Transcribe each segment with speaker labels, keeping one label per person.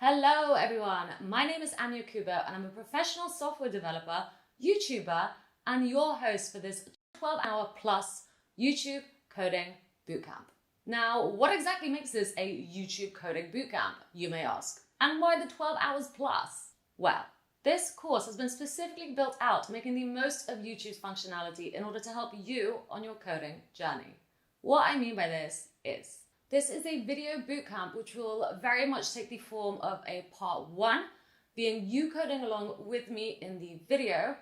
Speaker 1: Hello everyone, my name is Anya Kubo and I'm a professional software developer, YouTuber, and your host for this 12-hour plus YouTube coding bootcamp. Now, what exactly makes this a YouTube coding bootcamp, you may ask? And why the 12 hours plus? Well, this course has been specifically built out making the most of YouTube's functionality in order to help you on your coding journey. What I mean by this is a video bootcamp which will very much take the form of a part 1, being you coding along with me in the video,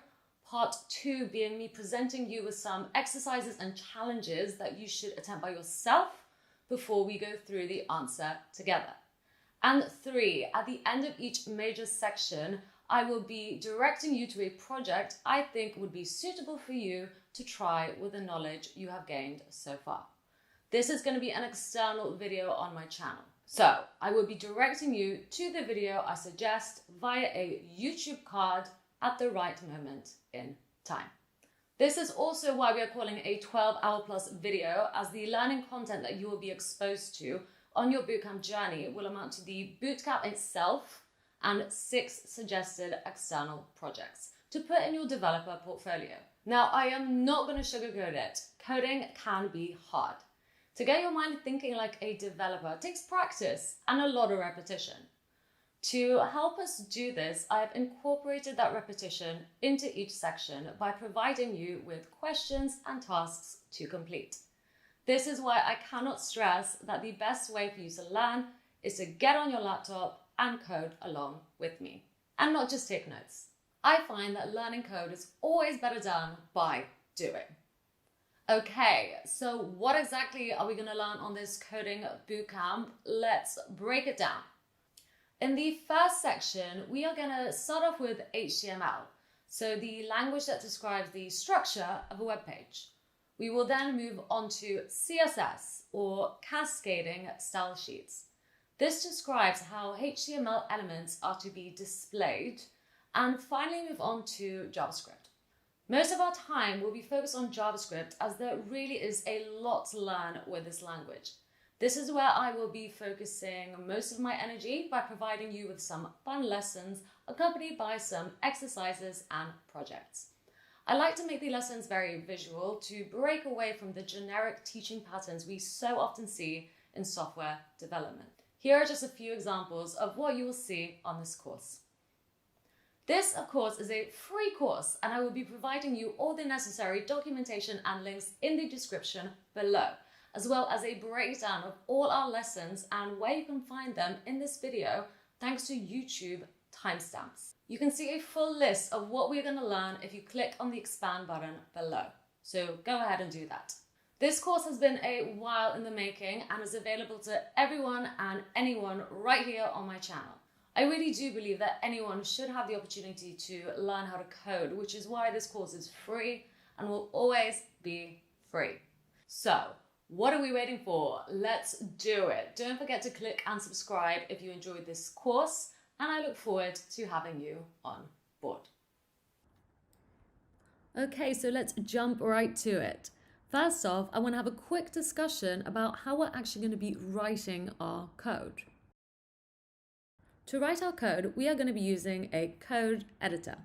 Speaker 1: part 2 being me presenting you with some exercises and challenges that you should attempt by yourself before we go through the answer together. And 3, at the end of each major section, I will be directing you to a project I think would be suitable for you to try with the knowledge you have gained so far. This is going to be an external video on my channel. So I will be directing you to the video I suggest via a YouTube card at the right moment in time. This is also why we are calling a 12-hour plus video, as the learning content that you will be exposed to on your bootcamp journey will amount to the bootcamp itself and 6 suggested external projects to put in your developer portfolio. Now, I am not going to sugarcoat it. Coding can be hard. To get your mind thinking like a developer takes practice and a lot of repetition. To help us do this, I have incorporated that repetition into each section by providing you with questions and tasks to complete. This is why I cannot stress that the best way for you to learn is to get on your laptop and code along with me, and not just take notes. I find that learning code is always better done by doing. Okay, so what exactly are we going to learn on this coding bootcamp? Let's break it down. In the first section, we are going to start off with HTML, so the language that describes the structure of a web page. We will then move on to CSS, or cascading style sheets. This describes how HTML elements are to be displayed, and finally move on to JavaScript. Most of our time will be focused on JavaScript, as there really is a lot to learn with this language. This is where I will be focusing most of my energy by providing you with some fun lessons accompanied by some exercises and projects. I like to make the lessons very visual to break away from the generic teaching patterns we so often see in software development. Here are just a few examples of what you will see on this course. This, of course, is a free course, and I will be providing you all the necessary documentation and links in the description below, as well as a breakdown of all our lessons and where you can find them in this video, thanks to YouTube timestamps. You can see a full list of what we're going to learn if you click on the expand button below. So go ahead and do that. This course has been a while in the making and is available to everyone and anyone right here on my channel. I really do believe that anyone should have the opportunity to learn how to code, which is why this course is free and will always be free. So, what are we waiting for? Let's do it. Don't forget to click and subscribe if you enjoyed this course, and I look forward to having you on board. Okay, so let's jump right to it. First off, I want to have a quick discussion about how we're actually going to be writing our code. To write our code, we are going to be using a code editor.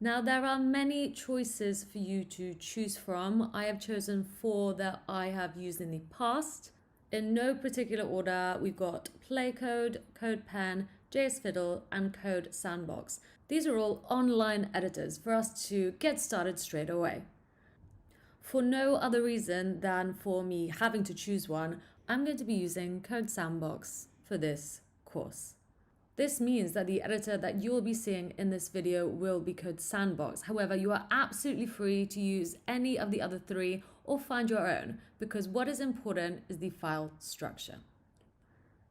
Speaker 1: Now, there are many choices for you to choose from. I have chosen 4 that I have used in the past. In no particular order, we've got Playcode, CodePen, JSFiddle, and Code Sandbox. These are all online editors for us to get started straight away. For no other reason than for me having to choose one, I'm going to be using Code Sandbox for this course. This means that the editor that you will be seeing in this video will be Code Sandbox. However, you are absolutely free to use any of the other 3 or find your own, because what is important is the file structure.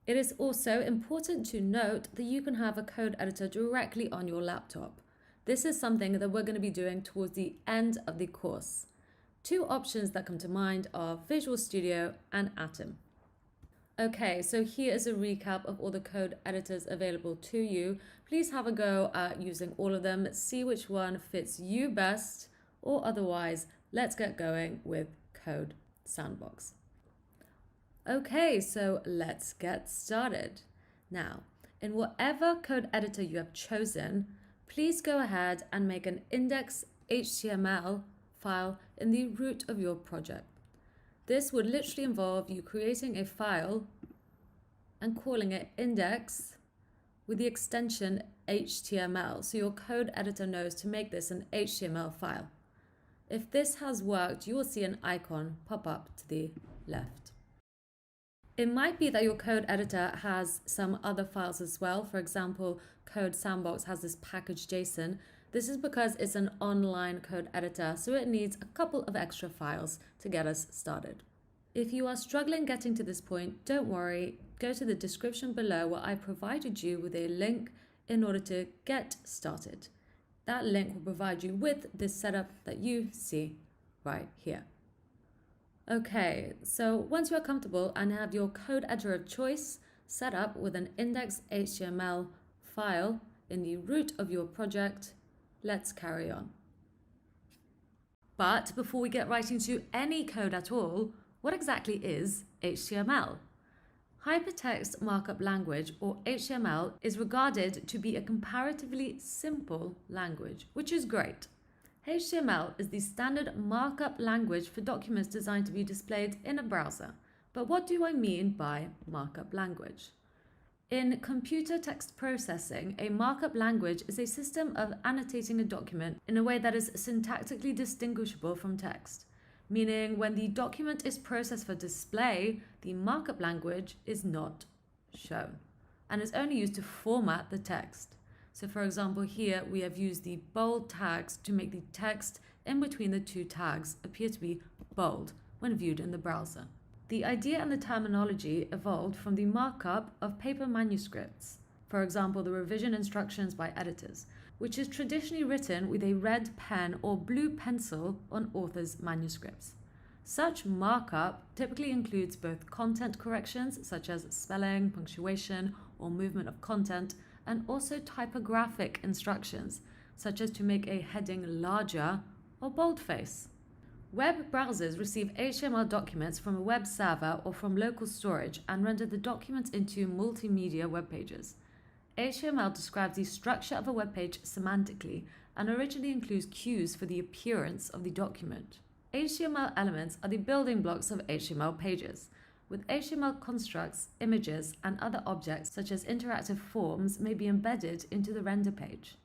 Speaker 1: It is also important to note that you can have a code editor directly on your laptop. This is something that we're going to be doing towards the end of the course. 2 options that come to mind are Visual Studio and Atom. Okay, so here is a recap of all the code editors available to you. Please have a go at using all of them, see which one fits you best, or otherwise, let's get going with Code Sandbox. Okay, so let's get started. Now, In whatever code editor you have chosen, please go ahead and make an index.html file in the root of your project. This would literally involve you creating a file and calling it index with the extension HTML, so your code editor knows to make this an HTML file. If this has worked, you will see an icon pop up to the left. It might be that your code editor has some other files as well. For example, Code Sandbox has this package.json. This is because it's an online code editor, so it needs a couple of extra files to get us started. If you are struggling getting to this point, don't worry. Go to the description below where I provided you with a link in order to get started. That link will provide you with this setup that you see right here. Okay, so once you are comfortable and have your code editor of choice set up with an index.html file in the root of your project, let's carry on. But before we get right into any code at all, what exactly is HTML? Hypertext Markup Language, or HTML, is regarded to be a comparatively simple language, which is great. HTML is the standard markup language for documents designed to be displayed in a browser. But what do I mean by markup language? In computer text processing, a markup language is a system of annotating a document in a way that is syntactically distinguishable from text, meaning when the document is processed for display, the markup language is not shown and is only used to format the text. So for example, here we have used the bold tags to make the text in between the two tags appear to be bold when viewed in the browser. The idea and the terminology evolved from the markup of paper manuscripts, for example, the revision instructions by editors, which is traditionally written with a red pen or blue pencil on authors' manuscripts. Such markup typically includes both content corrections, such as spelling, punctuation, or movement of content, and also typographic instructions, such as to make a heading larger or boldface. Web browsers receive HTML documents from a web server or from local storage and render the documents into multimedia web pages. HTML describes the structure of a web page semantically and originally includes cues for the appearance of the document. HTML elements are the building blocks of HTML pages. With HTML constructs, images, and other objects such as interactive forms may be embedded into the render page.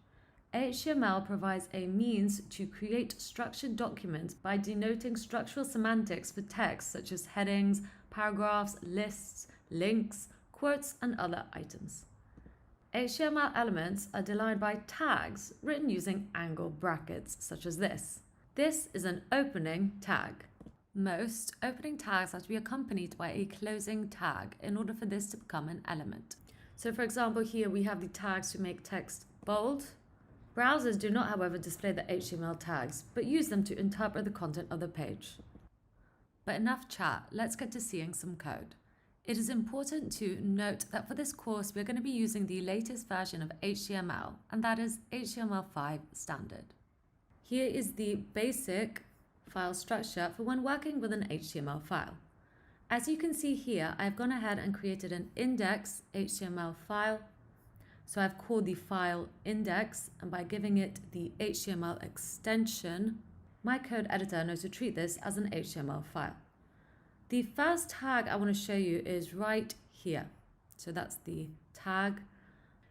Speaker 1: HTML provides a means to create structured documents by denoting structural semantics for text such as headings, paragraphs, lists, links, quotes, and other items. HTML elements are defined by tags written using angle brackets such as this. This is an opening tag. Most opening tags have to be accompanied by a closing tag in order for this to become an element. So for example, here we have the tags to make text bold. Browsers do not, however, display the HTML tags, but use them to interpret the content of the page. But enough chat, let's get to seeing some code. It is important to note that for this course, we're going to be using the latest version of HTML, and that is HTML5 standard. Here is the basic file structure for when working with an HTML file. As you can see here, I've gone ahead and created an index.html file. So I've called the file index, and by giving it the HTML extension, my code editor knows to treat this as an HTML file. The first tag I want to show you is right here. So that's the tag.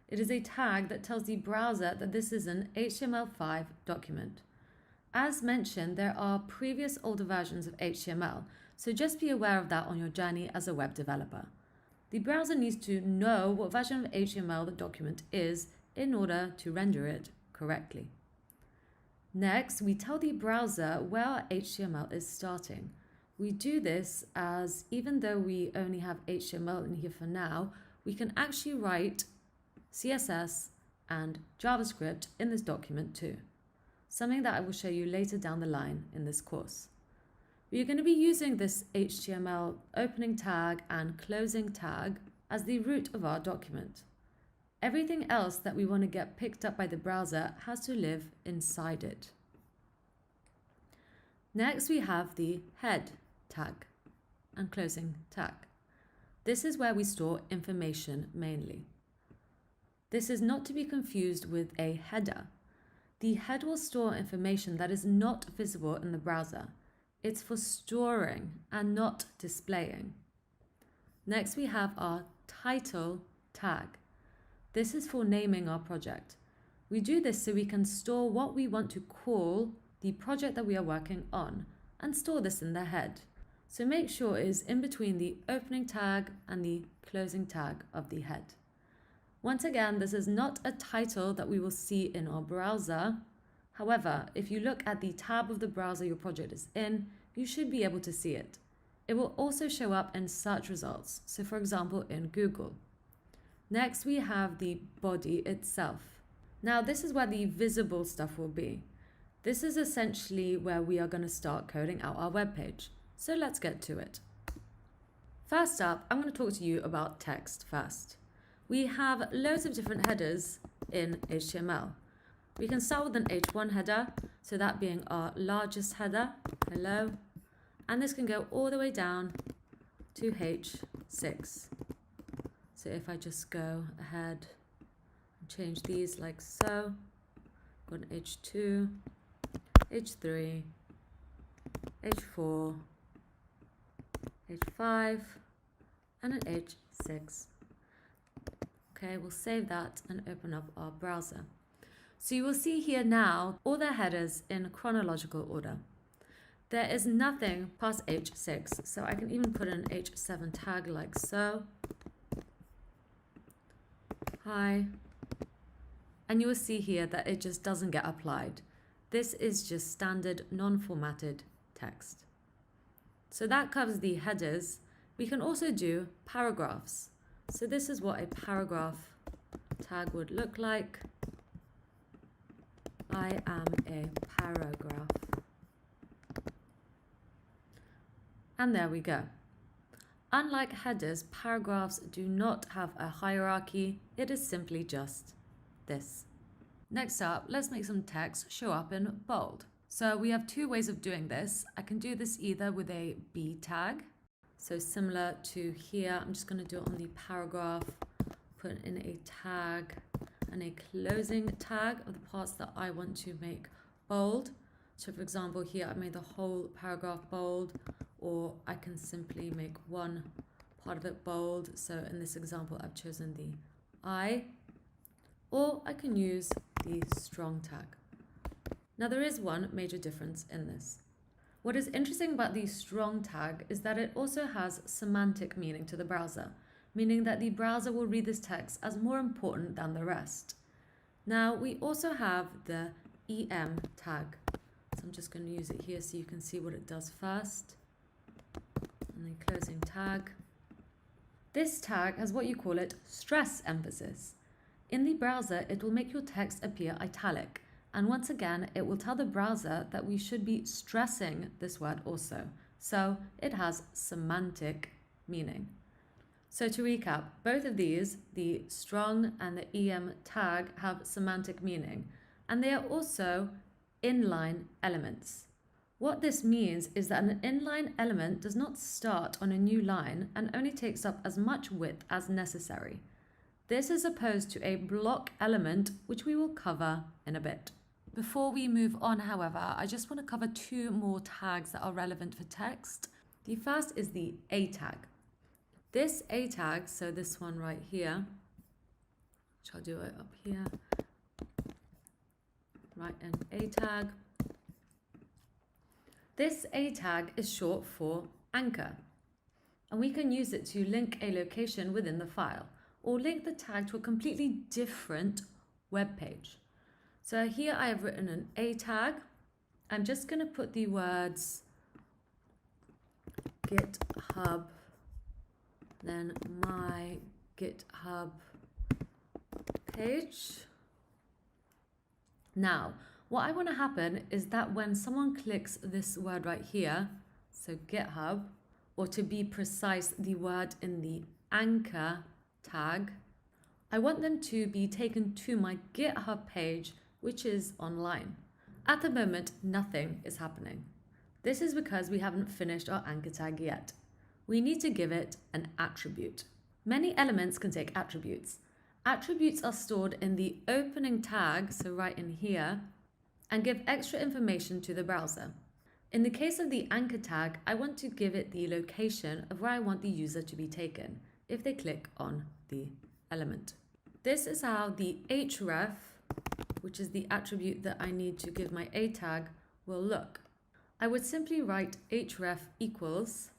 Speaker 1: It is a tag that tells the browser that this is an HTML5 document. As mentioned, there are previous older versions of HTML, so just be aware of that on your journey as a web developer. The browser needs to know what version of HTML the document is in order to render it correctly. Next, we tell the browser where our HTML is starting. We do this as even though we only have HTML in here for now, we can actually write CSS and JavaScript in this document too. Something that I will show you later down the line in this course. We're going to be using this HTML opening tag and closing tag as the root of our document. Everything else that we want to get picked up by the browser has to live inside it. Next, we have the head tag and closing tag. This is where we store information mainly.
Speaker 2: This is not to be confused with a header. The head will store information that is not visible in the browser. It's for storing and not displaying. Next, we have our title tag. This is for naming our project. We do this so we can store what we want to call the project that we are working on and store this in the head. So make sure it is in between the opening tag and the closing tag of the head. Once again, this is not a title that we will see in our browser. However, if you look at the tab of the browser your project is in, you should be able to see it. It will also show up in search results, so for example in Google. Next, we have the body itself. Now this is where the visible stuff will be. This is essentially where we are going to start coding out our web page. So let's get to it. First up, I'm going to talk to you about text first. We have loads of different headers in HTML. We can start with an H1 header, so that being our largest header, hello, and this can go all the way down to H6. So if I just go ahead and change these like so, got an H2, H3, H4, H5, and an H6. Okay, we'll save that and open up our browser. So you will see here now all the headers in chronological order. There is nothing past H6, so I can even put an H7 tag like so. Hi. And you will see here that it just doesn't get applied. This is just standard non-formatted text. So that covers the headers. We can also do paragraphs. So this is what a paragraph tag would look like. I am a paragraph. And there we go. Unlike headers, paragraphs do not have a hierarchy. It is simply just this. Next up, let's make some text show up in bold. So we have two ways of doing this. I can do this either with a B tag. So similar to here, I'm just going to do it on the paragraph, put in a tag and a closing tag of the parts that I want to make bold. So for example, here I made the whole paragraph bold, or I can simply make one part of it bold. So in this example, I've chosen the I, or I can use the strong tag. Now there is one major difference in this. What is interesting about the strong tag is that it also has semantic meaning to the browser, meaning that the browser will read this text as more important than the rest. Now we also have the EM tag. So I'm just going to use it here so you can see what it does first. And then closing tag. This tag has what you call it stress emphasis. In the browser, it will make your text appear italic. And once again, it will tell the browser that we should be stressing this word also. So it has semantic meaning. So to recap, both of these, the strong and the EM tag, have semantic meaning. And they are also inline elements. What this means is that an inline element does not start on a new line and only takes up as much width as necessary. This is opposed to a block element, which we will cover in a bit. Before we move on, however, I just want to cover two more tags that are relevant for text. The first is the A tag. This A tag, so this one right here, which I'll do it up here, right, an A tag. This A tag is short for anchor, and we can use it to link a location within the file or link the tag to a completely different web page. So here I have written an A tag. I'm just going to put the words GitHub, then my GitHub page. Now, what I want to happen is that when someone clicks this word right here, so GitHub, or to be precise, the word in the anchor tag, I want them to be taken to my GitHub page, which is online. At the moment, nothing is happening. This is because we haven't finished our anchor tag yet. We need to give it an attribute. Many elements can take attributes, Attributes are stored in the opening tag, so right in here, and give extra information to the browser. In the case of the anchor tag, I want to give it the location of where I want the user to be taken if they click on the element. This is how the href, which is the attribute that I need to give my a tag, will look. I would simply write href equals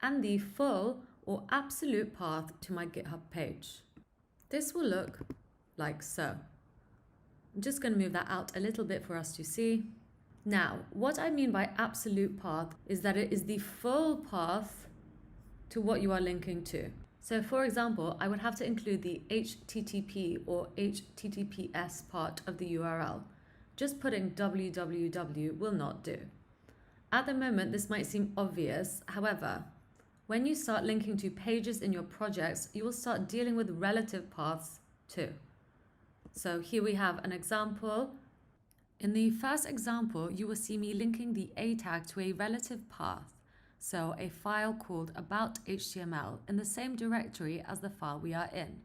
Speaker 2: and the full or absolute path to my GitHub page. This will look like so. I'm just going to move that out a little bit for us to see. Now, what I mean by absolute path is that it is the full path to what you are linking to. So for example, I would have to include the HTTP or HTTPS part of the URL. Just putting www will not do. At the moment, this might seem obvious. However, when you start linking to pages in your projects, you will start dealing with relative paths too. So here we have an example. In the first example, you will see me linking the a tag to a relative path, so a file called about.html in the same directory as the file we are in.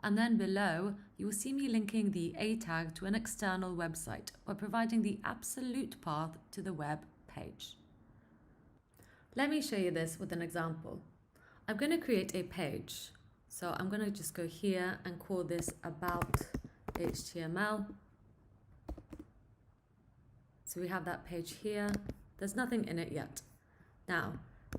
Speaker 2: And then below, you will see me linking the a tag to an external website by providing the absolute path to the web page. Let me show you this with an example. I'm going to create a page. So I'm going to just go here and call this about.html. So we have that page here. There's nothing in it yet. Now,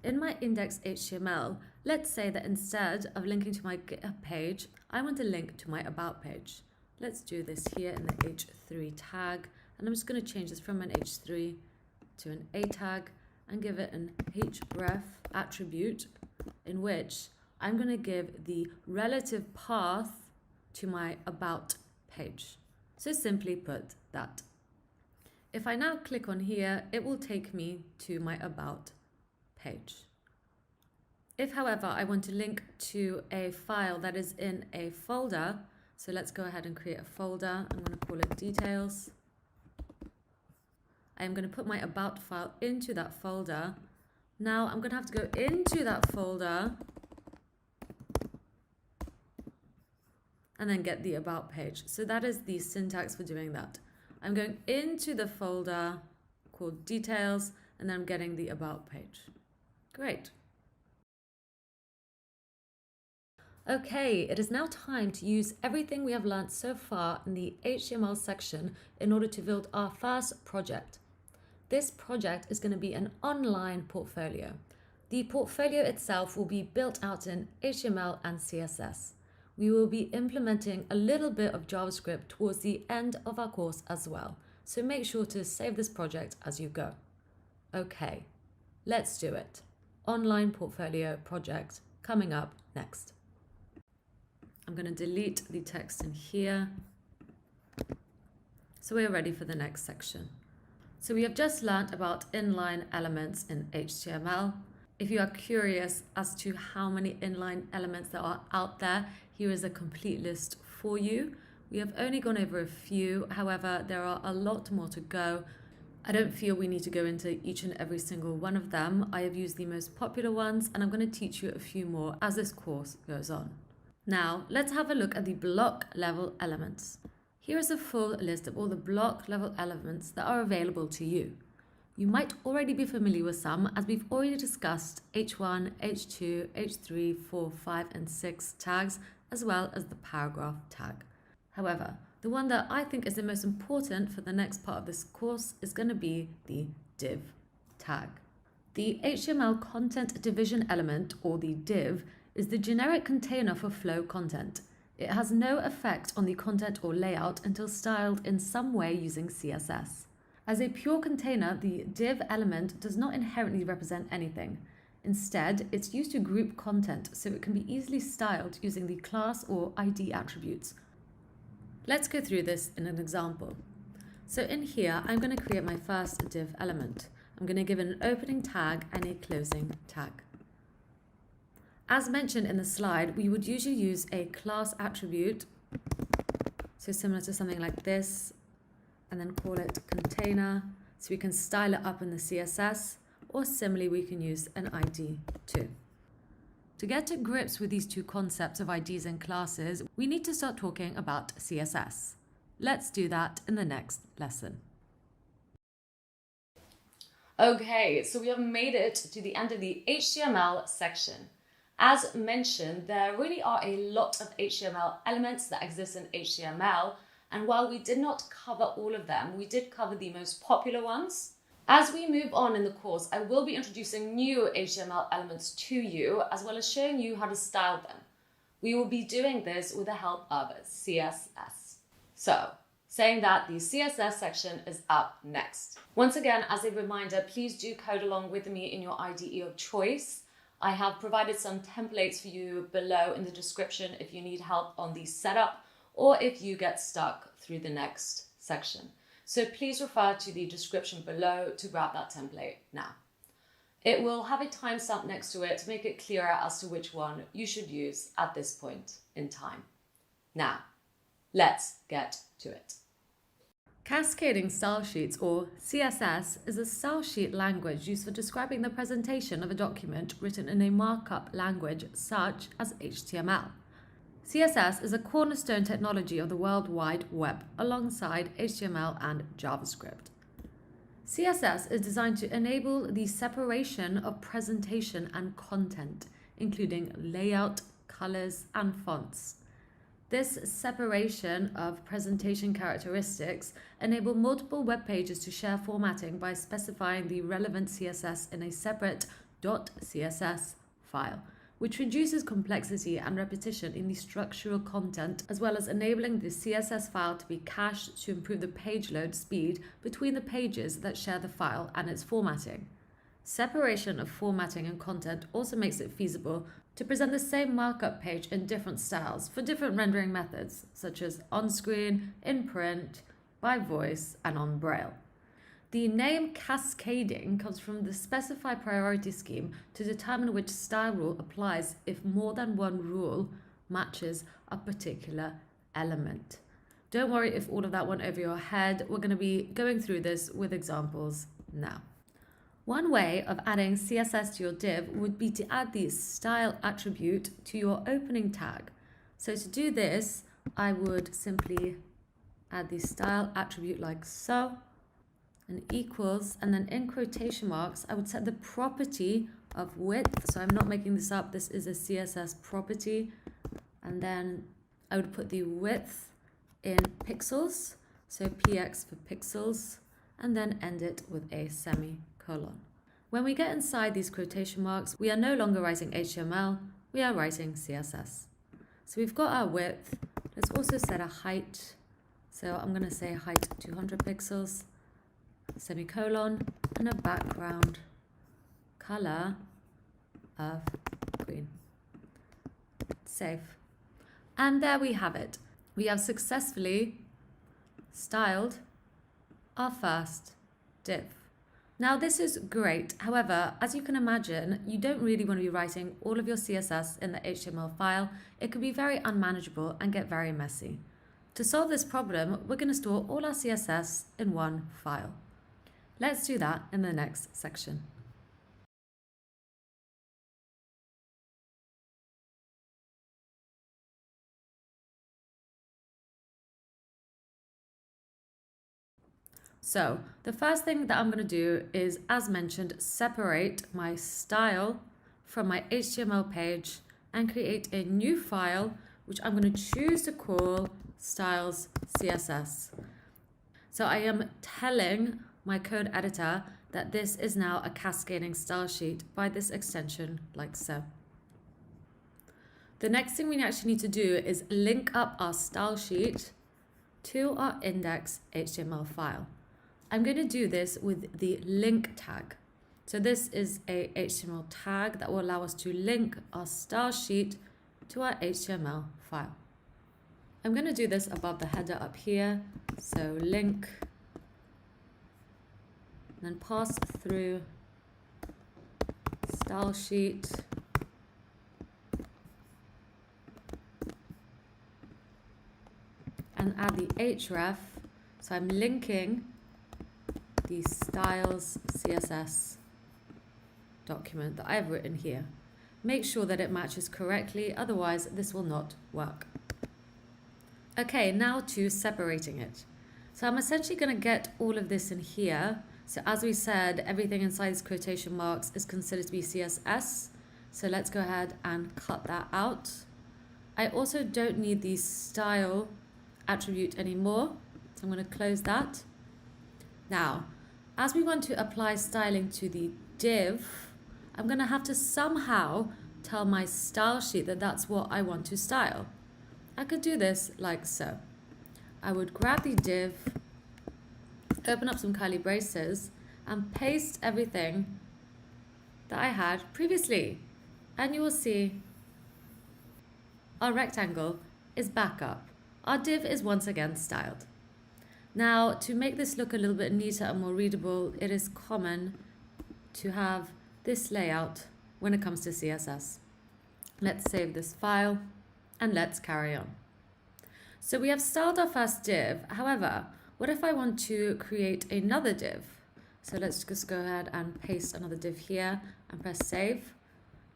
Speaker 2: in my index.html, let's say that instead of linking to my GitHub page, I want to link to my about page. Let's do this here in the h3 tag. And I'm just going to change this from an h3 to an a tag and give it an href attribute in which I'm going to give the relative path to my about page. So simply put that. If I now click on here, it will take me to my about page. If, however, I want to link to a file that is in a folder, so let's go ahead and create a folder. I'm going to call it details. I'm going to put my about file into that folder. Now I'm going to have to go into that folder and then get the about page. So that is the syntax for doing that. I'm going into the folder called details and then I'm getting the about page. Great. Okay, it is now time to use everything we have learned so far in the HTML section in order to build our first project. This project is going to be an online portfolio. The portfolio itself will be built out in HTML and CSS. We will be implementing a little bit of JavaScript towards the end of our course as well, so make sure to save this project as you go. Okay, let's do it. Online portfolio project coming up next. I'm going to delete the text in here. So we're ready for the next section. So we have just learned about inline elements in HTML. If you are curious as to how many inline elements there are out there, here is a complete list for you. We have only gone over a few, however, there are a lot more to go. I don't feel we need to go into each and every single one of them. I have used the most popular ones and I'm going to teach you a few more as this course goes on. Now, let's have a look at the block level elements. Here is a full list of all the block level elements that are available to you. You might already be familiar with some, as we've already discussed H1, H2, H3, 4, 5, and 6 tags, as well as the paragraph tag. However, the one that I think is the most important for the next part of this course is going to be the div tag. The HTML content division element, or the div, is the generic container for flow content. It has no effect on the content or layout until styled in some way using CSS. As a pure container, the div element does not inherently represent anything. Instead, it's used to group content so it can be easily styled using the class or ID attributes. Let's go through this in an example. So in here, I'm going to create my first div element. I'm going to give it an opening tag and a closing tag. As mentioned in the slide, we would usually use a class attribute, so similar to something like this, and then call it container, so we can style it up in the CSS, or similarly we can use an ID too. To get to grips with these two concepts of IDs and classes, we need to start talking about CSS. Let's do that in the next lesson.
Speaker 1: Okay, so we have made it to the end of the HTML section. As mentioned, there really are a lot of HTML elements that exist in HTML, and while we did not cover all of them, we did cover the most popular ones. As we move on in the course, I will be introducing new HTML elements to you, as well as showing you how to style them. We will be doing this with the help of CSS. So, saying that, the CSS section is up next. Once again, as a reminder, please do code along with me in your IDE of choice. I have provided some templates for you below in the description if you need help on the setup or if you get stuck through the next section. So please refer to the description below to grab that template now. It will have a timestamp next to it to make it clearer as to which one you should use at this point in time. Now, let's get to it.
Speaker 2: Cascading Style Sheets, or CSS, is a style sheet language used for describing the presentation of a document written in a markup language such as HTML. CSS is a cornerstone technology of the World Wide Web alongside HTML and JavaScript. CSS is designed to enable the separation of presentation and content, including layout, colors, and fonts. This separation of presentation characteristics enable multiple web pages to share formatting by specifying the relevant CSS in a separate .css file, which reduces complexity and repetition in the structural content, as well as enabling the CSS file to be cached to improve the page load speed between the pages that share the file and its formatting. Separation of formatting and content also makes it feasible to present the same markup page in different styles for different rendering methods, such as on-screen, in print, by voice, and on Braille. The name cascading comes from the specify priority scheme to determine which style rule applies if more than one rule matches a particular element. Don't worry if all of that went over your head. We're going to be going through this with examples now. One way of adding CSS to your div would be to add the style attribute to your opening tag. So to do this, I would simply add the style attribute like so, and equals, and then in quotation marks, I would set the property of width. So I'm not making this up, this is a CSS property. And then I would put the width in pixels, so px for pixels, and then end it with a semicolon. When we get inside these quotation marks, we are no longer writing HTML, we are writing CSS. So we've got our width. Let's also set a height. So I'm going to say height 200 pixels, semicolon, and a background color of green. Save. And there we have it. We have successfully styled our first div. Now this is great. However, as you can imagine, you don't really want to be writing all of your CSS in the HTML file. It could be very unmanageable and get very messy. To solve this problem, we're going to store all our CSS in one file. Let's do that in the next section. So the first thing that I'm going to do is, as mentioned, separate my style from my HTML page and create a new file, which I'm going to choose to call styles CSS. So I am telling my code editor that this is now a cascading style sheet by this extension like so. The next thing we actually need to do is link up our style sheet to our index HTML file. I'm going to do this with the link tag. So this is a HTML tag that will allow us to link our style sheet to our HTML file. I'm going to do this above the header up here. So link, and then pass through style sheet, and add the href. So I'm linking the styles CSS document that I've written here. make sure that it matches correctly, otherwise this will not work. Okay, now to separating it. So I'm essentially going to get all of this in here. So as we said, everything inside these quotation marks is considered to be CSS. So let's go ahead and cut that out. I also don't need the style attribute anymore. So I'm going to close that. Now, as we want to apply styling to the div, I'm going to have to somehow tell my style sheet that that's what I want to style. I could do this like so. I would grab the div, open up some curly braces, and paste everything that I had previously. And you will see our rectangle is back up. Our div is once again styled. Now, to make this look a little bit neater and more readable, it is common to have this layout when it comes to CSS. Let's save this file and let's carry on. So we have styled our first div. However, what if I want to create another div? So let's just go ahead and paste another div here and press save.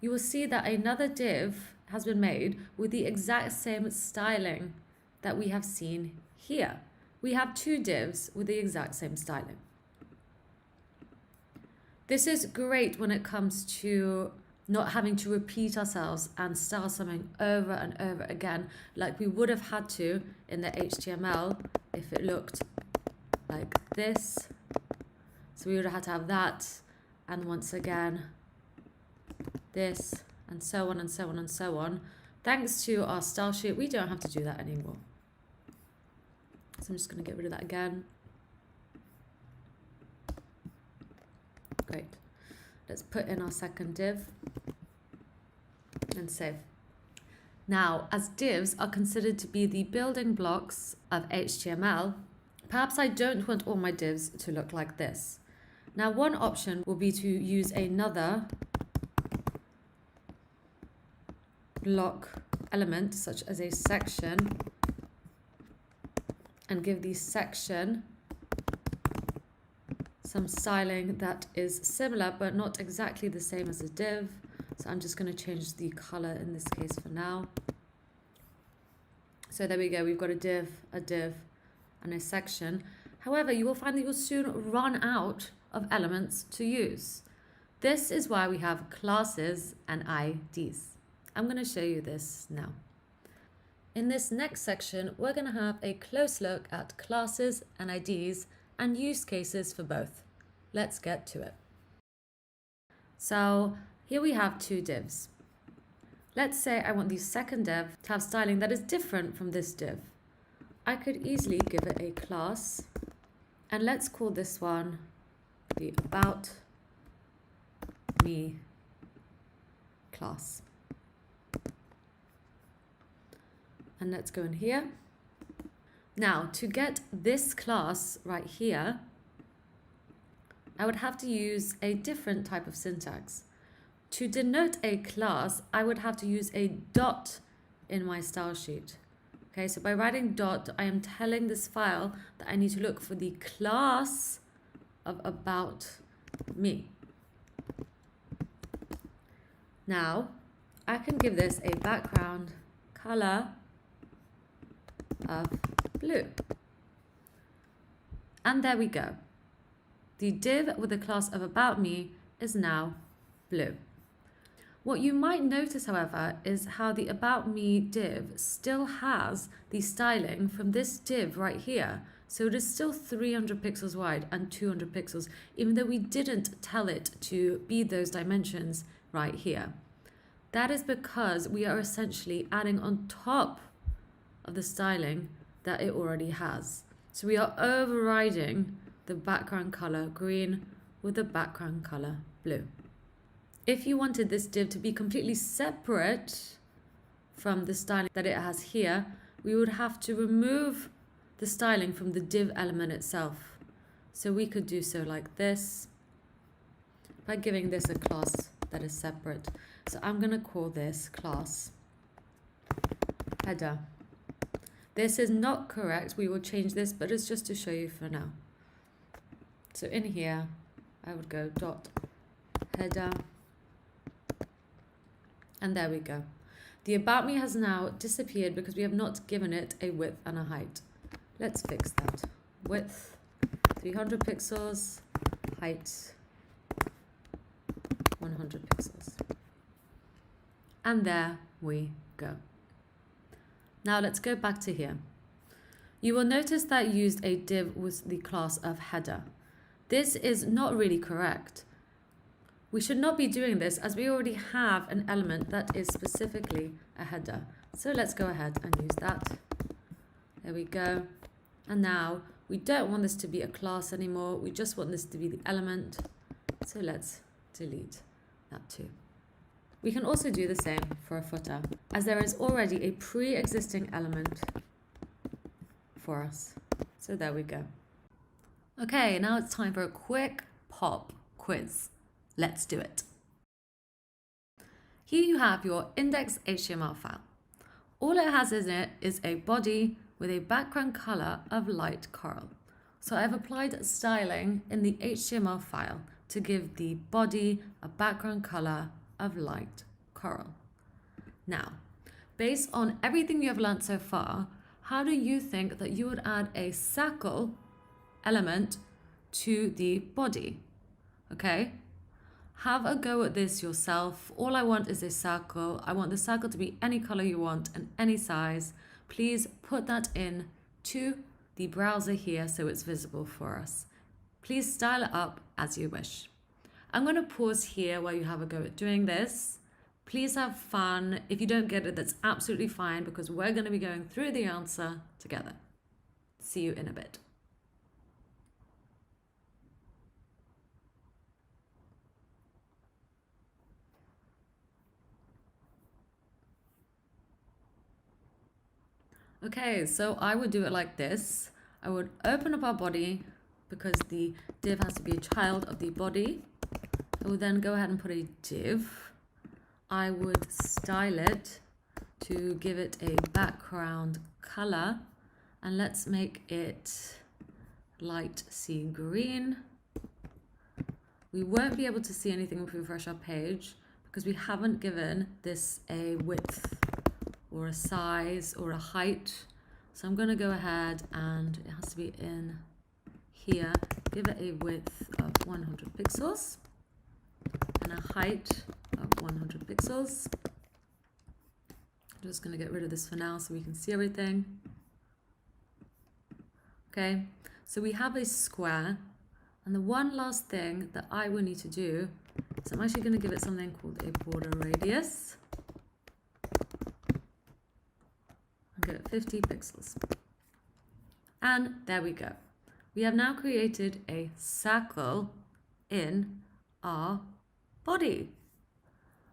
Speaker 2: You will see that another div has been made with the exact same styling that we have seen here. We have two divs with the exact same styling. This is great when it comes to not having to repeat ourselves and style something over and over again like we would have had to in the HTML if it looked like this. So we would have had to have that, and once again this, and so on and so on and so on. Thanks to our style sheet, we don't have to do that anymore. So I'm just going to get rid of that again. Great. Let's put in our second div and save. Now, as divs are considered to be the building blocks of HTML, perhaps I don't want all my divs to look like this. Now, one option will be to use another block element, such as a section, and give the section some styling that is similar but not exactly the same as a div. So I'm just going to change the color in this case for now. So there we go, we've got a div, and a section. However, you will find that you'll soon run out of elements to use. This is why we have classes and IDs. I'm going to show you this now. In this next section, we're going to have a close look at classes and IDs and use cases for both. Let's get to it. So here we have two divs. Let's say I want the second div to have styling that is different from this div. I could easily give it a class, and let's call this one the About Me class. And let's go in here. Now, to get this class right here, I would have to use a different type of syntax. To denote a class, I would have to use a dot in my style sheet. Okay, so by writing dot, I am telling this file that I need to look for the class of About Me. Now, I can give this a background color of blue. And there we go. The div with the class of About Me is now blue. What you might notice, however, is how the About Me div still has the styling from this div right here. So it is still 300 pixels wide and 200 pixels, even though we didn't tell it to be those dimensions right here. That is because we are essentially adding on top of the styling that it already has. So we are overriding the background color green with the background color blue. If you wanted this div to be completely separate from the styling that it has here, we would have to remove the styling from the div element itself. So we could do so like this, by giving this a class that is separate. So I'm going to call this class header. This is not correct. We will change this, but it's just to show you for now. So in here, I would go dot header And there we go. The About Me has now disappeared because we have not given it a width and a height. Let's fix that. Width, 300 pixels, height, 100 pixels. And there we go. Now let's go back to here. You will notice that I used a div with the class of header. This is not really correct. We should not be doing this as we already have an element that is specifically a header. So let's go ahead and use that. There we go. And now we don't want this to be a class anymore. We just want this to be the element. So let's delete that too. We can also do the same for a footer, as there is already a pre-existing element for us. So there we go. Okay, now it's time for a quick pop quiz. Let's do it. Here you have your index.html file. All it has in it is a body with a background color of light coral. So I've applied styling in the HTML file to give the body a background color of light coral. Now, based on everything you have learned so far, how do you think that you would add a circle element to the body? Okay? Have a go at this yourself. All I want is a circle. I want the circle to be any color you want and any size. Please put that in to the browser here so it's visible for us. Please style it up as you wish. I'm going to pause here while you have a go at doing this. Please have fun. If you don't get it, that's absolutely fine because we're going to be going through the answer together. See you in a bit. Okay, so I would do it like this. I would open up our body because the div has to be a child of the body. I would then go ahead and put a div. I would style it to give it a background color, and let's make it light sea green. We won't be able to see anything if we refresh our page because we haven't given this a width or a size or a height. So I'm going to go ahead and it has to be in here, give it a width of 100 pixels and a height of 100 pixels. I'm just going to get rid of this for now so we can see everything. Okay, so we have a square, and the one last thing that I will need to do is I'm actually going to give it something called a border radius. Give it 50 pixels. And there we go. We have now created a circle in our body.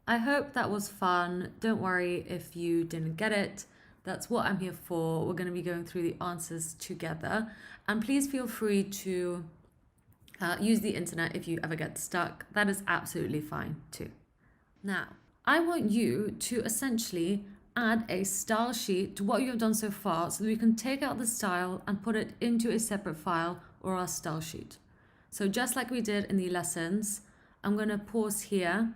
Speaker 2: I hope that was fun. Don't worry if you didn't get it. That's what I'm here for. We're going to be going through the answers together. And please feel free to use the internet if you ever get stuck. That is absolutely fine too. Now, I want you to essentially add a style sheet to what you've done so far so that we can take out the style and put it into a separate file or our style sheet. So just like we did in the lessons, I'm going to pause here.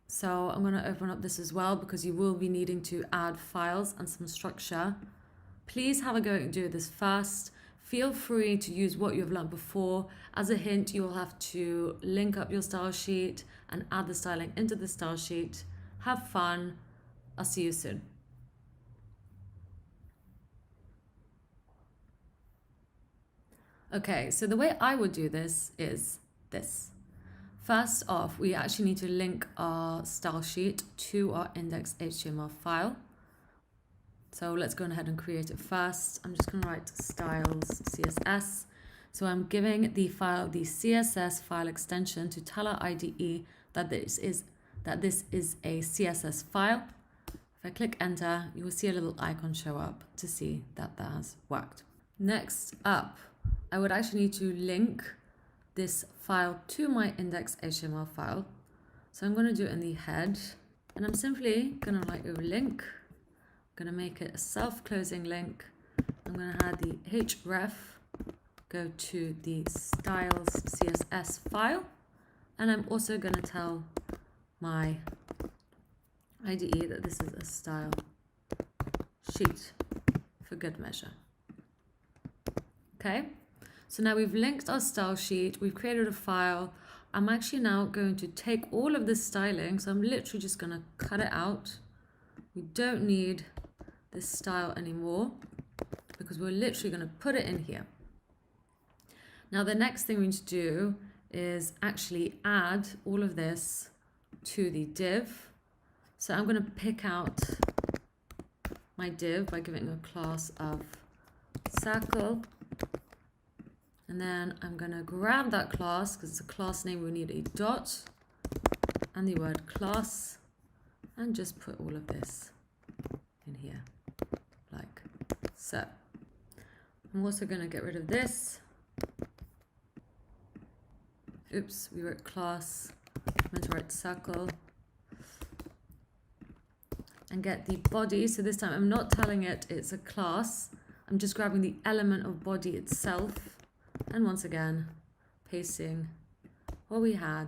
Speaker 2: So I'm going to open up this as well because you will be needing to add files and some structure. Please have a go and do this first. Feel free to use what you've learned before. As a hint, you'll have to link up your style sheet and add the styling into the style sheet. Have fun. I'll see you soon. Okay, so the way I would do this is this. First off, we actually need to link our style sheet to our index.html file. So let's go ahead and create it first. I'm just going to write styles CSS. So I'm giving the file the CSS file extension to tell our IDE that this is a CSS file. If I click enter, you will see a little icon show up to see that that has worked. Next up, I would actually need to link this file to my index.html file. So I'm going to do it in the head, and I'm simply going to write a link. I'm going to make it a self-closing link. I'm going to add the href, go to the styles CSS file, and I'm also going to tell my IDE that this is a style sheet for good measure. Okay, so now we've linked our style sheet, we've created a file. I'm actually now going to take all of this styling, so I'm literally just going to cut it out. We don't need this style anymore because we're literally going to put it in here. Now the next thing we need to do is actually add all of this to the div. So I'm going to pick out my div by giving it a class of circle. And then I'm going to grab that class, because it's a class name, we need a dot and the word class, and just put all of this in here, like so. I'm also going to get rid of this. Oops, we wrote class, I meant to write circle. And get the body, so this time I'm not telling it it's a class, I'm just grabbing the element of body itself. And once again, pasting what we had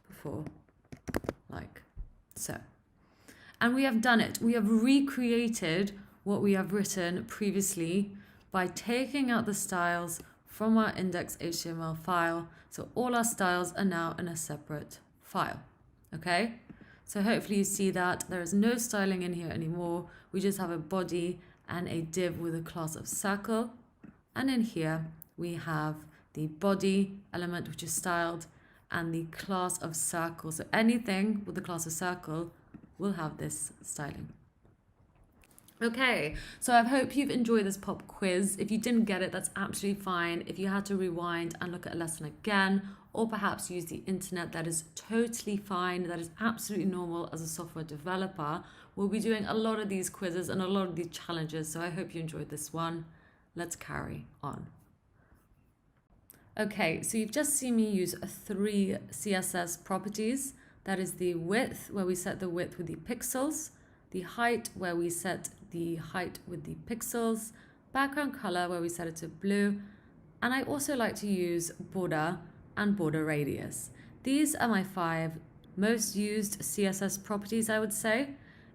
Speaker 2: before, like so. And we have done it. We have recreated what we have written previously by taking out the styles from our index.html file. So all our styles are now in a separate file. Okay? So hopefully you see that there is no styling in here anymore. We just have a body and a div with a class of circle. And in here, we have the body element, which is styled, and the class of circle. So anything with the class of circle will have this styling. Okay, so I hope you've enjoyed this pop quiz. If you didn't get it, that's absolutely fine. If you had to rewind and look at a lesson again, or perhaps use the internet, that is totally fine. That is absolutely normal as a software developer. We'll be doing a lot of these quizzes and a lot of these challenges, so I hope you enjoyed this one. Let's carry on. Okay, so you've just seen me use 3 CSS properties. That is the width, where we set the width with the pixels, the height, where we set the height with the pixels, background color, where we set it to blue, and I also like to use border and border radius. These are my 5 most used CSS properties, I would say.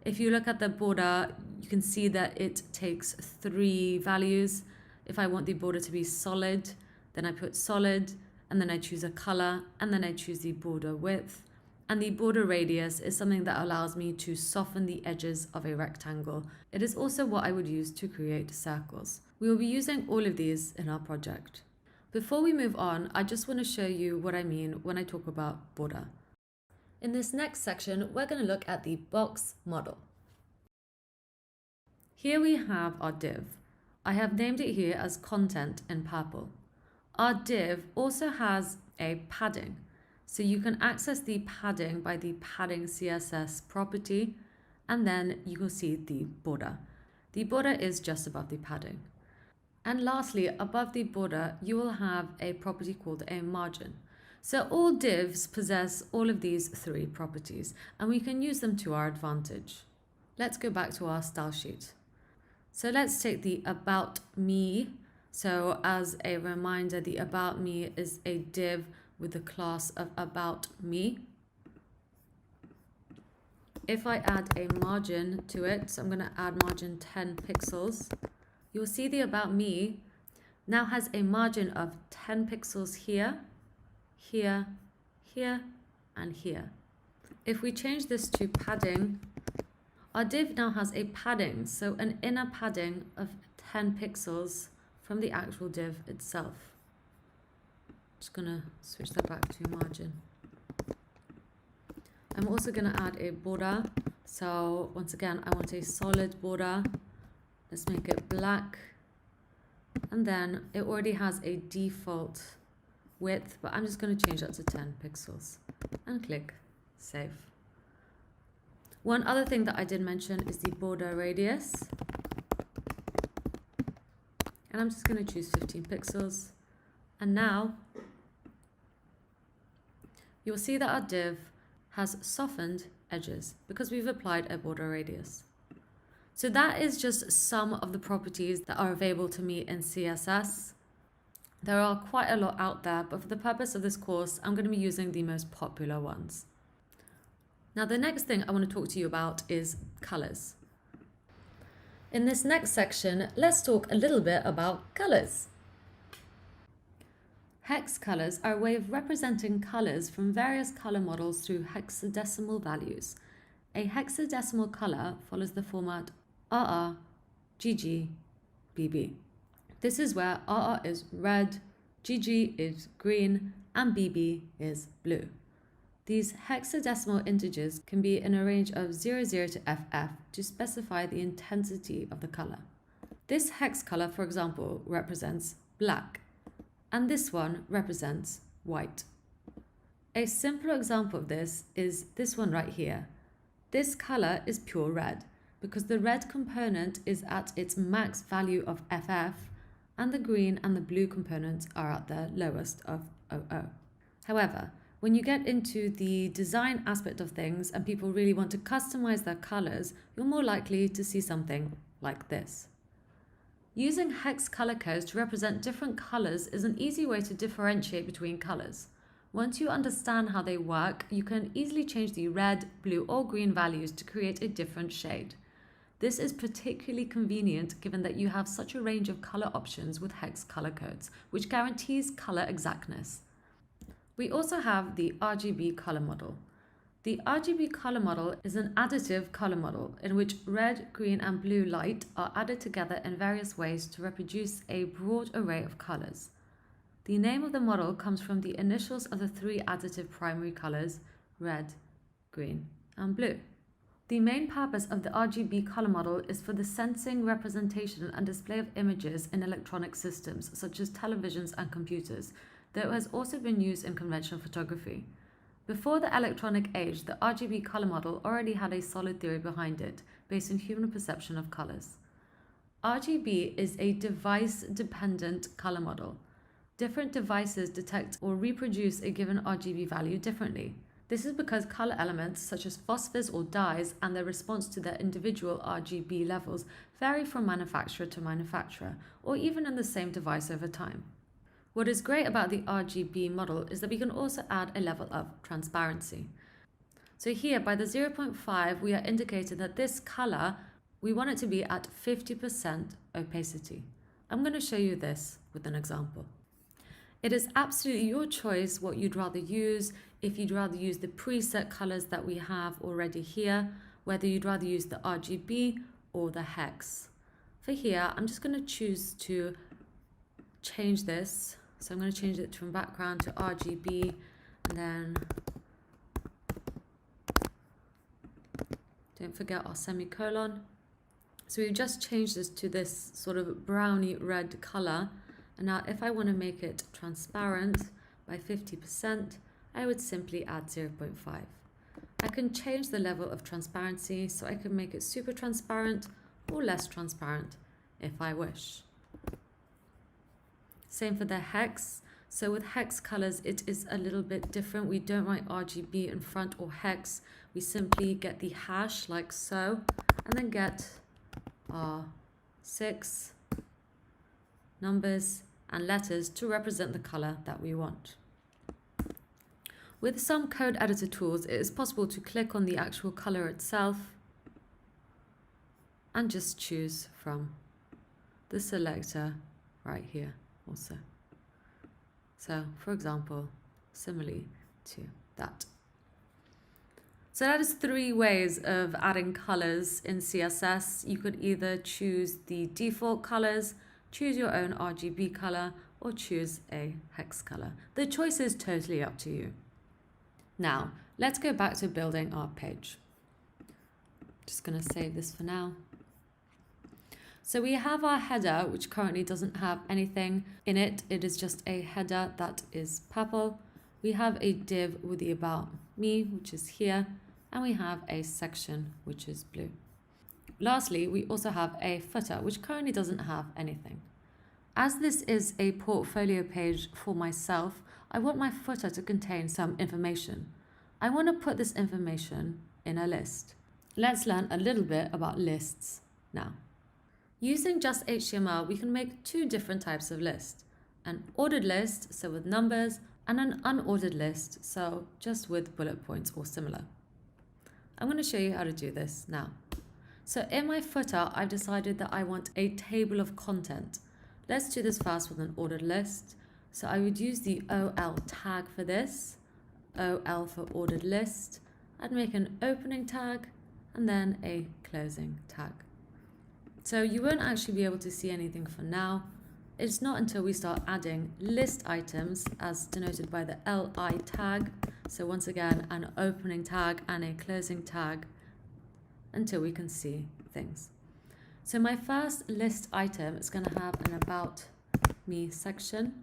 Speaker 2: If you look at the border, you can see that it takes 3 values. If I want the border to be solid, then I put solid, and then I choose a color, and then I choose the border width. And the border radius is something that allows me to soften the edges of a rectangle. It is also what I would use to create circles. We will be using all of these in our project. Before we move on, I just want to show you what I mean when I talk about border. In this next section, we're going to look at the box model. Here we have our div. I have named it here as content in purple. Our div also has a padding. So you can access the padding by the padding CSS property, and then you will see the border. The border is just above the padding. And lastly, above the border, you will have a property called a margin. So all divs possess all of these 3 properties, and we can use them to our advantage. Let's go back to our style sheet. So let's take the about me. So as a reminder, the about me is a div with the class of about me. If I add a margin to it, so I'm going to add margin 10 pixels, you'll see the about me now has a margin of 10 pixels here, here, here, and here. If we change this to padding, our div now has a padding, so an inner padding of 10 pixels from the actual div itself. Just gonna switch that back to margin. I'm also gonna add a border. So once again, I want a solid border. Let's make it black. And then it already has a default width, but I'm just gonna change that to 10 pixels and click save. One other thing that I did mention is the border radius. And I'm just going to choose 15 pixels. And now you'll see that our div has softened edges because we've applied a border radius. So that is just some of the properties that are available to me in CSS. There are quite a lot out there, but for the purpose of this course, I'm going to be using the most popular ones. Now, the next thing I want to talk to you about is colors. In this next section, let's talk a little bit about colors. Hex colors are a way of representing colors from various color models through hexadecimal values. A hexadecimal color follows the format RR, GG, BB. This is where RR is red, GG is green, and BB is blue. These hexadecimal integers can be in a range of 00 to FF to specify the intensity of the color. This hex color, for example, represents black, and this one represents white. A simpler example of this is this one right here. This color is pure red because the red component is at its max value of FF, and the green and the blue components are at their lowest of OO. However, when you get into the design aspect of things and people really want to customize their colors, you're more likely to see something like this. Using hex color codes to represent different colors is an easy way to differentiate between colors. Once you understand how they work, you can easily change the red, blue, or green values to create a different shade. This is particularly convenient given that you have such a range of color options with hex color codes, which guarantees color exactness. We also have the RGB color model. The RGB color model is an additive color model in which red, green, and blue light are added together in various ways to reproduce a broad array of colors. The name of the model comes from the initials of the three additive primary colors, red, green, and blue. The main purpose of the RGB color model is for the sensing, representation, and display of images in electronic systems such as televisions and computers, though it has also been used in conventional photography. Before the electronic age, the RGB color model already had a solid theory behind it, based on human perception of colors. RGB is a device-dependent color model. Different devices detect or reproduce a given RGB value differently. This is because color elements such as phosphors or dyes and their response to their individual RGB levels vary from manufacturer to manufacturer, or even in the same device over time. What is great about the RGB model is that we can also add a level of transparency. So here by the 0.5, we are indicating that this color, we want it to be at 50% opacity. I'm going to show you this with an example. It is absolutely your choice what you'd rather use, if you'd rather use the preset colors that we have already here, whether you'd rather use the RGB or the hex. For here, I'm just going to choose to change this. So I'm going to change it from background to RGB, and then don't forget our semicolon. So we've just changed this to this sort of browny red color. And now if I want to make it transparent by 50%, I would simply add 0.5. I can change the level of transparency, so I can make it super transparent or less transparent if I wish. Same for the hex. So with hex colors, it is a little bit different. We don't write RGB in front or hex. We simply get the hash like so, and then get our 6 numbers and letters to represent the color that we want. With some code editor tools, it is possible to click on the actual color itself and just choose from the selector right here also. So for example, similarly to that. So that is 3 ways of adding colors in CSS. You could either choose the default colors, choose your own RGB color, or choose a hex color. The choice is totally up to you. Now, let's go back to building our page. Just going to save this for now. So we have our header, which currently doesn't have anything in it. It is just a header that is purple. We have a div with the about me, which is here, and we have a section, which is blue. Lastly, we also have a footer, which currently doesn't have anything. As this is a portfolio page for myself, I want my footer to contain some information. I want to put this information in a list. Let's learn a little bit about lists now. Using just HTML, we can make 2 different types of lists. An ordered list, so with numbers, and an unordered list, so just with bullet points or similar. I'm going to show you how to do this now. So in my footer, I've decided that I want a table of content. Let's do this first with an ordered list. So I would use the OL tag for this, OL for ordered list. I'd make an opening tag and then a closing tag. So you won't actually be able to see anything for now. It's not until we start adding list items as denoted by the LI tag. So once again, an opening tag and a closing tag until we can see things. So my first list item is going to have an About Me section.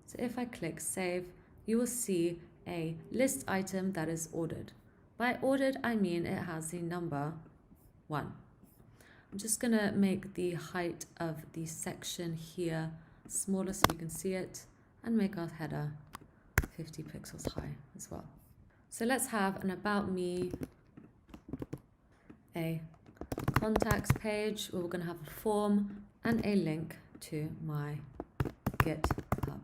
Speaker 2: So if I click Save, you will see a list item that is ordered. By ordered, I mean it has the number 1. I'm just going to make the height of the section here smaller so you can see it, and make our header 50 pixels high as well. So let's have an About Me, a contacts page where we're going to have a form and a link to my GitHub.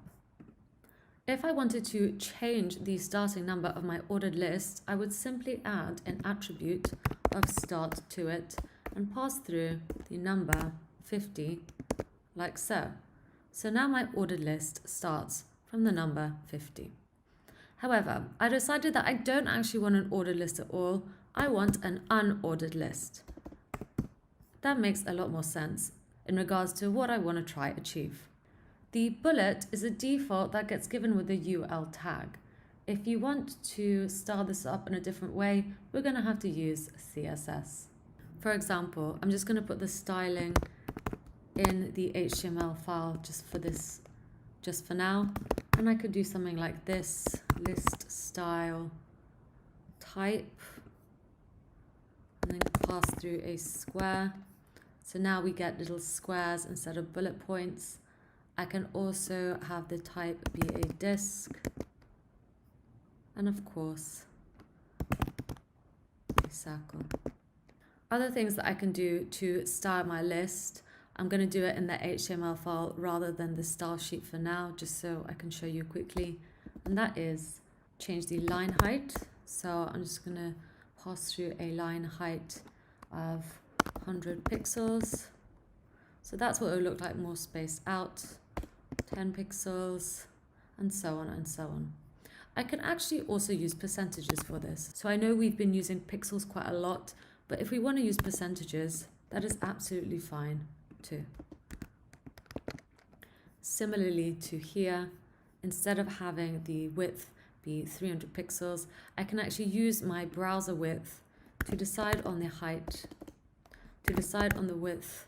Speaker 2: If I wanted to change the starting number of my ordered list, I would simply add an attribute of start to it and pass through the number 50 like so. So now my ordered list starts from the number 50. However, I decided that I don't actually want an ordered list at all. I want an unordered list. That makes a lot more sense in regards to what I want to try achieve. The bullet is a default that gets given with the UL tag. If you want to style this up in a different way, we're going to have to use CSS. For example, I'm just going to put the styling in the HTML file just for now. And I could do something like this, list style type, and then pass through a square. So now we get little squares instead of bullet points. I can also have the type be a disk, and of course, a circle. Other things that I can do to style my list, I'm going to do it in the HTML file rather than the style sheet for now, just so I can show you quickly. And that is change the line height. So I'm just going to pass through a line height of 100 pixels. So that's what it would look like more spaced out, 10 pixels, and so on and so on. I can actually also use percentages for this. So I know we've been using pixels quite a lot, but if we want to use percentages, that is absolutely fine too. Similarly to here, instead of having the width be 300 pixels, I can actually use my browser width to decide on the height, to decide on the width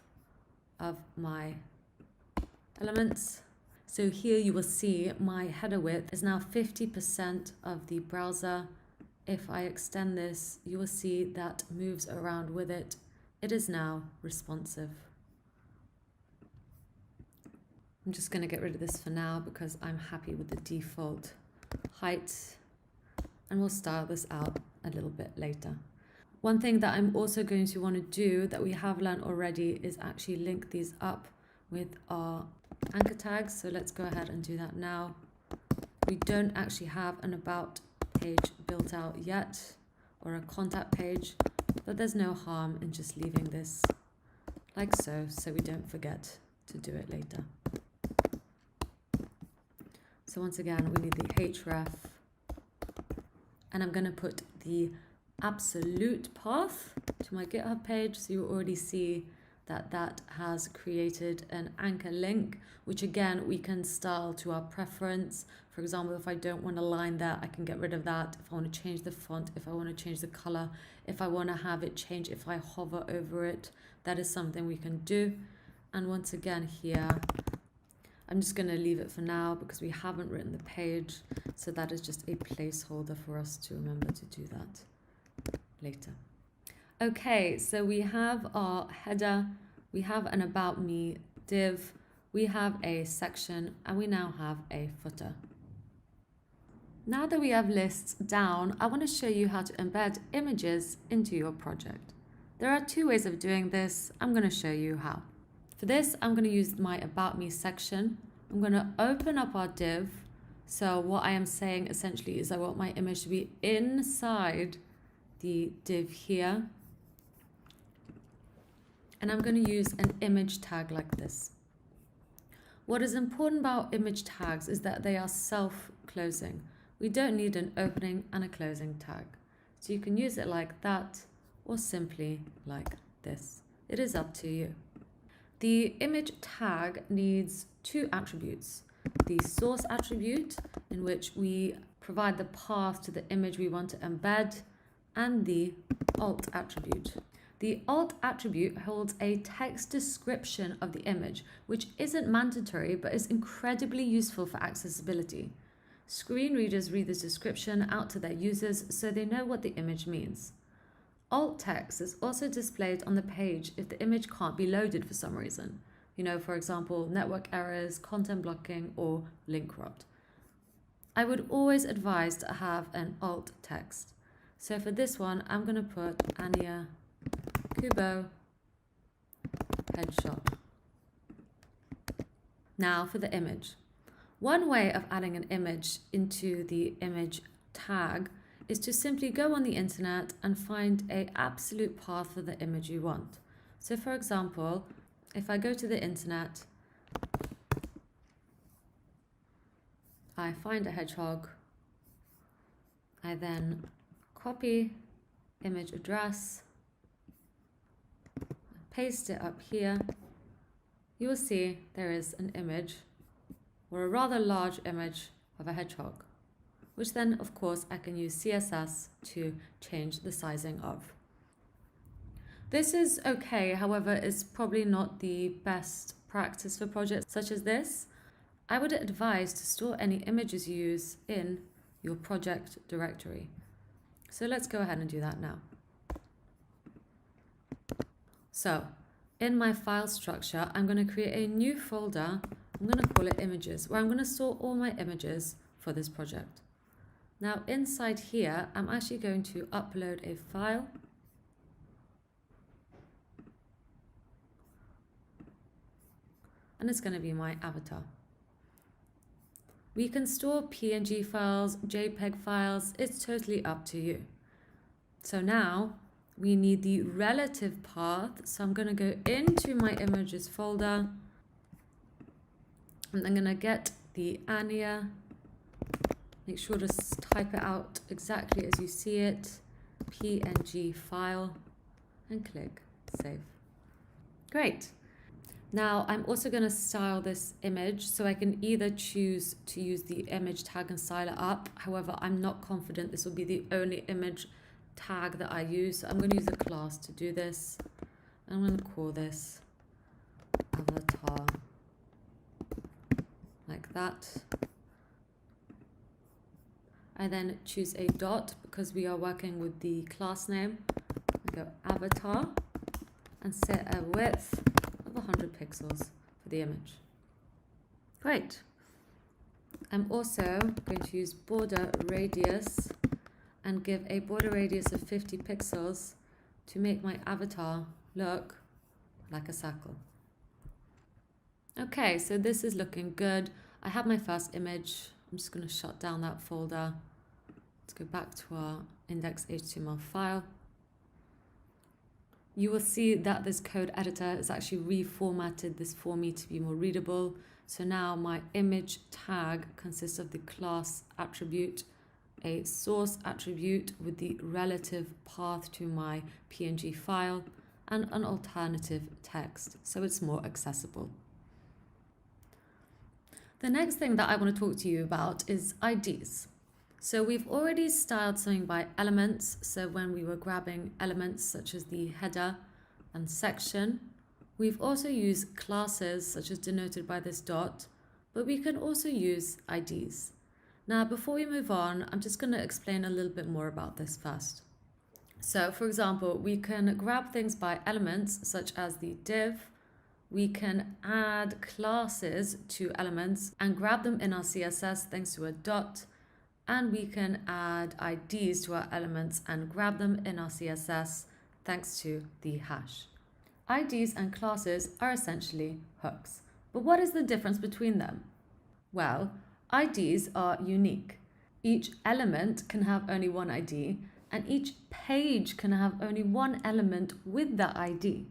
Speaker 2: of my elements. So here you will see my header width is now 50% of the browser. If I extend this, you will see that moves around with it. It is now responsive. I'm just going to get rid of this for now because I'm happy with the default height, and we'll style this out a little bit later. One thing that I'm also going to want to do that we have learned already is actually link these up with our anchor tags. So let's go ahead and do that now. We don't actually have an about page built out yet, or a contact page, but there's no harm in just leaving this like so we don't forget to do it later. So once again, we need the href, and I'm going to put the absolute path to my GitHub page, so you already see that that has created an anchor link, which again we can style to our preference. For example, if I don't want a line there, I can get rid of that. If I want to change the font, if I want to change the color, if I want to have it change if I hover over it, that is something we can do. And once again here, I'm just going to leave it for now because we haven't written the page, so that is just a placeholder for us to remember to do that later. Okay, so we have our header, we have an About Me div, we have a section, and we now have a footer. Now that we have lists down, I want to show you how to embed images into your project. There are two ways of doing this. I'm going to show you how. For this, I'm going to use my About Me section. I'm going to open up our div. So what I am saying essentially is I want my image to be inside the div here. And I'm going to use an image tag like this. What is important about image tags is that they are self-closing. We don't need an opening and a closing tag. So you can use it like that or simply like this. It is up to you. The image tag needs two attributes. The source attribute, in which we provide the path to the image we want to embed, and the alt attribute. The alt attribute holds a text description of the image, which isn't mandatory but is incredibly useful for accessibility. Screen readers read this description out to their users so they know what the image means. Alt text is also displayed on the page if the image can't be loaded for some reason. For example, network errors, content blocking, or link rot. I would always advise to have an alt text. So for this one, I'm going to put Anya Kubo headshot. Now for the image. One way of adding an image into the image tag is to simply go on the internet and find an absolute path for the image you want. So for example, if I go to the internet, I find a hedgehog, I then copy image address, paste it up here, you will see there is an image, or a rather large image of a hedgehog, which then of course I can use CSS to change the sizing of. This is okay, however, it's probably not the best practice for projects such as this. I would advise to store any images you use in your project directory. So let's go ahead and do that now. So in my file structure, I'm going to create a new folder. I'm going to call it images, where I'm going to store all my images for this project. Now inside here, I'm actually going to upload a file. And it's going to be my avatar. We can store PNG files, JPEG files, it's totally up to you. So now we need the relative path. So I'm going to go into my images folder and I'm going to get the Anya. Make sure to type it out exactly as you see it. PNG file and click save. Great. Now I'm also going to style this image, so I can either choose to use the image tag and style it up. However, I'm not confident this will be the only image tag that I use. So I'm going to use a class to do this. I'm going to call this avatar like that. I then choose a dot because we are working with the class name. I go avatar and set a width of 100 pixels for the image. Great. I'm also going to use border radius and give a border radius of 50 pixels to make my avatar look like a circle. Okay, so this is looking good. I have my first image. I'm just going to shut down that folder. Let's go back to our index.html file. You will see that this code editor has actually reformatted this for me to be more readable. So now my image tag consists of the class attribute, a source attribute with the relative path to my PNG file, and an alternative text, so it's more accessible. The next thing that I want to talk to you about is IDs. So we've already styled something by elements. So when we were grabbing elements such as the header and section, we've also used classes such as denoted by this dot, but we can also use IDs. Now, before we move on, I'm just going to explain a little bit more about this first. So for example, we can grab things by elements such as the div. We can add classes to elements and grab them in our CSS thanks to a dot. And we can add IDs to our elements and grab them in our CSS thanks to the hash. IDs and classes are essentially hooks. But what is the difference between them? Well, IDs are unique. Each element can have only one ID, and each page can have only one element with that ID.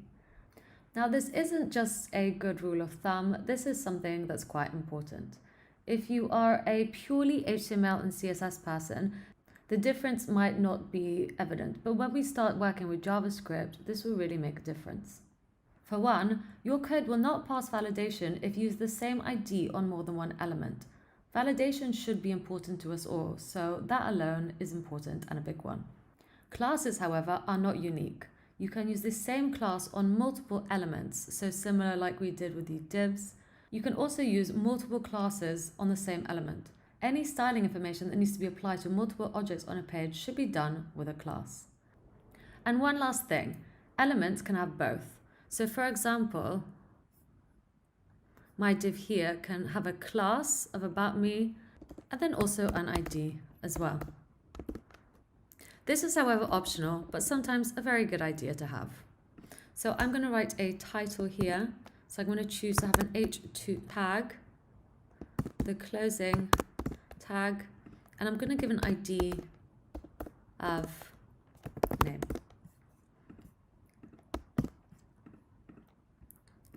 Speaker 2: Now, this isn't just a good rule of thumb, this is something that's quite important. If you are a purely HTML and CSS person, the difference might not be evident, but when we start working with JavaScript, this will really make a difference. For one, your code will not pass validation if you use the same ID on more than one element. Validation should be important to us all, so that alone is important and a big one. Classes, however, are not unique. You can use the same class on multiple elements, so similar like we did with the divs. You can also use multiple classes on the same element. Any styling information that needs to be applied to multiple objects on a page should be done with a class. And one last thing, elements can have both. So for example, my div here can have a class of about me and then also an ID as well. This is, however, optional, but sometimes a very good idea to have. So I'm going to write a title here. So I'm going to choose to have an h2 tag, the closing tag, and I'm going to give an ID of name.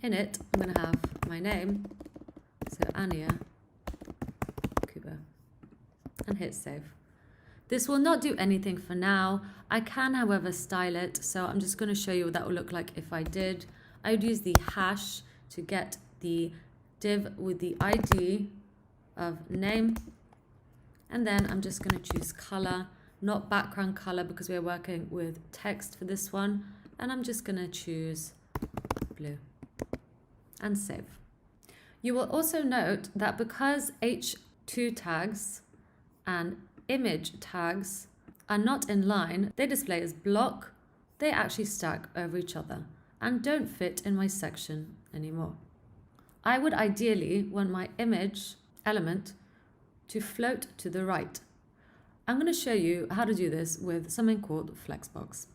Speaker 2: In it, I'm going to have my name, so Anya Kuba, and hit save. This will not do anything for now. I can, however, style it, so I'm just going to show you what that would look like if I did. I would use the hash to get the div with the ID of name, and then I'm just going to choose color, not background color because we're working with text for this one, and I'm just going to choose blue and save. You will also note that because h2 tags and image tags are not in line, they display as block, they actually stack over each other and don't fit in my section anymore. I would ideally want my image element to float to the right. I'm going to show you how to do this with something called Flexbox.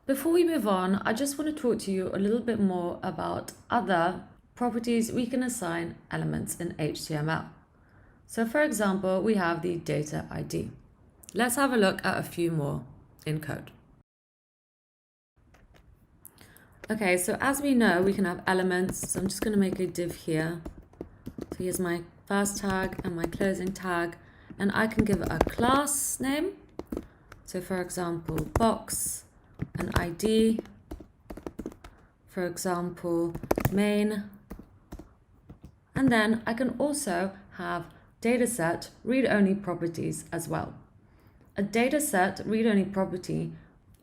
Speaker 2: Before we move on, I just want to talk to you a little bit more about other properties we can assign elements in HTML. So for example, we have the data ID. Let's have a look at a few more in code. Okay, so as we know, we can have elements. So I'm just going to make a div here. So here's my first tag and my closing tag, and I can give it a class name. So for example, box, an ID, for example, main. And then I can also have dataset read-only properties as well. A dataset read-only property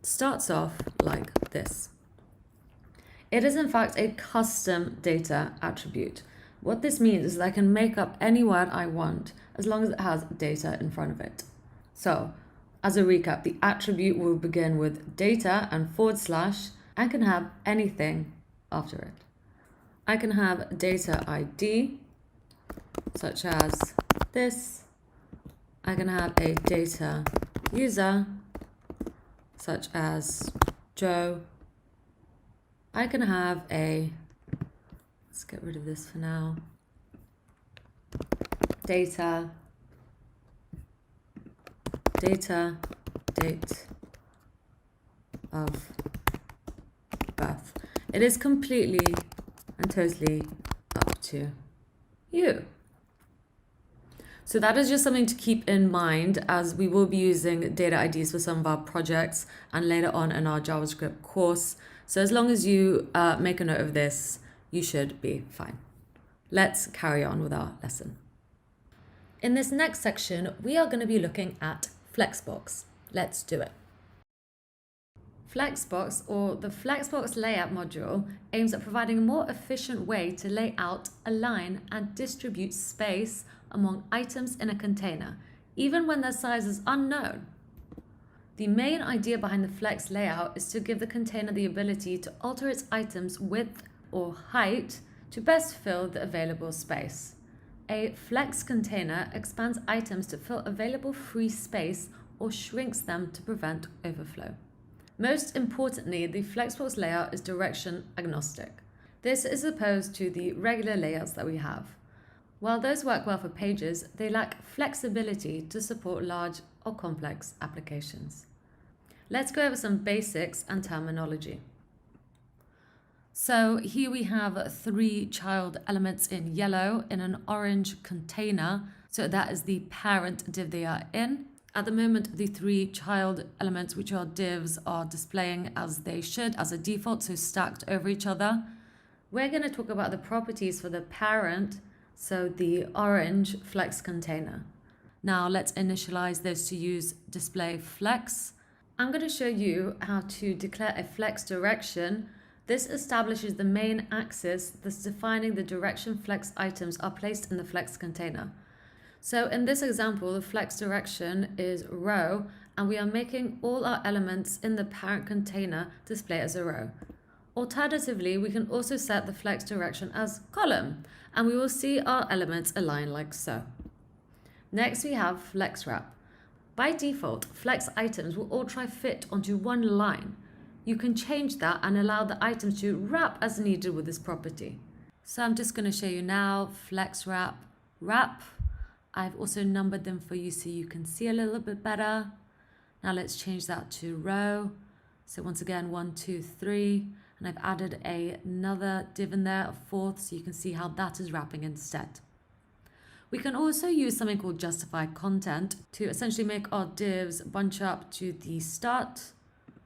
Speaker 2: starts off like this. It is in fact a custom data attribute. What this means is that I can make up any word I want as long as it has data in front of it. So, as a recap, the attribute will begin with data and / and can have anything after it. I can have data ID, such as this. I can have a data user, such as Joe. I can have a, let's get rid of this for now, date of birth. It is completely and totally up to you. So that is just something to keep in mind as we will be using data IDs for some of our projects and later on in our JavaScript course. So as long as you make a note of this, you should be fine. Let's carry on with our lesson. In this next section, we are going to be looking at Flexbox. Let's do it. Flexbox, or the Flexbox layout module, aims at providing a more efficient way to lay out, align, and distribute space among items in a container, even when their size is unknown. The main idea behind the Flex layout is to give the container the ability to alter its items' width or height to best fill the available space. A Flex container expands items to fill available free space or shrinks them to prevent overflow. Most importantly, the Flexbox layout is direction agnostic. This is opposed to the regular layouts that we have. While those work well for pages, they lack flexibility to support large or complex applications. let's go over some basics and terminology. So here we have 3 child elements in yellow in an orange container. So that is the parent div they are in. At the moment, the 3 child elements, which are divs, are displaying as they should, as a default, so stacked over each other. We're going to talk about the properties for the parent, so the orange flex container. Now let's initialize this to use display flex. I'm going to show you how to declare a flex direction. This establishes the main axis, thus defining the direction flex items are placed in the flex container. So in this example, the flex direction is row, and we are making all our elements in the parent container display as a row. Alternatively, we can also set the flex direction as column, and we will see our elements align like so. Next, we have flex wrap. By default, flex items will all try fit onto one line. You can change that and allow the items to wrap as needed with this property. So I'm just going to show you now, flex wrap, wrap. I've also numbered them for you so you can see a little bit better. Now let's change that to row. So once again, 1, 2, 3, and I've added another div in there, a 4th, so you can see how that is wrapping instead. We can also use something called justify content to essentially make our divs bunch up to the start,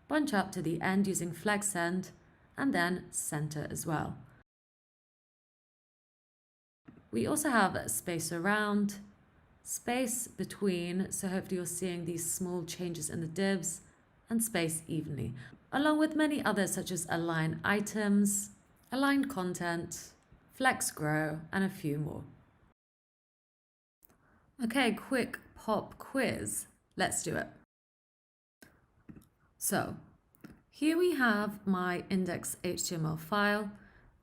Speaker 2: bunch up to the end using flex end, and then center as well. We also have space around, space between, so hopefully you're seeing these small changes in the divs, and space evenly, along with many others such as align items, align content, flex grow, and a few more. Okay, quick pop quiz. Let's do it. So here we have my index.html file.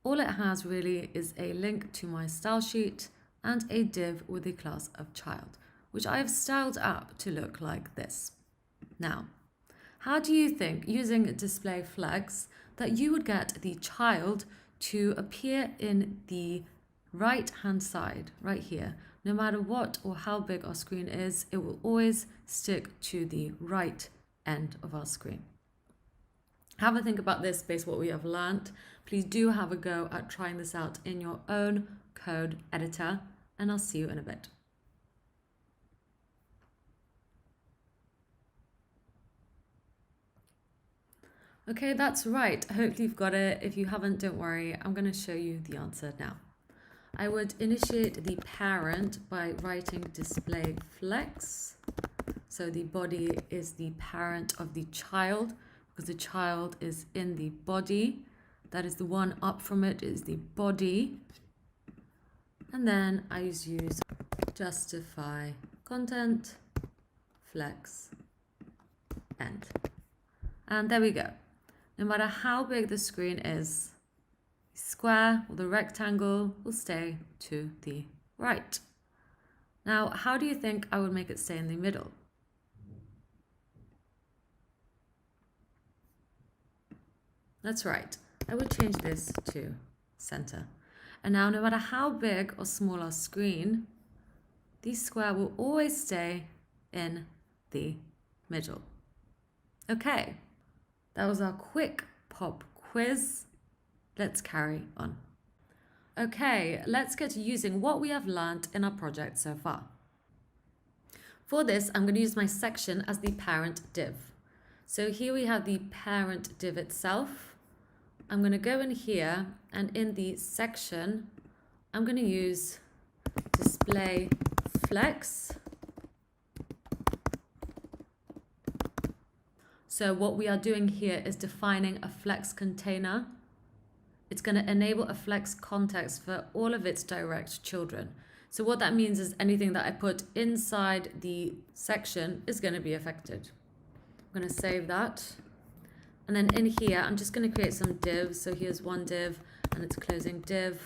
Speaker 2: All it has really is a link to my style sheet and a div with the class of child, which I have styled up to look like this. Now, how do you think, using display flex, that you would get the child to appear in the right-hand side, right here? No matter what or how big our screen is, it will always stick to the right end of our screen. Have a think about this based on what we have learnt. Please do have a go at trying this out in your own code editor, and I'll see you in a bit. Okay, that's right. Hopefully you've got it. If you haven't, don't worry. I'm going to show you the answer now. I would initiate the parent by writing display flex. So the body is the parent of the child, because the child is in the body. That is the one up from it is the body. And then I use justify content, flex, end. And there we go. No matter how big the screen is, the square or the rectangle will stay to the right. Now, how do you think I would make it stay in the middle? That's right. I would change this to center. And now, no matter how big or small our screen, the square will always stay in the middle. Okay, that was our quick pop quiz. Let's carry on. Okay, let's get to using what we have learned in our project so far. For this, I'm going to use my section as the parent div. So here we have the parent div itself. I'm going to go in here, and in the section, I'm going to use display flex. So what we are doing here is defining a flex container. It's going to enable a flex context for all of its direct children. So what that means is anything that I put inside the section is going to be affected. I'm going to save that. And then in here, I'm just going to create some divs. So here's one div and it's closing div.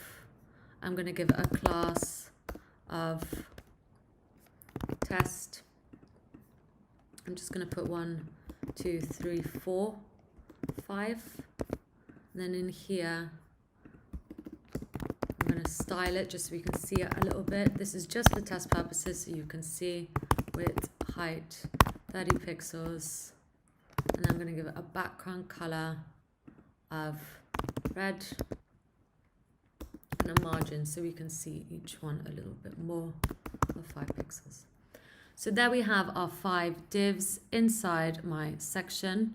Speaker 2: I'm going to give it a class of test. I'm just going to put 1, 2, 3, 4, 5. And then in here, I'm going to style it just so we can see it a little bit. This is just for test purposes, so you can see width, height, 30 pixels, And I'm going to give it a background color of red and a margin so we can see each one a little bit more of 5 pixels. So there we have our 5 divs inside my section.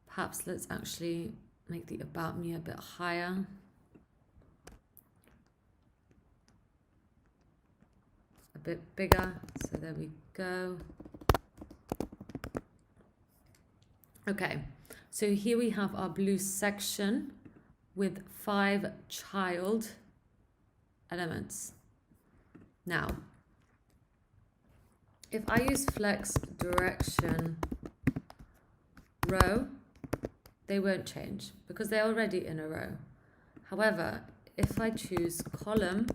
Speaker 2: Perhaps let's actually make the about me a bit higher. A bit bigger, so there we go. Okay, so here we have our blue section with 5 child elements. Now, if I use flex direction row, they won't change because they're already in a row. However, if I choose column,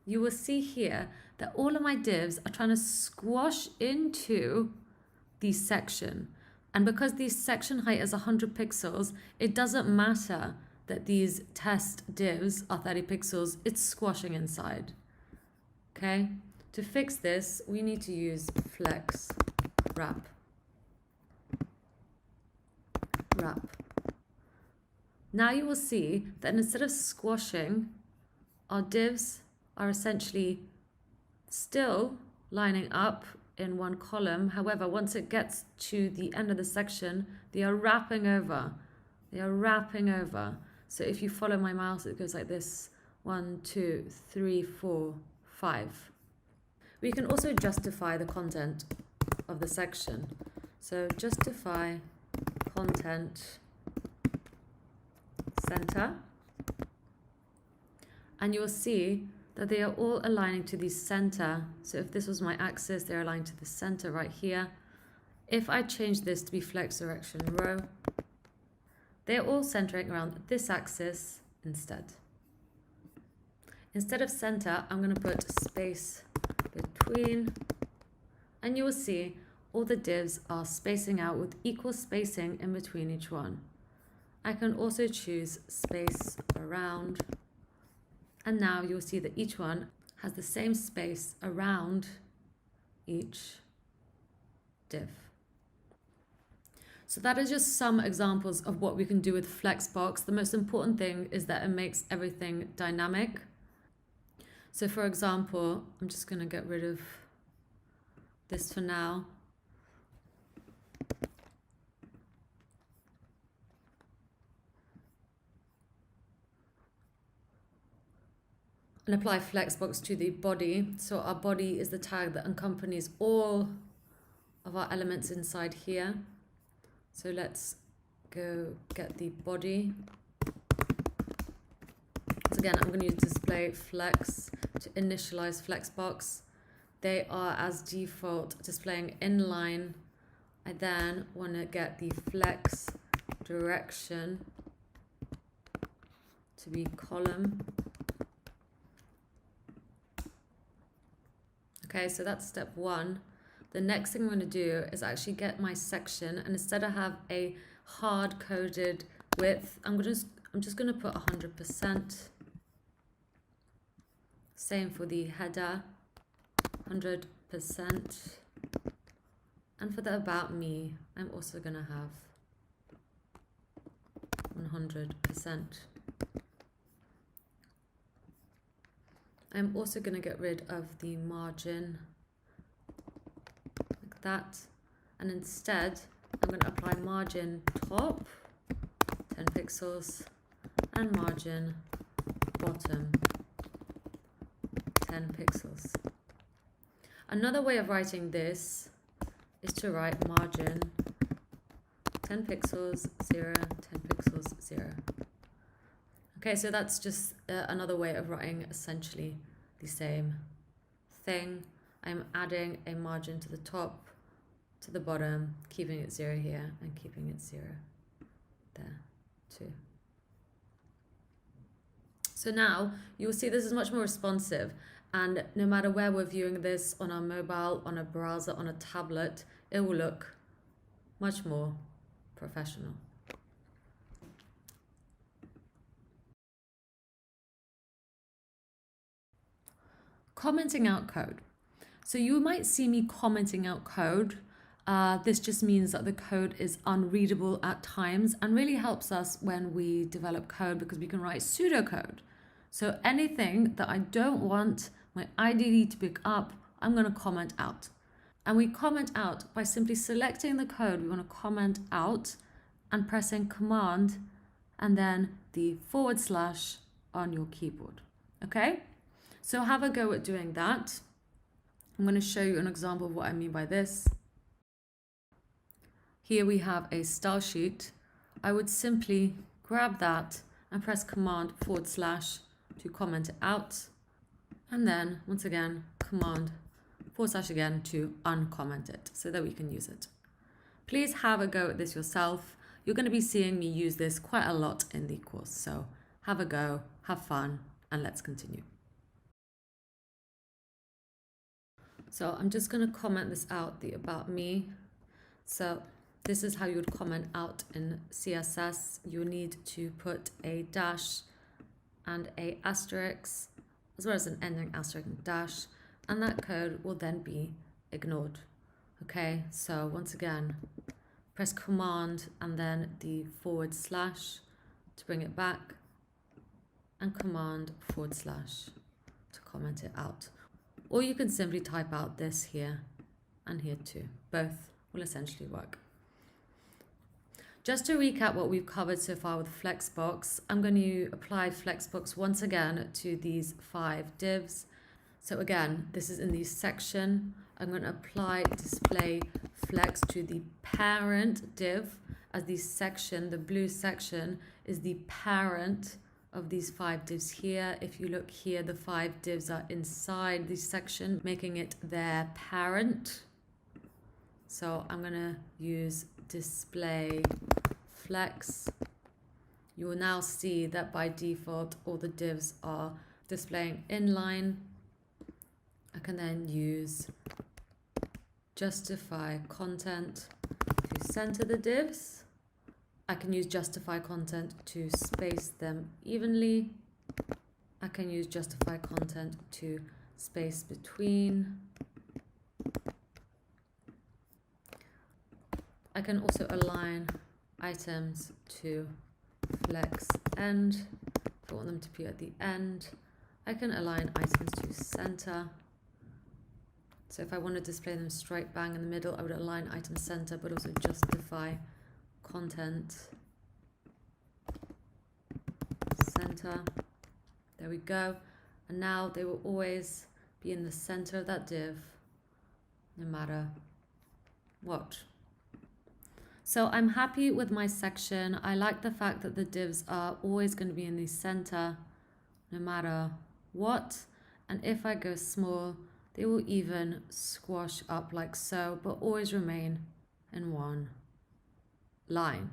Speaker 2: you will see here that all of my divs are trying to squash into the section. And because the section height is 100 pixels, it doesn't matter that these test divs are 30 pixels, it's squashing inside. Okay, to fix this, we need to use flex wrap. Now you will see that instead of squashing, our divs are essentially still lining up in one column. However, once it gets to the end of the section, they are wrapping over. They are wrapping over. So if you follow my mouse, it goes like this: 1, 2, 3, 4, 5. We can also justify the content of the section. So justify content center, and you will see that they are all aligning to the center. So if this was my axis, they're aligned to the center right here. If I change this to be flex direction row, they're all centering around this axis instead. Instead of center, I'm going to put space between, and you will see all the divs are spacing out with equal spacing in between each one. I can also choose space around, and now you'll see that each one has the same space around each div. So that is just some examples of what we can do with Flexbox. The most important thing is that it makes everything dynamic. So for example, I'm just going to get rid of this for now. And apply Flexbox to the body. So our body is the tag that accompanies all of our elements inside here. So let's go get the body. So again, I'm going to use display flex to initialize Flexbox. They are as default displaying inline. I then want to get the flex direction to be column. Okay, so that's step 1. The next thing I'm going to do is actually get my section, and instead I have a hard-coded width, I'm just going to put 100%. Same for the header, 100%. And for the about me, I'm also going to have 100%. I'm also going to get rid of the margin like that, and instead I'm going to apply margin top 10 pixels and margin bottom 10 pixels. Another way of writing this is to write margin 10 pixels 0, 10 pixels 0. Okay, so that's just another way of writing essentially the same thing. I'm adding a margin to the top, to the bottom, keeping it 0 here and keeping it 0 there too. So now you'll see this is much more responsive, and no matter where we're viewing this, on our mobile, on a browser, on a tablet, it will look much more professional. Commenting out code. So you might see me commenting out code This just means that the code is unreadable at times and really helps us when we develop code because we can write pseudocode. So anything that I don't want my IDE to pick up, I'm going to comment out. And we comment out by simply selecting the code we want to comment out and pressing Command and then the / on your keyboard. Okay? So have a go at doing that. I'm going to show you an example of what I mean by this. Here we have a style sheet. I would simply grab that and press Command / to comment it out. And then once again, Command / again to uncomment it so that we can use it. Please have a go at this yourself. You're going to be seeing me use this quite a lot in the course. So have a go, have fun, and let's continue. So I'm just going to comment this out, the about me. So this is how you would comment out in CSS. You need to put a dash and a asterisk, as well as an ending asterisk and dash, and that code will then be ignored. Okay, so once again, press Command and then the / to bring it back, and Command / to comment it out. Or you can simply type out this here and here too. Both will essentially work. Just to recap what we've covered so far with Flexbox, I'm going to apply Flexbox once again to these 5 divs. So again, this is in the section. I'm going to apply display flex to the parent div, as the section, the blue section, is the parent of these 5 divs here. If you look here, the 5 divs are inside the section, making it their parent. So I'm going to use display flex. You will now see that by default, all the divs are displaying inline. I can then use justify content to center the divs. I can use justify content to space them evenly. I can use justify content to space between. I can also align items to flex end if I want them to be at the end. I can align items to center. So if I want to display them straight bang in the middle, I would align item center, but also justify content center. There we go. And now they will always be in the center of that div, no matter what. So I'm happy with my section. I like the fact that the divs are always going to be in the center, no matter what. And if I go small, they will even squash up like so, but always remain in one line.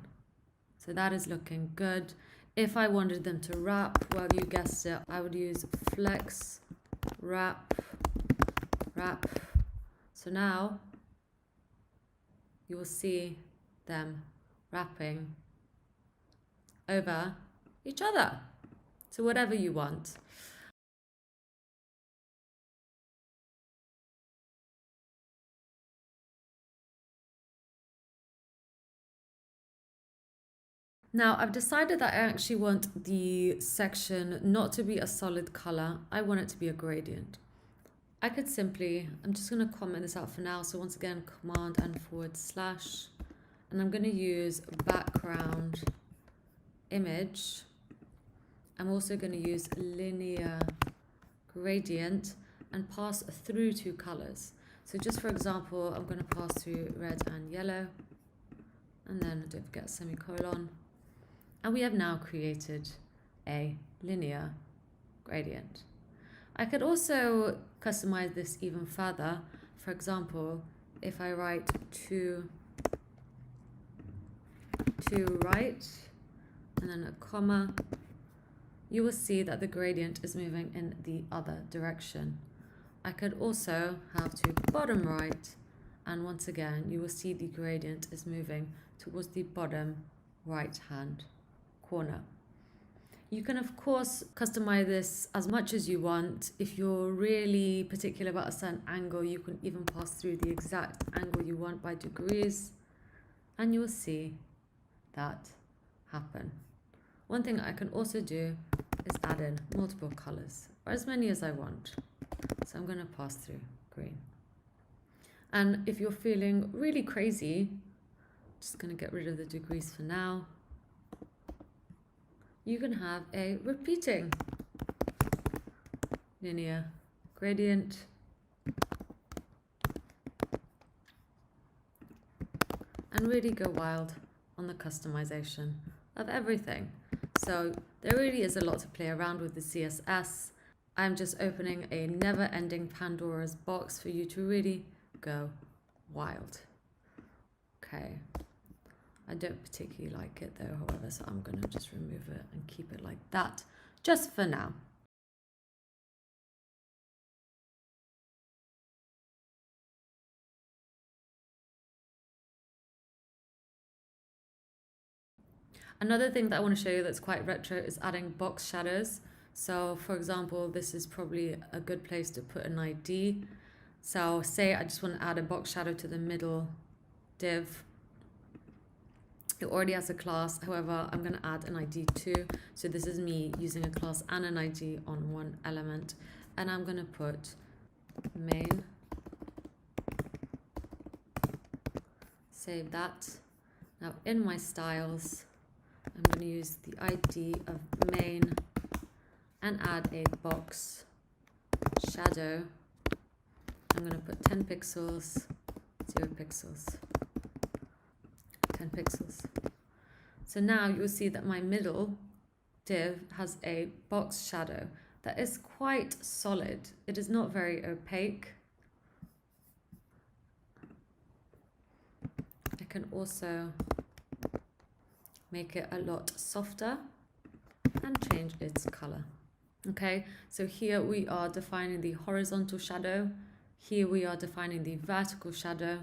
Speaker 2: So that is looking good. If I wanted them to wrap, well, you guessed it, I would use flex wrap. So now you will see them wrapping over each other. So whatever you want. Now I've decided that I actually want the section not to be a solid color. I want it to be a gradient. I could simply, I'm just going to comment this out for now. So once again, Command and / and I'm going to use background image. I'm also going to use linear gradient and pass through 2 colors. So just for example, I'm going to pass through red and yellow, and then don't forget semicolon. And we have now created a linear gradient. I could also customize this even further. For example, if I write to right and then a comma, you will see that the gradient is moving in the other direction. I could also have to bottom right, and once again, you will see the gradient is moving towards the bottom right hand corner. You can of course customize this as much as you want. If you're really particular about a certain angle, you can even pass through the exact angle you want by degrees, and you'll see that happen. One thing I can also do is add in multiple colors, or as many as I want. So I'm going to pass through green. And if you're feeling really crazy, just going to get rid of the degrees for now. You can have a repeating linear gradient. And really go wild on the customization of everything. So there really is a lot to play around with the CSS. I'm just opening a never-ending Pandora's box for you to really go wild. Okay. I don't particularly like it though, however, so I'm going to just remove it and keep it like that, just for now. Another thing that I want to show you that's quite retro is adding box shadows. So for example, this is probably a good place to put an ID. So say I just want to add a box shadow to the middle div. It already has a class, however, I'm going to add an ID too. So this is me using a class and an ID on one element. And I'm going to put main. Save that. Now in my styles, I'm going to use the ID of main and add a box shadow. I'm going to put 10 pixels, 0 pixels. 10 pixels. So now you'll see that my middle div has a box shadow that is quite solid. It is not very opaque. I can also make it a lot softer and change its color. Okay, so here we are defining the horizontal shadow. Here we are defining the vertical shadow.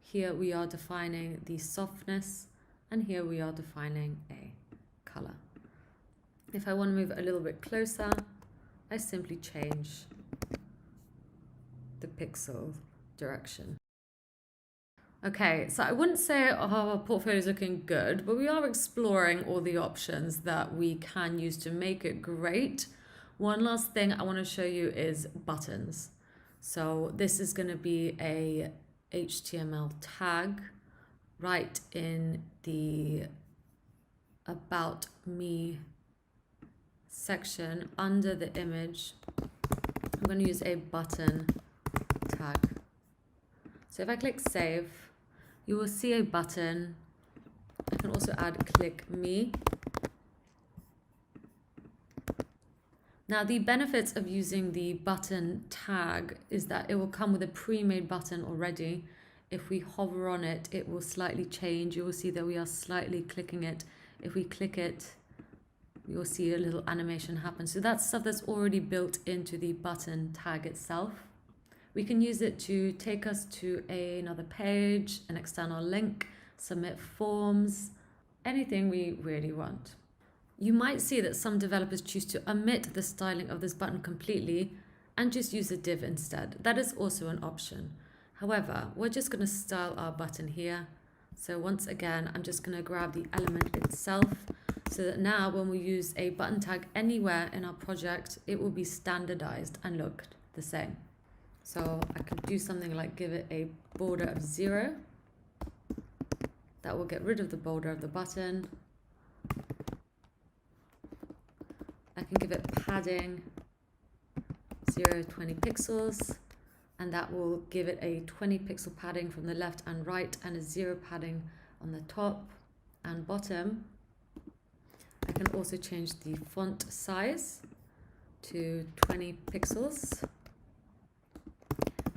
Speaker 2: Here we are defining the softness, and here we are defining a color. If I want to move it a little bit closer, I simply change the pixel direction. Okay, so I wouldn't say our portfolio is looking good, but we are exploring all the options that we can use to make it great. One last thing I want to show you is buttons. So this is going to be a HTML tag right in the About Me section under the image. I'm going to use a button tag. So if I click save, you will see a button. I can also add click me. Now the benefits of using the button tag is that it will come with a pre-made button already. If we hover on it, it will slightly change. You will see that we are slightly clicking it. If we click it, you'll see a little animation happen. So that's stuff that's already built into the button tag itself. We can use it to take us to another page, an external link, submit forms, anything we really want. You might see that some developers choose to omit the styling of this button completely and just use a div instead. That is also an option. However, we're just going to style our button here. So once again, I'm just going to grab the element itself so that now when we use a button tag anywhere in our project, it will be standardized and look the same. So I can do something like give it a border of 0. That will get rid of the border of the button. I can give it padding 0.20 pixels, and that will give it a 20 pixel padding from the left and right and a 0 padding on the top and bottom. I can also change the font size to 20 pixels.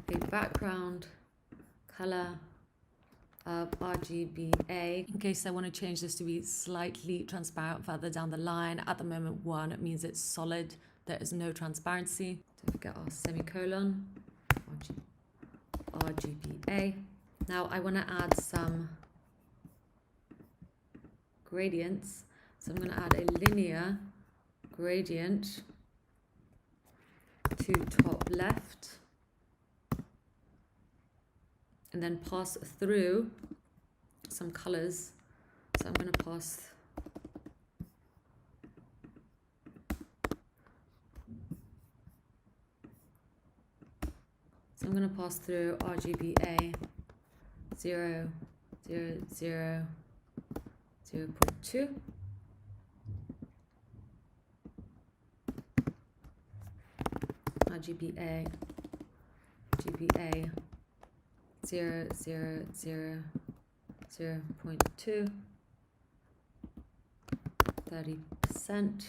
Speaker 2: A background color of RGBA. In case I want to change this to be slightly transparent further down the line. At the moment 1, it means it's solid. There is no transparency. Don't forget our semicolon. RGBA. Now I want to add some gradients. So I'm going to add a linear gradient to top left, and then pass through some colors. So I'm going to pass through RGBA 0, 0, 0, 0.2. RGBA, GBA 0, 0, 0, 0.2, 30%.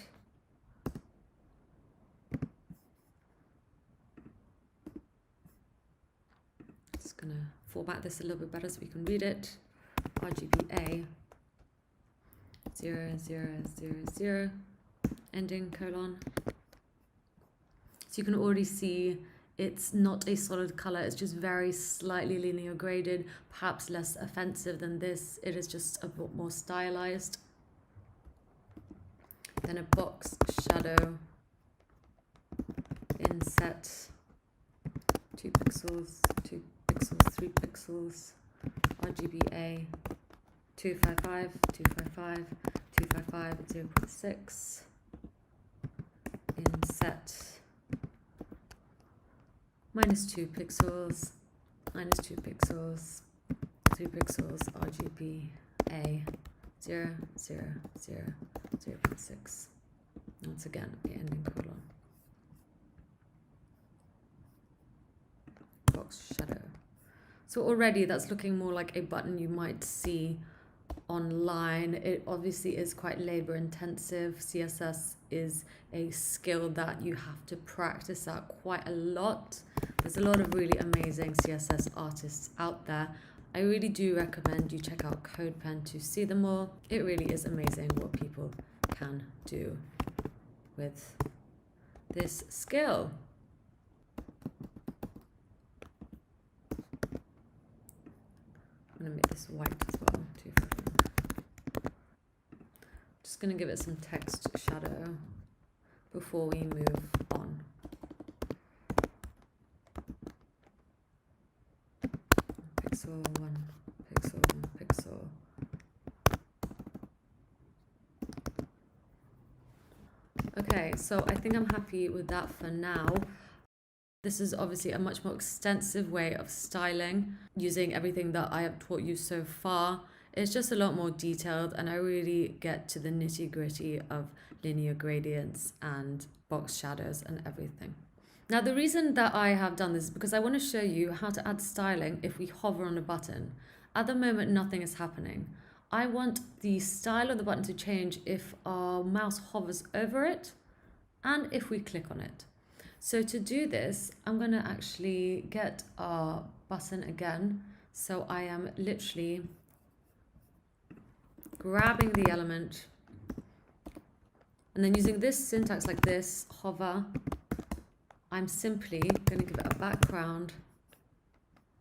Speaker 2: Just gonna format this a little bit better so we can read it. RGBA 0, 0, 0, 0, ending colon. So you can already see it's not a solid color, it's just very slightly linear graded, perhaps less offensive than this. It is just a bit more stylized. Then a box shadow, inset, 2 pixels, 2 pixels, 3 pixels, RGBA, 255, 255, 255, 0.6, inset, -2 pixels, -2 pixels, 3 pixels, RGBA, 0, 0, 0, 0.6. Once again, the ending colon. Box shadow. So already that's looking more like a button you might see online. It obviously is quite labor intensive. CSS is a skill that you have to practice at quite a lot. There's a lot of really amazing CSS artists out there. I really do recommend you check out CodePen to see them all. It really is amazing what people can do with this skill. I'm going to make this white as well. Just going to give it some text shadow before we move on. Pixel, 1 pixel, 1 pixel. Okay, so I think I'm happy with that for now. This is obviously a much more extensive way of styling using everything that I have taught you so far. It's just a lot more detailed, and I really get to the nitty-gritty of linear gradients and box shadows and everything. Now, the reason that I have done this is because I want to show you how to add styling if we hover on a button. At the moment, nothing is happening. I want the style of the button to change if our mouse hovers over it and if we click on it. So to do this, I'm going to actually get our button again. So I am literally grabbing the element and then using this syntax like this, hover, I'm simply going to give it a background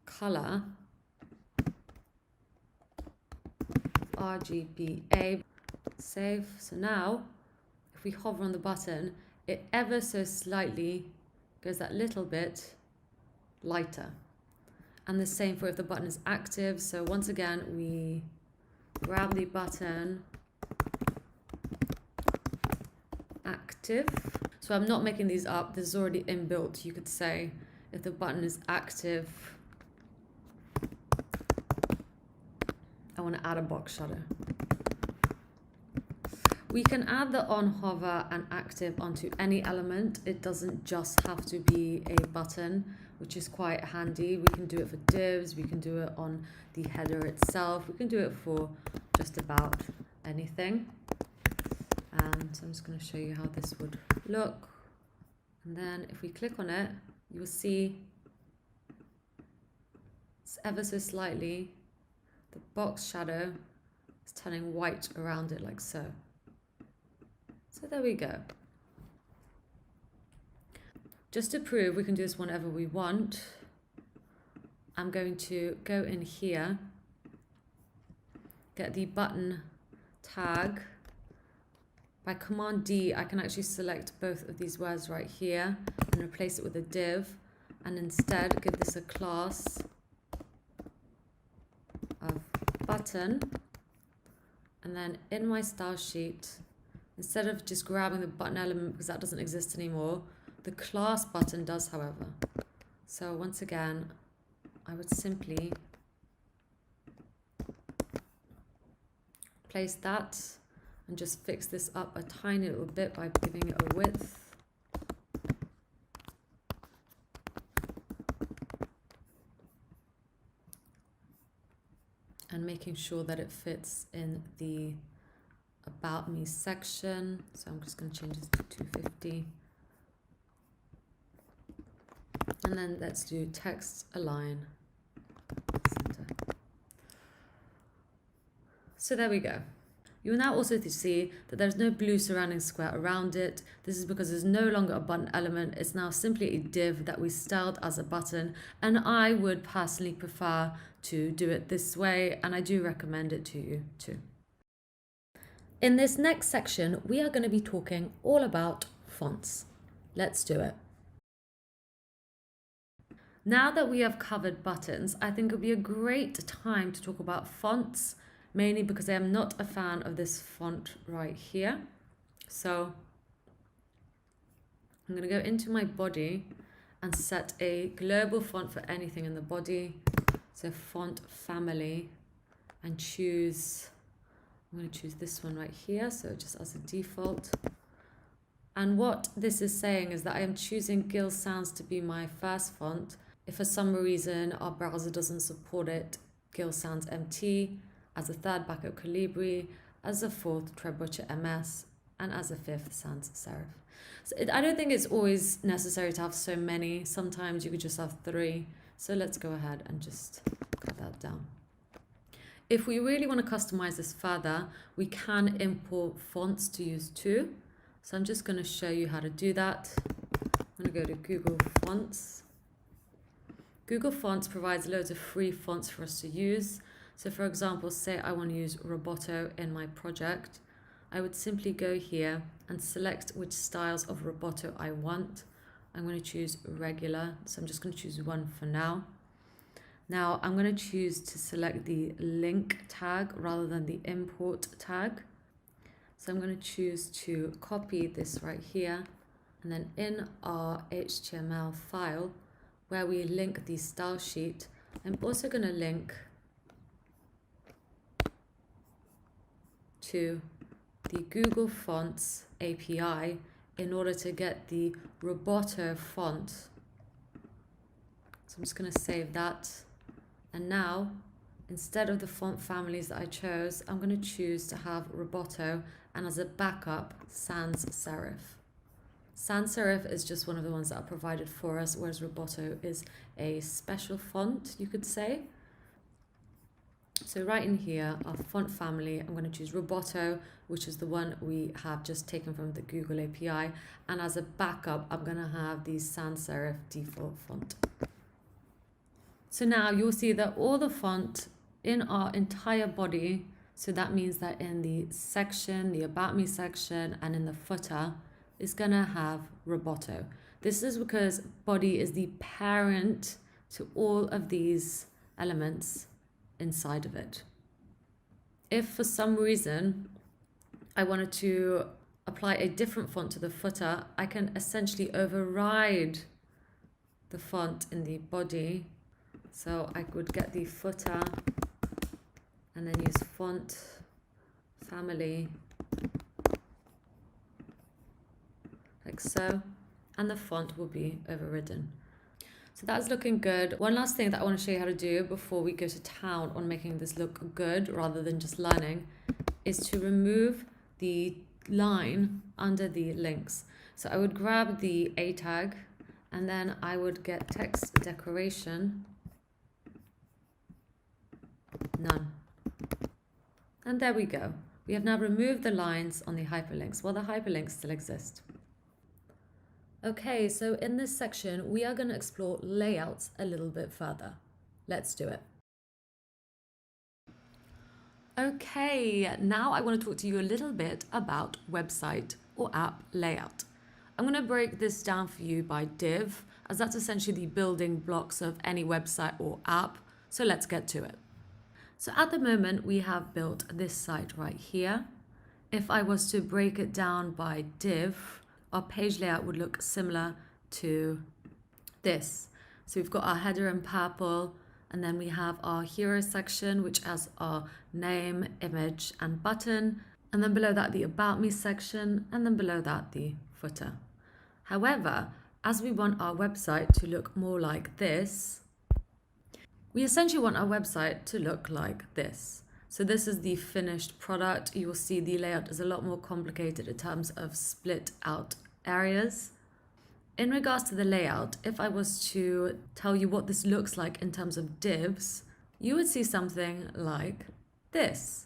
Speaker 2: color, RGBA, save. So now if we hover on the button, it ever so slightly goes that little bit lighter. And the same for if the button is active. So once again, we grab the button, active. So I'm not making these up. This is already inbuilt. You could say if the button is active, I want to add a box shadow. We can add the on, hover, and active onto any element. It doesn't just have to be a button, which is quite handy. We can do it for divs, we can do it on the header itself, we can do it for just about anything. And so I'm just going to show you how this would look. And then if we click on it, you will see it's ever so slightly, the box shadow is turning white around it like so. So there we go. Just to prove we can do this whenever we want, I'm going to go in here, get the button tag by Command D, I can actually select both of these words right here and replace it with a div, and instead give this a class of button. And then in my style sheet, instead of just grabbing the button element because that doesn't exist anymore, the class button does, however. So once again, I would simply place that and just fix this up a tiny little bit by giving it a width. And making sure that it fits in the About Me section. So I'm just going to change this to 250. And then let's do text align center. So there we go. You will now also see that there's no blue surrounding square around it. This is because there's no longer a button element. It's now simply a div that we styled as a button. And I would personally prefer to do it this way, and I do recommend it to you too. In this next section, we are going to be talking all about fonts. Let's do it. Now that we have covered buttons, I think it would be a great time to talk about fonts, mainly because I am not a fan of this font right here. So I'm going to go into my body and set a global font for anything in the body. So font family, and I'm going to choose this one right here, so just as a default. And what this is saying is that I am choosing Gill Sans to be my first font. If for some reason our browser doesn't support it, Gill Sans MT, as a third backup Calibri, as a fourth Trebuchet MS, and as a fifth sans serif. So I don't think it's always necessary to have so many. Sometimes you could just have 3. So let's go ahead and just cut that down. If we really want to customize this further, we can import fonts to use too. So I'm just going to show you how to do that. I'm going to go to Google Fonts. Google Fonts provides loads of free fonts for us to use. So for example, say I want to use Roboto in my project. I would simply go here and select which styles of Roboto I want. I'm going to choose regular, so I'm just going to choose one for now. Now I'm going to choose to select the link tag rather than the import tag. So I'm going to choose to copy this right here, and then in our HTML file where we link the style sheet, I'm also going to link to the Google Fonts API in order to get the Roboto font. So I'm just going to save that. And now, instead of the font families that I chose, I'm going to choose to have Roboto, and as a backup, sans serif. Sans serif is just one of the ones that are provided for us, whereas Roboto is a special font, you could say. So right in here, our font family, I'm going to choose Roboto, which is the one we have just taken from the Google API. And as a backup, I'm going to have the sans serif default font. So now you'll see that all the font in our entire body, so that means that in the section, the About Me section, and in the footer, is going to have Roboto. This is because body is the parent to all of these elements inside of it. If for some reason I wanted to apply a different font to the footer, I can essentially override the font in the body. So I would get the footer and then use font family like so, and the font will be overridden. So that's looking good. One last thing that I want to show you how to do before we go to town on making this look good rather than just learning is to remove the line under the links. So I would grab the A tag and then I would get text decoration, none. And there we go. We have now removed the lines on the hyperlinks while the hyperlinks still exist. Okay, so in this section, we are going to explore layouts a little bit further. Let's do it. Okay, now I want to talk to you a little bit about website or app layout. I'm going to break this down for you by div, as that's essentially the building blocks of any website or app. So let's get to it. So at the moment, we have built this site right here. If I was to break it down by div, our page layout would look similar to this. So we've got our header in purple, and then we have our hero section, which has our name, image, and button. And then below that, the about me section, and then below that, the footer. However, as we want our website to look more like this, we essentially want our website to look like this. So this is the finished product. You will see the layout is a lot more complicated in terms of split out areas. In regards to the layout, if I was to tell you what this looks like in terms of divs, you would see something like this.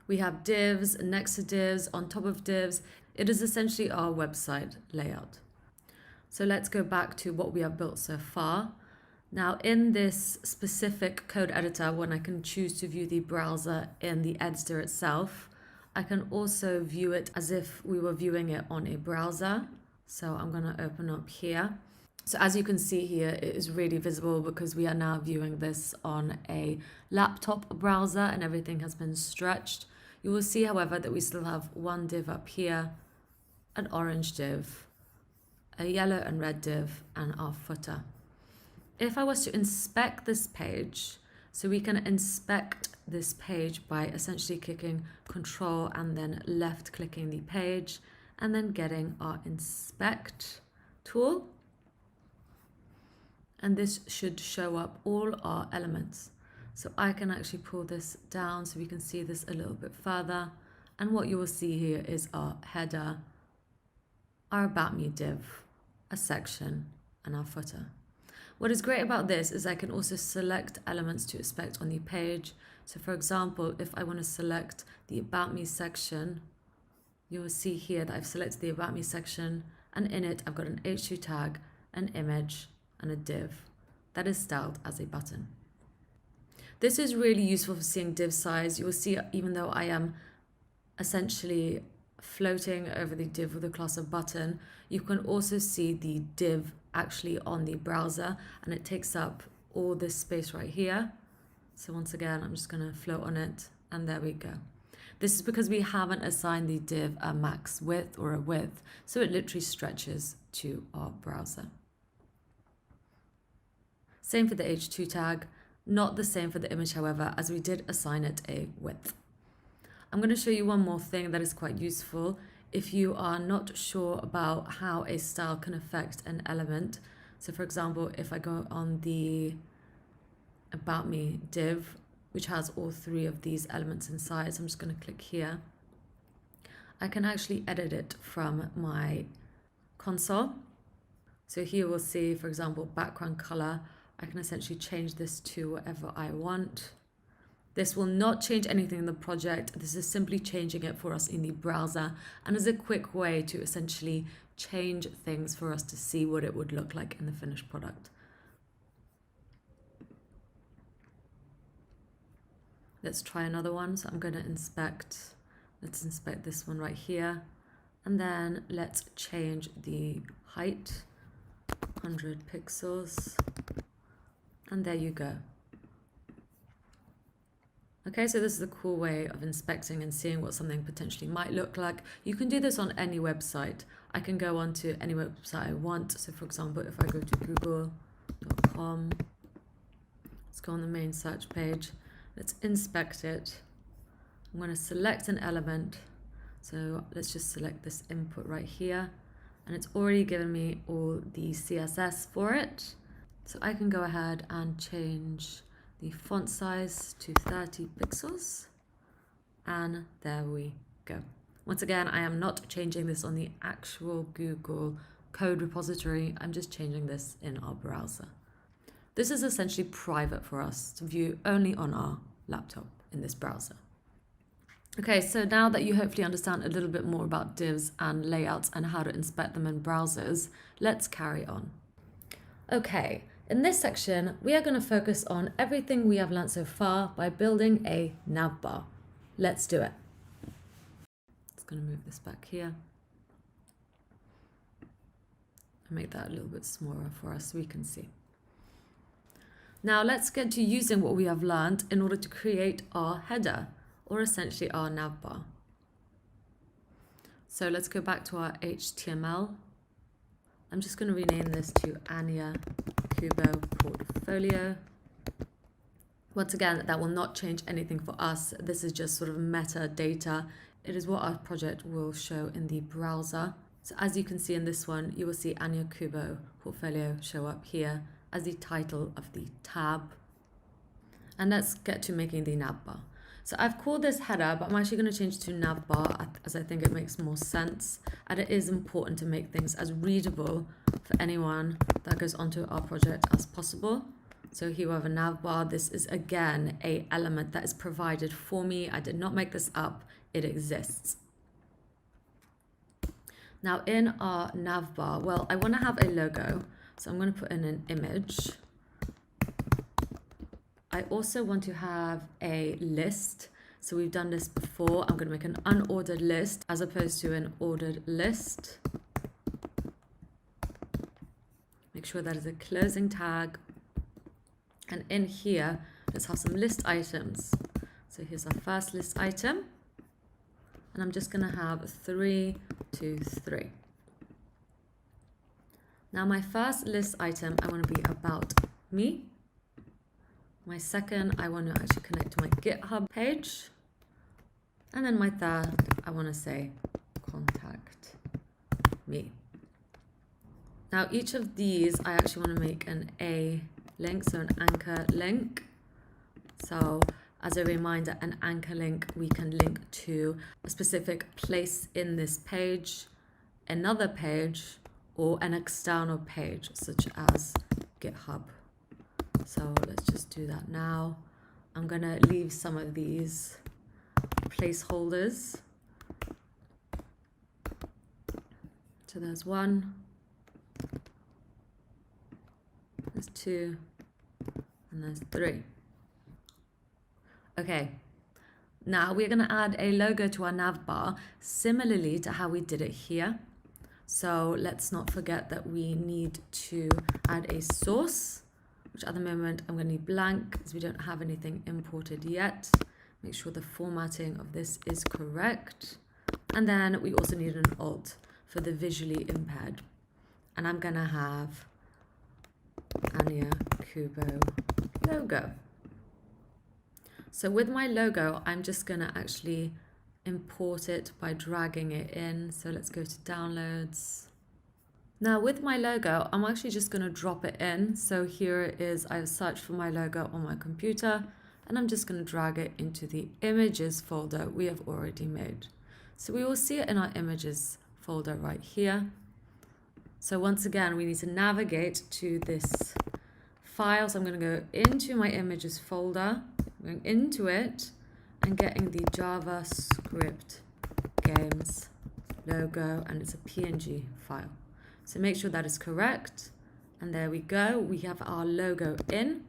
Speaker 2: We have divs next to divs, on top of divs. It is essentially our website layout. So let's go back to what we have built so far. Now in this specific code editor, when I can choose to view the browser in the editor itself, I can also view it as if we were viewing it on a browser. So I'm going to open up here. So as you can see here, it is really visible because we are now viewing this on a laptop browser and everything has been stretched. You will see, however, that we still have one div up here, an orange div, a yellow and red div, and our footer. If I was to inspect this page, so we can inspect this page by essentially clicking Control and then left clicking the page, and then getting our inspect tool. And this should show up all our elements. So I can actually pull this down so we can see this a little bit further. And what you will see here is our header, our about me div, a section, and our footer. What is great about this is I can also select elements to inspect on the page. So for example, if I want to select the about me section, you will see here that I've selected the about me section, and in it I've got an h2 tag, an image, and a div that is styled as a button. This is really useful for seeing div size. You will see, even though I am essentially floating over the div with the class of button, you can also see the div actually on the browser, and it takes up all this space right here. So once again, I'm just going to float on it, and there we go. This is because we haven't assigned the div a max width or a width, so it literally stretches to our browser. Same for the h2 tag, not the same for the image, however, as we did assign it a width. I'm going to show you one more thing that is quite useful if you are not sure about how a style can affect an element. So for example, if I go on the about me div, which has all three of these elements inside, so I'm just going to click here. I can actually edit it from my console. So here we'll see, for example, background color. I can essentially change this to whatever I want. This will not change anything in the project. This is simply changing it for us in the browser, and is a quick way to essentially change things for us to see what it would look like in the finished product. Let's try another one. So I'm going to inspect, let's inspect this one right here. And then let's change the height, 100 pixels. And there you go. Okay, so this is a cool way of inspecting and seeing what something potentially might look like. You can do this on any website. I can go on to any website I want. So for example, if I go to google.com, let's go on the main search page. Let's inspect it. I'm going to select an element. So let's just select this input right here. And it's already given me all the CSS for it. So I can go ahead and change the font size to 30 pixels. And there we go. Once again, I am not changing this on the actual Google code repository. I'm just changing this in our browser. This is essentially private for us to view only on our laptop in this browser. Okay, so now that you hopefully understand a little bit more about divs and layouts and how to inspect them in browsers, let's carry on. Okay, in this section, we are going to focus on everything we have learned so far by building a NavBar. let's do it. Just going to move this back here. And make that a little bit smaller for us so we can see. Now let's get to using what we have learned in order to create our header, or essentially our navbar. So let's go back to our HTML. I'm just going to rename this to Anya Kubo Portfolio. Once again, that will not change anything for us. This is just sort of metadata. It is what our project will show in the browser. So as you can see in this one, you will see Anya Kubo Portfolio show up here as the title of the tab. And let's get to making the navbar. So I've called this header, but I'm actually going to change it to navbar as I think it makes more sense. And it is important to make things as readable for anyone that goes onto our project as possible. So here we have a navbar. This is again an element that is provided for me. I did not make this up. It exists. Now in our navbar, well, I want to have a logo. So I'm going to put in an image. I also want to have a list. So we've done this before. I'm going to make an unordered list as opposed to an ordered list. Make sure that is a closing tag. And in here, let's have some list items. So here's our first list item. And I'm just going to have 3, 2, 3. Now my first list item, I want to be about me. My second, I want to actually connect to my GitHub page. And then my third, I want to say contact me. Now each of these, I actually want to make an A link, so an anchor link. So as a reminder, an anchor link, we can link to a specific place in this page, another page, or an external page, such as GitHub. So let's just do that now. I'm going to leave some of these placeholders. So there's 1, there's 2, and there's 3. Okay, now we're going to add a logo to our navbar, similarly to how we did it here. So let's not forget that we need to add a source, which at the moment I'm going to need blank because we don't have anything imported yet. Make sure the formatting of this is correct. And then we also need an alt for the visually impaired. And I'm going to have Anya Kubo logo. So with my logo, I'm just going to actually import it by dragging it in. So let's go to downloads. Now with my logo, I'm actually just going to drop it in. So here it is. I've searched for my logo on my computer and I'm just going to drag it into the images folder we have already made. So we will see it in our images folder right here. So once again, we need to navigate to this file. So I'm going to go into my images folder, going into it and getting the JavaScript games logo, and it's a PNG file. So make sure that is correct. And there we go. We have our logo in.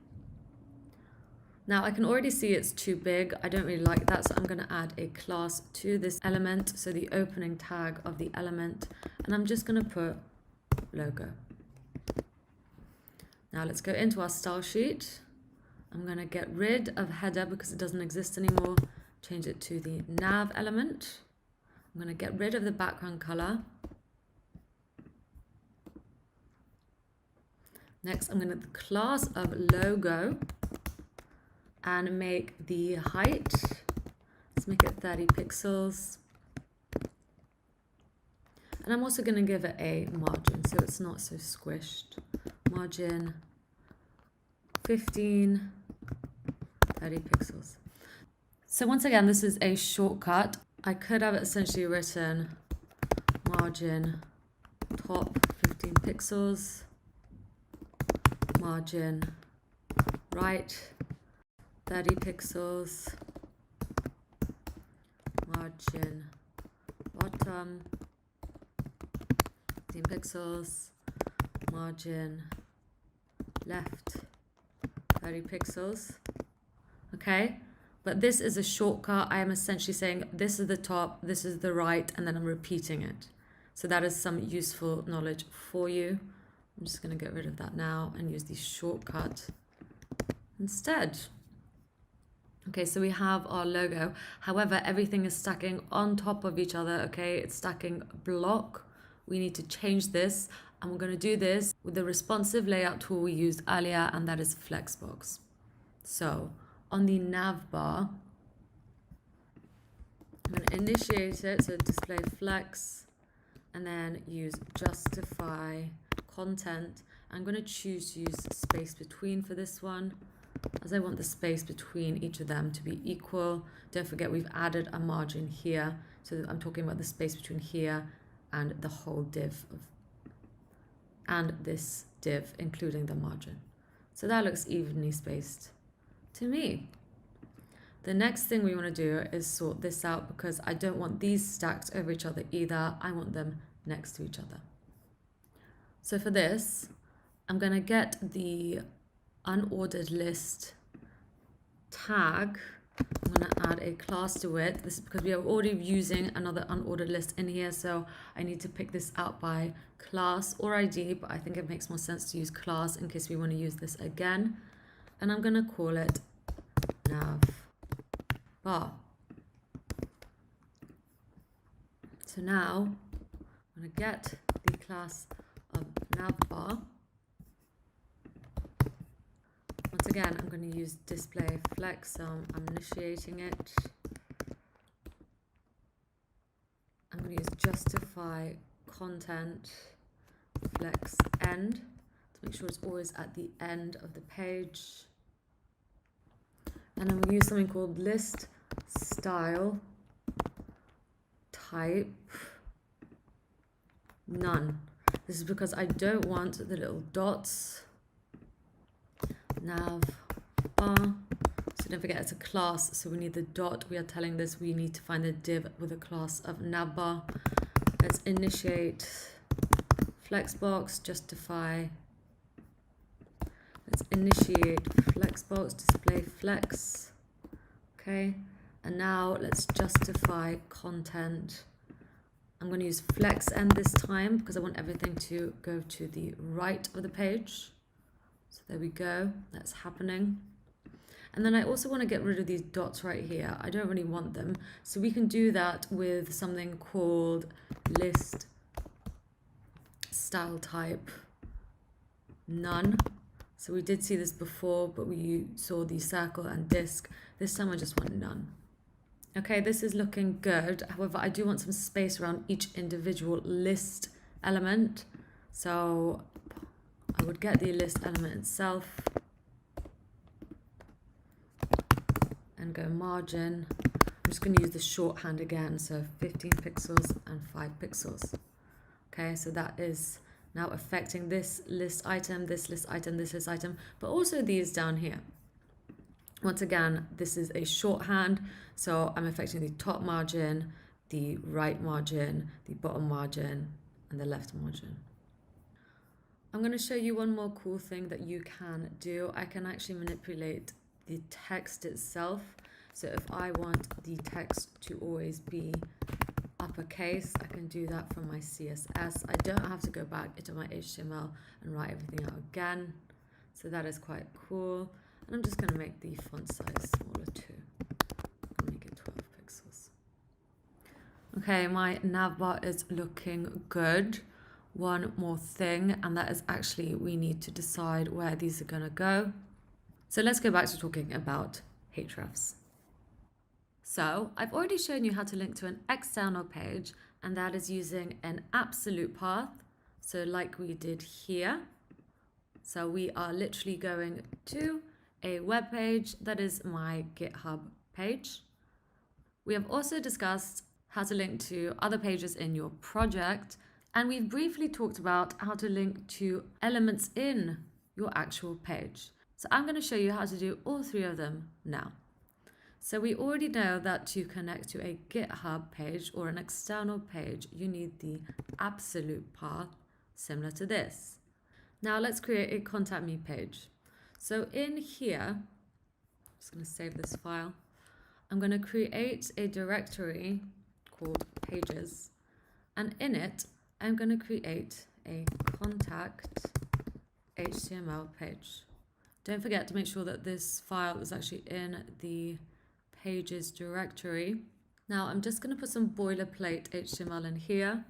Speaker 2: Now I can already see it's too big. I don't really like that. So I'm going to add a class to this element. So the opening tag of the element, and I'm just going to put logo. Now let's go into our style sheet. I'm going to get rid of header because it doesn't exist anymore. Change it to the nav element. I'm going to get rid of the background color. Next, I'm going to the class of logo and make the height. Let's make it 30 pixels. And I'm also going to give it a margin so it's not so squished. Margin 15, 30 pixels. So once again, this is a shortcut. I could have essentially written margin top 15 pixels, margin right 30 pixels, margin bottom 15 pixels, margin left 30 pixels. Okay, But this is a shortcut. I am essentially saying this is the top, this is the right, and then I'm repeating it. So that is some useful knowledge for you. I'm just going to get rid of that now and use the shortcut instead. Okay, so we have our logo. However, everything is stacking on top of each other, okay? It's stacking block. We need to change this, and we're going to do this with the responsive layout tool we used earlier, and that is Flexbox. So on the NavBar, I'm going to initiate it, so display flex, and then use justify content. I'm going to choose to use space between for this one, as I want the space between each of them to be equal. Don't forget we've added a margin here, so I'm talking about the space between here and the whole div and this div, including the margin. So that looks evenly spaced to me. The next thing we want to do is sort this out, because I don't want these stacked over each other either. I want them next to each other. So for this, I'm going to get the unordered list tag. I'm going to add a class to it. This is because we are already using another unordered list in here, so I need to pick this out by class or ID, but I think it makes more sense to use class in case we want to use this again. And I'm going to call it NavBar. So now I'm going to get the class of NavBar. Once again, I'm going to use display flex, so I'm initiating it. I'm going to use justify content flex end to make sure it's always at the end of the page. And I'm going to use something called list style type none. This is because I don't want the little dots. NavBar. So don't forget it's a class, so we need the dot. We are telling this we need to find the div with a class of NavBar. Let's initiate Flexbox, justify. Let's initiate Flexbox, display flex. Okay, and now let's justify content. I'm going to use flex end this time because I want everything to go to the right of the page. So there we go, that's happening. And then I also want to get rid of these dots right here. I don't really want them. So we can do that with something called list style type none. So we did see this before, but we saw the circle and disk. This time I just want none. Okay, this is looking good. However, I do want some space around each individual list element. So I would get the list element itself and go margin. I'm just going to use the shorthand again, so 15 pixels and 5 pixels. Okay, so that is now affecting this list item, this list item, this list item, but also these down here. Once again, this is a shorthand, so I'm affecting the top margin, the right margin, the bottom margin, and the left margin. I'm going to show you one more cool thing that you can do. I can actually manipulate the text itself. So if I want the text to always be uppercase, I can do that from my CSS. I don't have to go back into my HTML and write everything out again. So that is quite cool. And I'm just going to make the font size smaller too. I'm going to make it 12 pixels. Okay, my navbar is looking good. One more thing, and that is actually we need to decide where these are going to go. So let's go back to talking about hrefs. So I've already shown you how to link to an external page, and that is using an absolute path. So like we did here. So we are literally going to a web page that is my GitHub page. We have also discussed how to link to other pages in your project, and we've briefly talked about how to link to elements in your actual page. So I'm going to show you how to do all three of them now. So we already know that to connect to a GitHub page or an external page, you need the absolute path similar to this. Now let's create a contact me page. So in here, I'm just going to save this file. I'm going to create a directory called pages, and in it, I'm going to create a contact HTML page. Don't forget to make sure that this file is actually in the pages directory. Now I'm just going to put some boilerplate HTML in here.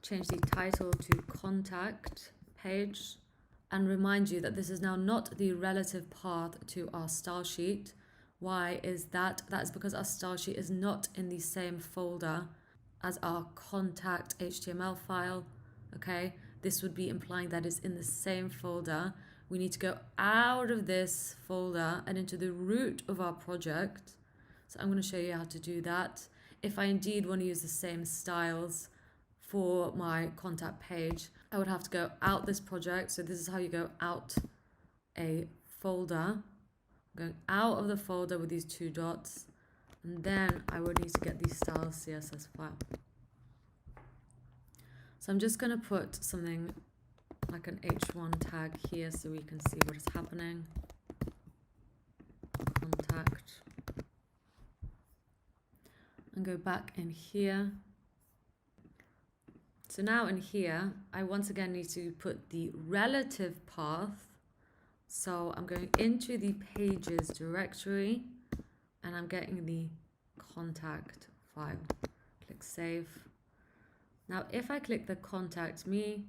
Speaker 2: Change the title to contact page, and remind you that this is now not the relative path to our style sheet. Why is that? That is because our style sheet is not in the same folder as our contact HTML file. Okay, this would be implying that it's in the same folder. We need to go out of this folder and into the root of our project. So I'm going to show you how to do that. If I indeed want to use the same styles for my contact page, I would have to go out this project. So this is how you go out a folder. Going out of the folder with these two dots, and then I would need to get the style CSS file. So I'm just going to put something like an h1 tag here so we can see what is happening. Contact. And go back in here. So now in here, I once again need to put the relative path. So I'm going into the pages directory and I'm getting the contact file. Click save. Now if I click the contact me,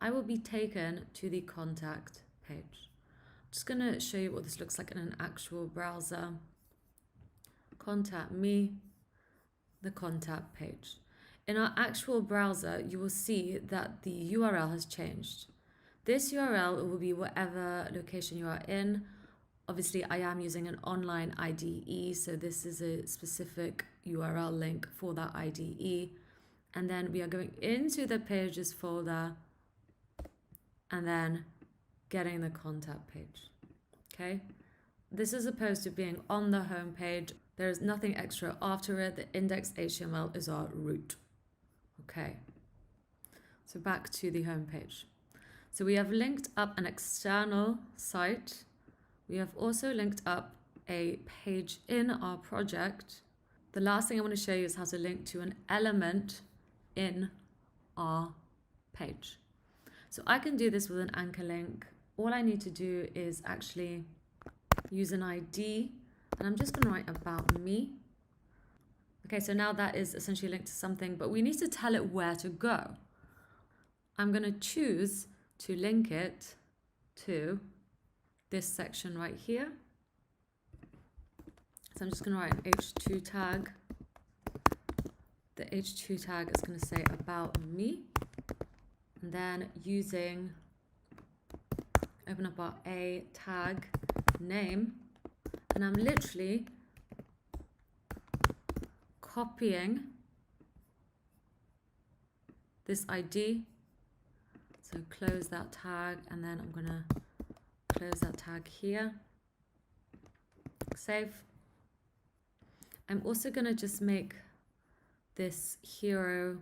Speaker 2: I will be taken to the contact page. I'm just going to show you what this looks like in an actual browser. Contact me, the contact page. In our actual browser, you will see that the URL has changed. This URL will be whatever location you are in. Obviously, I am using an online IDE, so this is a specific URL link for that IDE. And then we are going into the pages folder and then getting the contact page. Okay, this is opposed to being on the home page. There is nothing extra after it. The index HTML is our root. Okay, so back to the home page. So we have linked up an external site. We have also linked up a page in our project. The last thing I want to show you is how to link to an element in our page. So I can do this with an anchor link. All I need to do is actually use an ID, and I'm just going to write about me. Okay, so now that is essentially linked to something, but we need to tell it where to go. I'm going to choose to link it to this section right here. So I'm just going to write an h2 tag. The h2 tag is going to say about me. And then open up our a tag name, and I'm literally copying this ID. So close that tag, and then I'm going to close that tag here. Save. I'm also going to just make this hero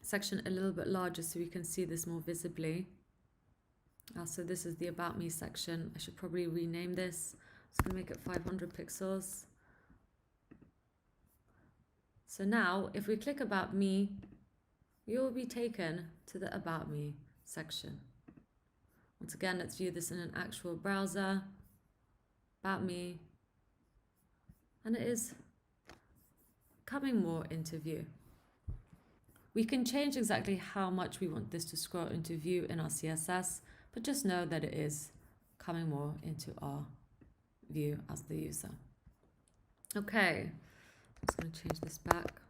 Speaker 2: section a little bit larger so we can see this more visibly. So this is the about me section. I should probably rename this. I'm just going to make it 500 pixels. So now if we click about me, you will be taken to the about me section. Once again, let's view this in an actual browser. About me. And it is coming more into view. We can change exactly how much we want this to scroll into view in our CSS, but just know that it is coming more into our view as the user. Okay, I'm just going to change this back.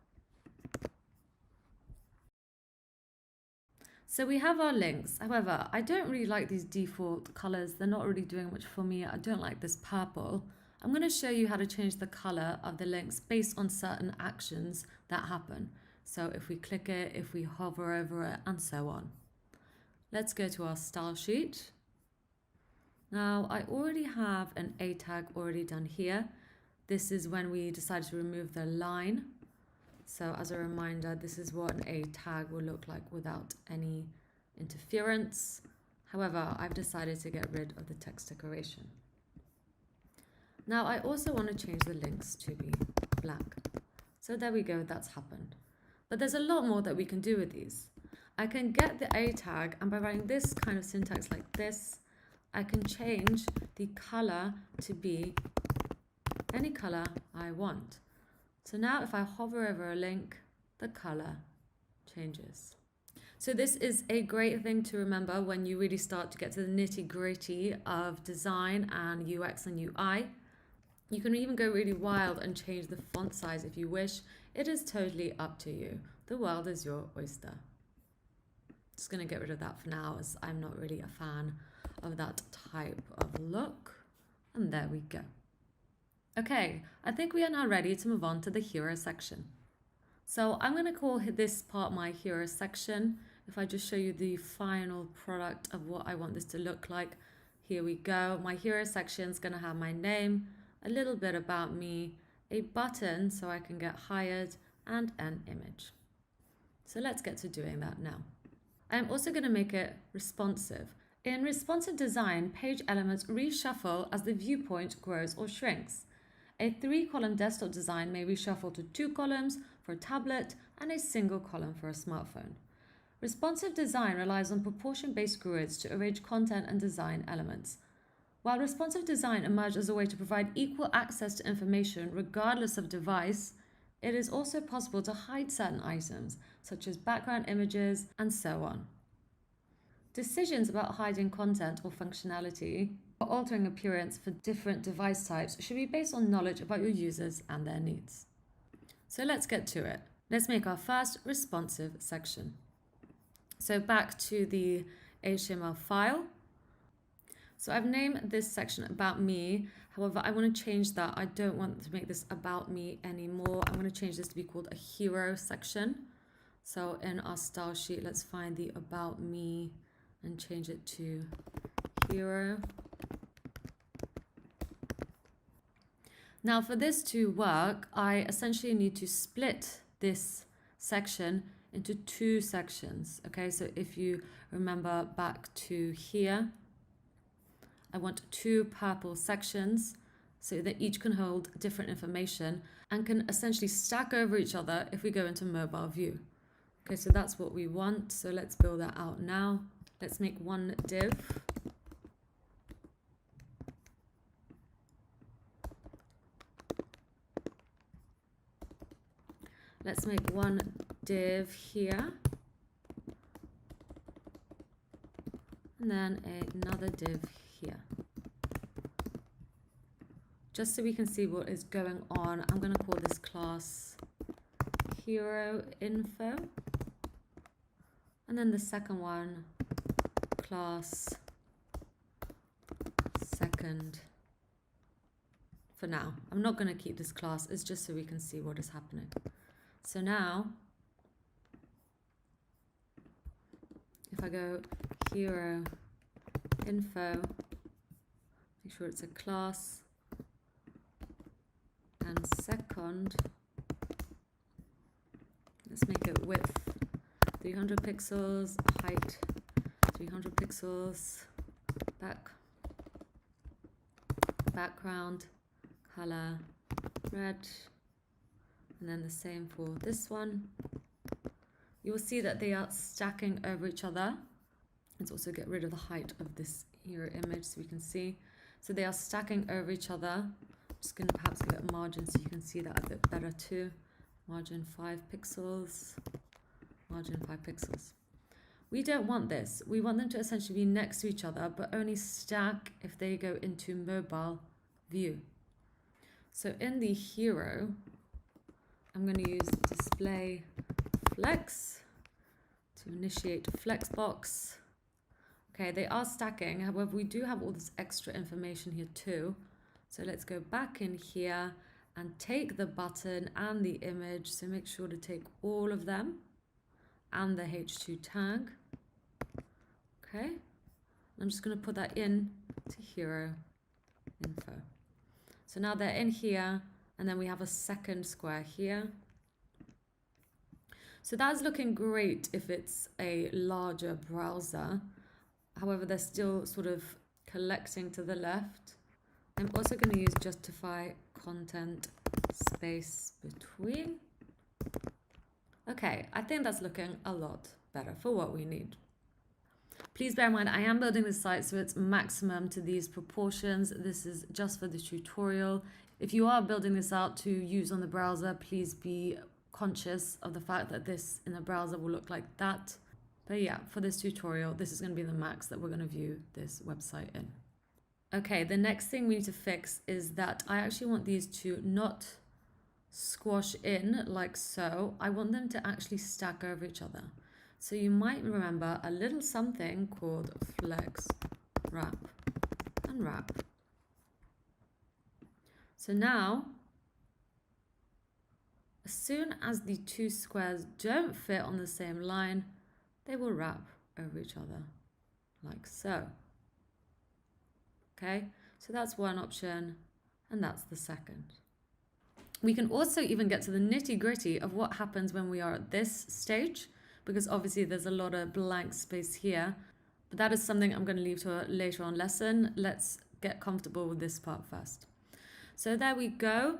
Speaker 2: So we have our links. However, I don't really like these default colors. They're not really doing much for me. I don't like this purple. I'm going to show you how to change the color of the links based on certain actions that happen. So if we click it, if we hover over it, and so on. Let's go to our style sheet. Now I already have an A tag already done here. This is when we decided to remove the line. So as a reminder, this is what an A tag will look like without any interference. However, I've decided to get rid of the text decoration. Now I also want to change the links to be black. So there we go, that's happened. But there's a lot more that we can do with these. I can get the A tag, and by writing this kind of syntax like this, I can change the color to be any color I want. So now if I hover over a link, the color changes. So this is a great thing to remember when you really start to get to the nitty-gritty of design and UX and UI. You can even go really wild and change the font size if you wish. It is totally up to you. The world is your oyster. Just going to get rid of that for now, as I'm not really a fan of that type of look. And there we go. Okay, I think we are now ready to move on to the hero section. So I'm going to call this part my hero section. If I just show you the final product of what I want this to look like, here we go. My hero section is going to have my name, a little bit about me, a button so I can get hired, and an image. So let's get to doing that now. I'm also going to make it responsive. In responsive design, page elements reshuffle as the viewpoint grows or shrinks. A 3-column desktop design may reshuffle to 2 columns for a tablet and a single column for a smartphone. Responsive design relies on proportion-based grids to arrange content and design elements. While responsive design emerged as a way to provide equal access to information regardless of device, it is also possible to hide certain items, such as background images and so on. Decisions about hiding content or functionality or altering appearance for different device types should be based on knowledge about your users and their needs. So let's get to it. Let's make our first responsive section. So back to the HTML file. So I've named this section about me. However, I want to change that. I don't want to make this about me anymore. I'm going to change this to be called a hero section. So in our style sheet, let's find the about me and change it to hero. Now for this to work, I essentially need to split this section into 2 sections. Okay, so if you remember back to here, I want 2 purple sections so that each can hold different information and can essentially stack over each other if we go into mobile view. Okay, so that's what we want. So let's build that out now. Let's make one div. Let's make one div here. And then another div here. Just so we can see what is going on, I'm going to call this class hero info. And then the second one, class second. For now, I'm not going to keep this class, it's just so we can see what is happening. So now, if I go hero info, make sure it's a class, and second, let's make it width 300 pixels, height 300 pixels, background color red, and then the same for this one. You will see that they are stacking over each other. Let's also get rid of the height of this hero image so we can see. So they are stacking over each other. I'm just going to perhaps give it a margin so you can see that a bit better too. Margin 5 pixels, margin 5 pixels. We don't want this. We want them to essentially be next to each other, but only stack if they go into mobile view. So in the hero, I'm going to use display flex to initiate Flexbox. Okay, they are stacking. However, we do have all this extra information here too. So let's go back in here and take the button and the image. So make sure to take all of them and the H2 tag. Okay, I'm just going to put that in to hero info. So now they're in here, and then we have a second square here. So that's looking great if it's a larger browser. However, they're still sort of collecting to the left. I'm also going to use justify content space between. Okay, I think that's looking a lot better for what we need. Please bear in mind, I am building this site so it's maximum to these proportions. This is just for the tutorial. If you are building this out to use on the browser, please be conscious of the fact that this in the browser will look like that. But yeah, for this tutorial, this is going to be the max that we're going to view this website in. Okay, the next thing we need to fix is that I actually want these to not squash in like so. I want them to actually stack over each other. So you might remember a little something called flex, wrap, and wrap. So now, as soon as the two squares don't fit on the same line, they will wrap over each other like so. Okay, so that's one option, and that's the second. We can also even get to the nitty-gritty of what happens when we are at this stage, because obviously there's a lot of blank space here, but that is something I'm going to leave to a later on lesson. Let's get comfortable with this part first. So there we go.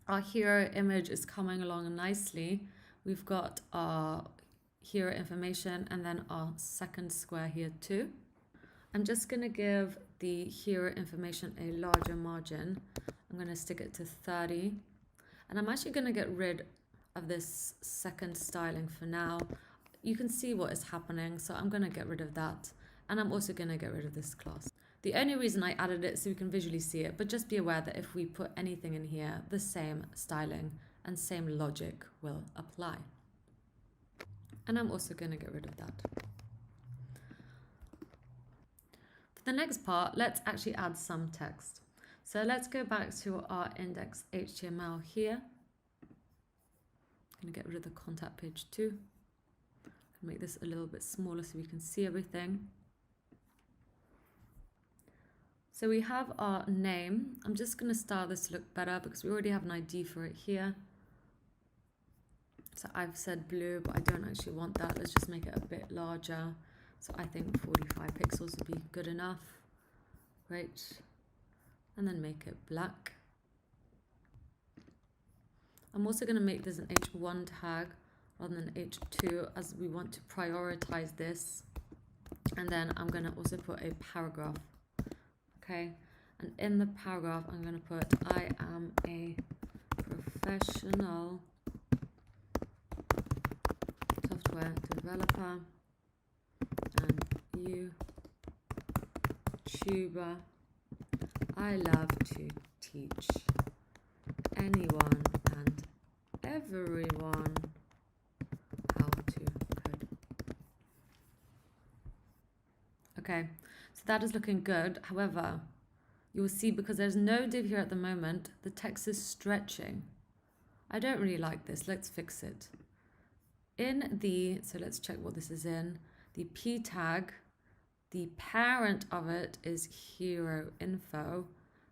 Speaker 2: Our hero image is coming along nicely. We've got our hero information and then our second square here too. I'm just going to give the hero information a larger margin. I'm going to stick it to 30. And I'm actually going to get rid of this second styling for now. You can see what is happening, so I'm going to get rid of that. And I'm also going to get rid of this class. The only reason I added it so we can visually see it, but just be aware that if we put anything in here, the same styling and same logic will apply. And I'm also going to get rid of that. For the next part, let's actually add some text. So let's go back to our index HTML here. I'm going to get rid of the contact page too. Make this a little bit smaller so we can see everything. So we have our name. I'm just going to style this to look better because we already have an ID for it here. So I've said blue, but I don't actually want that. Let's just make it a bit larger. So I think 45 pixels would be good enough. Great. And then make it black. I'm also going to make this an H1 tag rather than H2 as we want to prioritize this. And then I'm going to also put a paragraph. Okay. And in the paragraph, I'm going to put, I am a professional software developer and YouTuber. I love to teach anyone and everyone how to code. Okay, so that is looking good. However, you will see because there's no div here at the moment, the text is stretching. I don't really like this. Let's fix it. So let's check what this is in. The P tag, the parent of it is hero info.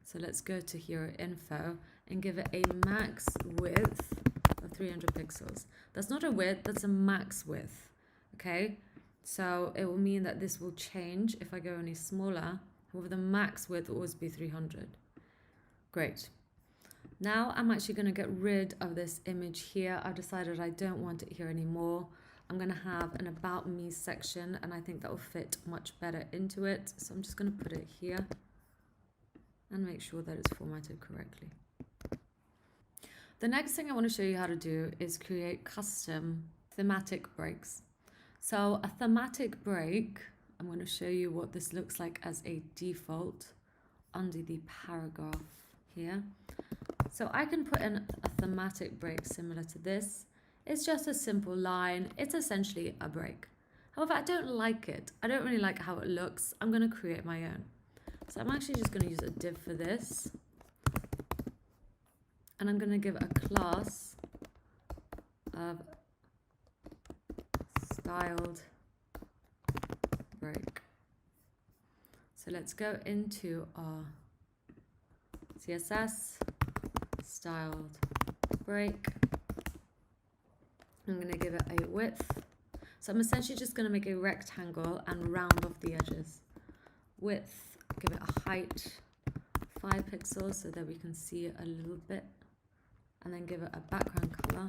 Speaker 2: So let's go to hero info and give it a max width of 300 pixels. That's not a width, that's a max width. Okay, so it will mean that this will change if I go any smaller. However, the max width will always be 300. Great. Now I'm actually going to get rid of this image here. I've decided I don't want it here anymore. I'm going to have an about me section and I think that will fit much better into it. So I'm just going to put it here and make sure that it's formatted correctly. The next thing I want to show you how to do is create custom thematic breaks. So a thematic break, I'm going to show you what this looks like as a default under the paragraph here. So I can put in a thematic break similar to this. It's just a simple line. It's essentially a break. However, I don't like it. I don't really like how it looks. I'm going to create my own. So I'm actually just going to use a div for this. And I'm going to give a class of styled break. So let's go into our CSS styled break. I'm going to give it a width. So I'm essentially just going to make a rectangle and round off the edges. Width, give it a height 5 pixels so that we can see it a little bit, and then give it a background color.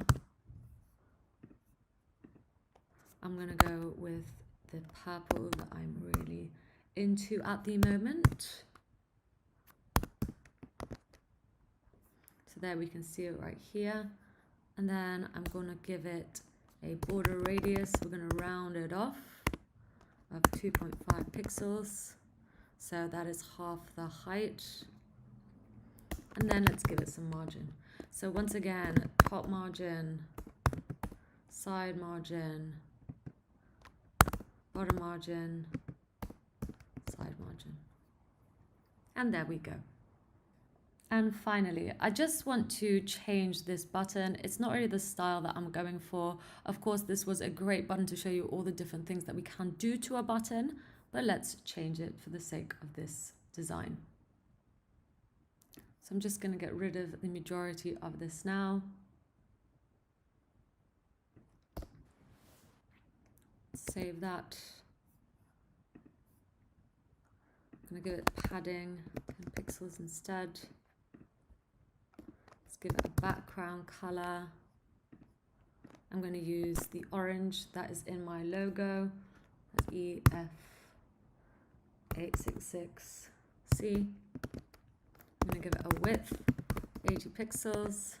Speaker 2: I'm going to go with the purple that I'm really into at the moment. So there we can see it right here. And then I'm going to give it a border radius. We're going to round it off of 2.5 pixels. So that is half the height. And then let's give it some margin. So once again, top margin, side margin, bottom margin, side margin. And there we go. And finally, I just want to change this button. It's not really the style that I'm going for. Of course, this was a great button to show you all the different things that we can do to a button, but let's change it for the sake of this design. So I'm just going to get rid of the majority of this now. Save that. I'm going to give it padding, 10 pixels instead. Let's give it a background color. I'm going to use the orange that is in my logo. That's EF866C. I'm going to give it a width, 80 pixels.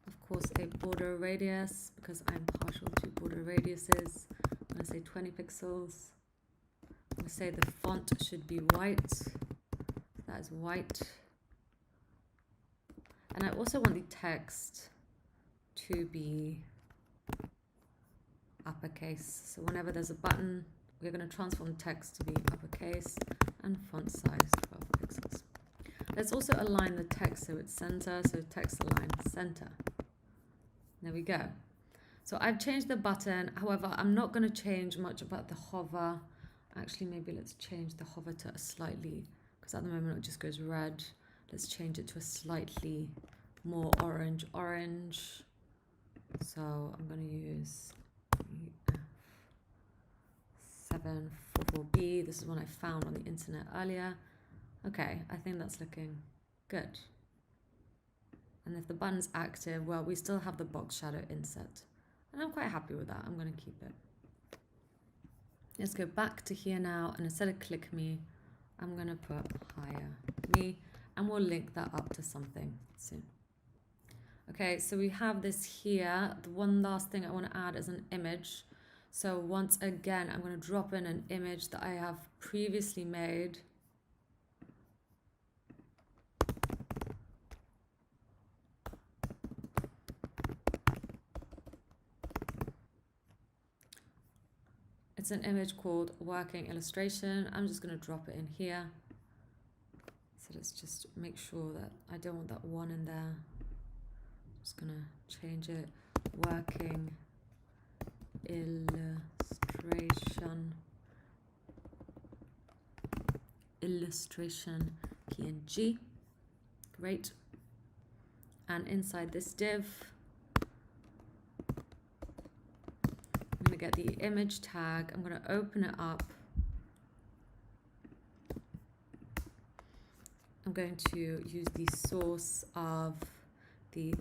Speaker 2: Of course, a border radius, because I'm partial to border radiuses. I'm going to say 20 pixels. I'm going to say the font should be white. That is white. And I also want the text to be uppercase. So whenever there's a button, we're going to transform the text to be uppercase and font size 12 pixels. Let's also align the text so it's center. So text align center. There we go. So I've changed the button. However, I'm not going to change much about the hover. Actually, maybe let's change the hover to a slightly, because at the moment it just goes red. Let's change it to a slightly more orange. So I'm going to use EF744B. This is one I found on the internet earlier. Okay, I think that's looking good. And if the button's active, well, we still have the box shadow inset. And I'm quite happy with that. I'm going to keep it. Let's go back to here now, and instead of click me, I'm going to put hire me, and we'll link that up to something soon. Okay, so we have this here. The one last thing I want to add is an image. So once again, I'm going to drop in an image that I have previously made. It's an image called Working Illustration. I'm just going to drop it in here. So let's just make sure that I don't want that one in there. I'm just going to change it. Working Illustration PNG. Great. And inside this div, I'm going to get the image tag. I'm going to open it up. I'm going to use the source of the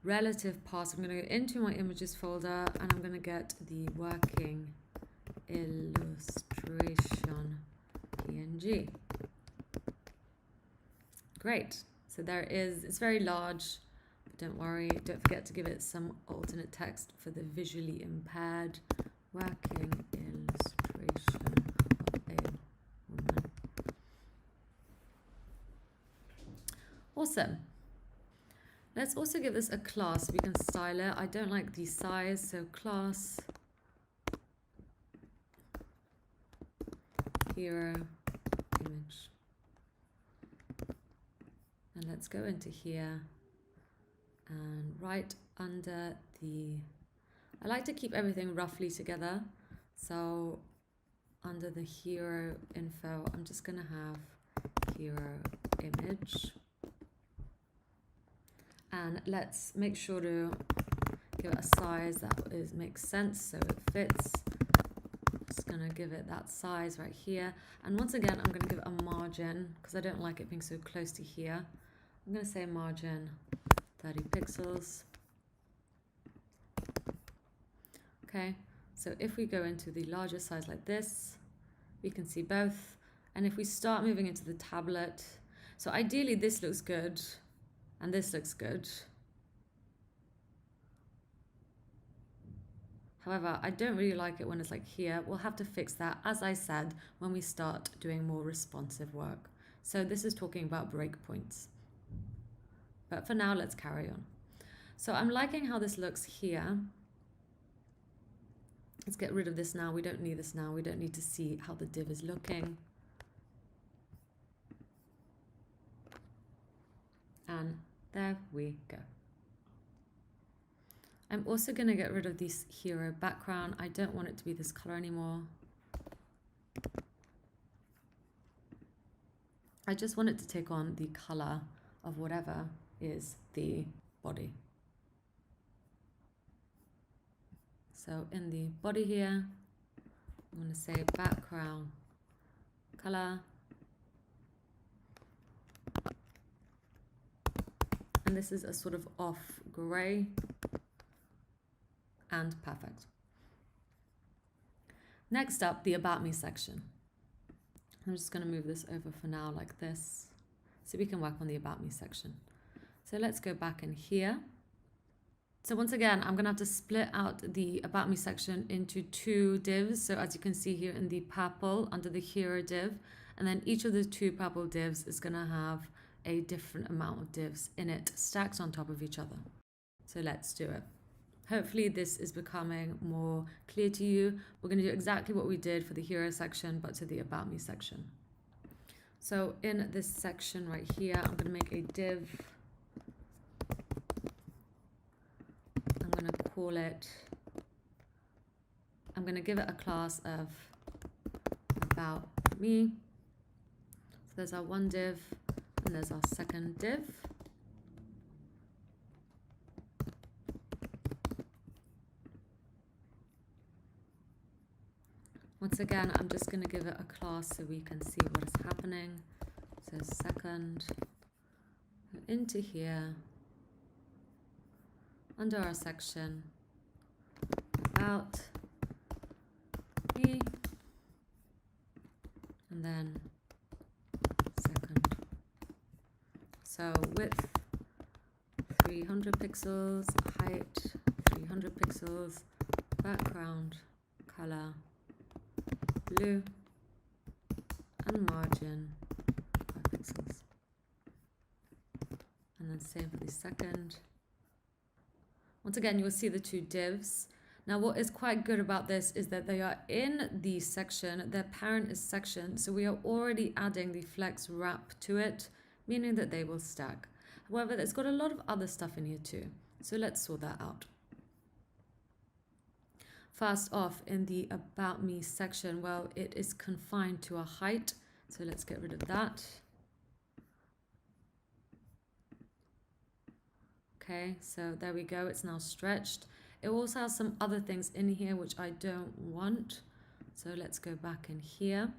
Speaker 2: relative path. I'm going to go into my images folder, and I'm going to get the Working Illustration PNG. Great. So there it is. It's very large. Don't worry, don't forget to give it some alternate text for the visually impaired. Working illustration of a woman. Awesome. Let's also give this a class so we can style it. I don't like the size, so class hero image. And let's go into here. And right under the, I like to keep everything roughly together. So under the hero info, I'm just going to have hero image. And let's make sure to give it a size that makes sense so it fits. Just going to give it that size right here. And once again, I'm going to give it a margin margin, because I don't like it being so close to here, I'm going to say margin 30 pixels. Okay, so if we go into the larger size like this, we can see both. And if we start moving into the tablet, so ideally this looks good and this looks good. However, I don't really like it when it's like here. We'll have to fix that, as I said, when we start doing more responsive work. So this is talking about breakpoints. But for now, let's carry on. So I'm liking how this looks here. Let's get rid of this now. We don't need this now. We don't need to see how the div is looking. And there we go. I'm also going to get rid of this hero background. I don't want it to be this color anymore. I just want it to take on the color of whatever is the body. So in the body here, I'm going to say background color. And this is a sort of off gray. And perfect. Next up, the About Me section. I'm just going to move this over for now like this, so we can work on the About Me section. So let's go back in here. So once again, I'm going to have to split out the About Me section into two divs. So as you can see here in the purple under the hero div, and then each of the two purple divs is going to have a different amount of divs in it, stacked on top of each other. So let's do it. Hopefully this is becoming more clear to you. We're going to do exactly what we did for the hero section, but to the About Me section. So in this section right here, I'm going to make a div. I'm going to call it, I'm going to give it a class of About Me. So there's our one div, and there's our second div. Once again, I'm just going to give it a class so we can see what is happening. So second, into here, under our section, About Me, and then second. So width 300 pixels, height 300 pixels, background color blue, and margin 5 pixels. And then same for the second. Once again, you will see the two divs. Now what is quite good about this is that they are in the section, their parent is section, so we are already adding the flex wrap to it, meaning that they will stack. However, it's got a lot of other stuff in here too, so let's sort that out. First off, in the About Me section, well, it is confined to a height, so let's get rid of that. Okay, so there we go, it's now stretched. It also has some other things in here which I don't want, so let's go back in here.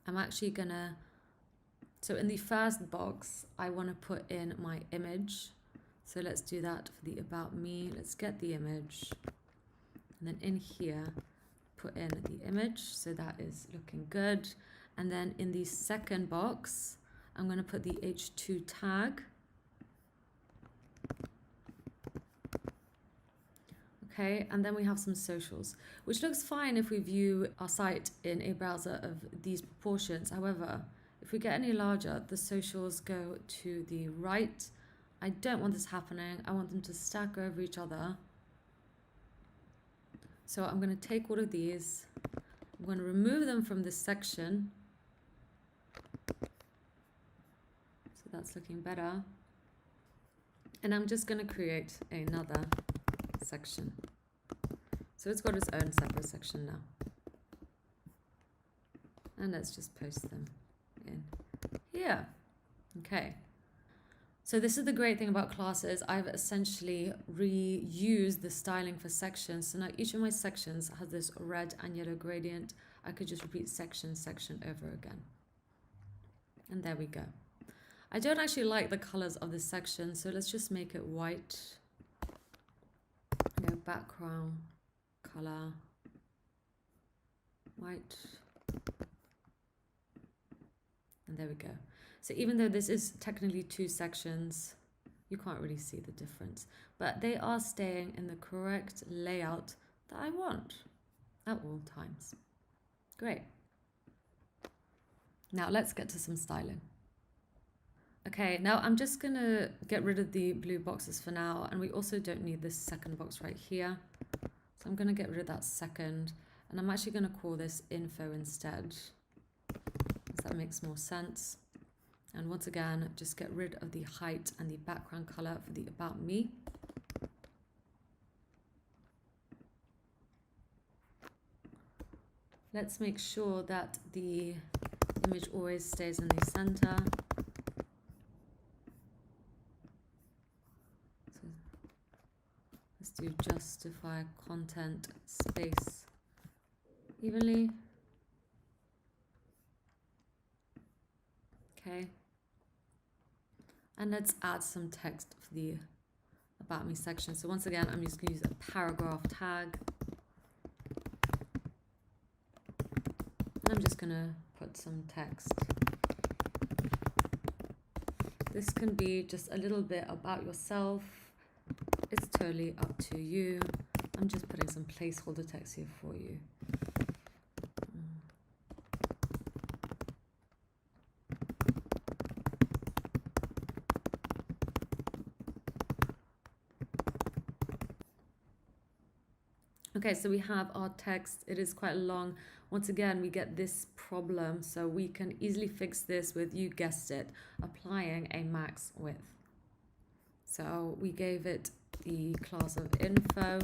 Speaker 2: I'm actually gonna, so in the first box, I want to put in my image. So let's do that for the About Me. Let's get the image. And then in here, put in the image. So that is looking good. And then in the second box, I'm going to put the h2 tag. Okay, and then we have some socials, which looks fine if we view our site in a browser of these proportions. However, if we get any larger, the socials go to the right. I don't want this happening. I want them to stack over each other. So I'm going to take all of these. I'm going to remove them from this section. So that's looking better. And I'm just going to create another section. So it's got its own separate section now. And let's just post them in here. Okay. So this is the great thing about classes. I've essentially reuse the styling for sections. So now each of my sections has this red and yellow gradient. I could just repeat section over again. And there we go. I don't actually like the colors of this section, so let's just make it white. No background color, white. And there we go. So even though this is technically two sections, you can't really see the difference, but they are staying in the correct layout that I want at all times. Great. Now let's get to some styling. Okay, now I'm just gonna get rid of the blue boxes for now, and we also don't need this second box right here. So I'm gonna get rid of that second, and I'm actually gonna call this info instead, because that makes more sense. And once again, just get rid of the height and the background color for the about me. Let's make sure that the image always stays in the center. So let's do justify content space evenly. Okay. And let's add some text for the about me section. So once again, I'm just going to use a paragraph tag. And I'm just going to put some text. This can be just a little bit about yourself. It's totally up to you. I'm just putting some placeholder text here for you. Okay, so we have our text. It is quite long. Once again, we get this problem, so we can easily fix this with, you guessed it, applying a max width. So we gave it the class of info.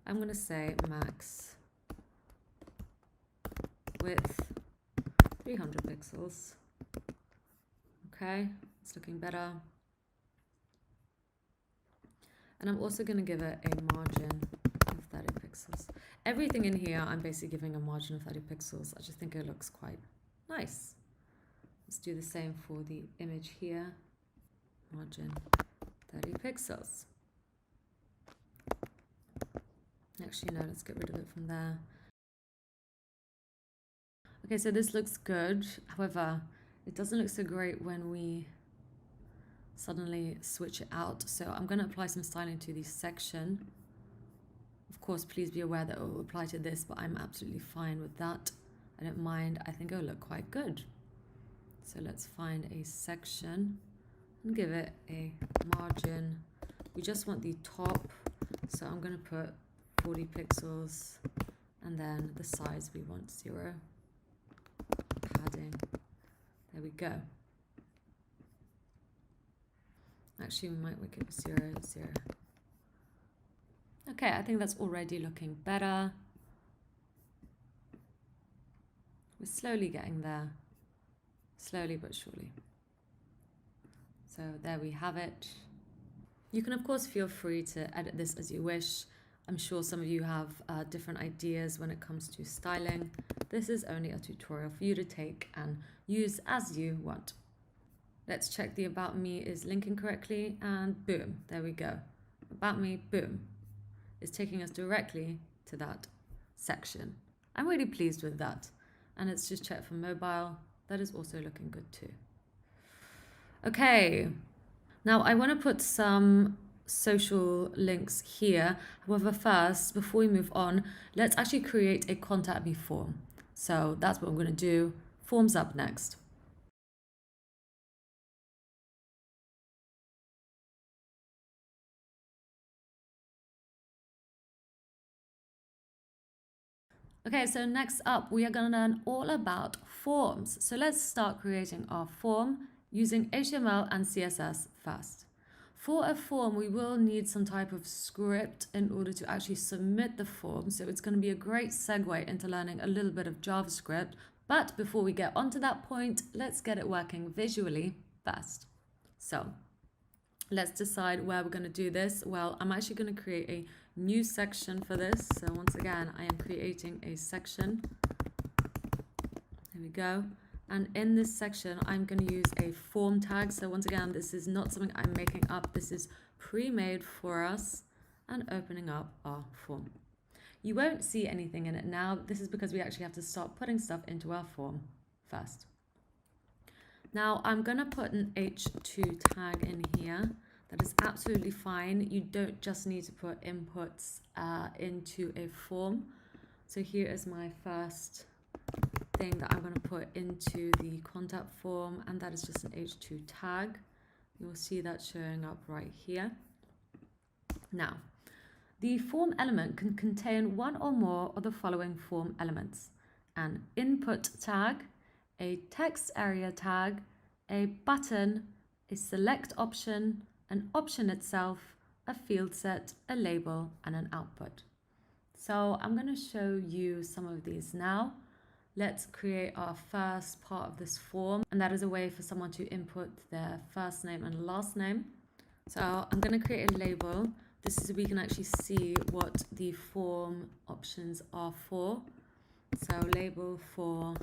Speaker 2: I'm going to say max width 300 pixels. Okay, it's looking better. And I'm also going to give it a margin of 30 pixels. Everything in here, I'm basically giving a margin of 30 pixels. I just think it looks quite nice. Let's do the same for the image here. Margin 30 pixels. Actually, no, let's get rid of it from there. Okay, so this looks good. However, it doesn't look so great when we suddenly switch it out. So I'm going to apply some styling to the section. Of course, please be aware that it will apply to this, but I'm absolutely fine with that. I don't mind. I think it'll look quite good. So let's find a section and give it a margin. We just want the top, so I'm going to put 40 pixels, and then the size we want 0. Padding. There we go. Actually, we might make it 0, 0. Okay, I think that's already looking better. We're slowly getting there. Slowly but surely. So there we have it. You can, of course, feel free to edit this as you wish. I'm sure some of you have different ideas when it comes to styling. This is only a tutorial for you to take and use as you want. Let's check the About Me is linking correctly, and boom, there we go. About Me, boom, is taking us directly to that section. I'm really pleased with that. And let's just check for mobile. That is also looking good too. Okay, now I want to put some social links here. However, first, before we move on, let's actually create a contact me form. So that's what I'm going to do. Forms up next. Okay, so next up, we are going to learn all about forms. So let's start creating our form using HTML and CSS first. For a form, we will need some type of script in order to actually submit the form. So it's going to be a great segue into learning a little bit of JavaScript. But before we get onto that point, let's get it working visually first. So let's decide where we're going to do this. Well, I'm actually going to create a new section for this. So once again, I am creating a section. There we go. And in this section, I'm going to use a form tag. So once again, this is not something I'm making up. This is pre-made for us and opening up our form. You won't see anything in it now. This is because we actually have to start putting stuff into our form first. Now I'm going to put an h2 tag in here. That is absolutely fine. You don't just need to put inputs into a form. So here is my first thing that I'm going to put into the contact form, and that is just an h2 tag. You'll see that showing up right here. Now, the form element can contain one or more of the following form elements: an input tag, a text area tag, a button, a select option, an option itself, a field set, a label, and an output. So I'm going to show you some of these now. Let's create our first part of this form, and that is a way for someone to input their first name and last name. So I'm going to create a label. This is so we can actually see what the form options are for. So label for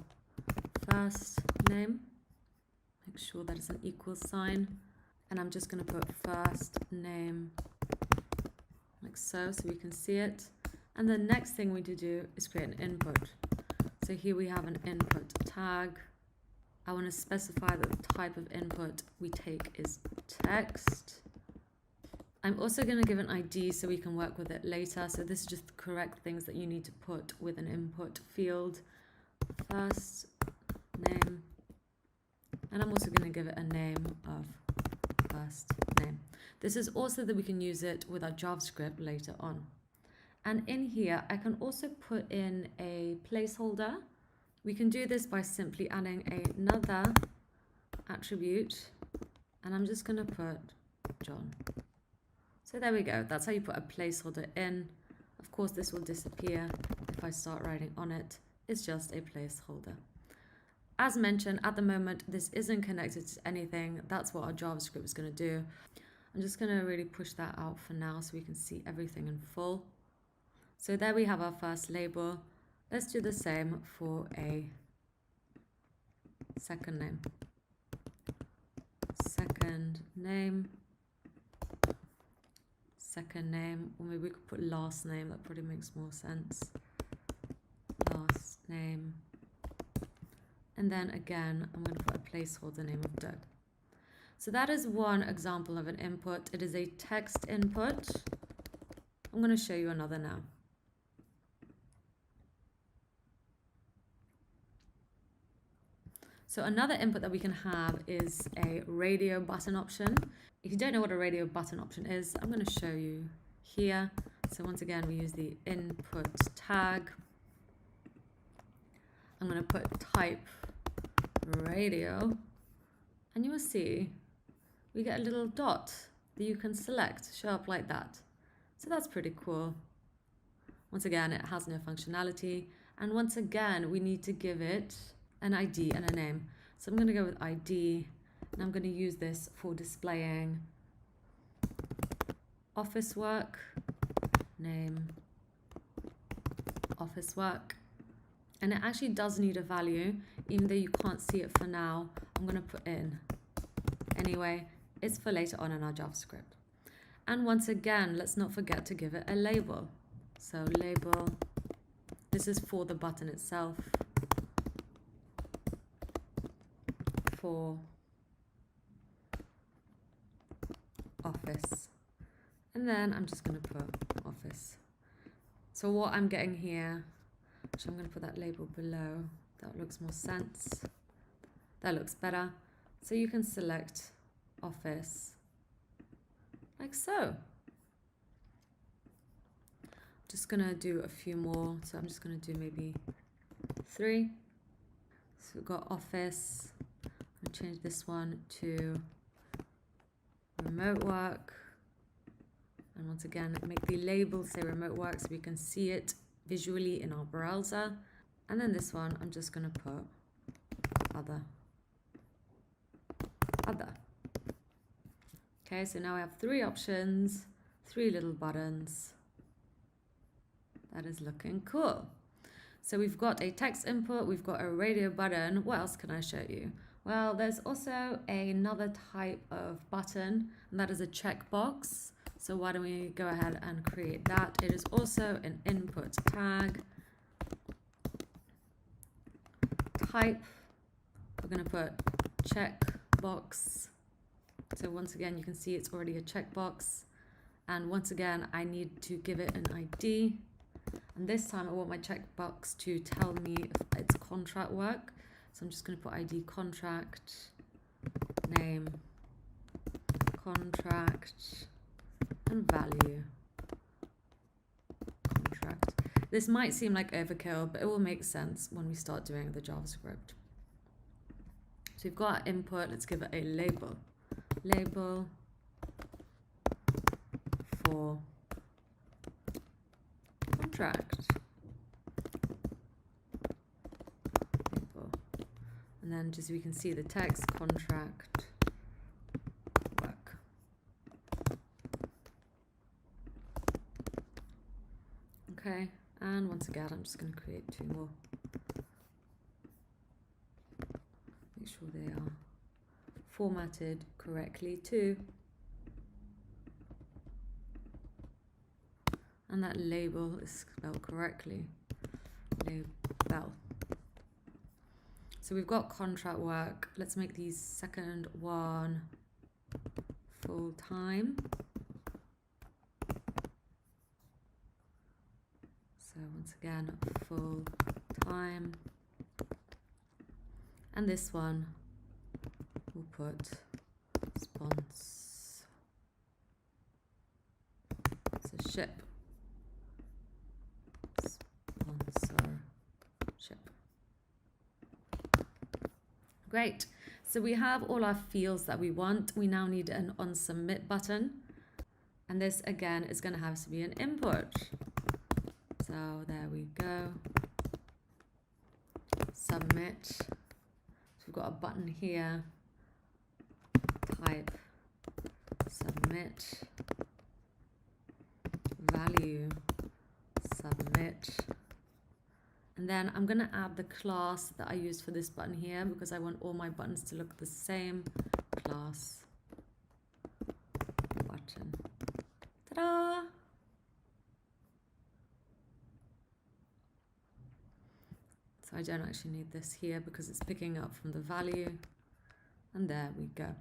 Speaker 2: first name, make sure that it's an equal sign, and I'm just going to put first name like so we can see it. And the next thing we need to do is create an input. So here we have an input tag. I want to specify that the type of input we take is text. I'm also going to give an ID so we can work with it later. So this is just the correct things that you need to put with an input field. First name. And I'm also going to give it a name of first name. This is also that we can use it with our JavaScript later on. And in here, I can also put in a placeholder. We can do this by simply adding another attribute, and I'm just going to put John. So there we go. That's how you put a placeholder in. Of course, this will disappear if I start writing on it. It's just a placeholder. As mentioned, at the moment, this isn't connected to anything. That's what our JavaScript is going to do. I'm just going to really push that out for now so we can see everything in full. So there we have our first label. Let's do the same for a second name. Second name. Second name, or maybe we could put last name. That probably makes more sense. Last name. And then again, I'm going to put a placeholder name of Doug. So that is one example of an input. It is a text input. I'm going to show you another now. So another input that we can have is a radio button option. If you don't know what a radio button option is, I'm going to show you here. So once again, we use the input tag. I'm going to put type radio, and you will see we get a little dot that you can select, show up like that. So that's pretty cool. Once again, it has no functionality. And once again, we need to give it an ID and a name. So I'm going to go with ID, and I'm going to use this for displaying office work, name, office work. And it actually does need a value, even though you can't see it for now. I'm going to put in. Anyway, it's for later on in our JavaScript. And once again, let's not forget to give it a label. So label, this is for the button itself. For office. And then I'm just going to put office. So what I'm getting here, so I'm going to put that label below. That looks more sense. That looks better. So you can select office like so. Just going to do a few more. So I'm just going to do maybe 3. So we've got office. I'm going to change this one to remote work. And once again, make the label say remote work so we can see it visually in our browser. And then this one, I'm just going to put other. Okay, so now we have 3 options, 3 little buttons. That is looking cool. So we've got a text input, we've got a radio button. What else can I show you? Well, there's also another type of button, and that is a checkbox. So why don't we go ahead and create that? It is also an input tag. Type, we're going to put checkbox. So once again, you can see it's already a checkbox. And once again, I need to give it an ID. And this time I want my checkbox to tell me if it's contract work. So I'm just going to put ID contract, name, contract, and value. Contract. This might seem like overkill, but it will make sense when we start doing the JavaScript. So we've got our input. Let's give it a label. Label for contract. Label. And then just so we can see the text, contract work. Okay, and once again, I'm just going to create 2 more. Make sure they are formatted correctly too. And that label is spelled correctly. Label. So we've got contract work. Let's make the second one full time. So once again, full time. And this one, we'll put sponsorship. Great. So we have all our fields that we want. We now need an onSubmit button. And this again is going to have to be an input. So there we go. Submit. So we've got a button here. Type. Submit. Value. Submit. And then I'm going to add the class that I used for this button here because I want all my buttons to look the same. Class button. Ta-da! So I don't actually need this here because it's picking up from the value. And there we go.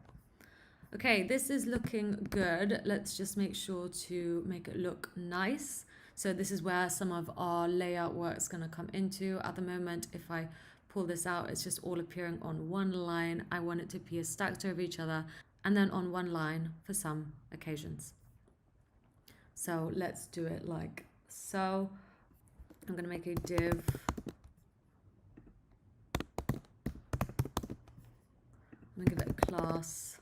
Speaker 2: Okay, this is looking good. Let's just make sure to make it look nice. So this is where some of our layout work is going to come into. At the moment, if I pull this out, it's just all appearing on one line. I want it to appear stacked over each other and then on one line for some occasions. So let's do it like so. I'm going to make a div. I'm going to give it a class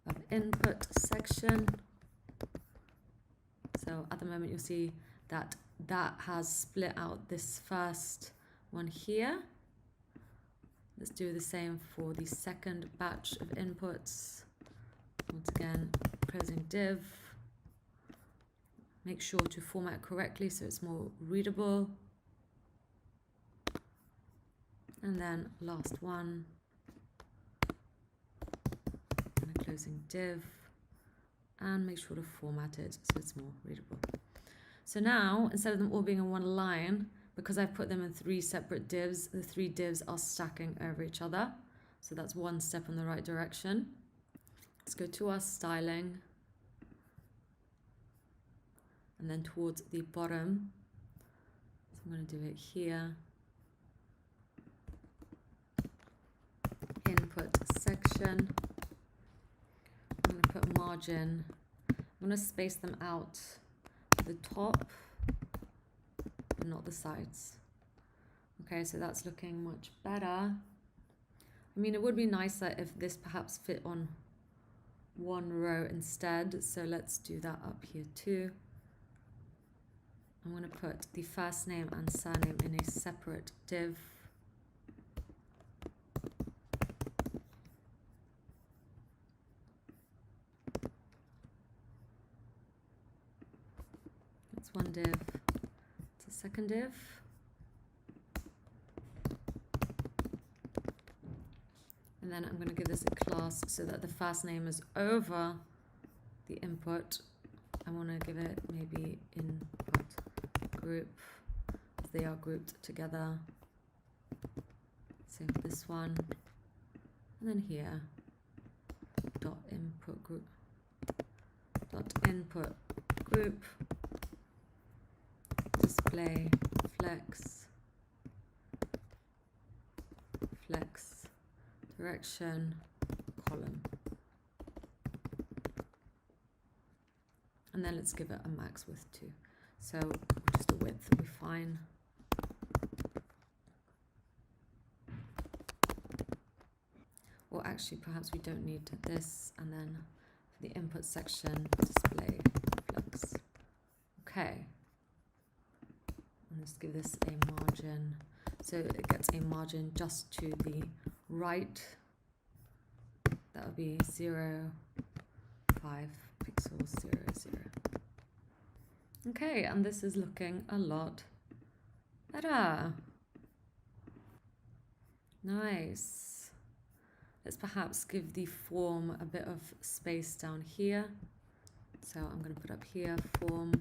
Speaker 2: of input section. So at the moment you'll see that that has split out this first one here. Let's do the same for the second batch of inputs. Once again, closing div. Make sure to format correctly so it's more readable. And then last one. And a closing div. And make sure to format it so it's more readable. So now, instead of them all being in one line, because I've put them in 3 separate divs, the 3 divs are stacking over each other. So that's one step in the right direction. Let's go to our styling. And then towards the bottom. So I'm going to do it here. Input section. I'm going to put margin. I'm going to space them out at the top, but not the sides. Okay, so that's looking much better. I mean, it would be nicer if this perhaps fit on one row instead. So let's do that up here too. I'm going to put the first name and surname in a separate div. second div. And then I'm going to give this a class so that the first name is over the input. I want to give it maybe input group, as they are grouped together. Same for this one. And then here, dot input group, display flex direction column. And then let's give it a max width too. So just a width will be fine. Or actually, perhaps we don't need this. And then for the input section, display flex. Okay. And let's give this a margin. So it gets a margin just to the right. That would be 0, 5 pixels, 0, 0. Okay, and this is looking a lot better. Nice. Let's perhaps give the form a bit of space down here. So I'm going to put up here form,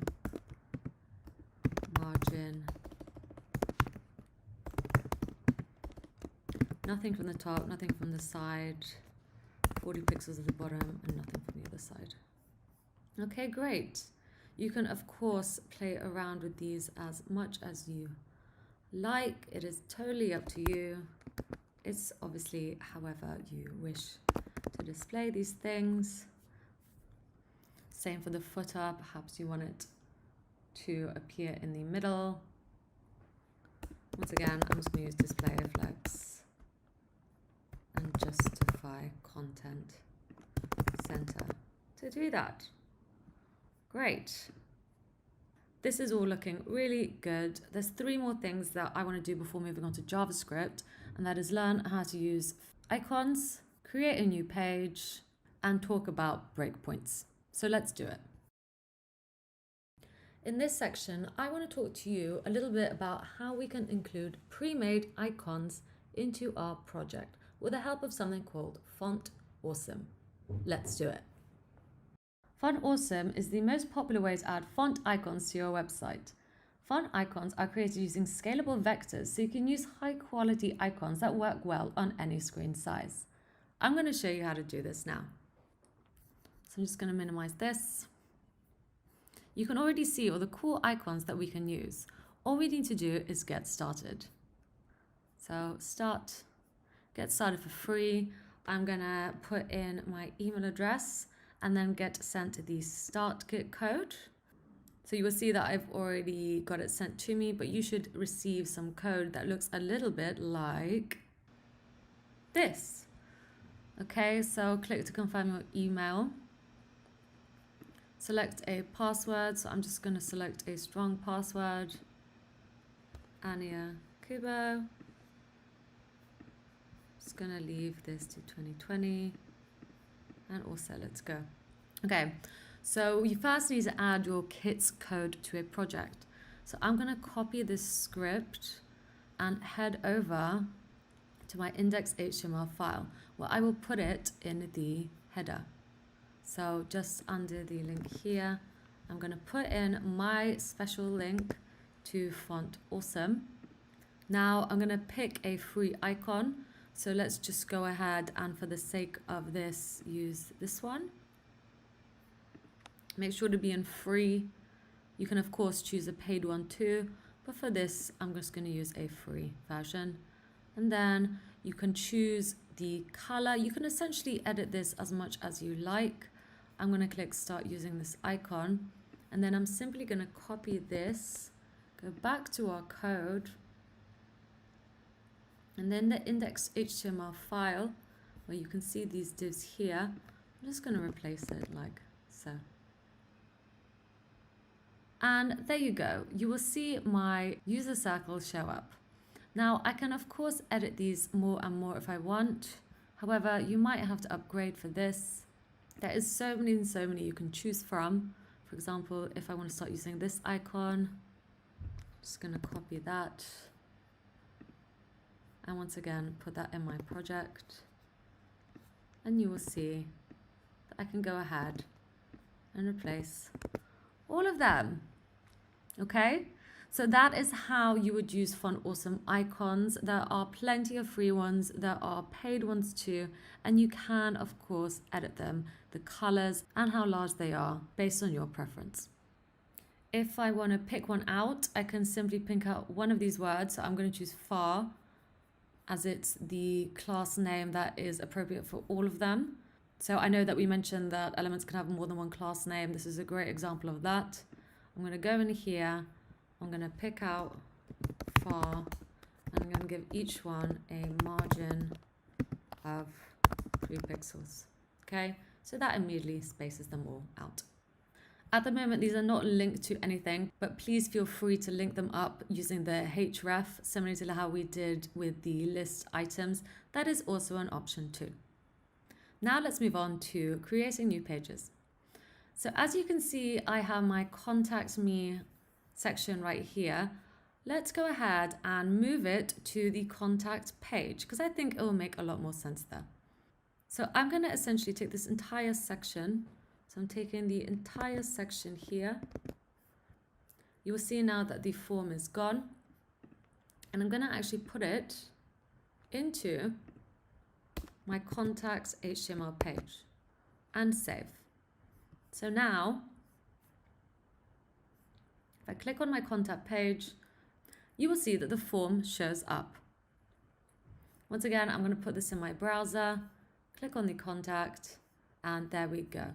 Speaker 2: margin, nothing from the top, nothing from the side, 40 pixels at the bottom, and nothing from the other side. Okay, great. You can, of course, play around with these as much as you like. It is totally up to you. It's obviously however you wish to display these things. Same for the footer. Perhaps you want it to appear in the middle. Once again, I'm just going to use display flex and justify content center to do that. Great. This is all looking really good. There's 3 more things that I want to do before moving on to JavaScript, and that is learn how to use icons, create a new page, and talk about breakpoints. So let's do it. In this section, I want to talk to you a little bit about how we can include pre-made icons into our project with the help of something called FontAwesome. Let's do it. FontAwesome is the most popular way to add font icons to your website. Font icons are created using scalable vectors, so you can use high-quality icons that work well on any screen size. I'm going to show you how to do this now. So I'm just going to minimize this. You can already see all the cool icons that we can use. All we need to do is get started. So get started for free. I'm going to put in my email address and then get sent the start Git code. So you will see that I've already got it sent to me, but you should receive some code that looks a little bit like this. Okay, so click to confirm your email. Select a password. So I'm just going to select a strong password. Anya Kubo. Just going to leave this to 2020. And also let's go. Okay, so you first need to add your kit's code to a project. So I'm going to copy this script and head over to my index.html file where I will put it in the header. So just under the link here, I'm going to put in my special link to FontAwesome. Now I'm going to pick a free icon. So let's just go ahead and for the sake of this, use this one. Make sure to be in free. You can of course choose a paid one too, but for this, I'm just going to use a free version. And then you can choose the color. You can essentially edit this as much as you like. I'm going to click start using this icon. And then I'm simply going to copy this, go back to our code, and then the index.html file, where you can see these divs here, I'm just going to replace it like so. And there you go. You will see my user circle show up. Now, I can of course edit these more and more if I want. However, you might have to upgrade for this. There is so many you can choose from. For example, if I want to start using this icon, Just going to copy that. And once again, put that in my project. And you will see that I can go ahead and replace all of them. Okay? So that is how you would use Font Awesome icons. There are plenty of free ones. There are paid ones too. And you can, of course, edit them, the colors and how large they are based on your preference. If I want to pick one out, I can simply pick out one of these words. So I'm going to choose far, as it's the class name that is appropriate for all of them. So I know that we mentioned that elements can have more than one class name. This is a great example of that. I'm going to go in here. I'm going to pick out far, and I'm going to give each one a margin of 3 pixels. Okay, so that immediately spaces them all out. At the moment, these are not linked to anything, but please feel free to link them up using the href, similar to how we did with the list items. That is also an option too. Now let's move on to creating new pages. So as you can see, I have my Contact Me section right here. Let's go ahead and move it to the contact page because I think it will make a lot more sense there. So I'm going to essentially take this entire section. So I'm taking the entire section here. You will see now that the form is gone. And I'm going to actually put it into my contacts HTML page and save. So now, if I click on my contact page, you will see that the form shows up. Once again, I'm going to put this in my browser, click on the contact, and there we go.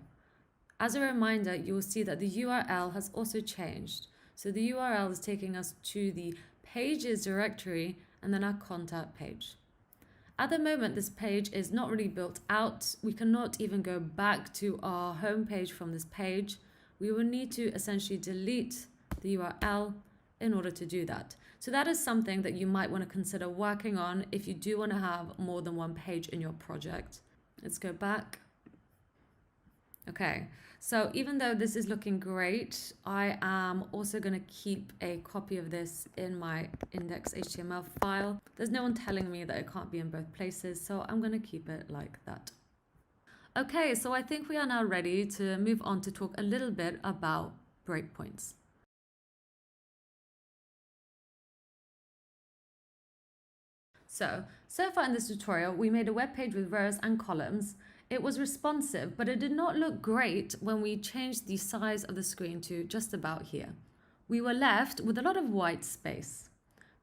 Speaker 2: As a reminder, you will see that the URL has also changed. So the URL is taking us to the pages directory and then our contact page. At the moment, this page is not really built out. We cannot even go back to our home page from this page. We will need to essentially delete the URL in order to do that. So that is something that you might want to consider working on if you do want to have more than one page in your project. Let's go back. Okay, so even though this is looking great, I am also going to keep a copy of this in my index.html file. There's no one telling me that it can't be in both places, so I'm going to keep it like that. Okay, so I think we are now ready to move on to talk a little bit about breakpoints. So far in this tutorial, we made a web page with rows and columns. It was responsive, but it did not look great when we changed the size of the screen to just about here. We were left with a lot of white space.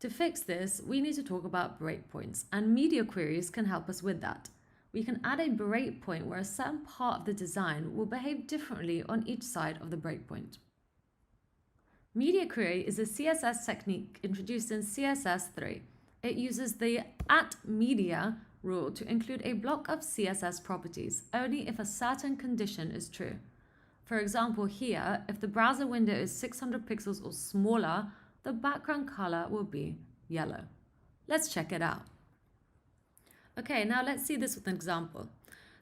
Speaker 2: To fix this, we need to talk about breakpoints, and media queries can help us with that. We can add a breakpoint where a certain part of the design will behave differently on each side of the breakpoint. Media query is a CSS technique introduced in CSS 3. It uses the @media rule to include a block of CSS properties only if a certain condition is true. For example, here, if the browser window is 600 pixels or smaller, the background color will be yellow. Let's check it out. Okay, now let's see this with an example.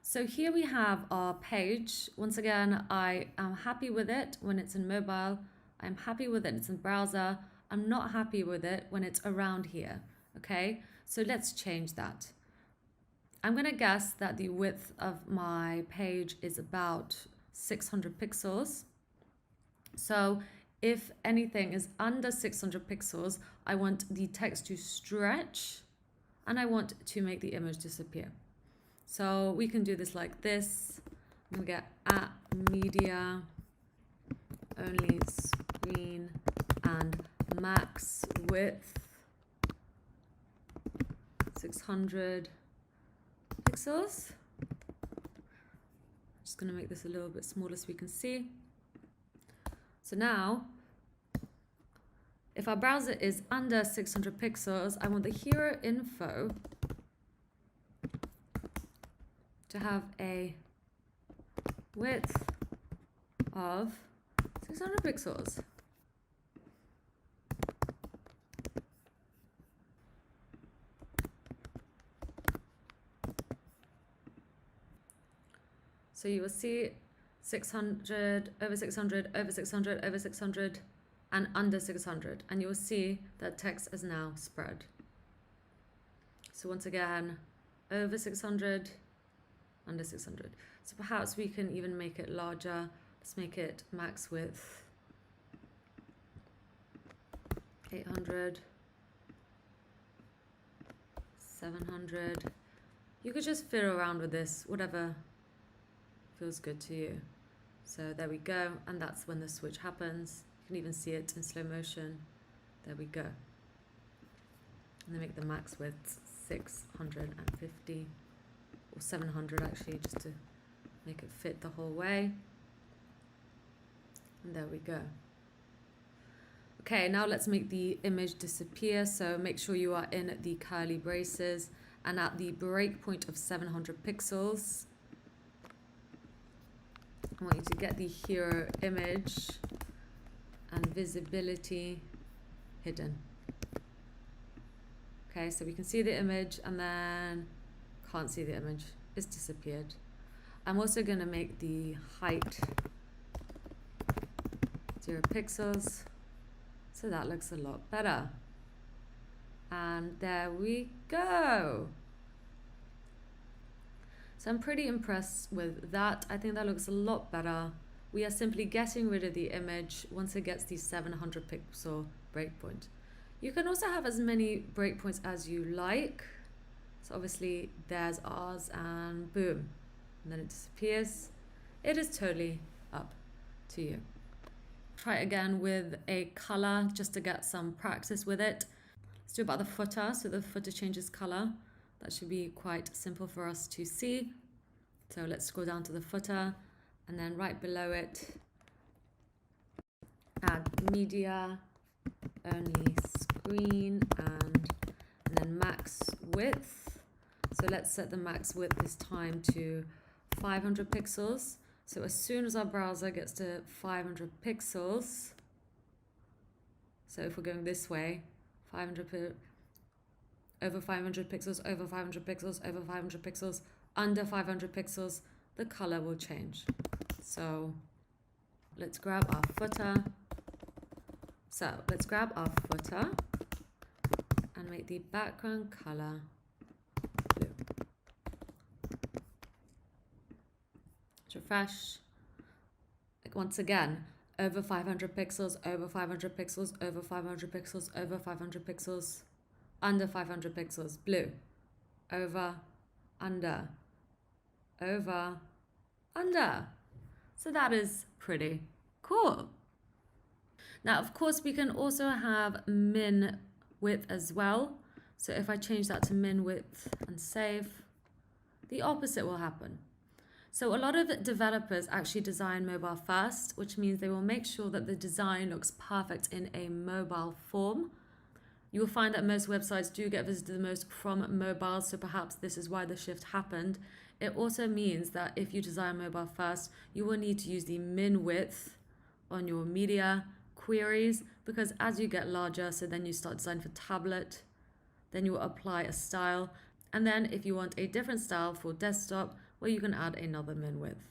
Speaker 2: So here we have our page. Once again, I am happy with it when it's in mobile. I'm happy with it when it's in browser. I'm not happy with it when it's around here. Okay, so let's change that. I'm going to guess that the width of my page is about 600 pixels. So if anything is under 600 pixels, I want the text to stretch and I want to make the image disappear. So we can do this like this. I'm going to get @media, only screen, and max width 600 pixels. Just going to make this a little bit smaller so we can see. So now, if our browser is under 600 pixels, I want the hero info to have a width of 600 pixels. So you will see 600, over 600, over 600, over 600. and under 600. And you'll see that text is now spread. So once again, over 600, under 600. So perhaps we can even make it larger. Let's make it max width 800, 700. You could just fiddle around with this, whatever feels good to you. So there we go, and that's when the switch happens. You can even see it in slow motion. There we go. And then make the max width 650 or 700 actually, just to make it fit the whole way. And there we go. Okay, now let's make the image disappear. So make sure you are in the curly braces and at the breakpoint of 700 pixels. I want you to get the hero image and visibility hidden. Okay, so we can see the image and then can't see the image. It's disappeared. I'm also going to make the height 0 pixels. So that looks a lot better. And there we go. So I'm pretty impressed with that. I think that looks a lot better. We are simply getting rid of the image once it gets the 700 pixel breakpoint. You can also have as many breakpoints as you like. So obviously there's ours and boom. And then it disappears. It is totally up to you. Try it again with a color just to get some practice with it. Let's do about the footer. So the footer changes color. That should be quite simple for us to see. So let's scroll down to the footer and then right below it, add media, only screen, and then max width. So let's set the max width this time to 500 pixels. So as soon as our browser gets to 500 pixels, so if we're going this way, 500 over 500 pixels, over 500 pixels, over 500 pixels, under 500 pixels, the color will change. So let's grab our footer. So let's grab our footer and make the background color blue. Let's refresh. Like once again, over 500 pixels, over 500 pixels, over 500 pixels, over 500 pixels, under 500 pixels, blue, over, under, over, under. So that is pretty cool. Now, of course, we can also have min width as well. So if I change that to min width and save, the opposite will happen. So a lot of developers actually design mobile first, which means they will make sure that the design looks perfect in a mobile form. You will find that most websites do get visited the most from mobile, so perhaps this is why the shift happened. It also means that if you design mobile first, you will need to use the min width on your media queries, because as you get larger, so then you start designing for tablet, then you will apply a style, and then if you want a different style for desktop, well, you can add another min width.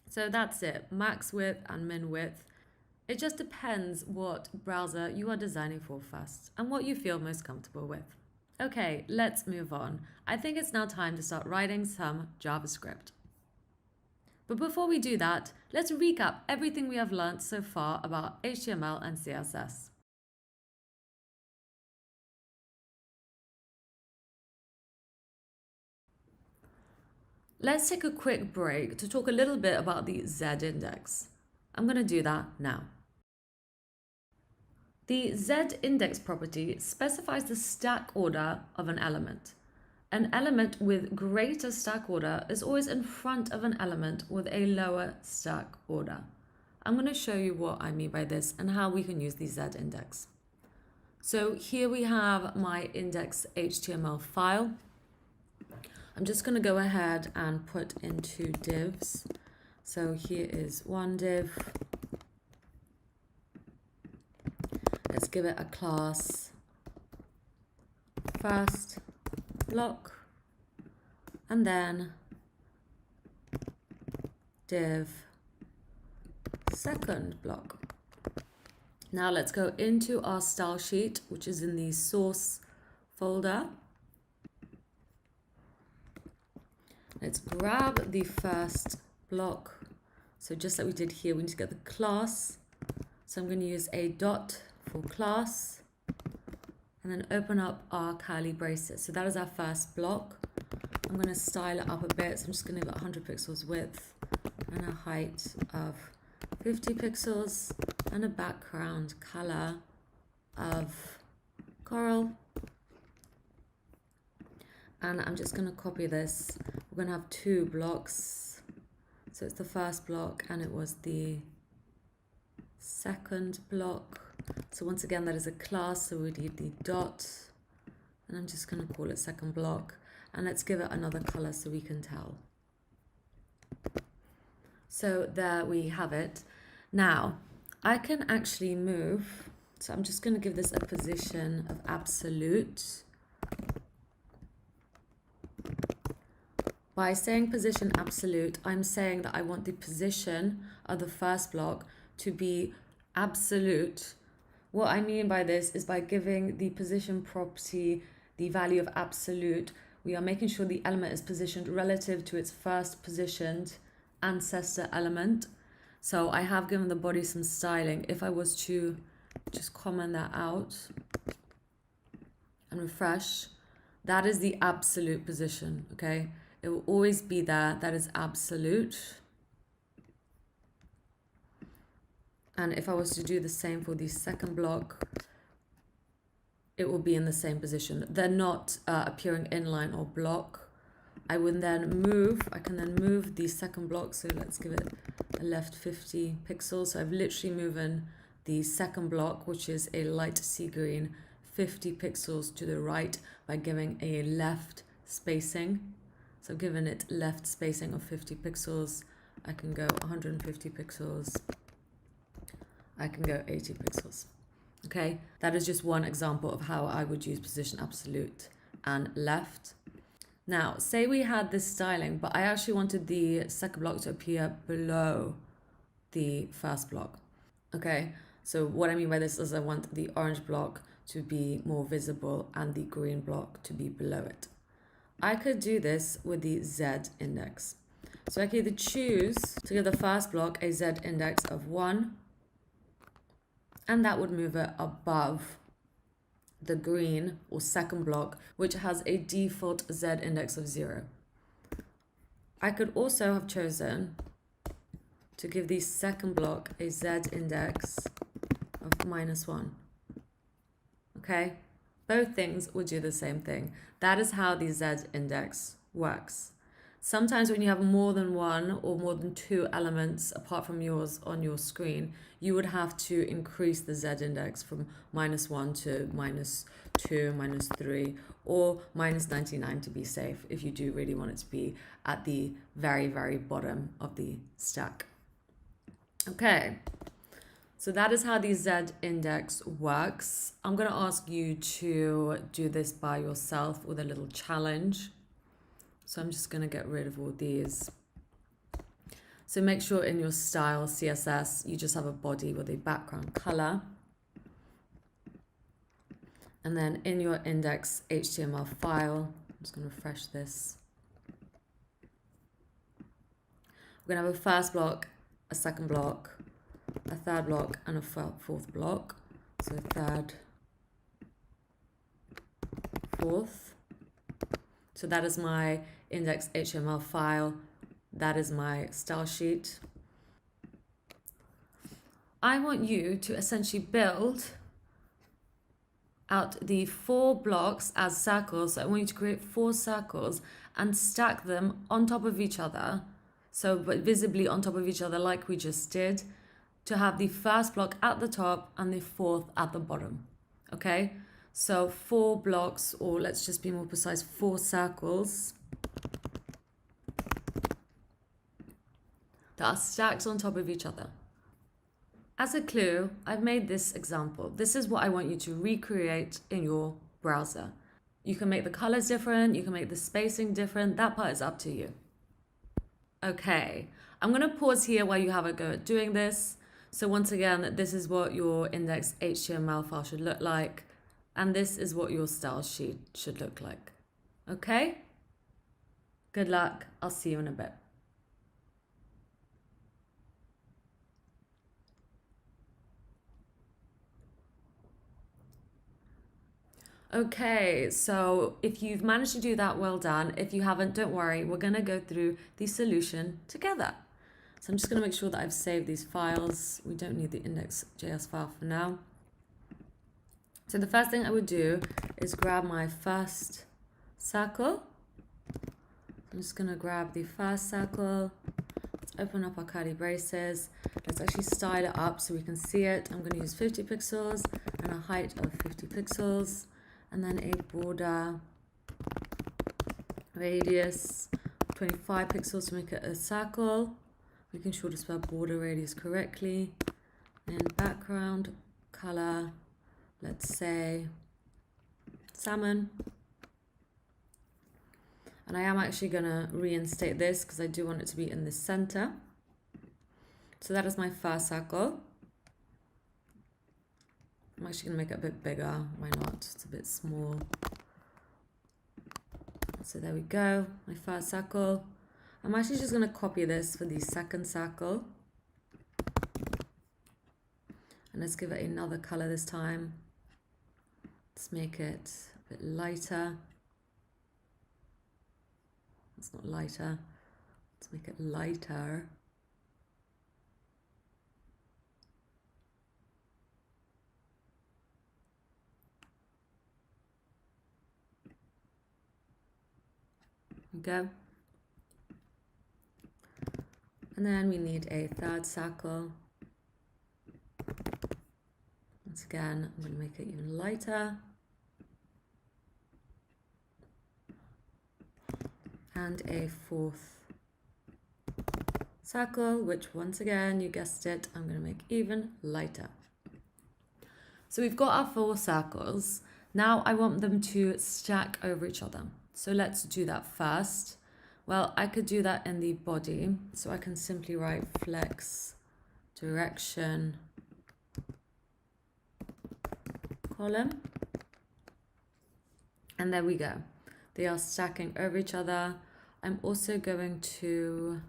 Speaker 2: So that's it, max width and min width. It just depends what browser you are designing for first and what you feel most comfortable with. Okay, let's move on. I think it's now time to start writing some JavaScript. But before we do that, let's recap everything we have learned so far about HTML and CSS. Let's take a quick break to talk a little bit about the Z index. I'm going to do that now. The Z index property specifies the stack order of an element. An element with greater stack order is always in front of an element with a lower stack order. I'm going to show you what I mean by this and how we can use the Z index. So here we have my index.html file. I'm just going to go ahead and put in two divs. So here is one div. Let's give it a class first block and then div second block. Now let's go into our style sheet, which is in the source folder. Let's grab the first block. So just like we did here, we need to get the class. So I'm going to use a dot for class and then open up our curly braces. So that is our first block. I'm going to style it up a bit. So I'm just going to give it 100 pixels width and a height of 50 pixels and a background color of coral. And I'm just going to copy this. We're going to have two blocks. So it's the first block and it was the second block. So once again, that is a class. So we need the dot. And I'm just going to call it second block. And let's give it another color so we can tell. So there we have it. Now, I can actually move. So I'm just going to give this a position of absolute. By saying position absolute, I'm saying that I want the position of the first block to be absolute. What I mean by this is by giving the position property the value of absolute, we are making sure the element is positioned relative to its first positioned ancestor element. So I have given the body some styling. If I was to just comment that out and refresh, that is the absolute position, okay? It will always be there. That is absolute. And if I was to do the same for the second block, it will be in the same position. They're not appearing inline or block. I can then move the second block. So let's give it a left 50 pixels. So I've literally moved the second block, which is a light sea green, 50 pixels to the right by giving a left spacing. So given it left spacing of 50 pixels, I can go 150 pixels. I can go 80 pixels. Okay, that is just one example of how I would use position absolute and left. Now, say we had this styling, but I actually wanted the second block to appear below the first block. Okay, so what I mean by this is I want the orange block to be more visible and the green block to be below it. I could do this with the Z index. So I could either choose to give the first block a Z index of 1, and that would move it above the green or second block, which has a default Z index of 0. I could also have chosen to give the second block a Z index of -1. Okay? Both things would do the same thing. That is how the Z index works. Sometimes when you have more than one or more than two elements apart from yours on your screen, you would have to increase the Z index from -1 to -2, -3, or -99 to be safe if you do really want it to be at the very, very bottom of the stack. Okay. So that is how the Z index works. I'm going to ask you to do this by yourself with a little challenge. So I'm just going to get rid of all these. So make sure in your style CSS, you just have a body with a background color. And then in your index HTML file, I'm just going to refresh this. We're going to have a first block, a second block, a third block, and a fourth block. So third, fourth. So that is my index HTML file. That is my style sheet. I want you to essentially build out the 4 blocks as circles. So I want you to create 4 circles and stack them on top of each other. So but visibly on top of each other like we just did, to have the first block at the top and the fourth at the bottom. Okay? So 4 blocks, or let's just be more precise, 4 circles that are stacked on top of each other. As a clue, I've made this example. This is what I want you to recreate in your browser. You can make the colors different, you can make the spacing different, that part is up to you. Okay, I'm gonna pause here while you have a go at doing this. So once again, this is what your index HTML file should look like, and this is what your style sheet should look like. Okay? Good luck. I'll see you in a bit. Okay, so if you've managed to do that, well done. If you haven't, don't worry. We're going to go through the solution together. So I'm just going to make sure that I've saved these files. We don't need the index.js file for now. So the first thing I would do is grab my first circle. I'm just going to grab the first circle. Let's open up our curly braces. Let's actually style it up so we can see it. I'm going to use 50 pixels and a height of 50 pixels. And then a border radius 25 pixels to make it a circle. Making sure to spell border radius correctly. And background color, let's say salmon. And I am actually going to reinstate this because I do want it to be in the center. So that is my first circle. I'm actually going to make it a bit bigger. Why not? It's a bit small. So there we go. My first circle. I'm actually just going to copy this for the second circle. And let's give it another color this time. Let's make it a bit lighter. It's not lighter. Let's make it lighter. Go. And then we need a third circle. Once again, I'm going to make it even lighter. And a fourth circle, which once again, you guessed it, I'm going to make even lighter. So we've got our 4 circles. Now I want them to stack over each other. So let's do that first. Well, I could do that in the body. So I can simply write flex direction column. And there we go. They are stacking over each other. I'm also going to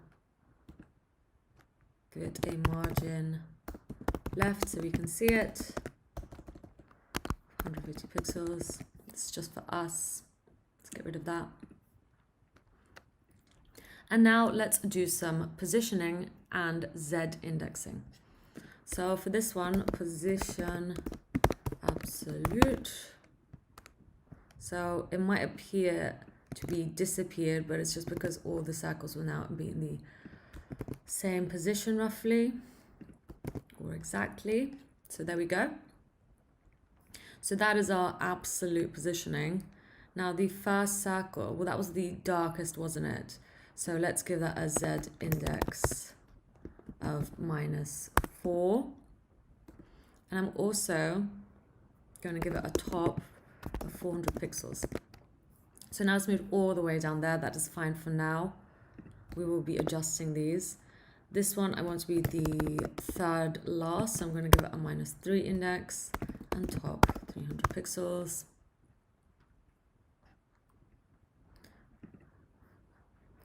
Speaker 2: give it a margin left so we can see it. 150 pixels. It's just for us. Let's get rid of that. And now let's do some positioning and Z indexing. So for this one, position absolute. So it might appear to be disappeared, but it's just because all the circles will now be in the same position roughly or exactly. So there we go. So that is our absolute positioning. Now the first circle, well, that was the darkest, wasn't it? So let's give that a Z index of -4. And I'm also going to give it a top of 400 pixels. So now it's moved all the way down there. That is fine for now. We will be adjusting these. This one I want to be the third last. So I'm going to give it a -3 index and top 300 pixels.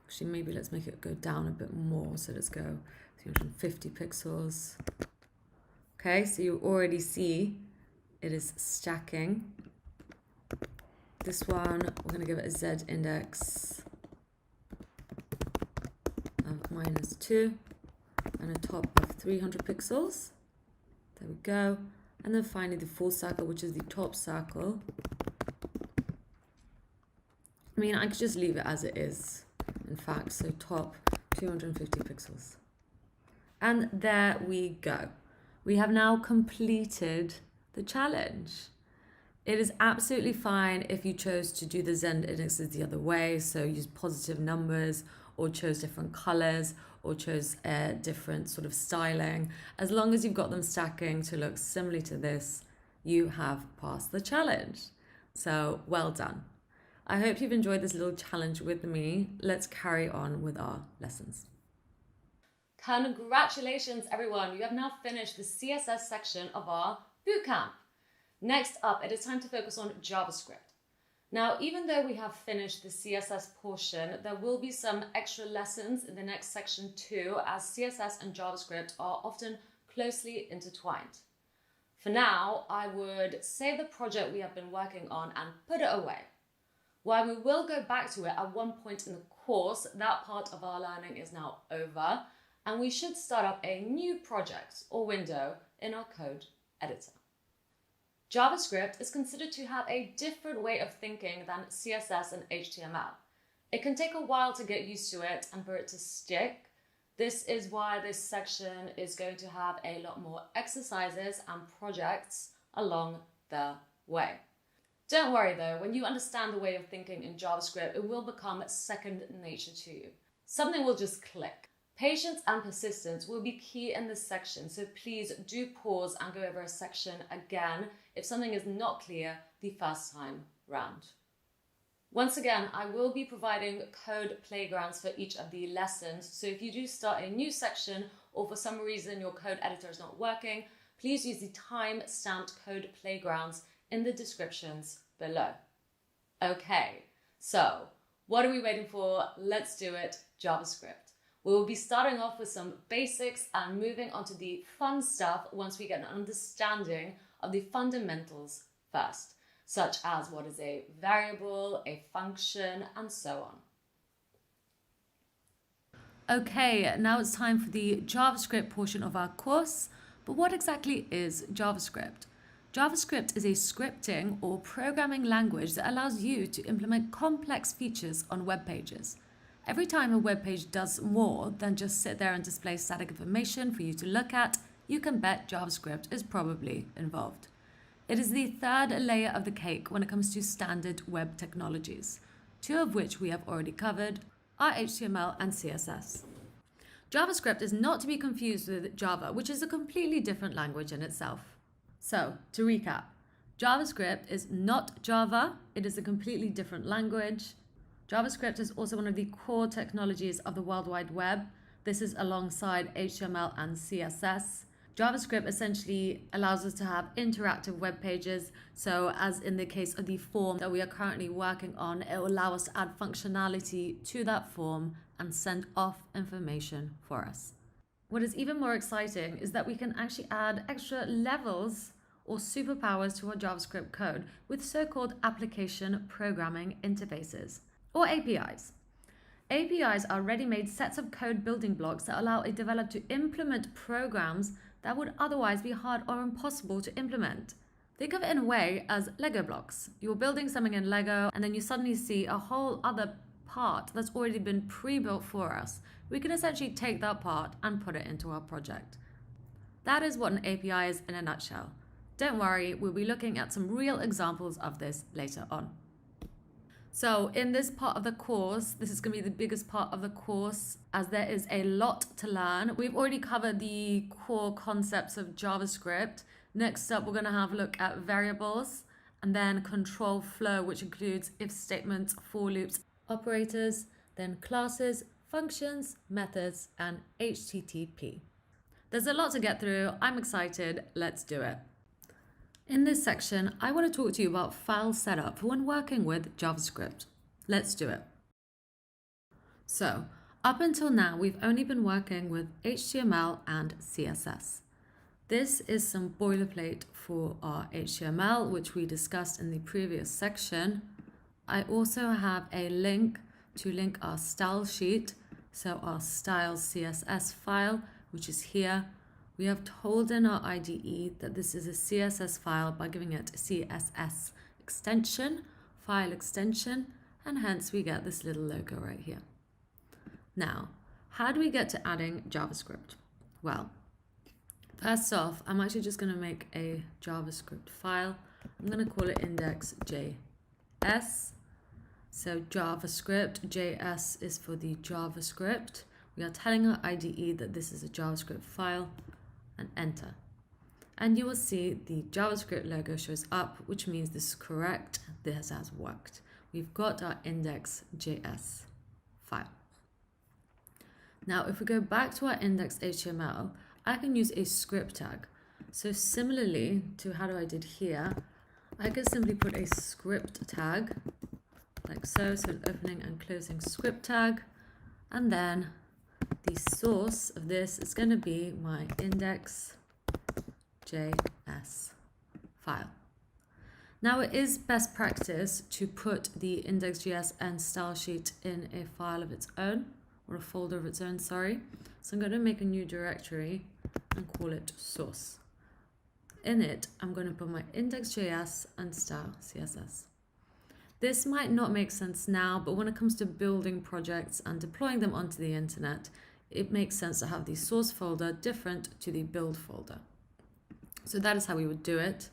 Speaker 2: Actually, maybe let's make it go down a bit more. So let's go 350 pixels. Okay, so you already see it is stacking. This one, we're going to give it a Z index of -2 and a top of 300 pixels. There we go. And then finally the full circle, which is the top circle. I mean, I could just leave it as it is, in fact. So top 250 pixels. And there we go. We have now completed the challenge. It is absolutely fine if you chose to do the Z indexes the other way, so use positive numbers or chose different colors or chose a different sort of styling. As long as you've got them stacking to look similar to this, you have passed the challenge. So well done. I hope you've enjoyed this little challenge with me. Let's carry on with our lessons.
Speaker 1: Congratulations, everyone. You have now finished the CSS section of our bootcamp. Next up, it is time to focus on JavaScript. Now, even though we have finished the CSS portion, there will be some extra lessons in the next section too, as CSS and JavaScript are often closely intertwined. For now, I would save the project we have been working on and put it away. While we will go back to it at one point in the course, that part of our learning is now over, and we should start up a new project or window in our code editor. JavaScript is considered to have a different way of thinking than CSS and HTML. It can take a while to get used to it and for it to stick. This is why this section is going to have a lot more exercises and projects along the way. Don't worry though, when you understand the way of thinking in JavaScript, it will become second nature to you. Something will just click. Patience and persistence will be key in this section, so please do pause and go over a section again if something is not clear the first time round. Once again, I will be providing code playgrounds for each of the lessons, so if you do start a new section or for some reason your code editor is not working, please use the time-stamped code playgrounds in the descriptions below. Okay, so what are we waiting for? Let's do it, JavaScript. We will be starting off with some basics and moving on to the fun stuff once we get an understanding of the fundamentals first, such as what is a variable, a function, and so on.
Speaker 2: Okay, now it's time for the JavaScript portion of our course. But what exactly is JavaScript? JavaScript is a scripting or programming language that allows you to implement complex features on web pages. Every time a web page does more than just sit there and display static information for you to look at, you can bet JavaScript is probably involved. It is the third layer of the cake when it comes to standard web technologies, two of which we have already covered are HTML and CSS. JavaScript is not to be confused with Java, which is a completely different language in itself. So, to recap, JavaScript is not Java, it is a completely different language. JavaScript is also one of the core technologies of the World Wide Web. This is alongside HTML and CSS. JavaScript essentially allows us to have interactive web pages. So as in the case of the form that we are currently working on, it will allow us to add functionality to that form and send off information for us. What is even more exciting is that we can actually add extra levels or superpowers to our JavaScript code with so-called application programming interfaces, or APIs. APIs are ready-made sets of code building blocks that allow a developer to implement programs that would otherwise be hard or impossible to implement. Think of it in a way as Lego blocks. You're building something in Lego and then you suddenly see a whole other part that's already been pre-built for us. We can essentially take that part and put it into our project. That is what an API is in a nutshell. Don't worry, we'll be looking at some real examples of this later on. So in this part of the course, this is going to be the biggest part of the course as there is a lot to learn. We've already covered the core concepts of JavaScript. Next up, we're going to have a look at variables and then control flow, which includes if statements, for loops, operators, then classes, functions, methods, and HTTP. There's a lot to get through. I'm excited. Let's do it. In this section, I want to talk to you about file setup for when working with JavaScript. Let's do it. So, up until now, we've only been working with HTML and CSS. This is some boilerplate for our HTML, which we discussed in the previous section. I also have a link to link our style sheet, so our styles CSS file, which is here. We have told in our IDE that this is a CSS file by giving it CSS extension, file extension, and hence we get this little logo right here. Now, how do we get to adding JavaScript? Well, first off, I'm actually just going to make a JavaScript file. I'm going to call it index.js. So JavaScript, JS is for the JavaScript. We are telling our IDE that this is a JavaScript file, and enter. And you will see the JavaScript logo shows up, which means this is correct. This has worked. We've got our index.js file. Now, if we go back to our index.html, I can use a script tag. So similarly to how I did here, I can simply put a script tag like so, so an opening and closing script tag, and then the source of this is going to be my index.js file. Now it is best practice to put the index.js and style sheet in a file of its own, or a folder of its own, sorry. So I'm going to make a new directory and call it source. In it, I'm going to put my index.js and style CSS. This might not make sense now, but when it comes to building projects and deploying them onto the internet, it makes sense to have the source folder different to the build folder. So that is how we would do it.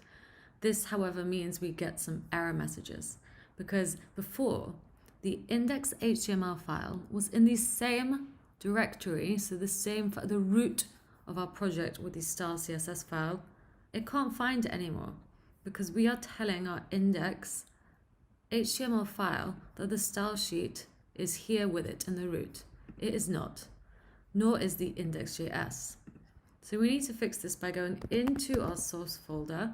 Speaker 2: This, however, means we get some error messages because before the index.html file was in the same directory, so the root of our project with the style CSS file, it can't find it anymore because we are telling our index.html file that the style sheet is here with it in the root. It is not, nor is the index.js. So we need to fix this by going into our source folder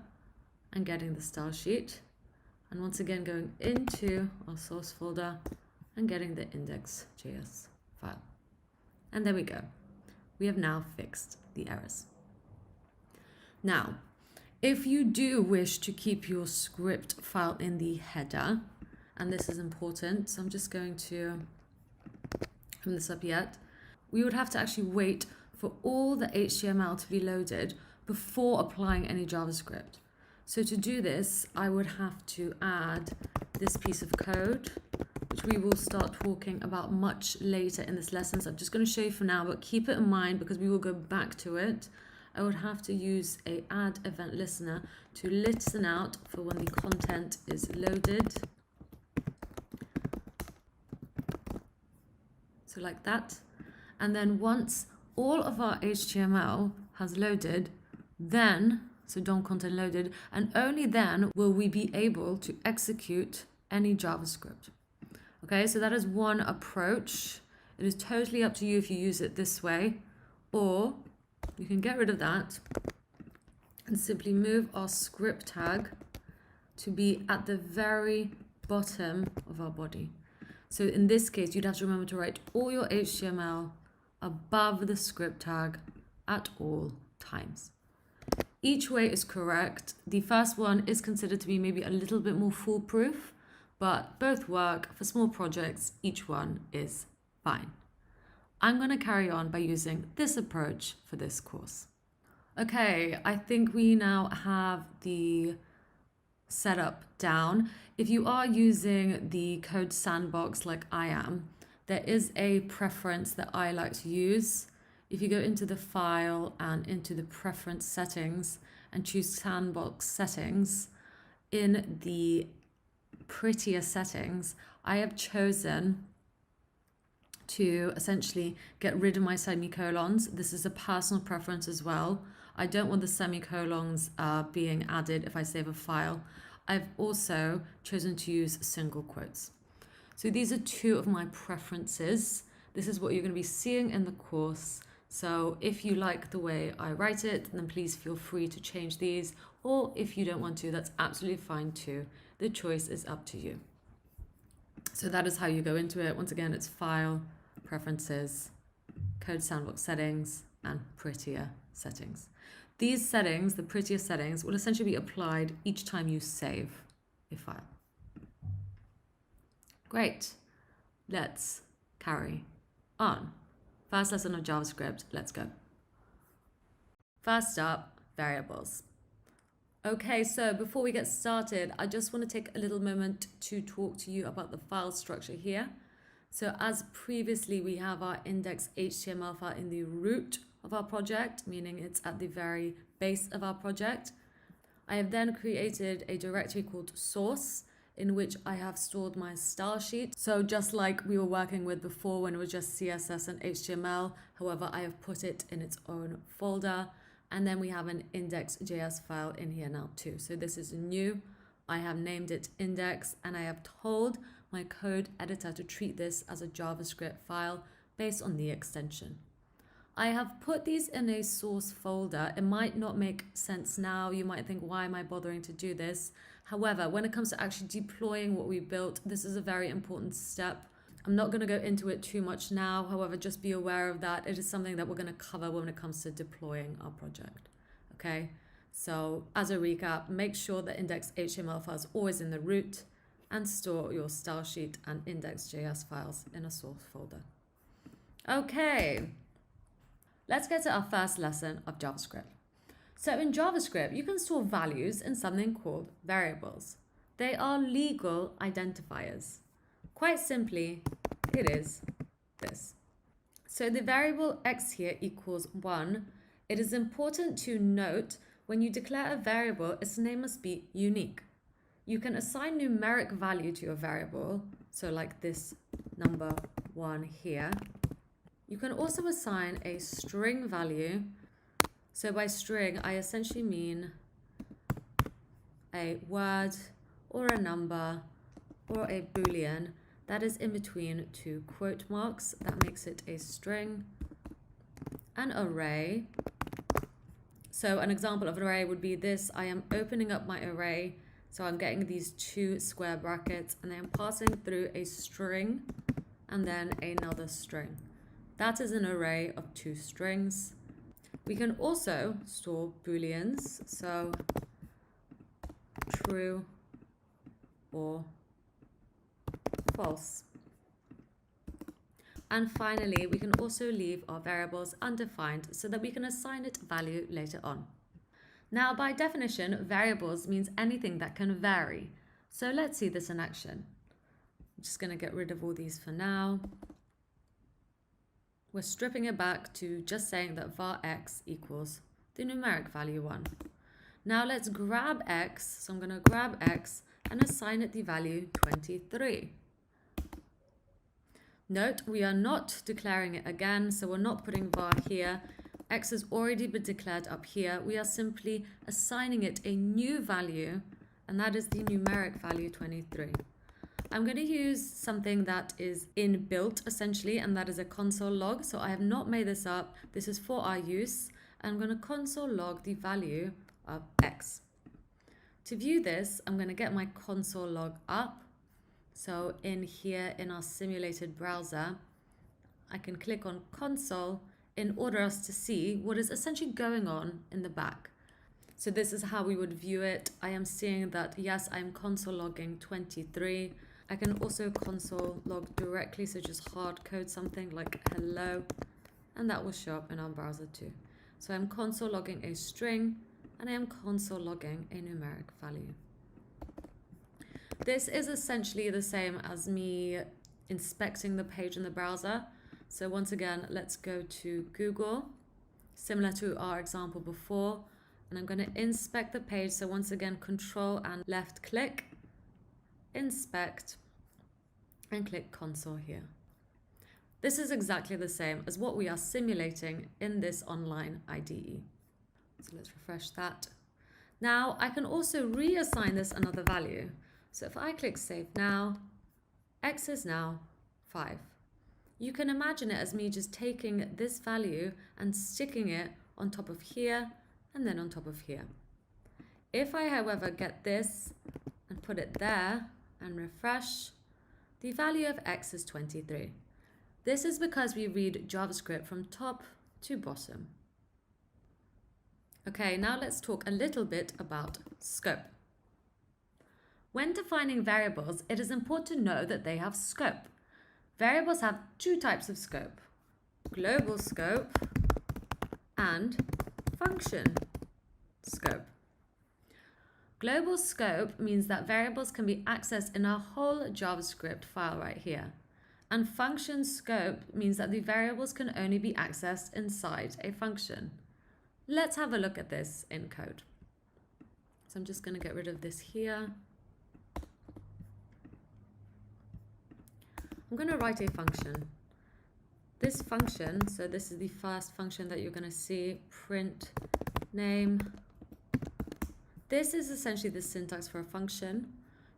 Speaker 2: and getting the style sheet, and once again going into our source folder and getting the index.js file. And there we go. We have now fixed the errors. Now, if you do wish to keep your script file in the header, and this is important, so I'm just going to open this up yet, we would have to actually wait for all the HTML to be loaded before applying any JavaScript. So to do this, I would have to add this piece of code, which we will start talking about much later in this lesson. So I'm just going to show you for now, but keep it in mind because we will go back to it. I would have to use a addEventListener to listen out for when the content is loaded. So like that. And then once all of our HTML has loaded, then, so DOM content loaded, and only then will we be able to execute any JavaScript. Okay, so that is one approach. It is totally up to you if you use it this way, or you can get rid of that and simply move our script tag to be at the very bottom of our body. So in this case, you'd have to remember to write all your HTML above the script tag at all times. Each way is correct. The first one is considered to be maybe a little bit more foolproof, but both work. For small projects, each one is fine. I'm going to carry on by using this approach for this course. Okay, I think we now have the setup down. If you are using the code sandbox like I am, there is a preference that I like to use. If you go into the file and into the preference settings and choose sandbox settings, in the prettier settings, I have chosen to essentially get rid of my semicolons. This is a personal preference as well. I don't want the semicolons being added if I save a file. I've also chosen to use single quotes. So these are two of my preferences. This is what you're going to be seeing in the course. So if you like the way I write it, then please feel free to change these. Or if you don't want to, that's absolutely fine too. The choice is up to you. So that is how you go into it. Once again, it's File, Preferences, Code Sandbox Settings, and Prettier Settings. These settings, the prettier settings, will essentially be applied each time you save a file. Great. Let's carry on. First lesson of JavaScript, let's go. First up, variables. Okay, so before we get started, I just want to take a little moment to talk to you about the file structure here. So as previously, we have our index.html file in the root of our project, meaning it's at the very base of our project. I have then created a directory called source, in which I have stored my style sheet. So just like we were working with before when it was just CSS and HTML, however, I have put it in its own folder. And then we have an index.js file in here now too. So this is new. I have named it index, and I have told my code editor to treat this as a JavaScript file based on the extension. I have put these in a source folder. It might not make sense now. You might think, why am I bothering to do this? However, when it comes to actually deploying what we built, this is a very important step. I'm not going to go into it too much now. However, just be aware of that. It is something that we're going to cover when it comes to deploying our project. Okay, so as a recap, make sure the index.html file is always in the root and store your style sheet and index.js files in a source folder. Okay, let's get to our first lesson of JavaScript. So in JavaScript, you can store values in something called variables. They are legal identifiers. Quite simply, it is this. So the variable x here equals 1. It is important to note when you declare a variable, its name must be unique. You can assign numeric value to your variable, so like this number 1 here. You can also assign a string value. So by string, I essentially mean a word or a number or a boolean that is in between two quote marks. That makes it a string. An array. So an example of an array would be this. I am opening up my array. So I'm getting these two square brackets and then passing through a string and then another string. That is an array of two strings. We can also store booleans, so true or false. And finally, we can also leave our variables undefined so that we can assign it value later on. Now, by definition, variables means anything that can vary. So let's see this in action. I'm just going to get rid of all these for now. We're stripping it back to just saying that var x equals the numeric value 1. Now let's grab x. So I'm going to grab x and assign it the value 23. Note, we are not declaring it again, so we're not putting var here. X has already been declared up here. We are simply assigning it a new value, and that is the numeric value 23. I'm going to use something that is inbuilt essentially, and that is a console log. So I have not made this up. This is for our use. I'm going to console log the value of x. To view this, I'm going to get my console log up. So in here in our simulated browser, I can click on console in order us to see what is essentially going on in the back. So this is how we would view it. I am seeing that, yes, I'm console logging 23. I can also console log directly, so just hard code something like hello, and that will show up in our browser too. So I'm console logging a string, and I am console logging a numeric value. This is essentially the same as me inspecting the page in the browser. So once again, let's go to Google, similar to our example before, and I'm going to inspect the page. So once again, Control and left click, inspect, and click console here. This is exactly the same as what we are simulating in this online IDE. So let's refresh that. Now I can also reassign this another value. So if I click Save Now, X is now 5. You can imagine it as me just taking this value and sticking it on top of here and then on top of here. If I, however, get this and put it there and refresh, the value of X is 23. This is because we read JavaScript from top to bottom. Okay, now let's talk a little bit about scope. When defining variables, it is important to know that they have scope. Variables have two types of scope: global scope and function scope. Global scope means that variables can be accessed in a whole JavaScript file right here. And function scope means that the variables can only be accessed inside a function. Let's have a look at this in code. So I'm just going to get rid of this here. I'm going to write a function. This function, so this is the first function that you're going to see, print name. This is essentially the syntax for a function.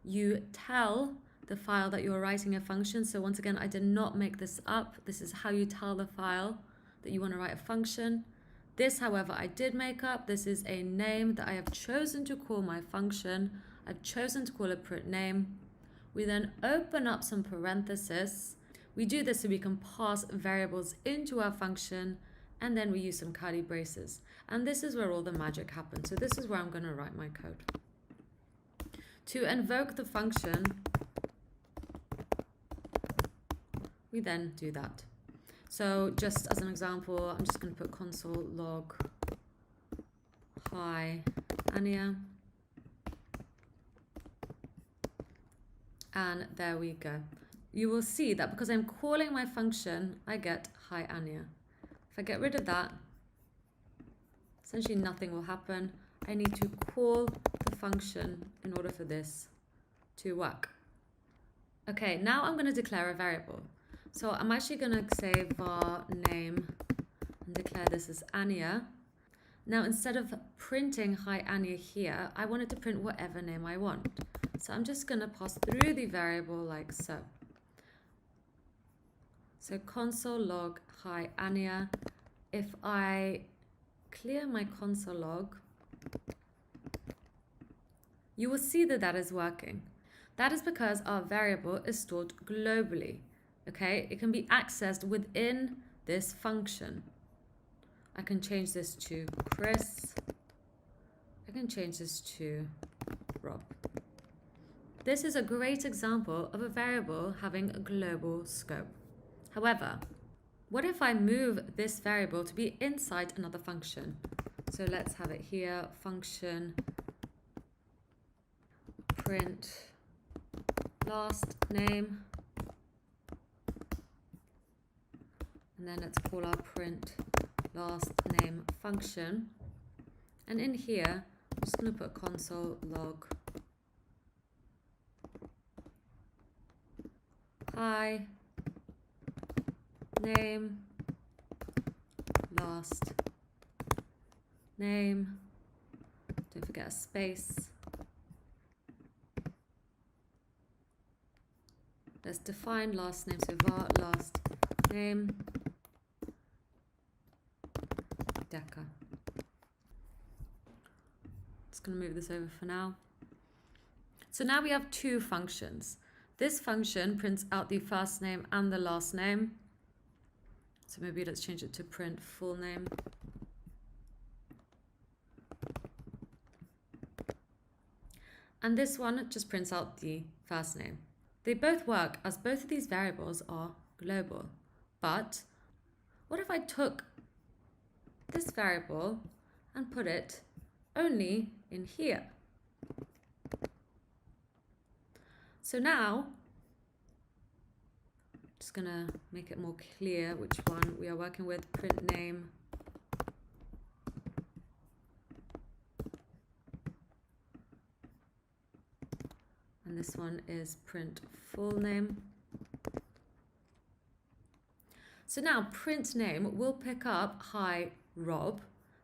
Speaker 2: You tell the file that you're writing a function. So once again, I did not make this up. This is how you tell the file that you want to write a function. This, however, I did make up. This is a name that I have chosen to call my function. I've chosen to call it print name. We then open up some parentheses. We do this so we can pass variables into our function, and then we use some curly braces. And this is where all the magic happens. So this is where I'm going to write my code. To invoke the function, we then do that. So just as an example, I'm just going to put console log hi Anya. And there we go. You will see that because I'm calling my function, I get hi Anya. If I get rid of that, essentially nothing will happen. I need to call the function in order for this to work. Okay, now I'm going to declare a variable. So I'm actually going to say var name and declare this as Anya. Now instead of printing hi Anya here, I want it to print whatever name I want. So I'm just going to pass through the variable like so. So console log hi Anya. If I clear my console log, you will see that that is working. That is because our variable is stored globally. Okay, it can be accessed within this function. I can change this to Chris. I can change this to Rob. This is a great example of a variable having a global scope. However, what if I move this variable to be inside another function? So let's have it here, function print last name. And then let's call our print last name function. And in here, I'm just going to put console log hi name last name. Don't forget a space. Let's define last name. So var last name Decker. Just going to move this over for now. So now we have two functions. This function prints out the first name and the last name. So maybe let's change it to print full name. And this one just prints out the first name. They both work as both of these variables are global. But what if I took this variable and put it only in here? So now, just gonna make it more clear which one we are working with. Print name. And this one is print full name. So now print name will pick up hi Rob.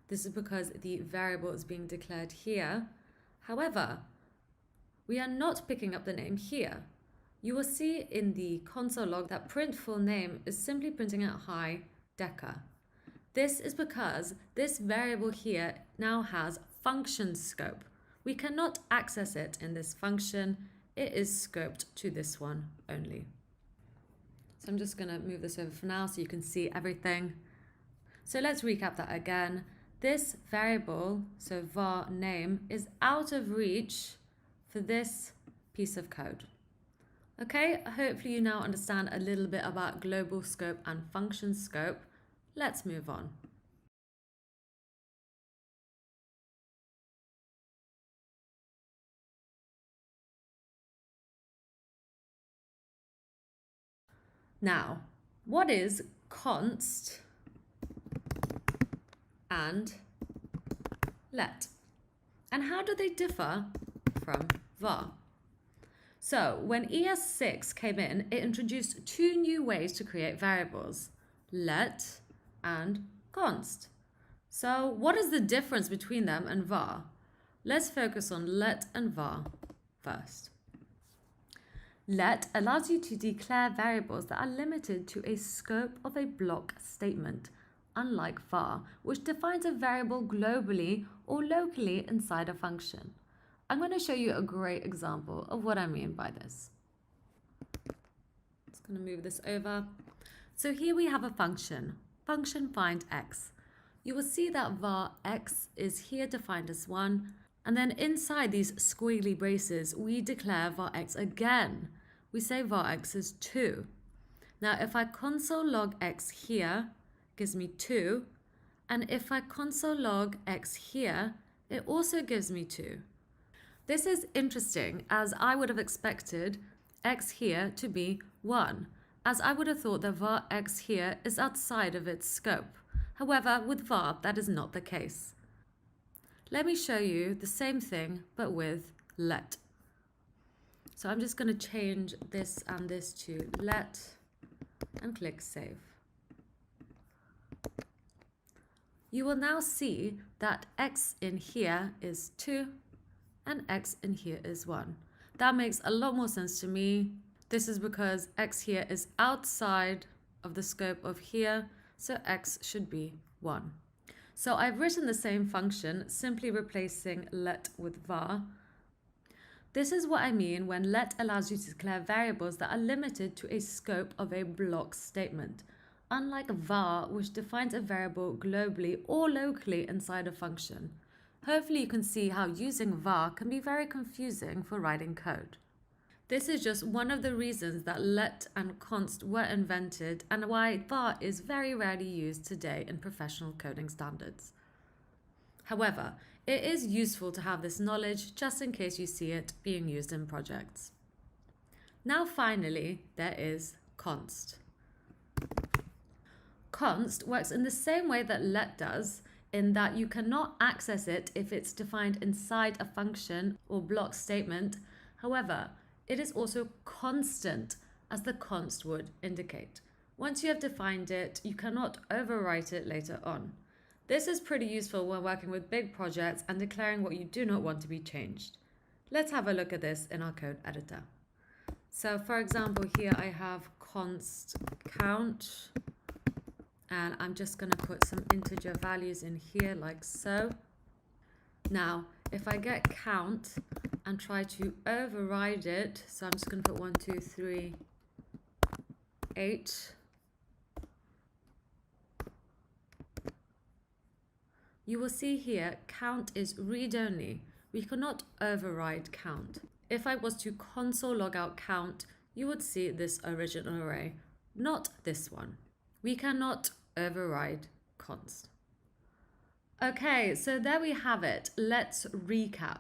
Speaker 2: This is because the variable is being declared here. However, we are not picking up the name here. You will see in the console log that print full name is simply printing out hi Decker. This is because this variable here now has function scope. We cannot access it in this function. It is scoped to this one only. So I'm just going to move this over for now so you can see everything. So let's recap that again. This variable, so var name, is out of reach for this piece of code. Okay, hopefully you now understand a little bit about global scope and function scope. Let's move on. Now, what is const and let? And how do they differ from var? So when ES6 came in, it introduced two new ways to create variables, let and const. So what is the difference between them and var? Let's focus on let and var first. Let allows you to declare variables that are limited to a scope of a block statement, unlike var, which defines a variable globally or locally inside a function. I'm going to show you a great example of what I mean by this. Just going to move this over. So here we have a function find x. You will see that var x is here defined as 1, and then inside these squiggly braces, we declare var x again. We say var x is 2. Now, if I console log x here, it gives me 2. And if I console log x here, it also gives me 2. This is interesting, as I would have expected x here to be 1, as I would have thought that var x here is outside of its scope. However, with var, that is not the case. Let me show you the same thing, but with let. So I'm just going to change this and this to let and click save. You will now see that x in here is 2 and x in here is 1. That makes a lot more sense to me. This is because x here is outside of the scope of here, so x should be 1. So I've written the same function, simply replacing let with var. This is what I mean when let allows you to declare variables that are limited to a scope of a block statement, unlike var, which defines a variable globally or locally inside a function. Hopefully you can see how using var can be very confusing for writing code. This is just one of the reasons that let and const were invented and why var is very rarely used today in professional coding standards. However, it is useful to have this knowledge just in case you see it being used in projects. Now finally, there is const. Const works in the same way that let does, in that you cannot access it if it's defined inside a function or block statement. However, it is also constant, as the const would indicate. Once you have defined it, you cannot overwrite it later on. This is pretty useful when working with big projects and declaring what you do not want to be changed. Let's have a look at this in our code editor. So for example, here I have const count, and I'm just going to put some integer values in here like so. Now, if I get count and try to override it, so I'm just going to put 1, 2, 3, 8. You will see here count is read-only. We cannot override count. If I was to console log out count, you would see this original array, not this one. We cannot override const. Okay, so there we have it. Let's recap.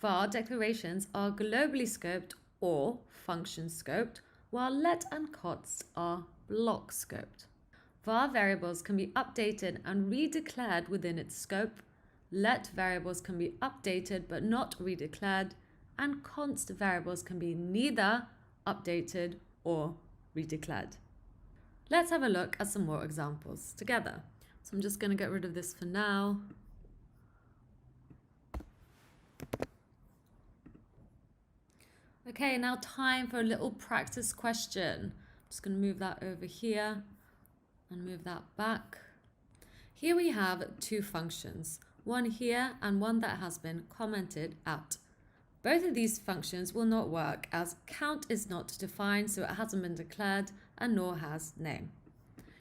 Speaker 2: var declarations are globally scoped or function scoped, while let and const are block scoped. var variables can be updated and redeclared within its scope. Let variables can be updated but not redeclared, and const variables can be neither updated or redeclared. Let's have a look at some more examples together. So I'm just going to get rid of this for now. Okay, now time for a little practice question. I'm just going to move that over here and move that back. Here we have two functions, one here and one that has been commented out. Both of these functions will not work as count is not defined, so it hasn't been declared, and nor has name.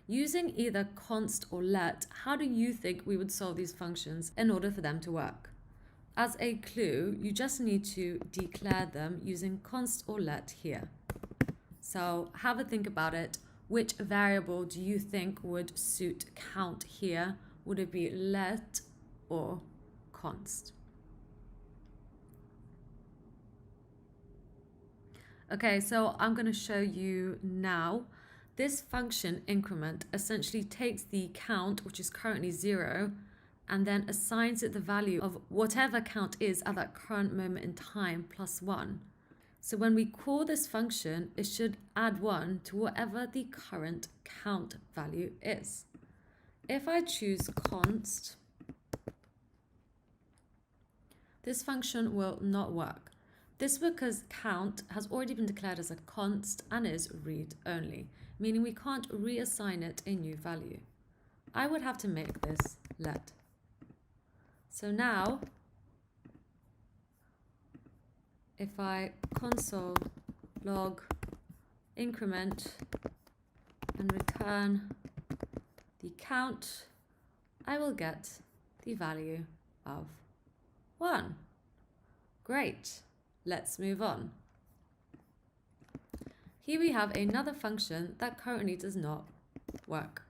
Speaker 2: Using either const or let, how do you think we would solve these functions in order for them to work? As a clue, you just need to declare them using const or let here. So have a think about it. Which variable do you think would suit count here? Would it be let or const? Okay, so I'm going to show you now. This function increment essentially takes the count, which is currently 0, and then assigns it the value of whatever count is at that current moment in time plus 1. So when we call this function, it should add 1 to whatever the current count value is. If I choose const, this function will not work This is because count has already been declared as a const and is read-only, meaning we can't reassign it a new value. I would have to make this let. So now, if I console log increment and return the count, I will get the value of 1. Great. Let's move on. Here we have another function that currently does not work.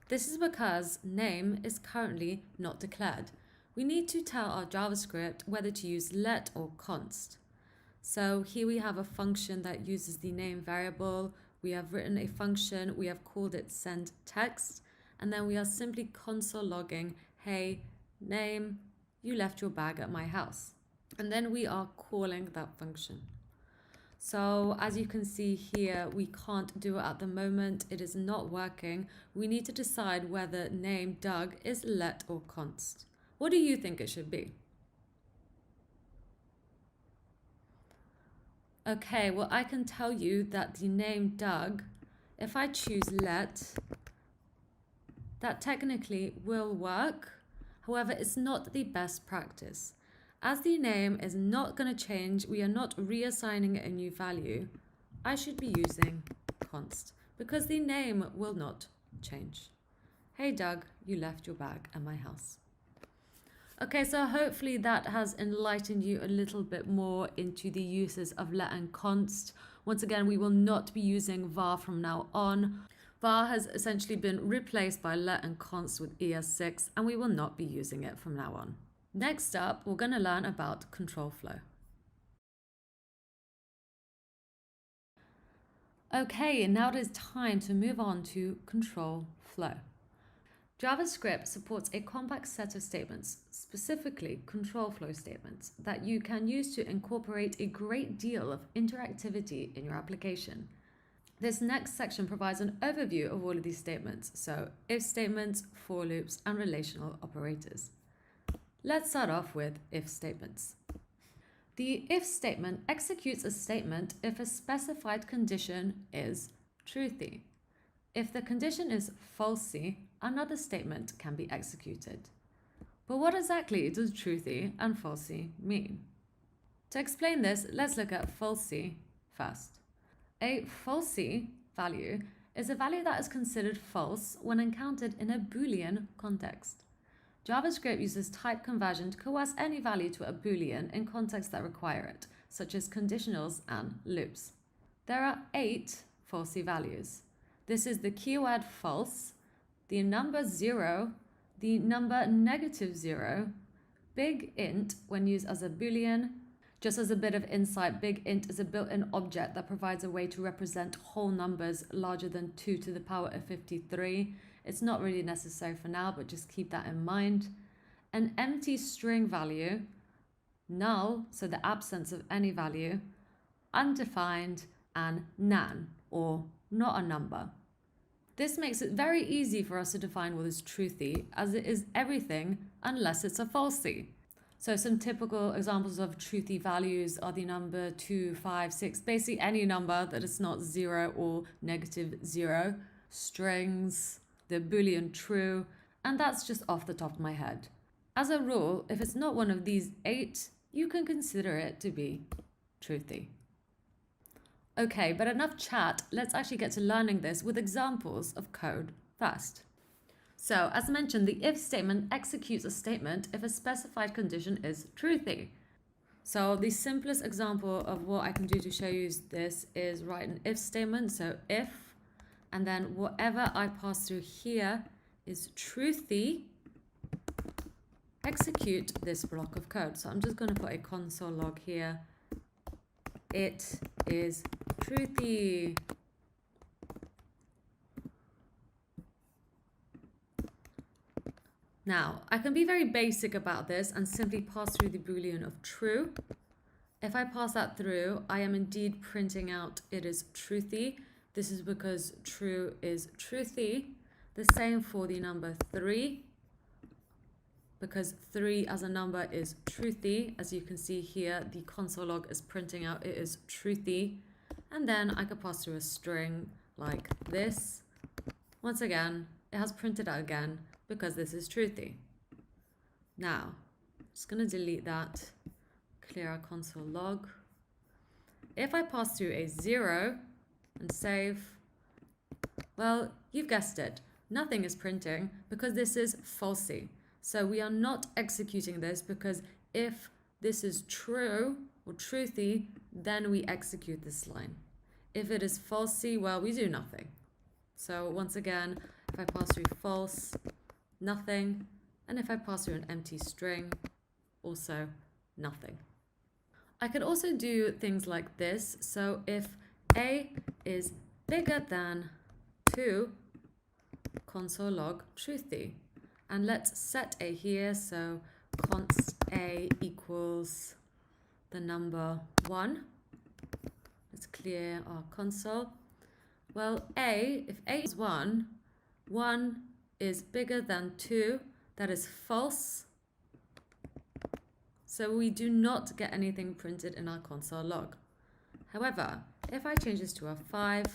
Speaker 2: This is because name is currently not declared. We need to tell our JavaScript whether to use let or const. So here we have a function that uses the name variable. We have written a function, we have called it sendText, and then we are simply console logging, hey, name, you left your bag at my house. And then we are calling that function. So as you can see here, we can't do it at the moment. It is not working. We need to decide whether name Doug is let or const. What do you think it should be? Okay, well, I can tell you that the name Doug, if I choose let, that technically will work. However, it's not the best practice. As the name is not going to change, we are not reassigning it a new value, I should be using const because the name will not change. Hey Doug, you left your bag at my house. Okay, so hopefully that has enlightened you a little bit more into the uses of let and const. Once again, we will not be using var from now on. Var has essentially been replaced by let and const with ES6, and we will not be using it from now on. Next up, we're going to learn about control flow. Okay, now it is time to move on to control flow. JavaScript supports a compact set of statements, specifically control flow statements, that you can use to incorporate a great deal of interactivity in your application. This next section provides an overview of all of these statements, so if statements, for loops, and relational operators. Let's start off with if statements. The if statement executes a statement if a specified condition is truthy. If the condition is falsy, another statement can be executed. But what exactly does truthy and falsy mean? To explain this, let's look at falsy first. A falsy value is a value that is considered false when encountered in a Boolean context. JavaScript uses type conversion to coerce any value to a Boolean in contexts that require it, such as conditionals and loops. There are 8 falsy values. This is the keyword false, the number 0, the number -0, big int when used as a Boolean. Just as a bit of insight, big int is a built-in object that provides a way to represent whole numbers larger than 2 to the power of 53. It's not really necessary for now, but just keep that in mind. An empty string value, null, so the absence of any value, undefined, and nan, or not a number. This makes it very easy for us to define what is truthy, as it is everything unless it's a falsy. So some typical examples of truthy values are the number 2, 5, 6, basically any number that is not 0 or -0, strings, the Boolean true, and that's just off the top of my head. As a rule, if it's not one of these 8, you can consider it to be truthy. Okay, but enough chat, let's actually get to learning this with examples of code first. So, as mentioned, the if statement executes a statement if a specified condition is truthy. So the simplest example of what I can do to show you this is write an if statement, so if, and then whatever I pass through here is truthy, execute this block of code. So I'm just going to put a console log here. It is truthy. Now, I can be very basic about this and simply pass through the Boolean of true. If I pass that through, I am indeed printing out it is truthy. This is because true is truthy. The same for the number 3, because 3 as a number is truthy. As you can see here, the console log is printing out it is truthy. And then I could pass through a string like this. Once again, it has printed out again because this is truthy. Now, I'm just going to delete that, clear our console log. If I pass through a 0 and save, well, you've guessed it. Nothing is printing because this is falsy. So we are not executing this because if this is true or truthy, then we execute this line. If it is falsy, well, we do nothing. So once again, if I pass through false, nothing. And if I pass through an empty string, also nothing. I could also do things like this. So if a is bigger than 2, console log truthy. And let's set a here. So const a equals the number 1. Let's clear our console. Well, if a is 1, 1 is bigger than 2. That is false. So we do not get anything printed in our console log. However, if I change this to a 5,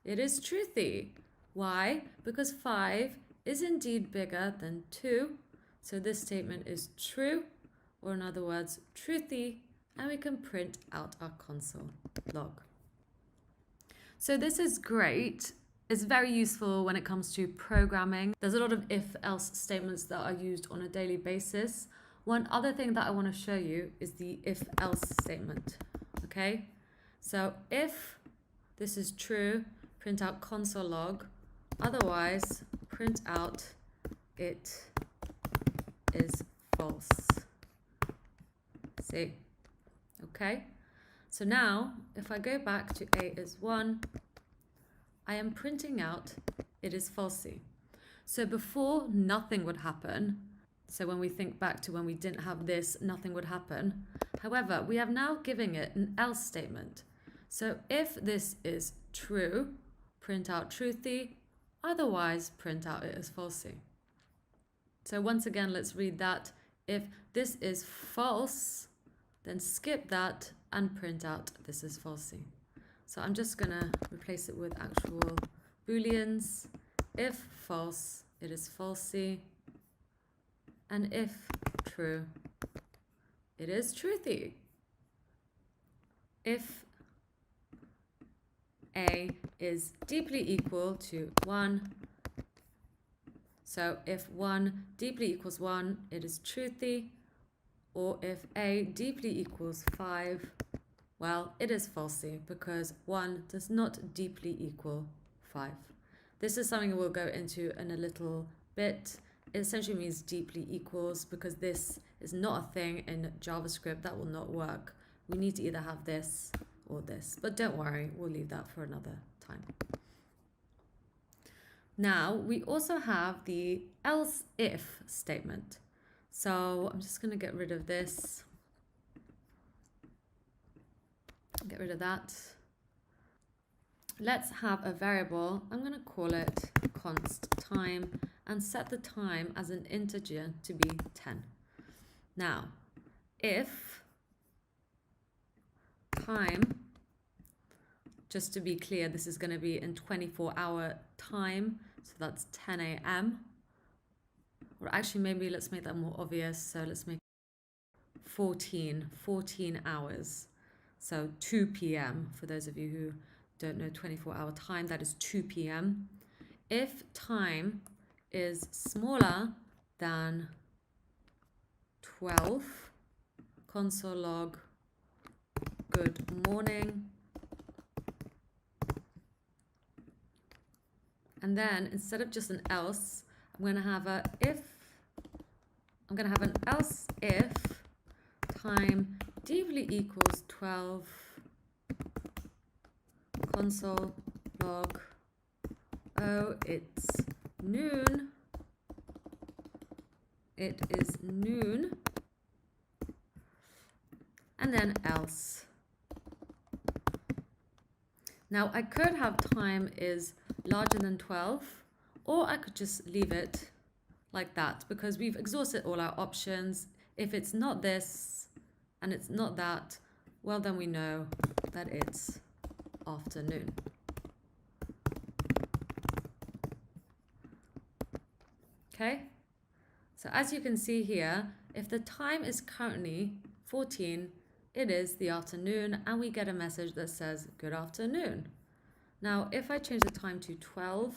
Speaker 2: it is truthy. Why? Because 5 is indeed bigger than 2. So this statement is true, or in other words, truthy, and we can print out our console log. So this is great. It's very useful when it comes to programming. There's a lot of if-else statements that are used on a daily basis. One other thing that I want to show you is the if-else statement, okay? So if this is true, print out console log. Otherwise, print out it is false. See? Okay? So now, if I go back to a is 1, I am printing out it is falsy. So before, nothing would happen. So when we think back to when we didn't have this, nothing would happen. However, we have now given it an else statement. So if this is true, print out truthy. Otherwise, print out it as falsy. So once again, let's read that. If this is false, then skip that and print out this is falsy. So I'm just going to replace it with actual booleans. If false, it is falsy. And if true, it is truthy. If a is deeply equal to 1, so if 1 deeply equals 1, it is truthy. Or if a deeply equals 5, well, it is falsy because 1 does not deeply equal 5. This is something we'll go into in a little bit. It essentially means deeply equals because this is not a thing in JavaScript. That will not work. We need to either have this or this. But don't worry, we'll leave that for another time. Now, we also have the else if statement. So I'm just going to get rid of this. Get rid of that. Let's have a variable. I'm going to call it const time and set the time as an integer to be 10. Now, if time, just to be clear, this is going to be in 24-hour time. So that's 10 a.m. Or actually, maybe let's make that more obvious. So let's make 14 hours. So 2 p.m. For those of you who don't know 24-hour time, that is 2 p.m. If time is smaller than 12, console log good morning. And then instead of just an else, I'm going to have an else if time deeply equals 12, console log, oh, it's noon. It is noon. And then else. Now I could have time is larger than 12, or I could just leave it like that, because we've exhausted all our options. If it's not this and it's not that, well, then we know that it's afternoon. Okay, so as you can see here, if the time is currently 14, it is the afternoon, and we get a message that says good afternoon. Now, if I change the time to 12,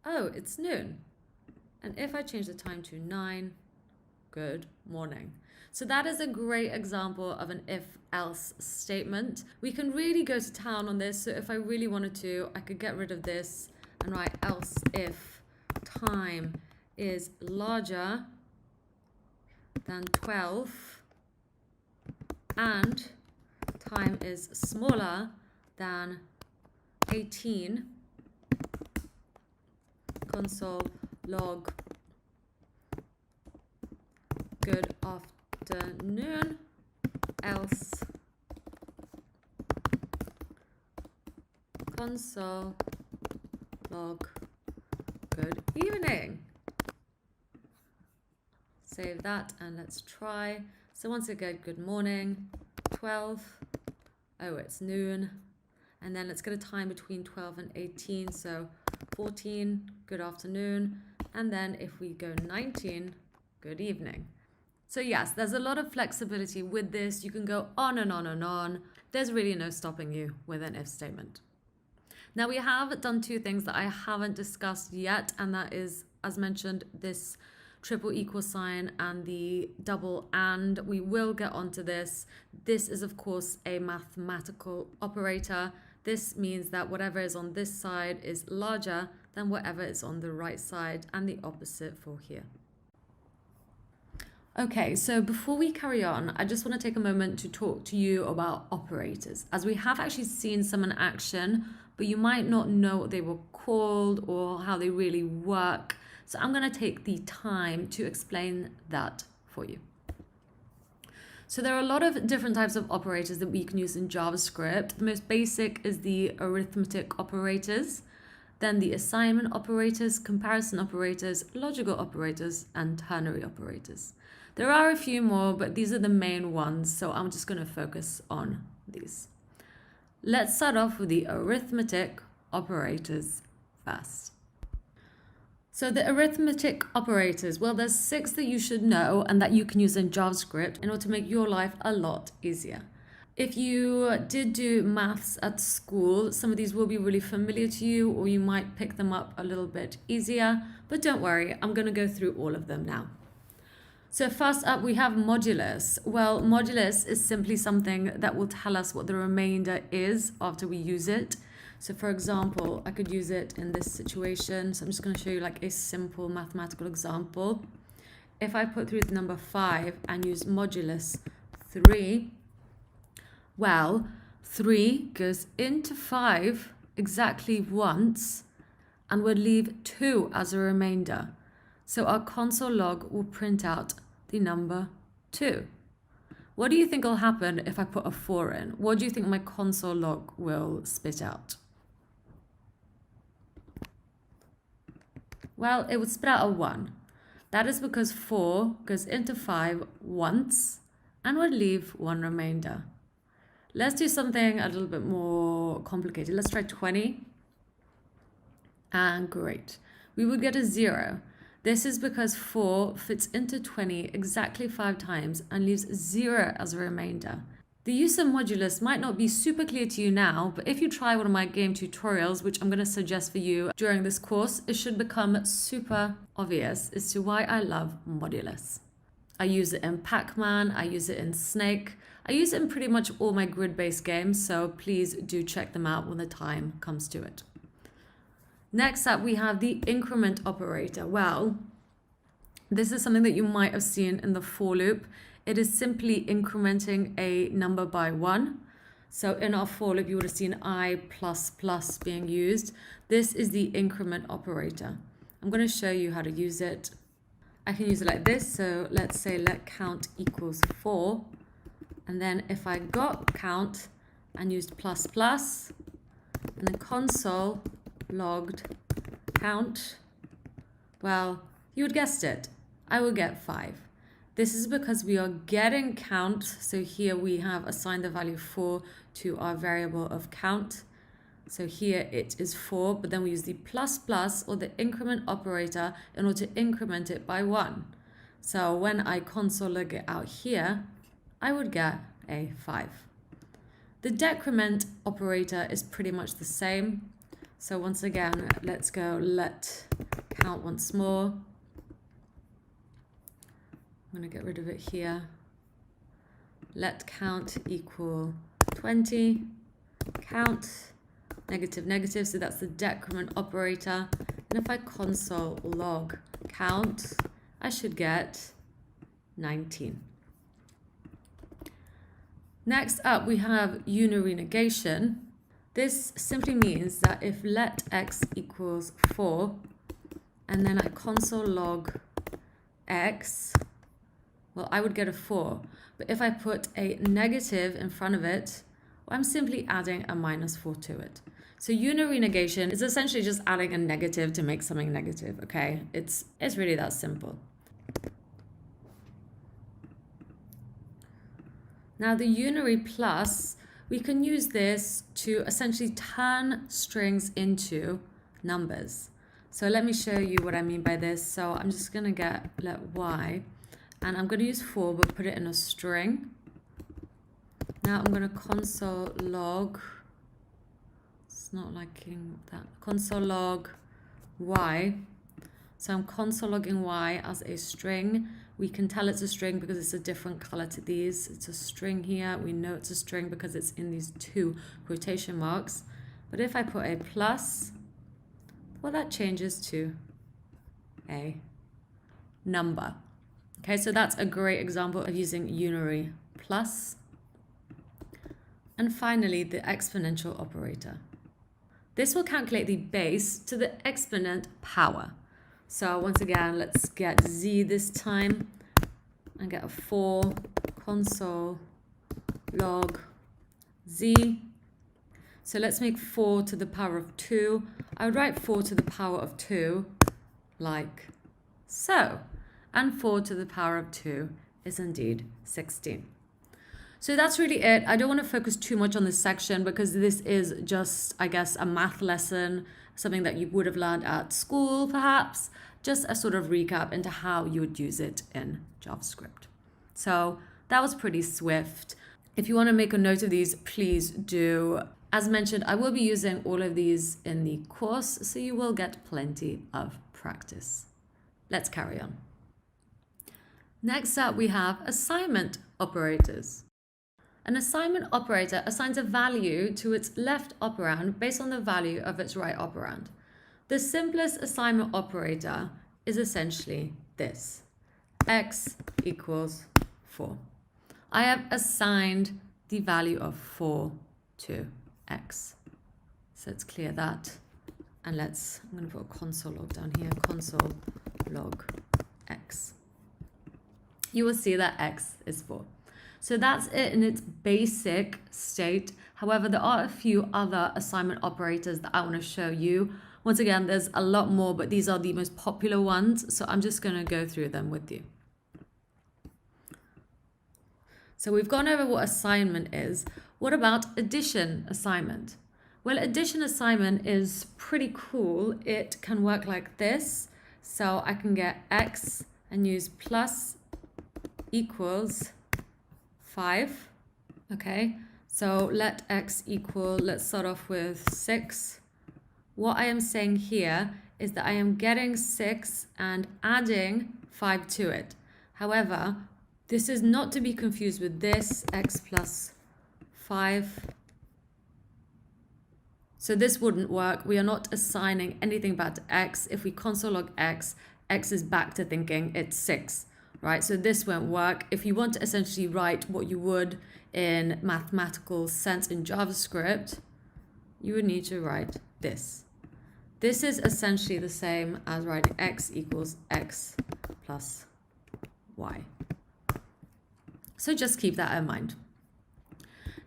Speaker 2: oh, it's noon. And if I change the time to 9, good morning. So that is a great example of an if-else statement. We can really go to town on this. So if I really wanted to, I could get rid of this and write else if time is larger than 12 and time is smaller than 18, console log good afternoon, else console log good evening. Save that and let's try. So once again, good morning, 12, oh, it's noon. And then let's get a time between 12 and 18. So 14, good afternoon. And then if we go 19, good evening. So yes, there's a lot of flexibility with this. You can go on and on and on. There's really no stopping you with an if statement. Now we have done two things that I haven't discussed yet, and that is, as mentioned, this triple equal sign and the double and. We will get onto this. This is of course a mathematical operator. This means that whatever is on this side is larger than whatever is on the right side, and the opposite for here. Okay, so before we carry on, I just want to take a moment to talk to you about operators, as we have actually seen some in action, but you might not know what they were called or how they really work. So I'm going to take the time to explain that for you. So there are a lot of different types of operators that we can use in JavaScript. The most basic is the arithmetic operators, then the assignment operators, comparison operators, logical operators, and ternary operators. There are a few more, but these are the main ones, so I'm just going to focus on these. Let's start off with the arithmetic operators first. So the arithmetic operators, well, there's 6 that you should know and that you can use in JavaScript in order to make your life a lot easier. If you did do maths at school, some of these will be really familiar to you, or you might pick them up a little bit easier, but don't worry, I'm going to go through all of them now. So first up, we have modulus. Well, modulus is simply something that will tell us what the remainder is after we use it. So for example, I could use it in this situation. So I'm just going to show you like a simple mathematical example. If I put through the number 5 and use modulus 3, well, 3 goes into 5 exactly once and would leave 2 as a remainder. So our console log will print out the number 2. What do you think will happen if I put a 4 in? What do you think my console log will spit out? Well, it would spit out a 1. That is because 4 goes into 5 once and would leave 1 remainder. Let's do something a little bit more complicated. Let's try 20. And great. We would get a 0. This is because 4 fits into 20 exactly 5 times and leaves 0 as a remainder. The use of modulus might not be super clear to you now, but if you try one of my game tutorials, which I'm going to suggest for you during this course, it should become super obvious as to why I love modulus. I use it in Pac-Man, I use it in Snake, I use it in pretty much all my grid-based games, so please do check them out when the time comes to it. Next up, we have the increment operator. Well, this is something that you might have seen in the for loop. It is simply incrementing a number by 1. So in our for loop, you would have seen I++ being used. This is the increment operator. I'm going to show you how to use it. I can use it like this. So let's say let count equals 4. And then if I got count and used ++, and then console logged count, well, You would guessed it, I will get 5. This is because we are getting count. So here we have assigned the value 4 to our variable of count. So here it is 4, but then we use the plus plus or the increment operator in order to increment it by 1. So when I console log it out here, I would get a 5. The decrement operator is pretty much the same. So once again, let's go let count once more. I'm going to get rid of it here. Let count equal 20. Count negative negative, so that's the decrement operator. And if I console log count, I should get 19. Next up, we have unary negation. This simply means that if let x equals 4, and then I console log x, well, I would get a 4. But if I put a negative in front of it, well, I'm simply adding a -4 to it. So unary negation is essentially just adding a negative to make something negative, okay? It's really that simple. Now the unary plus, we can use this to essentially turn strings into numbers. So let me show you what I mean by this. So I'm just going to let y, and I'm going to use 4, but put it in a string. Now I'm going to console log, it's not liking that, console log y. So I'm console logging y as a string. We can tell it's a string because it's a different color to these. It's a string here. We know it's a string because it's in these 2 quotation marks. But if I put a plus, well, that changes to a number. Okay, so that's a great example of using unary plus. And finally, the exponential operator. This will calculate the base to the exponent power. So once again, let's get z this time and get a 4 console log z. So let's make 4 to the power of 2. I would write 4 to the power of 2 like so. And 4 to the power of 2 is indeed 16. So that's really it. I don't want to focus too much on this section because this is just, I guess, a math lesson, something that you would have learned at school, perhaps. Just a sort of recap into how you would use it in JavaScript. So that was pretty swift. If you want to make a note of these, please do. As mentioned, I will be using all of these in the course, so you will get plenty of practice. Let's carry on. Next up, we have assignment operators. An assignment operator assigns a value to its left operand based on the value of its right operand. The simplest assignment operator is essentially this: x equals 4. I have assigned the value of 4 to x. So let's clear that. And I'm going to put a console log down here, console log x. You will see that x is 4. So that's it in its basic state. However, there are a few other assignment operators that I want to show you. Once again, there's a lot more, but these are the most popular ones. So I'm just going to go through them with you. So we've gone over what assignment is. What about addition assignment? Well, addition assignment is pretty cool. It can work like this. So I can get x and use plus equals 5. Okay, so let x equal, let's start off with 6. What I am saying here is that I am getting 6 and adding 5 to it. However, this is not to be confused with this, x plus 5. So this wouldn't work. We are not assigning anything back to x. If we console log x, x is back to thinking it's 6. Right, so this won't work. If you want to essentially write what you would in mathematical sense in JavaScript, you would need to write this. This is essentially the same as writing x equals x plus y. So just keep that in mind.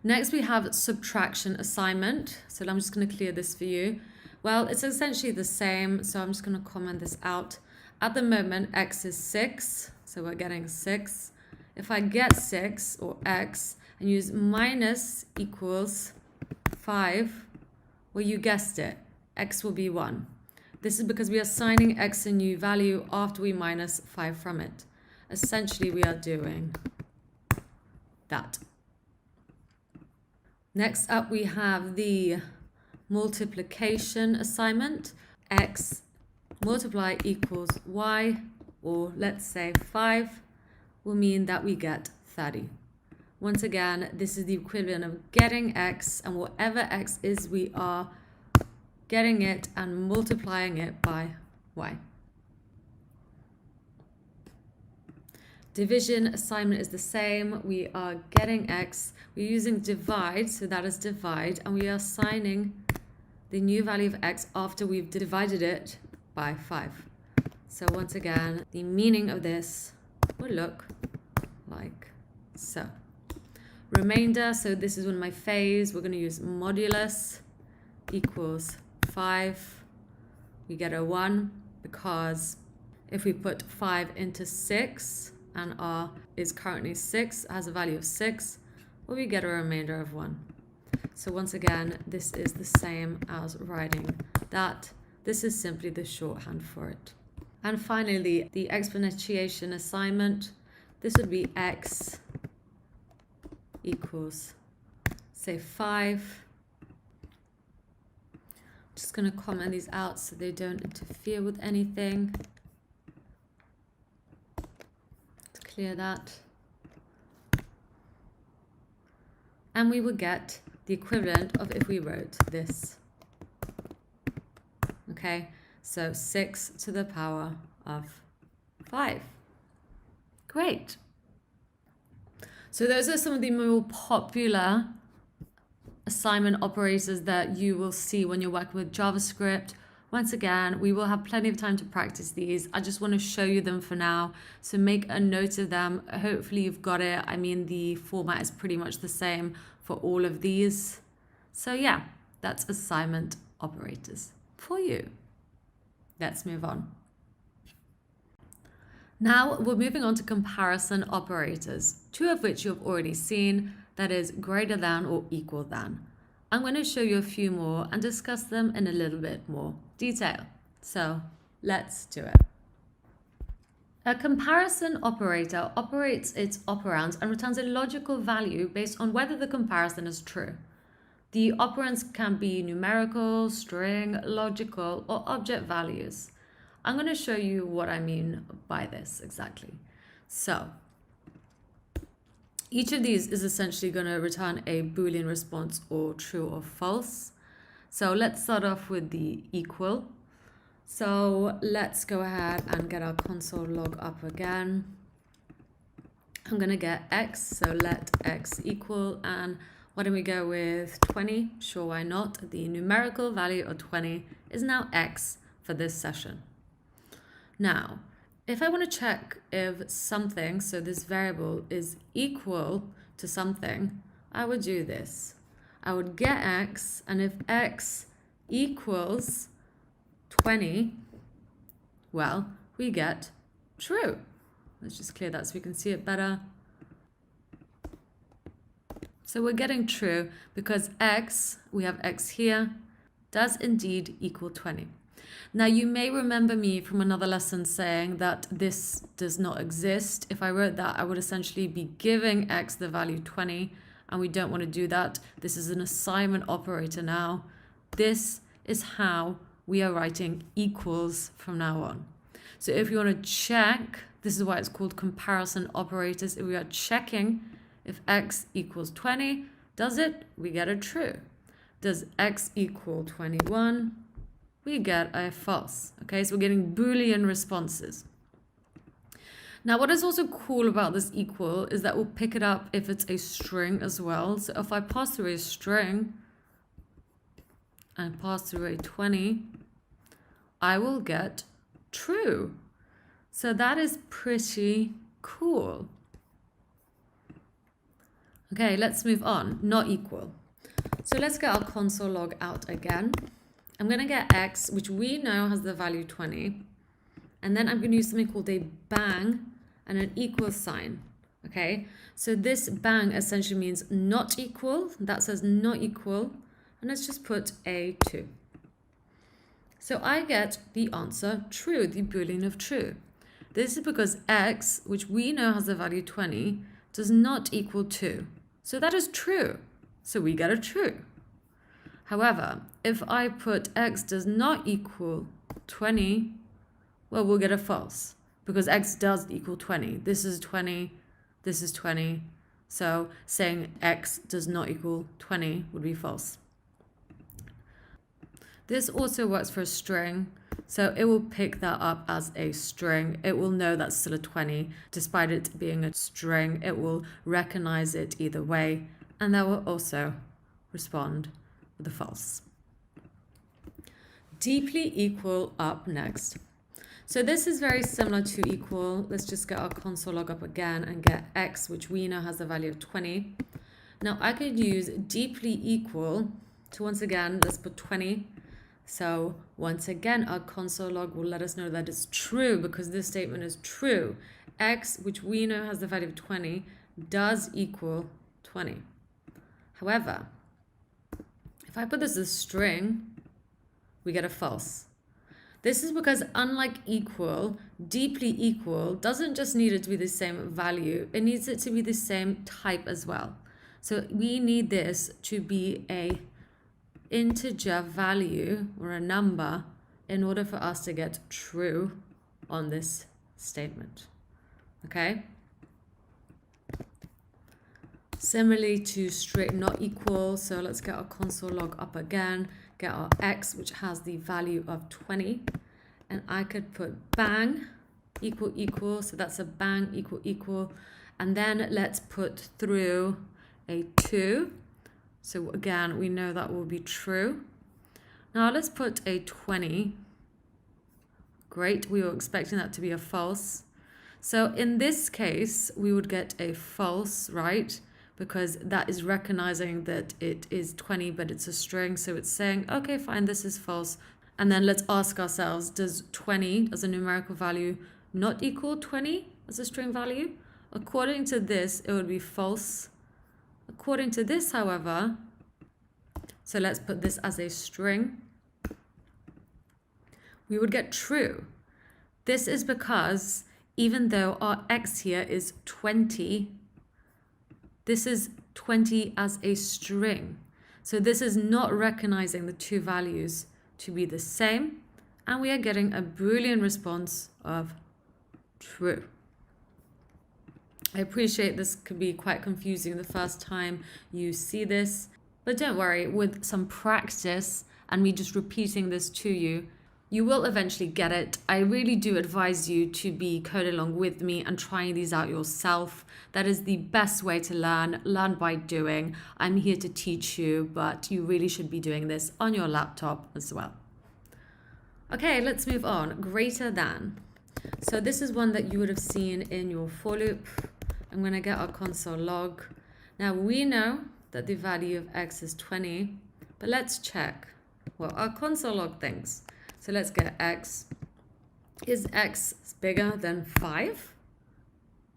Speaker 2: Next, we have subtraction assignment. So I'm just going to clear this for you. Well, it's essentially the same. So I'm just going to comment this out. At the moment, x is 6, so we're getting 6. If I get 6, or x, and use minus equals 5, well, you guessed it, x will be 1. This is because we are assigning x a new value after we minus 5 from it. Essentially, we are doing that. Next up, we have the multiplication assignment. X multiply equals y, or let's say 5, will mean that we get 30. Once again, this is the equivalent of getting x, and whatever x is, we are getting it and multiplying it by y. Division assignment is the same. We are getting x, we're using divide, so that is divide, and we are assigning the new value of x after we've divided it by 5. So once again, the meaning of this will look like so. Remainder, so this is one of my faves. We're going to use modulus equals 5. We get a 1 because if we put 5 into 6 and r is currently 6, has a value of 6, well, we get a remainder of 1. So once again, this is the same as writing that. This is simply the shorthand for it. And finally, the exponentiation assignment. This would be x equals, say, 5. Just going to comment these out so they don't interfere with anything. To clear that. And we would get the equivalent of if we wrote this. Okay, so 6 to the power of 5. Great. So those are some of the more popular assignment operators that you will see when you're working with JavaScript. Once again, we will have plenty of time to practice these. I just want to show you them for now. So make a note of them. Hopefully you've got it. I mean, the format is pretty much the same for all of these. So yeah, that's assignment operators for you. Let's move on. Now we're moving on to comparison operators, 2 of which you have already seen, that is greater than or equal than. I'm going to show you a few more and discuss them in a little bit more detail. So let's do it. A comparison operator operates its operands and returns a logical value based on whether the comparison is true. The operands can be numerical, string, logical, or object values. I'm going to show you what I mean by this exactly. So each of these is essentially going to return a Boolean response, or true or false. So let's start off with the equal. So let's go ahead and get our console log up again. I'm going to get x, so let x equal, and why don't we go with 20? Sure, why not? The numerical value of 20 is now x for this session. Now, if I want to check if something, so this variable, is equal to something, I would do this. I would get x, and if x equals 20, well, we get true. Let's just clear that so we can see it better. So we're getting true because x, we have x here, does indeed equal 20. Now you may remember me from another lesson saying that this does not exist. If I wrote that, I would essentially be giving x the value 20, and we don't want to do that. This is an assignment operator now. This is how we are writing equals from now on. So if you want to check, this is why it's called comparison operators. If we are checking if x equals 20, does it? We get a true. Does x equal 21? We get a false. Okay, so we're getting Boolean responses. Now, what is also cool about this equal is that we'll pick it up if it's a string as well. So if I pass through a string and pass through a 20, I will get true. So that is pretty cool. Okay, let's move on. Not equal. So let's get our console log out again. I'm going to get x, which we know has the value 20, And then I'm going to use something called a bang and an equal sign. Okay, so this bang essentially means not equal. That says not equal. And let's just put a 2. So I get the answer true, the Boolean of true. This is because x, which we know has the value 20, does not equal 2. So that is true. So we get a true. However, if I put x does not equal 20, well, we'll get a false because x does equal 20. This is 20. This is 20. So saying x does not equal 20 would be false. This also works for a string. So it will pick that up as a string. It will know that's still a 20. Despite it being a string, it will recognize it either way. And that will also respond with a false. Deeply equal up next. So this is very similar to equal. Let's just get our console log up again and get x, which we know has the value of 20. Now I could use deeply equal to, once again, let's put 20. So once again, our console log will let us know that it's true because this statement is true. X, which we know has the value of 20, does equal 20. However, if I put this as a string, we get a false. This is because unlike equal, deeply equal doesn't just need it to be the same value, it needs it to be the same type as well. So we need this to be a integer value or a number in order for us to get true on this statement. Okay? Similarly to straight not equal, so let's get our console log up again, get our x, which has the value of 20, and I could put bang equal equal, so that's a bang equal equal, and then let's put through a 2. So again, we know that will be true. Now let's put a 20. Great, we were expecting that to be a false. So in this case, we would get a false, right? Because that is recognizing that it is 20, but it's a string. So it's saying, okay, fine, this is false. And then let's ask ourselves, does 20 as a numerical value not equal 20 as a string value? According to this, it would be false. According to this, however, so let's put this as a string, we would get true. This is because even though our x here is 20, this is 20 as a string. So this is not recognizing the two values to be the same, and we are getting a Boolean response of true. I appreciate this could be quite confusing the first time you see this, but don't worry, with some practice and me just repeating this to you, you will eventually get it. I really do advise you to be coding along with me and trying these out yourself. That is the best way to learn by doing. I'm here to teach you, but you really should be doing this on your laptop as well. Okay, let's move on. Greater than. So this is one that you would have seen in your for loop. I'm going to get our console log. Now we know that the value of x is 20, but let's check what our console log thinks. So let's get x. Is x bigger than 5?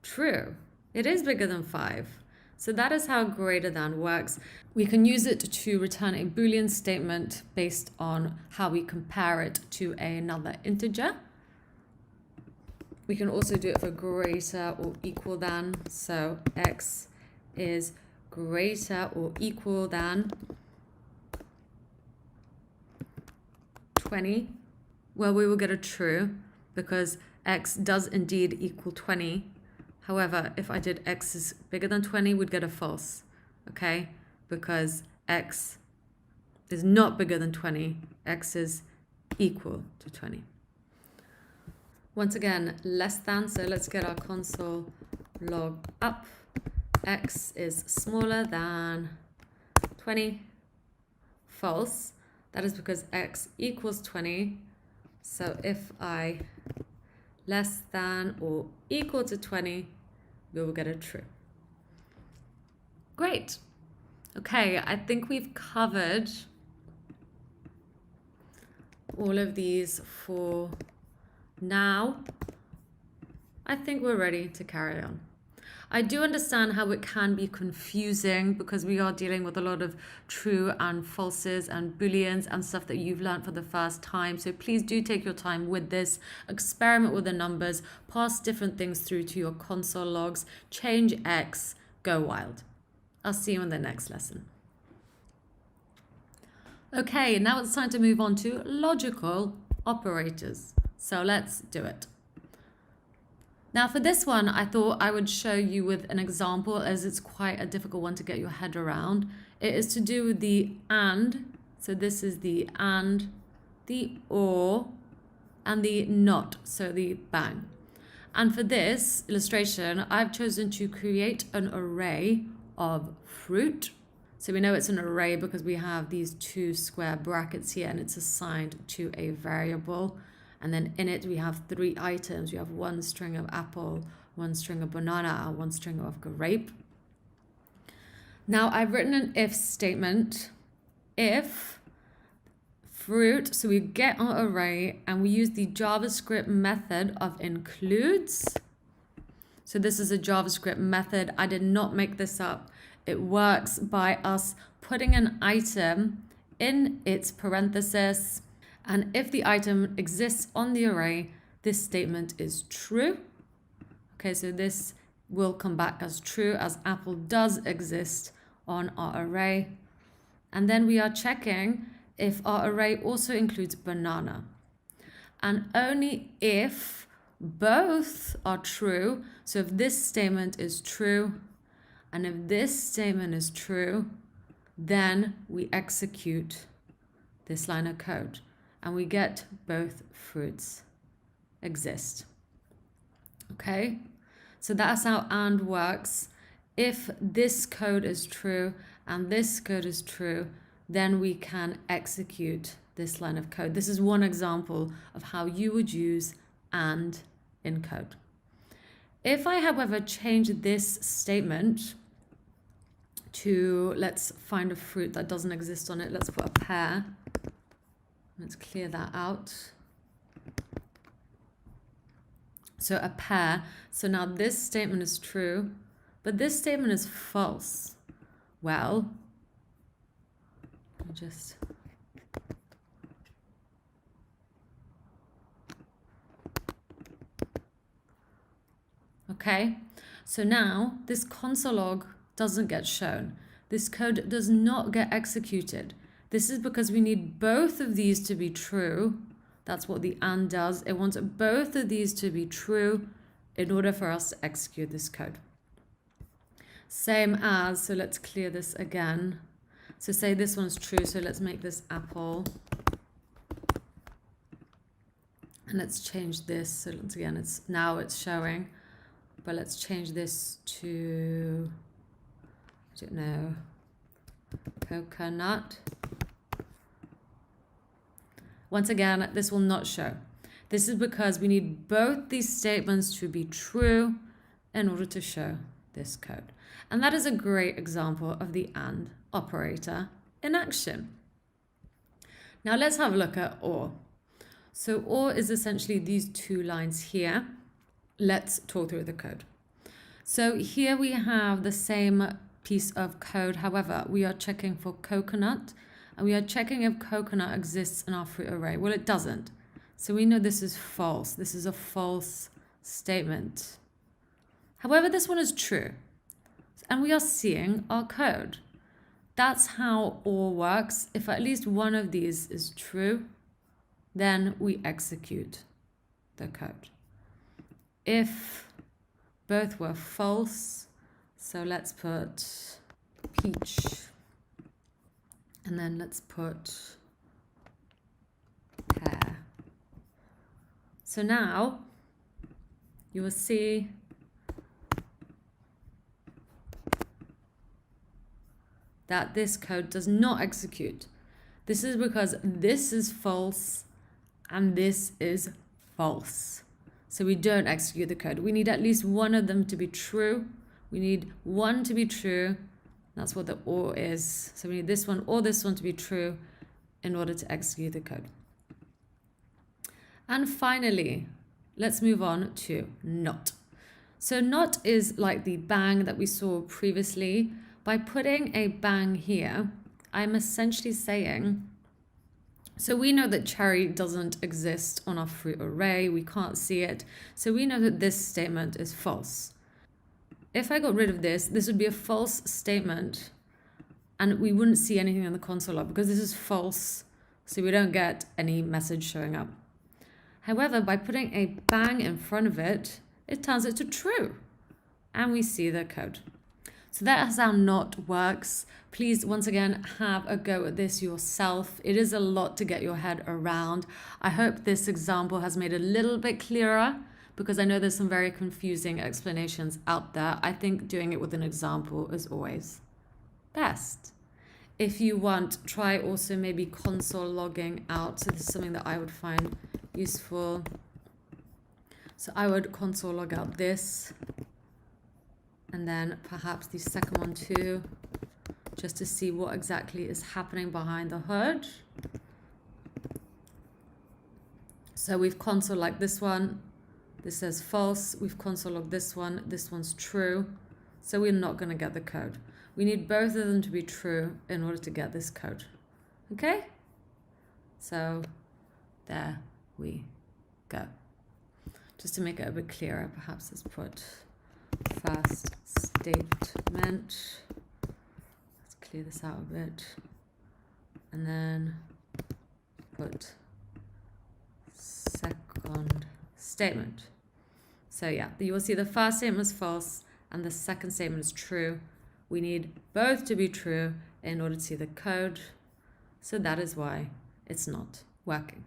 Speaker 2: True. It is bigger than 5. So that is how greater than works. We can use it to return a Boolean statement based on how we compare it to another integer. We can also do it for greater or equal than. So x is greater or equal than 20. Well, we will get a true because x does indeed equal 20. However, if I did x is bigger than 20, we'd get a false, okay? Because x is not bigger than 20. X is equal to 20. Once again, less than, so let's get our console log up. X is smaller than 20. False. That is because x equals 20. So if I less than or equal to 20, we will get a true. Great. Okay, I think we've covered all of these for Now, I think we're ready to carry on. I do understand how it can be confusing because we are dealing with a lot of true and falses and booleans and stuff that you've learned for the first time. So please do take your time with this, experiment with the numbers, pass different things through to your console logs, change X, go wild. I'll see you in the next lesson. Okay, now it's time to move on to logical operators. So let's do it. Now for this one, I thought I would show you with an example as it's quite a difficult one to get your head around. It is to do with the AND. So this is the AND, the OR, and the NOT, so the bang. And for this illustration, I've chosen to create an array of fruit. So we know it's an array because we have these two square brackets here and it's assigned to a variable. And then in it, we have 3 items. We have 1 string of apple, 1 string of banana, and 1 string of grape. Now I've written an if statement. If fruit, so we get our array and we use the JavaScript method of includes. So this is a JavaScript method. I did not make this up. It works by us putting an item in its parenthesis. And if the item exists on the array, this statement is true. Okay, so this will come back as true as apple does exist on our array. And then we are checking if our array also includes banana. And only if both are true, so if this statement is true, and if this statement is true, then we execute this line of code. And we get both fruits exist. Okay, so that's how AND works. If this code is true and this code is true, then we can execute this line of code. This is one example of how you would use AND in code. If I, however, change this statement to, let's find a fruit that doesn't exist on it. Let's put a pear. Let's clear that out. So a pear. So now this statement is true, but this statement is false. Well, just okay. So now this console log doesn't get shown. This code does not get executed. This is because we need both of these to be true. That's what the AND does. It wants both of these to be true in order for us to execute this code. Same as, so let's clear this again. So say this one's true, so let's make this apple. And let's change this. So once again, now it's showing. But let's change this to, I don't know, coconut. Once again, this will not show. This is because we need both these statements to be true in order to show this code. And that is a great example of the AND operator in action. Now let's have a look at OR. So OR is essentially these 2 lines here. Let's talk through the code. So here we have the same piece of code. However, we are checking for coconut. And we are checking if coconut exists in our fruit array. Well, it doesn't. So we know this is false. This is a false statement. However, this one is true. And we are seeing our code. That's how OR works. If at least one of these is true, then we execute the code. If both were false, so let's put peach. And then let's put pear. So now you will see that this code does not execute. This is because this is false and this is false. So we don't execute the code. We need at least one of them to be true. We need one to be true. That's what the OR is. So we need this one or this one to be true in order to execute the code. And finally, let's move on to not. So not is like the bang that we saw previously. By putting a bang here, I'm essentially saying, so we know that cherry doesn't exist on our fruit array. We can't see it. So we know that this statement is false. If I got rid of this, this would be a false statement and we wouldn't see anything in the console log because this is false. So we don't get any message showing up. However, by putting a bang in front of it, it turns it to true and we see the code. So that is how not works. Please, once again, have a go at this yourself. It is a lot to get your head around. I hope this example has made it a little bit clearer because I know there's some very confusing explanations out there. I think doing it with an example is always best. If you want, try also maybe console logging out. So this is something that I would find useful. So I would console log out this. And then perhaps the second one too, just to see what exactly is happening behind the hood. So we've console logged this one. This says false. We've console logged this one. This one's true. So we're not going to get the code. We need both of them to be true in order to get this code. Okay? So there we go. Just to make it a bit clearer, perhaps let's put first statement. Let's clear this out a bit. And then put second statement. So yeah, you will see the first statement is false and the second statement is true. We need both to be true in order to see the code. So that is why it's not working.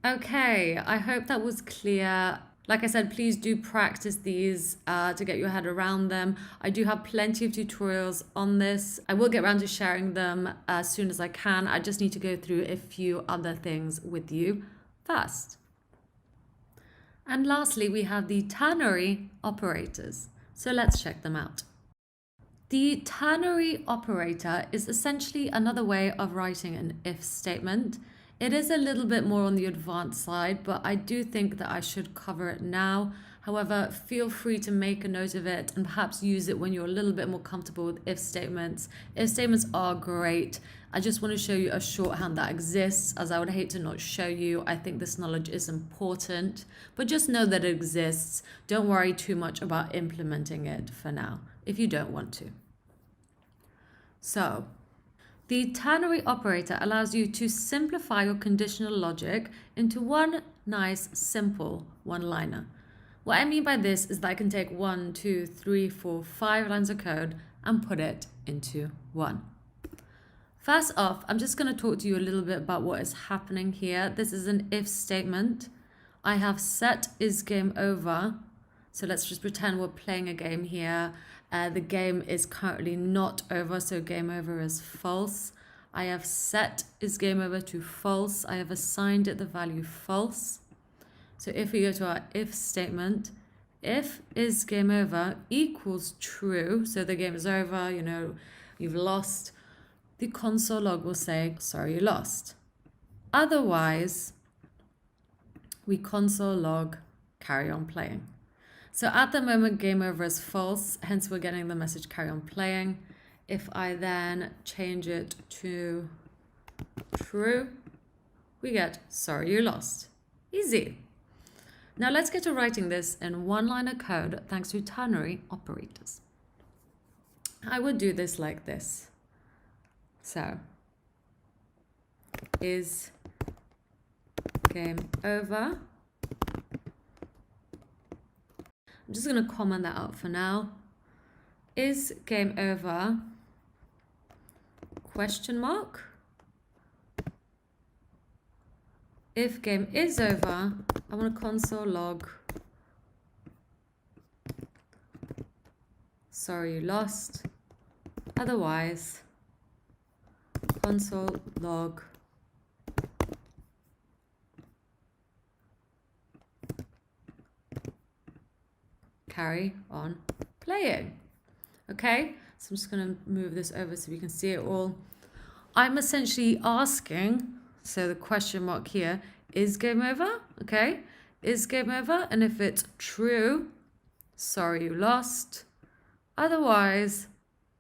Speaker 2: Okay, I hope that was clear. Like I said, please do practice these to get your head around them. I do have plenty of tutorials on this. I will get around to sharing them as soon as I can. I just need to go through a few other things with you first. And lastly, we have the ternary operators. So let's check them out. The ternary operator is essentially another way of writing an if statement. It is a little bit more on the advanced side, but I do think that I should cover it now. However, feel free to make a note of it and perhaps use it when you're a little bit more comfortable with if statements. If statements are great. I just want to show you a shorthand that exists, as I would hate to not show you. I think this knowledge is important, but just know that it exists. Don't worry too much about implementing it for now, if you don't want to. So, the ternary operator allows you to simplify your conditional logic into one nice, simple one-liner. What I mean by this is that I can take 1, 2, 3, 4, 5 lines of code and put it into one. First off, I'm just going to talk to you a little bit about what is happening here. This is an if statement. I have set is game over. So let's just pretend we're playing a game here. The game is currently not over, so game over is false. I have set is game over to false. I have assigned it the value false. So if we go to our if statement, if is game over equals true, so the game is over, you know, you've lost, the console log will say, sorry, you lost. Otherwise, we console log carry on playing. So at the moment, game over is false, hence we're getting the message carry on playing. If I then change it to true, we get sorry you lost. Easy. Now let's get to writing this in one-liner code thanks to ternary operators. I would do this like this. So, is game over? I'm just going to comment that out for now. Is game over? Question mark. If game is over, I want to console log. Sorry you lost. Otherwise, console log carry on playing. Okay, so I'm just going to move this over so we can see it all. I'm essentially asking, so the question mark here, is game over? Okay, is game over. And if it's true, sorry you lost. Otherwise,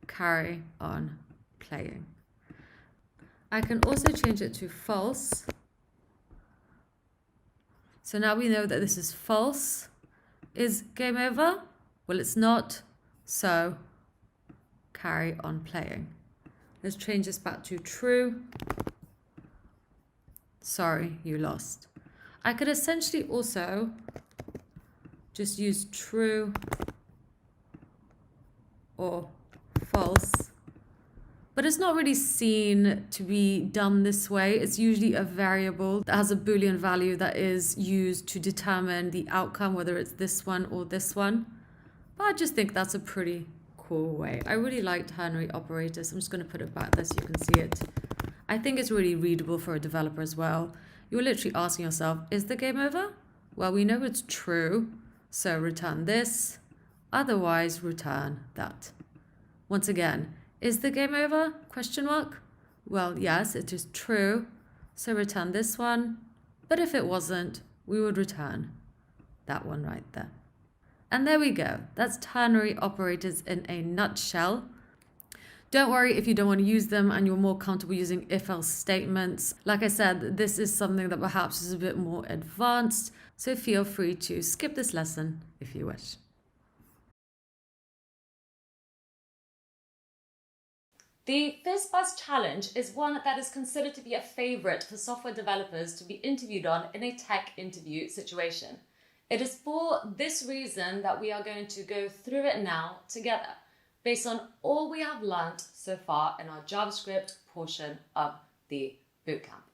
Speaker 2: carry on playing. I can also change it to false. So now we know that this is false. Is game over? Well, it's not. So carry on playing. Let's change this back to true. Sorry, you lost. I could essentially also just use true or false, but it's not really seen to be done this way. It's usually a variable that has a Boolean value that is used to determine the outcome, whether it's this one or this one. But I just think that's a pretty cool way. I really like ternary operators. I'm just going to put it back there so you can see it. I think it's really readable for a developer as well. You're literally asking yourself, is the game over? Well, we know it's true, so return this. Otherwise, return that. Once again, is the game over? Question mark. Well, yes, it is true, so return this one. But if it wasn't, we would return that one right there. And there we go. That's ternary operators in a nutshell. Don't worry if you don't want to use them and you're more comfortable using if-else statements. Like I said, this is something that perhaps is a bit more advanced, so feel free to skip this lesson if you wish.
Speaker 1: The Fizz challenge is one that is considered to be a favorite for software developers to be interviewed on in a tech interview situation. It is for this reason that we are going to go through it now together, based on all we have learned so far in our JavaScript portion of the bootcamp.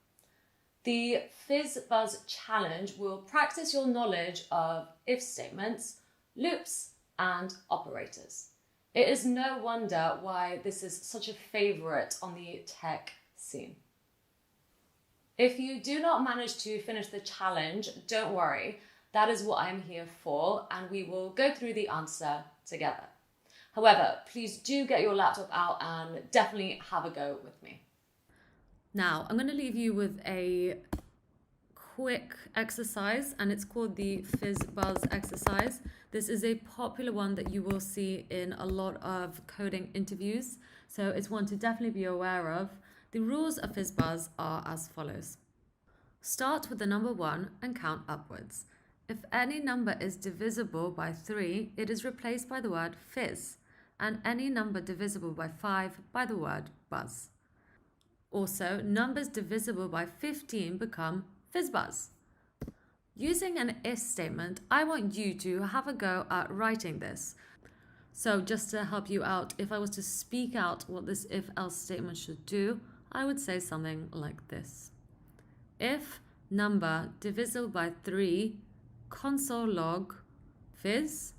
Speaker 1: The Fizz challenge will practice your knowledge of if statements, loops, and operators. It is no wonder why this is such a favorite on the tech scene. If you do not manage to finish the challenge, don't worry. That is what I'm here for, and we will go through the answer together. However, please do get your laptop out and definitely have a go with me.
Speaker 2: Now, I'm going to leave you with a quick exercise, and it's called the Fizz exercise. This is a popular one that you will see in a lot of coding interviews, so it's one to definitely be aware of. The rules of Fizz are as follows. Start with the number 1 and count upwards. If any number is divisible by 3, it is replaced by the word fizz, and any number divisible by 5 by the word buzz. Also, numbers divisible by 15 become fizzbuzz. Using an if statement, I want you to have a go at writing this. So just to help you out, if I was to speak out what this if-else statement should do, I would say something like this. If number divisible by 3, console log fizz,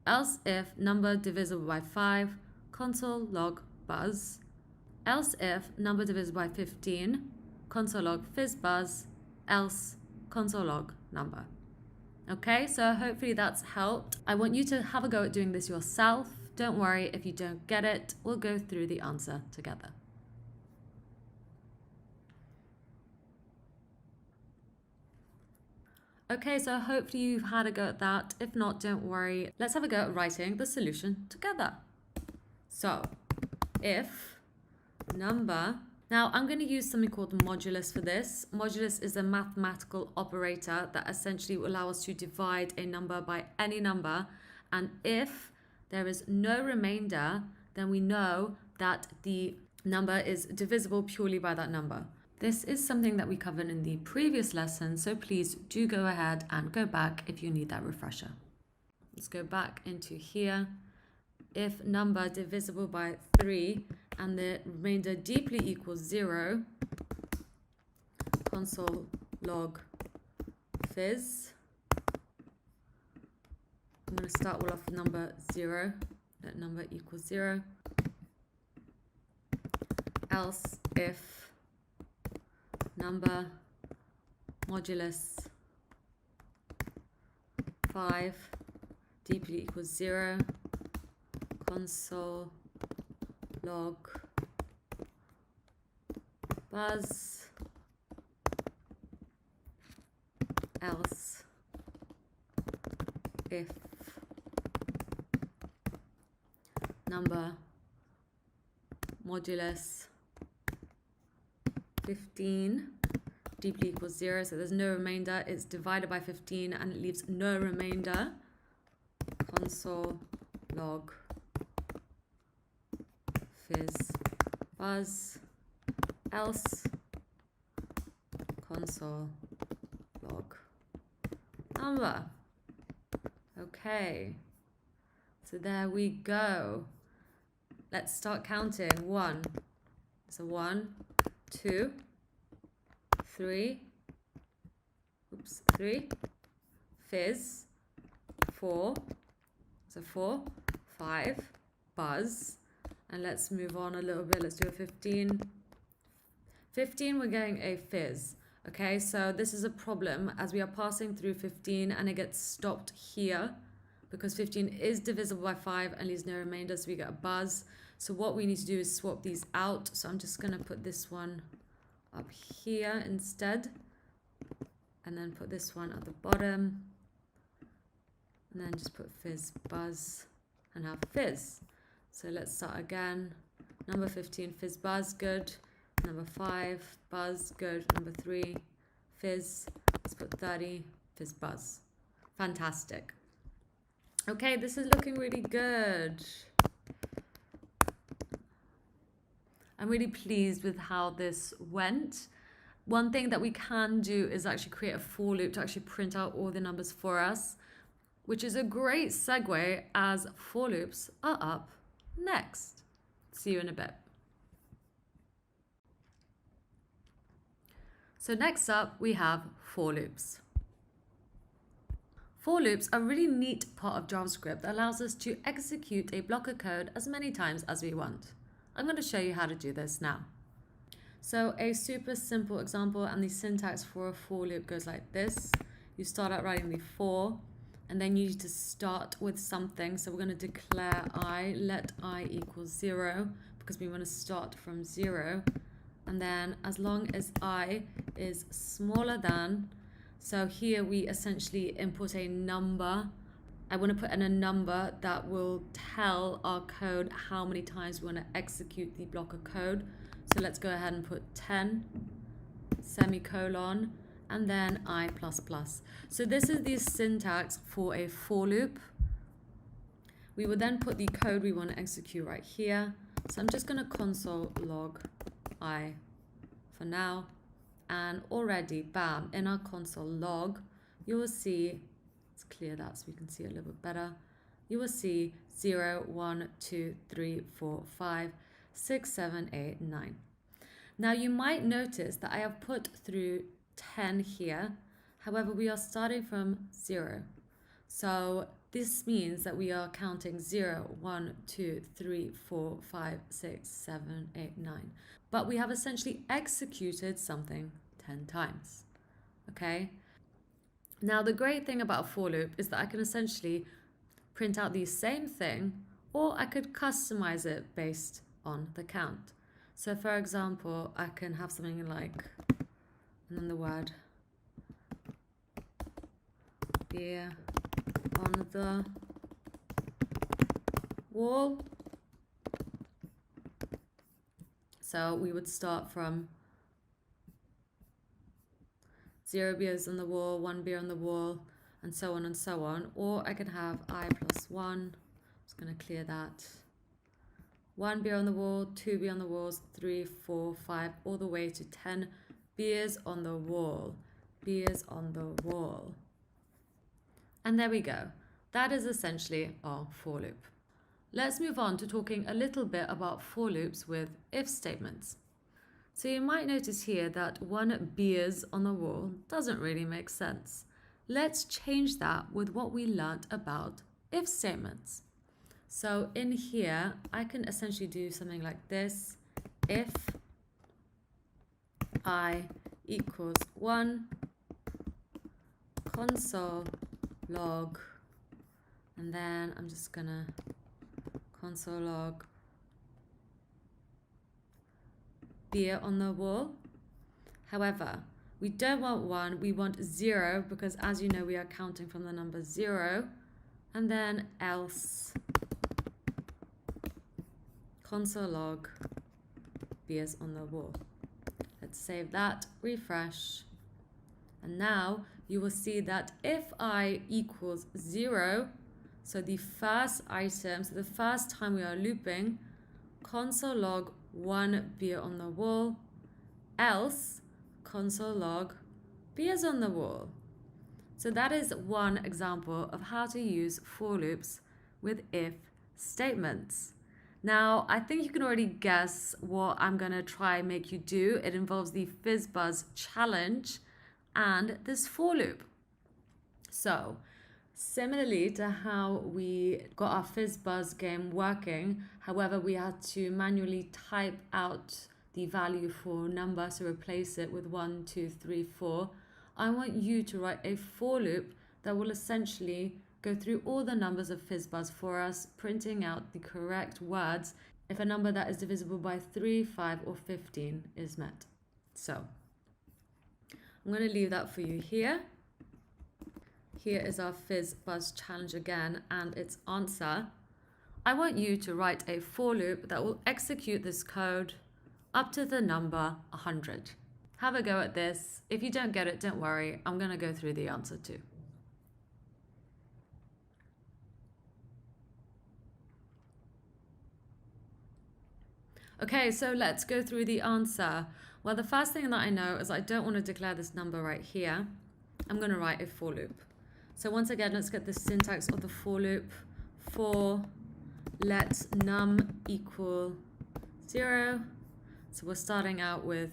Speaker 2: else if number divisible by 5, console log buzz, else if number divisible by 15, console log fizz buzz, else console log number. Okay, so hopefully that's helped. I want you to have a go at doing this yourself. Don't worry if you don't get it. We'll go through the answer together. Okay, so hopefully you've had a go at that. If not, don't worry. Let's have a go at writing the solution together. So, if number... Now, I'm going to use something called modulus for this. Modulus is a mathematical operator that essentially will allow us to divide a number by any number. And if there is no remainder, then we know that the number is divisible purely by that number. This is something that we covered in the previous lesson, so please do go ahead and go back if you need that refresher. Let's go back into here. If number divisible by 3 and the remainder deeply equals 0, console log fizz. I'm going to start all off with number 0. Let number equals 0. Else if number modulus 5 deeply equals 0, console log buzz, else if number modulus 15 deeply equals 0, so there's no remainder, it's divided by 15 and it leaves no remainder, console log fizz buzz, else console log number. Okay, so there we go. Let's start counting. 1, so 1, 2, 3, 3, fizz, 4, so 4, 5, buzz, and let's move on a little bit. Let's do a 15. 15, we're getting a fizz. Okay, so this is a problem as we are passing through 15 and it gets stopped here because 15 is divisible by 5 and leaves no remainder, so we get a buzz. So what we need to do is swap these out. So I'm just going to put this one up here instead, and then put this one at the bottom, and then just put fizz buzz and have fizz. So let's start again. Number 15, fizz buzz, good. Number 5, buzz, good. Number 3, fizz. Let's put 30, fizz buzz. Fantastic. Okay, this is looking really good. I'm really pleased with how this went. One thing that we can do is actually create a for loop to actually print out all the numbers for us, which is a great segue as for loops are up next. See you in a bit. So next up, we have for loops. For loops are a really neat part of JavaScript that allows us to execute a block of code as many times as we want. I'm going to show you how to do this now. So a super simple example, and the syntax for a for loop goes like this. You start out writing the for, and then you need to start with something. So we're going to declare I, let I equals 0, because we want to start from 0. And then as long as I is smaller than, so here we essentially import a number. I want to put in a number that will tell our code how many times we want to execute the block of code. So let's go ahead and put 10, semicolon, and then I++. So this is the syntax for a for loop. We will then put the code we want to execute right here. So I'm just going to console log I for now. And already, bam, in our console log, you will see, let's clear that so we can see it a little bit better. You will see 0, 1, 2, 3, 4, 5, 6, 7, 8, 9. Now you might notice that I have put through 10 here. However, we are starting from 0. So this means that we are counting 0, 1, 2, 3, 4, 5, 6, 7, 8, 9. But we have essentially executed something 10 times. Okay? Now the great thing about a for loop is that I can essentially print out the same thing, or I could customize it based on the count. So for example, I can have something like, and then the word beer on the wall. So we would start from 0 beers on the wall, 1 beer on the wall, and so on and so on. Or I can have I plus 1. I'm just going to clear that. 1 beer on the wall, 2 beer on the walls, 3, 4, 5, all the way to 10 beers on the wall. Beers on the wall. And there we go. That is essentially our for loop. Let's move on to talking a little bit about for loops with if statements. So you might notice here that 1 beers on the wall doesn't really make sense. Let's change that with what we learnt about if statements. So in here, I can essentially do something like this. If I equals 1, console log, and then I'm just gonna console log beer on the wall. However, we don't want 1, we want 0, because as you know, we are counting from the number 0. and then else console log appears on the wall. Let's save that, refresh. And now you will see that if I equals 0, so the first item, so the first time we are looping, console log 1 appear on the wall, else console log appears on the wall. So that is one example of how to use for loops with if statements. Now, I think you can already guess what I'm going to try and make you do. It involves the FizzBuzz challenge and this for loop. So, similarly to how we got our FizzBuzz game working, however, we had to manually type out the value for number, so replace it with 1, 2, 3, 4. I want you to write a for loop that will essentially go through all the numbers of FizzBuzz for us, printing out the correct words if a number that is divisible by 3, 5, or 15 is met. So, I'm going to leave that for you here. Here is our FizzBuzz challenge again and its answer. I want you to write a for loop that will execute this code up to the number 100. Have a go at this. If you don't get it, don't worry. I'm going to go through the answer too. Okay, so let's go through the answer. Well, the first thing that I know is I don't want to declare this number right here. I'm going to write a for loop. So once again, let's get the syntax of the for loop. For let num equal 0. So we're starting out with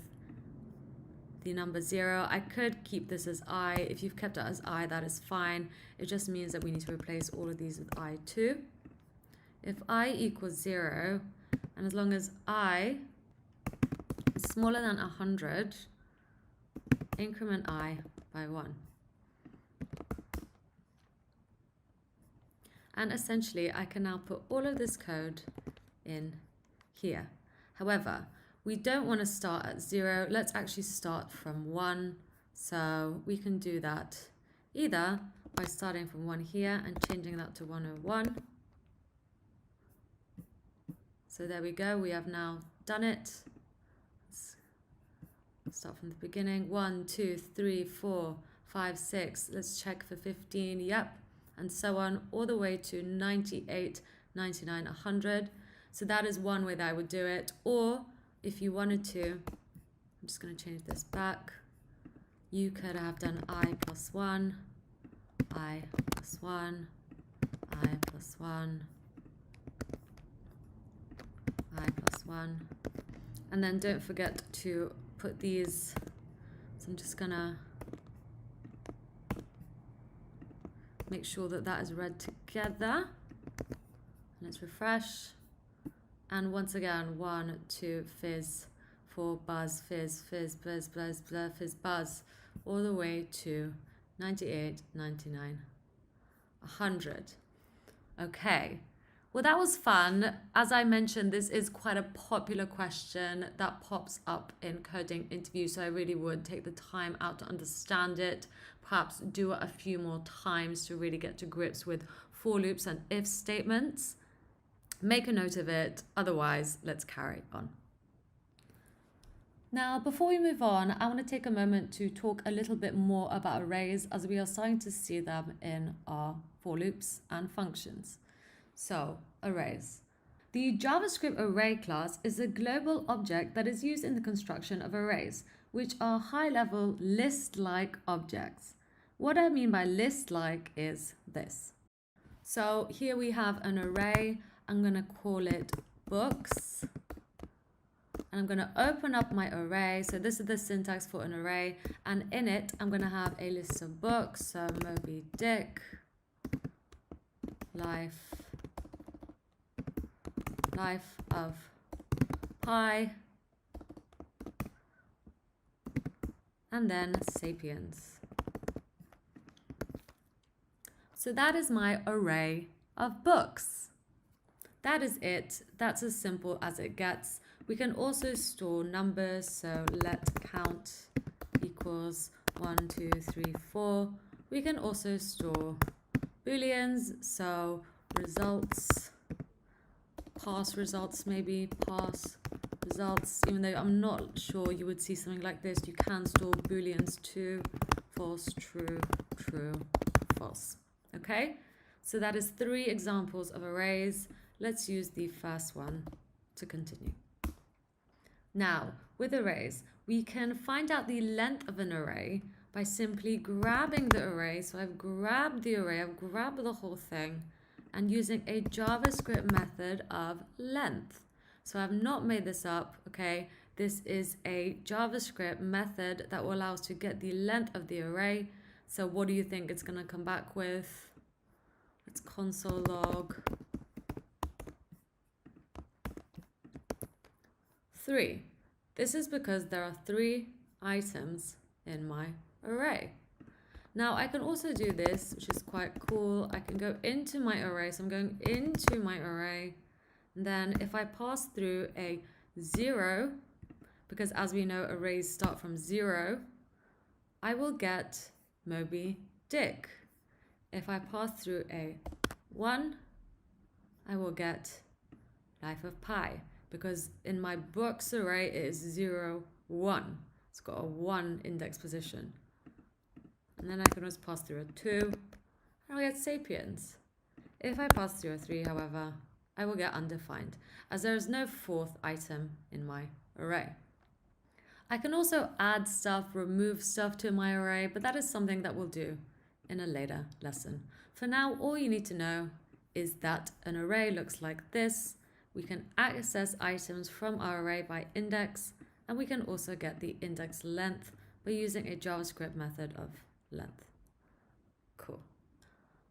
Speaker 2: the number 0. I could keep this as I. If you've kept it as I, that is fine. It just means that we need to replace all of these with I too. If I equals 0, and as long as I is smaller than 100, increment I by 1. And essentially, I can now put all of this code in here. However, we don't want to start at 0. Let's actually start from 1. So we can do that either by starting from 1 here and changing that to 101. So there we go. We have now done it. Let's start from the beginning. 1, 2, 3, 4, 5, 6. Let's check for 15. Yep. And so on, all the way to 98, 99, 100. So that is one way that I would do it. Or if you wanted to, I'm just going to change this back. You could have done I plus 1, I plus 1, I plus 1, I plus 1. And then don't forget to put these. So I'm just going to make sure that that is read together. Let's refresh. And once again, 1, 2, fizz, 4, buzz, fizz, fizz, buzz, buzz, buzz, fizz, buzz, all the way to 98, 99, 100. Okay. Well, that was fun. As I mentioned, this is quite a popular question that pops up in coding interviews, so I really would take the time out to understand it, perhaps do it a few more times to really get to grips with for loops and if statements. Make a note of it, otherwise let's carry on. Now, before we move on, I want to take a moment to talk a little bit more about arrays as we are starting to see them in our for loops and functions. So, arrays. The JavaScript array class is a global object that is used in the construction of arrays, which are high-level list-like objects. What I mean by list-like is this. So here we have an array. I'm going to call it books. And I'm going to open up my array. So this is the syntax for an array. And in it, I'm going to have a list of books. So Moby Dick, Life of Pi, and then Sapiens. So that is my array of books. That is it. That's as simple as it gets. We can also store numbers. So let count equals 1, 2, 3, 4. We can also store booleans, so results, pass results, maybe pass results, even though I'm not sure you would see something like this. You can store booleans to false, true, true, false. Okay, so that is 3 examples of arrays. Let's use the first one to continue. Now, with arrays, we can find out the length of an array by simply grabbing the array. So I've grabbed the array, I've grabbed the whole thing, and using a JavaScript method of length. So I've not made this up, okay? This is a JavaScript method that will allow us to get the length of the array. So what do you think it's gonna come back with? Let's console log 3. This is because there are 3 items in my array. Now I can also do this, which is quite cool. I can go into my array. So I'm going into my array. And then if I pass through a 0, because as we know, arrays start from 0, I will get Moby Dick. If I pass through a 1, I will get Life of Pi, because in my books array it is 0, 1. It's got a 1 index position. And then I can just pass through a 2, and I'll get Sapiens. If I pass through a 3, however, I will get undefined, as there is no 4th item in my array. I can also add stuff, remove stuff to my array, but that is something that we'll do in a later lesson. For now, all you need to know is that an array looks like this. We can access items from our array by index, and we can also get the index length by using a JavaScript method of length. Cool.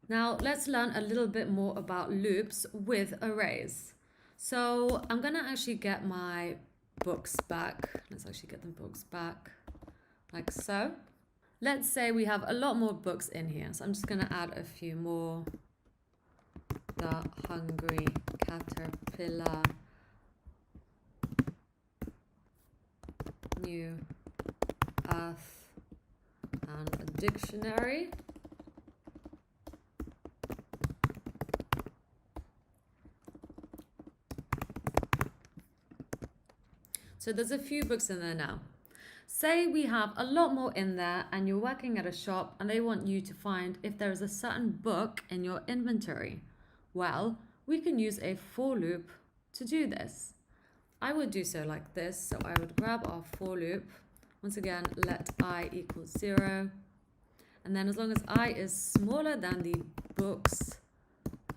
Speaker 2: Now let's learn a little bit more about loops with arrays. So I'm gonna actually get my books back. Let's actually get the books back like so. Let's say we have a lot more books in here. So I'm just gonna add a few more. The Hungry Caterpillar, New Earth, and a dictionary. So there's a few books in there now. Say we have a lot more in there and you're working at a shop and they want you to find if there is a certain book in your inventory. Well, we can use a for loop to do this. I would do so like this. So I would grab our for loop. Once again, let I equal 0. And then as long as I is smaller than the book's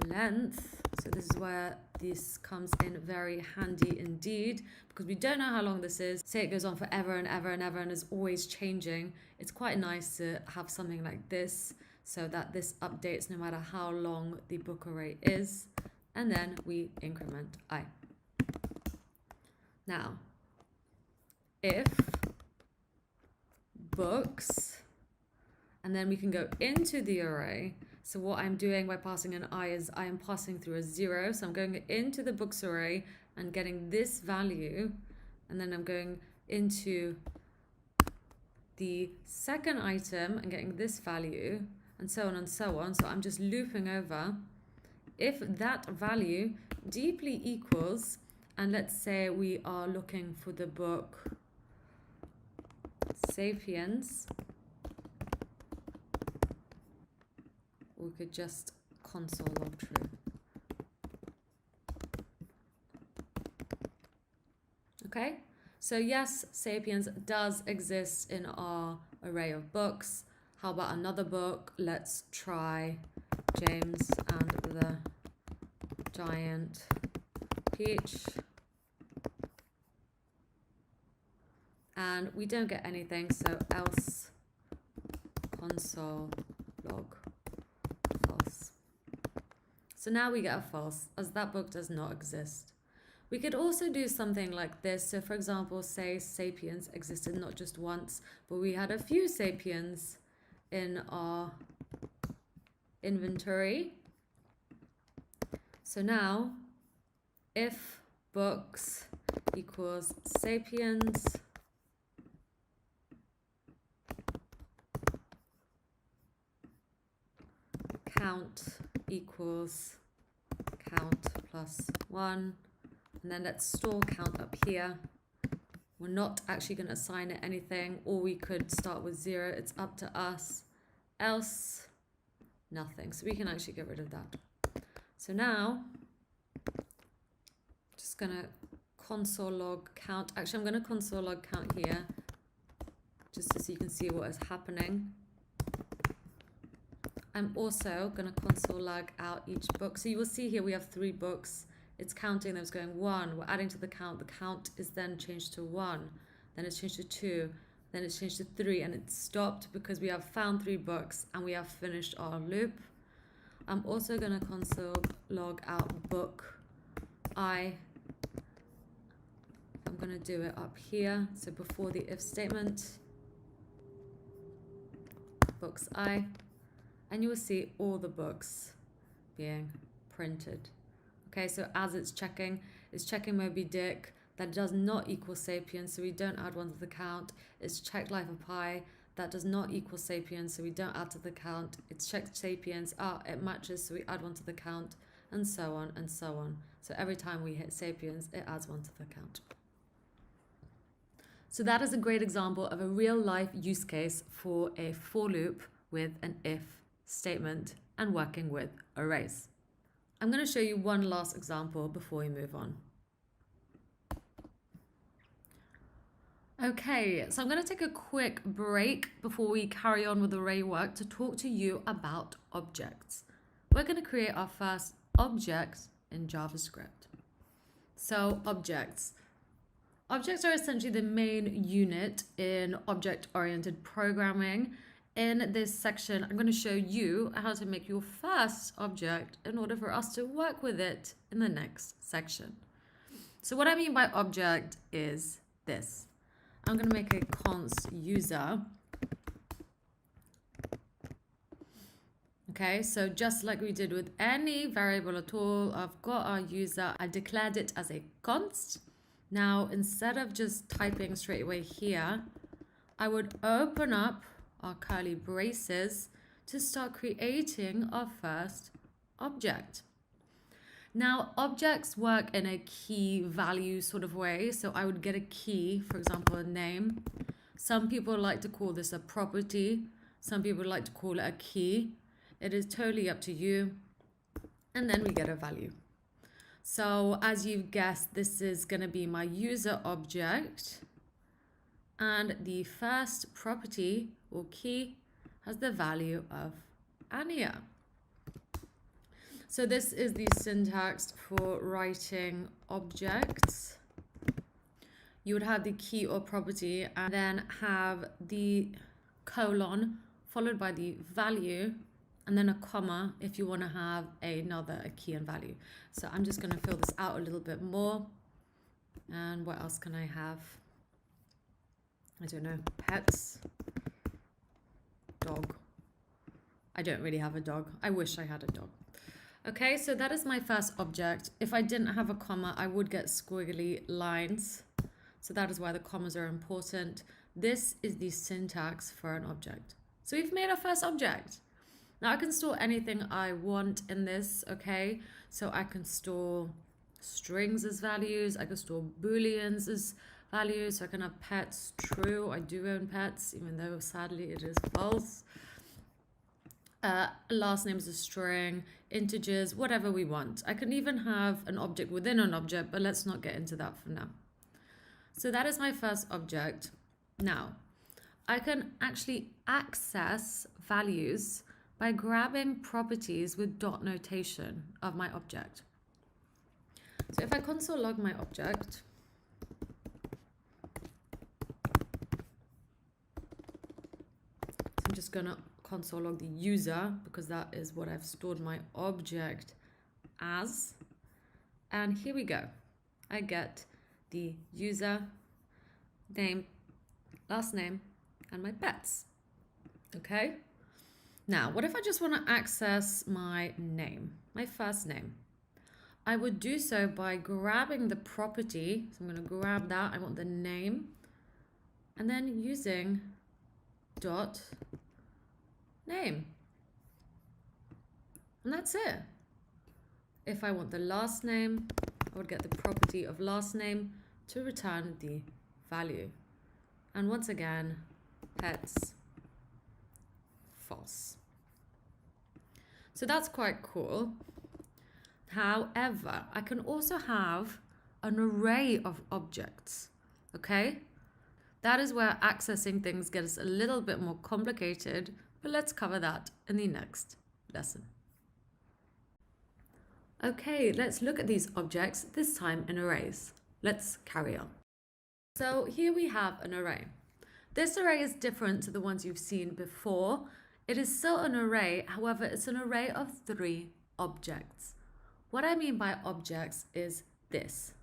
Speaker 2: length, so this is where this comes in very handy indeed, because we don't know how long this is. Say it goes on forever and ever and ever and is always changing. It's quite nice to have something like this so that this updates no matter how long the book array is. And then we increment I. Now, if books, and then we can go into the array. So what I'm doing by passing an I is I am passing through a 0. So I'm going into the books array and getting this value. And then I'm going into the second item and getting this value, and so on and so on. So I'm just looping over. If that value deeply equals, and let's say we are looking for the book Sapiens, we could just console log true. Okay, so yes, Sapiens does exist in our array of books. How about another book? Let's try James and the Giant Peach. And we don't get anything, so else console log false. So now we get a false, as that book does not exist. We could also do something like this. So for example, say Sapiens existed not just once, but we had a few Sapiens in our inventory. So now, if books equals Sapiens, count equals count plus 1. And then let's store count up here. We're not actually going to assign it anything, or we could start with 0. It's up to us. Else, nothing. So we can actually get rid of that. So now, just going to console log count. Actually, I'm going to console log count here, just so you can see what is happening. I'm also going to console log out each book. So you will see here we have 3 books. It's counting, there's going 1. We're adding to the count is then changed to 1. Then it's changed to 2. Then it's changed to 3. And it's stopped because we have found 3 books and we have finished our loop. I'm also going to console log out book I. I'm going to do it up here. So before the if statement, books I. And you will see all the books being printed. Okay, so as it's checking Moby Dick. That does not equal Sapiens, so we don't add 1 to the count. It's checked Life of Pi. That does not equal Sapiens, so we don't add to the count. It's checked Sapiens. It matches, so we add 1 to the count, and so on and so on. So every time we hit Sapiens, it adds 1 to the count. So that is a great example of a real-life use case for a for loop with an if statement and working with arrays. I'm going to show you one last example before we move on. Okay, so I'm going to take a quick break before we carry on with array work to talk to you about objects. We're going to create our first object in JavaScript. So objects. Objects are essentially the main unit in object-oriented programming. In this section, I'm going to show you how to make your first object in order for us to work with it in the next section. So what I mean by object is this. I'm going to make a const user. Okay, so just like we did with any variable at all, I've got our user. I declared it as a const. Now, instead of just typing straight away here, I would open up our curly braces to start creating our first object. Now, objects work in a key value sort of way. So I would get a key, for example, a name. Some people like to call this a property. Some people like to call it a key. It is totally up to you. And then we get a value. So as you've guessed, this is going to be my user object. And the first property or key has the value of Anya. So this is the syntax for writing objects. You would have the key or property and then have the colon followed by the value and then a comma if you want to have a key and value. So I'm just going to fill this out a little bit more. And what else can I have? I don't know, pets, dog. I don't really have a dog. I wish I had a dog. Okay, so that is my first object. If I didn't have a comma, I would get squiggly lines. So that is why the commas are important. This is the syntax for an object. So we've made our first object. Now I can store anything I want in this, okay? So I can store strings as values. I can store booleans as values. So I can have pets true. I do own pets, even though sadly it is false. Last name is a string, integers, whatever we want. I can even have an object within an object, but let's not get into that for now. So that is my first object. Now, I can actually access values by grabbing properties with dot notation of my object. So if I console log my object, I'm just going to console log the user because that is what I've stored my object as. And here we go. I get the user, name, last name, and my pets. Okay. Now, what if I just want to access my name, my first name? I would do so by grabbing the property. So I'm going to grab that. I want the name. And then using dot name. And that's it. If I want the last name, I would get the property of last name to return the value. And once again, pets, false. So that's quite cool. However, I can also have an array of objects, okay? That is where accessing things gets a little bit more complicated, but let's cover that in the next lesson. Okay, let's look at these objects, this time in arrays. Let's carry on. So here we have an array. This array is different to the ones you've seen before. It is still an array, however, it's an array of 3 objects. What I mean by objects is this.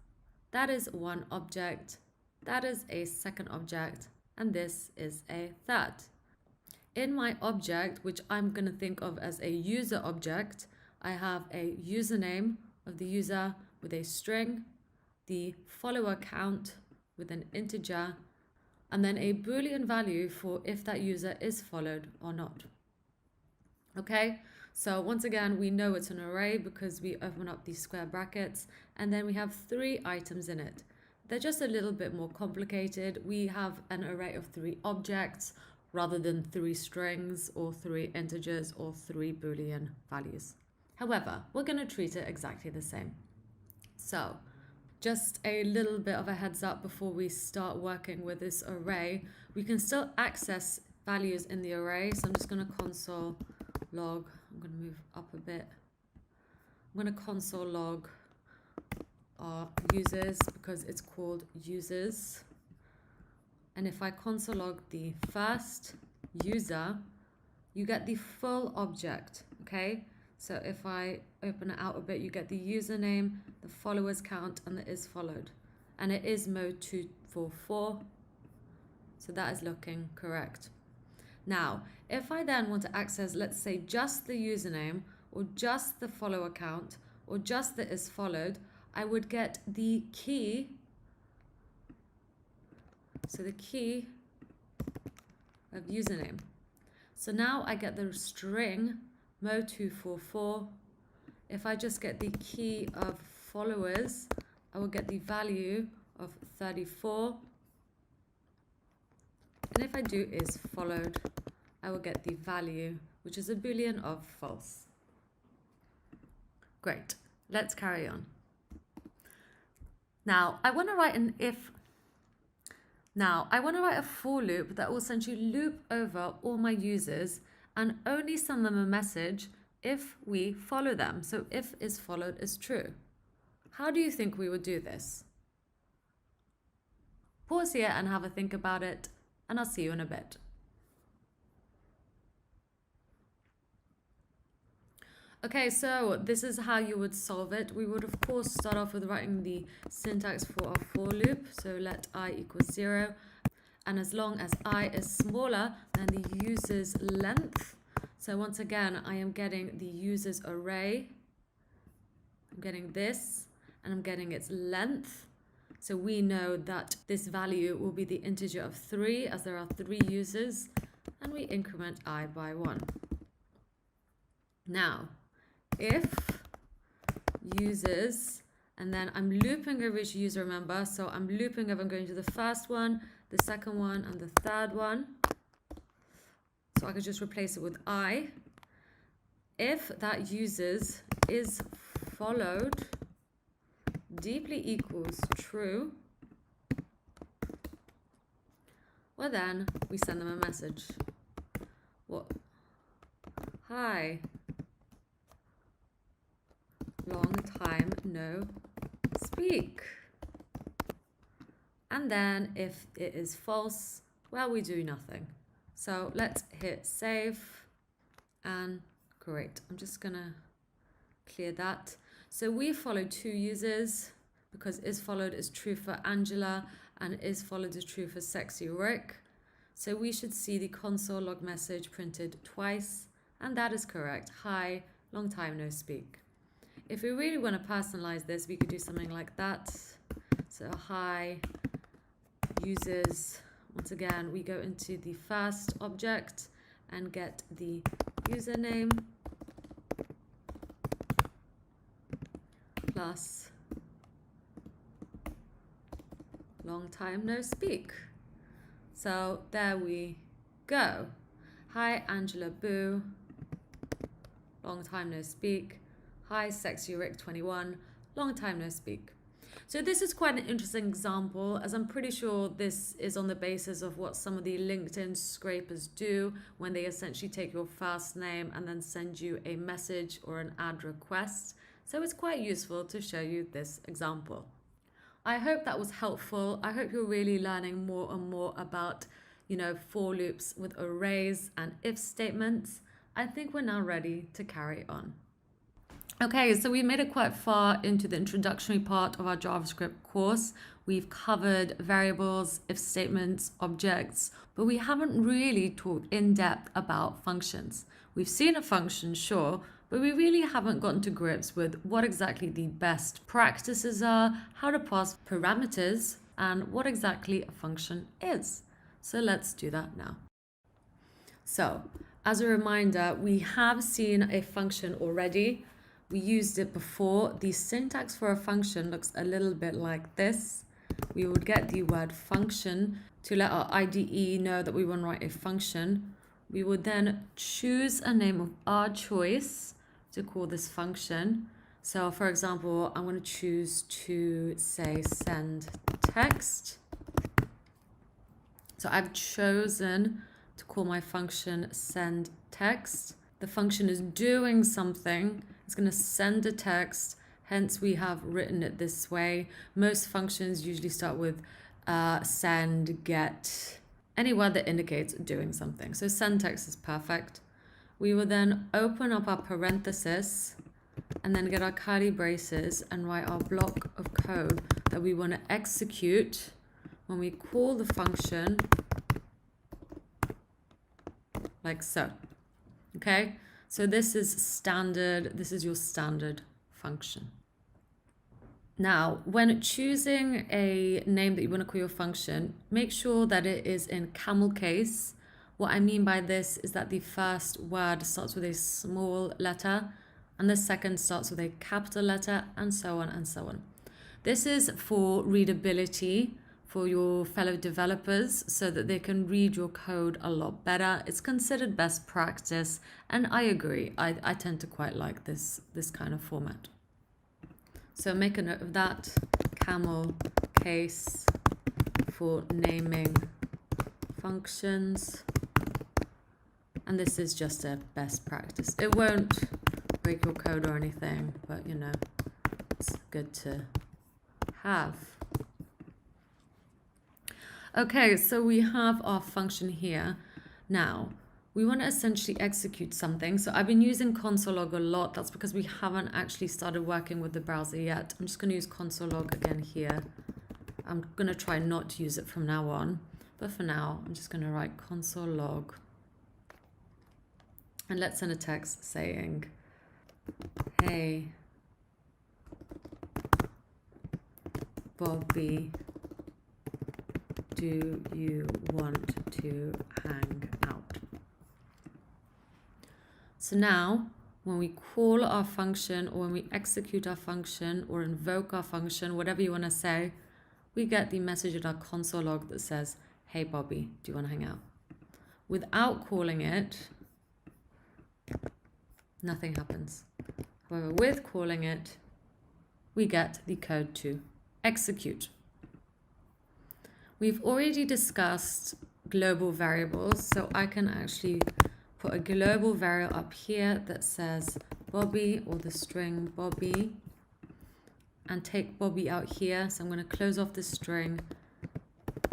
Speaker 2: That is one object, that is a second object, and this is a third. In my object, which I'm going to think of as a user object, I have a username of the user with a string, the follower count with an integer, and then a Boolean value for if that user is followed or not. Okay, so once again, we know it's an array because we open up these square brackets, and then we have 3 items in it. They're just a little bit more complicated. We have an array of 3 objects rather than 3 strings or 3 integers or 3 Boolean values. However, we're going to treat it exactly the same. So just a little bit of a heads up before we start working with this array. We can still access values in the array. So I'm just going to console log. I'm going to move up a bit. I'm going to console log our users because it's called users. And if I console log the first user, you get the full object, okay? So if I open it out a bit, you get the username, the followers count, and the is followed. And it is mode 244. So that is looking correct. Now, if I then want to access, let's say, just the username, or just the follower count, or just the is followed, I would get the key. So the key of username. So now I get the string mode 244. If I just get the key of followers, I will get the value of 34. And if I do is followed, I will get the value, which is a Boolean of false. Great, let's carry on. Now, I want to write an if. Now, I want to write a for loop that will essentially loop over all my users and only send them a message if we follow them. So if is followed is true. How do you think we would do this? Pause here and have a think about it, and I'll see you in a bit. Okay, so this is how you would solve it. We would, of course, start off with writing the syntax for our for loop. So let I equals 0. And as long as I is smaller than the user's length. So once again, I am getting the user's array. I'm getting this, and I'm getting its length. So we know that this value will be the integer of 3, as there are 3 users. And we increment I by 1. Now, if users, and then I'm looping over each user, remember, so I'm looping over, I'm going to the first one, the second one, and the third one. So I could just replace it with I. If that users is followed deeply equals true, well then we send them a message. What? Hi. Long time no speak. And then if it is false, well, we do nothing. So let's hit save, and great. I'm just gonna clear that. So we followed 2 users because is followed is true for Angela and is followed is true for Sexy Rick. So we should see the console log message printed twice, and that is correct. Hi, long time no speak. If we really want to personalize this, we could do something like that. So hi, users. Once again, we go into the first object and get the username. plus long time no speak. So there we go. Hi Angela Boo, long time no speak. Hi Sexy Rick 21, long time no speak. So this is quite an interesting example, as I'm pretty sure this is on the basis of what some of the LinkedIn scrapers do when they essentially take your first name and then send you a message or an ad request. So it's quite useful to show you this example. I hope that was helpful. I hope you're really learning more and more about, for loops with arrays and if statements. I think we're now ready to carry on. Okay, so we made it quite far into the introductory part of our JavaScript course. We've covered variables, if statements, objects, but we haven't really talked in depth about functions. We've seen a function, sure, but we really haven't gotten to grips with what exactly the best practices are, how to pass parameters, and what exactly a function is. So let's do that now. So, as a reminder, we have seen a function already. We used it before. The syntax for a function looks a little bit like this. We would get the word function to let our IDE know that we want to write a function. We would then choose a name of our choice to call this function. So for example, I'm going to choose to say send text. So I've chosen to call my function send text. The function is doing something. It's going to send a text, hence we have written it this way. Most functions usually start with send, get, any word that indicates doing something. So send text is perfect. We will then open up our parenthesis and then get our curly braces and write our block of code that we want to execute when we call the function like so. Okay? So this is standard, this is your standard function. Now, when choosing a name that you want to call your function, make sure that it is in camel case. What I mean by this is that the first word starts with a small letter and the second starts with a capital letter, and so on and so on. This is for readability for your fellow developers so that they can read your code a lot better. It's considered best practice, and I agree. I tend to quite like this kind of format. So make a note of that. Camel case for naming functions. And this is just a best practice. It won't break your code or anything, but it's good to have. Okay, so we have our function here. Now, we want to essentially execute something. So I've been using console log a lot. That's because we haven't actually started working with the browser yet. I'm just going to use console log again here. I'm going to try not to use it from now on. But for now, I'm just going to write console log. And let's send a text saying, hey, Bobby, do you want to hang out? So now, when we call our function or when we execute our function or invoke our function, whatever you want to say, we get the message in our console log that says, hey Bobby, do you want to hang out? Without calling it, nothing happens. However, with calling it, we get the code to execute. We've already discussed global variables, so I can actually put a global variable up here that says Bobby, or the string Bobby, and take Bobby out here. So I'm going to close off the string,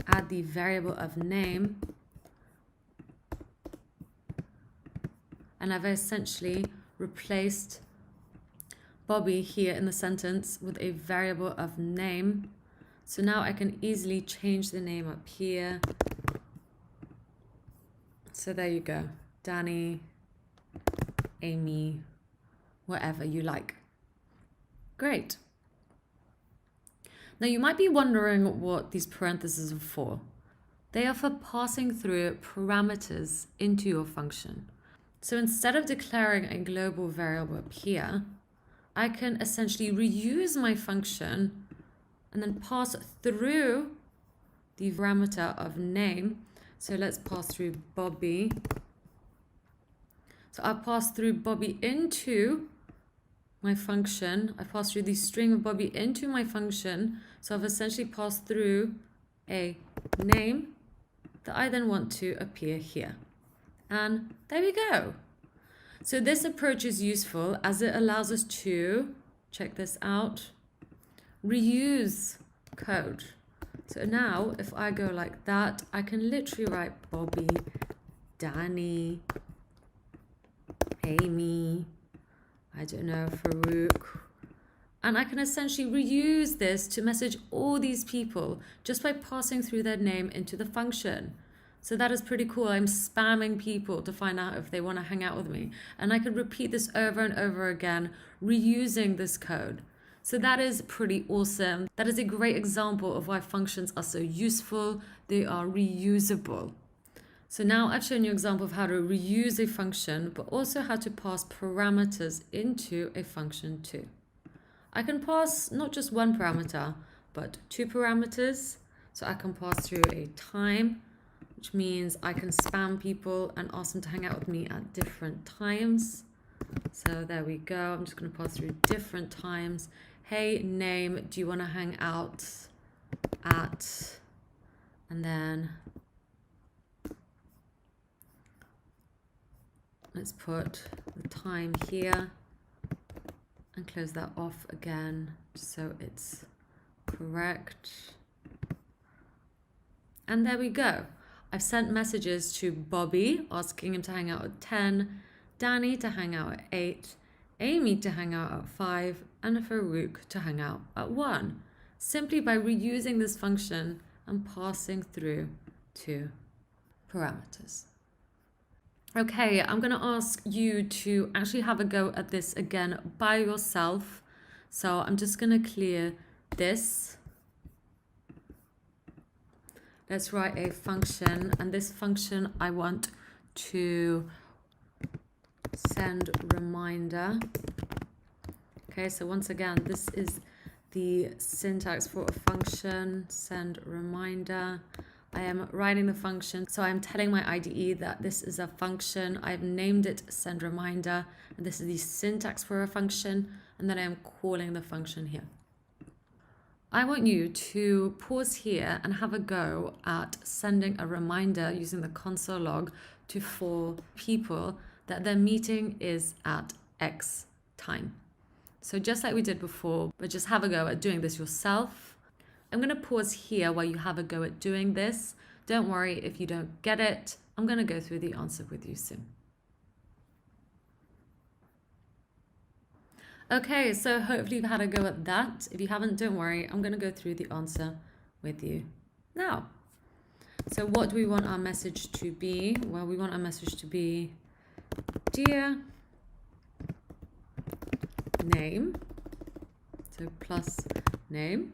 Speaker 2: add the variable of name, and I've essentially replaced Bobby here in the sentence with a variable of name. So now I can easily change the name up here. So there you go. Danny, Amy, whatever you like. Great. Now you might be wondering what these parentheses are for. They are for passing through parameters into your function. So instead of declaring a global variable up here, I can essentially reuse my function and then pass through the parameter of name. So let's pass through Bobby. So I pass through Bobby into my function. I pass through the string of Bobby into my function. So I've essentially passed through a name that I then want to appear here. And there we go. So this approach is useful as it allows us to, check this out, reuse code. So now if I go like that, I can literally write Bobby, Danny, Amy, I don't know, Farouk. And I can essentially reuse this to message all these people just by passing through their name into the function. So that is pretty cool. I'm spamming people to find out if they want to hang out with me. And I could repeat this over and over again, reusing this code. So that is pretty awesome. That is a great example of why functions are so useful. They are reusable. So now I've shown you an example of how to reuse a function, but also how to pass parameters into a function too. I can pass not just one parameter, but two parameters. So I can pass through a time, which means I can spam people and ask them to hang out with me at different times. So there we go. I'm just going to pass through different times. Hey, name, do you want to hang out at, and then let's put the time here and close that off again so it's correct. And there we go. I've sent messages to Bobby asking him to hang out at 10, Danny to hang out at 8, Amy to hang out at 5, and Farouk to hang out at 1, simply by reusing this function and passing through two parameters. Okay, I'm going to ask you to actually have a go at this again by yourself. So I'm just going to clear this. Let's write a function, and this function I want to send reminder. Okay, so once again, this is the syntax for a function, send reminder. I am writing the function, so I'm telling my IDE that this is a function. I've named it send reminder, and this is the syntax for a function, and then I am calling the function here. I want you to pause here and have a go at sending a reminder using the console log to 4 people that their meeting is at X time. So just like we did before, but just have a go at doing this yourself. I'm going to pause here while you have a go at doing this. Don't worry if you don't get it. I'm going to go through the answer with you soon. Okay, so hopefully you've had a go at that. If you haven't, don't worry. I'm going to go through the answer with you now. So what do we want our message to be? Well, we want our message to be, dear name, so plus name.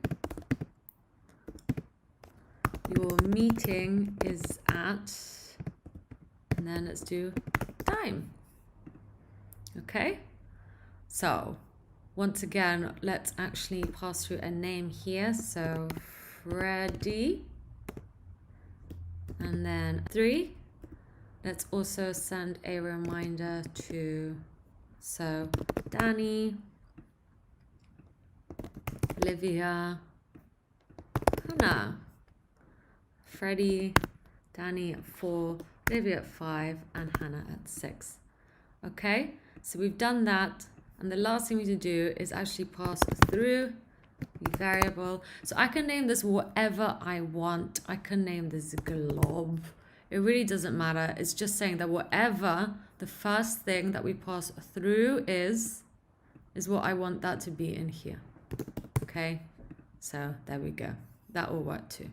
Speaker 2: Your meeting is at, and then let's do time. Okay, so once again, let's actually pass through a name here. So Freddie, and then 3. Let's also send a reminder to, so Danny, Olivia, Hannah, Freddie, Danny at 4, Olivia at 5, and Hannah at 6. Okay, so we've done that, and the last thing we need to do is actually pass through the variable. So I can name this whatever I want. I can name this glob. It really doesn't matter. It's just saying that whatever the first thing that we pass through is what I want that to be in here. Okay, so there we go. That will work too.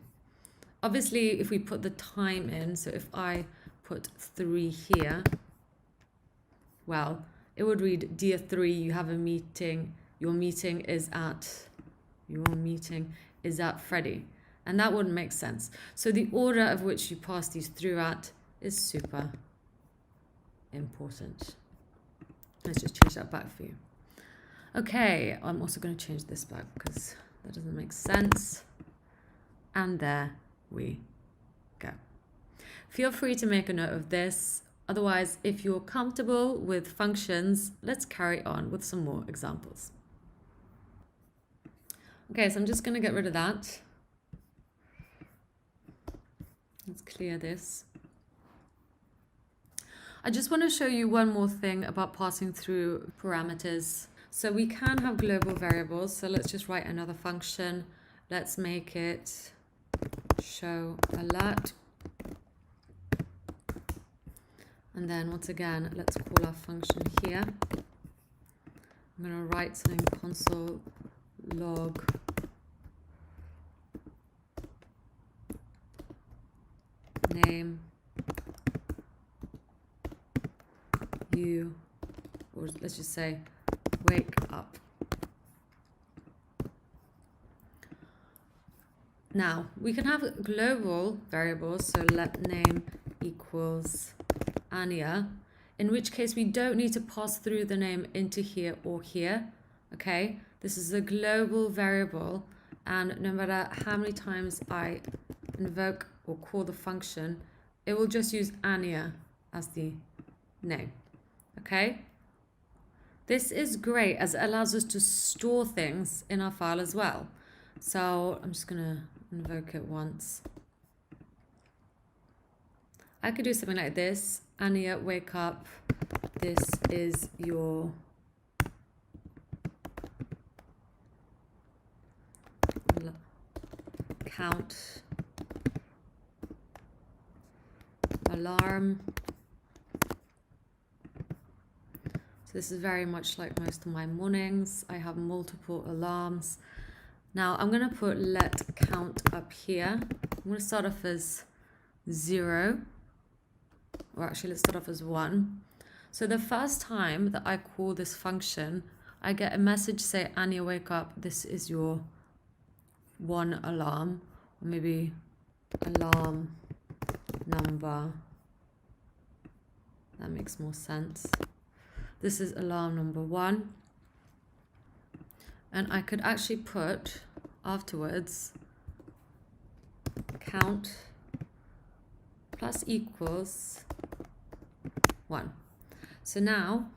Speaker 2: Obviously, if we put the time in, so if I put 3 here, well, it would read, dear 3, you have a meeting. Your meeting is at Freddie. And that wouldn't make sense. So the order of which you pass these through at is super important. Let's just change that back for you. Okay, I'm also going to change this back because that doesn't make sense. And there we go. Feel free to make a note of this. Otherwise, if you're comfortable with functions, let's carry on with some more examples. Okay, so I'm just going to get rid of that. Let's clear this. I just want to show you one more thing about passing through parameters. So we can have global variables. So let's just write another function. Let's make it show alert. And then once again, let's call our function here. I'm going to write something console log name you, or let's just say wake up. Now we can have global variables, so let name equals Anya, in which case we don't need to pass through the name into here or here. Okay, this is a global variable, and no matter how many times I invoke or call the function, it will just use Anya as the name. Okay, this is great as it allows us to store things in our file as well. So I'm just gonna invoke it once. I could do something like this. Anya, wake up. This is your count alarm. So this is very much like most of my mornings. I have multiple alarms. Now I'm going to put let count up here. I'm going to start off as 0. Or actually, let's start off as 1. So the first time that I call this function, I get a message say, Anya, wake up. This is your 1 alarm. Or maybe alarm number. That makes more sense. This is alarm number 1. And I could actually put afterwards count plus equals 1. So now,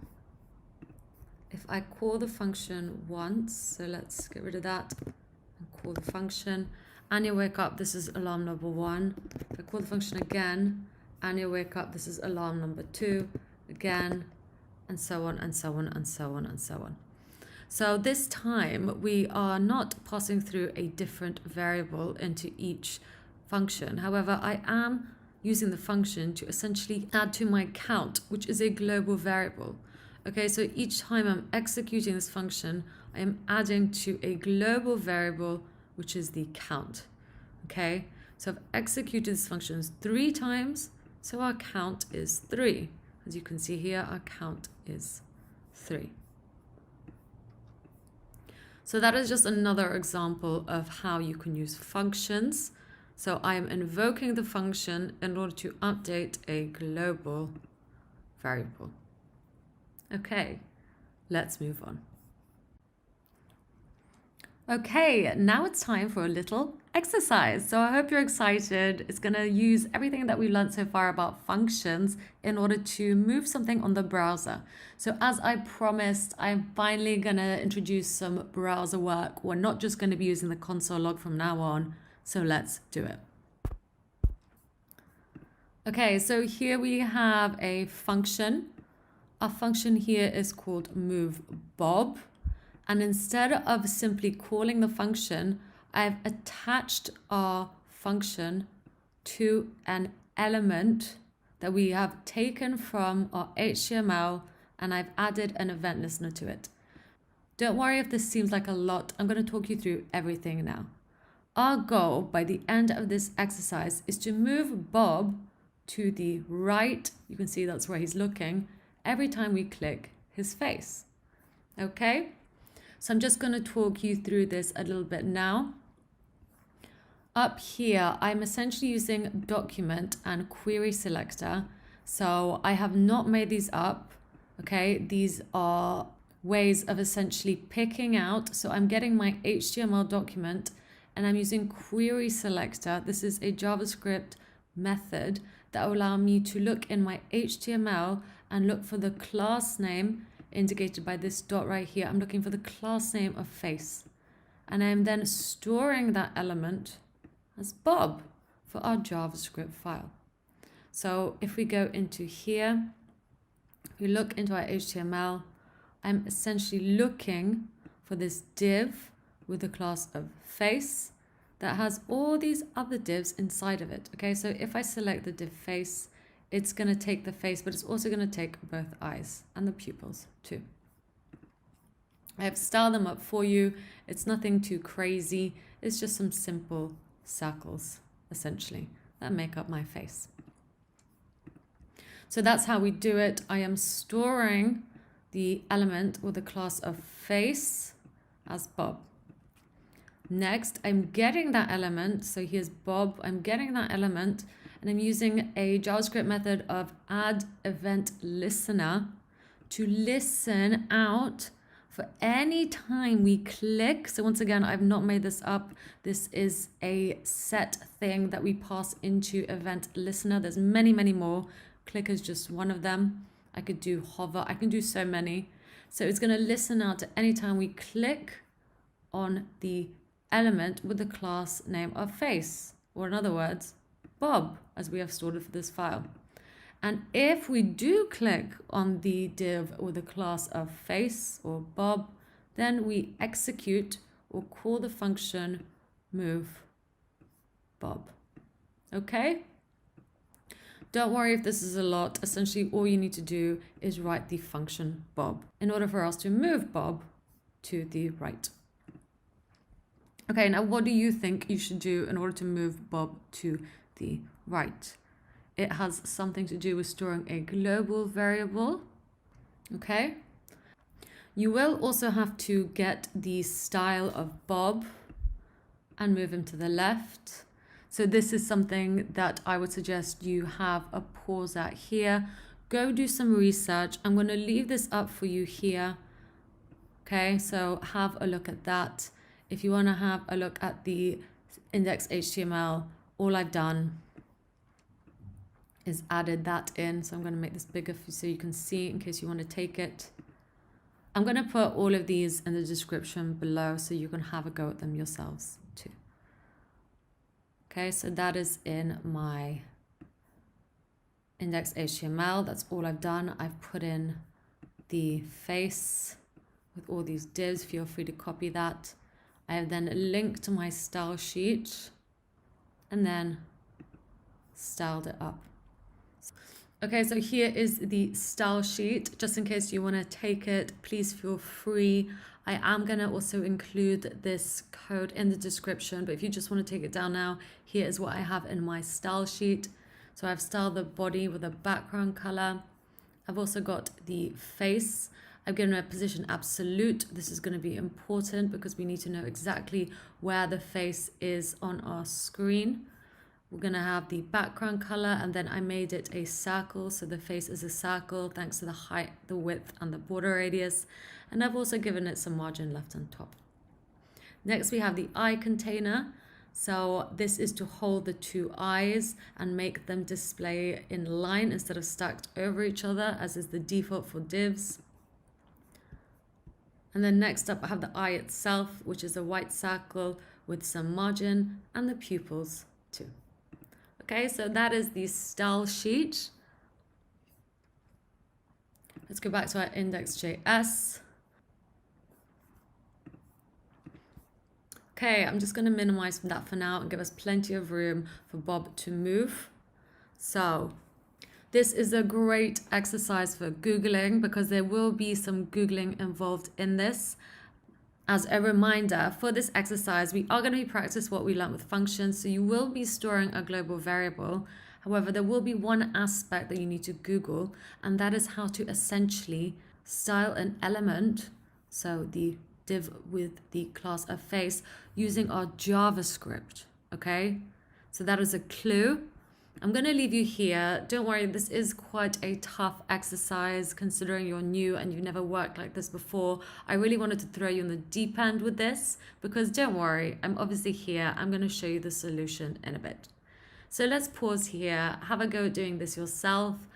Speaker 2: if I call the function once, so let's get rid of that and call the function, Anya, wake up, this is alarm number 1. If I call the function again, Anya, wake up, this is alarm number 2, again, and so on, and so on, and so on, and so on. So this time, we are not passing through a different variable into each function. However, I am using the function to essentially add to my count, which is a global variable. Okay, so each time I'm executing this function, I am adding to a global variable, which is the count. Okay, so I've executed this function 3 times, so our count is 3. As you can see here, our count is 3. So that is just another example of how you can use functions. So I am invoking the function in order to update a global variable. Okay, let's move on. Okay, now it's time for a little exercise. So I hope you're excited. It's going to use everything that we've learned so far about functions in order to move something on the browser. So as I promised, I'm finally going to introduce some browser work. We're not just going to be using the console log from now on. So let's do it. Okay, so here we have a function. Our function here is called moveBob. And instead of simply calling the function, I've attached our function to an element that we have taken from our HTML, and I've added an event listener to it. Don't worry if this seems like a lot. I'm going to talk you through everything now. Our goal by the end of this exercise is to move Bob to the right. You can see that's where he's looking every time we click his face. Okay? So I'm just going to talk you through this a little bit now. Up here, I'm essentially using document and querySelector. So I have not made these up. Okay, these are ways of essentially picking out. So I'm getting my HTML document and I'm using querySelector. This is a JavaScript method that will allow me to look in my HTML and look for the class name indicated by this dot right here. I'm looking for the class name of face. And I'm then storing that element as Bob for our JavaScript file. So if we go into here, we look into our HTML, I'm essentially looking for this div with the class of face that has all these other divs inside of it. Okay, so if I select the div face, it's going to take the face, but it's also going to take both eyes and the pupils too. I have styled them up for you. It's nothing too crazy. It's just some simple circles, essentially, that make up my face. So that's how we do it. I am storing the element with the class of face as Bob. Next, I'm getting that element. So here's Bob. I'm getting that element and I'm using a JavaScript method of addEventListener to listen out for any time we click. So once again, I've not made this up. This is a set thing that we pass into EventListener. There's many, many more. Click is just one of them. I could do hover. I can do so many. So it's going to listen out to any time we click on the element with the class name of face, or in other words, Bob, as we have stored it for this file. And if we do click on the div with the class of face or Bob, then we execute or call the function move Bob. Okay? Don't worry if this is a lot. Essentially, all you need to do is write the function Bob in order for us to move Bob to the right. Okay, now what do you think you should do in order to move Bob to the right? It has something to do with storing a global variable. Okay. You will also have to get the style of Bob and move him to the left. So this is something that I would suggest you have a pause at here. Go do some research. I'm going to leave this up for you here. Okay, so have a look at that. If you want to have a look at the index HTML, all I've done is added that in. So I'm going to make this bigger so you can see in case you want to take it. I'm going to put all of these in the description below so you can have a go at them yourselves too. Okay, so that is in my index HTML. That's all I've done. I've put in the face with all these divs. Feel free to copy that. I have then linked to my style sheet and then styled it up. Okay, so here is the style sheet. Just in case you want to take it, please feel free. I am going to also include this code in the description, but if you just want to take it down now, here is what I have in my style sheet. So I've styled the body with a background color. I've also got the face. I've given a position absolute. This is going to be important because we need to know exactly where the face is on our screen. We're going to have the background color, and then I made it a circle. So the face is a circle thanks to the height, the width, and the border radius. And I've also given it some margin left on top. Next, we have the eye container. So this is to hold the two eyes and make them display in line instead of stacked over each other, as is the default for divs. And then next up, I have the eye itself, which is a white circle with some margin, and the pupils too. Okay, so that is the style sheet. Let's go back to our index.js. Okay, I'm just going to minimize that for now and give us plenty of room for Bob to move. So this is a great exercise for Googling because there will be some Googling involved in this. As a reminder, for this exercise, we are going to be practice what we learned with functions. So you will be storing a global variable. However, there will be one aspect that you need to Google, and that is how to essentially style an element, so the div with the class of face, using our JavaScript, okay? So that is a clue. I'm going to leave you here. Don't worry, this is quite a tough exercise considering you're new and you've never worked like this before. I really wanted to throw you in the deep end with this because don't worry, I'm obviously here. I'm going to show you the solution in a bit. So let's pause here, have a go at doing this yourself.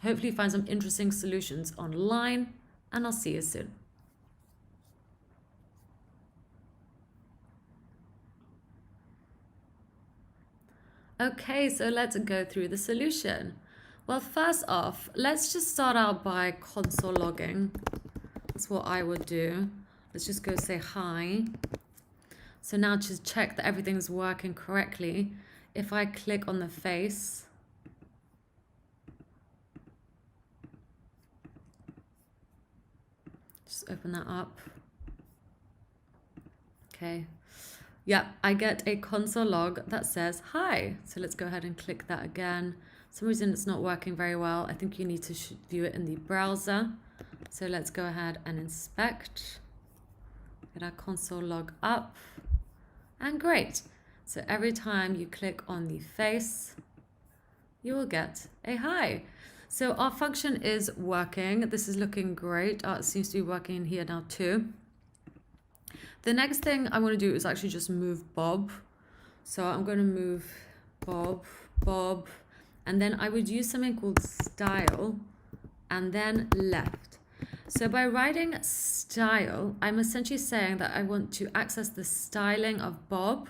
Speaker 2: Hopefully find some interesting solutions online, and I'll see you soon. Okay, so let's go through the solution. Well, first off, let's just start out by console logging. That's what I would do. Let's just go say hi. So now just check that everything's working correctly. If I click on the face, just open that up. Okay. Yeah, I get a console log that says hi. So let's go ahead and click that again. For some reason it's not working very well. I think you need to view it in the browser. So let's go ahead and inspect. Get our console log up. And great. So every time you click on the face, you will get a hi. So our function is working. This is looking great. It seems to be working in here now too. The next thing I want to do is actually just move Bob. So I'm going to move Bob, Bob, and then I would use something called style and then left. So by writing style, I'm essentially saying that I want to access the styling of Bob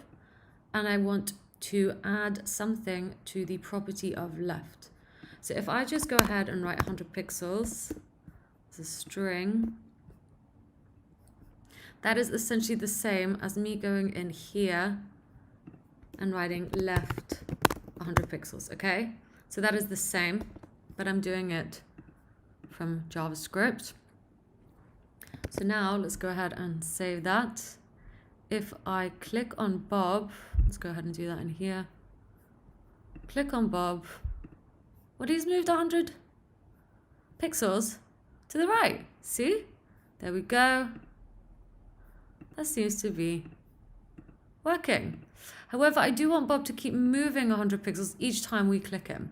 Speaker 2: and I want to add something to the property of left. So if I just go ahead and write 100 pixels as a string, that is essentially the same as me going in here and writing left 100 pixels, okay? So that is the same, but I'm doing it from JavaScript. So now let's go ahead and save that. If I click on Bob, let's go ahead and do that in here. Click on Bob. What, he's moved 100 pixels to the right. See? There we go. That seems to be working. However, I do want Bob to keep moving 100 pixels each time we click him.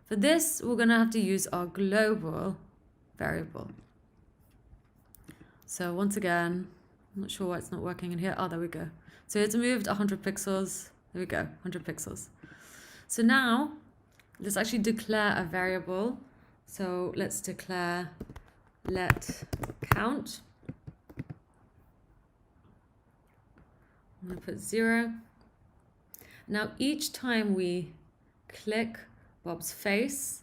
Speaker 2: For this, we're going to have to use our global variable. So once again, I'm not sure why it's not working in here. Oh, there we go. So it's moved 100 pixels. There we go, 100 pixels. So now, let's actually declare a variable. So let's declare let count. I'm going to put 0. Now each time we click Bob's face,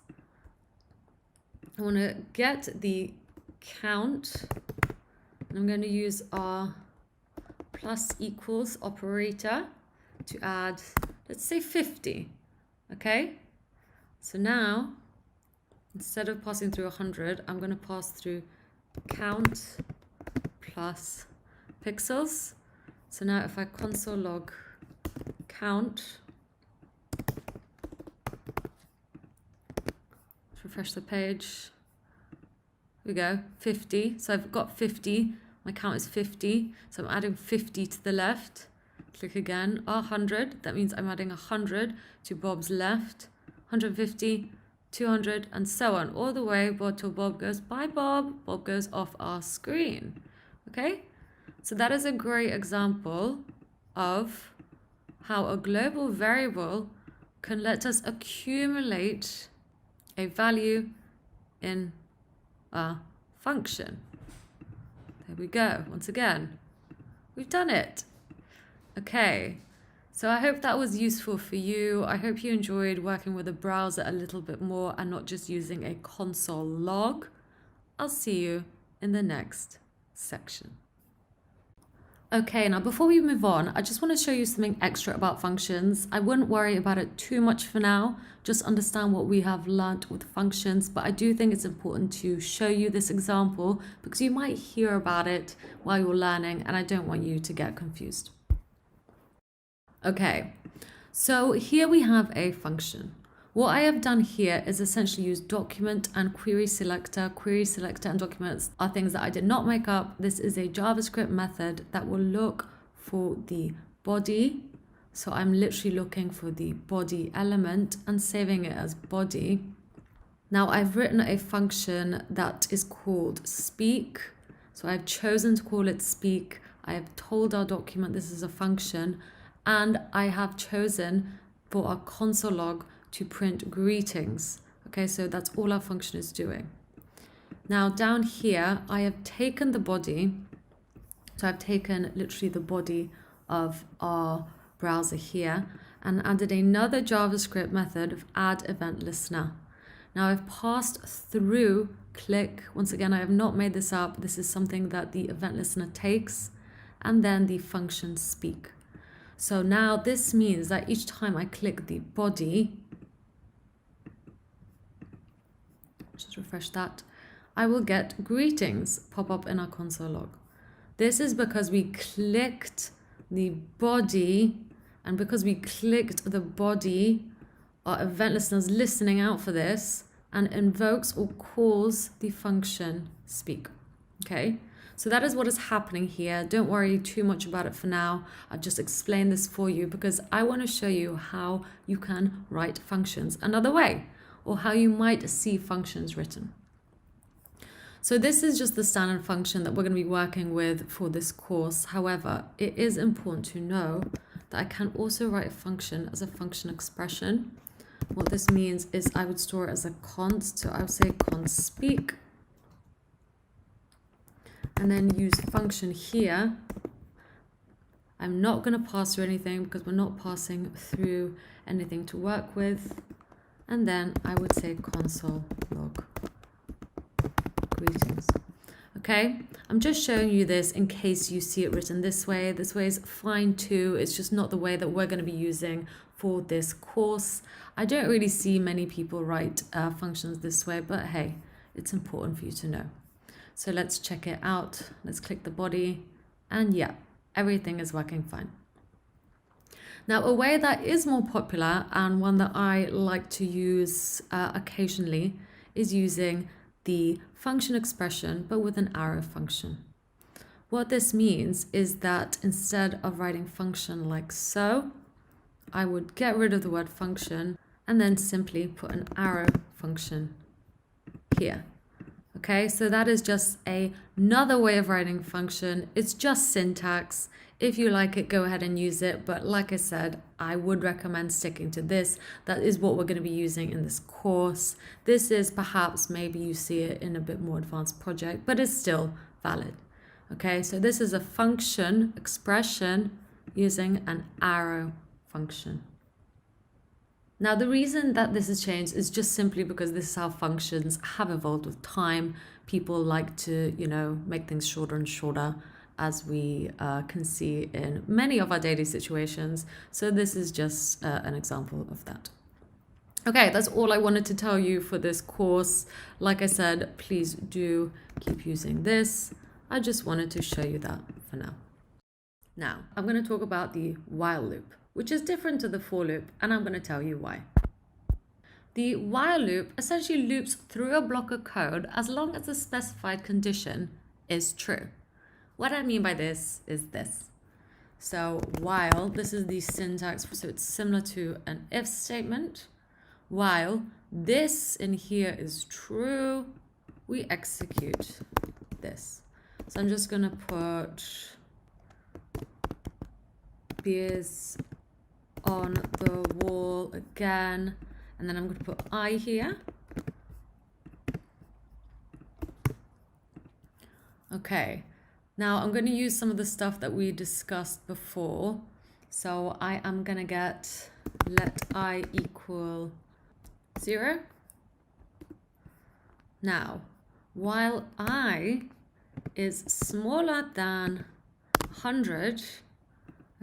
Speaker 2: I want to get the count, and I'm going to use our plus equals operator to add, let's say 50, okay? So now, instead of passing through 100, I'm going to pass through count plus pixels. So now if I console log count, let's refresh the page. Here we go, 50. So I've got 50. My count is 50. So I'm adding 50 to the left. Click again, 100. That means I'm adding 100 to Bob's left. 150, 200, and so on, all the way till Bob goes, bye Bob. Bob goes off our screen, okay? So that is a great example of how a global variable can let us accumulate a value in a function. There we go. Once again, we've done it. Okay, so I hope that was useful for you. I hope you enjoyed working with the browser a little bit more and not just using a console log. I'll see you in the next section. Okay, now before we move on, I just want to show you something extra about functions. I wouldn't worry about it too much for now, just understand what we have learnt with functions, but I do think it's important to show you this example because you might hear about it while you're learning and I don't want you to get confused. Okay, so here we have a function. What I have done here is essentially use document and querySelector. querySelector and documents are things that I did not make up. This is a JavaScript method that will look for the body So I'm literally looking for the body element and saving it as body. Now I've written a function that is called speak. So I've chosen to call it speak. I have told our document this is a function, and I have chosen for our console log to print greetings. Okay, so that's all our function is doing. Now down here, I have taken the body. So I've taken literally the body of our browser here and added another JavaScript method of addEventListener. Now I've passed through click. Once again, I have not made this up. This is something that the event listener takes, and then the function speak. So now this means that each time I click the body, just refresh that, I will get greetings pop up in our console log. This is because we clicked the body, and because we clicked the body, our event listener is listening out for this and invokes or calls the function speak. Okay, so that is what is happening here. Don't worry too much about it for now. I'll just explain this for you because I want to show you how you can write functions another way, or how you might see functions written. So this is just the standard function that we're going to be working with for this course. However, it is important to know that I can also write a function as a function expression. What this means is I would store it as a const. So I would say const speak, and then use function here. I'm not going to pass through anything because we're not passing through anything to work with. And then I would say console log greetings. Okay, I'm just showing you this in case you see it written this way. This way is fine too. It's just not the way that we're going to be using for this course. I don't really see many people write functions this way, but hey, it's important for you to know. So let's check it out. Let's click the body, and yeah, everything is working fine. Now, a way that is more popular and one that I like to use occasionally is using the function expression, but with an arrow function. What this means is that instead of writing function like so, I would get rid of the word function and then simply put an arrow function here. Okay, so that is just another way of writing function. It's just syntax. If you like it, go ahead and use it. But like I said, I would recommend sticking to this. That is what we're going to be using in this course. This is perhaps, maybe you see it in a bit more advanced project, but it's still valid. Okay, so this is a function expression using an arrow function. Now, the reason that this has changed is just simply because this is how functions have evolved with time. People like to, make things shorter and shorter, as we can see in many of our daily situations. So this is just an example of that. Okay, that's all I wanted to tell you for this course. Like I said, please do keep using this. I just wanted to show you that for now. Now, I'm going to talk about the while loop, which is different to the for loop, and I'm going to tell you why. The while loop essentially loops through a block of code as long as the specified condition is true. What I mean by this is this. So while, this is the syntax, so it's similar to an if statement. While this in here is true, we execute this. So I'm just going to put beers on the wall again, and then I'm going to put I here. Okay, now I'm going to use some of the stuff that we discussed before. So I am going to get let I equal 0. Now, while I is smaller than 100,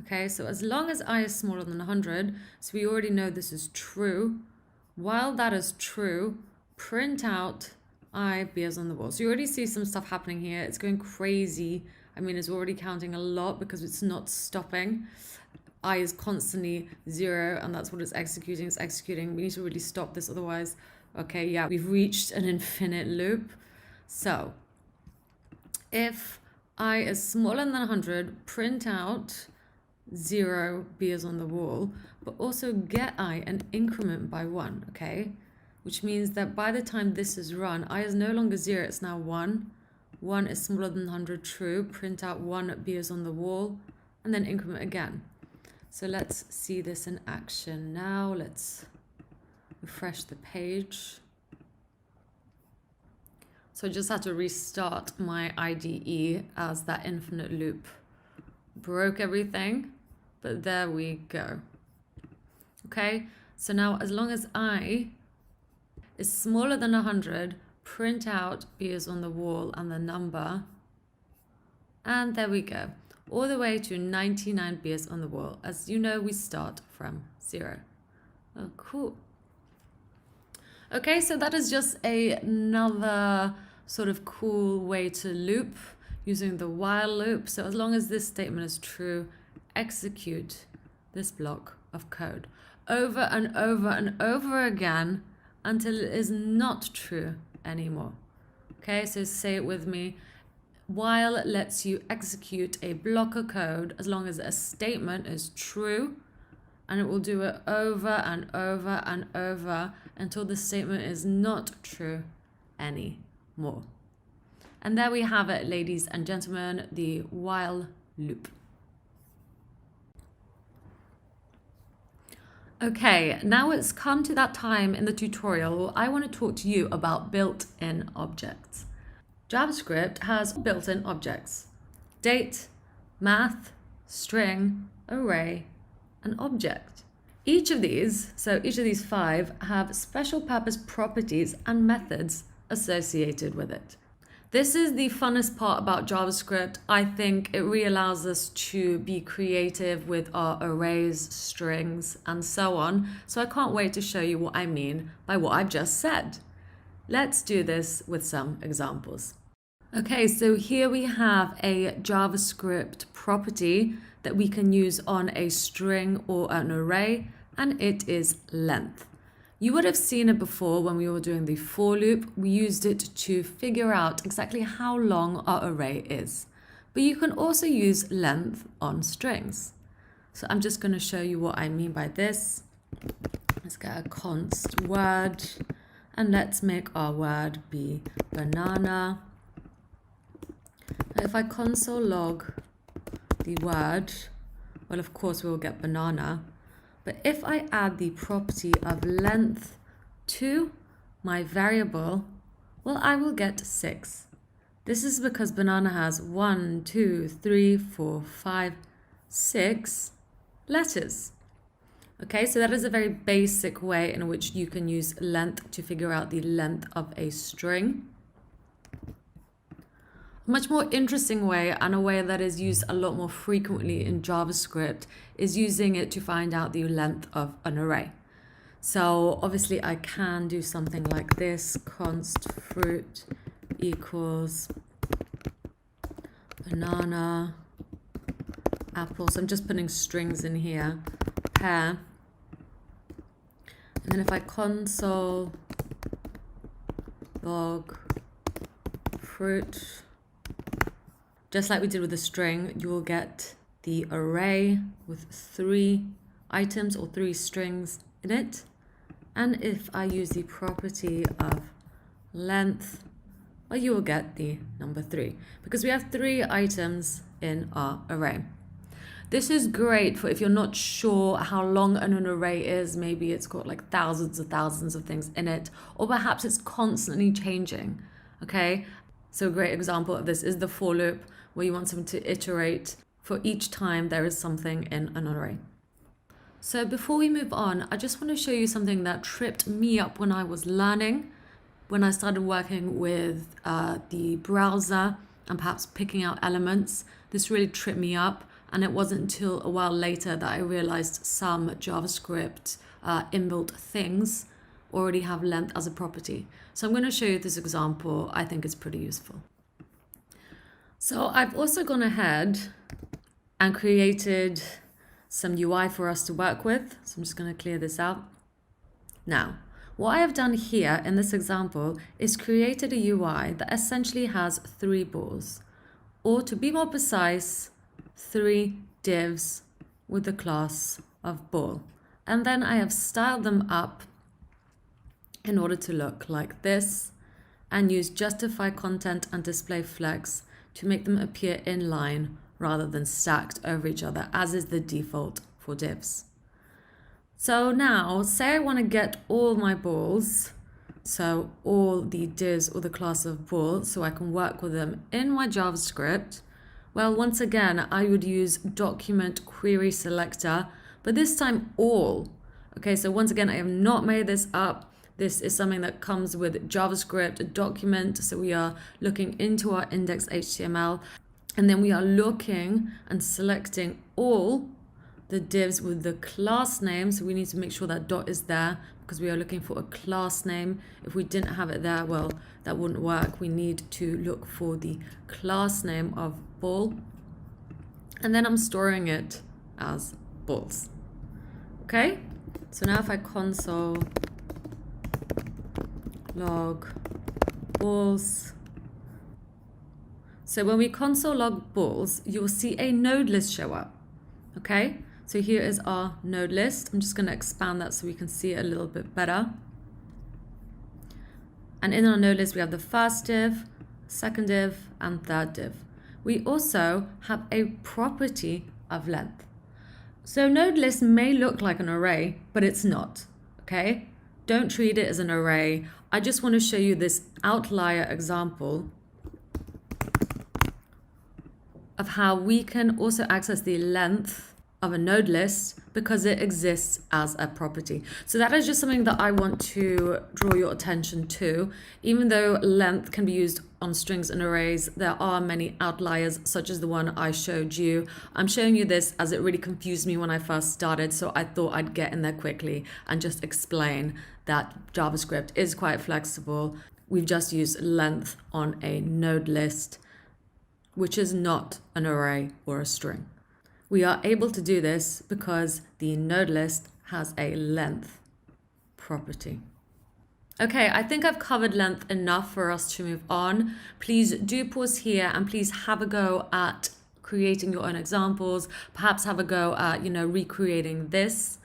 Speaker 2: okay, so as long as I is smaller than 100, so we already know this is true. While that is true, print out I beers on the wall. So you already see some stuff happening here. It's going crazy. I mean, it's already counting a lot because it's not stopping. I is constantly 0, and that's what it's executing. It's executing. We need to really stop this, otherwise, okay, yeah, we've reached an infinite loop. So if I is smaller than 100, print out 0 appears on the wall, but also get I and increment by 1, okay? Which means that by the time this is run, I is no longer 0, it's now 1. 1 is smaller than 100, true. Print out 1 appears on the wall, and then increment again. So let's see this in action now. Let's refresh the page. So I just had to restart my IDE as that infinite loop broke everything, but there we go. Okay, so now as long as I is smaller than 100, print out appears on the wall and the number, and there we go. All the way to 99 appears on the wall. As you know, we start from 0. Oh, cool. Okay, so that is just another sort of cool way to loop using the while loop. So as long as this statement is true, execute this block of code over and over and over again until it is not true anymore. Okay, so say it with me. While lets you execute a block of code as long as a statement is true, and it will do it over and over and over until the statement is not true anymore. And there we have it, ladies and gentlemen, the while loop. Okay, now it's come to that time in the tutorial. I want to talk to you about built-in objects. JavaScript has built-in objects: date, math, string, array, and object. Each of these 5, have special purpose properties and methods associated with it. This is the funnest part about JavaScript. I think it really allows us to be creative with our arrays, strings, and so on. So I can't wait to show you what I mean by what I've just said. Let's do this with some examples. Okay, so here we have a JavaScript property that we can use on a string or an array, and it is length. You would have seen it before when we were doing the for loop. We used it to figure out exactly how long our array is. But you can also use length on strings. So I'm just going to show you what I mean by this. Let's get a const word, and let's make our word be banana. Now if I console log the word, well, of course we'll get banana. But if I add the property of length to my variable, well, I will get 6. This is because banana has 1, 2, 3, 4, 5, 6 letters. Okay, so that is a very basic way in which you can use length to figure out the length of a string. A much more interesting way, and a way that is used a lot more frequently in JavaScript, is using it to find out the length of an array. So obviously I can do something like this: const fruit equals banana, apple. So I'm just putting strings in here, pear. And then if I console log fruit, just like we did with the string, you will get the array with 3 items or 3 strings in it. And if I use the property of length, well, you will get the number 3, because we have 3 items in our array. This is great for if you're not sure how long an array is. Maybe it's got like thousands of things in it, or perhaps it's constantly changing. Okay, so a great example of this is the for loop, where you want something to iterate for each time there is something in an array. So before we move on, I just want to show you something that tripped me up when I was learning, when I started working with the browser and perhaps picking out elements. This really tripped me up, and it wasn't until a while later that I realized some JavaScript inbuilt things already have length as a property. So I'm going to show you this example. I think it's pretty useful. So I've also gone ahead and created some UI for us to work with. So I'm just going to clear this out. Now, what I have done here in this example is created a UI that essentially has 3 balls, or to be more precise, 3 divs with the class of ball. And then I have styled them up in order to look like this, and use justify content and display flex to make them appear in line rather than stacked over each other, as is the default for divs. So now, say I want to get all my balls, so all the divs or the class of ball, so I can work with them in my JavaScript. Well, once again, I would use document querySelector, but this time all. Okay, so once again, I have not made this up. This is something that comes with JavaScript document. So we are looking into our index.html, and then we are looking and selecting all the divs with the class name. So we need to make sure that dot is there because we are looking for a class name. If we didn't have it there, well, that wouldn't work. We need to look for the class name of ball. And then I'm storing it as balls. Okay, so now if I console log balls. So when we console log balls, you'll see a node list show up. Okay, so here is our node list. I'm just going to expand that so we can see it a little bit better. And in our node list, we have the first div, second div, and third div. We also have a property of length. So node list may look like an array, but it's not. Okay, don't treat it as an array. I just want to show you this outlier example of how we can also access the length of a node list because it exists as a property. So that is just something that I want to draw your attention to. Even though length can be used on strings and arrays, there are many outliers, such as the one I showed you. I'm showing you this as it really confused me when I first started, so I thought I'd get in there quickly and just explain that JavaScript is quite flexible. We've just used length on a node list, which is not an array or a string. We are able to do this because the node list has a length property. Okay, I think I've covered length enough for us to move on. Please do pause here and please have a go at creating your own examples. Perhaps have a go at, recreating this.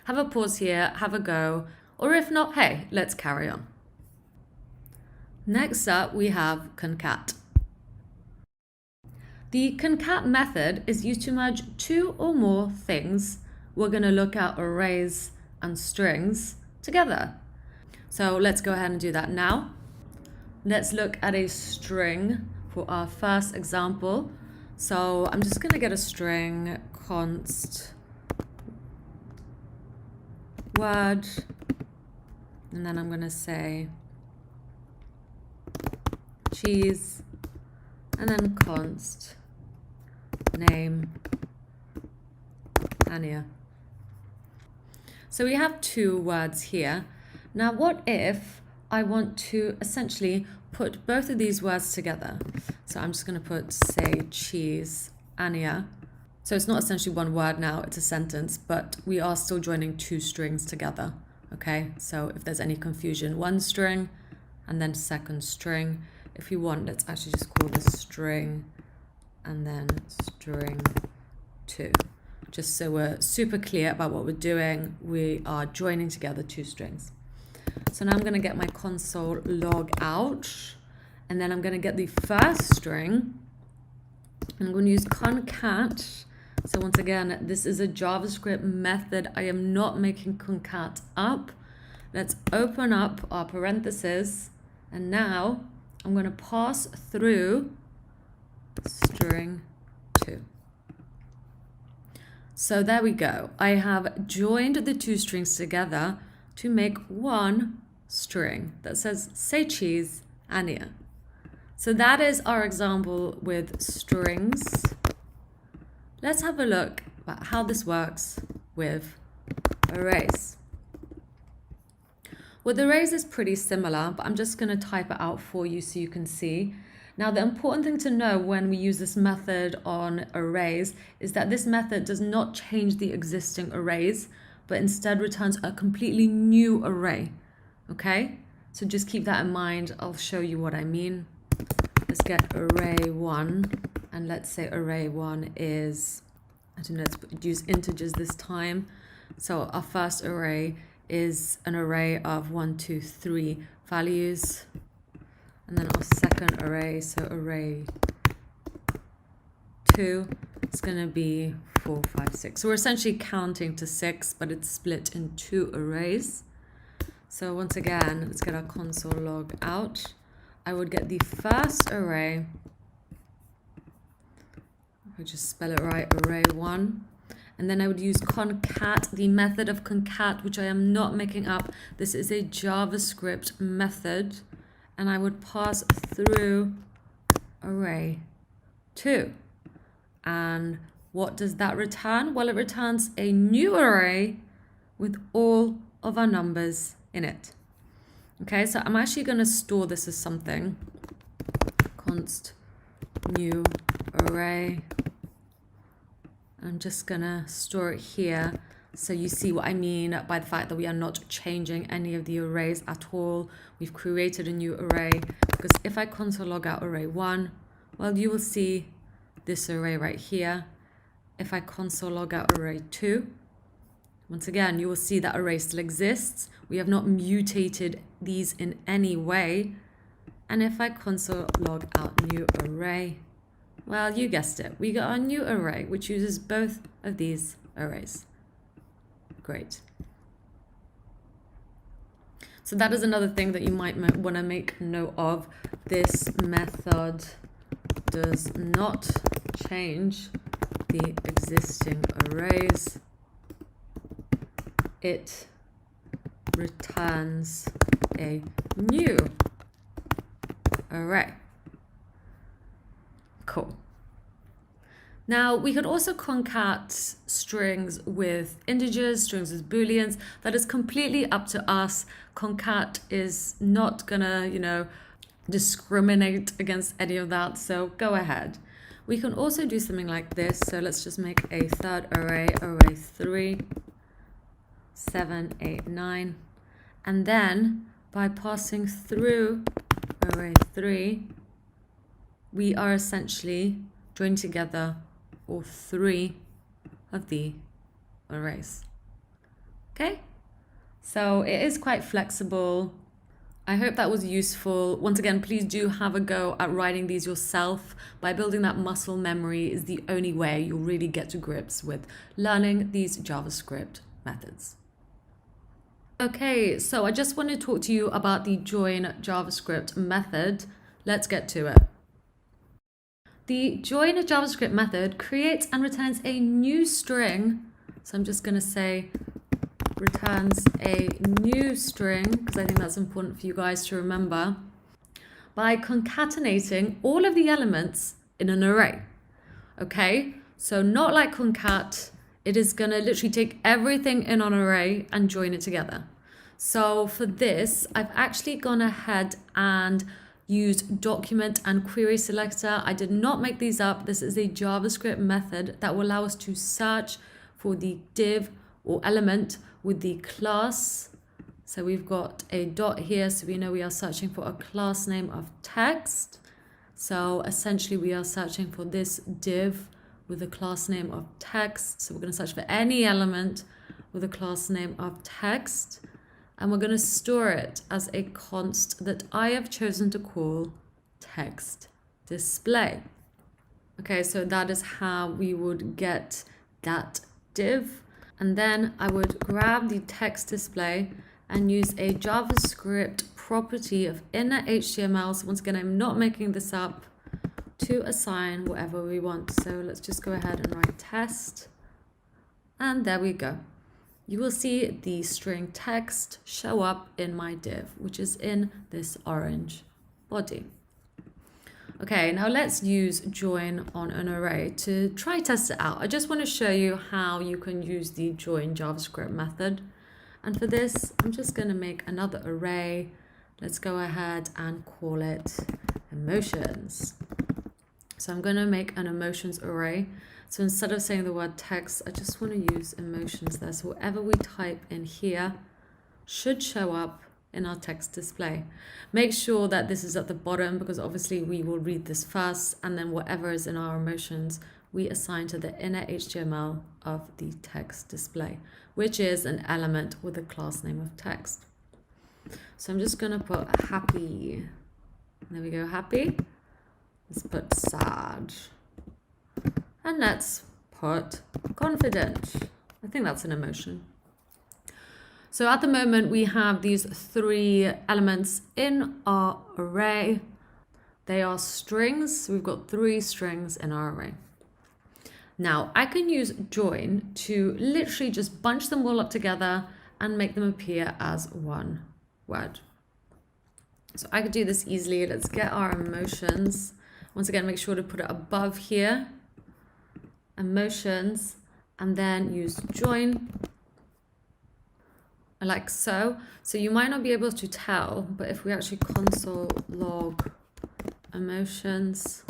Speaker 2: Have a pause here, have a go, or if not, hey, let's carry on. Next up, we have concat. The concat method is used to merge two or more things. We're going to look at arrays and strings together. So let's go ahead and do that now. Let's look at a string for our first example. So I'm just going to get a string const word, and then I'm going to say cheese, and then const name Anya. So we have two words here. Now what if I want to essentially put both of these words together? So I'm just going to put, say, cheese Anya. So it's not essentially one word now, it's a sentence, but we are still joining two strings together. Okay, so if there's any confusion, one string and then second string. If you want, let's actually just call this string and then string 2. Just so we're super clear about what we're doing, we are joining together two strings. So now I'm going to get my console log out, and then I'm going to get the first string, and I'm going to use concat. So once again, this is a JavaScript method. I am not making concat up. Let's open up our parentheses, and now I'm going to pass through string 2. So there we go. I have joined the two strings together to make one string that says say cheese Anya. So that is our example with strings. Let's have a look at how this works with arrays. With arrays is pretty similar, but I'm just going to type it out for you so you can see. Now, the important thing to know when we use this method on arrays is that this method does not change the existing arrays, but instead returns a completely new array. Okay? So just keep that in mind. I'll show you what I mean. Let's get array 1, and let's say array 1 is let's use integers this time. So our first array is an array of 1, 2, 3 values. And then our second array, so array 2, is going to be 4, 5, 6. So we're essentially counting to 6, but it's split in 2 arrays. So once again, let's get our console log out. I would get the first array, I just spell it right, array 1. And then I would use concat, the method of concat, which I am not making up. This is a JavaScript method. And I would pass through array 2. And what does that return? Well, it returns a new array with all of our numbers in it. Okay, so I'm actually going to store this as something. Const new array. I'm just going to store it here so you see what I mean by the fact that we are not changing any of the arrays at all. We've created a new array, because if I console log out array 1, well, you will see this array right here. If I console log out array 2, once again, you will see that array still exists. We have not mutated these in any way. And if I console log out new array, well, you guessed it. We got our new array, which uses both of these arrays. Great. So that is another thing that you might want to make note of. This method does not change the existing arrays. It returns a new array. Cool. Now, we could also concat strings with integers, strings with booleans. That is completely up to us. Concat is not gonna, discriminate against any of that, so go ahead. We can also do something like this. So let's just make a third array, array 3, 7, 8, 9. And then by passing through array 3, we are essentially joining together all 3 of the arrays. Okay, so it is quite flexible. I hope that was useful. Once again, please do have a go at writing these yourself. By building that muscle memory is the only way you'll really get to grips with learning these JavaScript methods. Okay, so I just want to talk to you about the join JavaScript method. Let's get to it. The join JavaScript method creates and returns a new string. So I'm just going to say returns a new string, because I think that's important for you guys to remember, by concatenating all of the elements in an array. Okay, so not like concat, it is going to literally take everything in an array and join it together. So for this, I've actually gone ahead and used document and querySelector. I did not make these up. This is a JavaScript method that will allow us to search for the div or element with the class. So we've got a dot here, so we know we are searching for a class name of text. So essentially we are searching for this div with a class name of text. So we're going to search for any element with a class name of text. And we're going to store it as a const that I have chosen to call text display. Okay, so that is how we would get that div. And then I would grab the text display and use a JavaScript property of inner HTML. So once again, I'm not making this up, to assign whatever we want. So let's just go ahead and write test. And there we go. You will see the string text show up in my div, which is in this orange body. Okay, now let's use join on an array to try test it out. I just want to show you how you can use the join JavaScript method. And for this, I'm just going to make another array. Let's go ahead and call it emotions. So I'm going to make an emotions array. So instead of saying the word text, I just want to use emotions there. So whatever we type in here should show up in our text display. Make sure that this is at the bottom, because obviously we will read this first, and then whatever is in our emotions we assign to the inner HTML of the text display, which is an element with a class name of text. So I'm just going to put happy. There we go, happy. Let's put sad. And let's put confident. I think that's an emotion. So at the moment, we have these 3 elements in our array. They are strings. So we've got 3 strings in our array. Now, I can use join to literally just bunch them all up together and make them appear as one word. So I could do this easily. Let's get our emotions. Once again, make sure to put it above here. Emotions, and then use join, like so. So you might not be able to tell, but if we actually console log emotions,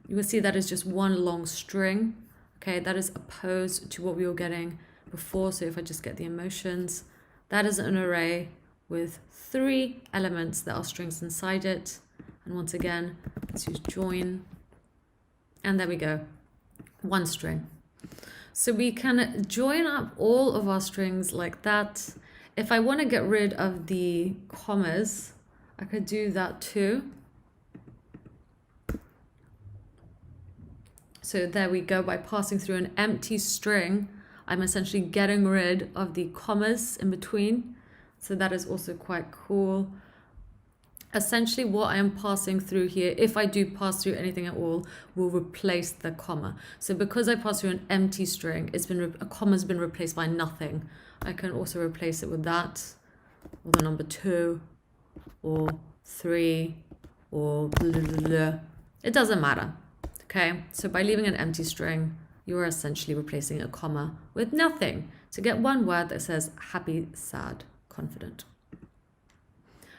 Speaker 2: you will see that is just one long string. Okay, that is opposed to what we were getting before. So if I just get the emotions, that is an array with 3 elements that are strings inside it. And once again, let's use join, and there we go. One string. So we can join up all of our strings like that. If I want to get rid of the commas, I could do that too. So there we go. By passing through an empty string, I'm essentially getting rid of the commas in between. So that is also quite cool. Essentially what I am passing through here, if I do pass through anything at all, will replace the comma. So because I pass through an empty string, a comma's been replaced by nothing. I can also replace it with that, or the number 2, or 3, or blah, blah, blah. It doesn't matter. Okay, so by leaving an empty string, you are essentially replacing a comma with nothing to get one word that says happy, sad, confident.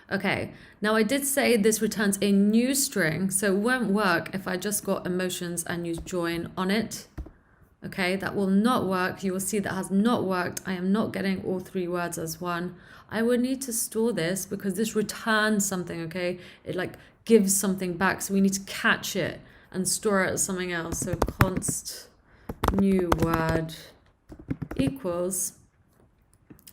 Speaker 2: Okay, now I did say this returns a new string, so it won't work if I just got emotions and use join on it. Okay, that will not work. You will see that has not worked. I am not getting all 3 words as one. I would need to store this because this returns something, okay? It like gives something back, so we need to catch it and store it as something else. So const new word equals,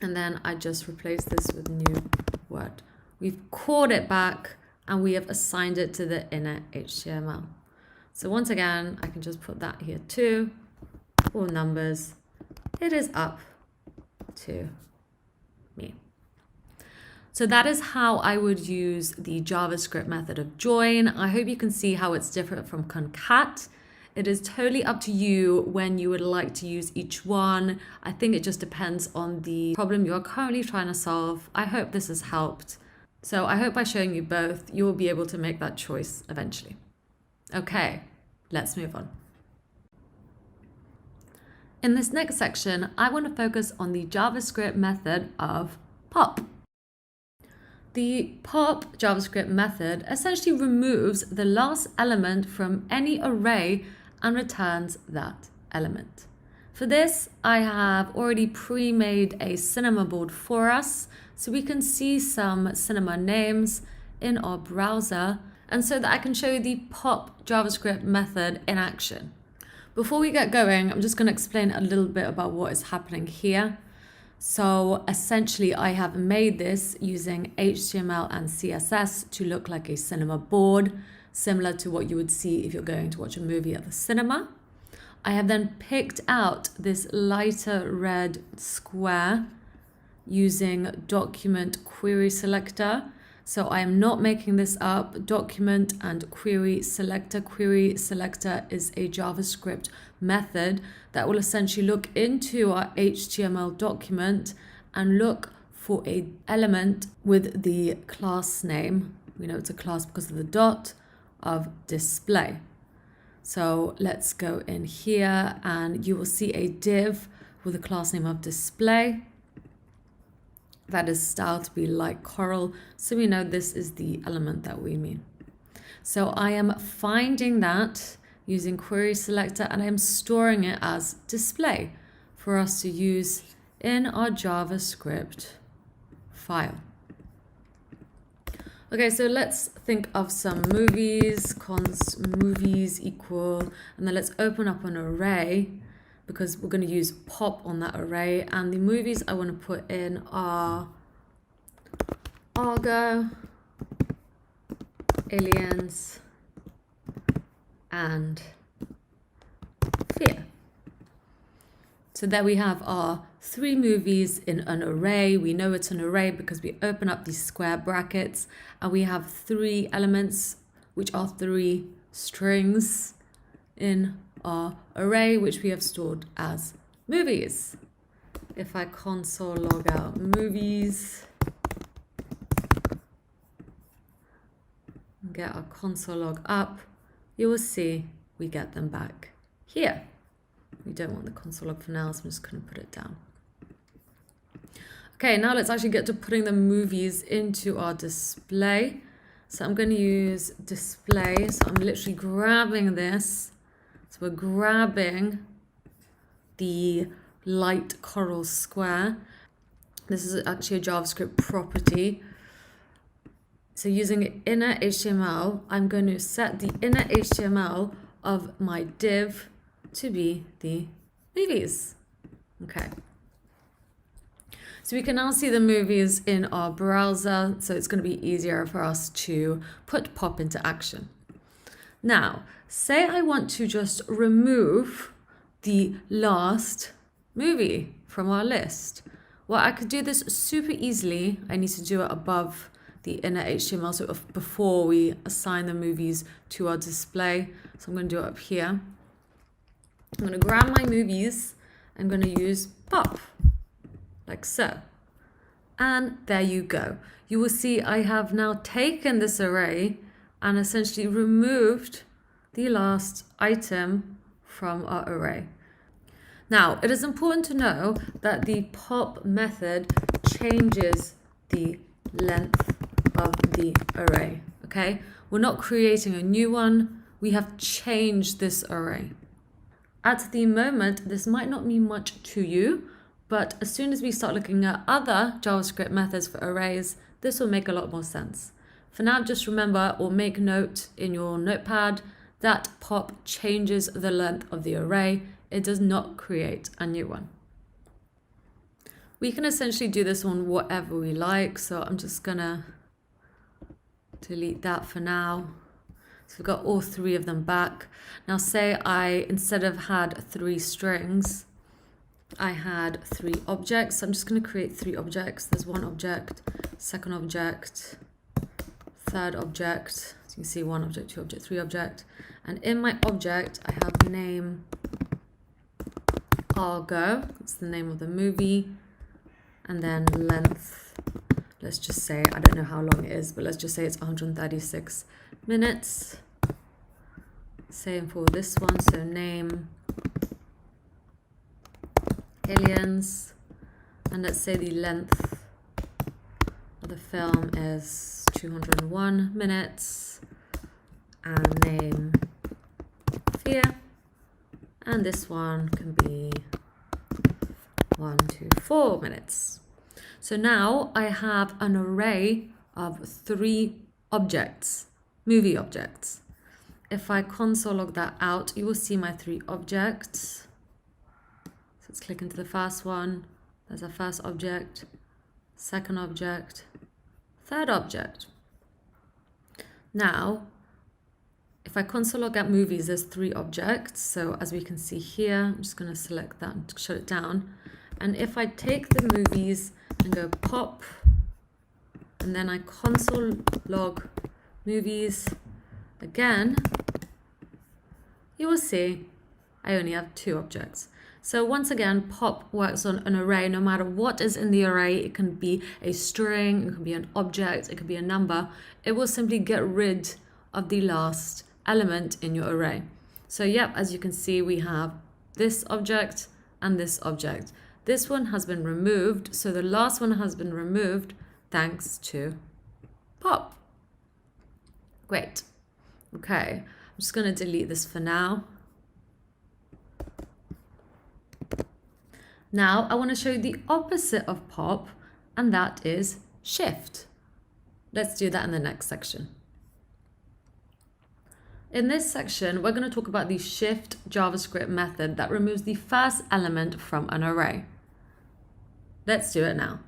Speaker 2: and then I just replace this with new word. We've called it back and we have assigned it to the inner HTML. So once again, I can just put that here too. All numbers. It is up to me. So that is how I would use the JavaScript method of join. I hope you can see how it's different from concat. It is totally up to you when you would like to use each one. I think it just depends on the problem you're currently trying to solve. I hope this has helped. So I hope by showing you both, you will be able to make that choice eventually. Okay, let's move on. In this next section, I want to focus on the JavaScript method of pop. The pop JavaScript method essentially removes the last element from any array and returns that element. For this, I have already pre-made a cinema board for us, so we can see some cinema names in our browser, and so that I can show you the pop JavaScript method in action. Before we get going, I'm just going to explain a little bit about what is happening here. So essentially, I have made this using HTML and CSS to look like a cinema board, similar to what you would see if you're going to watch a movie at the cinema. I have then picked out this lighter red square using document querySelector. So I am not making this up. Document and querySelector. querySelector is a JavaScript method that will essentially look into our HTML document and look for an element with the class name. We know it's a class because of the dot of display. So let's go in here and you will see a div with a class name of display. That is styled to be like coral, so we know this is the element that we mean. So I am finding that using querySelector and I'm storing it as display for us to use in our JavaScript file. Okay, so let's think of some movies, const movies equal, and then let's open up an array because we're going to use pop on that array. And the movies I want to put in are Argo, Aliens, and Fear. So there we have our 3 movies in an array. We know it's an array because we open up these square brackets and we have 3 elements, which are 3 strings in our array, which we have stored as movies. If I console log out movies, get our console log up, you will see we get them back here. We don't want the console log for now, so I'm just going to put it down. Okay, now let's actually get to putting the movies into our display. So I'm going to use display. So I'm literally grabbing this. So we're grabbing the light coral square. This is actually a JavaScript property. So using inner HTML, I'm going to set the inner HTML of my div to be the movies. Okay. So we can now see the movies in our browser, so it's going to be easier for us to put pop into action. Now, say I want to just remove the last movie from our list. Well, I could do this super easily. I need to do it above the inner HTML, so before we assign the movies to our display. So I'm going to do it up here. I'm going to grab my movies. I'm going to use pop, like so. And there you go. You will see I have now taken this array and essentially removed the last item from our array. Now, it is important to know that the pop method changes the length of the array, okay? We're not creating a new one. We have changed this array. At the moment, this might not mean much to you, but as soon as we start looking at other JavaScript methods for arrays, this will make a lot more sense. For now, just remember or make note in your notepad that pop changes the length of the array. It does not create a new one. We can essentially do this on whatever we like, so I'm just gonna delete that for now. So we've got all 3 of them back. Now say I, instead of had 3 strings, I had 3 objects. So I'm just going to create 3 objects. There's 1 object, 2nd object, 3rd object. So you can see 1 object, 2 object, 3 object. And in my object, I have name Argo. That's the name of the movie. And then length. Let's just say, I don't know how long it is, but let's just say it's 136 minutes. Same for this one, so name Aliens, and let's say the length of the film is 201 minutes, and name Fear, and this one can be 124 minutes. So now I have an array of 3 objects, movie objects. If I console log that out, you will see my 3 objects. So let's click into the first one. There's our first object, 2nd object, 3rd object. Now, if I console log out movies, there's 3 objects. So as we can see here, I'm just going to select that and shut it down. And if I take the movies and go pop, and then I console log movies again, you will see I only have 2 objects. So once again, pop works on an array. No matter what is in the array, it can be a string, it can be an object, it can be a number. It will simply get rid of the last element in your array. So yep, as you can see, we have this object and this object. This one has been removed, so the last one has been removed thanks to pop. Great. Okay, I'm just going to delete this for now. Now I want to show you the opposite of pop, and that is shift. Let's do that in the next section. In this section, we're going to talk about the shift JavaScript method that removes the first element from an array. Let's do it now.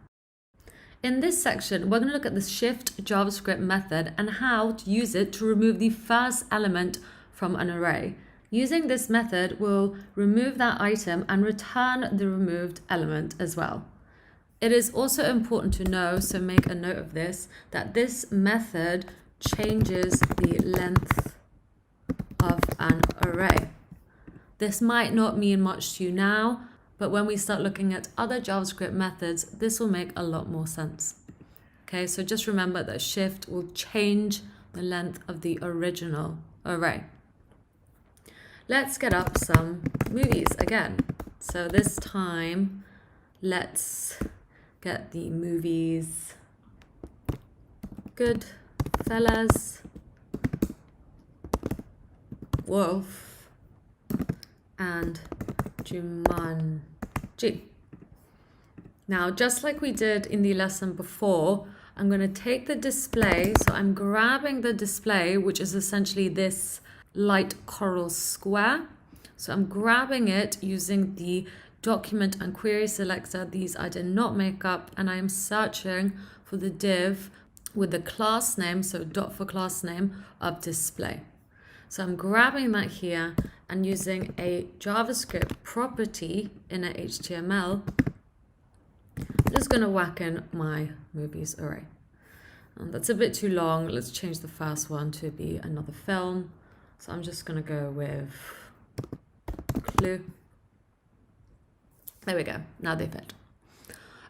Speaker 2: In this section, we're going to look at the shift JavaScript method and how to use it to remove the first element from an array. Using this method, we'll remove that item and return the removed element as well. It is also important to know, so make a note of this, that this method changes the length of an array. This might not mean much to you now, but when we start looking at other JavaScript methods, this will make a lot more sense. Okay, so just remember that shift will change the length of the original array. Let's get up some movies again. So this time, let's get the movies Goodfellas, Wolf, and Jumanji. Now, just like we did in the lesson before, I'm going to take the display. So I'm grabbing the display, which is essentially this light coral square. So I'm grabbing it using the document and query selector. These I did not make up, and I am searching for the div with the class name, so dot for class name of display. So I'm grabbing that here and using a JavaScript property in a HTML, I'm just going to whack in my movies array. That's a bit too long. Let's change the first one to be another film. So I'm just going to go with clue. There we go. Now they fit.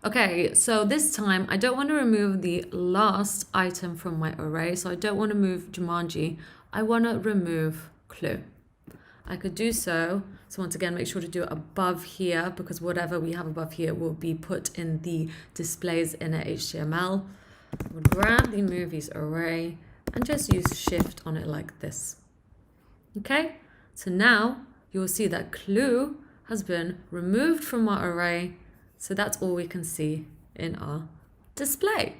Speaker 2: Okay, so this time I don't want to remove the last item from my array. So I don't want to move Jumanji. I want to remove clue. I could do so. So once again, make sure to do it above here, because whatever we have above here will be put in the displays in a HTML. We'll grab the movies array and just use shift on it like this. Okay, so now you'll see that clue has been removed from our array. So that's all we can see in our display.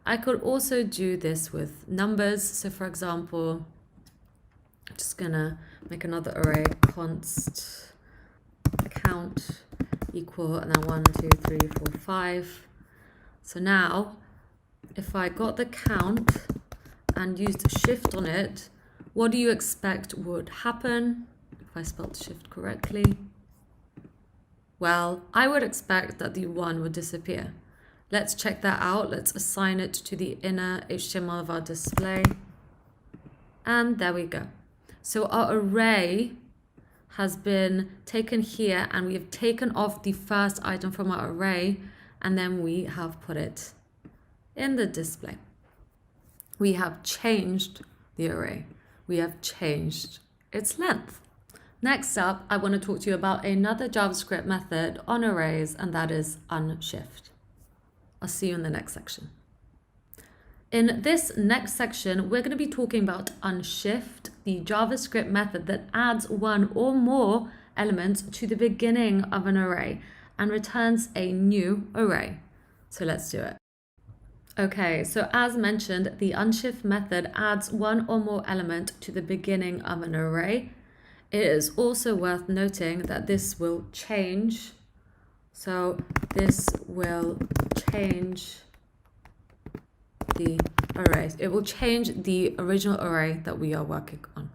Speaker 2: I could also do this with numbers. So for example, I'm just gonna make another array, const count equal, and then 1, 2, 3, 4, 5. So now, if I got the count and used shift on it, what do you expect would happen if I spelled shift correctly? Well, I would expect that the 1 would disappear. Let's check that out. Let's assign it to the inner HTML of our display. And there we go. So our array has been taken here, and we have taken off the first item from our array, and then we have put it in the display. We have changed the array. We have changed its length. Next up, I want to talk to you about another JavaScript method on arrays, and that is unshift. I'll see you in the next section. In this next section, we're going to be talking about unshift, the JavaScript method that adds one or more elements to the beginning of an array and returns a new array. So let's do it. Okay, so as mentioned, the unshift method adds one or more element to the beginning of an array. It is also worth noting that this will change. So this will change the array. It will change the original array that we are working on.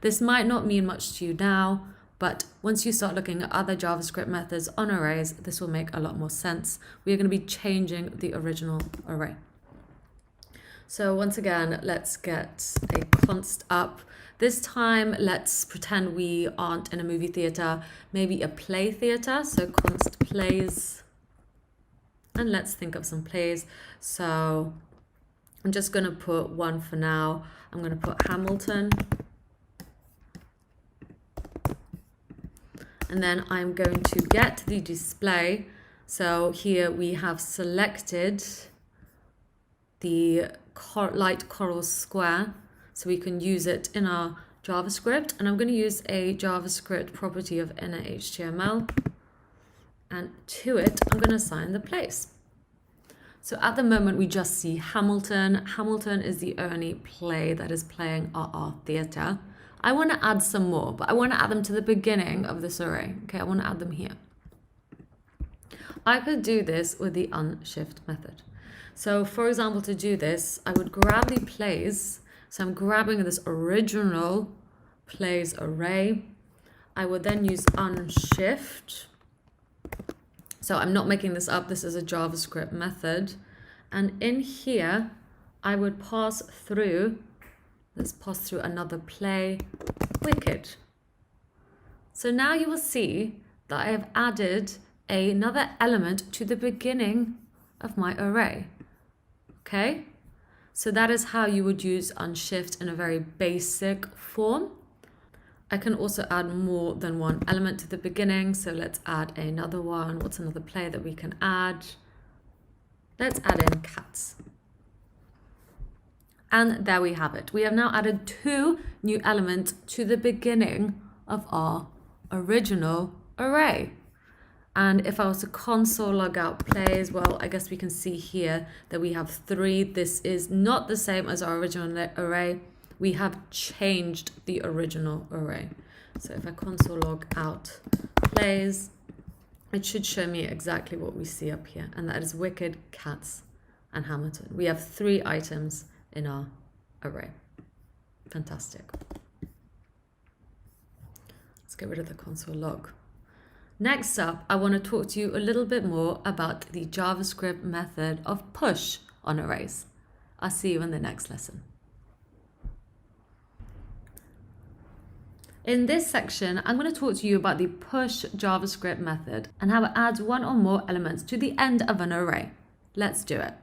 Speaker 2: This might not mean much to you now, but once you start looking at other JavaScript methods on arrays, this will make a lot more sense. We are going to be changing the original array. So once again, let's get a const up. This time, let's pretend we aren't in a movie theater, maybe a play theater. So const plays, and let's think of some plays. So I'm just going to put one for now. I'm going to put Hamilton. And then I'm going to get the display. So here we have selected the light coral square, so we can use it in our JavaScript. And I'm going to use a JavaScript property of inner HTML. And to it, I'm going to assign the place. So at the moment, we just see Hamilton. Hamilton is the only play that is playing at our theatre. I want to add some more, but I want to add them to the beginning of this array. Okay, I want to add them here. I could do this with the unshift method. So for example, to do this, I would grab the plays. So I'm grabbing this original plays array. I would then use unshift. So I'm not making this up. This is a JavaScript method. And in here, I would pass through, let's pass through another play, wicked. So now you will see that I have added another element to the beginning of my array. Okay? So that is how you would use unshift in a very basic form. I can also add more than one element to the beginning. So let's add another one. What's another play that we can add? Let's add in cats. And there we have it. We have now added 2 new elements to the beginning of our original array. And if I was to console log out plays, well, I guess we can see here that we have 3. This is not the same as our original array. We have changed the original array. So if I console log out plays, it should show me exactly what we see up here. And that is wicked, cats, and Hamilton. We have 3 items in our array. Fantastic. Let's get rid of the console log. Next up, I want to talk to you a little bit more about the JavaScript method of push on arrays. I'll see you in the next lesson. In this section, I'm going to talk to you about the push JavaScript method and how it adds 1 or more elements to the end of an array. Let's do it.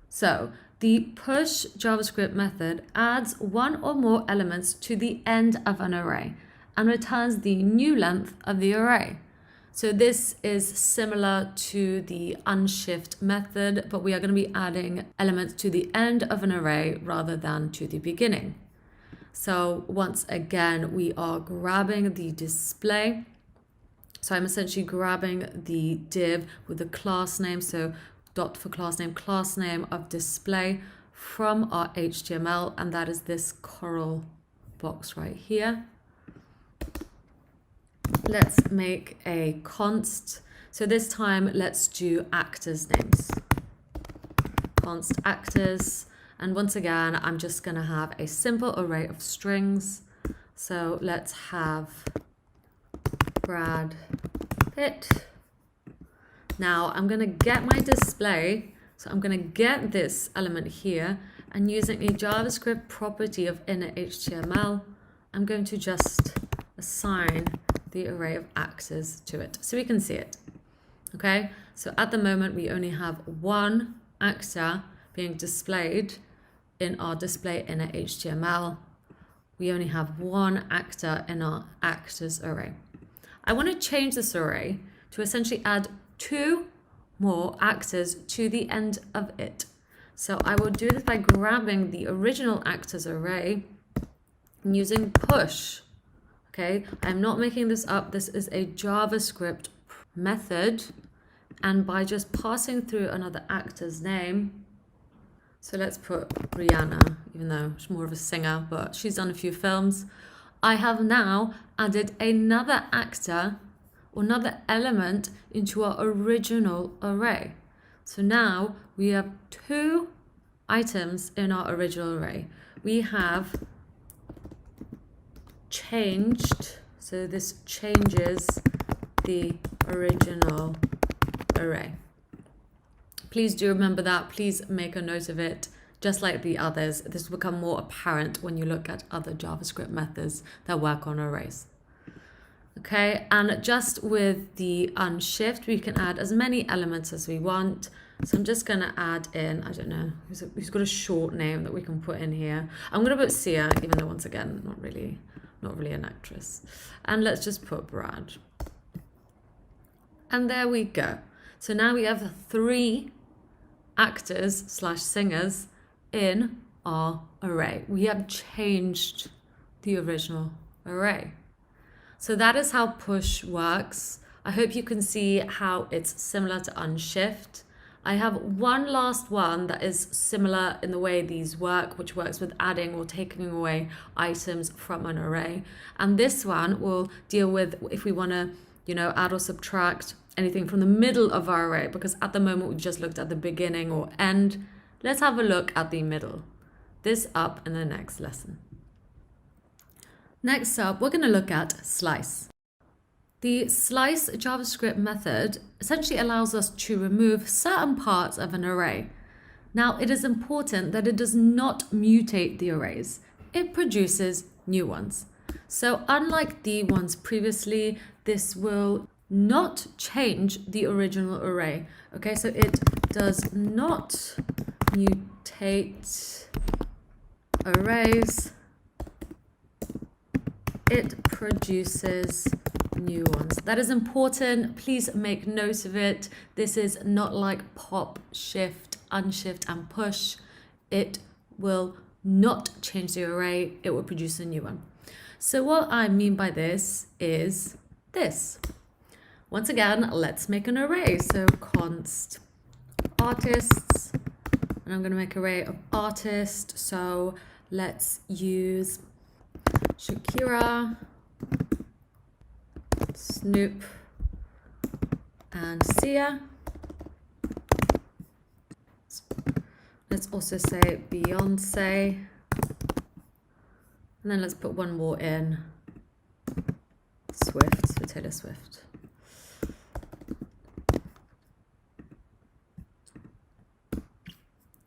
Speaker 2: So, the push JavaScript method adds 1 or more elements to the end of an array and returns the new length of the array. So this is similar to the unshift method, but we are going to be adding elements to the end of an array rather than to the beginning. So once again, we are grabbing the display. So I'm essentially grabbing the div with the class name. So dot for class name of display from our HTML. And that is this coral box right here. Let's make a const. So this time, let's do actors names. Const actors. And once again, I'm just going to have a simple array of strings. So let's have Brad Pitt. Now I'm going to get my display. So I'm going to get this element here, and using a JavaScript property of inner HTML, I'm going to just assign the array of actors to it so we can see it. Okay, so at the moment we only have 1 actor being displayed in our display inner HTML. We only have 1 actor in our actors array. I want to change this array to essentially add 2 more actors to the end of it. So I will do this by grabbing the original actors array and using push. Okay, I'm not making this up. This is a JavaScript method. And by just passing through another actor's name, so let's put Rihanna, even though she's more of a singer, but she's done a few films. I have now added another actor or another element into our original array. So now we have 2 items in our original array. We have changed, so this changes the original array. Please do remember that. Please make a note of it. Just like the others, this will become more apparent when you look at other JavaScript methods that work on arrays. Okay, and just with the unshift, we can add as many elements as we want. So I'm just going to add in, I don't know, who's got a short name that we can put in here. I'm going to put Sia, even though once again, not really an actress. And let's just put Brad. And there we go. So now we have 3 actors/singers in our array. We have changed the original array. So that is how push works. I hope you can see how it's similar to unshift. I have one last one that is similar in the way these work, which works with adding or taking away items from an array. And this one will deal with if we want to, add or subtract anything from the middle of our array, because at the moment we've just looked at the beginning or end. Let's have a look at the middle. This up in the next lesson. Next up, we're going to look at slice. The slice JavaScript method essentially allows us to remove certain parts of an array. Now, it is important that it does not mutate the arrays. It produces new ones. So unlike the ones previously, this will not change the original array. Okay, so it does not mutate arrays. It produces new ones. That is important. Please make note of it. This is not like pop, shift, unshift, and push. It will not change the array. It will produce a new one. So what I mean by this is this. Once again, let's make an array. So const artists, and I'm going to make an array of artists. So let's use Shakira, Snoop, and Sia. Let's also say Beyonce. And then let's put one more in. Swift, so Taylor Swift.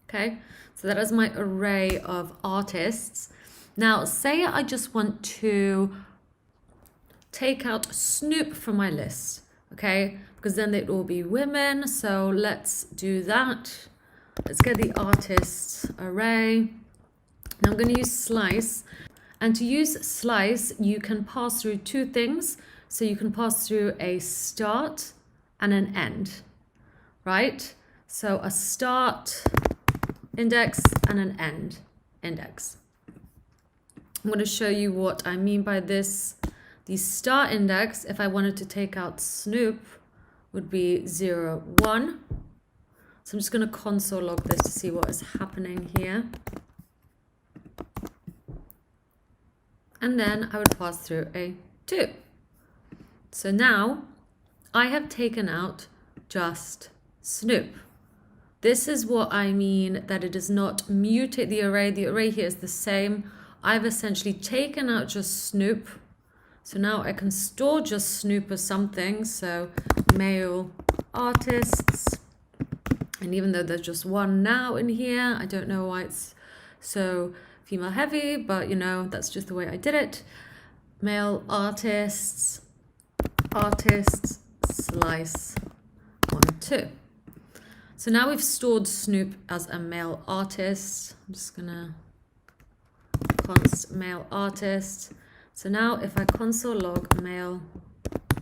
Speaker 2: Okay, so that is my array of artists. Now, say I just want to take out Snoop from my list, okay? Because then they'd all be women. So let's do that. Let's get the artists array. Now I'm going to use slice. And to use slice, you can pass through two things. So you can pass through a start and an end, right? So a start index and an end index. I'm going to show you what I mean by this. The start index, if I wanted to take out Snoop, would be 0, 1. So I'm just going to console log this to see what is happening here. And then I would pass through a 2. So now I have taken out just Snoop. This is what I mean that it does not mutate the array. The array here is the same. I've essentially taken out just Snoop. So now I can store just Snoop as something. So male artists. And even though there's just one now in here, I don't know why it's so female heavy, but that's just the way I did it. Male artists, slice 1, 2. So now we've stored Snoop as a male artist. I'm just gonna const male artist. So now if I console log male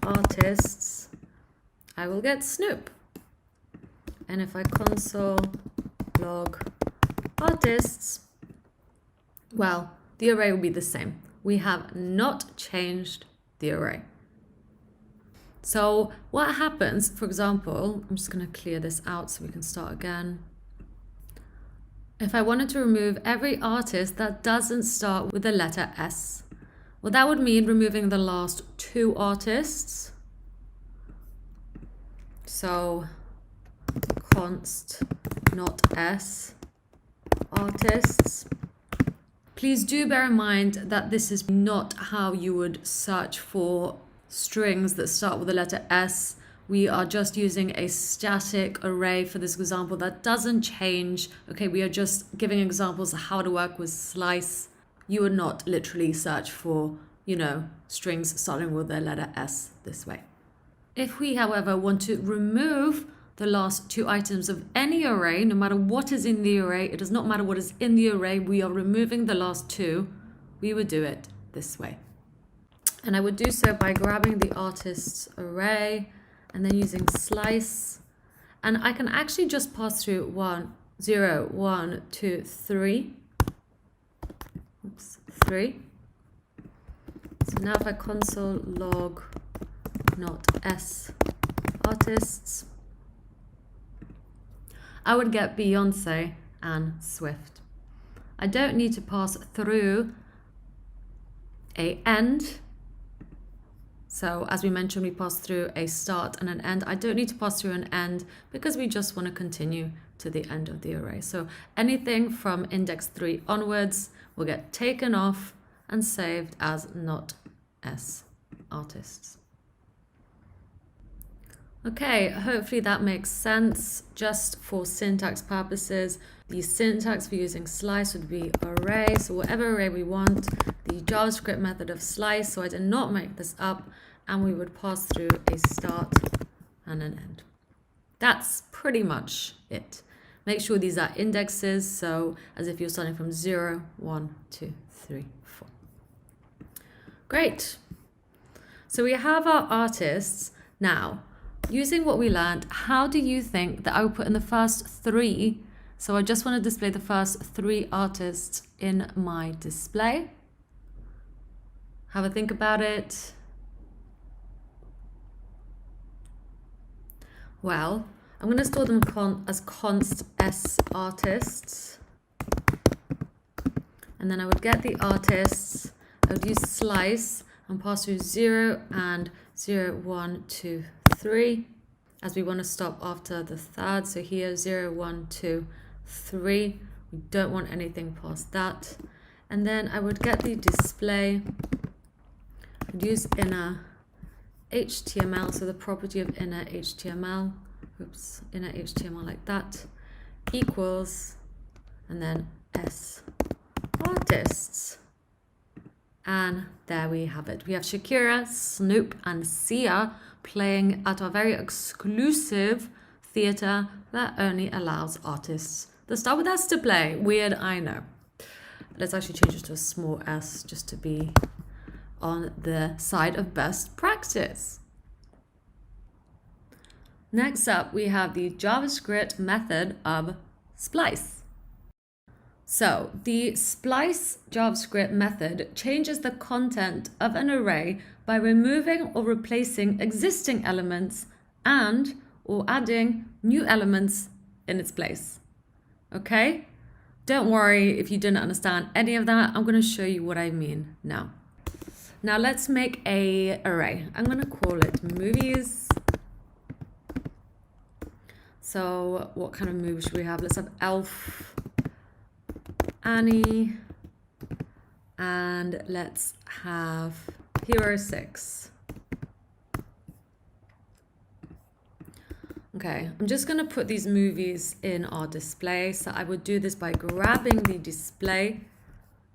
Speaker 2: artists, I will get Snoop. And if I console log artists, well, the array will be the same. We have not changed the array. So what happens, for example, I'm just going to clear this out so we can start again. If I wanted to remove every artist that doesn't start with the letter S, well, that would mean removing the last 2 artists. So const not S artists. Please do bear in mind that this is not how you would search for strings that start with the letter S. We are just using a static array for this example that doesn't change. Okay, we are just giving examples of how to work with slice. You would not literally search for, strings starting with the letter S this way. If we, however, want to remove the last 2 items of any array, no matter what is in the array, it does not matter what is in the array, we are removing the last 2, we would do it this way. And I would do so by grabbing the artists array and then using slice. And I can actually just pass through 1, 0, 1, 2, 3. Oops, 3. So now if I console log not S artists, I would get Beyonce and Swift. I don't need to pass through a end. So as we mentioned, we pass through a start and an end. I don't need to pass through an end because we just want to continue to the end of the array. So anything from index 3 onwards will get taken off and saved as not S artists. Okay, hopefully that makes sense. Just for syntax purposes, the syntax for using slice would be array. So whatever array we want, the JavaScript method of slice, so I did not make this up, and we would pass through a start and an end. That's pretty much it. Make sure these are indexes, so as if you're starting from 0, 1, 2, 3, 4. Great. So we have our artists. Now, using what we learned, how do you think that I would put in the first 3? So I just want to display the first 3 artists in my display. Have a think about it. Well, I'm going to store them as const s artists. And then I would get the artists. I would use slice and pass through 0 and 0, 1, 2, 3, as we want to stop after the third. So here 0, 1, 2, 3. We don't want anything past that. And then I would get the display. I'd use inner HTML, so the property of inner HTML. Oops, inner HTML like that equals, and then S artists. And there we have it. We have Shakira, Snoop, and Sia playing at our very exclusive theater that only allows artists that start with S to play. Weird, I know. Let's actually change it to a small s just to be on the side of best practice. Next up, we have the JavaScript method of splice. So the splice JavaScript method changes the content of an array by removing or replacing existing elements and or adding new elements in its place. Okay? Don't worry if you didn't understand any of that. I'm going to show you what I mean now. Now let's make an array. I'm going to call it movies. So what kind of movies should we have? Let's have Elf, Annie, and let's have Hero 6. Okay, I'm just going to put these movies in our display. So I would do this by grabbing the display.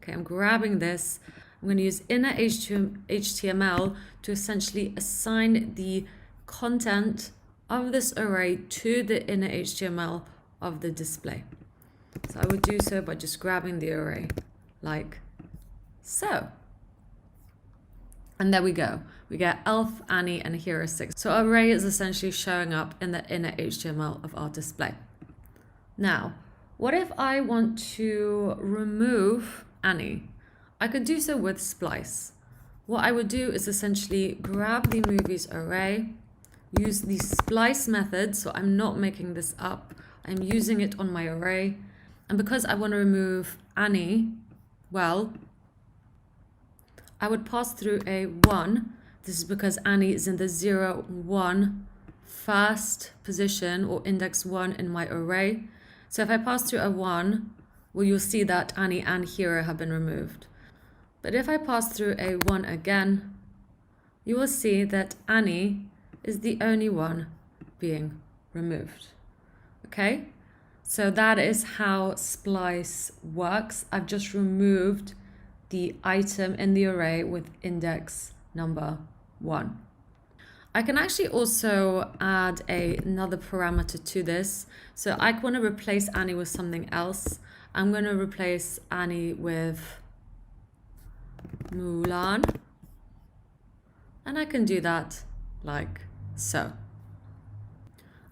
Speaker 2: Okay, I'm grabbing this. I'm going to use inner HTML to essentially assign the content of this array to the inner HTML of the display. So I would do so by just grabbing the array like so. And there we go. We get Elf, Annie, and Hero 6. So our array is essentially showing up in the inner HTML of our display. Now, what if I want to remove Annie? I could do so with splice. What I would do is essentially grab the movies array, use the splice method, so I'm not making this up, I'm using it on my array, and because I want to remove Annie, well, I would pass through a 1. This is because Annie is in the 0, 1 first position, or index 1 in my array. So if I pass through a 1, well, you'll see that Annie and Hero have been removed. But if I pass through a 1 again, you will see that Annie is the only one being removed. Okay? So that is how splice works. I've just removed the item in the array with index number 1. I can actually also add another parameter to this. So I want to replace Annie with something else. I'm going to replace Annie with Mulan. And I can do that like so.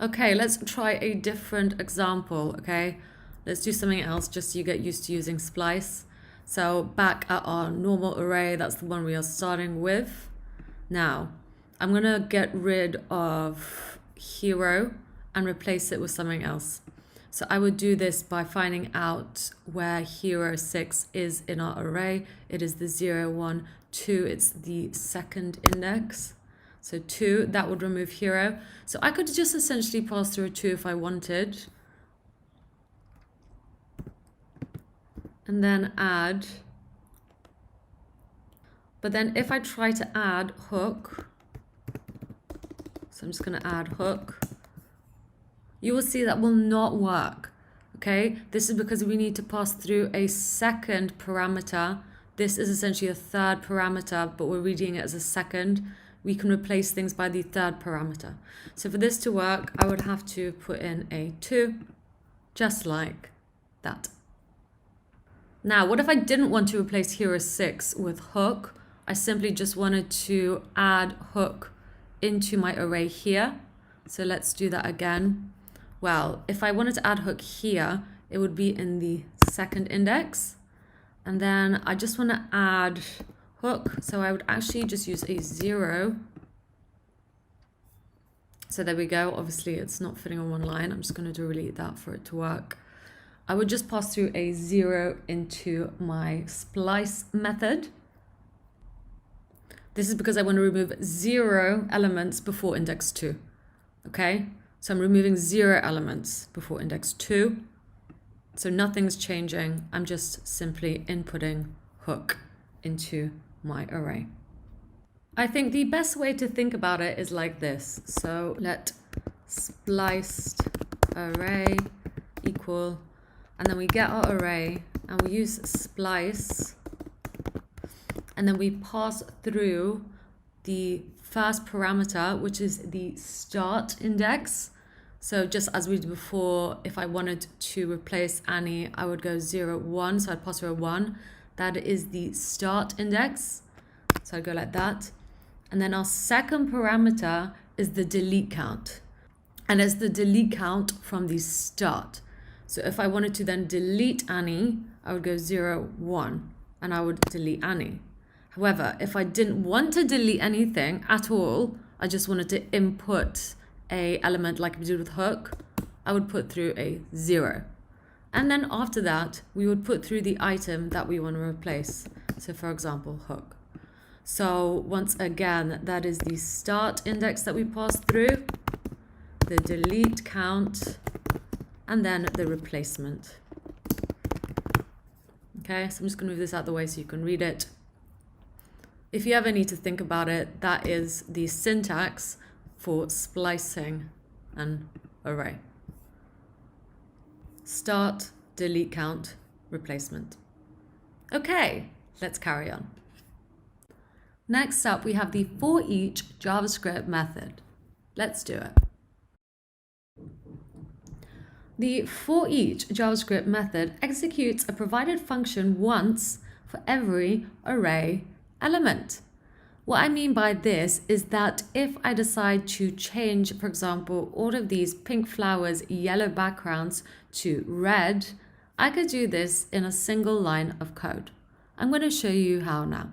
Speaker 2: Okay, let's try a different example, okay? Let's do something else just so you get used to using splice. So back at our normal array, that's the one we are starting with. Now, I'm gonna get rid of Hero and replace it with something else. So I would do this by finding out where hero 6 is in our array. It is the 0, 1, 2. It's the second index. So 2, that would remove hero. So I could just essentially pass through a 2 if I wanted. And then add. But then if I try to add hook, so I'm just going to add hook, you will see that will not work. Okay, this is because we need to pass through a second parameter. This is essentially a third parameter, but we're reading it as a second. We can replace things by the third parameter. So for this to work, I would have to put in a 2, just like that. Now, what if I didn't want to replace hero 6 with hook? I simply just wanted to add hook into my array here. So let's do that again. Well, if I wanted to add hook here, it would be in the second index. And then I just want to add hook. So I would actually just use a 0. So there we go. Obviously, it's not fitting on one line. I'm just going to delete that for it to work. I would just pass through a 0 into my splice method. This is because I want to remove 0 elements before index 2. Okay? So I'm removing 0 elements before index 2. So nothing's changing. I'm just simply inputting hook into my array. I think the best way to think about it is like this. So let spliced array equal, and then we get our array and we use splice, and then we pass through the first parameter, which is the start index. So just as we did before, if I wanted to replace Annie, I would go 0, 1. So I'd pass through a 1. That is the start index. So I'd go like that. And then our second parameter is the delete count. And it's the delete count from the start. So if I wanted to then delete Annie, I would go 0, 1, and I would delete Annie. However, if I didn't want to delete anything at all, I just wanted to input a element like we did with hook, I would put through a 0. And then after that, we would put through the item that we want to replace. So for example, hook. So once again, that is the start index that we passed through, the delete count, and then the replacement. Okay, so I'm just going to move this out of the way so you can read it. If you ever need to think about it, that is the syntax for splicing an array. Start, delete count, replacement. Okay, let's carry on. Next up, we have the forEach JavaScript method. Let's do it. The forEach JavaScript method executes a provided function once for every array element. What I mean by this is that if I decide to change, for example, all of these pink flowers, yellow backgrounds to red, I could do this in a single line of code. I'm going to show you how now.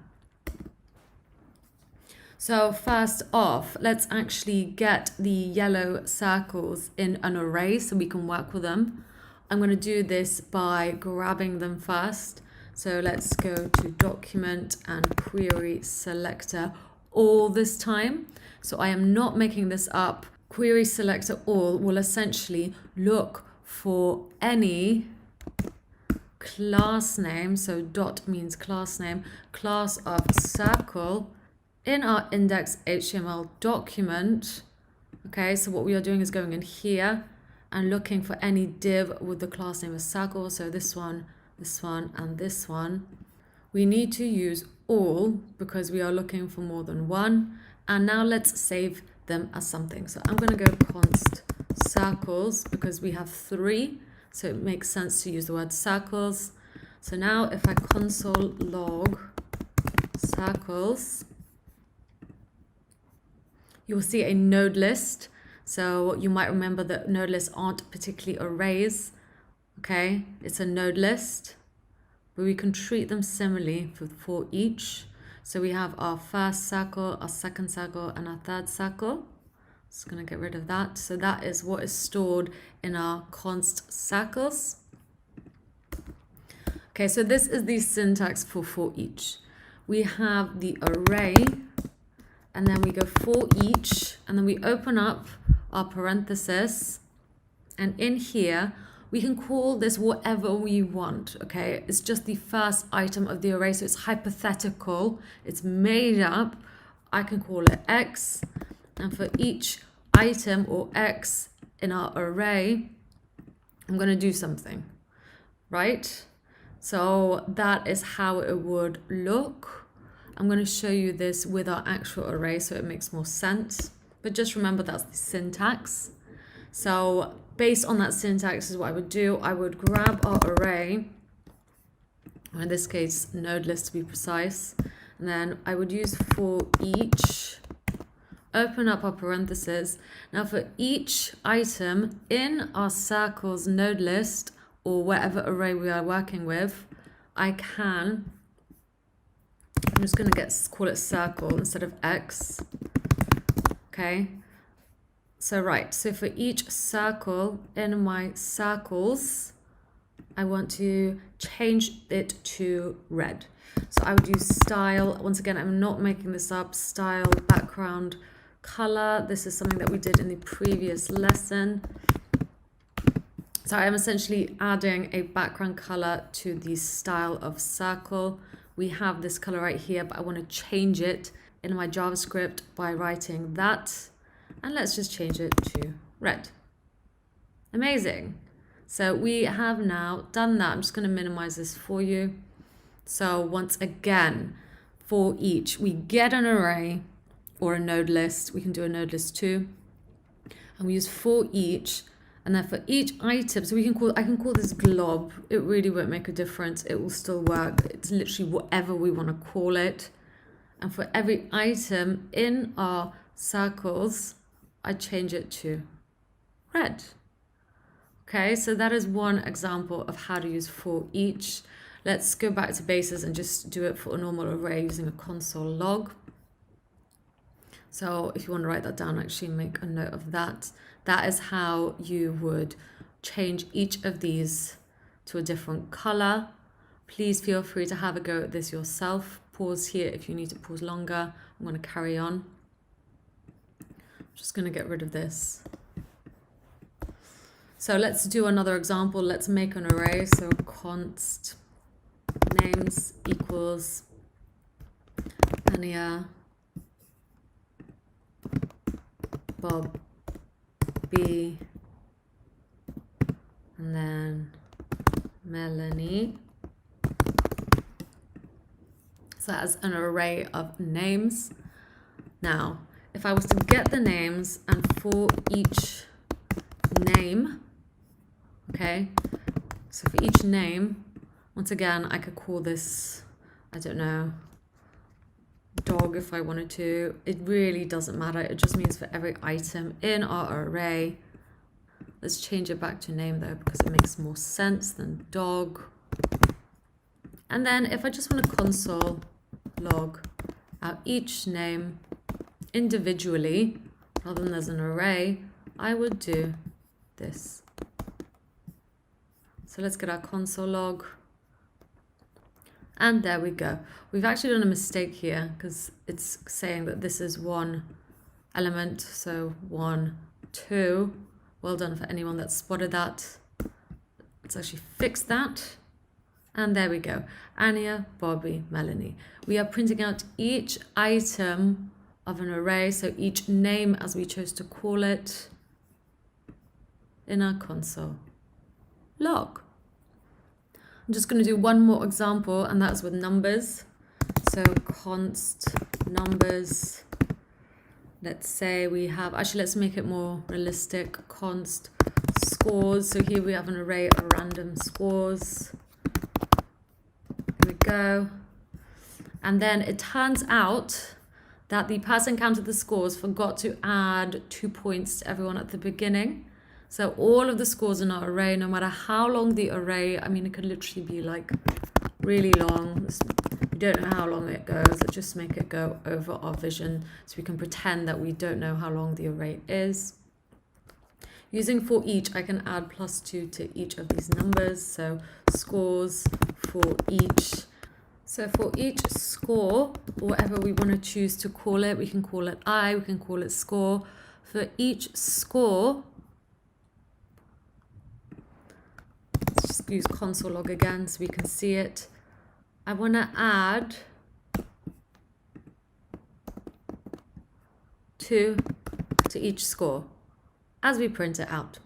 Speaker 2: So first off, let's actually get the yellow circles in an array so we can work with them. I'm going to do this by grabbing them first. So let's go to document and querySelector all this time. So I am not making this up. querySelector all will essentially look for any class name. So dot means class name, class of circle in our index.html document. Okay, so what we are doing is going in here and looking for any div with the class name of circle. So this one, and this one. We need to use all because we are looking for more than one. And now let's save them as something. So I'm going to go const circles because we have 3. So it makes sense to use the word circles. So now if I console log circles, you'll see a node list. So you might remember that node lists aren't particularly arrays. Okay, it's a node list, but we can treat them similarly for each. So we have our first circle, our second circle, and our third circle. Just going to get rid of that. So that is what is stored in our const circles. Okay, so this is the syntax for each. We have the array, and then we go for each, and then we open up our parenthesis, and in here we can call this whatever we want. Okay, it's just the first item of the array, so it's hypothetical, it's made up. I can call it X, and for each item or X in our array, I'm going to do something, right? So that is how it would look. I'm going to show you this with our actual array so it makes more sense. But just remember that's the syntax. So based on that syntax is what I would do. I would grab our array, or in this case node list to be precise, and then I would use for each, open up our parentheses. Now for each item in our circles node list, or whatever array we are working with, I'm just going to call it circle instead of X. Okay. So right, so for each circle in my circles, I want to change it to red. So I would use style. Once again, I'm not making this up. Style, background, color. This is something that we did in the previous lesson. So I'm essentially adding a background color to the style of circle. We have this color right here, but I want to change it in my JavaScript by writing that. And let's just change it to red. Amazing. So we have now done that. I'm just going to minimize this for you. So once again, for each, we get an array or a node list. We can do a node list too. And we use for each. And then for each item, so I can call this glob. It really won't make a difference. It will still work. It's literally whatever we want to call it. And for every item in our circles, I change it to red. Okay, so that is one example of how to use for each. Let's go back to bases and just do it for a normal array using a console log. So if you want to write that down, actually make a note of that. That is how you would change each of these to a different color. Please feel free to have a go at this yourself. Pause here if you need to pause longer. I'm going to carry on. I'm just going to get rid of this. So let's do another example. Let's make an array. So const names equals Anya, Bob, B, and then Melanie. So that's an array of names. Now, if I was to get the names and for each name, okay, so for each name, once again, I could call this, I don't know, dog if I wanted to. It really doesn't matter. It just means for every item in our array. Let's change it back to name though, because it makes more sense than dog. And then if I just want to console log out each name individually, rather than as an array, I would do this. So let's get our console log. And there we go. We've actually done a mistake here because it's saying that this is one element. So 1, 2. Well done for anyone that spotted that. Let's actually fix that. And there we go. Anya, Bobby, Melanie. We are printing out each item of an array. So each name as we chose to call it in our console log. I'm just going to do one more example, and that's with numbers. So const numbers. Let's say we have, actually let's make it more realistic, const scores. So here we have an array of random scores. Here we go. And then it turns out that the person counted the scores forgot to add 2 points to everyone at the beginning. So all of the scores in our array, no matter how long the array, I mean, it could literally be like really long. Let's We don't know how long it goes. Let's just make it go over our vision so we can pretend that we don't know how long the array is. Using forEach, I can add +2 to each of these numbers. So scores forEach. So for each score, or whatever we want to choose to call it, we can call it I, we can call it score. For each score, let's just use console log again so we can see it. I want to add 2 to each score as we print it out.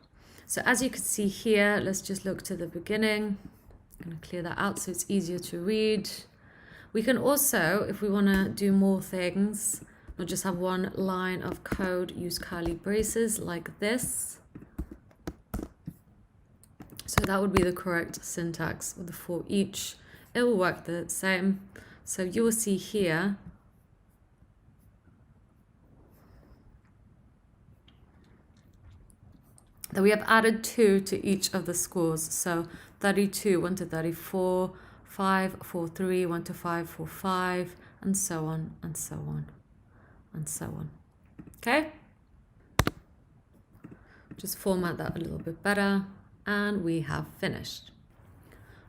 Speaker 2: So as you can see here, let's just look to the beginning. I'm going to clear that out so it's easier to read. We can also, if we want to do more things, not just have one line of code, use curly braces like this. So that would be the correct syntax with the forEach. It will work the same. So you will see here that we have added 2 to each of the scores. So 32, 1 to 34, 5, 4, 3, 1 to 5, 4, 5, and so on, and so on, and so on. Okay? Just format that a little bit better, and we have finished.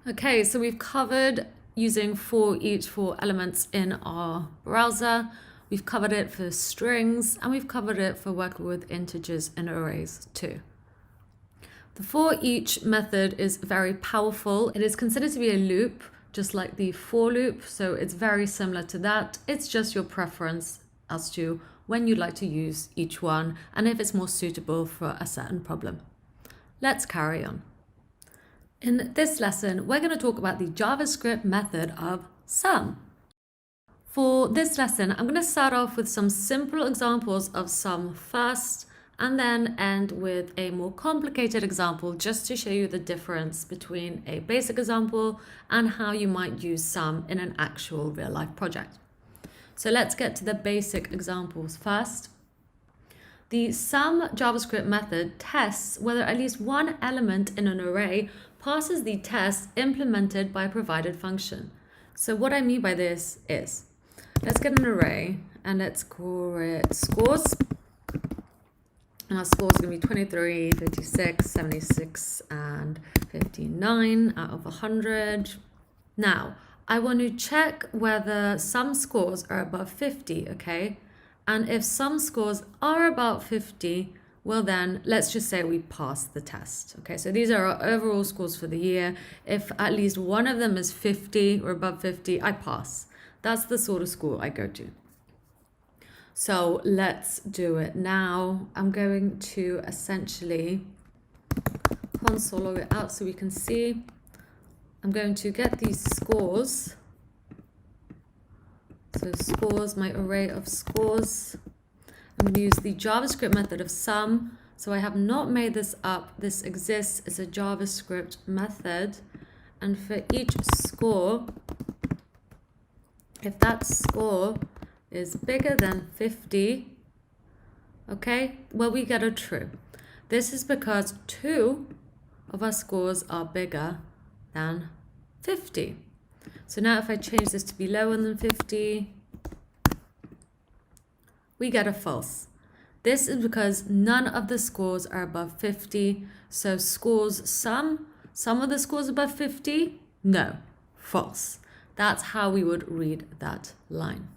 Speaker 2: Okay, so we've covered using forEach for elements in our browser. We've covered it for strings, and we've covered it for working with integers and arrays too. The forEach method is very powerful. It is considered to be a loop, just like the for loop, so it's very similar to that. It's just your preference as to when you'd like to use each one and if it's more suitable for a certain problem. Let's carry on. In this lesson, we're going to talk about the JavaScript method of sum. For this lesson, I'm going to start off with some simple examples of sum first, and then end with a more complicated example just to show you the difference between a basic example and how you might use sum in an actual real-life project. So let's get to the basic examples first. The sum JavaScript method tests whether at least one element in an array passes the test implemented by a provided function. So what I mean by this is, let's get an array and let's call it scores. And our scores are going to be 23, 56, 76, and 59 out of 100. Now, I want to check whether some scores are above 50, okay? And if some scores are about 50, well then, let's just say we pass the test, okay? So these are our overall scores for the year. If at least one of them is 50 or above 50, I pass. That's the sort of score I go to. So let's do it now. I'm going to essentially console log it out so we can see. I'm going to get these scores. So scores, my array of scores. I'm going to use the JavaScript method of sum. So I have not made this up. This exists as a JavaScript method. And for each score, if that score is bigger than 50, okay, well, we get a true. This is because 2 of our scores are bigger than 50. So now if I change this to be lower than 50, we get a false. This is because none of the scores are above 50. So scores some of the scores above 50, no, false. That's how we would read that line.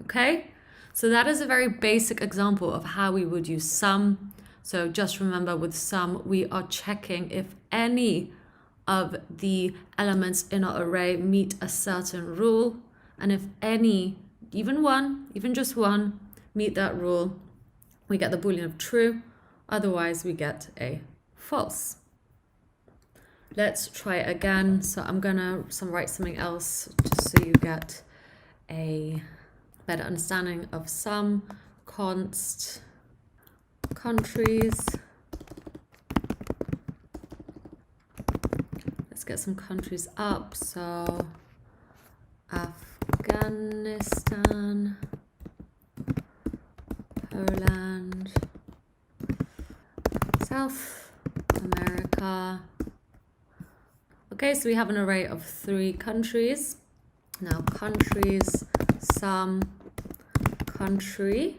Speaker 2: Okay, so that is a very basic example of how we would use sum. So just remember, with sum, we are checking if any of the elements in our array meet a certain rule. And if any, even just one, meet that rule, we get the Boolean of true. Otherwise, we get a false. Let's try it again. So I'm going to write something else just so you get a better understanding of sum. Const countries. Let's get some countries up. So Afghanistan, Poland, South America. Okay, so we have an array of 3 countries. Now countries, sum, country.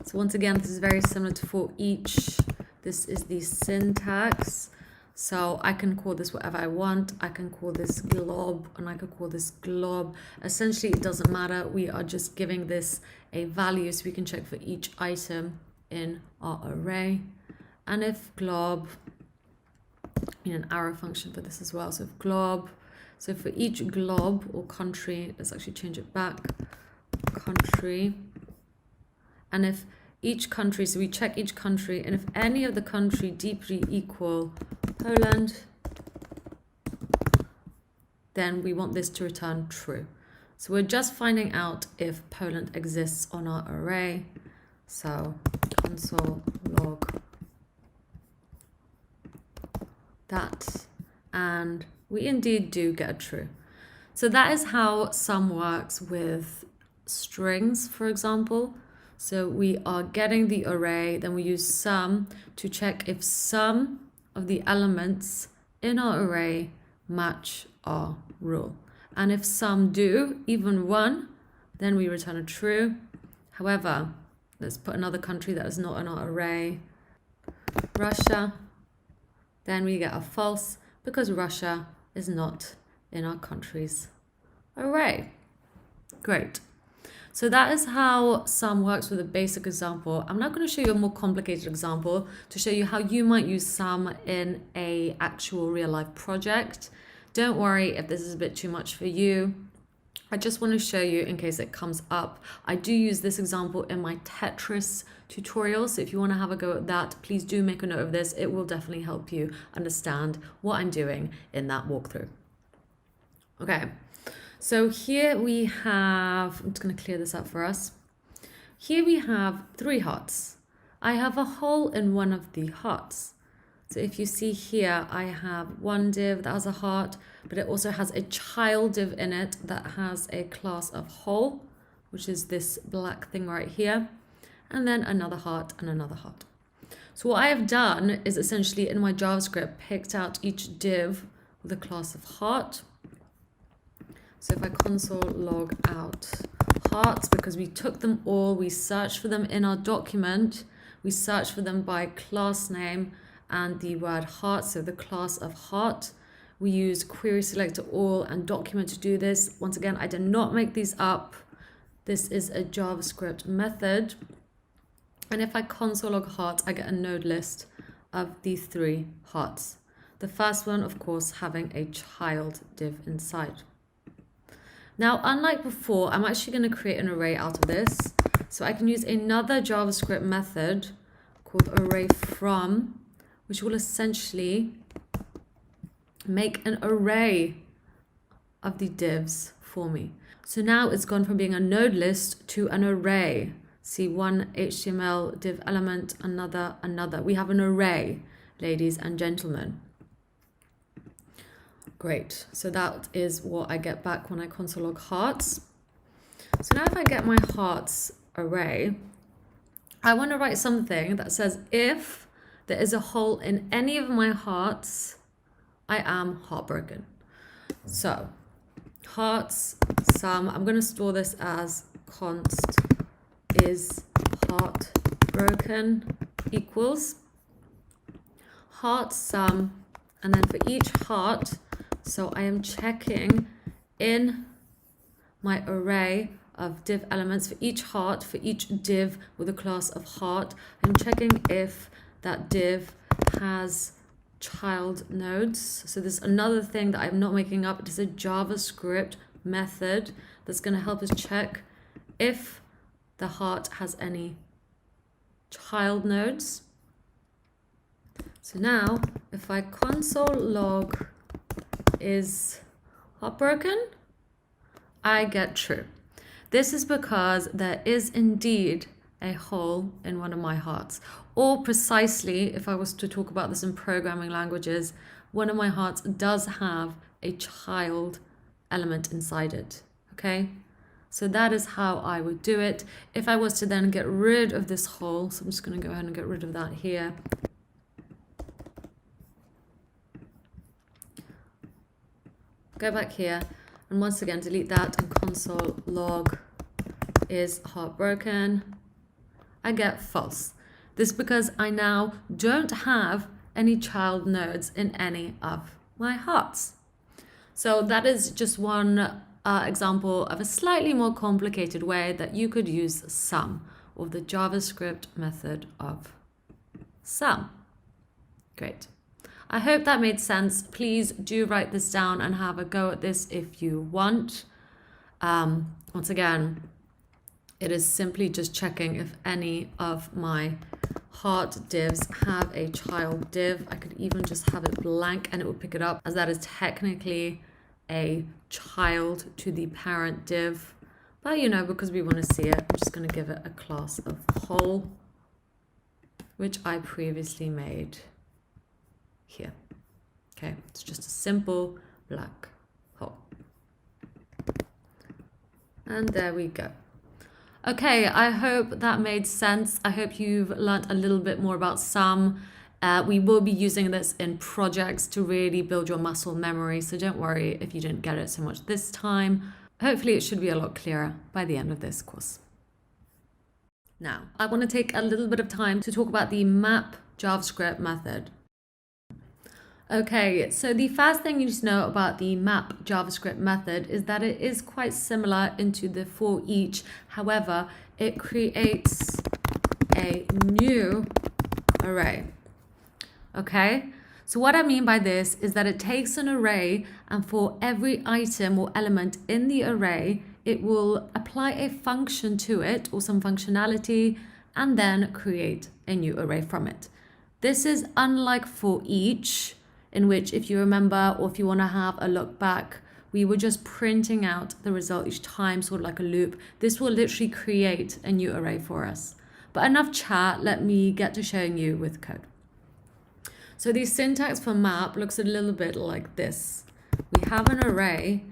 Speaker 2: So once again, this is very similar to forEach. This is the syntax. So I can call this whatever I want. I can call this glob and I could call this glob. Essentially, it doesn't matter. We are just giving this a value so we can check for each item in our array. And if glob, you need an arrow function for this as well. So if glob, so for each glob or country, let's actually change it back, country. And if each country, so we check each country, and if any of the country deeply equal Poland, then we want this to return true. So we're just finding out if Poland exists on our array. So console log that, and we indeed do get a true. So that is how sum works with strings, for example. So we are getting the array, then we use sum to check if some of the elements in our array match our rule. And if some do, even one, then we return a true. However, let's put another country that is not in our array, Russia, then we get a false because Russia is not in our country's array. Great. So that is how sum works with a basic example. I'm now going to show you a more complicated example to show you how you might use sum in an actual real life project. Don't worry if this is a bit too much for you. I just want to show you in case it comes up. I do use this example in my Tetris tutorial. So if you want to have a go at that, please do make a note of this. It will definitely help you understand what I'm doing in that walkthrough. Okay. So here we have, I'm just going to clear this up for us. Here we have 3 hearts. I have a hole in one of the hearts. So if you see here, I have one div that has a heart, but it also has a child div in it that has a class of hole, which is this black thing right here, and then another heart and another heart. So what I have done is essentially in my JavaScript picked out each div with a class of heart. So if I console log out hearts, because we took them all, we searched for them in our document, we searched for them by class name and the word heart, so the class of heart. We use querySelector all and document to do this. Once again, I did not make these up. This is a JavaScript method. And if I console log hearts, I get a node list of the 3 hearts. The first one, of course, having a child div inside. Now, unlike before, I'm actually going to create an array out of this. So I can use another JavaScript method called array_from, which will essentially make an array of the divs for me. So now it's gone from being a node list to an array. See, one HTML div element, another. We have an array, ladies and gentlemen. Great, so that is what I get back when I console log hearts. So now if I get my hearts array, I want to write something that says if there is a hole in any of my hearts, I am heartbroken. So hearts sum, I'm going to store this as const is heartbroken equals heart sum, and then for each heart, so I am checking in my array of div elements for each heart, for each div with a class of heart, I'm checking if that div has child nodes. So there's another thing that I'm not making up. It is a JavaScript method that's going to help us check if the heart has any child nodes. So now if I console log is heartbroken, I get true. This is because there is indeed a hole in one of my hearts. Or precisely, if I was to talk about this in programming languages, one of my hearts does have a child element inside it, okay? So that is how I would do it. If I was to then get rid of this hole, so I'm just going to go ahead and get rid of that here. Go back here. And once again, delete that, and console log is heartbroken. I get false. This is because I now don't have any child nodes in any of my hearts. So that is just one example of a slightly more complicated way that you could use sum, or the JavaScript method of sum. Great. I hope that made sense. Please do write this down and have a go at this if you want. Once again, it is simply just checking if any of my heart divs have a child div. I could even just have it blank and it will pick it up, as that is technically a child to the parent div. But you know, because we want to see it, I'm just going to give it a class of whole, which I previously made here. Okay, it's just a simple black hole. And there we go. Okay, I hope that made sense. I hope you've learned a little bit more about sum. We will be using this in projects to really build your muscle memory, so don't worry if you didn't get it so much this time. Hopefully it should be a lot clearer by the end of this course. Now, I want to take a little bit of time to talk about the map JavaScript method. Okay, so the first thing you need to know about the map JavaScript method is that it is quite similar into the forEach. However, it creates a new array. Okay, so what I mean by this is that it takes an array, and for every item or element in the array, it will apply a function to it or some functionality and then create a new array from it. This is unlike forEach, in which, if you remember, or if you want to have a look back, we were just printing out the result each time, sort of like a loop. This will literally create a new array for us. But enough chat, let me get to showing you with code. So the syntax for map looks a little bit like this. We have an array,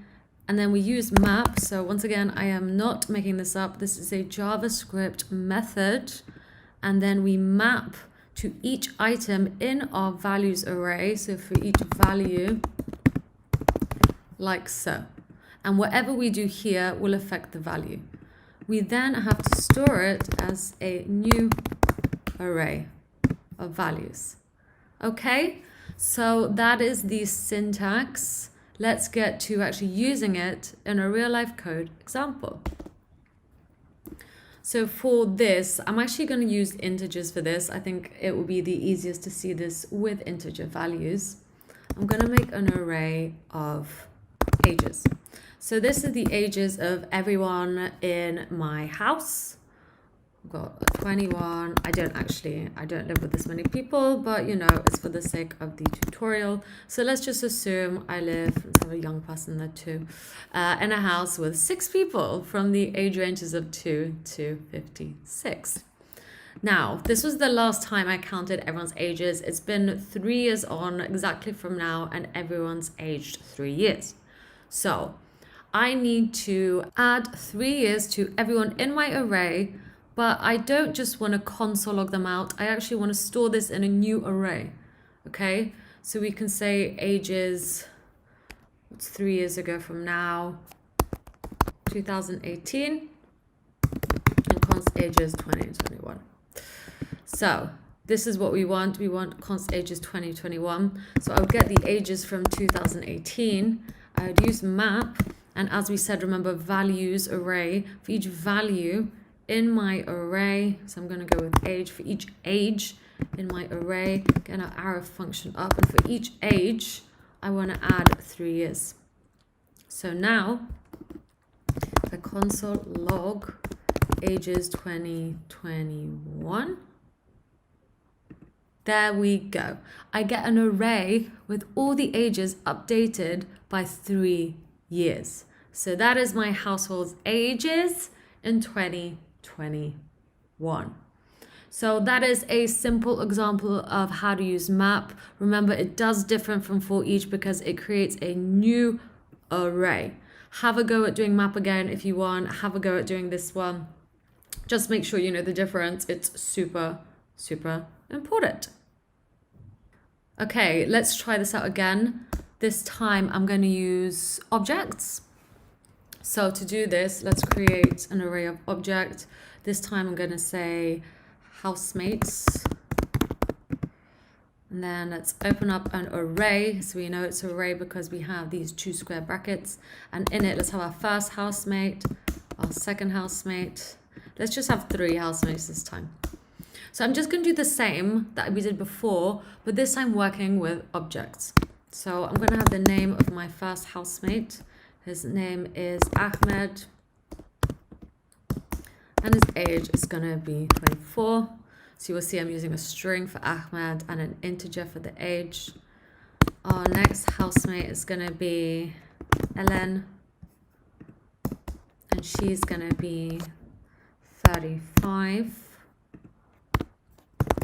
Speaker 2: and then we use map. So once again, I am not making this up. This is a JavaScript method, and then we map to each item in our values array. So for each value, like so. And whatever we do here will affect the value. We then have to store it as a new array of values. Okay, so that is the syntax. Let's get to actually using it in a real life code example. So for this, I'm actually going to use integers for this. I think it will be the easiest to see this with integer values. I'm going to make an array of ages. So this is the ages of everyone in my house. I've got 21. I don't live with this many people, but you know, it's for the sake of the tutorial. So let's just assume I live, let's have a young person there too, in a house with 6 people from the age ranges of 2 to 56. Now, this was the last time I counted everyone's ages. It's been 3 years on exactly from now, and everyone's aged 3 years. So I need to add 3 years to everyone in my array. But I don't just want to console log them out. I actually want to store this in a new array. Okay, so we can say ages, what's 3 years ago from now, 2018, and const ages 2021. So this is what we want. We want const ages 2021. So I would get the ages from 2018. I would use map. And as we said, remember values array. For each value in my array, so I'm going to go with age. For each age in my array, get our arrow function up, and for each age I want to add 3 years. So now if I console log ages 2021, there we go. I get an array with all the ages updated by 3 years. So that is my household's ages in 2021. So that is a simple example of how to use map. Remember, it does differ from forEach because it creates a new array. Have a go at doing map again if you want. Have a go at doing this one. Just make sure you know the difference. It's super, super important. Okay, let's try this out again. This time I'm going to use objects. So to do this, let's create an array of object. This time I'm going to say housemates. And then let's open up an array. So we know it's an array because we have these two square brackets. And in it, let's have our first housemate, our second housemate. Let's just have 3 housemates this time. So I'm just going to do the same that we did before, but this time working with objects. So I'm going to have the name of my first housemate. His name is Ahmed. And his age is going to be 24. So you will see I'm using a string for Ahmed and an integer for the age. Our next housemate is going to be Ellen. And she's going to be 35.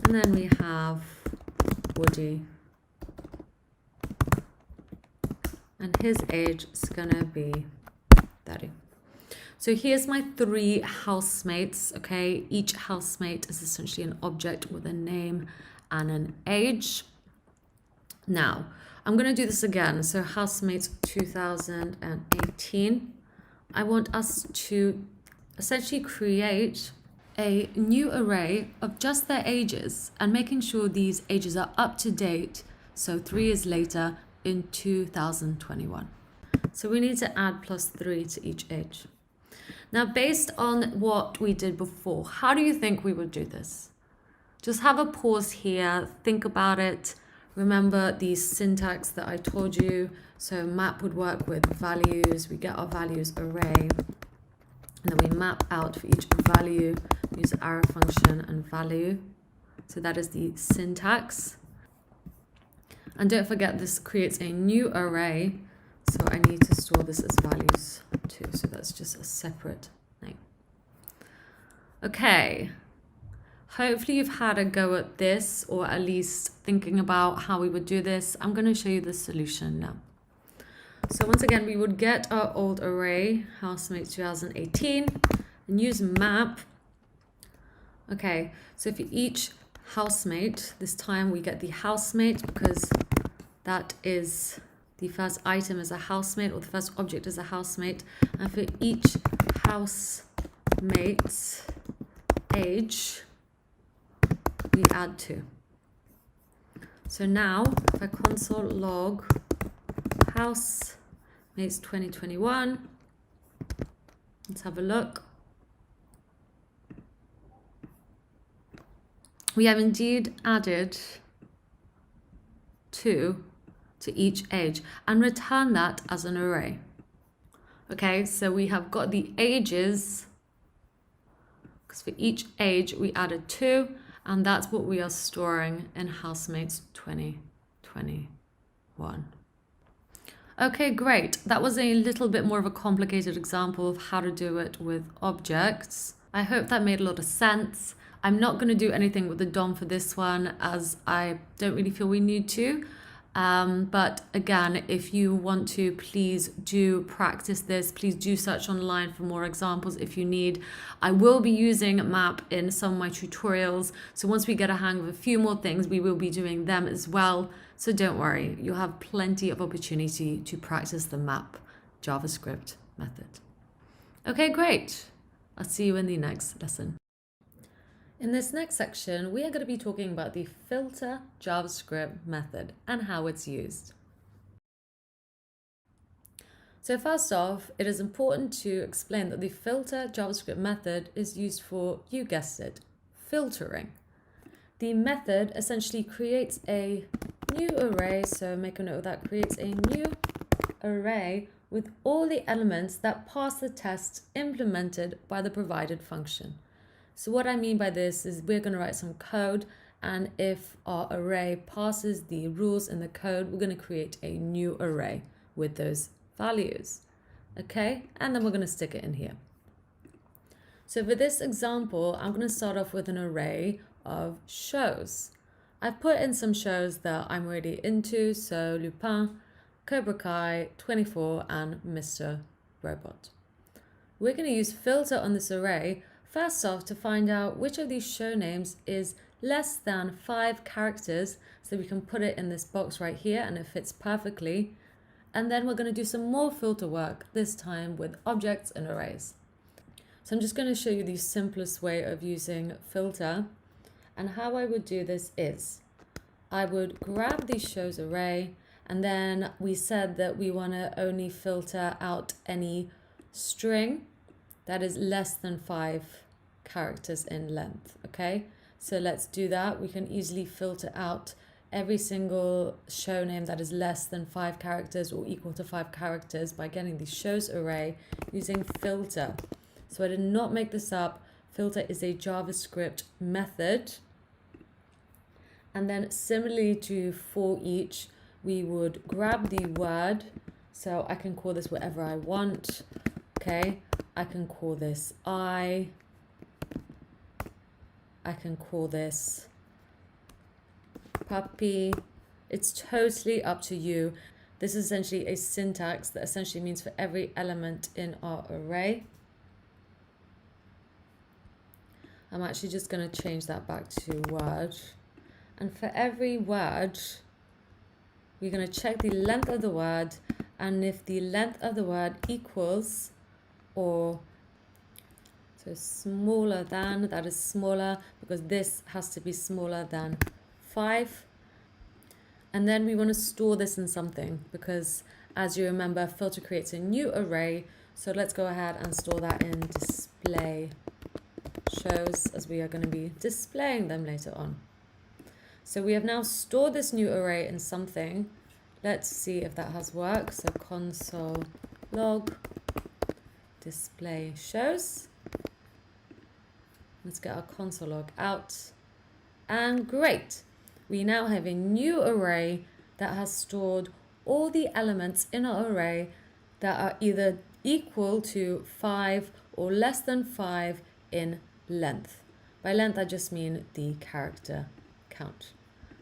Speaker 2: And then we have Woody. And his age is going to be 30. So here's my 3 housemates, okay? Each housemate is essentially an object with a name and an age. Now, I'm going to do this again. So housemates 2018. I want us to essentially create a new array of just their ages and making sure these ages are up to date. So 3 years later in 2021. So we need to add +3 to each age. Now, based on what we did before, how do you think we would do this? Just have a pause here, think about it. Remember the syntax that I told you. So map would work with values. We get our values array. And then we map out for each value, use the arrow function and value. So that is the syntax. And don't forget, this creates a new array. So I need to store this as values too. So that's just a separate name. Okay. Hopefully you've had a go at this, or at least thinking about how we would do this. I'm going to show you the solution now. So once again, we would get our old array, housemates 2018, and use map. Okay, so for each housemate, this time we get the housemate because that is the first item is a housemate, or the first object is a housemate. And for each housemate's age, we add 2. So now, if I console log housemates 2021, let's have a look. We have indeed added 2 to each age and return that as an array. Okay, so we have got the ages, because for each age we added 2, and that's what we are storing in housemates 2021. Okay, great. That was a little bit more of a complicated example of how to do it with objects. I hope that made a lot of sense. I'm not going to do anything with the DOM for this one, as I don't really feel we need to. But again, if you want to, please do practice this. Please do search online for more examples if you need. I will be using map in some of my tutorials. So once we get a hang of a few more things, we will be doing them as well. So don't worry, you'll have plenty of opportunity to practice the map JavaScript method. Okay, great. I'll see you in the next lesson. In this next section, we are going to be talking about the filter JavaScript method and how it's used. So first off, it is important to explain that the filter JavaScript method is used for, you guessed it, filtering. The method essentially creates a new array, so make a note of that, creates a new array with all the elements that pass the test implemented by the provided function. So what I mean by this is we're going to write some code, and if our array passes the rules in the code, we're going to create a new array with those values. Okay, and then we're going to stick it in here. So for this example, I'm going to start off with an array of shows. I've put in some shows that I'm really into, so Lupin, Cobra Kai, 24, and Mr. Robot. We're going to use filter on this array first off to find out which of these show names is less than 5 characters, so we can put it in this box right here and it fits perfectly. And then we're going to do some more filter work, this time with objects and arrays. So I'm just going to show you the simplest way of using filter. And how I would do this is, I would grab the shows array, and then we said that we want to only filter out any string that is less than 5 characters in length, okay? So let's do that. We can easily filter out every single show name that is less than 5 characters or equal to 5 characters by getting the shows array using filter. So I did not make this up. Filter is a JavaScript method. And then similarly to forEach, we would grab the word. So I can call this whatever I want. Okay, I can call this I can call this puppy. It's totally up to you. This is essentially a syntax that essentially means for every element in our array. I'm actually just going to change that back to word. And for every word, we're going to check the length of the word. And if the length of the word equals or so smaller than, that is smaller because this has to be smaller than 5. And then we want to store this in something because as you remember, filter creates a new array. So let's go ahead and store that in display shows as we are going to be displaying them later on. So we have now stored this new array in something. Let's see if that has worked. So console log display shows. Let's get our console log out. And great. We now have a new array that has stored all the elements in our array that are either equal to 5 or less than 5 in length. By length, I just mean the character count.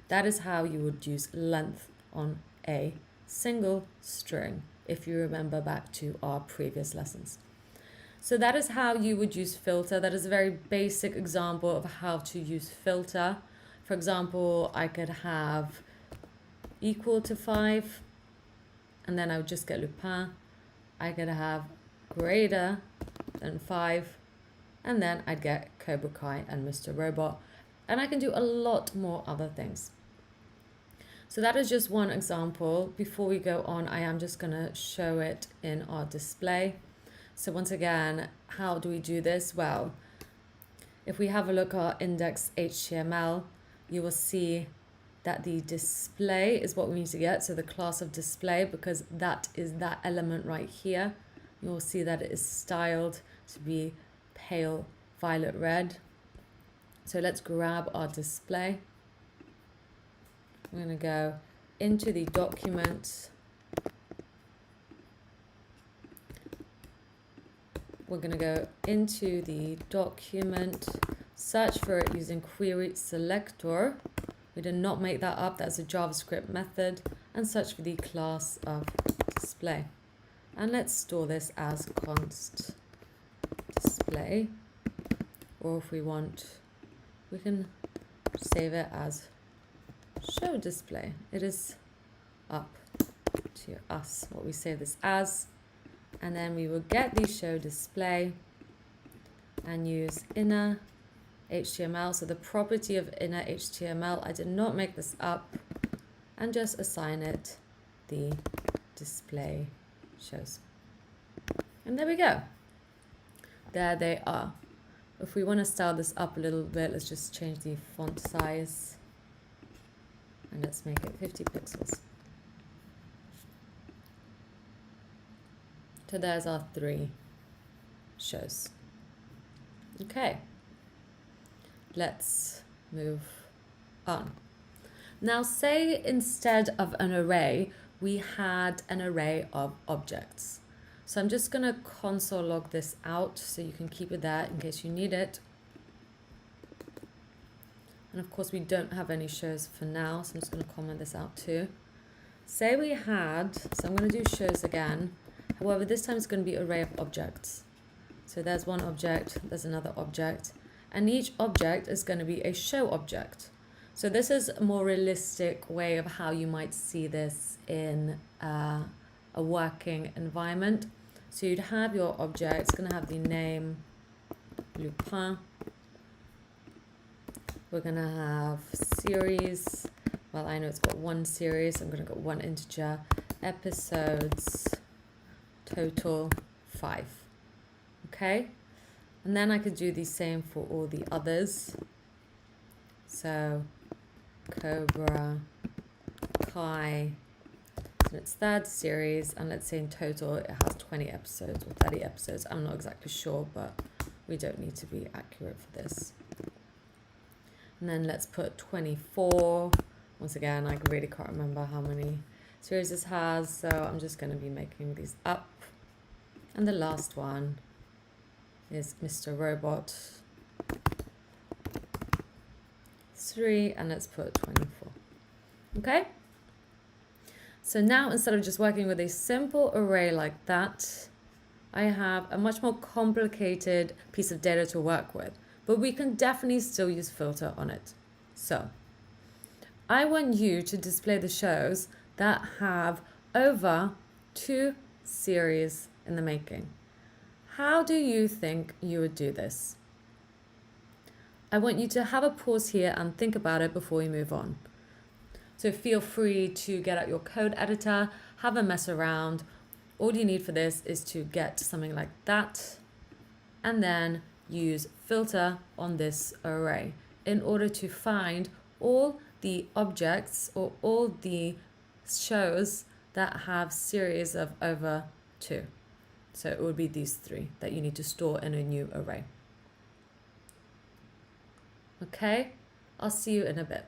Speaker 2: That is how you would use length on a single string, if you remember back to our previous lessons. So that is how you would use filter. That is a very basic example of how to use filter. For example, I could have equal to 5, and then I would just get Lupin. I could have greater than 5, and then I'd get Cobra Kai and Mr. Robot. And I can do a lot more other things. So that is just one example. Before we go on, I am just going to show it in our display. So once again, how do we do this? Well, if we have a look at our index HTML, you will see that the display is what we need to get. So the class of display, because that is that element right here. You will see that it is styled to be pale violet red. So let's grab our display. We're going to go into the document. We're going to go into the document, search for it using querySelector. We did not make that up. That's a JavaScript method. And search for the class of display. And let's store this as const display. Or if we want, we can save it as show display. It is up to us what we save this as. And then we will get the show display and use inner HTML. So the property of inner HTML, I did not make this up, and just assign it the display shows. And there we go. There they are. If we want to style this up a little bit, let's just change the font size. And let's make it 50 pixels. So there's our 3 shows. Okay, let's move on. Now say instead of an array, we had an array of objects. So I'm just going to console log this out so you can keep it there in case you need it. And of course we don't have any shows for now, so I'm just going to comment this out too. Say we had, so I'm going to do shows again. However, this time it's going to be array of objects. So there's one object, there's another object, and each object is going to be a show object. So this is a more realistic way of how you might see this in a working environment. So you'd have your object, it's going to have the name Lupin. We're going to have series. Well, I know it's got one series. I'm going to go one integer. Episodes, total 5. Okay. And then I could do the same for all the others. So Cobra Kai, so it's third series, and let's say in total it has 20 episodes or 30 episodes. I'm not exactly sure, but we don't need to be accurate for this. And then let's put 24. Once again, I really can't remember how many series this has, so I'm just going to be making these up. And the last one is Mr. Robot 3, and let's put 24. Okay? So now, instead of just working with a simple array like that, I have a much more complicated piece of data to work with, but we can definitely still use filter on it. So I want you to display the shows that have over 2 series in the making. How do you think you would do this? I want you to have a pause here and think about it before we move on. So feel free to get out your code editor, have a mess around. All you need for this is to get something like that and then use filter on this array in order to find all the objects or all the shows that have series of over 2. So it would be these 3 that you need to store in a new array. Okay, I'll see you in a bit.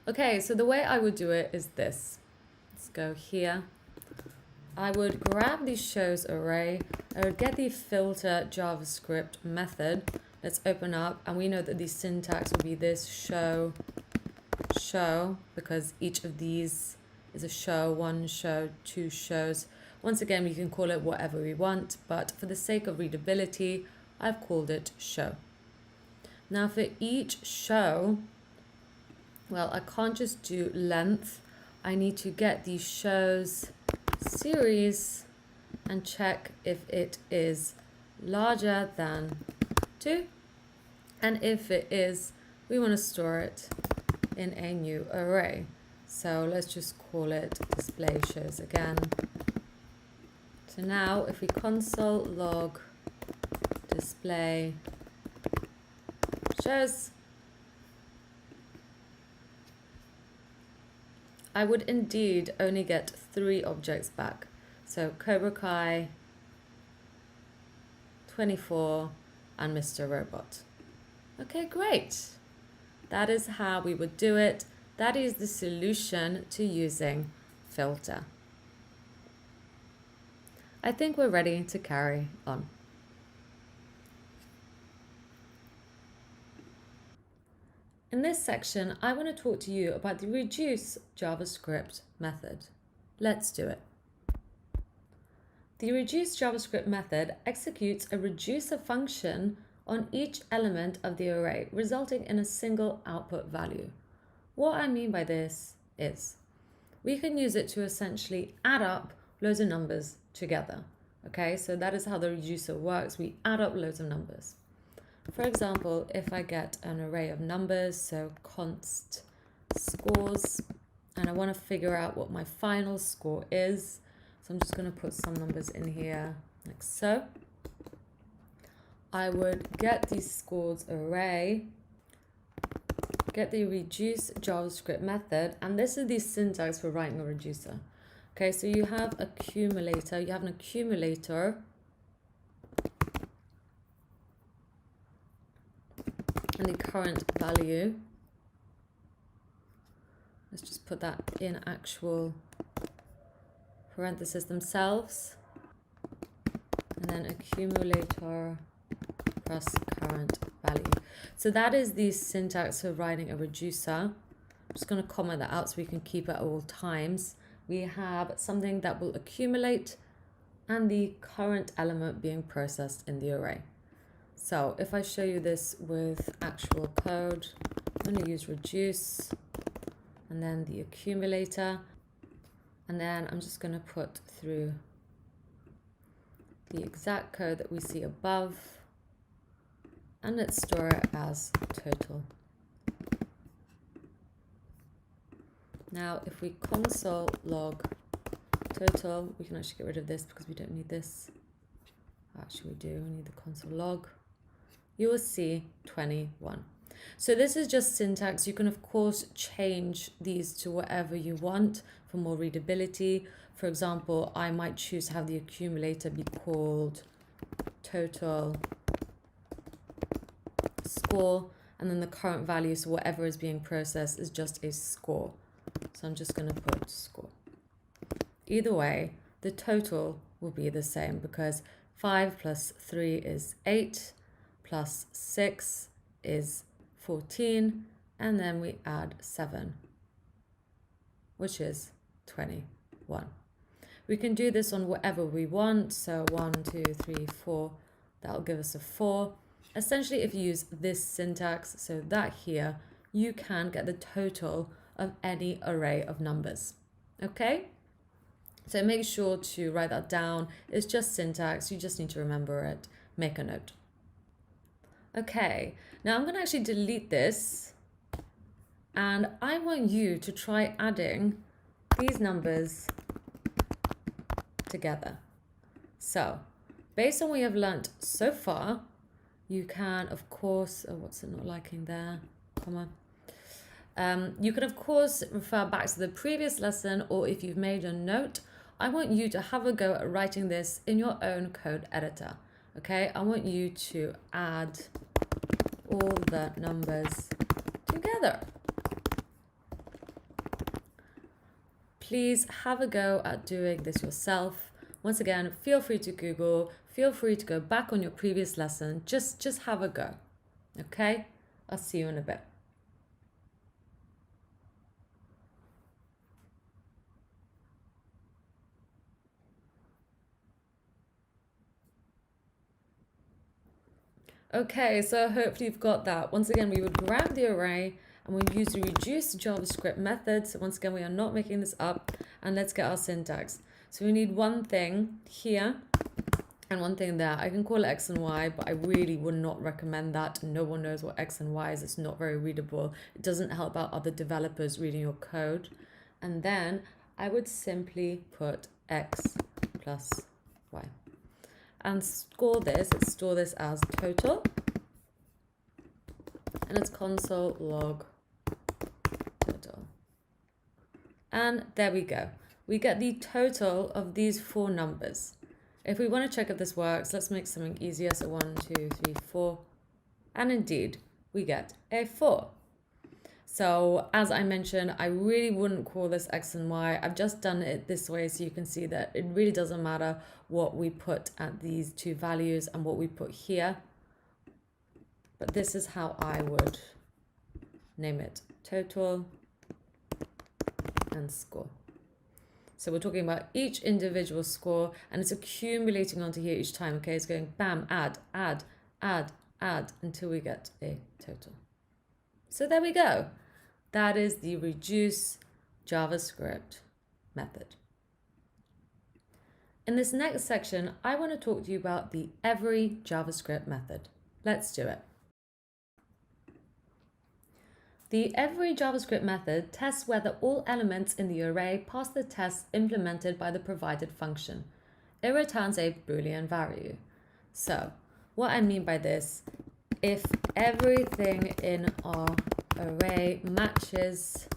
Speaker 2: Okay, so the way I would do it is this. Let's go here. I would grab the shows array. I would get the filter JavaScript method. Let's open up, and we know that the syntax will be this show, because each of these is a show, 1 show, 2 shows. Once again, we can call it whatever we want, but for the sake of readability, I've called it show. Now for each show, well, I can't just do length. I need to get the shows series and check if it is larger than 2. And if it is, we want to store it in a new array. So let's just call it display shows again. So now if we console log display shows, I would indeed only get 3 objects back. So Cobra Kai, 24, and Mr. Robot. Okay, great. That is how we would do it. That is the solution to using filter. I think we're ready to carry on. In this section, I want to talk to you about the reduce JavaScript method. Let's do it. The reduce JavaScript method executes a reducer function on each element of the array, resulting in a single output value. What I mean by this is we can use it to essentially add up loads of numbers together. Okay, so that is how the reducer works. We add up loads of numbers. For example, if I get an array of numbers, so const scores, and I want to figure out what my final score is, so I'm just going to put some numbers in here like so. I would get the scores array, get the reduce JavaScript method, and this is the syntax for writing a reducer. Okay, so you have accumulator, you have an accumulator, and the current value. Let's just put that in actual parentheses themselves, and then accumulator plus current value. So that is the syntax for writing a reducer. I'm just going to comment that out so we can keep it at all times. we have something that will accumulate and the current element being processed in the array. So if I show you this with actual code, I'm going to use reduce and then the accumulator, and then I'm just going to put through the exact code that we see above, and let's store it as total. Now if we console log total, we can actually get rid of this because we don't need this. Actually we do, we need the console log. You will see 21. So this is just syntax. You can of course change these to whatever you want for more readability. For example, I might choose to have the accumulator be called total score, and then the current value, so whatever is being processed, is just a score. So I'm just going to put score. Either way, the total will be the same because 5 plus 3 is 8, plus 6 is 14, and then we add 7, which is 21. We can do this on whatever we want. So 1, 2, 3, 4, that'll give us a 4. Essentially, if you use this syntax, so that here, you can get the total of any array of numbers. Okay? So make sure to write that down. It's just syntax. You just need to remember it. Make a note. Okay, now I'm going to actually delete this, and I want you to try adding these numbers together. So based on what we have learnt so far, you can of course, oh, what's it not liking there, comma. You can of course refer back to the previous lesson, or if you've made a note, I want you to have a go at writing this in your own code editor. Okay, I want you to add all the numbers together. Please have a go at doing this yourself. Once again, feel free to Google, feel free to go back on your previous lesson, just have a go. Okay, I'll see you in a bit. Okay, so hopefully you've got that. Once again, we would grab the array and we use the reduce JavaScript method. So once again, we are not making this up, and let's get our syntax. So we need one thing here and one thing there. I can call it X and Y, but I really would not recommend that. No one knows what X and Y is. It's not very readable. It doesn't help out other developers reading your code. And then I would simply put X plus Y. And store this as total, and it's console log total. And there we go. We get the total of these 4 numbers. If we want to check if this works, let's make something easier. So 1, 2, 3, 4, and indeed we get a 4. So as I mentioned, I really wouldn't call this X and Y. I've just done it this way so you can see that it really doesn't matter what we put at these 2 values and what we put here. But this is how I would name it: total and score. So we're talking about each individual score, and it's accumulating onto here each time. Okay, it's going bam, add, add, add, add until we get a total. So there we go. That is the reduce JavaScript method. In this next section, I want to talk to you about the every JavaScript method. Let's do it. The every JavaScript method tests whether all elements in the array pass the test implemented by the provided function. It returns a Boolean value. So what I mean by this, if everything in our array matches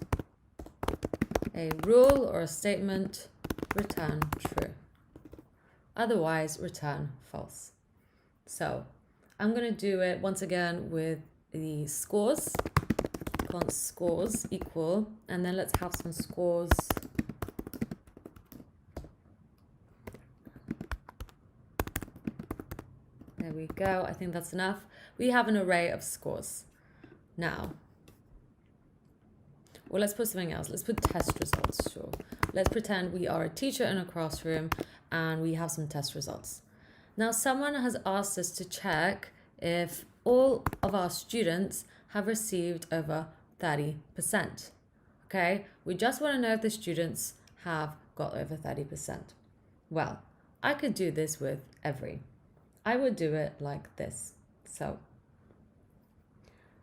Speaker 2: a rule or a statement, return true. Otherwise, return false. So I'm going to do it once again with the scores. Const scores equal, and then let's have some scores. There we go. I think that's enough. We have an array of scores. Now, well, let's put something else. Let's put test results, sure. let's pretend we are a teacher in a classroom and we have some test results. Now, someone has asked us to check if all of our students have received over 30%. Okay, we just want to know if the students have got over 30%. Well, I could do this with every. I would do it like this. So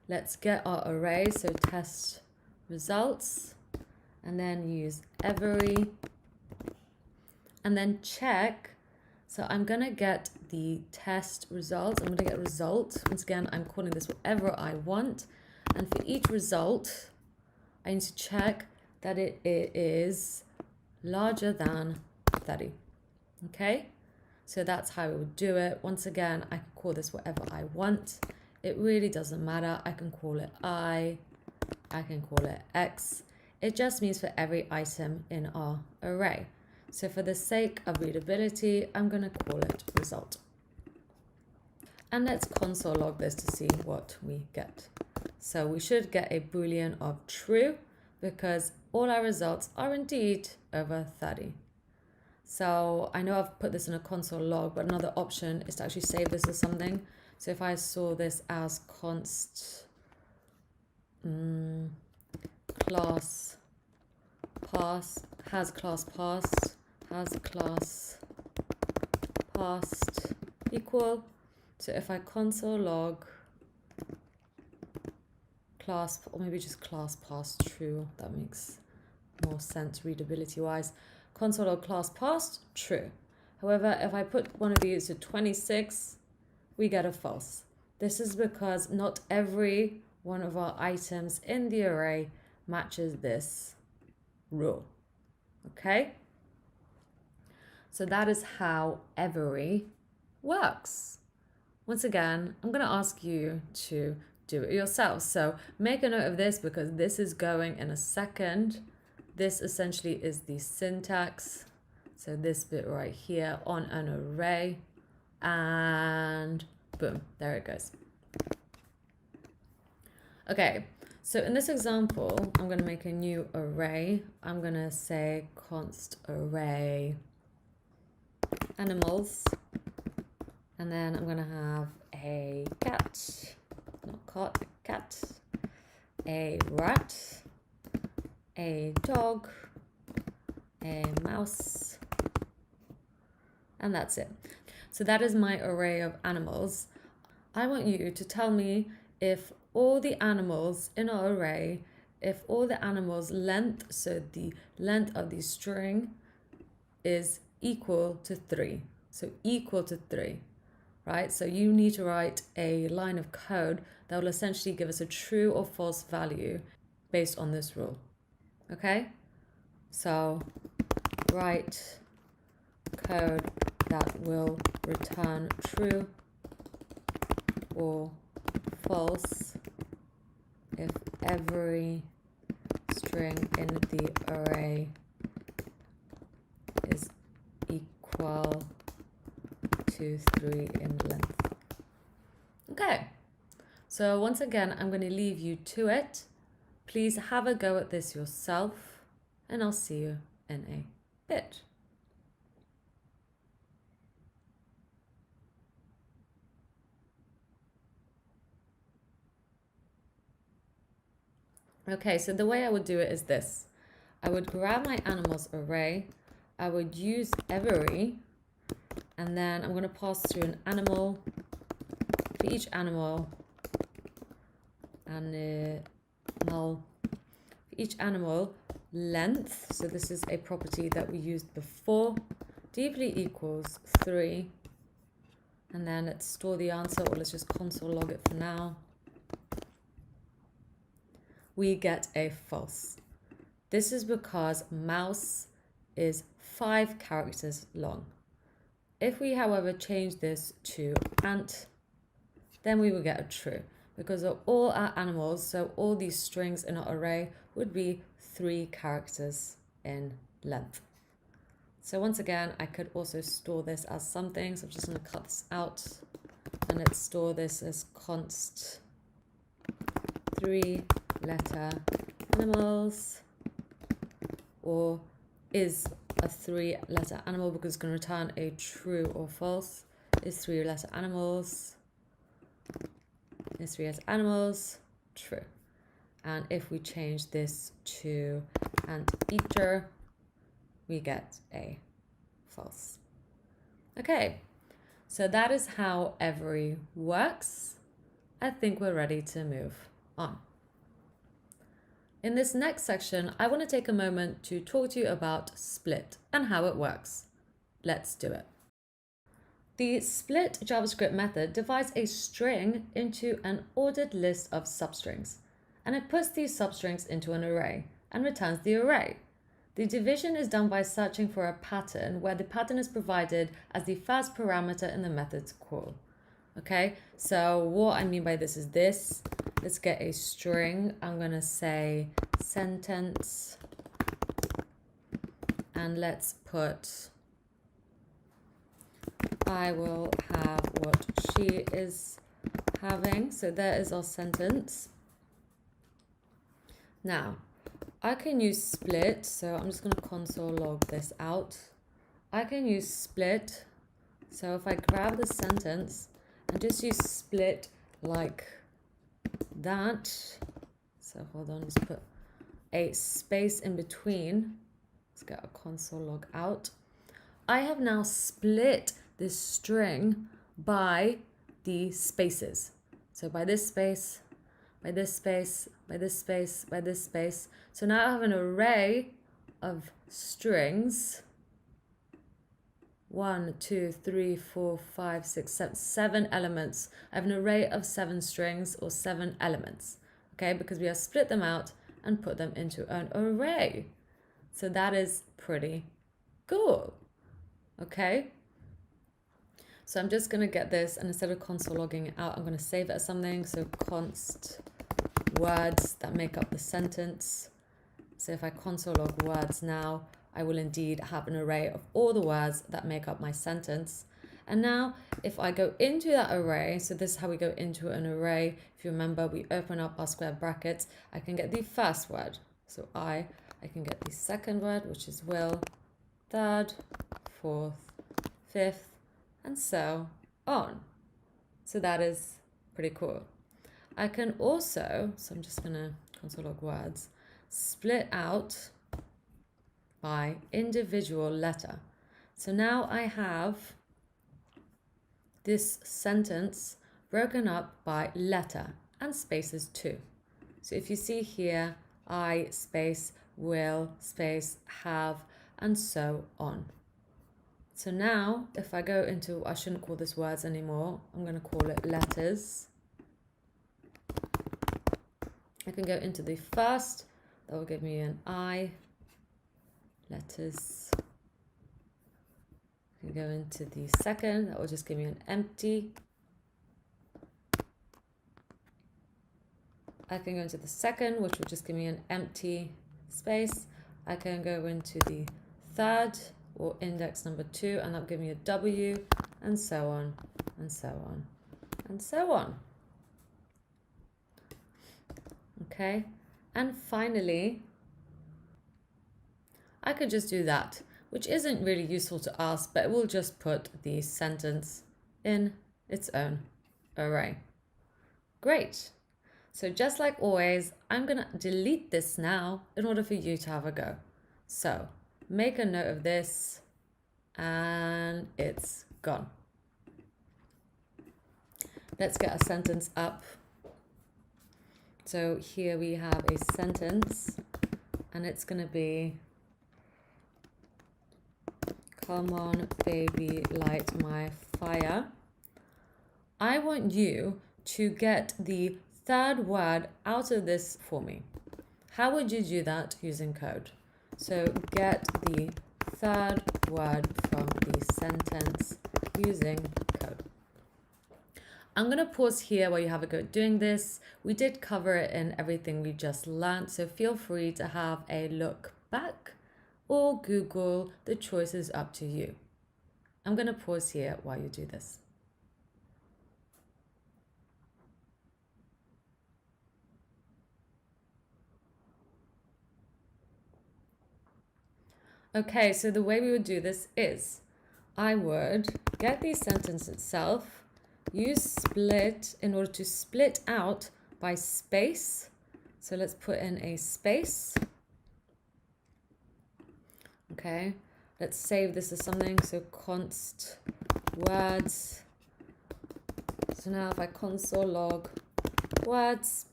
Speaker 2: let's get our array, so test results, and then use every, and then check. So I'm going to get the test results. I'm going to get result. Once again, I'm calling this whatever I want. And for each result, I need to check that it is larger than 30. Okay? So that's how we would do it. Once again, I can call this whatever I want. It really doesn't matter. I can call it I can call it X. It just means for every item in our array. So for the sake of readability, I'm going to call it result. And let's console log this to see what we get. So we should get a Boolean of true because all our results are indeed over 30. So I know I've put this in a console log, but another option is to actually save this as something. So if I saw this as const class pass, has class passed equal. So if I console log class, or maybe just class passed true, that makes more sense readability wise. Console log class passed true. However, if I put one of these to 26, we get a false. This is because not every one of our items in the array matches this rule. Okay? So that is how every works. Once again, I'm going to ask you to do it yourself. So make a note of this because this is going in a second. This essentially is the syntax. So this bit right here on an array, and boom, there it goes. Okay, so in this example, I'm going to make a new array. I'm going to say const array animals, and then I'm going to have a cat, not cot, a cat, a rat, a dog, a mouse, and that's it. So that is my array of animals. I want you to tell me if all the animals in our array, if all the animals' length, so the length of the string is equal to 3. So equal to 3, right? So you need to write a line of code that will essentially give us a true or false value based on this rule. Okay? So write code that will return true or false if every string in the array is equal to 3 in length. Okay, so once again, I'm going to leave you to it. Please have a go at this yourself, and I'll see you in a bit. Okay, so the way I would do it is this. I would grab my animals array, I would use every, and then I'm going to pass through an animal for each animal, for each animal length, so this is a property that we used before, deeply equals 3, and then let's store the answer, or let's just console log it for now. We get a false. This is because mouse is 5 characters long. If we, however, change this to ant, then we will get a true, because of all our animals, so all these strings in our array would be 3 characters in length. So once again, I could also store this as something, so I'm just going to cut this out, and let's store this as const 3 letter animals, or is a 3-letter animal because it's going to return a true or false. Is 3-letter animals. Is 3-letter animals. True. And if we change this to an eater, we get a false. Okay, so that is how every works. I think we're ready to move on. In this next section, I want to take a moment to talk to you about split and how it works. Let's do it. The split JavaScript method divides a string into an ordered list of substrings, and it puts these substrings into an array and returns the array. The division is done by searching for a pattern where the pattern is provided as the first parameter in the method's call. Okay, so what I mean by this is this. Let's get a string. I'm going to say sentence. And let's put, I will have what she is having. So there is our sentence. Now, I can use split. So I'm just going to console log this out. I can use split. So if I grab the sentence and just use split like that. So hold on, let's put a space in between. Let's get a console log out. I have now split this string by the spaces. So by this space, by this space, by this space, by this space. So now I have an array of strings. 1, 2, 3, 4, 5, 6, 7, 7 elements. I have an array of 7 strings or 7 elements, okay, because we have split them out and put them into an array. So that is pretty cool, okay? So I'm just going to get this, and instead of console logging it out, I'm going to save it as something. So const words that make up the sentence. So if I console log words now, I will indeed have an array of all the words that make up my sentence. And now if I go into that array, so this is how we go into an array. If you remember, we open up our square brackets. I can get the first word. So I can get the second word, which is will, third, fourth, fifth, and so on. So that is pretty cool. I can also, so I'm just going to console log words, split out by individual letter. So now I have this sentence broken up by letter and spaces too. So if you see here, I space, will, space, have, and so on. So now if I go into, I shouldn't call this words anymore. I'm going to call it letters. I can go into the first, that will give me an I. Letters. I can go into the second, that will just give me an empty. I can go into the second, which will just give me an empty space. I can go into the third, or index number 2, and that'll give me a W, and so on, and so on, and so on. Okay, and finally, I could just do that, which isn't really useful to us, but it will just put the sentence in its own array. Great. So just like always, I'm going to delete this now in order for you to have a go. So make a note of this, and it's gone. Let's get a sentence up. So here we have a sentence, and it's going to be, come on, baby, light my fire. I want you to get the third word out of this for me. How would you do that using code? So get the third word from the sentence using code. I'm going to pause here while you have a go at doing this. We did cover it in everything we just learned, so feel free to have a look back or Google. The choice is up to you. I'm going to pause here while you do this. Okay, so the way we would do this is I would get the sentence itself, use split in order to split out by space. So let's put in a space. Okay, let's save this as something. So const words. So now if I console log words,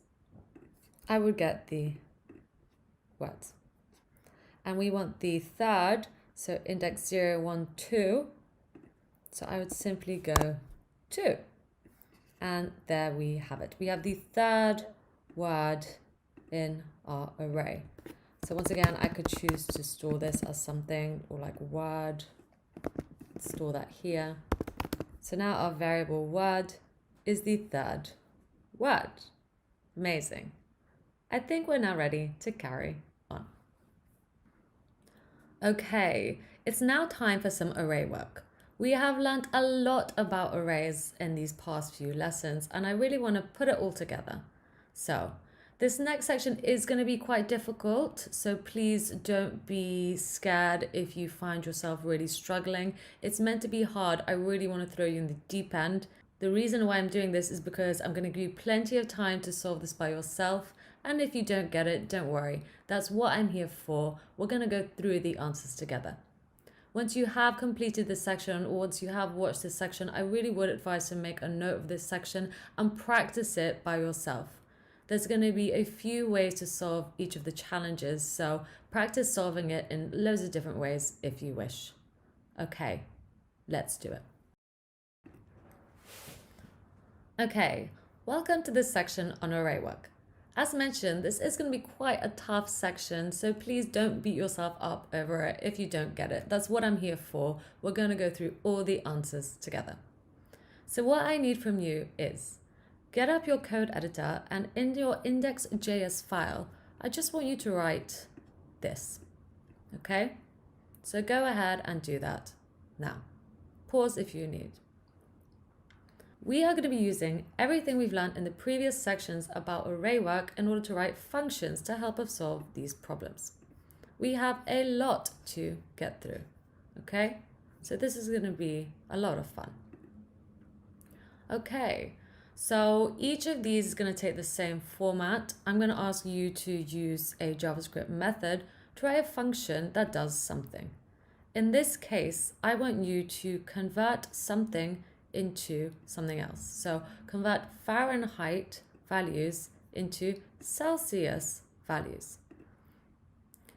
Speaker 2: I would get the words. And we want the third, so index 0, 1, 2. So I would simply go 2. And there we have it. We have the third word in our array. So once again, I could choose to store this as something or like word. Store that here. So now our variable word is the third word. Amazing. I think we're now ready to carry on. Okay, it's now time for some array work. We have learned a lot about arrays in these past few lessons, and I really want to put it all together. So this next section is going to be quite difficult, so please don't be scared if you find yourself really struggling. It's meant to be hard. I really want to throw you in the deep end. The reason why I'm doing this is because I'm going to give you plenty of time to solve this by yourself. And if you don't get it, don't worry. That's what I'm here for. We're going to go through the answers together. Once you have completed this section, or once you have watched this section, I really would advise to make a note of this section and practice it by yourself. There's going to be a few ways to solve each of the challenges, so practice solving it in loads of different ways if you wish. Okay, let's do it. Okay, welcome to this section on array work. As mentioned, this is going to be quite a tough section, so please don't beat yourself up over it if you don't get it. That's what I'm here for. We're going to go through all the answers together. So what I need from you is get up your code editor, and in your index.js file, I just want you to write this. Okay? So go ahead and do that now. Pause if you need. We are going to be using everything we've learned in the previous sections about array work in order to write functions to help us solve these problems. We have a lot to get through, okay? So this is going to be a lot of fun. Okay, so each of these is going to take the same format. I'm going to ask you to use a JavaScript method to write a function that does something. In this case, I want you to convert something into something else. So convert Fahrenheit values into Celsius values.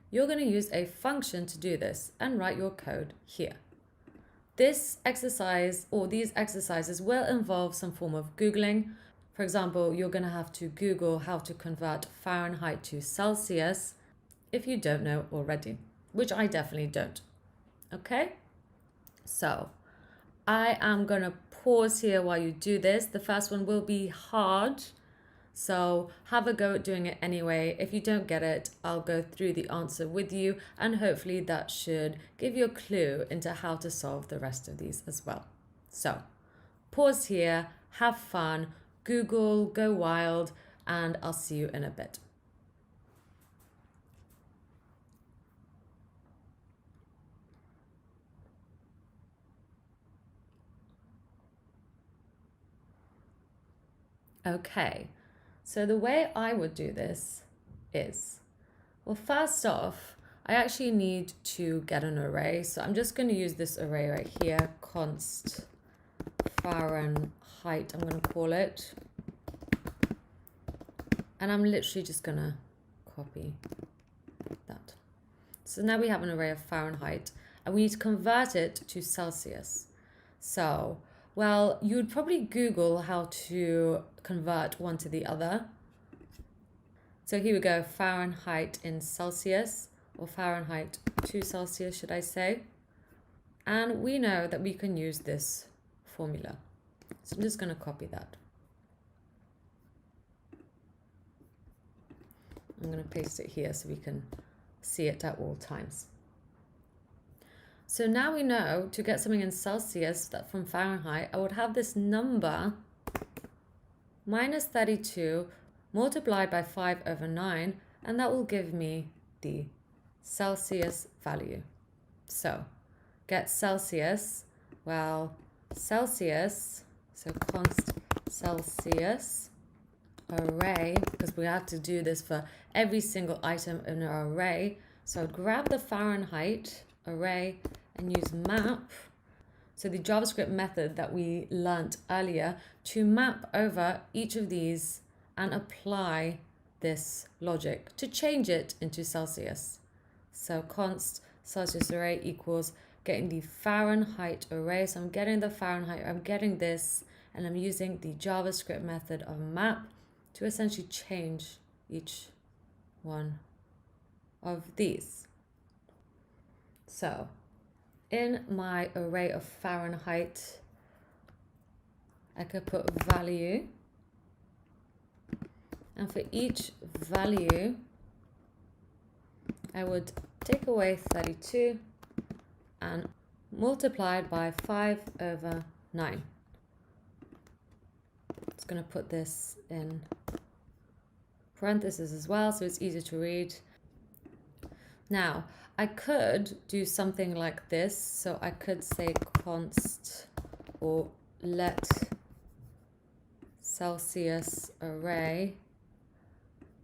Speaker 2: You're going to use a function to do this and write your code here. This exercise or these exercises will involve some form of Googling. For example, you're going to have to Google how to convert Fahrenheit to Celsius if you don't know already, which I definitely don't. Okay? So I am going to pause here while you do this. The first one will be hard, so have a go at doing it anyway. If you don't get it, I'll go through the answer with you, and hopefully that should give you a clue into how to solve the rest of these as well. So pause here, have fun, Google, go wild, and I'll see you in a bit. Okay, so the way I would do this is, well, first off, I actually need to get an array. So I'm just going to use this array right here, const Fahrenheit, I'm going to call it. And I'm literally just going to copy that. So now we have an array of Fahrenheit, and we need to convert it to Celsius. So, well, you would probably Google how to convert one to the other. So here we go, Fahrenheit in Celsius, or Fahrenheit to Celsius, should I say. And we know that we can use this formula. So I'm just going to copy that. I'm going to paste it here so we can see it at all times. So now we know to get something in Celsius that from Fahrenheit, I would have this number minus 32 multiplied by 5/9, and that will give me the Celsius value. So get Celsius, well, Celsius, so const Celsius array, because we have to do this for every single item in our array. So I'd grab the Fahrenheit array and use map. So the JavaScript method that we learnt earlier to map over each of these and apply this logic to change it into Celsius. So const Celsius array equals getting the Fahrenheit array. So I'm getting the Fahrenheit, I'm getting this, and I'm using the JavaScript method of map to essentially change each one of these. So in my array of Fahrenheit, I could put value, and for each value, I would take away 32 and multiply it by 5/9. It's going to put this in parentheses as well, so it's easier to read. Now, I could do something like this. So I could say const or let Celsius array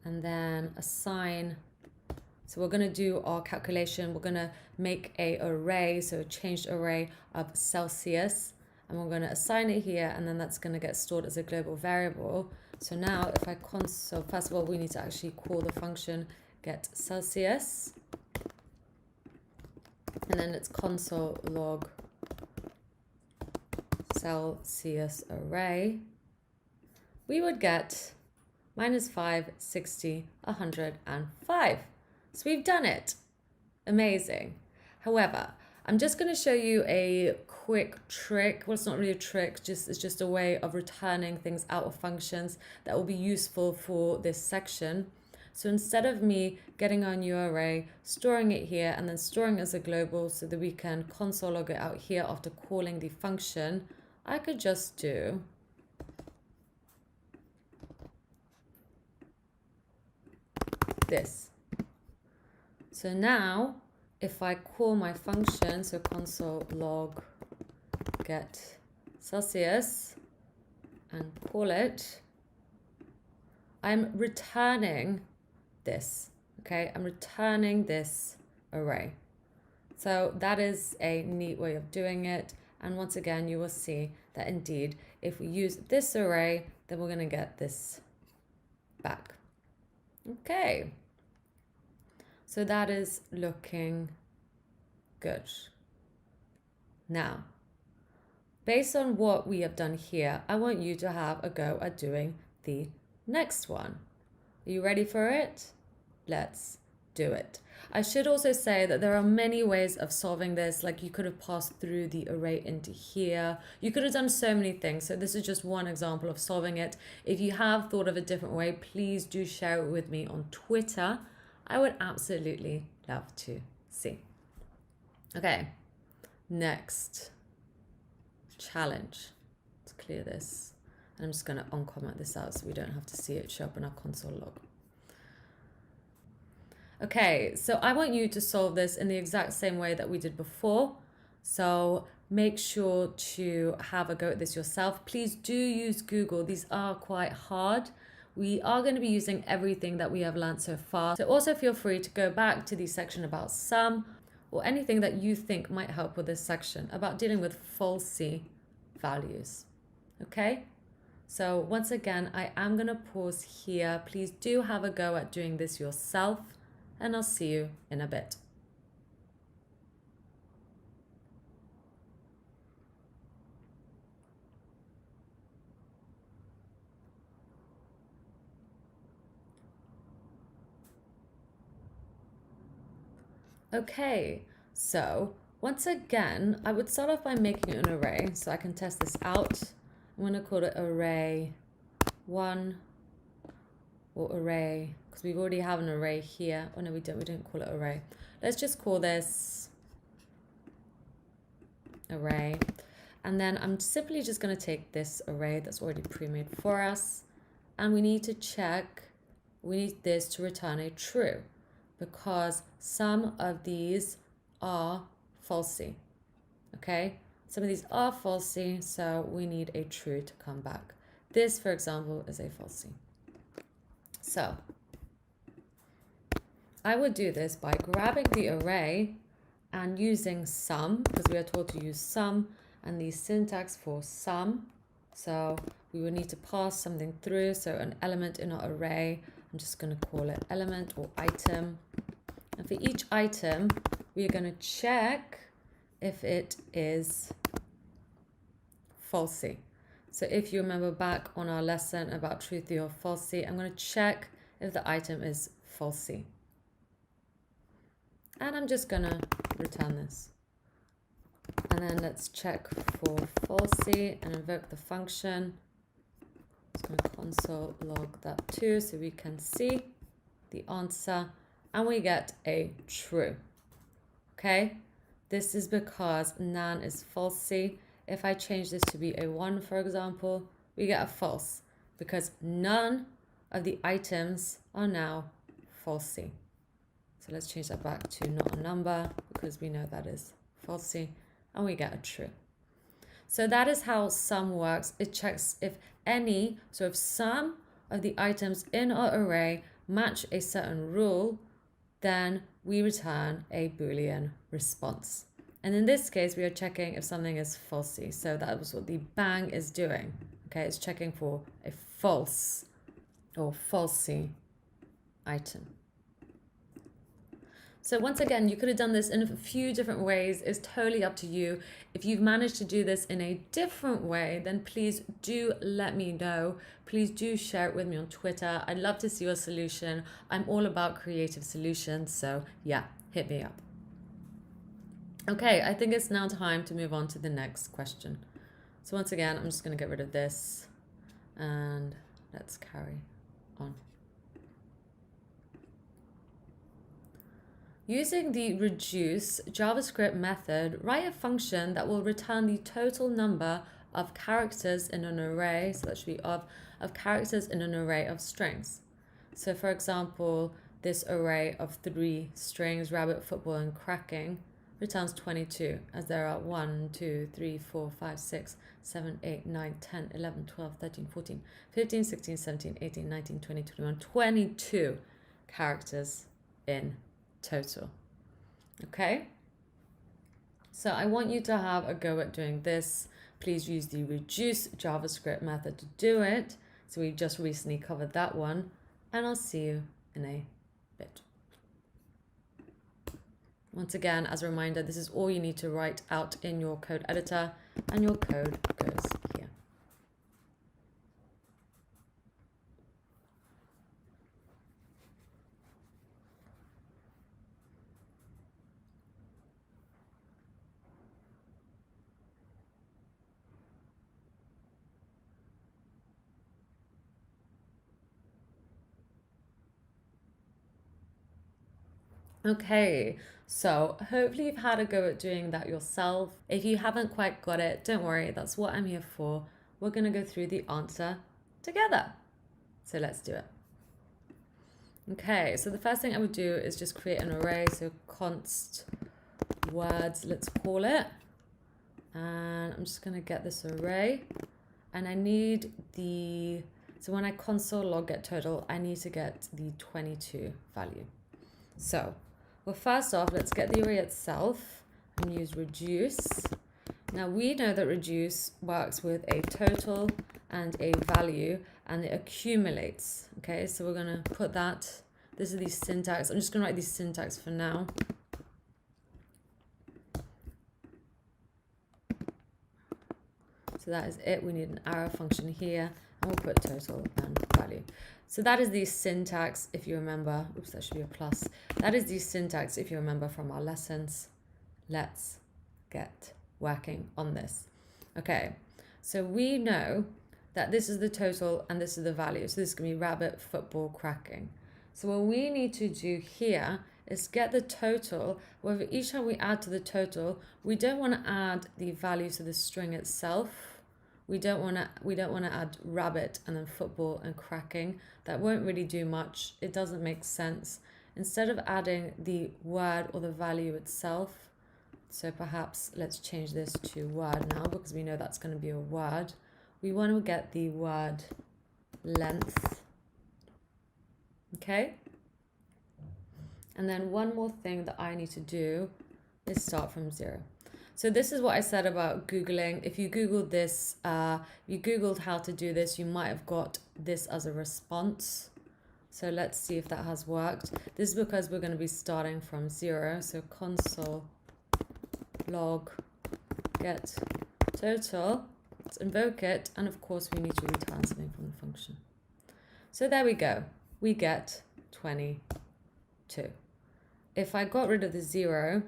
Speaker 2: and then assign. So we're going to do our calculation. We're going to make a array, so a changed array of Celsius, and we're going to assign it here, and then that's going to get stored as a global variable. So now if I so first of all, we need to actually call the function get Celsius, and then it's console log Celsius array. We would get -5, 60, 105. So we've done it. Amazing. However, I'm just going to show you a quick trick. Well, it's not really a trick, it's just a way of returning things out of functions that will be useful for this section. So instead of me getting our new array, storing it here, and then storing it as a global so that we can console log it out here after calling the function, I could just do this. So now if I call my function, so console log get Celsius and call it, I'm returning this, okay? I'm returning this array. So that is a neat way of doing it. And once again, you will see that indeed, if we use this array, then we're going to get this back. Okay. So that is looking good. Now, based on what we have done here, I want you to have a go at doing the next one. Are you ready for it? Let's do it. I should also say that there are many ways of solving this. Like you could have passed through the array into here. You could have done so many things. So this is just one example of solving it. If you have thought of a different way, please do share it with me on Twitter. I would absolutely love to see. Okay, next challenge. Let's clear this. And I'm just going to uncomment this out so we don't have to see it show up in our console log. Okay, so I want you to solve this in the exact same way that we did before. So make sure to have a go at this yourself. Please do use Google. These are quite hard. We are going to be using everything that we have learned so far. So also feel free to go back to the section about sum or anything that you think might help with this section about dealing with falsy values. Okay? So once again, I am going to pause here. Please do have a go at doing this yourself, and I'll see you in a bit. Okay, so once again, I would start off by making an array so I can test this out. I'm going to call it array 1 or array, because we already have an array here. Oh no, we didn't call it array. Let's just call this array. And then I'm simply just going to take this array that's already pre-made for us. And we need to check, we need this to return a true, because some of these are falsy. Okay, some of these are falsy, so we need a true to come back. This, for example, is a falsy. So I would do this by grabbing the array and using sum, because we are told to use sum, and the syntax for sum. So we will need to pass something through, so an element in our array. I'm just going to call it element or item. And for each item, we are going to check if it is falsy. So if you remember back on our lesson about truthy or falsy, I'm going to check if the item is falsy. And I'm just going to return this. And then let's check for falsy and invoke the function. Just going to console log that too so we can see the answer. And we get a true. Okay, this is because none is falsy. If I change this to be a 1, for example, we get a false because none of the items are now falsy. So let's change that back to not a number because we know that is falsy, and we get a true. So that is how sum works. It checks if if some of the items in our array match a certain rule, then we return a Boolean response. And in this case, we are checking if something is falsy. So that was what the bang is doing. Okay, it's checking for a false or falsy item. So once again, you could have done this in a few different ways. It's totally up to you. If you've managed to do this in a different way, then please do let me know. Please do share it with me on Twitter. I'd love to see your solution. I'm all about creative solutions. So yeah, hit me up. Okay, I think it's now time to move on to the next question. So once again, I'm just going to get rid of this and let's carry on. Using the reduce JavaScript method, write a function that will return the total number of characters in an array, so that should be of characters in an array of strings. So for example, this array of 3 strings, rabbit, football, and cracking, returns 22, as there are 1, 2, 3, 4, 5, 6, 7, 8, 9, 10, 11, 12, 13, 14, 15, 16, 17, 18, 19, 20, 21, 22 characters in total. Okay, so I want you to have a go at doing this. Please use the reduce JavaScript method to do it. So we just recently covered that one, and I'll see you in a bit. Once again, as a reminder, this is all you need to write out in your code editor, and your code goes here. Okay, so hopefully you've had a go at doing that yourself. If you haven't quite got it, don't worry, that's what I'm here for. We're going to go through the answer together. So let's do it. Okay, so the first thing I would do is just create an array. So const words, let's call it. And I'm just going to get this array. And I need the, so when I console log get total, I need to get the 22 value. So, well, first off, let's get the array itself and use reduce. Now we know that reduce works with a total and a value, and it accumulates. Okay, so we're going to put that. This is the syntax. I'm just going to write the syntax for now. So that is it. We need an arrow function here, and we'll put total and value. So that is the syntax, if you remember. Oops, that should be a plus. That is the syntax, if you remember from our lessons. Let's get working on this. Okay, so we know that this is the total and this is the value. So this is going to be rabbit, football, cracking. So what we need to do here is get the total. Where each time we add to the total, we don't want to add the value to the string itself. We don't want to add rabbit and then football and cracking. That won't really do much. It doesn't make sense. Instead of adding the word or the value itself, So perhaps let's change this to word now because we know that's going to be a word. We want to get the word length. Okay. And then one more thing that I need to do is start from 0. So this is what I said about Googling. If you Googled this, you Googled how to do this, you might have got this as a response. So let's see if that has worked. This is because we're going to be starting from 0. So console log get total. Let's invoke it. And of course, we need to return something from the function. So there we go. We get 22. If I got rid of the 0,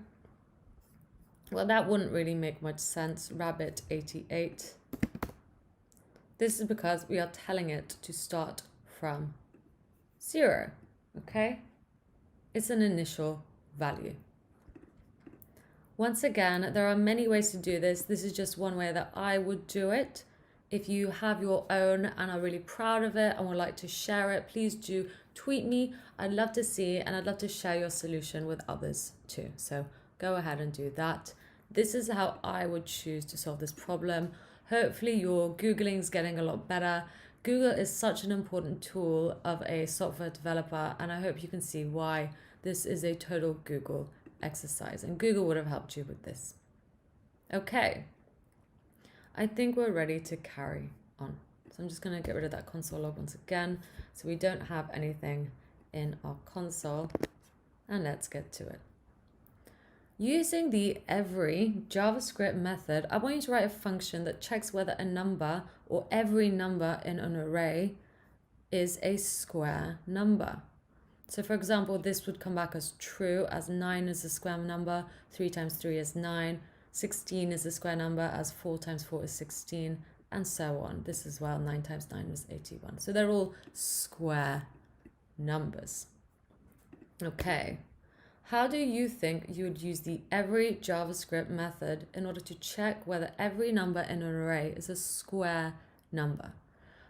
Speaker 2: well, that wouldn't really make much sense. Rabbit 88. This is because we are telling it to start from 0. Okay? It's an initial value. Once again, there are many ways to do this. This is just one way that I would do it. If you have your own and are really proud of it and would like to share it, please do tweet me. I'd love to see and I'd love to share your solution with others too. So go ahead and do that. This is how I would choose to solve this problem. Hopefully your Googling is getting a lot better. Google is such an important tool of a software developer, and I hope you can see why this is a total Google exercise, and Google would have helped you with this. Okay, I think we're ready to carry on. So I'm just going to get rid of that console log once again, so we don't have anything in our console, and let's get to it. Using the every JavaScript method, I want you to write a function that checks whether a number or every number in an array is a square number. So for example, this would come back as true, as 9 is a square number, 3 times 3 is 9, 16 is a square number, as 4 times 4 is 16, and so on. This as well, 9 times 9 is 81. So they're all square numbers. Okay. How do you think you would use the every JavaScript method in order to check whether every number in an array is a square number?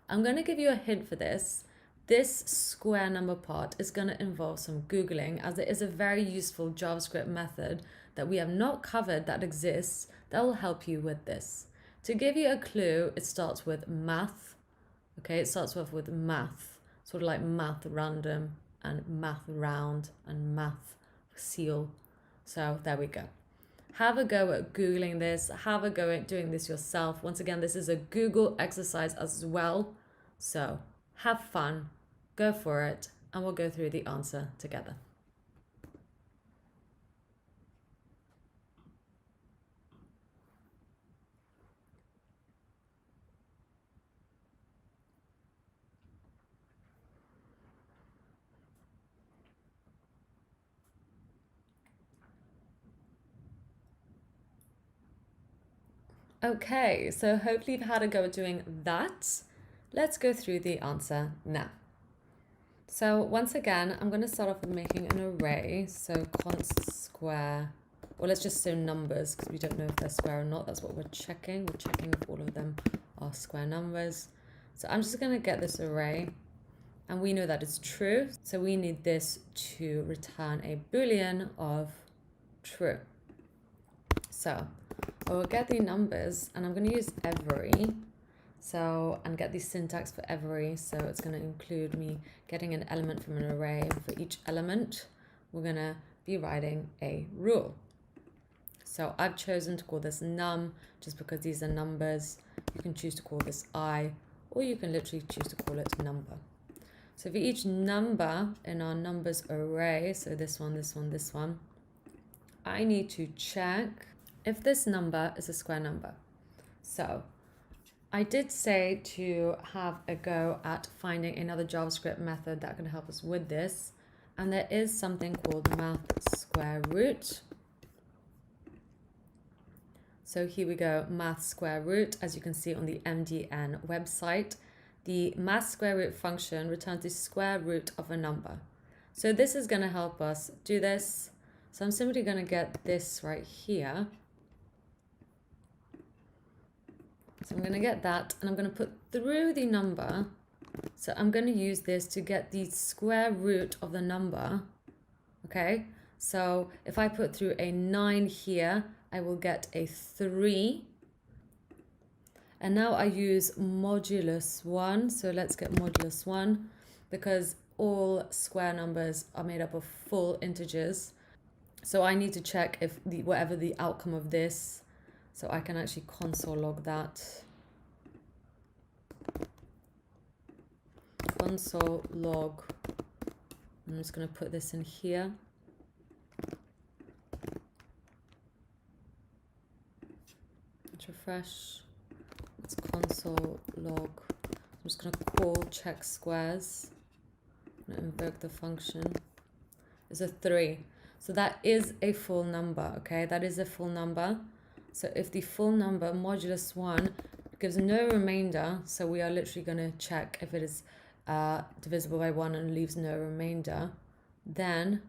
Speaker 2: I'm going to give you a hint for this. This square number part is going to involve some Googling, as it is a very useful JavaScript method that we have not covered that exists that will help you with this. To give you a clue, it starts with math. Okay, it starts off with math, sort of like Math.random and Math.round and Math seal. So there we go. Have a go at Googling this. Have a go at doing this yourself. Once again, this is a Google exercise as well. So have fun, go for it, and we'll go through the answer together. Okay, so hopefully you've had a go at doing that. Let's go through the answer now. So once again, I'm going to start off with making an array. So const square, or let's just say numbers, because we don't know if they're square or not. That's what we're checking. We're checking if all of them are square numbers. So I'm just going to get this array, and we know that it's true. So we need this to return a Boolean of true. So I will get the numbers, and I'm going to use every. So, and get the syntax for every. So it's going to include me getting an element from an array. And for each element, we're going to be writing a rule. So I've chosen to call this num just because these are numbers. You can choose to call this I, or you can literally choose to call it number. So for each number in our numbers array, so this one, this one, this one, I need to check if this number is a square number. So I did say to have a go at finding another JavaScript method that can help us with this. And there is something called math square root. So here we go, math square root. As you can see on the MDN website, the math square root function returns the square root of a number. So this is going to help us do this. So I'm simply going to get this right here. So I'm going to get that, and I'm going to put through the number. So I'm going to use this to get the square root of the number. Okay, so if I put through a 9 here, I will get a 3. And now I use modulus 1. So let's get modulus 1 because all square numbers are made up of full integers. So I need to check if whatever the outcome of this, so I can actually console log that. Console log. I'm just going to put this in here. Let's refresh. It's console log. I'm just going to call check squares. I'm going to invoke the function. It's a 3. So that is a full number, okay? That is a full number. So if the full number modulus 1 gives no remainder, so we are literally going to check if it is divisible by 1 and leaves no remainder, then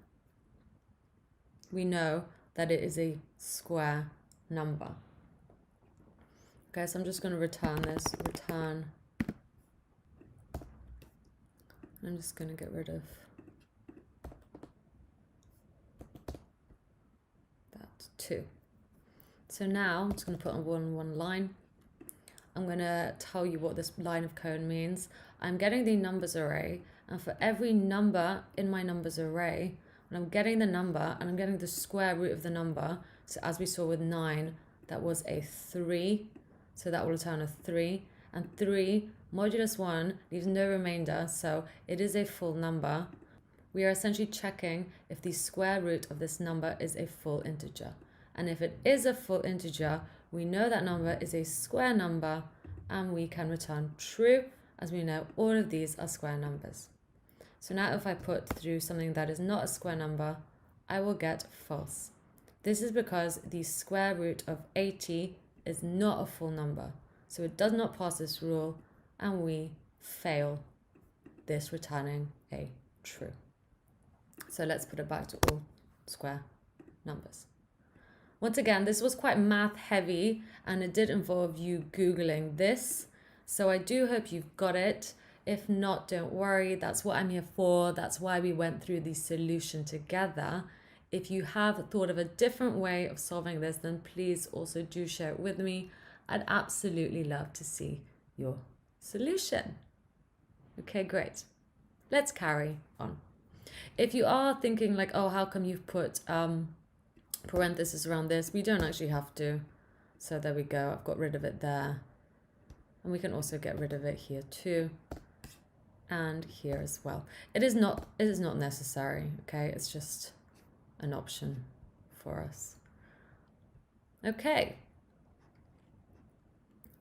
Speaker 2: we know that it is a square number. Okay, so I'm just going to return this, return. I'm just going to get rid of that 2. So now I'm just going to put on one line. I'm going to tell you what this line of code means. I'm getting the numbers array, and for every number in my numbers array, when I'm getting the number and I'm getting the square root of the number, so as we saw with 9, that was a 3, so that will return a 3, and 3 modulus 1 leaves no remainder, so it is a full number. We are essentially checking if the square root of this number is a full integer. And if it is a full integer, we know that number is a square number, and we can return true, as we know all of these are square numbers. So now if I put through something that is not a square number, I will get false. This is because the square root of 80 is not a full number. So it does not pass this rule, and we fail this returning a true. So let's put it back to all square numbers. Once again, this was quite math heavy, and it did involve you Googling this. So I do hope you've got it. If not, don't worry. That's what I'm here for. That's why we went through the solution together. If you have thought of a different way of solving this, then please also do share it with me. I'd absolutely love to see your solution. Okay, great. Let's carry on. If you are thinking like, oh, how come you've put parentheses around this? We don't actually have to. So there we go. I've got rid of it there. And we can also get rid of it here too. And here as well. It is not necessary, okay? It's just an option for us. Okay.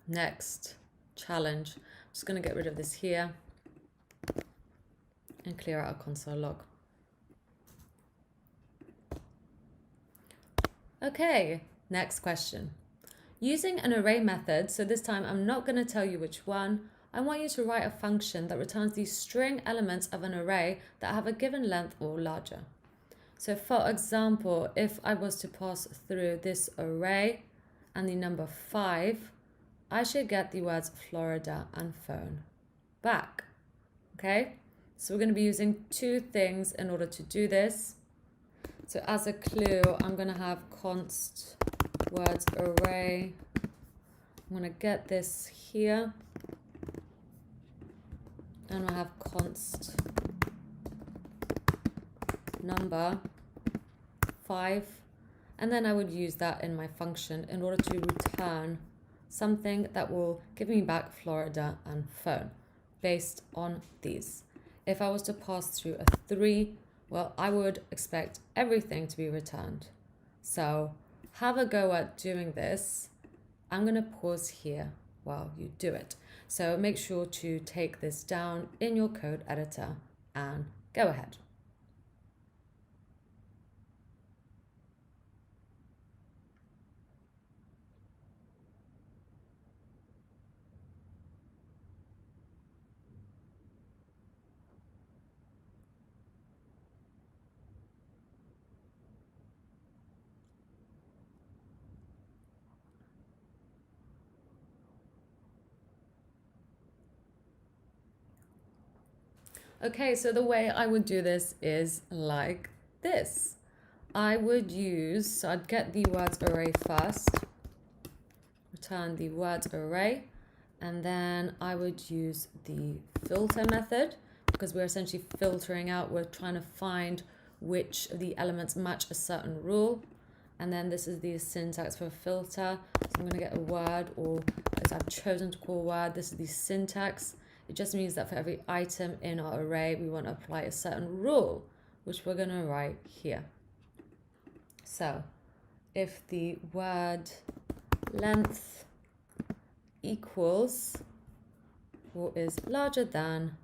Speaker 2: Next challenge. I'm just going to get rid of this here and clear out our console log. Okay, next question. Using an array method, so this time I'm not going to tell you which one. I want you to write a function that returns the string elements of an array that have a given length or larger. So for example, if I was to pass through this array and the number 5, I should get the words Florida and phone back. Okay, so we're going to be using 2 things in order to do this. So as a clue, I'm going to have const words array. I'm going to get this here. And I have const number 5. And then I would use that in my function in order to return something that will give me back Florida and phone based on these. If I was to pass through a 3, well, I would expect everything to be returned. So have a go at doing this. I'm going to pause here while you do it. So make sure to take this down in your code editor and go ahead. Okay, so the way I would do this is like this. I would use, so I'd get the words array first, return the words array, and then I would use the filter method because we're essentially filtering out, we're trying to find which of the elements match a certain rule. And then this is the syntax for a filter. So I'm going to get a word, or as I've chosen to call word, this is the syntax. It just means that for every item in our array, we want to apply a certain rule, which we're going to write here. So if the word length equals or is larger than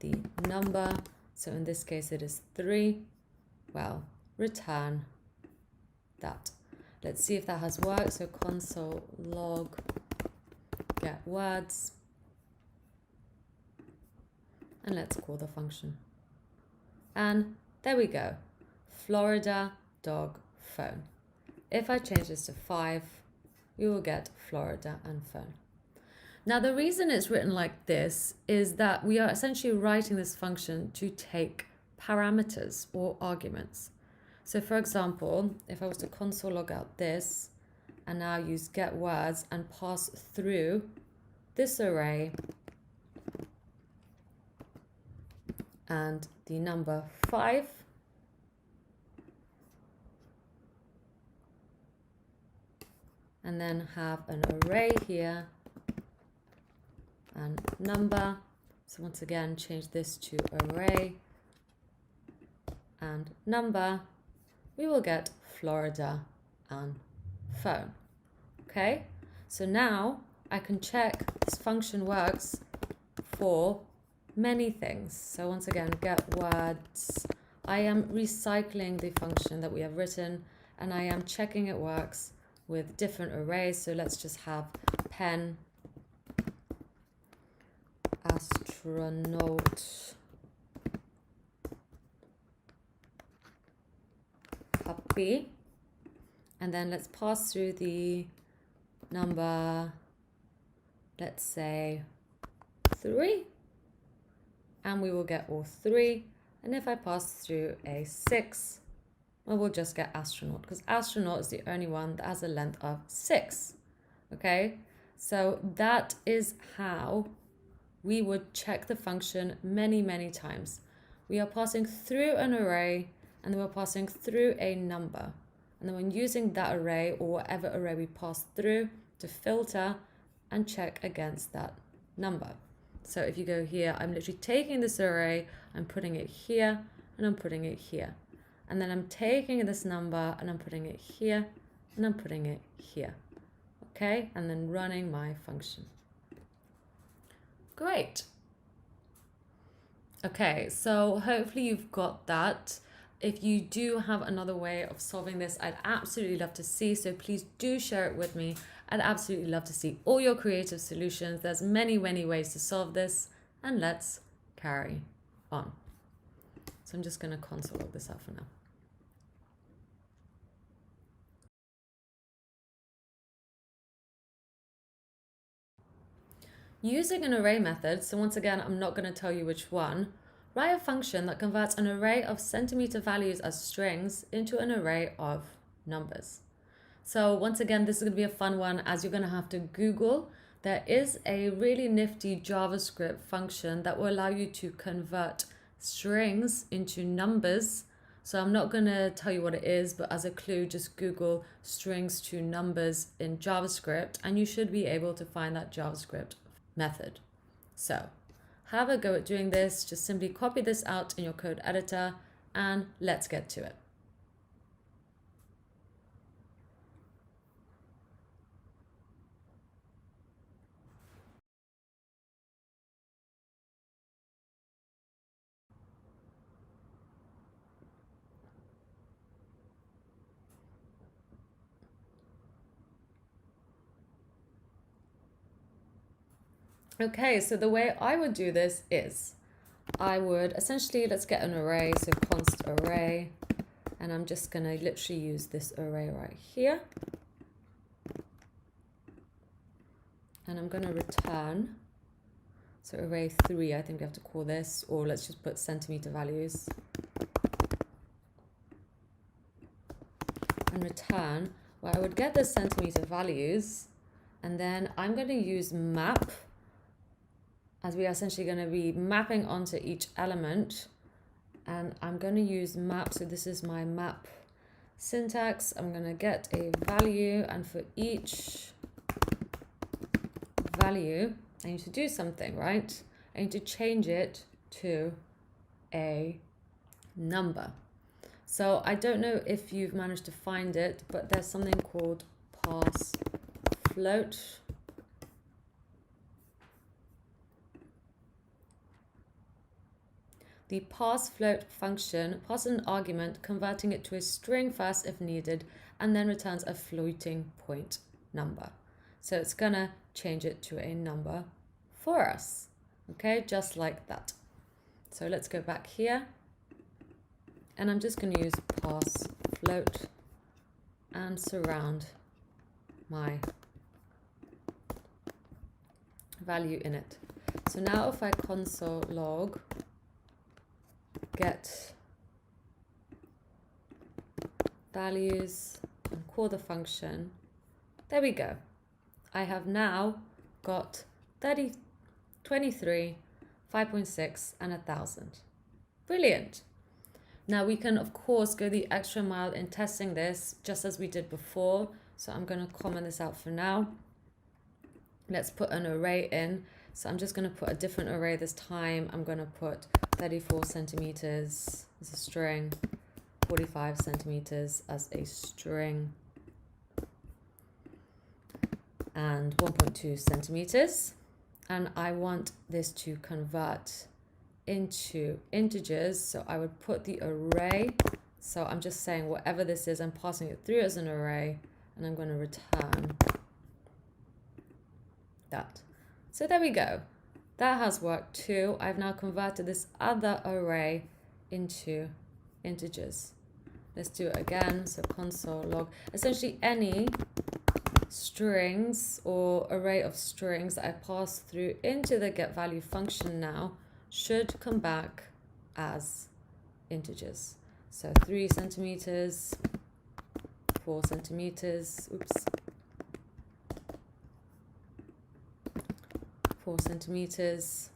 Speaker 2: the number, so in this case it is 3, well, return that. Let's see if that has worked. So console log get words, and let's call the function. And there we go, Florida dog phone. If I change this to 5, we will get Florida and phone. Now the reason it's written like this is that we are essentially writing this function to take parameters or arguments. So for example, if I was to console log out this and now use get words and pass through this array and the number 5, and then have an array here and number. So once again, change this to array and number, we will get Florida and phone. Okay, so now I can check this function works for many things. So once again, get words. I am recycling the function that we have written and I am checking it works with different arrays. So let's just have pen, astronaut, puppy, and then let's pass through the number, let's say 3, and we will get all 3. And if I pass through a 6, well, we'll just get astronaut because astronaut is the only one that has a length of 6. Okay, so that is how we would check the function many times. We are passing through an array and then we're passing through a number. And then when using that array or whatever array we pass through to filter and check against that number. So if you go here, I'm literally taking this array, I'm putting it here and I'm putting it here. And then I'm taking this number and I'm putting it here and I'm putting it here. Okay, and then running my function. Great. Okay, so hopefully you've got that. If you do have another way of solving this, I'd absolutely love to see, so please do share it with me. I'd absolutely love to see all your creative solutions. There's many ways to solve this, and let's carry on. So I'm just going to console log this out for now. Using an array method, so once again, I'm not going to tell you which one, write a function that converts an array of centimeter values as strings into an array of numbers. So once again, this is going to be a fun one as you're going to have to Google. There is a really nifty JavaScript function that will allow you to convert strings into numbers. So I'm not going to tell you what it is, but as a clue, just Google strings to numbers in JavaScript and you should be able to find that JavaScript method. So have a go at doing this. Just simply copy this out in your code editor and let's get to it. Okay, so the way I would do this is I would essentially, let's get an array, so const array, and I'm just going to literally use this array right here. And I'm going to return, so array 3, I think we have to call this, or let's just put centimeter values. return where I would get the centimeter values, and then I'm going to use map, as we are essentially going to be mapping onto each element. And I'm going to use map. So this is my map syntax. I'm going to get a value, and for each value, I need to do something, right? I need to change it to a number. So I don't know if you've managed to find it, but there's something called parse float. The parse float function passes an argument, converting it to a string first if needed, and then returns a floating point number. So it's gonna change it to a number for us, okay, just like that. So let's go back here, and I'm just gonna use parse float and surround my value in it. So now if I console log get values and call the function, there we go. I have now got 30, 23, 5.6 and 1,000. Brilliant. Now we can of course go the extra mile in testing this just as we did before. So I'm going to comment this out for now. Let's put an array in. So I'm just going to put a different array this time. I'm going to put 34 centimeters as a string, 45 centimeters as a string, and 1.2 centimeters. And I want this to convert into integers. So I would put the array. So I'm just saying whatever this is, I'm passing it through as an array, and I'm going to return that. So there we go. That has worked too. I've now converted this other array into integers. Let's do it again. So console log. Essentially any strings or array of strings that I pass through into the getValue function now should come back as integers. So 3 centimeters, 4 centimeters, oops. 4 centimeters,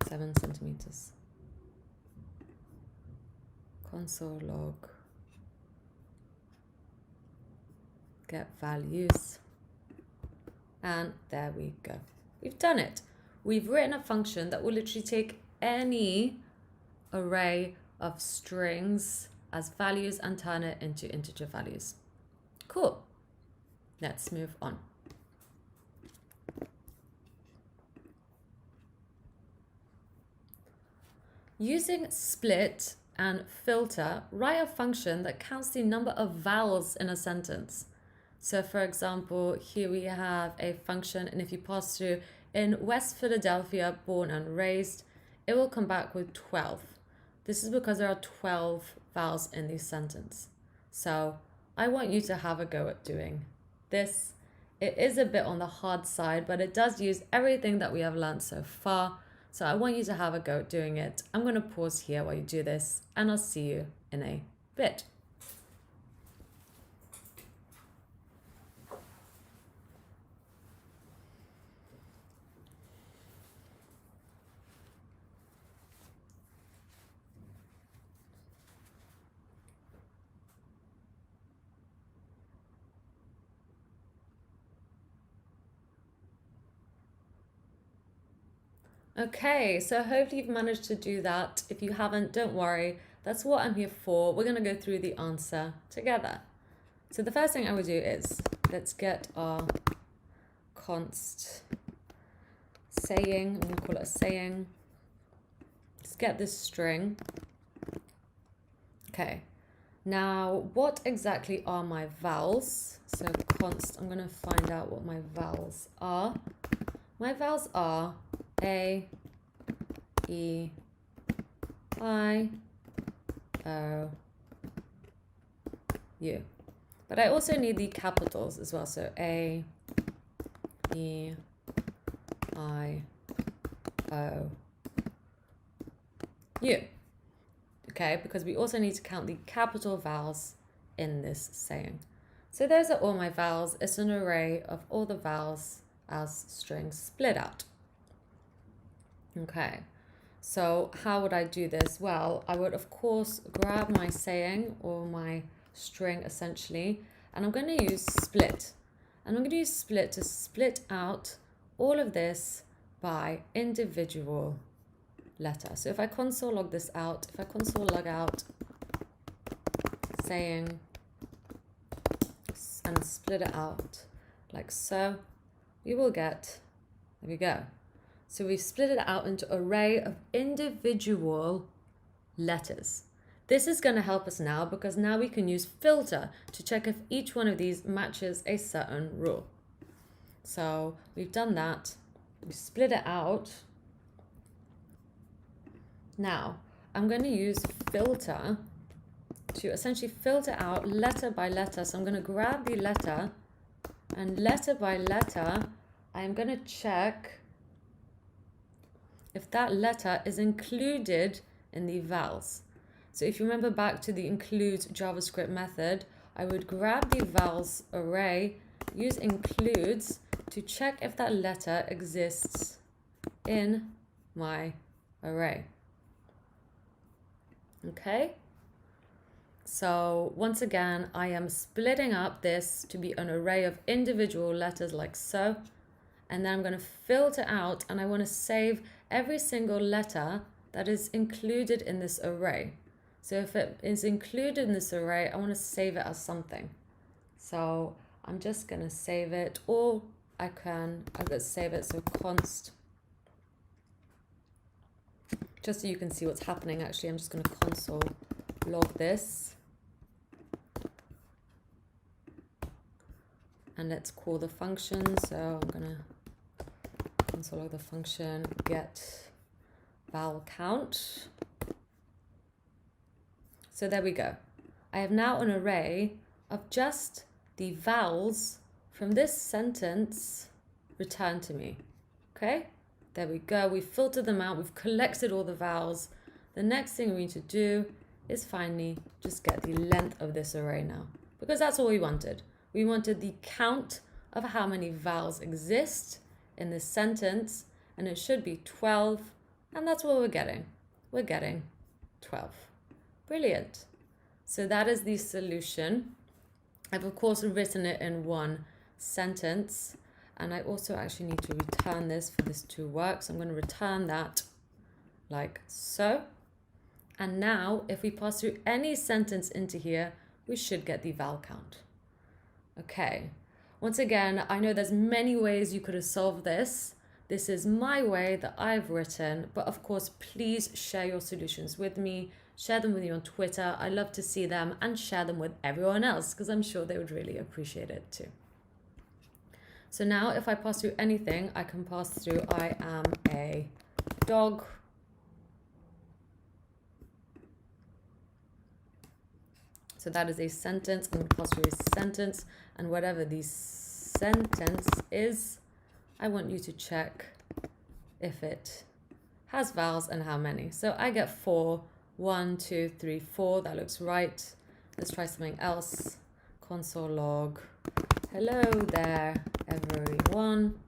Speaker 2: 7 centimeters. Console log get values, and there we go. We've done it. We've written a function that will literally take any array of strings as values and turn it into integer values. Cool. Let's move on. Using split and filter, write a function that counts the number of vowels in a sentence. So for example, here we have a function, and if you pass through in West Philadelphia, born and raised, it will come back with 12. This is because there are 12 vowels in this sentence. So I want you to have a go at doing this. It is a bit on the hard side, but it does use everything that we have learned so far. So I want you to have a go at doing it. I'm going to pause here while you do this, and I'll see you in a bit. Okay, so hopefully you've managed to do that. If you haven't, don't worry. That's what I'm here for. We're going to go through the answer together. So the first thing I would do is, let's get our const saying. I'm going to call it a saying. Let's get this string. Okay, now what exactly are my vowels? So const, I'm going to find out what my vowels are. My vowels are A, E, I, O, U. But I also need the capitals as well. So A, E, I, O, U. Okay, because we also need to count the capital vowels in this saying. So those are all my vowels. It's an array of all the vowels as strings split out. Okay, so how would I do this? Well, I would of course grab my saying or my string essentially, and I'm going to use split. And I'm going to use split to split out all of this by individual letter. So if I console log this out, if I console log out saying and split it out like so, we will get, there we go. So we've split it out into an array of individual letters. This is going to help us now because now we can use filter to check if each one of these matches a certain rule. So we've done that. We split it out. Now I'm going to use filter to essentially filter out letter by letter. So I'm going to grab the letter, and letter by letter, I'm going to check if that letter is included in the vowels. So if you remember back to the includes JavaScript method, I would grab the vowels array, use includes to check if that letter exists in my array. Okay? So once again, I am splitting up this to be an array of individual letters like so. And then I'm going to filter out, and I want to save every single letter that is included in this array. So if it is included in this array, I want to save it as something. So I'm just going to save it, or I could save it, so const. Just so you can see what's happening, actually, I'm just going to console log this. And let's call the function. So I'm going to console log the function get vowel count. So there we go. I have now an array of just the vowels from this sentence returned to me. Okay, there we go. We've filtered them out. We've collected all the vowels. The next thing we need to do is finally just get the length of this array now, because that's all we wanted. We wanted the count of how many vowels exist in this sentence, and it should be 12, and that's what we're getting. We're getting 12. Brilliant. So that is the solution. I've of course written it in one sentence, and I also actually need to return this for this to work. So I'm going to return that like so. And now if we pass through any sentence into here, we should get the vowel count. Okay. Once again, I know there's many ways you could have solved this. This is my way that I've written, but of course, please share your solutions with me. Share them with me on Twitter. I love to see them, and share them with everyone else because I'm sure they would really appreciate it too. So now if I pass through anything, I can pass through I am a dog. So that is a sentence. I'm going to pass through a sentence, and whatever the sentence is, I want you to check if it has vowels and how many. So I get 4. 1, 2, 3, 4. That looks right. Let's try something else. Console log. Hello there, everyone.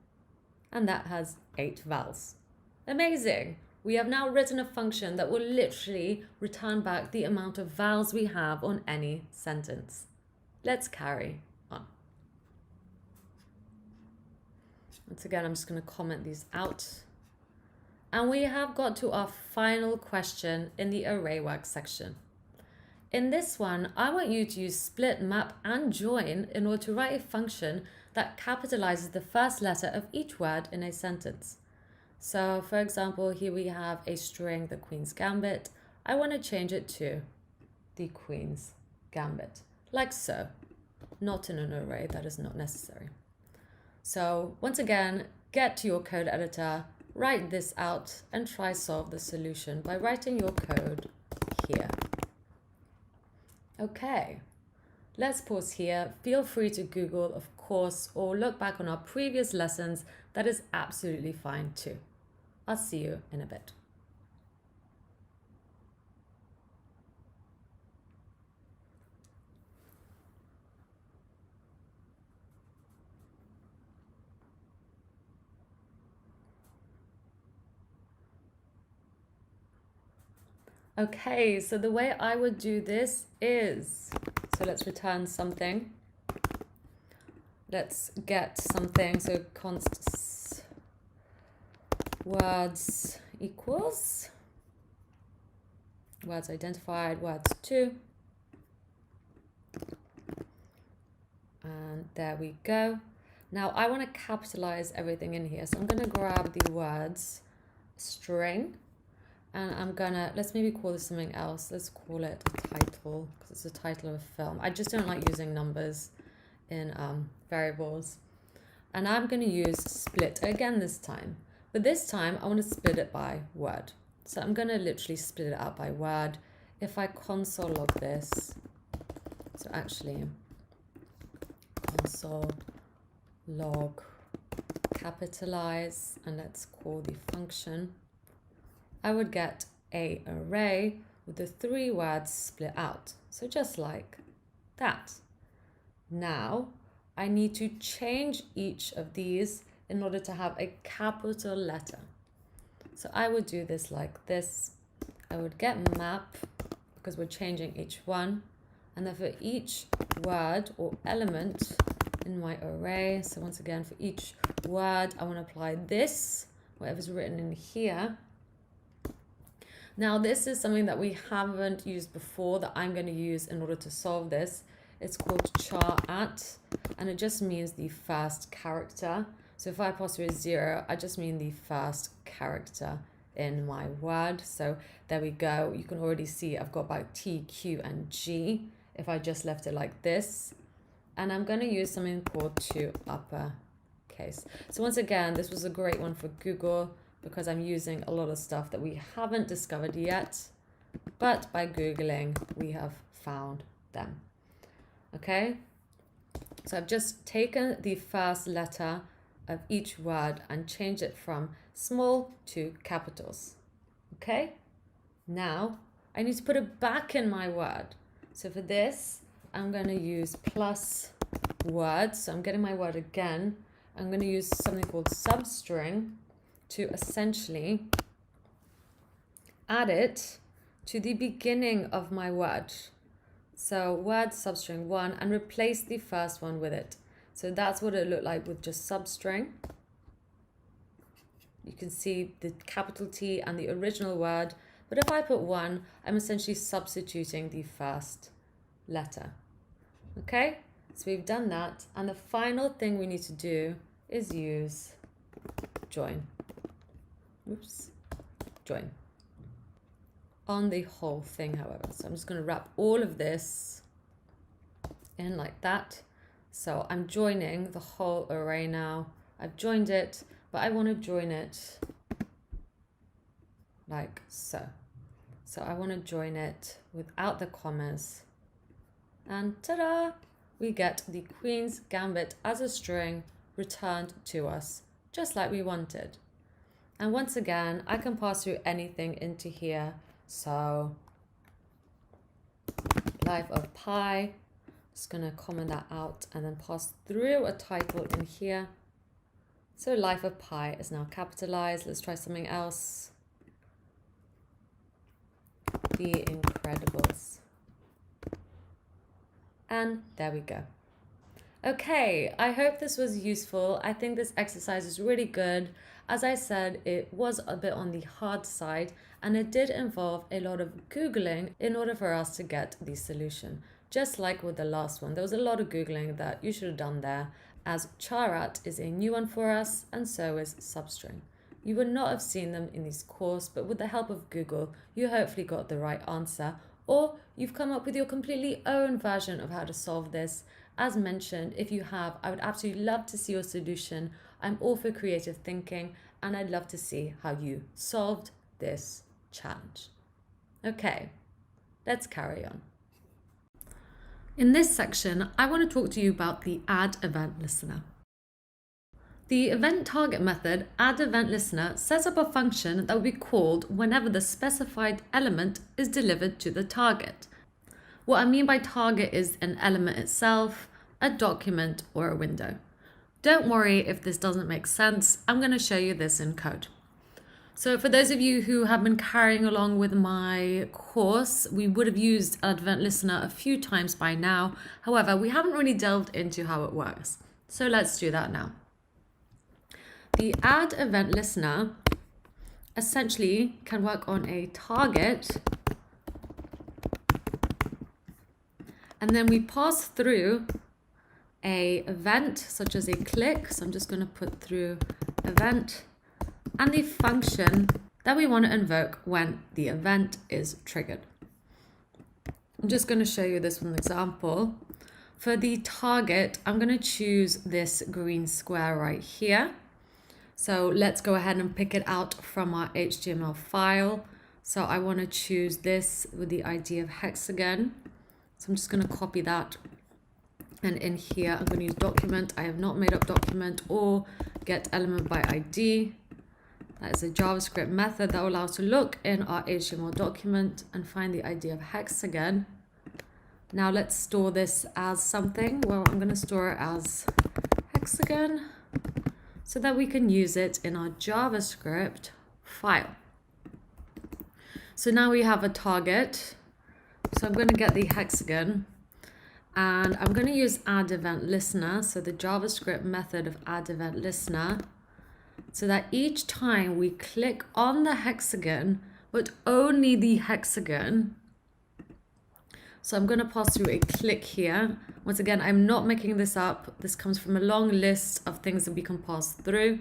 Speaker 2: And that has 8 vowels. Amazing. We have now written a function that will literally return back the amount of vowels we have on any sentence. Let's carry on. Once again, I'm just going to comment these out. And we have got to our final question in the array work section. In this one, I want you to use split, map, and join in order to write a function that capitalizes the first letter of each word in a sentence. So for example, here we have a string, the Queen's Gambit. I want to change it to the Queen's Gambit, like so. Not in an array, that is not necessary. So once again, get to your code editor, write this out, and try solve the solution by writing your code here. Okay, let's pause here. Feel free to Google, of course, or look back on our previous lessons. That is absolutely fine too. I'll see you in a bit. Okay, so the way I would do this is, so let's return something. Let's get something, so const words equals words identified, words 2. And there we go. Now I want to capitalize everything in here. So I'm going to grab the words string and I'm going to, let's maybe call this something else. Let's call it a title because it's the title of a film. I just don't like using numbers in variables. And I'm going to use split again this time. But this time I want to split it by word. So I'm going to literally split it out by word. If I console log this, so actually console log capitalize, and let's call the function, I would get a array with the 3 words split out. So just like that. Now I need to change each of these in order to have a capital letter. So I would do this like this. I would get map, because we're changing each one, and then for each word or element in my array, so once again for each word I want to apply this, whatever's written in here. Now this is something that we haven't used before that I'm going to use in order to solve this. It's called char at, and it just means the first character. So if I apostrophe 0, I just mean the first character in my word. So there we go. You can already see I've got about T, Q, and G if I just left it like this. And I'm going to use something called to uppercase. So once again, this was a great one for Google because I'm using a lot of stuff that we haven't discovered yet, but by Googling, we have found them. Okay, so I've just taken the first letter of each word and changed it from small to capitals. Okay, now I need to put it back in my word. So for this, I'm going to use plus words. So I'm getting my word again. I'm going to use something called substring to essentially add it to the beginning of my word. So word substring 1 and replace the first one with it. So that's what it looked like with just substring. You can see the capital T and the original word, but if I put 1, I'm essentially substituting the first letter. Okay, so we've done that, and the final thing we need to do is use join. Oops, join. On the whole thing, however. So I'm just going to wrap all of this in like that. So I'm joining the whole array now. I've joined it, but I want to join it like so. So I want to join it without the commas. And ta-da! We get the Queen's Gambit as a string returned to us, just like we wanted. And once again, I can pass through anything into here. So life of pi, just going to comment that out and then pass through a title in here. So life of pi is now capitalized. Let's try something else. The Incredibles. And there we go. Okay, I hope this was useful. I think this exercise is really good. As I said, it was a bit on the hard side and it did involve a lot of Googling in order for us to get the solution. Just like with the last one, there was a lot of Googling that you should have done there, as charat is a new one for us and so is substring. You would not have seen them in this course, but with the help of Google, you hopefully got the right answer, or you've come up with your completely own version of how to solve this. As mentioned, if you have, I would absolutely love to see your solution. I'm all for creative thinking and I'd love to see how you solved this challenge. Okay, let's carry on. In this section, I want to talk to you about the addEventListener. The event target method addEventListener sets up a function that will be called whenever the specified element is delivered to the target. What I mean by target is an element itself, a document, or a window. Don't worry if this doesn't make sense. I'm going to show you this in code. So for those of you who have been carrying along with my course, we would have used addEventListener a few times by now. However, we haven't really delved into how it works. So let's do that now. The addEventListener essentially can work on a target, and then we pass through a event such as a click. So I'm just going to put through event and the function that we want to invoke when the event is triggered. I'm just going to show you this one example. For the target, I'm going to choose this green square right here. So let's go ahead and pick it out from our HTML file. So I want to choose this with the ID of hexagon. So I'm just going to copy that. And in here, I'm going to use document. I have not made up document or get element by ID. That is a JavaScript method that will allow us to look in our HTML document and find the ID of hexagon. Now let's store this as something. Well, I'm going to store it as hexagon so that we can use it in our JavaScript file. So now we have a target. So I'm going to get the hexagon and I'm going to use addEventListener. So the JavaScript method of addEventListener, so that each time we click on the hexagon, but only the hexagon. So I'm going to pass through a click here. Once again, I'm not making this up. This comes from a long list of things that we can pass through.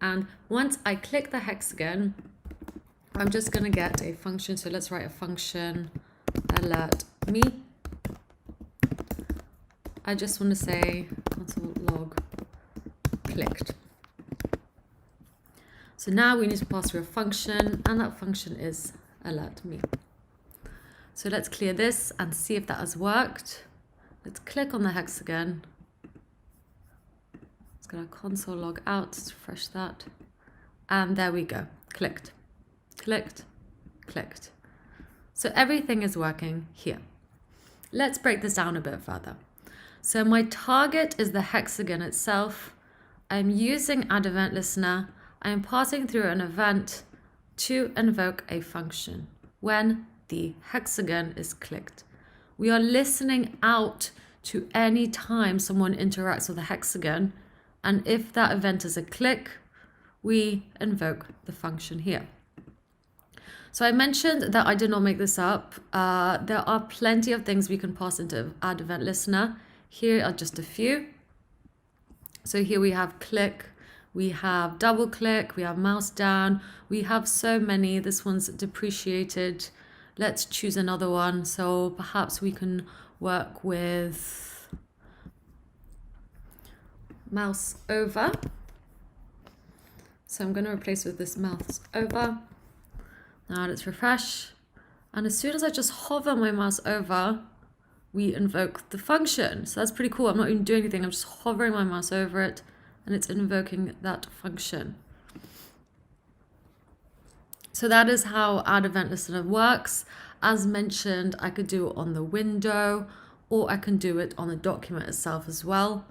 Speaker 2: And once I click the hexagon, I'm just going to get a function. So let's write a function, alert me. I just want to say console log clicked. So now we need to pass through a function, and that function is alert me. So let's clear this and see if that has worked. Let's click on the hexagon. Let's go to console log out, let's refresh that. And there we go, clicked, clicked, clicked. So everything is working here. Let's break this down a bit further. So my target is the hexagon itself. I'm using addEventListener. I'm passing through an event to invoke a function when the hexagon is clicked. We are listening out to any time someone interacts with a hexagon, and if that event is a click, we invoke the function here. So I mentioned that I did not make this up. There are plenty of things we can pass into addEventListener. Here are just a few. So here we have click, we have double click, we have mouse down, we have so many. This one's depreciated. Let's choose another one. So perhaps we can work with mouse over. So I'm going to replace with this mouse over. Now let's refresh. And as soon as I just hover my mouse over, we invoke the function. So that's pretty cool. I'm not even doing anything. I'm just hovering my mouse over it and it's invoking that function. So that is how addEventListener works. As mentioned, I could do it on the window or I can do it on the document itself as well.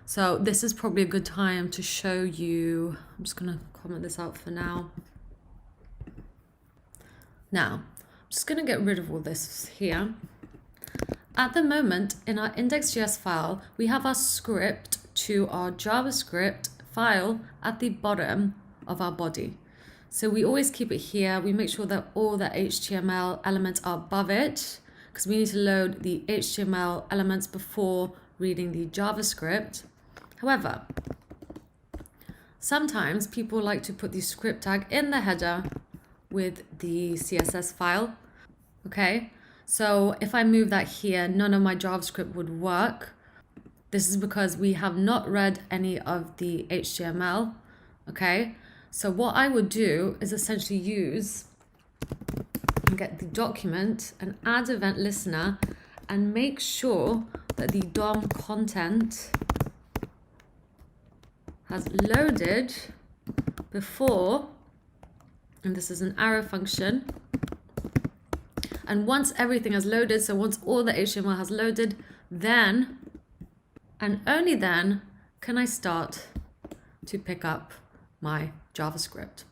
Speaker 2: So this is probably a good time to show you. I'm just going to comment this out for now. Now, I'm just going to get rid of all this here. At the moment, in our index.js file, we have our script to our JavaScript file at the bottom of our body. So we always keep it here. We make sure that all the HTML elements are above it because we need to load the HTML elements before reading the JavaScript. However, sometimes people like to put the script tag in the header with the CSS file. Okay, so if I move that here, none of my JavaScript would work. This is because we have not read any of the HTML. Okay, so what I would do is essentially use and get the document and addEventListener and make sure that the DOM content has loaded before, and this is an arrow function. And once everything has loaded, so once all the HTML has loaded, then and only then can I start to pick up my JavaScript.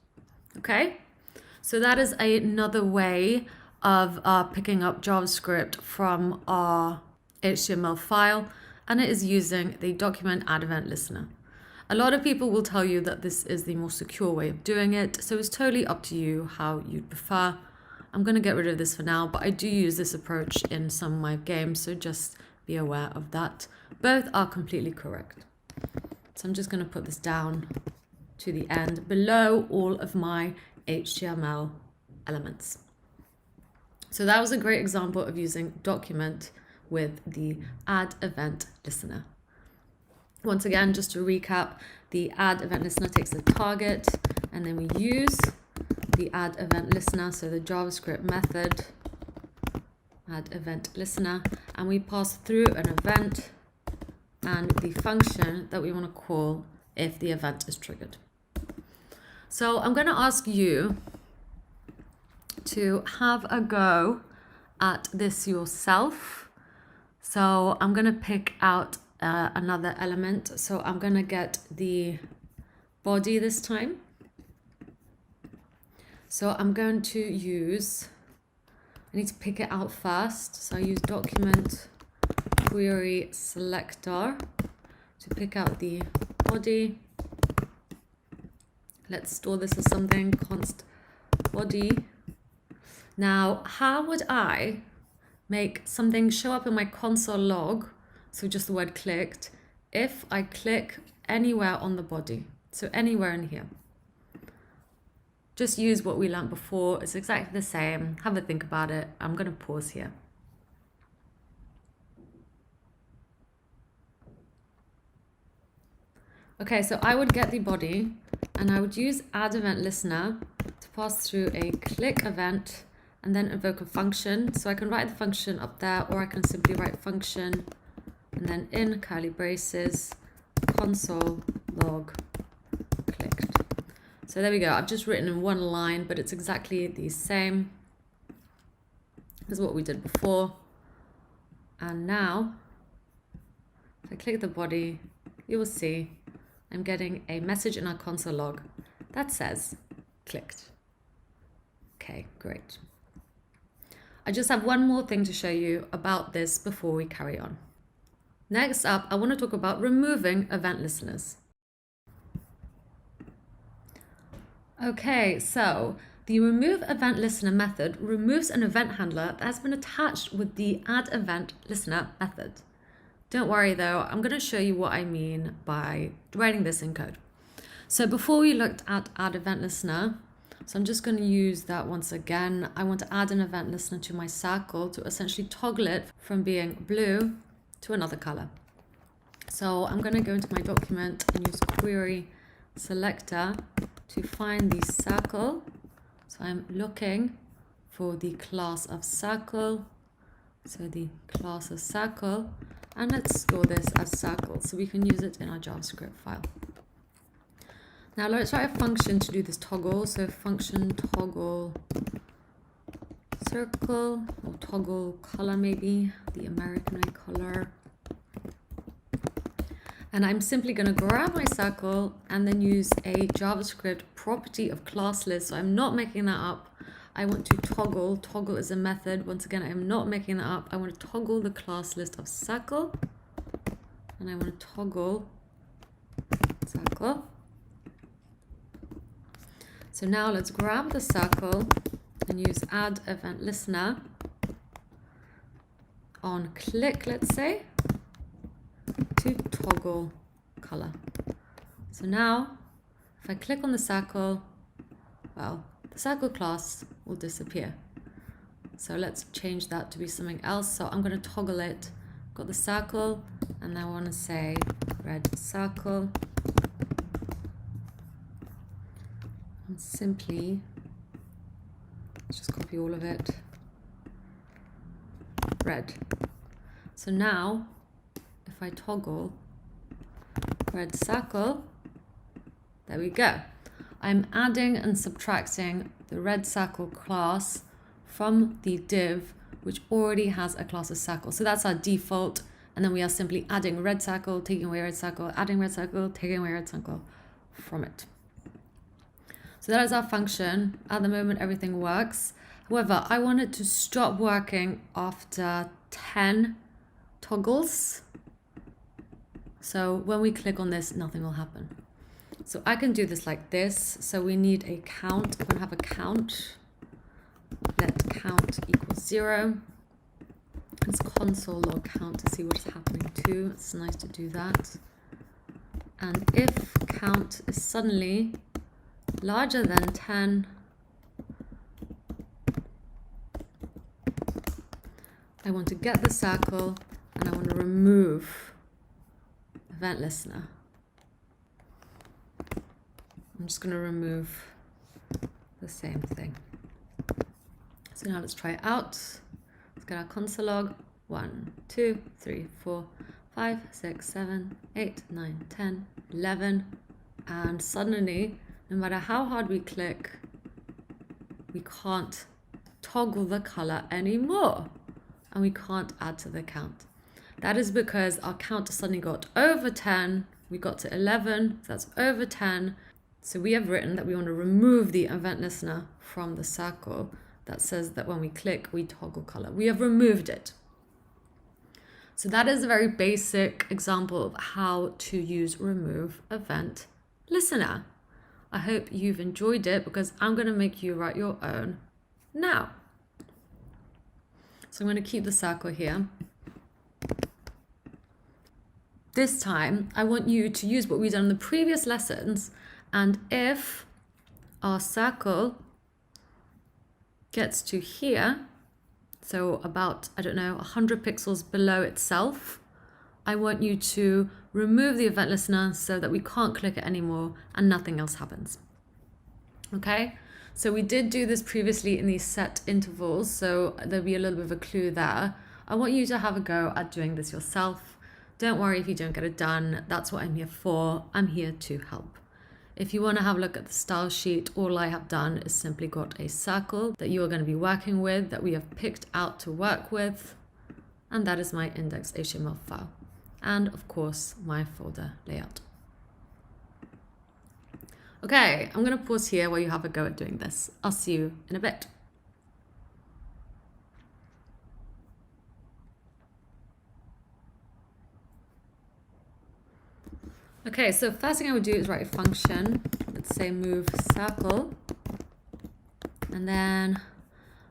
Speaker 2: Okay, so that is another way of picking up JavaScript from our HTML file, and it is using the document addEventListener. A lot of people will tell you that this is the more secure way of doing it, so it's totally up to you how you'd prefer. I'm going to get rid of this for now, but I do use this approach in some of my games, so just be aware of that. Both are completely correct. So I'm just going to put this down to the end below all of my HTML elements. So that was a great example of using document with the addEventListener. Once again, just to recap, the addEventListener takes the target, and then we use the addEventListener, so the JavaScript method addEventListener, and we pass through an event and the function that we want to call if the event is triggered. So I'm going to ask you to have a go at this yourself. So I'm going to pick out another element. So I'm going to get the body this time. So I'm going to use, I need to pick it out first. So I use document querySelector to pick out the body. Let's store this as something, const body. Now, how would I make something show up in my console log, so just the word clicked, if I click anywhere on the body? So anywhere in here. Just use what we learned before. It's exactly the same. Have a think about it. I'm going to pause here. Okay, so I would get the body and I would use addEventListener to pass through a click event and then invoke a function. So I can write the function up there, or I can simply write function and then in curly braces, console log clicked. So there we go. I've just written in one line, but it's exactly the same as what we did before. And now, if I click the body, you will see I'm getting a message in our console log that says clicked. Okay, great. I just have one more thing to show you about this before we carry on. Next up, I want to talk about removing event listeners. Okay, so the removeEventListener method removes an event handler that has been attached with the addEventListener method. Don't worry though, I'm going to show you what I mean by writing this in code. So before we looked at addEventListener, so I'm just going to use that once again. I want to add an event listener to my circle to essentially toggle it from being blue to another color. So I'm going to go into my document and use querySelector to find the circle. So I'm looking for the class of circle. So the class of circle. And let's store this as circle so we can use it in our JavaScript file. Now let's write a function to do this toggle. So function toggle circle, or toggle color maybe, the American way color. And I'm simply going to grab my circle and then use a JavaScript property of class list. So I'm not making that up. I want to toggle. Toggle is a method. Once again, I'm not making that up. I want to toggle the class list of circle. And I want to toggle circle. So now let's grab the circle and use addEventListener on click, let's say, to toggle color. So now if I click on the circle, well, the circle class will disappear. So let's change that to be something else. So I'm going to toggle it. Got the circle, and I want to say red circle. And simply, let's just copy all of it. Red. So now, if I toggle red circle, there we go. I'm adding and subtracting the red circle class from the div, which already has a class of circle. So that's our default. And then we are simply adding red circle, taking away red circle, adding red circle, taking away red circle from it. So So that is our function. At the moment, everything works. However, I want it to stop working after 10 toggles. So when we click on this, nothing will happen. So I can do this like this. So we need a count. We're going to have a count. Let count equals 0. Let's console log count to see what's happening too. It's nice to do that. And if count is suddenly larger than 10, I want to get the circle and I want to remove event listener. I'm just going to remove the same thing. So now let's try it out. Let's get our console log. 1, 2, 3, 4, 5, 6, 7, 8, 9, 10, 11. And suddenly, no matter how hard we click, we can't toggle the color anymore. And we can't add to the count. That is because our count suddenly got over 10. We got to 11, so that's over 10. So we have written that we want to remove the event listener from the circle that says that when we click, we toggle color. We have removed it. So that is a very basic example of how to use remove event listener. I hope you've enjoyed it because I'm going to make you write your own now. So I'm going to keep the circle here. This time, I want you to use what we've done in the previous lessons. And if our circle gets to here, so about, I don't know, 100 pixels below itself, I want you to remove the event listener so that we can't click it anymore and nothing else happens. Okay, so we did do this previously in these set intervals, so there'll be a little bit of a clue there. I want you to have a go at doing this yourself. Don't worry if you don't get it done. That's what I'm here for. I'm here to help. If you want to have a look at the style sheet, all I have done is simply got a circle that you are going to be working with, that we have picked out to work with. And that is my index.html file. And of course, my folder layout. Okay, I'm going to pause here while you have a go at doing this. I'll see you in a bit. Okay, so first thing I would do is write a function. Let's say move circle. And then,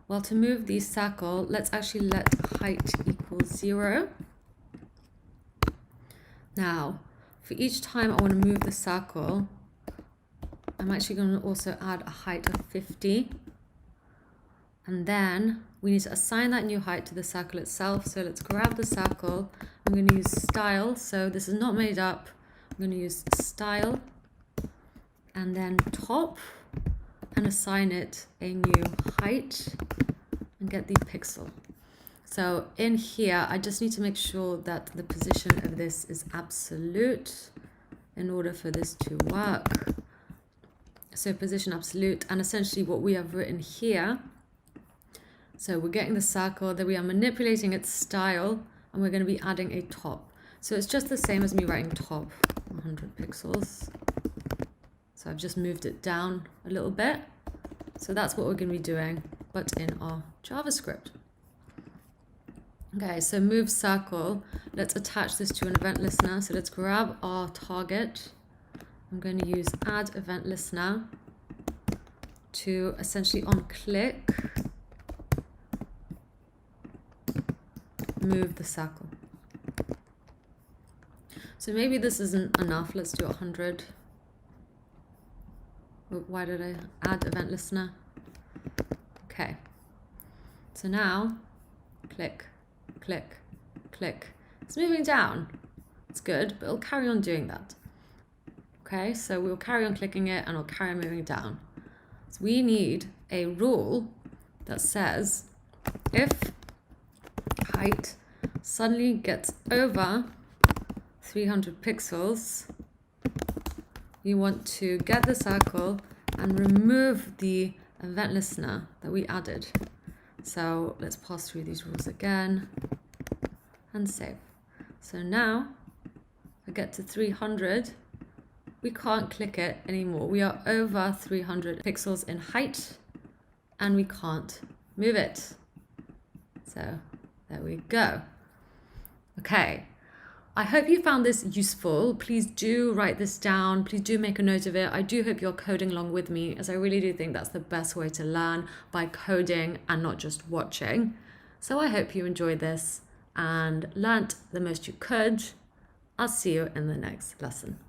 Speaker 2: well, to move the circle, let's actually let height equal 0. Now, for each time I want to move the circle, I'm actually going to also add a height of 50. And then we need to assign that new height to the circle itself. So let's grab the circle. I'm going to use style. So this is not made up. I'm going to use style and then top and assign it a new height and get the pixel. So in here, I just need to make sure that the position of this is absolute in order for this to work. So position absolute, and essentially what we have written here. So we're getting the circle, that we are manipulating its style, and we're going to be adding a top. So it's just the same as me writing top 100 pixels. So I've just moved it down a little bit. So that's what we're going to be doing, but in our JavaScript. Okay, so move circle. Let's attach this to an event listener. So let's grab our target. I'm going to use addEventListener to essentially on click move the circle. So maybe this isn't enough. Let's do 100. Why did I add event listener? Okay. So now click, click, click. It's moving down. It's good, but it'll carry on doing that. Okay, so we'll carry on clicking it and it'll carry on moving down. So we need a rule that says if height suddenly gets over 300 pixels, we want to get the circle and remove the event listener that we added. So let's pass through these rules again and save. So now I get to 300, we can't click it anymore. We are over 300 pixels in height and we can't move it. So there we go. Okay. I hope you found this useful. Please do write this down. Please do make a note of it. I do hope you're coding along with me, as I really do think that's the best way to learn, by coding and not just watching. So I hope you enjoyed this and learnt the most you could. I'll see you in the next lesson.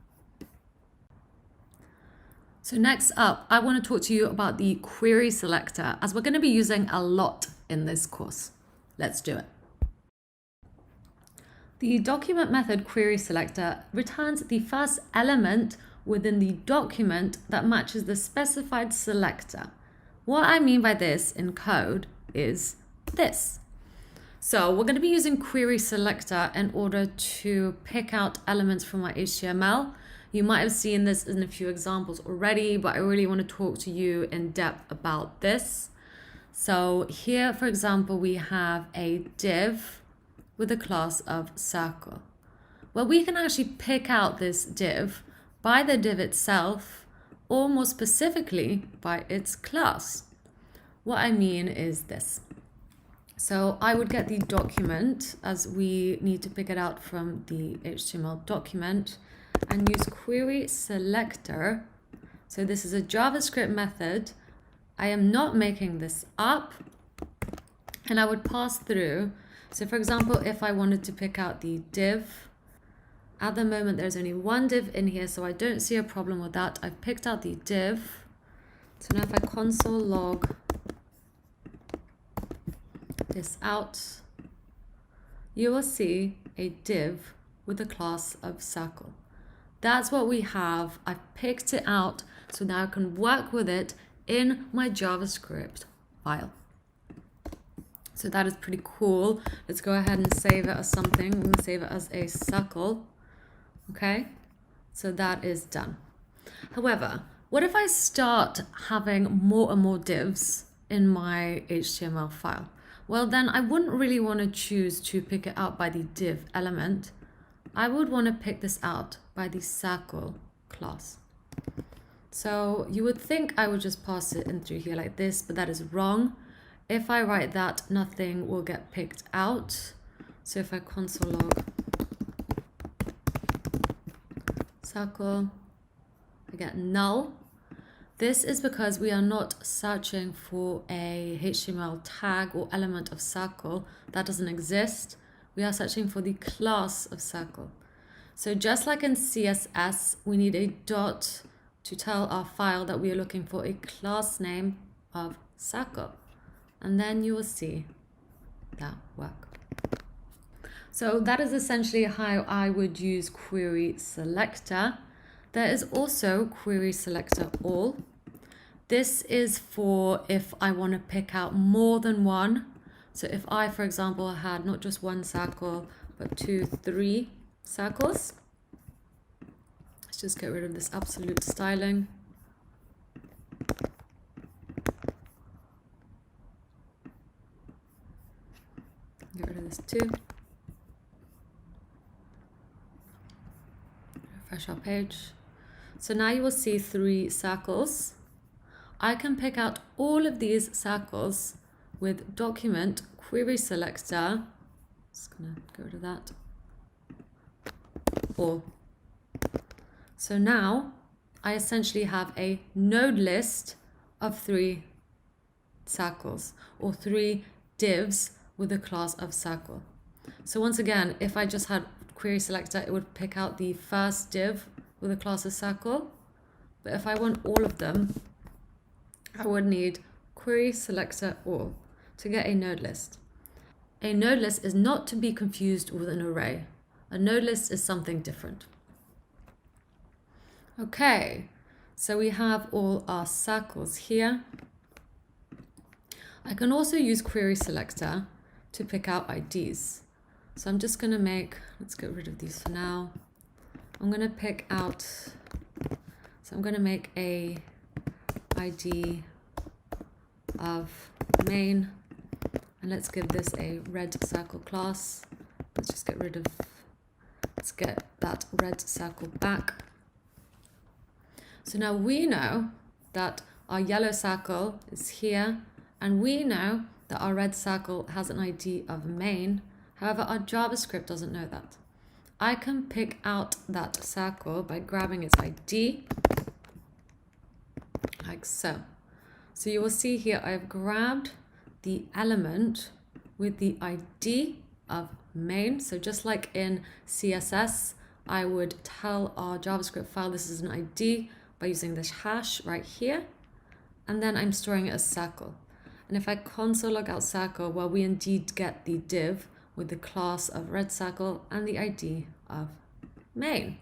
Speaker 2: So next up, I want to talk to you about the query selector, as we're going to be using a lot in this course. Let's do it. The document method querySelector returns the first element within the document that matches the specified selector. What I mean by this in code is this. So we're going to be using querySelector in order to pick out elements from our HTML. You might have seen this in a few examples already, but I really want to talk to you in depth about this. So here, for example, we have a div with a class of circle. Well, we can actually pick out this div by the div itself, or more specifically by its class. What I mean is this. So I would get the document, as we need to pick it out from the HTML document, and use querySelector. So this is a JavaScript method. I am not making this up, and I would pass through. So for example, if I wanted to pick out the div, at the moment there's only one div in here, so I don't see a problem with that. I've picked out the div. So now if I console log this out, you will see a div with a class of circle. That's what we have. I've picked it out, so now I can work with it in my JavaScript file. So that is pretty cool. Let's go ahead and save it as something. I'm going to save it as a circle. Okay, so that is done. However, what if I start having more and more divs in my HTML file? Well, then I wouldn't really want to choose to pick it out by the div element. I would want to pick this out by the circle class. So you would think I would just pass it in through here like this, but that is wrong. If I write that, nothing will get picked out. So if I console log circle, I get null. This is because we are not searching for a HTML tag or element of circle. That doesn't exist. We are searching for the class of circle. So just like in CSS, we need a dot to tell our file that we are looking for a class name of circle. And then you will see that work. So that is essentially how I would use querySelector. There is also querySelector all. This is for if I want to pick out more than one. So if I, for example, had not just one circle, but 2, 3 circles. Let's just get rid of this absolute styling. Get rid of this too. Refresh our page. So now you will see 3 circles. I can pick out all of these circles with document querySelector. Just gonna get rid of that. All. So now I essentially have a node list of 3 circles, or 3 divs with a class of circle. So once again, if I just had querySelector, it would pick out the first div with a class of circle. But if I want all of them, I would need querySelector all to get a node list. A node list is not to be confused with an array. A node list is something different. Okay, so we have all our circles here. I can also use querySelector to pick out IDs. So I'm just going to let's get rid of these for now. I'm going to pick out, so I'm going to make a ID of main, and let's give this a red circle class. Let's get that red circle back. So now we know that our yellow circle is here, and we know that our red circle has an ID of main. However, our JavaScript doesn't know that. I can pick out that circle by grabbing its ID, like so. So you will see here I've grabbed the element with the ID of main. So just like in CSS, I would tell our JavaScript file this is an ID by using this hash right here, and then I'm storing it as circle. And if I console log out circle, well, we indeed get the div with the class of red circle and the ID of main.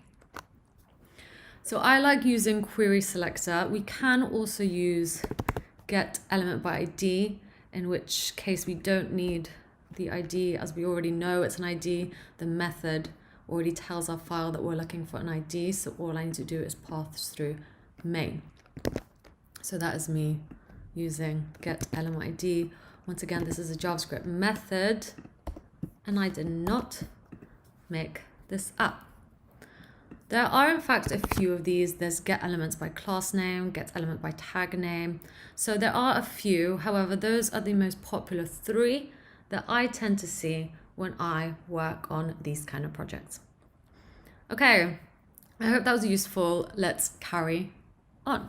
Speaker 2: So I like using querySelector. We can also use getElementById, in which case we don't need the ID, as we already know it's an ID. The method already tells our file that we're looking for an ID, so all I need to do is pass through main. So that is me using getElementId. Once again, this is a JavaScript method, and I did not make this up. There are in fact a few of these. There's getElements by class name, getElement by tag name. So there are a few, however, those are the most popular three that I tend to see when I work on these kind of projects. Okay, I hope that was useful. Let's carry on.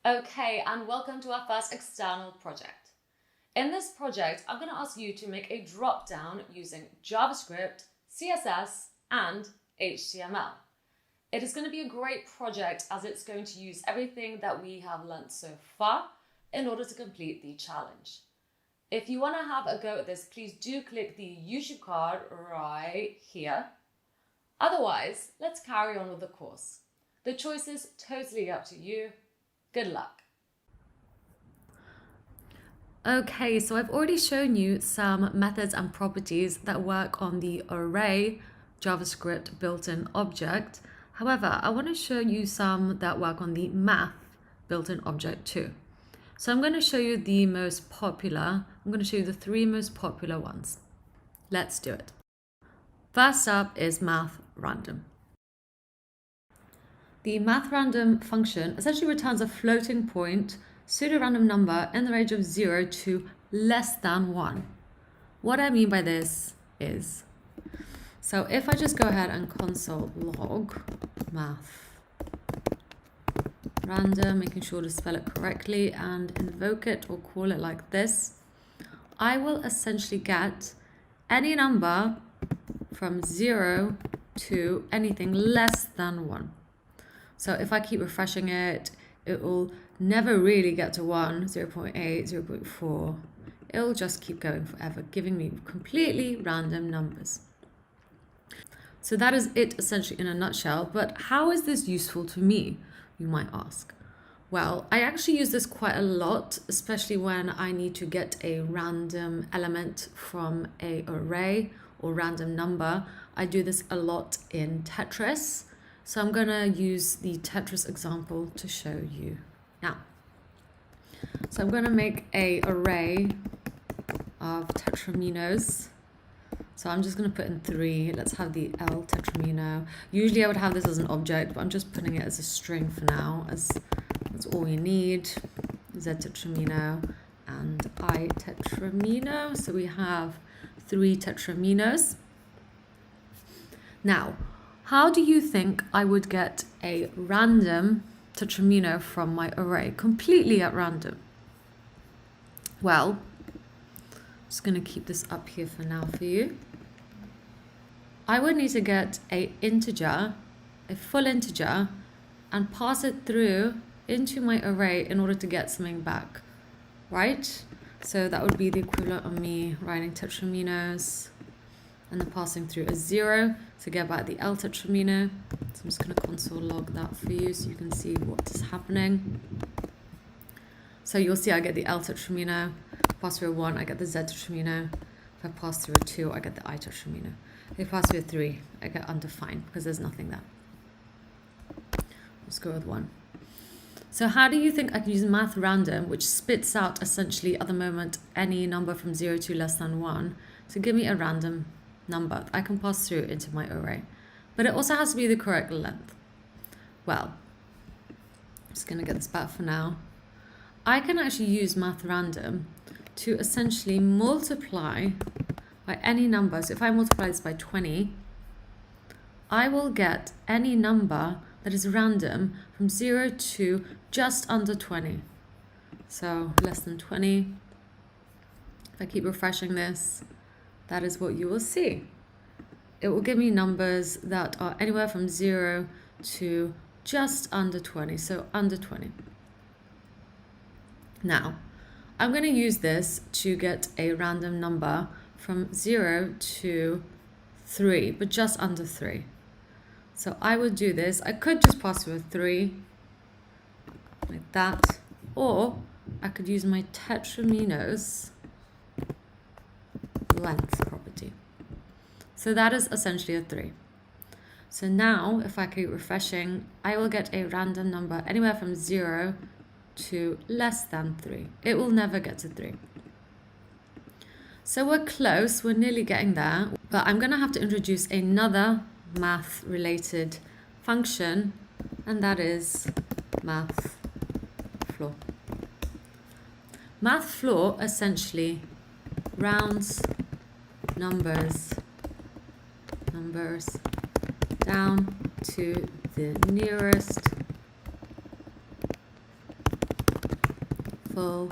Speaker 1: Okay, and welcome to our first external project. In this project, I'm going to ask you to make a drop-down using JavaScript, CSS, and HTML. It is going to be a great project as it's going to use everything that we have learned so far in order to complete the challenge. If you want to have a go at this, please do click the YouTube card right here. Otherwise, let's carry on with the course. The choice is totally up to you. Good luck.
Speaker 2: Okay, so I've already shown you some methods and properties that work on the array JavaScript built-in object. However, I want to show you some that work on the math built-in object too. So I'm going to show you the most popular. I'm going to show you the three most popular ones. Let's do it. First up is Math.random. The Math.random function essentially returns a floating point pseudo-random number in the range of 0 to less than 1. What I mean by this is, so if I just go ahead and console log Math.random, making sure to spell it correctly and invoke it or call it like this, I will essentially get any number from 0 to anything less than 1. So if I keep refreshing it, it will never really get to 1, 0.8, 0.4. It'll just keep going forever, giving me completely random numbers. So that is it essentially in a nutshell. But how is this useful to me, you might ask? Well, I actually use this quite a lot, especially when I need to get a random element from an array or random number. I do this a lot in Tetris. So I'm going to use the Tetris example to show you now. So I'm going to make an array of tetraminos. So I'm just going to put in 3. Let's have the L tetramino. Usually I would have this as an object, but I'm just putting it as a string for now, as that's all you need. Z tetramino and I tetramino. So we have 3 tetraminos. Now, how do you think I would get a random tetramino from my array, completely at random? Well, I'm just going to keep this up here for now for you. I would need to get a integer, a full integer, and pass it through into my array in order to get something back, right? So that would be the equivalent of me writing tetraminos and then passing through a 0 to get back the L tetramino. So I'm just going to console log that for you so you can see what is happening. So you'll see I get the L tetramino. Pass through a 1, I get the Z tetramino. If I pass through a 2, I get the I tetramino. If I pass through a 3, I get undefined because there's nothing there. Let's go with 1. So how do you think I can use Math.random, which spits out essentially at the moment any number from 0 to less than 1, to give me a random number I can pass through into my array? But it also has to be the correct length. Well, just going to get this back for now. I can actually use Math.random to essentially multiply by any number. So if I multiply this by 20, I will get any number that is random from 0 to just under 20. So less than 20. If I keep refreshing this, that is what you will see. It will give me numbers that are anywhere from 0 to just under 20, so under 20. Now, I'm going to use this to get a random number from 0 to 3, but just under 3. So I would do this. I could just pass through a 3, like that, or I could use my tetrominoes length property. So that is essentially a 3. So now, if I keep refreshing, I will get a random number anywhere from 0 to less than 3. It will never get to 3. So we're close, we're nearly getting there, but I'm going to have to introduce another math-related function, and that is math floor. Math floor essentially rounds numbers down to the nearest full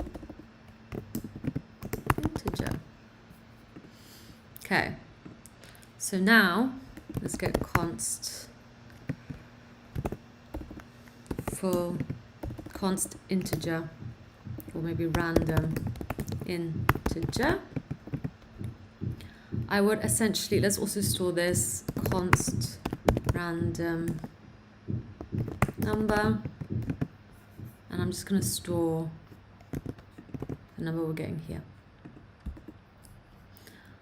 Speaker 2: integer. Okay, so now let's get const integer, or maybe random integer. I would essentially, let's also store this const random number, and I'm just going to store the number we're getting here.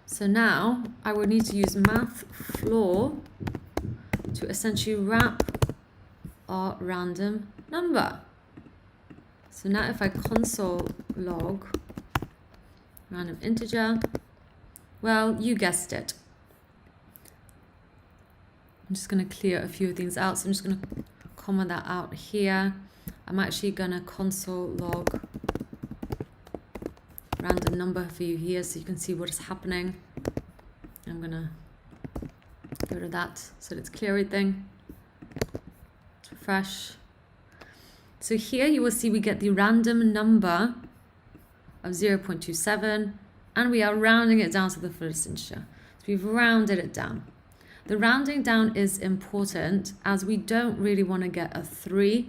Speaker 2: So now I would need to use math floor to essentially wrap our random number. So now if I console log random integer, well, you guessed it. I'm just going to clear a few things out. So I'm just going to comment that out here. I'm actually going to console log random number for you here so you can see what is happening. I'm going to get rid of that so let's clear everything. Let's refresh. So here you will see we get the random number of 0.27, and we are rounding it down to the fullest integer. So we've rounded it down. The rounding down is important as we don't really want to get a 3,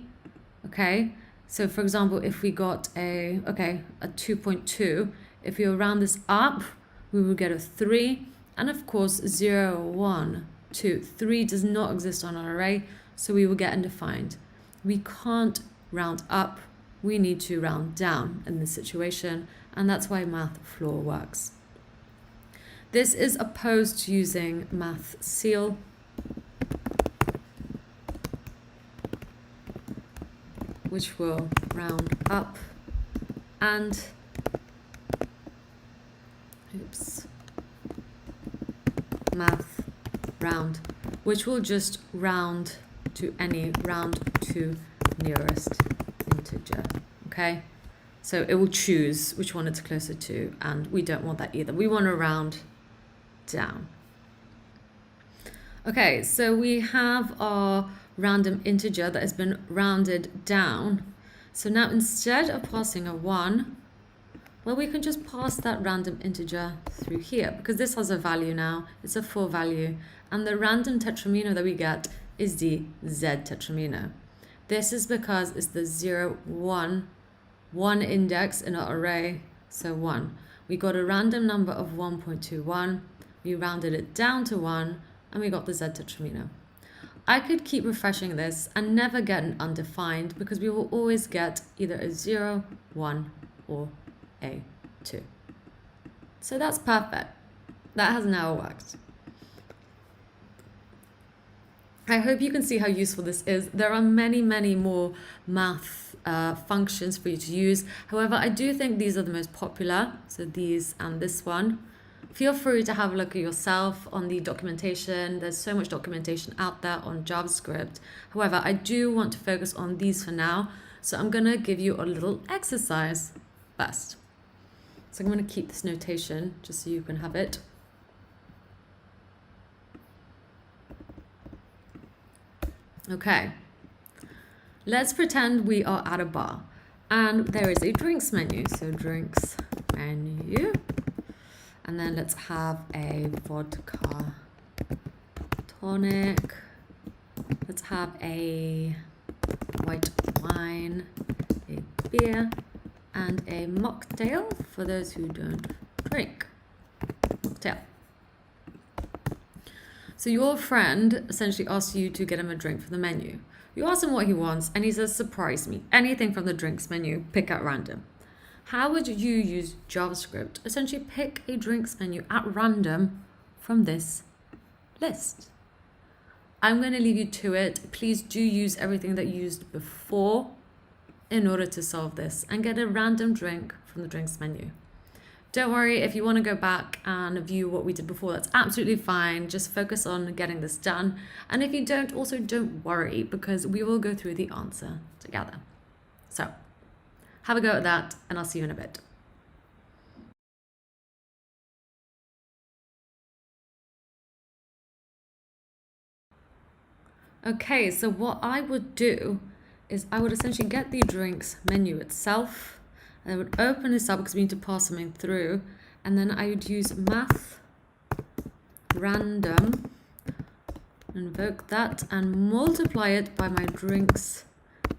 Speaker 2: okay? So for example, if we got a 2.2, if we round this up, we will get a 3. And of course, 0, 1, 2, 3 does not exist on our array, so we will get undefined. We can't round up, we need to round down in this situation, and that's why math floor works. This is opposed to using math seal, which will round up, and math round, which will just round to any round to nearest integer. Okay, so it will choose which one it's closer to, and we don't want that either. We want to round down. Okay, so we have our random integer that has been rounded down. So now instead of passing a 1, well, we can just pass that random integer through here because this has a value now. It's a full value, and the random tetramino that we get is the Z tetramino. This is because it's the 0, 1 index in our array, so 1. We got a random number of 1.21, we rounded it down to 1, and we got the Z tetramino. I could keep refreshing this and never get an undefined because we will always get either a 0, 1, or a 2. So that's perfect. That has now worked. I hope you can see how useful this is. There are many, many more math functions for you to use. However, I do think these are the most popular. So these and this one. Feel free to have a look at yourself on the documentation. There's so much documentation out there on JavaScript. However, I do want to focus on these for now So I'm gonna give you a little exercise first. So I'm gonna keep this notation just so you can have it. Okay, let's pretend we are at a bar and there is a drinks menu. So drinks menu, and then let's have a vodka tonic. Let's have a white wine, a beer, and a mocktail for those who don't drink. Mocktail. So your friend essentially asks you to get him a drink from the menu. You ask him what he wants and he says, surprise me, anything from the drinks menu, pick at random. How would you use JavaScript? Essentially pick a drinks menu at random from this list. I'm going to leave you to it. Please do use everything that you used before in order to solve this and get a random drink from the drinks menu. Don't worry, if you want to go back and view what we did before, that's absolutely fine. Just focus on getting this done. And if you don't, also don't worry, because we will go through the answer together. So have a go at that, and I'll see you in a bit. Okay, so what I would do is I would essentially get the drinks menu itself. And I would open this up because we need to pass something through. And then I would use Math.random, invoke that, and multiply it by my drinks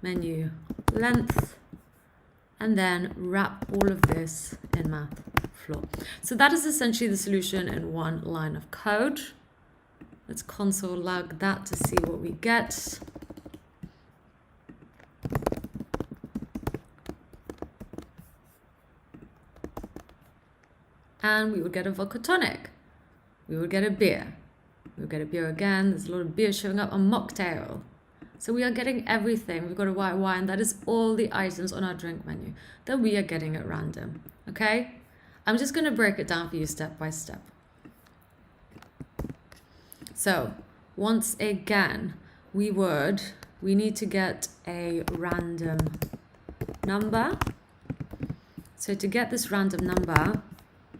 Speaker 2: menu length. And then wrap all of this in math floor. So that is essentially the solution in one line of code. Let's console log that to see what we get. And we would get a vodka tonic. We would get a beer. We would get a beer again. There's a lot of beer showing up. A mocktail. So we are getting everything. We've got a white wine. That is all the items on our drink menu that we are getting at random. Okay? I'm just going to break it down for you step by step. So once again, we need to get a random number. So to get this random number,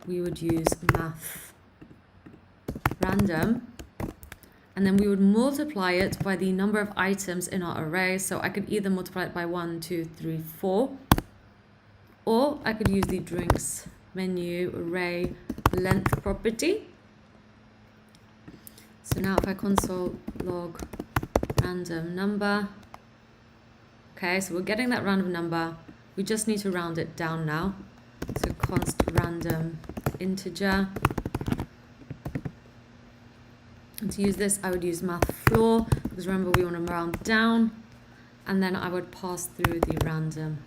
Speaker 2: we would use Math.random, and then we would multiply it by the number of items in our array. So I could either multiply it by 1, 2, 3, 4, or I could use the drinks menu array length property. So now if I console log random number, okay, so we're getting that random number. We just need to round it down now. So const random integer. And to use this, I would use math floor, because remember we want to round down, and then I would pass through the random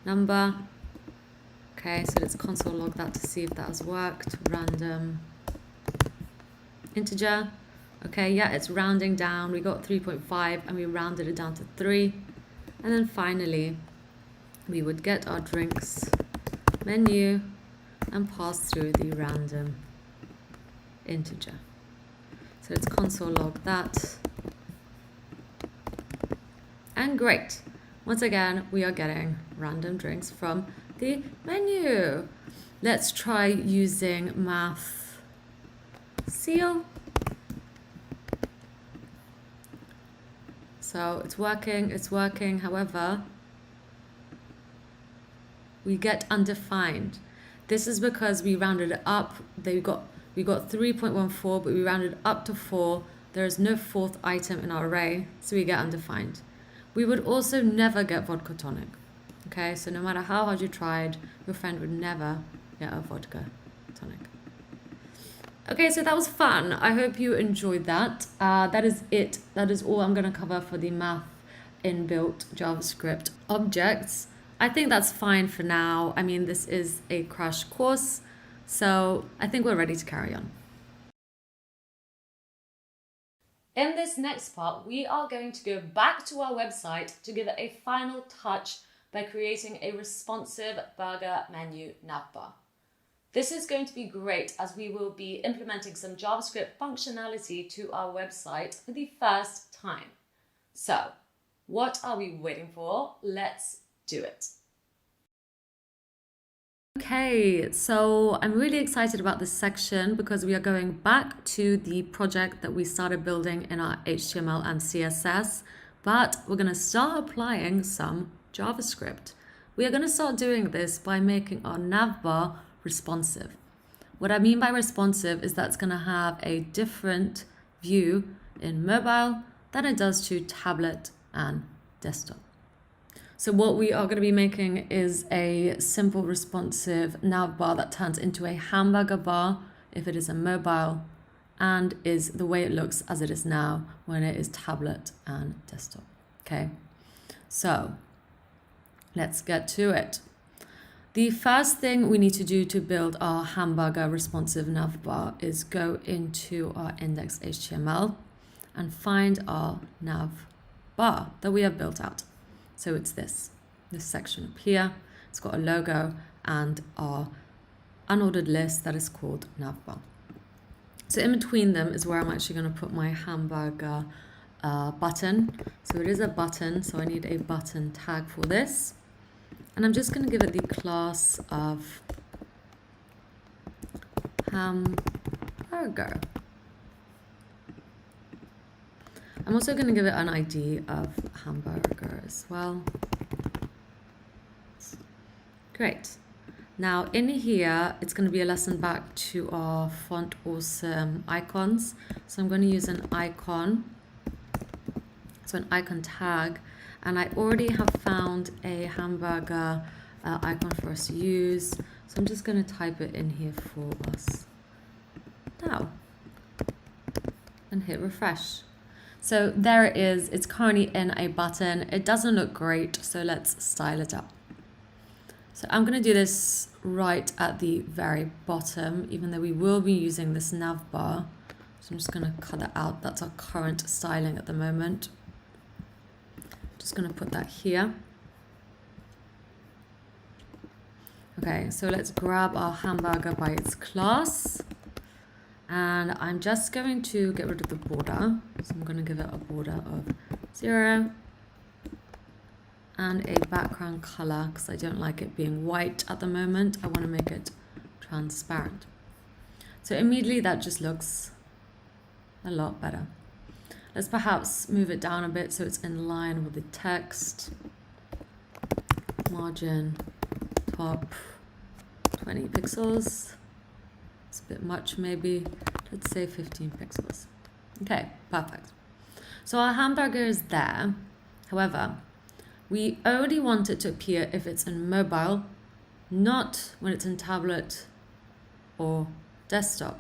Speaker 2: number. Okay, so let's console log that to see if that has worked. Random integer. Okay, yeah, it's rounding down. We got 3.5 and we rounded it down to 3. And then finally, we would get our drinks menu and pass through the random integer. So let's console log that. And great. Once again, we are getting random drinks from the menu. Let's try using math seal. So it's working. However, we get undefined. This is because we rounded it up. We got 3.14, but we rounded up to 4. There is no fourth item in our array, so we get undefined. We would also never get vodka tonic. Okay, so no matter how hard you tried, your friend would never get a vodka tonic. Okay, so that was fun. I hope you enjoyed that. That is it. That is all I'm going to cover for the math inbuilt JavaScript objects. I think that's fine for now. I mean, this is a crash course, so I think we're ready to carry on.
Speaker 1: In this next part, we are going to go back to our website to give it a final touch by creating a responsive burger menu navbar. This is going to be great as we will be implementing some JavaScript functionality to our website for the first time. So What are we waiting for? Let's do it.
Speaker 2: Okay, so I'm really excited about this section because we are going back to the project that we started building in our HTML and CSS, but we're going to start applying some JavaScript. We are going to start doing this by making our NavBar responsive. What I mean by responsive is that's going to have a different view in mobile than it does to tablet and desktop. So what we are going to be making is a simple responsive navbar that turns into a hamburger bar if it is a mobile and is the way it looks as it is now when it is tablet and desktop. Okay, so let's get to it. The first thing we need to do to build our hamburger responsive navbar is go into our index.html and find our navbar that we have built out. So it's this section up here. It's got a logo and our unordered list that is called NavBar. So in between them is where I'm actually going to put my hamburger button. So it is a button, so I need a button tag for this. And I'm just going to give it the class of hamburger. I'm also going to give it an ID of hamburger as well. Great. Now in here, it's going to be a lesson back to our font awesome icons. So I'm going to use an icon. So an icon tag. And I already have found a hamburger icon for us to use. So I'm just going to type it in here for us now. And hit refresh. So there it is. It's currently in a button. It doesn't look great, so let's style it up. So I'm going to do this right at the very bottom, even though we will be using this navbar. So I'm just going to cut that out. That's our current styling at the moment. Just going to put that here. Okay, so let's grab our hamburger by its class. And I'm just going to get rid of the border. So I'm going to give it a border of 0 and a background color because I don't like it being white at the moment. I want to make it transparent. So immediately that just looks a lot better. Let's perhaps move it down a bit so it's in line with the text. Margin, top, 20 pixels. It's a bit much maybe. Let's say 15 pixels. Okay, perfect. So our hamburger is there. However, we only want it to appear if it's in mobile, not when it's in tablet or desktop.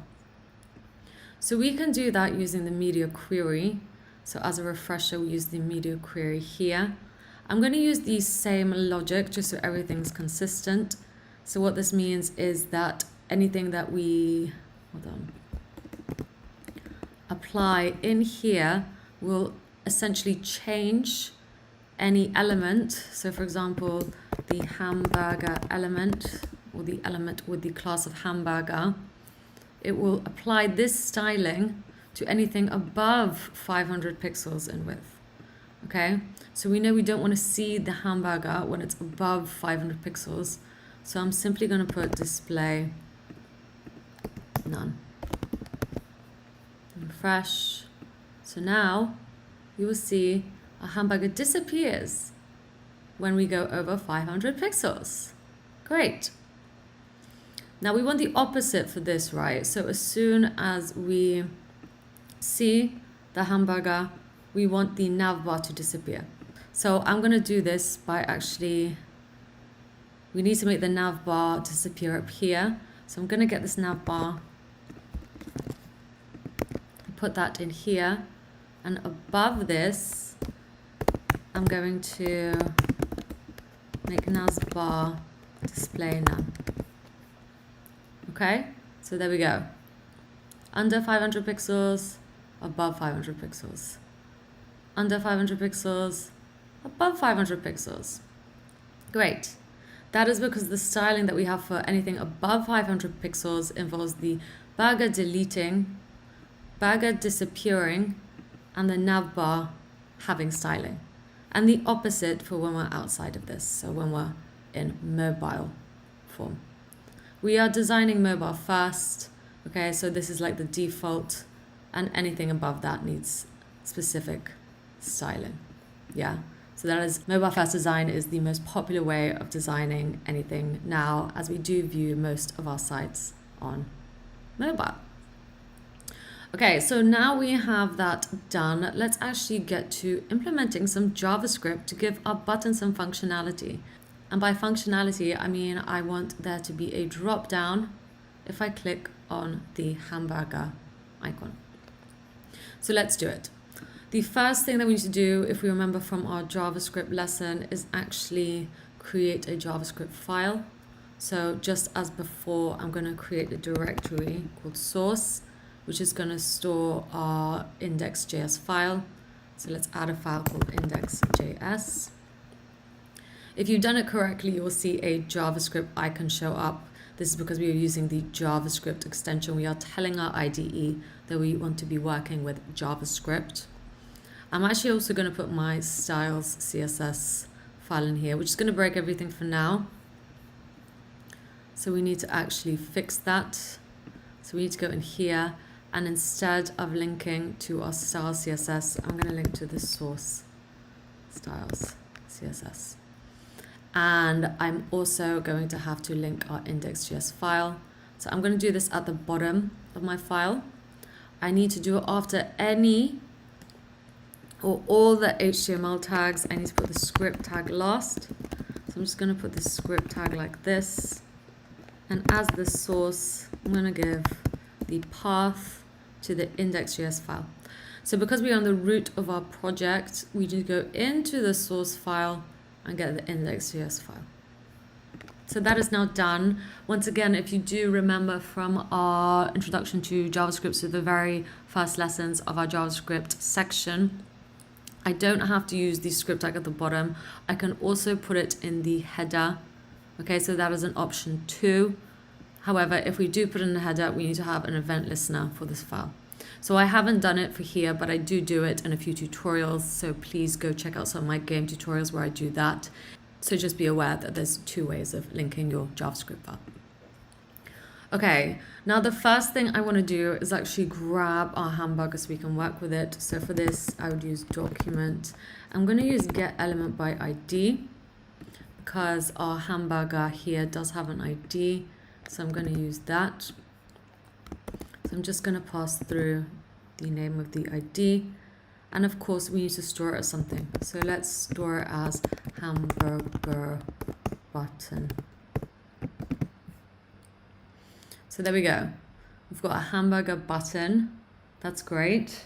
Speaker 2: So we can do that using the media query. So as a refresher, we use the media query here. I'm going to use the same logic just so everything's consistent. So what this means is that anything that we apply in here will essentially change any element. So for example, the hamburger element or the element with the class of hamburger, it will apply this styling to anything above 500 pixels in width. Okay, so we know we don't want to see the hamburger when it's above 500 pixels. So I'm simply going to put display none. Refresh. So now you will see a hamburger disappears when we go over 500 pixels. Great. Now we want the opposite for this, right? So as soon as we see the hamburger, we want the navbar to disappear. So I'm going to do this by actually, we need to make the navbar disappear up here. So I'm going to get this navbar, put that in here, and above this, I'm going to make navbar display none. Okay, so there we go. Under 500 pixels, above 500 pixels. Under 500 pixels, above 500 pixels. Great. That is because the styling that we have for anything above 500 pixels involves the burger deleting, burger disappearing, and the navbar having styling. and the opposite for when we're outside of this, so when we're in mobile form. We are designing mobile first, okay, so this is like the default, and anything above that needs specific styling. Yeah, so that is mobile first design is the most popular way of designing anything now, as we do view most of our sites on mobile. Okay, so now we have that done. Let's actually get to implementing some JavaScript to give our button some functionality. And by functionality, I mean I want there to be a drop down if I click on the hamburger icon. So let's do it. The first thing that we need to do, if we remember from our JavaScript lesson, is actually create a JavaScript file. So just as before, I'm going to create a directory called source, which is going to store our index.js file. So let's add a file called index.js. If you've done it correctly, you will see a JavaScript icon show up. This is because we are using the JavaScript extension. We are telling our IDE that we want to be working with JavaScript. I'm actually also going to put my styles CSS file in here, which is going to break everything for now. So we need to actually fix that. So we need to go in here, and instead of linking to our styles CSS, I'm going to link to the source styles CSS. And I'm also going to have to link our index.js file. So I'm going to do this at the bottom of my file. I need to do it after any or all the HTML tags. I need to put the script tag last. So I'm just going to put the script tag like this. And as the source, I'm going to give the path to the index.js file. So because we're on the root of our project, we need to go into the source file and get the index.js file. So that is now done. Once again, if you do remember from our introduction to JavaScript, so the very first lessons of our JavaScript section, I don't have to use the script tag at the bottom. I can also put it in the header. Okay, so that is an option too. However, if we do put in the header, we need to have an event listener for this file. So I haven't done it for here, but I do it in a few tutorials. So please go check out some of my game tutorials where I do that. So just be aware that there's two ways of linking your JavaScript file. Okay, now the first thing I want to do is actually grab our hamburger so we can work with it. So for this, I would use document. I'm going to use getElementById because our hamburger here does have an ID. So I'm going to use that. So I'm just going to pass through the name of the ID. And of course, we need to store it as something. So let's store it as hamburger button. So there we go. We've got a hamburger button. That's great.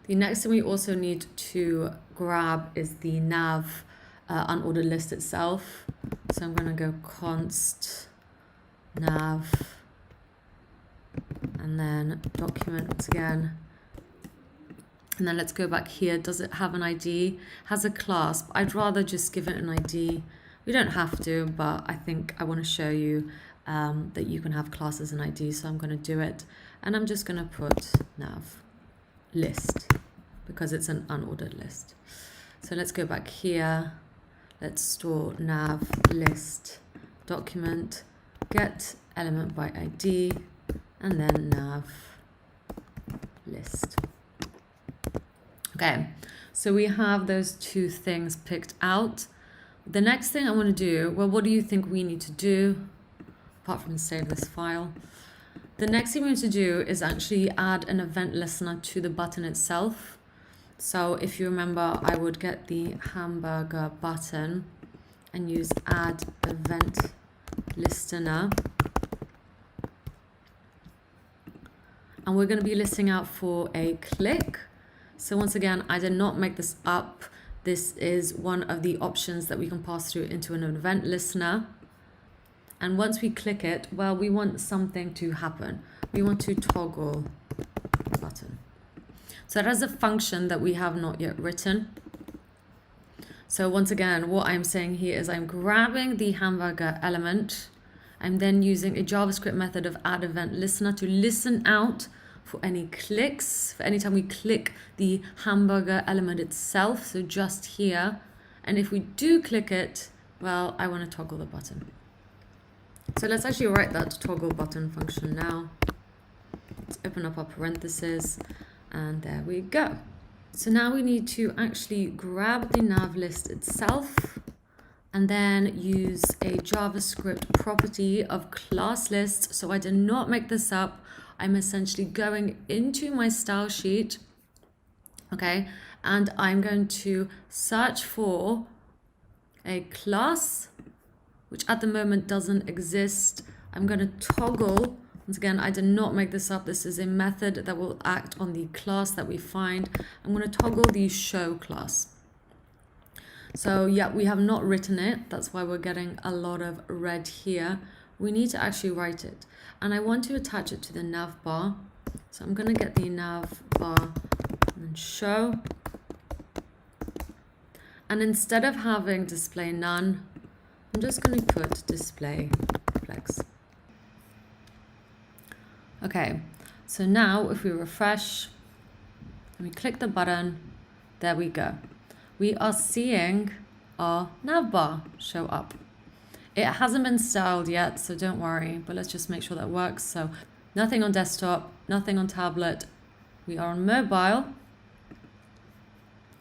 Speaker 2: The next thing we also need to grab is the nav unordered list itself. So I'm going to go const nav and then document once again. And then let's go back here. Does it have an ID? Has a class. But I'd rather just give it an ID. We don't have to, but I think I want to show you that you can have classes and IDs, so I'm going to do it. And I'm just going to put nav list because it's an unordered list. So let's go back here. Let's store nav list document, get element by ID, and then nav list. Okay, so we have those two things picked out. The next thing I want to do, well, what do you think we need to do? Apart from save this file. The next thing we need to do is actually add an event listener to the button itself. So if you remember, I would get the hamburger button and use addEventListener. And we're going to be listing out for a click. So once again, I did not make this up. This is one of the options that we can pass through into an event listener. And once we click it, well, we want something to happen. We want to toggle the button. So that is a function that we have not yet written. So once again, what I'm saying here is I'm grabbing the hamburger element. I'm then using a JavaScript method of addEventListener to listen out for any clicks, for any time we click the hamburger element itself, so just here. And if we do click it, well, I want to toggle the button. So let's actually write that toggle button function now. Let's open up our parentheses, and there we go. So now we need to actually grab the nav list itself and then use a JavaScript property of class list. So I did not make this up. I'm essentially going into my style sheet, okay, and I'm going to search for a class, which at the moment doesn't exist. I'm going to toggle. Once again, I did not make this up. This is a method that will act on the class that we find. I'm going to toggle the show class. So yeah, we have not written it. That's why we're getting a lot of red here. We need to actually write it. And I want to attach it to the NavBar. So I'm going to get the NavBar and show. And instead of having display none, I'm just going to put display flex. Okay, so now if we refresh and we click the button, there we go. We are seeing our navbar show up. It hasn't been styled yet, so don't worry, but let's just make sure that works. So nothing on desktop, nothing on tablet. We are on mobile,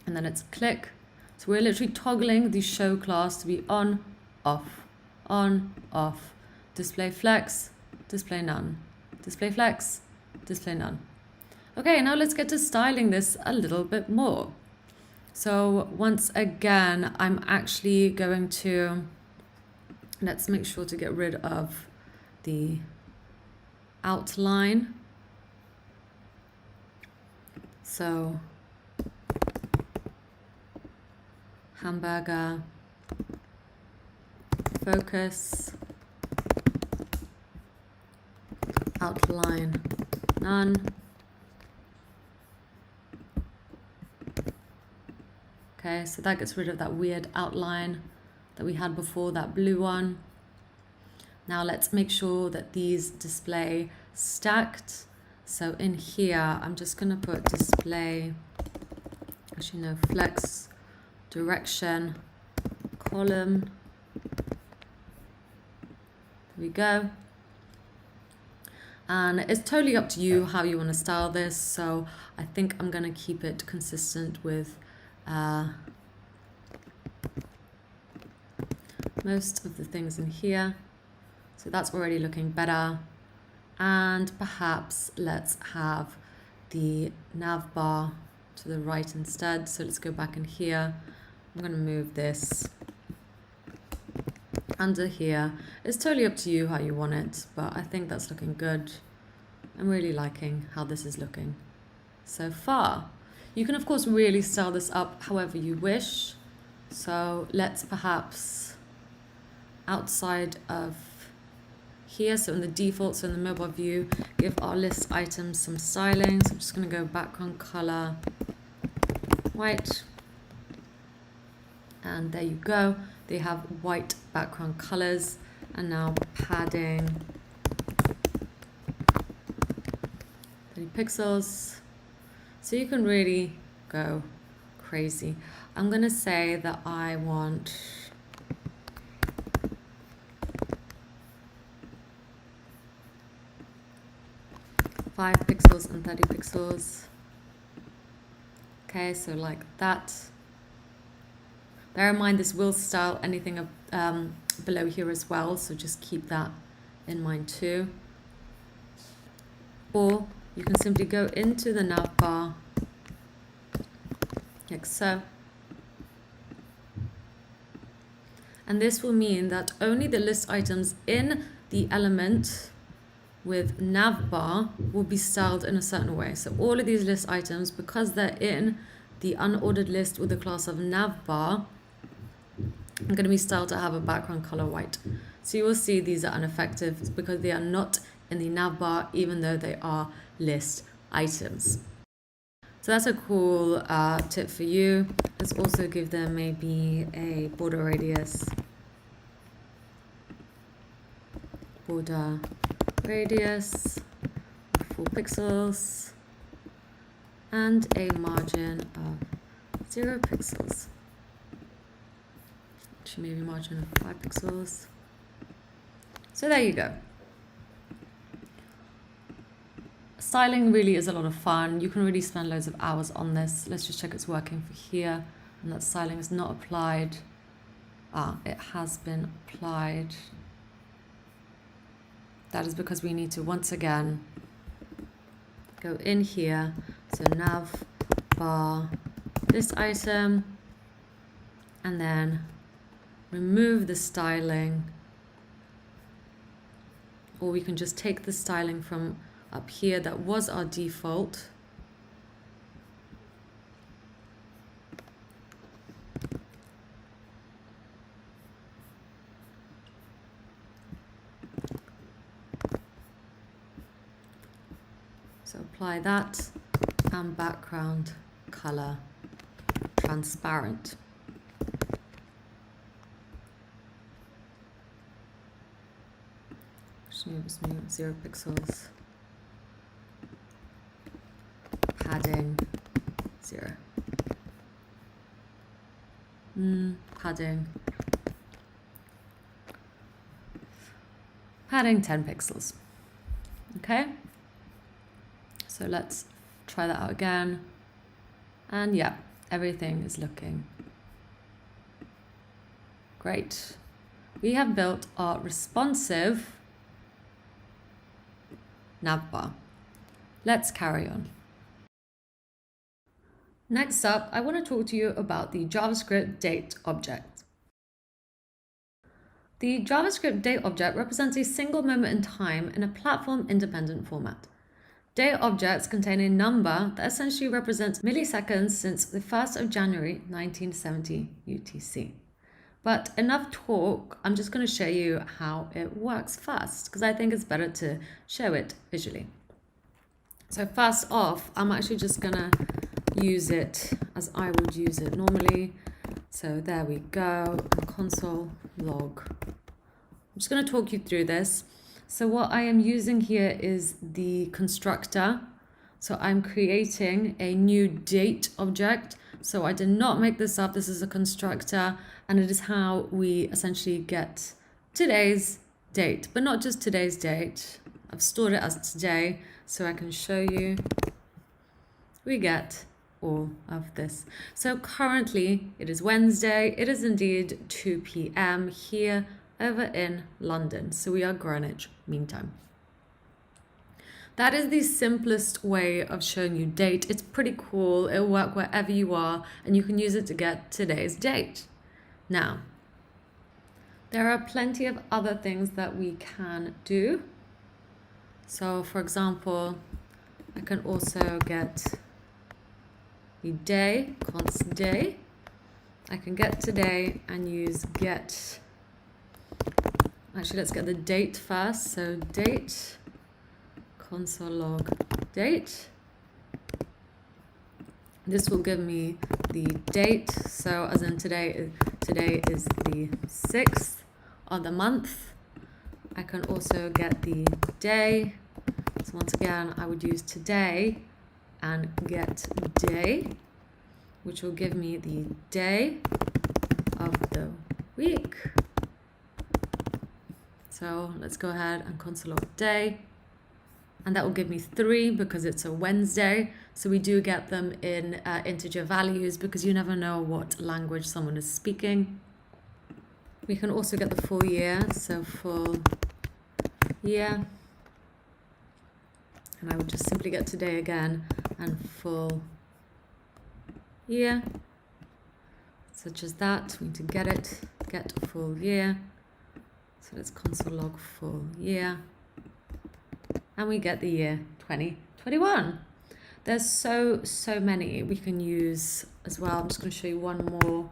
Speaker 2: and then it's click. So we're literally toggling the show class to be on, off, display flex, display none, display flex, display none. Okay, now let's get to styling this a little bit more. So once again, I'm actually going to, let's make sure to get rid of the outline. So hamburger, focus, outline, none. Okay, so that gets rid of that weird outline that we had before, that blue one. Now let's make sure that these display stacked. So in here, I'm just going to put display, actually no, flex, direction, column. There we go. And it's totally up to you how you want to style this. So I think I'm going to keep it consistent with most of the things in here. So that's already looking better. And perhaps let's have the navbar to the right instead. So let's go back in here. I'm going to move this under here. It's totally up to you how you want it, but I think that's looking good. I'm really liking how this is looking so far. You can of course really style this up however you wish. So let's perhaps outside of here, so in the default, so in the mobile view, give our list items some styling. So I'm just going to go background color white, and there you go. They have white background colors. And now padding 30 pixels. So you can really go crazy. I'm going to say that I want 5 pixels and 30 pixels. Okay, so like that. Bear in mind this will style anything below here as well, so just keep that in mind too. Or you can simply go into the navbar like so. And this will mean that only the list items in the element with navbar will be styled in a certain way. So all of these list items, because they're in the unordered list with the class of navbar, are going to be styled to have a background color white. So you will see these are ineffective because they are not in the navbar, even though they are list items. So that's a cool tip for you. Let's also give them maybe a border radius. Border radius 4 pixels and a margin of 0 pixels. Actually, maybe margin of 5 pixels. So there you go. Styling really is a lot of fun. You can really spend loads of hours on this. Let's just check it's working for here and that styling is not applied. It has been applied. That is because we need to once again go in here. So NavBar, this item, and then remove the styling. Or we can just take the styling from up here that was our default. So apply that and background color transparent. Just move 0 pixels. Padding 0. Padding 10 pixels. Okay. So let's try that out again. And yeah, everything is looking great. We have built our responsive NavBar. Let's carry on. Next up, I want to talk to you about the JavaScript date object. The JavaScript date object represents a single moment in time in a platform-independent format. Date objects contain a number that essentially represents milliseconds since the 1st of January 1970 UTC. But enough talk, I'm just going to show you how it works first, because I think it's better to show it visually. So first off, I'm actually just going to use it as I would use it normally. So there we go, and console log. I'm just going to talk you through this. So what I am using here is the constructor. So I'm creating a new date object. So I did not make this up. This is a constructor, and it is how we essentially get today's date, but not just today's date. I've stored it as today so I can show you. We get all of this. So currently it is Wednesday. It is indeed 2 p.m. here over in London. So we are Greenwich Mean Time. That is the simplest way of showing you date. It's pretty cool. It'll work wherever you are, and you can use it to get today's date. Now, there are plenty of other things that we can do. So for example, I can also get the day, const day. I can get today and use get. Actually, let's get the date first. So date, console log date. This will give me the date. So as in today is the 6th of the month. I can also get the day. So once again, I would use today and get day, which will give me the day of the week. So let's go ahead and console log day. And that will give me 3 because it's a Wednesday. So we do get them in integer values because you never know what language someone is speaking. We can also get the full year. So full year. And I would just simply get today again and full year. Such as that. We need to get it. Get full year. So let's console log full year. And we get the year 2021. There's so many we can use as well. I'm just going to show you one more,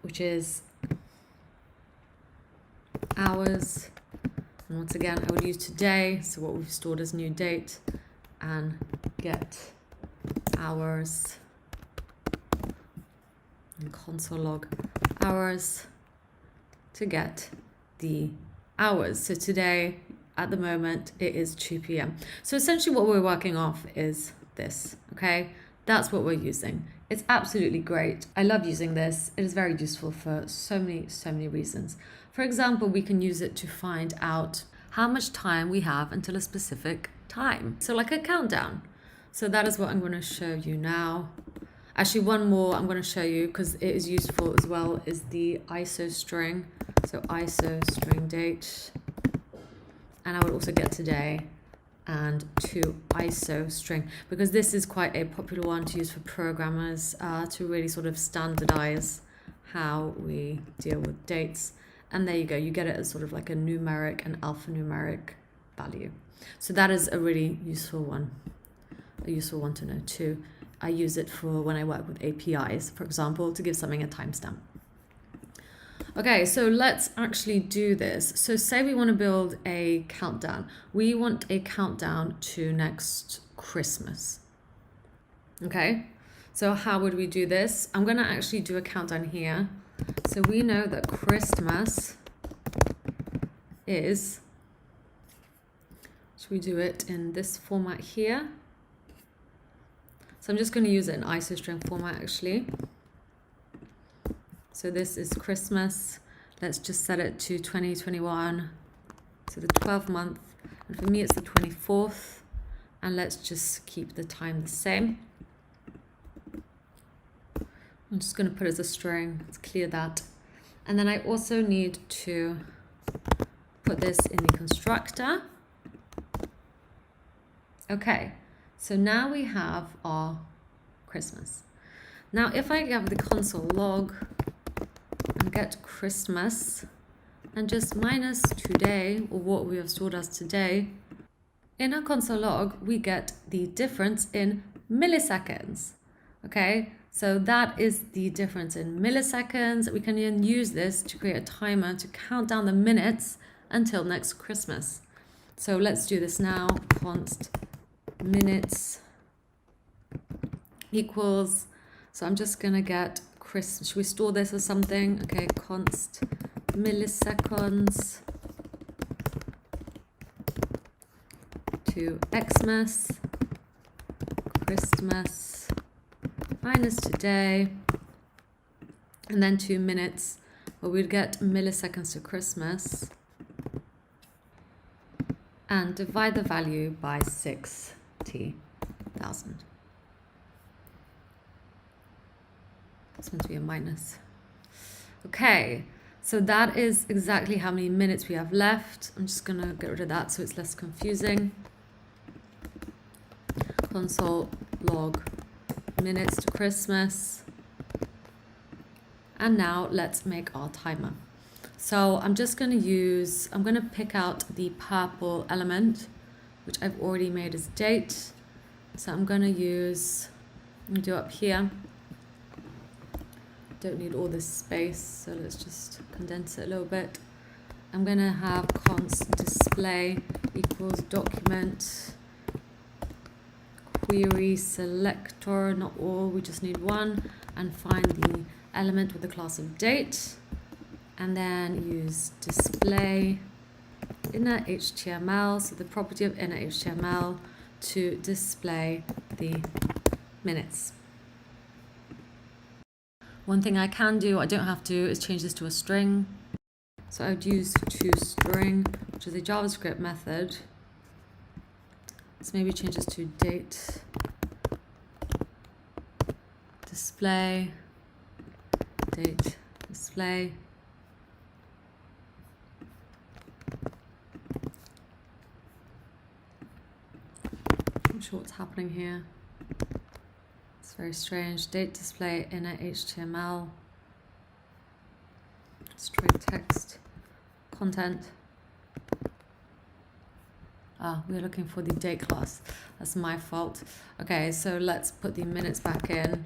Speaker 2: which is hours. And once again, I would use today, so what we've stored as new date, and get hours. And console log hours to get the hours. So today, at the moment it is 2 p.m. So essentially what we're working off is this, okay? That's what we're using. It's absolutely great. I love using this. It is very useful for so many reasons. For example, we can use it to find out how much time we have until a specific time. So like a countdown. So that is what I'm going to show you now. Actually, one more I'm going to show you because it is useful as well is the ISO string. So ISO string date. And I would also get today and to ISO string, because this is quite a popular one to use for programmers to really sort of standardize how we deal with dates. And there you go, you get it as sort of like a numeric and alphanumeric value. So that is a really useful one to know too. I use it for when I work with APIs, for example, to give something a timestamp. Okay, so let's actually do this. So say we want to build a countdown. We want a countdown to next Christmas. Okay, so how would we do this? I'm going to actually do a countdown here. So we know that Christmas is, should we do it in this format here? So I'm just going to use it in ISO string format actually. So this is Christmas. Let's just set it to 2021. So the 12th month. And for me, it's the 24th. And let's just keep the time the same. I'm just going to put it as a string. Let's clear that. And then I also need to put this in the constructor. Okay. So now we have our Christmas. Now, if I have the console log and get Christmas and just minus today, or what we have stored as today, in our console log, we get the difference in milliseconds. Okay, so that is the difference in milliseconds. We can then use this to create a timer to count down the minutes until next Christmas. So let's do this now. Const minutes equals, so I'm just gonna get Christmas. Should we store this as something? Okay, const milliseconds to Xmas, Christmas minus today, and then 2 minutes, where we'd get milliseconds to Christmas, and divide the value by 60,000. It's meant to be a minus. Okay, so that is exactly how many minutes we have left. I'm just gonna get rid of that so it's less confusing. Console log minutes to Christmas. And now let's make our timer. So I'm just gonna I'm gonna pick out the purple element, which I've already made as date. So I'm gonna do it up here. Don't need all this space, so let's just condense it a little bit. I'm gonna have const display equals document querySelector, not all, we just need one, and find the element with the class of date, and then use display inner HTML, so the property of inner HTML, to display the minutes. One thing I can do, I don't have to, is change this to a string. So I would use toString, which is a JavaScript method. Let's maybe change this to date display, date display. I'm not sure what's happening here. It's very strange. Date display inner HTML. String text content. We're looking for the date class. That's my fault. Okay, so let's put the minutes back in.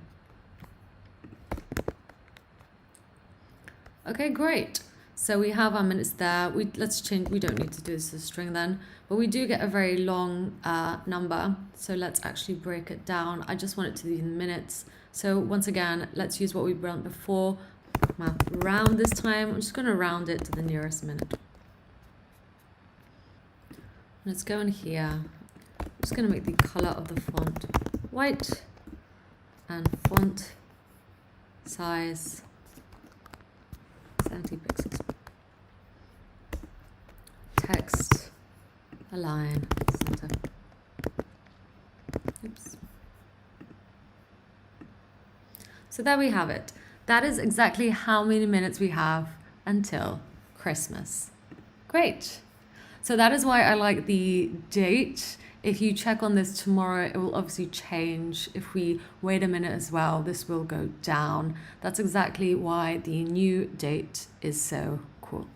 Speaker 2: Okay, great. So we have our minutes there. Let's change. We don't need to do this as a string then, but we do get a very long number. So let's actually break it down. I just want it to be in minutes. So once again, let's use what we've done before. Math round this time. I'm just going to round it to the nearest minute. Let's go in here. I'm just going to make the color of the font white and font size 70 pixels. Text, align, center. Oops. So there we have it. That is exactly how many minutes we have until Christmas. Great. So that is why I like the date. If you check on this tomorrow, it will obviously change. If we wait a minute as well, this will go down. That's exactly why the new date is so cool.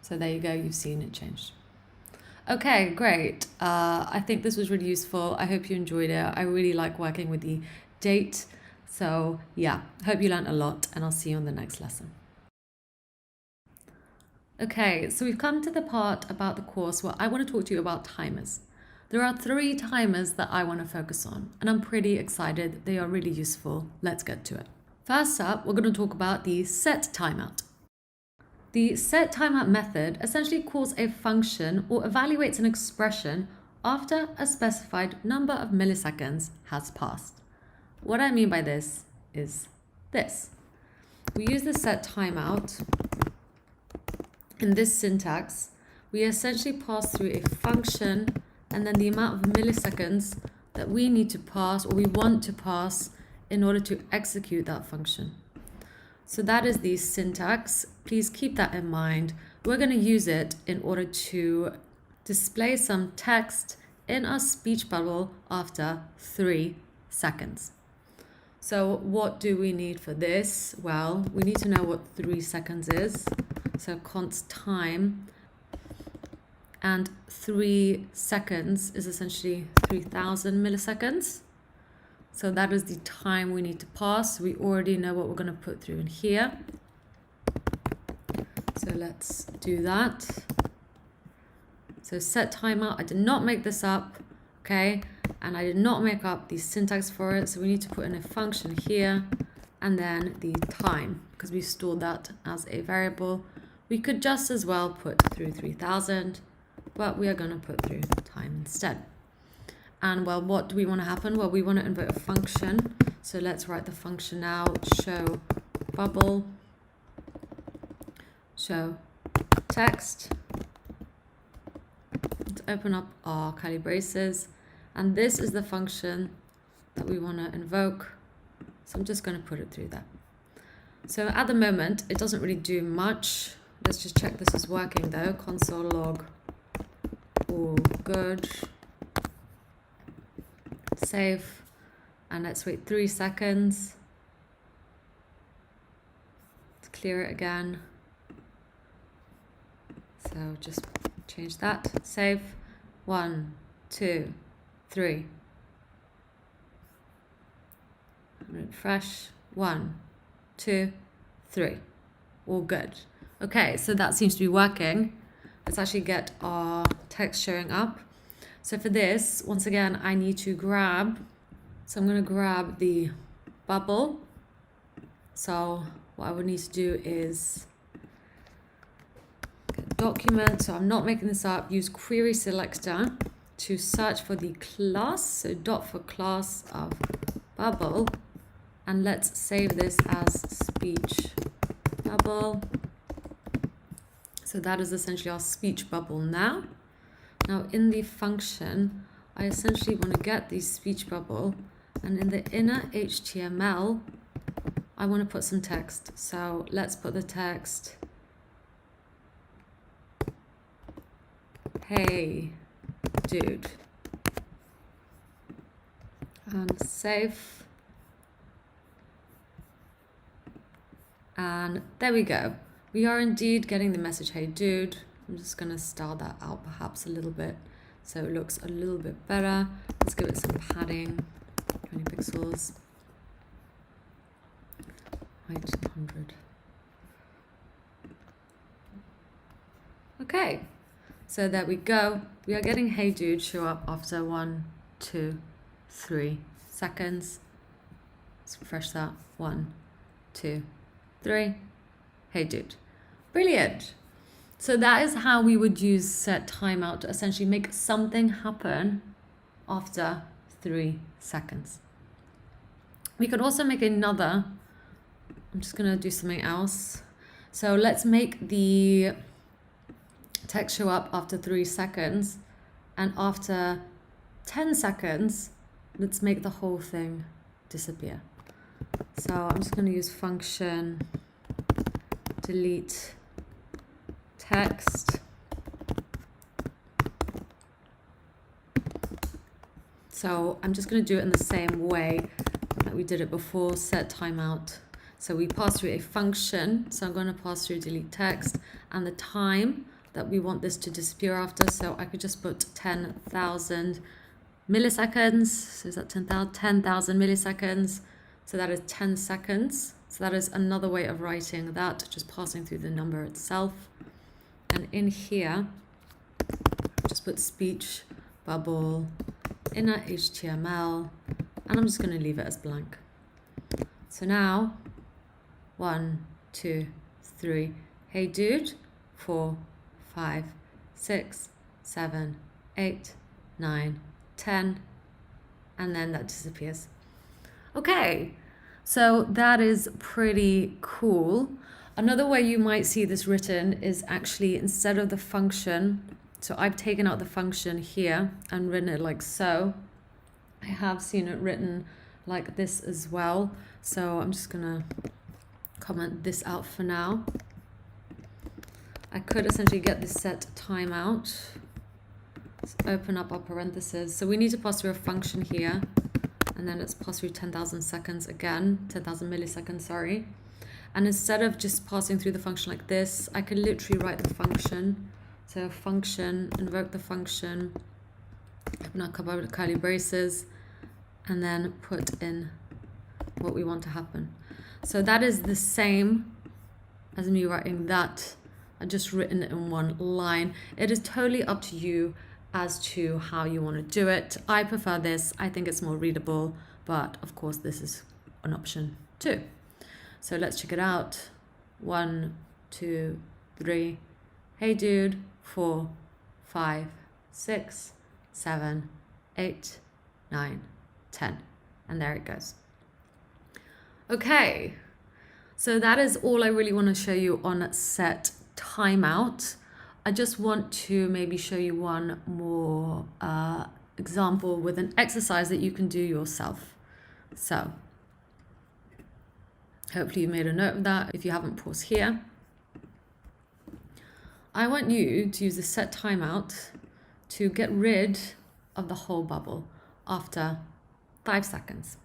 Speaker 2: So there you go, you've seen it change. Okay, great. I think this was really useful. I hope you enjoyed it. I really like working with the date. So yeah, hope you learned a lot, and I'll see you on the next lesson. Okay, so we've come to the part about the course where I want to talk to you about timers. There are 3 timers that I want to focus on, and I'm pretty excited. They are really useful. Let's get to it. First up, we're going to talk about the setTimeout. The setTimeout method essentially calls a function or evaluates an expression after a specified number of milliseconds has passed. What I mean by this is this. We use the setTimeout. In this syntax, we essentially pass through a function and then the amount of milliseconds that we need to pass or we want to pass in order to execute that function. So that is the syntax. Please keep that in mind. We're going to use it in order to display some text in our speech bubble after 3 seconds. So what do we need for this? Well, we need to know what 3 seconds is. So const time, and 3 seconds is essentially 3000 milliseconds. So that is the time we need to pass. We already know what we're going to put through in here. So let's do that. So setTimeout, I did not make this up, okay? And I did not make up the syntax for it. So we need to put in a function here and then the time, because we stored that as a variable. We could just as well put through 3000, but we are going to put through time instead. And well, what do we want to happen? Well, we want to invoke a function. So let's write the function now. Show bubble, show text. Let's open up our curly braces. And this is the function that we want to invoke. So I'm just going to put it through that. So at the moment, it doesn't really do much. Let's just check this is working though. Console log, all good. Save, and let's wait 3 seconds to clear it again. So just change that, save, 1, 2, 3. Refresh, 1, 2, 3. All good. Okay, so that seems to be working. Let's actually get our text showing up. So for this, once again, I need to grab, so I'm going to grab the bubble. So what I would need to do is get document. So I'm not making this up. Use querySelector to search for the class. So dot for class of bubble. And let's save this as speech bubble. So that is essentially our speech bubble now. Now in the function, I essentially want to get the speech bubble, and in the inner HTML, I want to put some text. So let's put the text, hey dude, and save. And there we go. We are indeed getting the message, hey dude. I'm just going to style that out perhaps a little bit so it looks a little bit better. Let's give it some padding, 20 pixels, height 100. Okay, so there we go. We are getting hey dude show up after 1, 2, 3 seconds. Let's refresh that. 1, 2, 3. Hey dude. Brilliant. So that is how we would use setTimeout to essentially make something happen after 3 seconds. We could also make another. I'm just going to do something else. So let's make the text show up after 3 seconds, and after 10 seconds, let's make the whole thing disappear. So I'm just going to use function delete text. So I'm just going to do it in the same way that we did it before, setTimeout. So we pass through a function. So I'm going to pass through delete text and the time that we want this to disappear after. So I could just put 10,000 milliseconds. So is that 10,000? 10,000 milliseconds. So that is 10 seconds. So that is another way of writing that, just passing through the number itself. And in here, just put speech bubble, inner HTML, and I'm just going to leave it as blank. So now, 1, 2, 3, hey dude, 4, 5, 6, 7, 8, 9, 10, and then that disappears. Okay, so that is pretty cool. Another way you might see this written is actually instead of the function, so I've taken out the function here and written it like so. I have seen it written like this as well. So I'm just gonna comment this out for now. I could essentially get this setTimeout. Let's open up our parentheses. So we need to pass through a function here, and then let's pass through 10,000 seconds again, 10,000 milliseconds, sorry. And instead of just passing through the function like this, I could literally write the function. So function, invoke the function, open up a curly braces, and then put in what we want to happen. So that is the same as me writing that. I just written it in one line. It is totally up to you as to how you want to do it. I prefer this. I think it's more readable, but of course this is an option too. So let's check it out. 1, 2, 3. Hey dude. 4, 5, 6, 7, 8, 9, 10. And there it goes. Okay. So that is all I really want to show you on setTimeout. I just want to maybe show you one more example with an exercise that you can do yourself. So hopefully you made a note of that. If you haven't, pause here. I want you to use the setTimeout to get rid of the whole bubble after 5 seconds.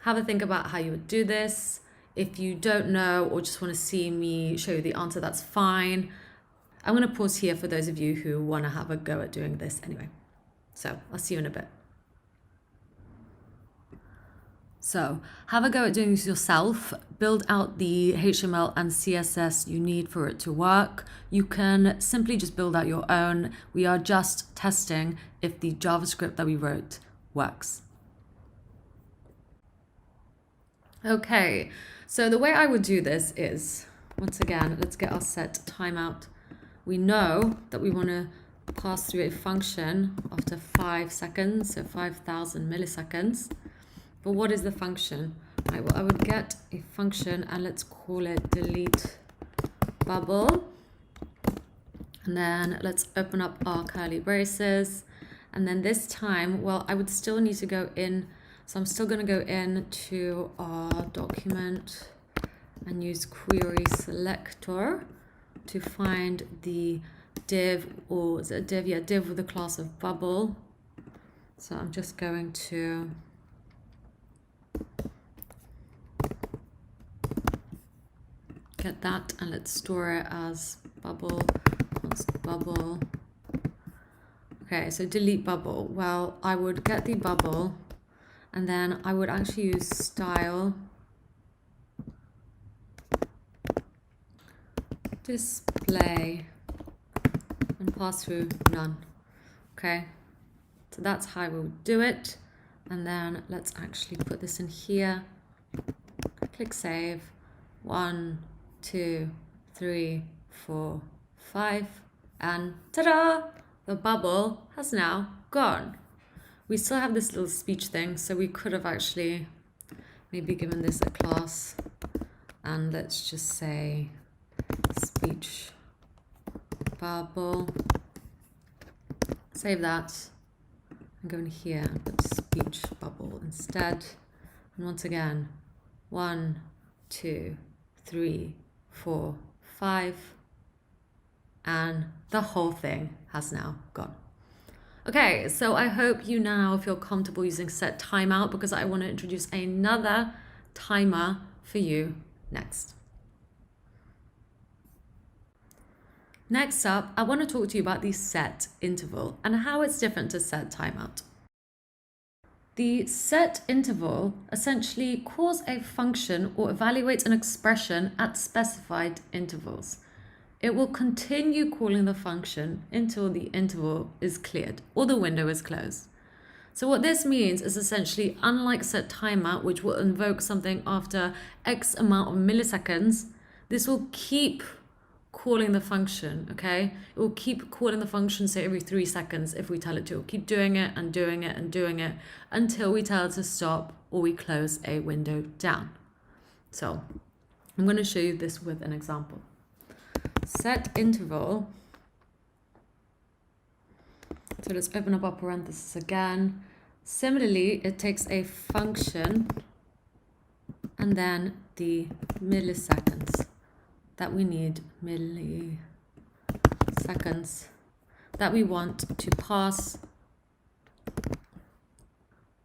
Speaker 2: Have a think about how you would do this. If you don't know or just want to see me show you the answer, that's fine. I'm going to pause here for those of you who want to have a go at doing this anyway. So I'll see you in a bit. So have a go at doing this yourself. Build out the HTML and CSS you need for it to work. You can simply just build out your own. We are just testing if the JavaScript that we wrote works. Okay, so the way I would do this is, once again, let's get our setTimeout. We know that we want to pass through a function after 5 seconds, so 5,000 milliseconds. But what is the function? Right, well, I would get a function and let's call it delete bubble. And then let's open up our curly braces. And then this time, well, I would still need to go in. So I'm still going to go into our document and use querySelector to find the div, or is it a div? Yeah, div with the class of bubble. So I'm just going to get that and let's store it as bubble. Bubble. Okay, so delete bubble. Well, I would get the bubble and then I would actually use style display and pass through none. Okay, so that's how we would do it. And then let's actually put this in here. Click save. 1, 2, 3, 4, 5, and ta-da! The bubble has now gone. We still have this little speech thing, so we could have actually maybe given this a class, and let's just say speech bubble. Save that and go in here and put speech bubble instead. And once again, 1, 2, 3, 4, 5, and the whole thing has now gone. Okay, so I hope you now feel comfortable using setTimeout, because I want to introduce another timer for you next. Next up, I want to talk to you about the setInterval and how it's different to setTimeout. The setInterval essentially calls a function or evaluates an expression at specified intervals. It will continue calling the function until the interval is cleared or the window is closed. So what this means is essentially, unlike setTimeout, which will invoke something after X amount of milliseconds, this will keep calling the function, okay? It will keep calling the function, say, every 3 seconds if we tell it to. It will keep doing it and doing it and doing it until we tell it to stop or we close a window down. So I'm going to show you this with an example. setInterval. So let's open up our parenthesis again. Similarly, it takes a function and then the milliseconds that we need, milliseconds, that we want to pass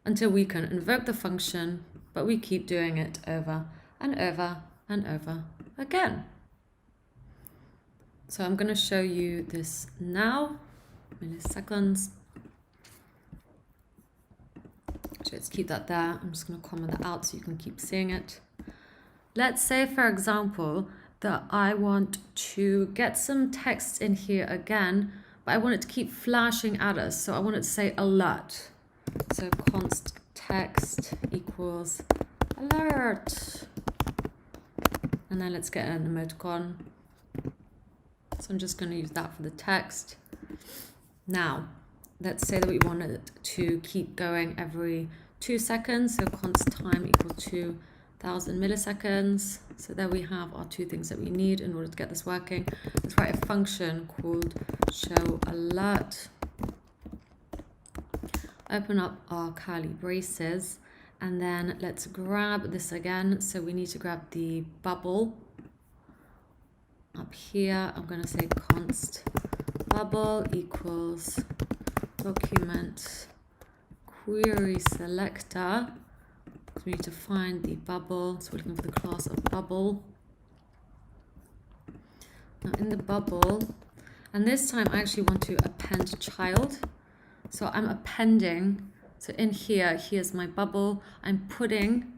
Speaker 2: until we can invoke the function, but we keep doing it over and over and over again. So I'm going to show you this now, milliseconds. So let's keep that there. I'm just going to comment that out so you can keep seeing it. Let's say, for example, that I want to get some text in here again, but I want it to keep flashing at us. So I want it to say alert. So const text equals alert. And then let's get an emoticon. So I'm just going to use that for the text. Now, let's say that we want it to keep going every 2 seconds. So const time equals 2000 milliseconds. So there we have our 2 things that we need in order to get this working. Let's write a function called showAlert. Open up our curly braces, and then let's grab this again. So we need to grab the bubble. Up here, I'm going to say const bubble equals document querySelector. We need to find the bubble, so we're looking for the class of bubble. Now in the bubble, and this time I actually want to append child. So I'm appending, so in here, here's my bubble. I'm putting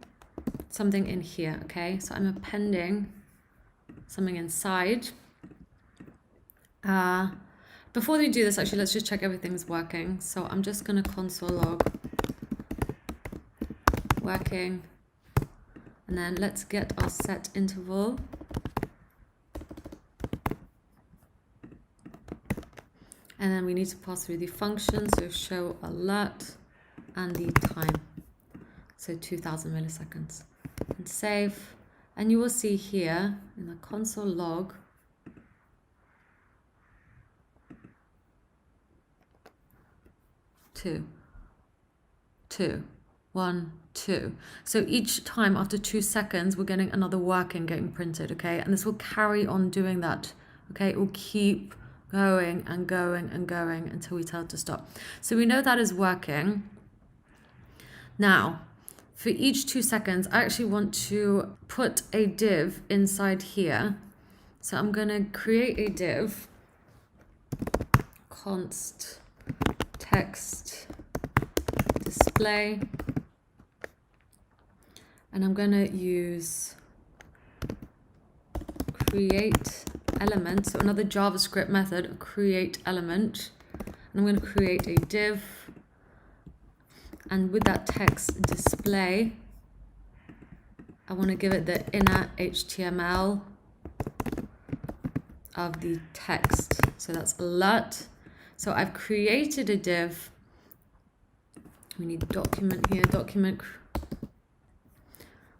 Speaker 2: something in here, okay? So I'm appending something inside. Before we do this, actually, let's just check everything's working. So I'm just going to console log working, and then let's get our setInterval. And then we need to pass through the function, so show alert and the time, so 2000 milliseconds, and save. And you will see here in the console log two, 1, 2. So each time after 2 seconds, we're getting another working getting printed, okay? And this will carry on doing that, okay? It will keep going and going and going until we tell it to stop. So we know that is working. Now, for each 2 seconds, I actually want to put a div inside here. So I'm going to create a div, const text display, and I'm going to use createElement, so another JavaScript method, createElement, and I'm going to create a div, and with that text display, I want to give it the inner HTML of the text. So that's alert. So I've created a div. We need document here, document.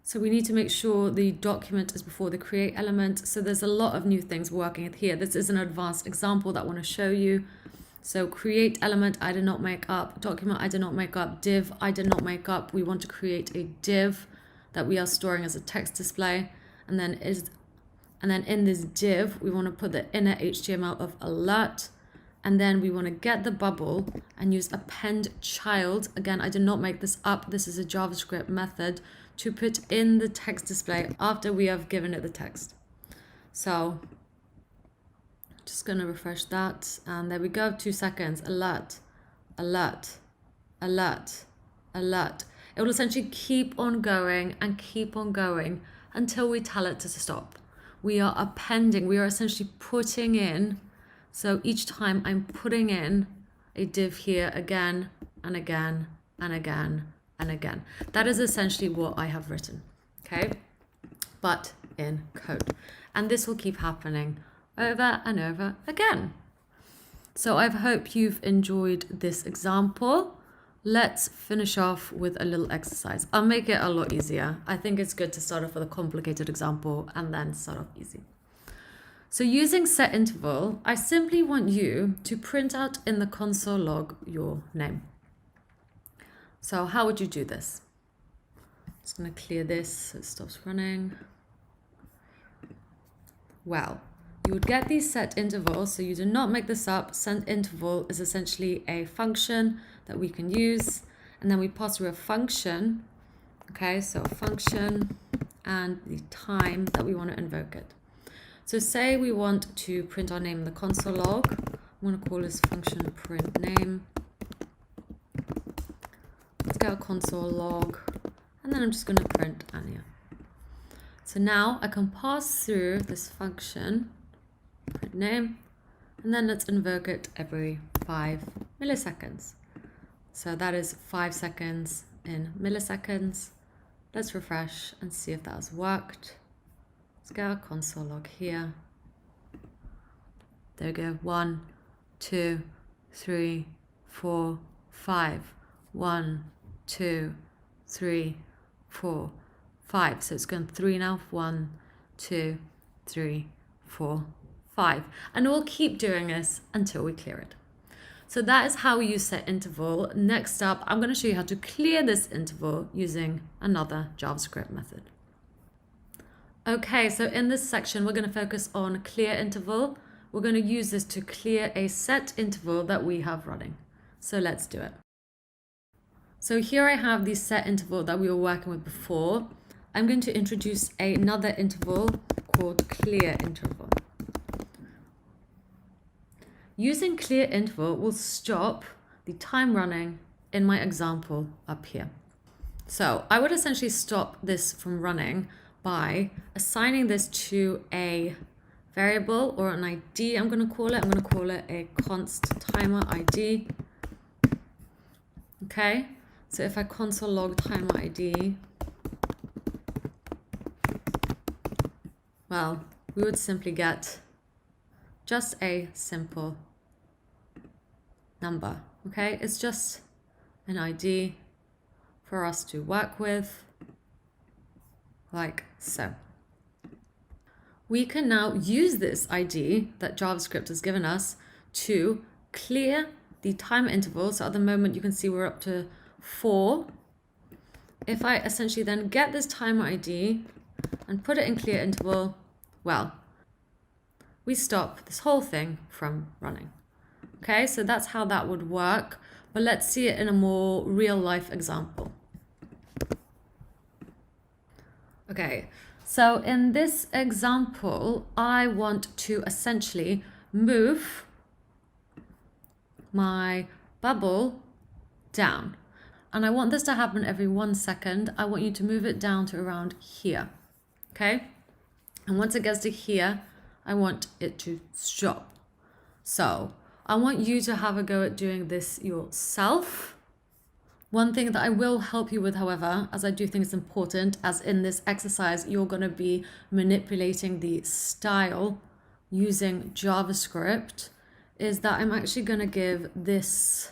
Speaker 2: So we need to make sure the document is before the create element. So there's a lot of new things working here. This is an advanced example that I want to show you. So create element, I did not make up. Document, I did not make up. Div, I did not make up. We want to create a div that we are storing as a text display. And then in this div, we want to put the inner HTML of alert. And then we want to get the bubble and use append child. Again, I did not make this up. This is a JavaScript method to put in the text display after we have given it the text. So just going to refresh that. And there we go. 2 seconds. Alert, alert, alert, alert. It will essentially keep on going and keep on going until we tell it to stop. We are appending. We are essentially putting in. So each time I'm putting in a div here again and again and again and again. That is essentially what I have written, okay? But in code. And this will keep happening over and over again. So I hope you've enjoyed this example. Let's finish off with a little exercise. I'll make it a lot easier. I think it's good to start off with a complicated example and then start off easy. So using setInterval, I simply want you to print out in the console log your name. So how would you do this? I'm just going to clear this so it stops running. Well, you would get these setIntervals, so you do not make this up. setInterval is essentially a function that we can use, and then we pass through a function. Okay, so a function and the time that we want to invoke it. So say we want to print our name in the console log. I'm going to call this function print name. Let's get a console log, and then I'm just going to print Anya. So now I can pass through this function, print name, and then let's invoke it every 5 milliseconds. So that is 5 seconds in milliseconds. Let's refresh and see if that has worked. Let's get our console log here. There we go. 1, 2, 3, 4, 5. 1, 2, 3, 4, 5. So it's going 3 now. 1, 2, 3, 4, 5. And we'll keep doing this until we clear it. So that is how we use setInterval. Next up, I'm going to show you how to clear this interval using another JavaScript method. Okay, so in this section, we're going to focus on clear interval. We're going to use this to clear a set interval that we have running. So let's do it. So here I have the set interval that we were working with before. I'm going to introduce another interval called clear interval. Using clear interval will stop the time running in my example up here. So I would essentially stop this from running by assigning this to a variable or an ID. I'm going to call it a const timer ID. Okay, so if I console log timer ID, well, we would simply get just a simple number. Okay, it's just an ID for us to work with, like so. We can now use this ID that JavaScript has given us to clear the time interval. So at the moment you can see we're up to 4. If I essentially then get this timer ID and put it in clear interval, well, we stop this whole thing from running. Okay, so that's how that would work, but let's see it in a more real life example. Okay, so in this example, I want to essentially move my bubble down. And I want this to happen every 1 second. I want you to move it down to around here, okay? And once it gets to here, I want it to stop. So I want you to have a go at doing this yourself. One thing that I will help you with, however, as I do think it's important, as in this exercise, you're going to be manipulating the style using JavaScript is that I'm actually going to give this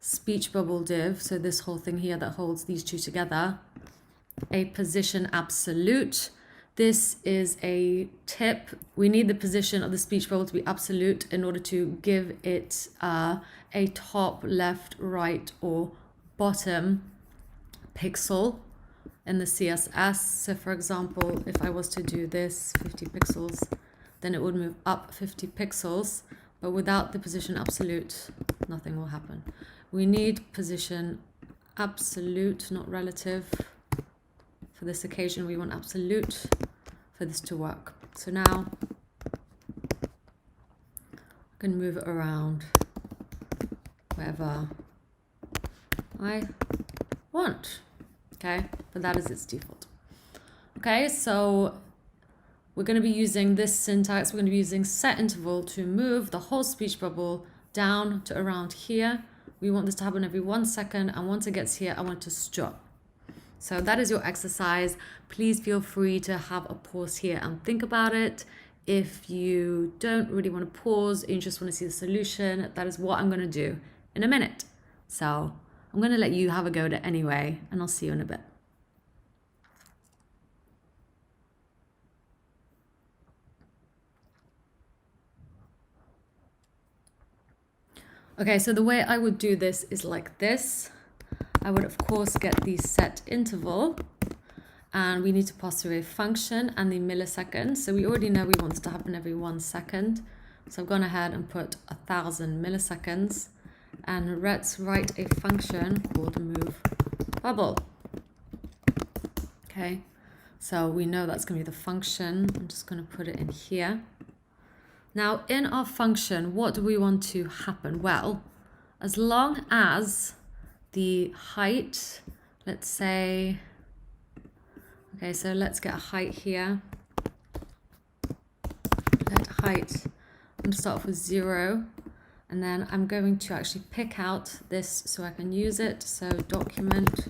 Speaker 2: speech bubble div, so this whole thing here that holds these two together, a position absolute. This is a tip. We need the position of the speech bubble to be absolute in order to give it a top, left, right, or bottom pixel in the CSS. So for example, if I was to do this 50 pixels, then it would move up 50 pixels, but without the position absolute, nothing will happen. We need position absolute, not relative. For this occasion, we want absolute for this to work. So now I can move it around wherever I want. Okay, but that is its default. Okay, so we're going to be using this syntax. We're going to be using setInterval to move the whole speech bubble down to around here. We want this to happen every 1 second, and once it gets here, I want to stop. So that is your exercise. Please feel free to have a pause here and think about it. If you don't really want to pause and you just want to see the solution, that is what I'm going to do in a minute. So I'm going to let you have a go at it anyway, and I'll see you in a bit. Okay, so the way I would do this is like this. I would of course get the setInterval, and we need to pass through a function and the milliseconds. So we already know we want it to happen every 1 second. So I've gone ahead and put 1000 milliseconds, and let's write a function called moveBubble. Okay, so we know that's going to be the function. I'm just going to put it in here. Now in our function, what do we want to happen? Well, as long as the height, let's say, okay, so let's get a height here. Let height, I'm going to start off with 0, and then I'm going to actually pick out this so I can use it. So document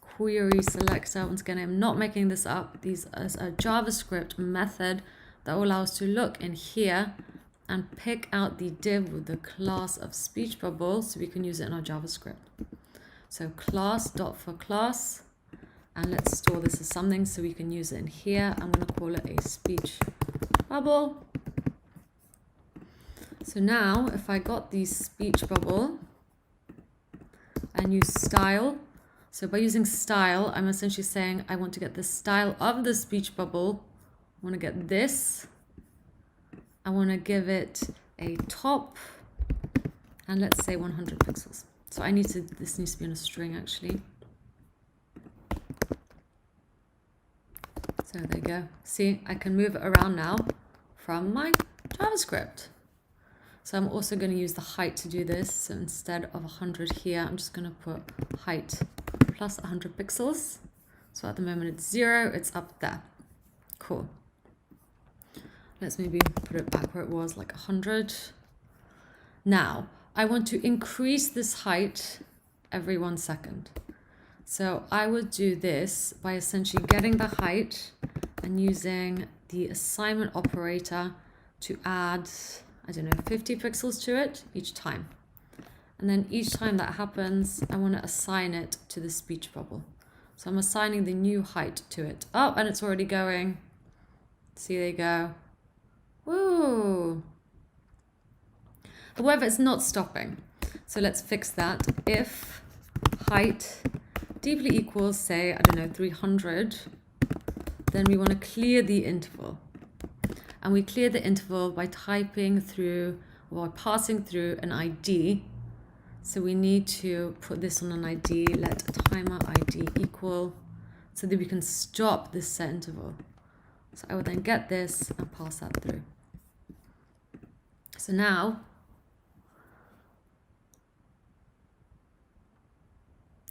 Speaker 2: querySelector. Once again, I'm not making this up. These is a JavaScript method that will allow us to look in here and pick out the div with the class of speech bubble so we can use it in our JavaScript. So class.forClass, and let's store this as something so we can use it in here. I'm going to call it a speech bubble. So now if I got the speech bubble and use style, so by using style, I'm essentially saying I want to get the style of the speech bubble. I want to get this. I want to give it a top, and let's say 100 pixels. So this needs to be on a string actually. So there you go. See, I can move it around now from my JavaScript. So I'm also going to use the height to do this. So instead of 100 here, I'm just going to put height plus 100 pixels. So at the moment it's 0, it's up there. Cool. Let's maybe put it back where it was, like 100. Now, I want to increase this height every 1 second. So I would do this by essentially getting the height and using the assignment operator to add, I don't know, 50 pixels to it each time. And then each time that happens, I want to assign it to the speech bubble. So I'm assigning the new height to it. Oh, and it's already going. See, there you go. Woo! However, it's not stopping. So let's fix that. If height deeply equals, say, I don't know, 300, then we want to clear the interval. And we clear the interval by typing through, or passing through an ID. So we need to put this on an ID, let timer ID equal, so that we can stop this set interval. So I will then get this and pass that through. So now,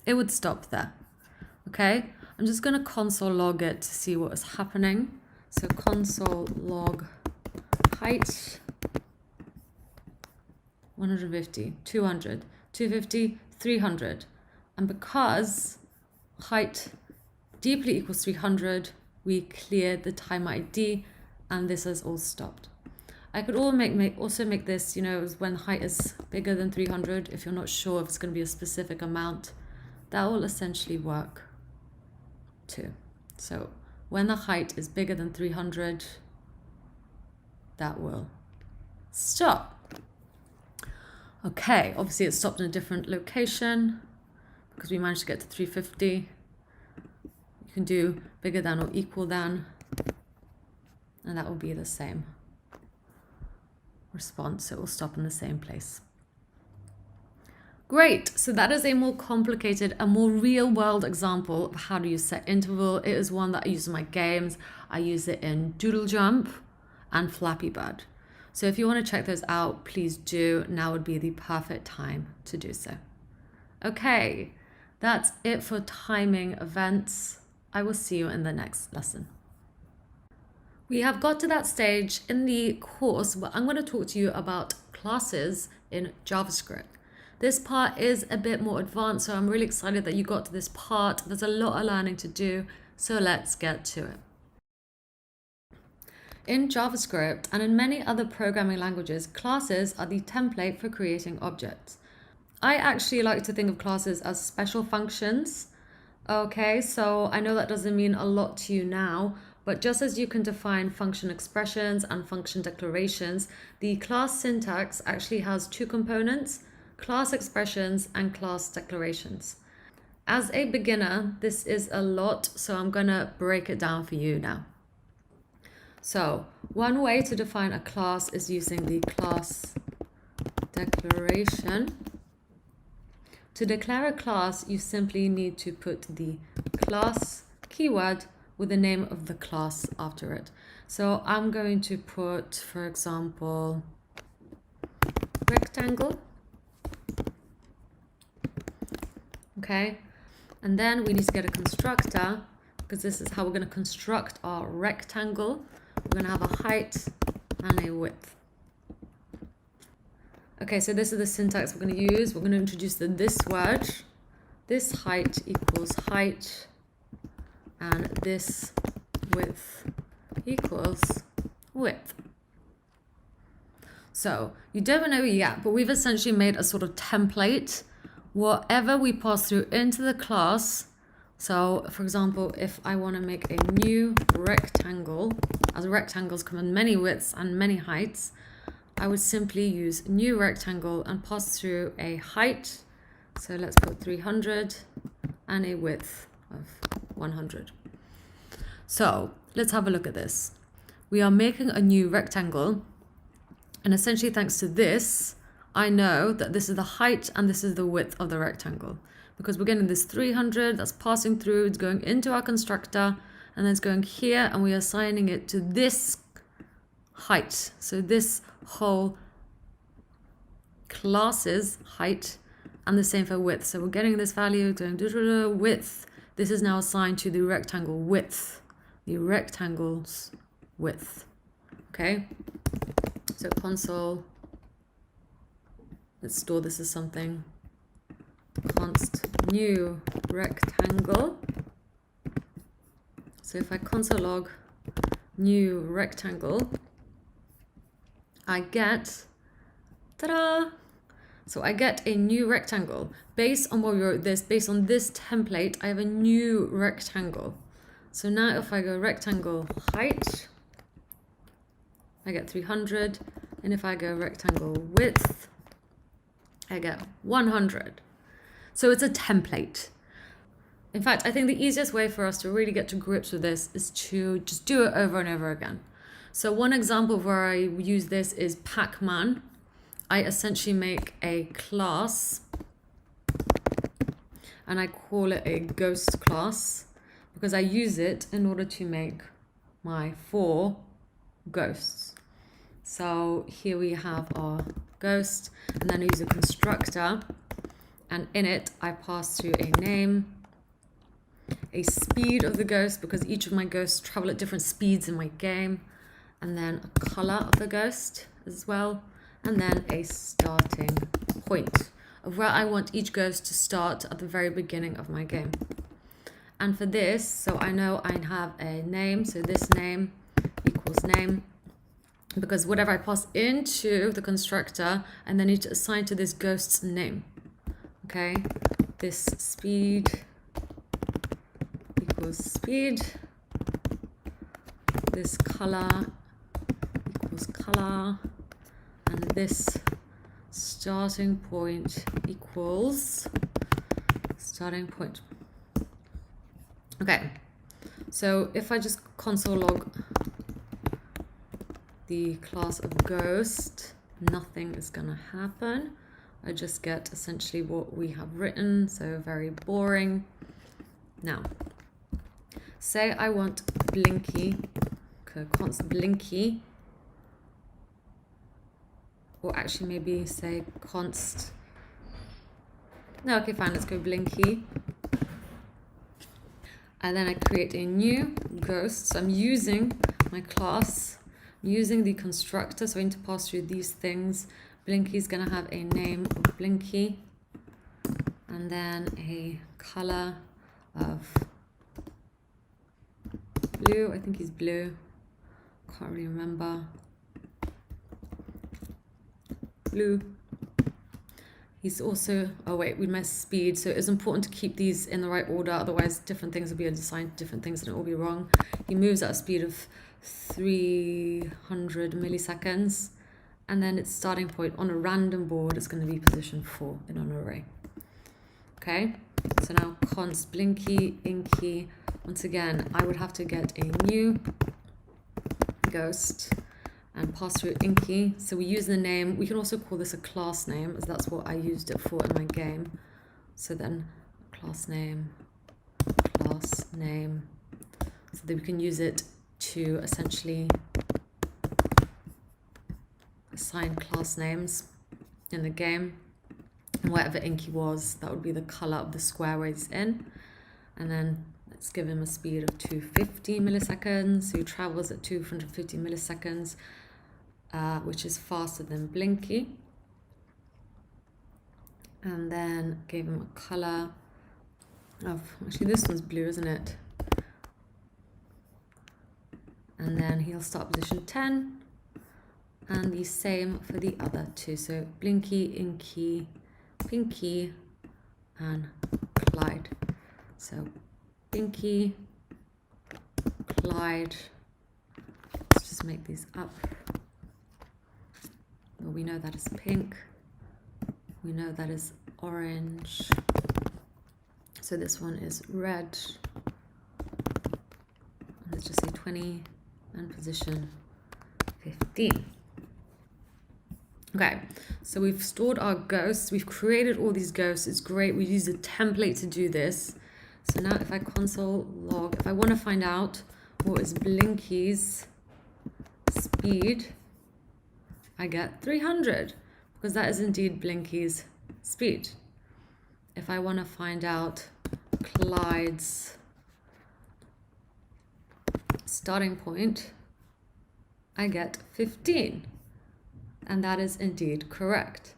Speaker 2: it would stop there. Okay, I'm just going to console log it to see what is happening. So console log height 150, 200, 250, 300. And because height deeply equals 300, we cleared the timer ID and this has all stopped. I could also make this, you know, when height is bigger than 300, if you're not sure if it's going to be a specific amount, that will essentially work too. So when the height is bigger than 300, that will stop. Okay, obviously it stopped in a different location because we managed to get to 350. You can do bigger than or equal than, and that will be the same response. It will stop in the same place. Great, so that is a more complicated, a more real world example of how to use setInterval. It is one that I use in my games. I use it in Doodle Jump and Flappy Bird. So if you want to check those out, please do. Now would be the perfect time to do so. Okay, that's it for timing events. I will see you in the next lesson. We have got to that stage in the course where I'm going to talk to you about classes in JavaScript. This part is a bit more advanced, so I'm really excited that you got to this part. There's a lot of learning to do, so let's get to it. In JavaScript and in many other programming languages, classes are the template for creating objects. I actually like to think of classes as special functions. Okay, so I know that doesn't mean a lot to you now, but just as you can define function expressions and function declarations, the class syntax actually has two components: class expressions and class declarations. As a beginner, this is a lot, so I'm gonna break it down for you now. So one way to define a class is using the class declaration. To declare a class, you simply need to put the class keyword with the name of the class after it. So I'm going to put, for example, rectangle. Okay, and then we need to get a constructor, because this is how we're going to construct our rectangle. We're going to have a height and a width. Okay, so this is the syntax we're going to use. We're going to introduce this word. This height equals height, and this width equals width. So you don't know yet, but we've essentially made a sort of template. Whatever we pass through into the class, so for example, if I want to make a new rectangle, as rectangles come in many widths and many heights, I would simply use new rectangle and pass through a height. So let's put 300 and a width of 100. So let's have a look at this. We are making a new rectangle, and essentially thanks to this, I know that this is the height and this is the width of the rectangle, because we're getting this 300 that's passing through, it's going into our constructor, and then it's going here, and we are assigning it to this height. So this whole class's height, and the same for width. So we're getting this value, doing width. This is now assigned to the rectangle width, the rectangle's width. Okay, so console. Let's store this as something. Const new rectangle. So if I console log new rectangle, I get, ta-da! So I get a new rectangle. Based on what we wrote this, based on this template, I have a new rectangle. So now if I go rectangle height, I get 300. And if I go rectangle width, I get 100. So it's a template. In fact, I think the easiest way for us to really get to grips with this is to just do it over and over again. So one example where I use this is Pac-Man. I essentially make a class and I call it a ghost class because I use it in order to make my 4 ghosts. So here we have our ghost, and then I use a constructor, and in it I pass through a name, a speed of the ghost because each of my ghosts travel at different speeds in my game, and then a color of the ghost as well, and then a starting point of where I want each ghost to start at the very beginning of my game. And for this, so I know I have a name, so this name equals name, because whatever I pass into the constructor, and then need to assign to this ghost's name. Okay, this speed equals speed, this color equals color, and this starting point equals starting point. Okay, so if I just console log the class of ghost, nothing is gonna happen. I just get essentially what we have written, so very boring. Now, say I want blinky, const blinky, or actually maybe say const, no, okay, fine, let's go blinky. And then I create a new ghost. So I'm using my class, I'm using the constructor, so I need to pass through these things. Blinky is gonna have a name of blinky, and then a color of blue. I think he's blue, can't really remember. Blue. He's also, oh wait, we missed speed, so it's important to keep these in the right order, otherwise different things will be assigned to different things and it will be wrong. He moves at a speed of 300 milliseconds, and then its starting point on a random board is going to be position 4 in an array. Okay, so now const blinky inky. Once again, I would have to get a new ghost and pass through inky. So we use the name. We can also call this a class name, as that's what I used it for in my game. So then class name, so that we can use it to essentially assign class names in the game. And whatever inky was, that would be the color of the square where it's in. And then let's give him a speed of 250 milliseconds. So he travels at 250 milliseconds. Which is faster than blinky. And then gave him a color of, actually this one's blue, isn't it? And then he'll start position 10, and the same for the other two. So blinky, inky, pinky, and Clyde. So Pinky, Clyde, let's just make these up. Well, we know that is pink, we know that is orange, so this one is red. Let's just say 20 and position 15. Okay, so we've stored our ghosts, we've created all these ghosts, it's great, we use a template to do this. So now if I console log, if I want to find out what is Blinky's speed, I get 300, because that is indeed Blinky's speed. If I want to find out Clyde's starting point, I get 15, and that is indeed correct.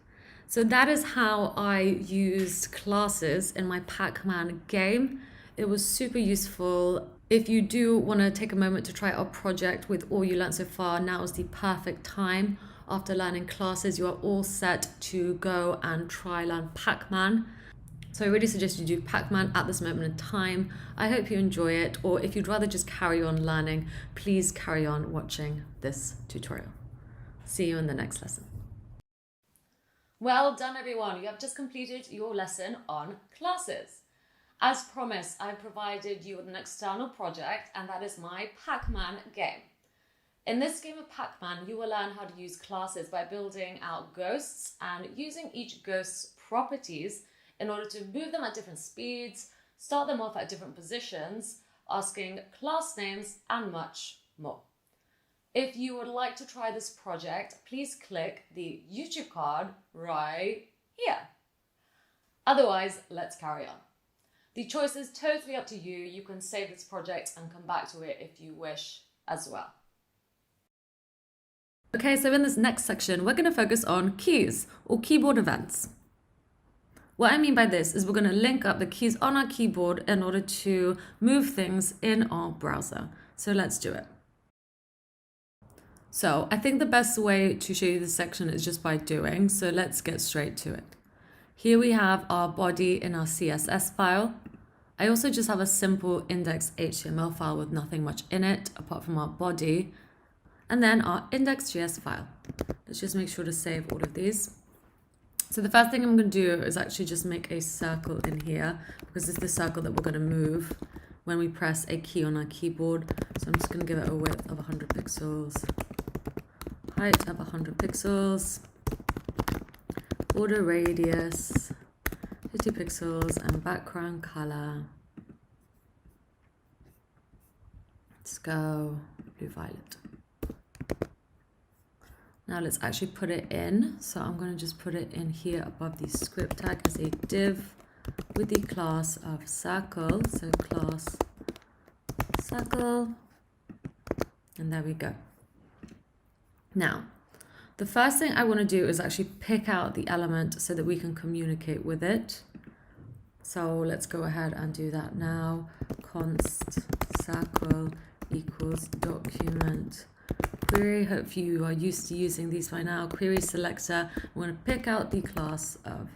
Speaker 2: So that is how I used classes in my Pac-Man game. It was super useful. If you do want to take a moment to try our project with all you learned so far, now is the perfect time. After learning classes, you are all set to go and try learn Pac-Man. So I really suggest you do Pac-Man at this moment in time. I hope you enjoy it, or if you'd rather just carry on learning, please carry on watching this tutorial. See you in the next lesson.
Speaker 1: Well done, everyone. You have just completed your lesson on classes. As promised, I've provided you with an external project, and that is my Pac-Man game. In this game of Pac-Man, you will learn how to use classes by building out ghosts and using each ghost's properties in order to move them at different speeds, start them off at different positions, asking class names, and much more. If you would like to try this project, please click the YouTube card right here. Otherwise, let's carry on. The choice is totally up to you. You can save this project and come back to it if you wish as well.
Speaker 2: Okay, so in this next section, we're going to focus on keys or keyboard events. What I mean by this is we're going to link up the keys on our keyboard in order to move things in our browser. So let's do it. So I think the best way to show you this section is just by doing. So let's get straight to it. Here we have our body in our CSS file. I also just have a simple index.html file with nothing much in it apart from our body. And then our index.js file. Let's just make sure to save all of these. So the first thing I'm going to do is actually just make a circle in here because it's the circle that we're going to move when we press a key on our keyboard. So I'm just going to give it a width of 100 pixels, height of 100 pixels, border radius 50 pixels, and background color. Let's go blue-violet. Now let's actually put it in. So I'm going to just put it in here above the script tag as a div with the class of circle. So class circle, and there we go. Now, the first thing I want to do is actually pick out the element so that we can communicate with it. So let's go ahead and do that now. Const circle equals document query. Hopefully you are used to using these by now. querySelector. I'm going to pick out the class of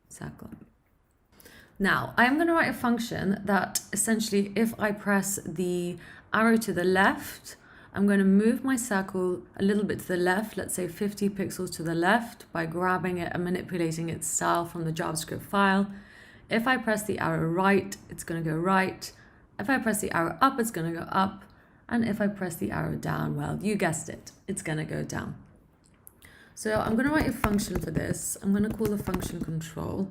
Speaker 2: circle. Now I am going to write a function that essentially, if I press the arrow to the left, I'm going to move my circle a little bit to the left, let's say 50 pixels to the left, by grabbing it and manipulating its style from the JavaScript file. If I press the arrow right, it's going to go right. If I press the arrow up, it's going to go up. And if I press the arrow down, well, you guessed it, it's going to go down. So I'm going to write a function for this. I'm going to call the function control.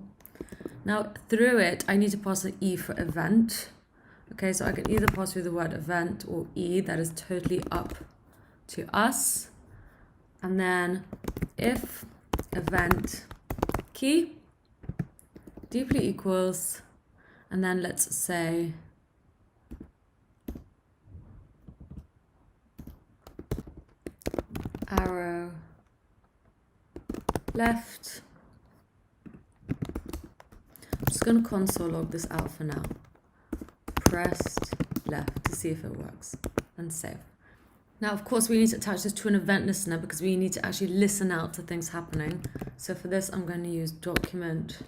Speaker 2: Now through it, I need to pass an E for event. Okay, so I can either pass through the word event or E, that is totally up to us. And then if event key deeply equals, and then let's say arrow left. I'm just going to console log this out for now. Pressed left to see if it works, and save. Now, of course, we need to attach this to an event listener because we need to actually listen out to things happening. So for this, I'm going to use document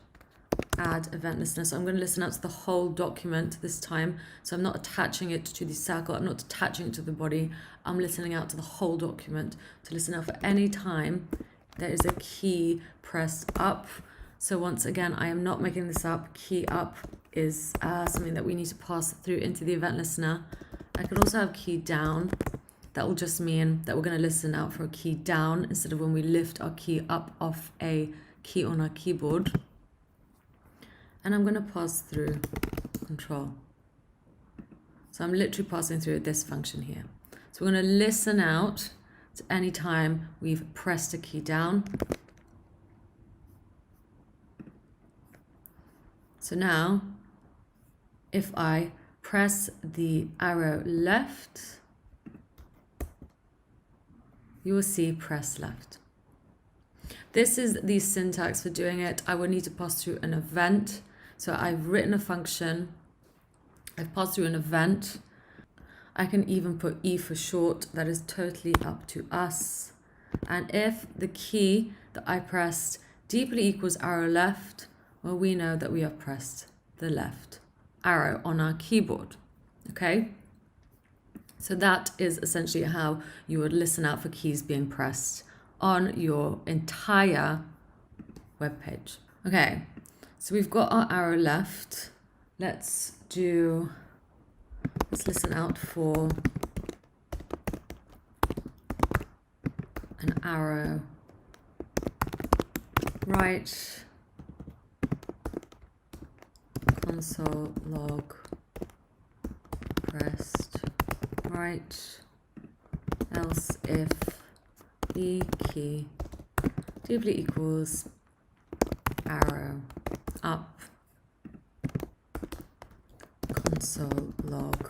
Speaker 2: add event listener. So I'm going to listen out to the whole document this time. So I'm not attaching it to the circle. I'm not attaching it to the body. I'm listening out to the whole document to listen out for any time there is a key pressed up. So once again, I am not making this up. Key up is something that we need to pass through into the event listener. I could also have key down. That will just mean that we're going to listen out for a key down instead of when we lift our key up off a key on our keyboard. And I'm going to pass through control. So I'm literally passing through this function here. So we're going to listen out to any time we've pressed a key down. So now, if I press the arrow left, you will see press left. This is the syntax for doing it. I will need to pass through an event. So I've written a function. I've passed through an event. I can even put E for short. That is totally up to us. And if the key that I pressed deeply equals arrow left, well, we know that we have pressed the left arrow on our keyboard. Okay? So that is essentially how you would listen out for keys being pressed on your entire web page. Okay, so we've got our arrow left. Let's listen out for an arrow right, console log pressed right, else if the key deeply equals arrow up, console log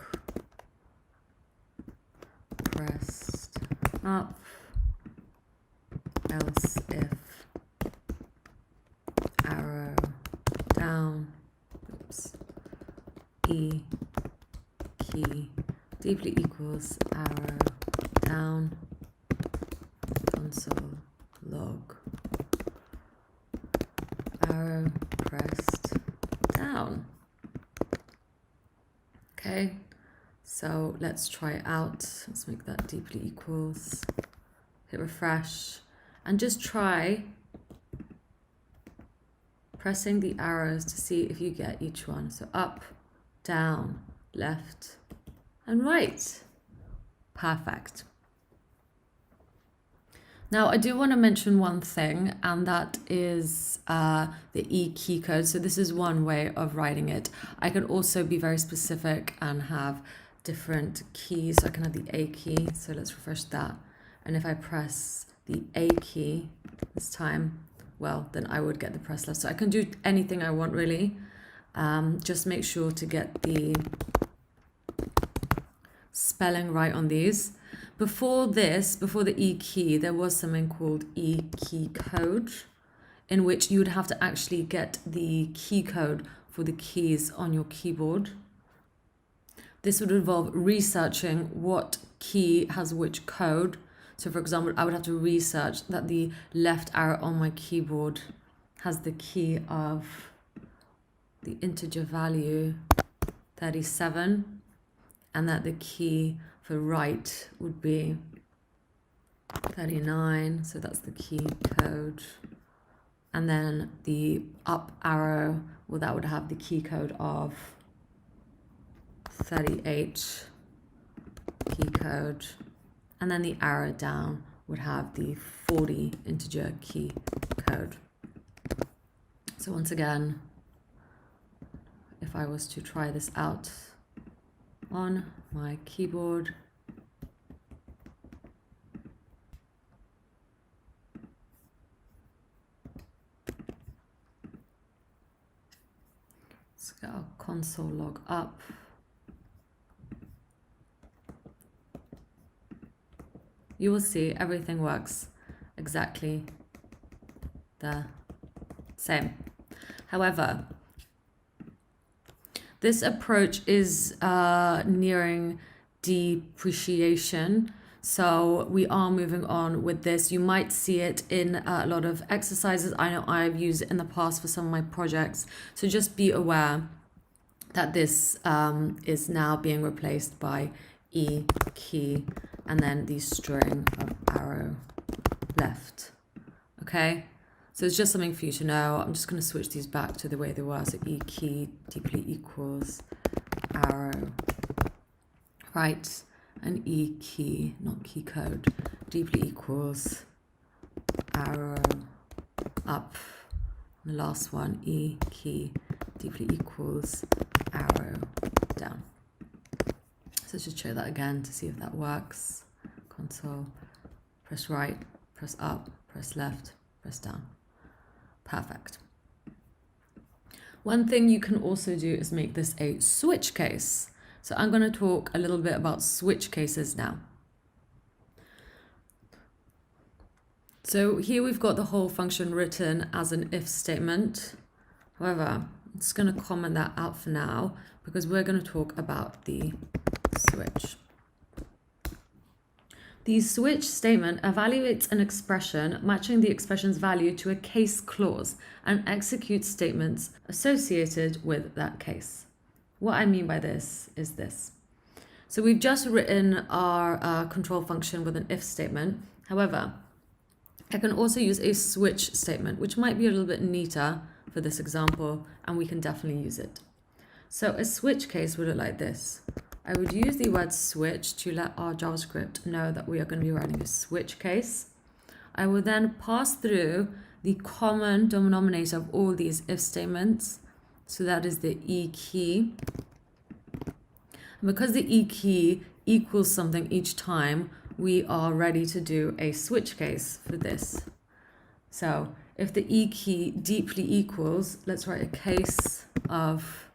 Speaker 2: pressed up, else if arrow down, E key deeply equals arrow down, So let's try it out. Let's make that deeply equals. Hit refresh and just try pressing the arrows to see if you get each one. So up, down, left, and right. Perfect. Now I do want to mention one thing, and that is the E key code. So this is one way of writing it. I can also be very specific and have different keys. So I can have the A key. So let's refresh that. And if I press the A key this time, well, then I would get the press left. So I can do anything I want really. Just make sure to get the spelling right on these. Before this, before the E key, there was something called E key code, in which you would have to actually get the key code for the keys on your keyboard. This would involve researching what key has which code. So for example, I would have to research that the left arrow on my keyboard has the key of the integer value 37, and that the key for right would be 39, so that's the key code. And then the up arrow, well, that would have the key code of 38, key code. And then the arrow down would have the 40 integer key code. So once again, if I was to try this out on my keyboard, let's get our console log up. You will see everything works exactly the same. However, this approach is nearing depreciation, so we are moving on with this. You might see it in a lot of exercises. I know I've used it in the past for some of my projects, so just be aware that this is now being replaced by E key and then the string of arrow left. Okay, so it's just something for you to know. I'm just going to switch these back to the way they were. So E key deeply equals arrow right, and E key, not key code, deeply equals arrow up. And the last one, E key deeply equals arrow down. So let's just show that again to see if that works. Console, press right, press up, press left, press down. Perfect. One thing you can also do is make this a switch case. So I'm going to talk a little bit about switch cases now. So here we've got the whole function written as an if statement. However, I'm just going to comment that out for now because we're going to talk about the switch. The switch statement evaluates an expression matching the expression's value to a case clause and executes statements associated with that case. What I mean by this is this. So we've just written our control function with an if statement. However, I can also use a switch statement, which might be a little bit neater for this example, and we can definitely use it. So a switch case would look like this. I would use the word switch to let our JavaScript know that we are going to be writing a switch case. I will then pass through the common denominator of all these if statements. So that is the E key. And because the E key equals something each time, we are ready to do a switch case for this. So if the E key deeply equals, let's write a case of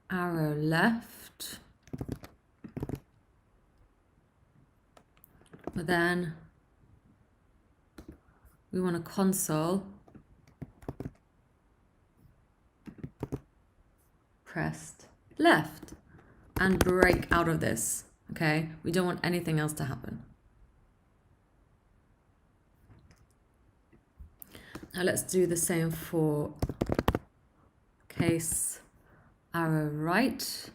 Speaker 2: arrow left. But then we want a console pressed left and break out of this. Okay, we don't want anything else to happen. Now let's do the same for case arrow right.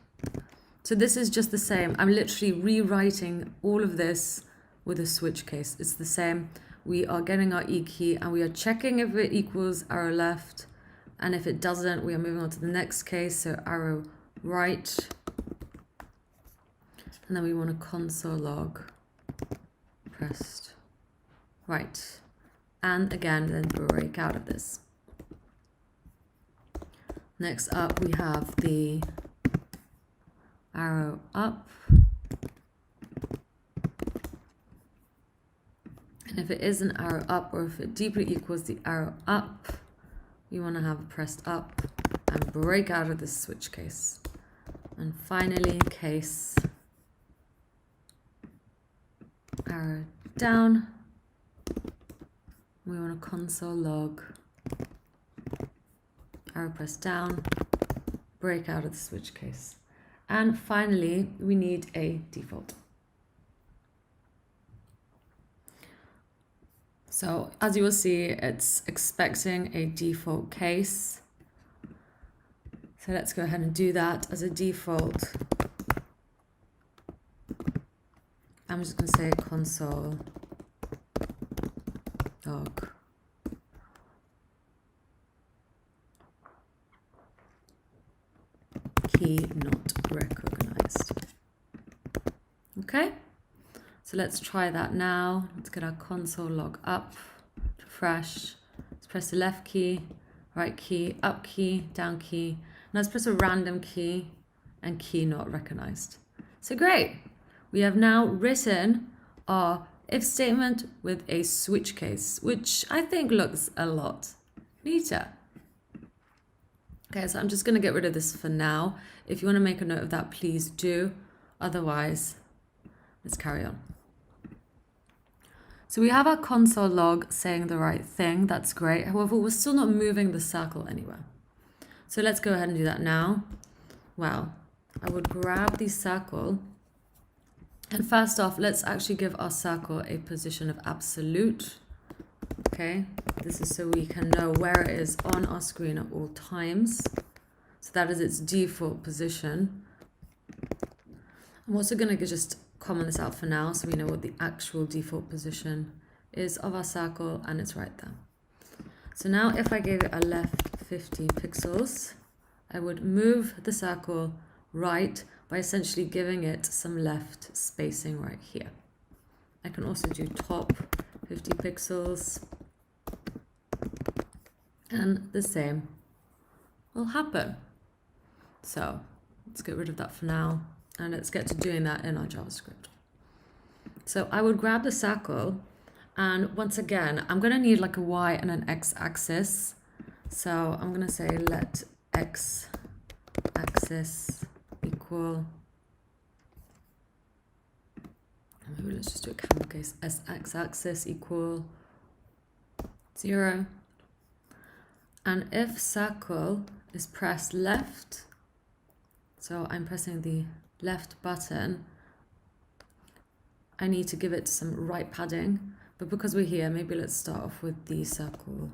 Speaker 2: So this is just the same. I'm literally rewriting all of this with a switch case. It's the same. We are getting our E key and we are checking if it equals arrow left. And if it doesn't, we are moving on to the next case. So arrow right. And then we want to console log pressed right. And again, then break out of this. Next up, we have the arrow up. And if it is an arrow up, or if it deeply equals the arrow up, we want to have pressed up and break out of this switch case. And finally, case arrow down. We want to console log arrow press down, break out of the switch case. And finally, we need a default. So as you will see, it's expecting a default case. So let's go ahead and do that as a default. I'm just going to say console log key not recognized. Okay, so let's try that now. Let's get our console log up, refresh. Let's press the left key, right key, up key, down key. Now let's press a random key and key not recognized. So great, we have now written our if statement with a switch case, which I think looks a lot neater. Okay, so I'm just going to get rid of this for now. If you want to make a note of that, please do. Otherwise, let's carry on. So we have our console log saying the right thing. That's great. However, we're still not moving the circle anywhere. So let's go ahead and do that now. Well, I would grab the circle. And first off, let's actually give our circle a position of absolute. Okay, this is so we can know where it is on our screen at all times. So that is its default position. I'm also going to just comment this out for now so we know what the actual default position is of our circle, and it's right there. So now if I gave it a left 50 pixels, I would move the circle right by essentially giving it some left spacing right here. I can also do top 50 pixels, and the same will happen. So let's get rid of that for now, and let's get to doing that in our JavaScript. So I would grab the circle, and once again, I'm going to need like a Y and an X axis. So I'm going to say let X axis equal, maybe let's just do a camel case, as X axis equal 0. And if circle is pressed left, so I'm pressing the left button, I need to give it some right padding. But because we're here, maybe let's start off with the circle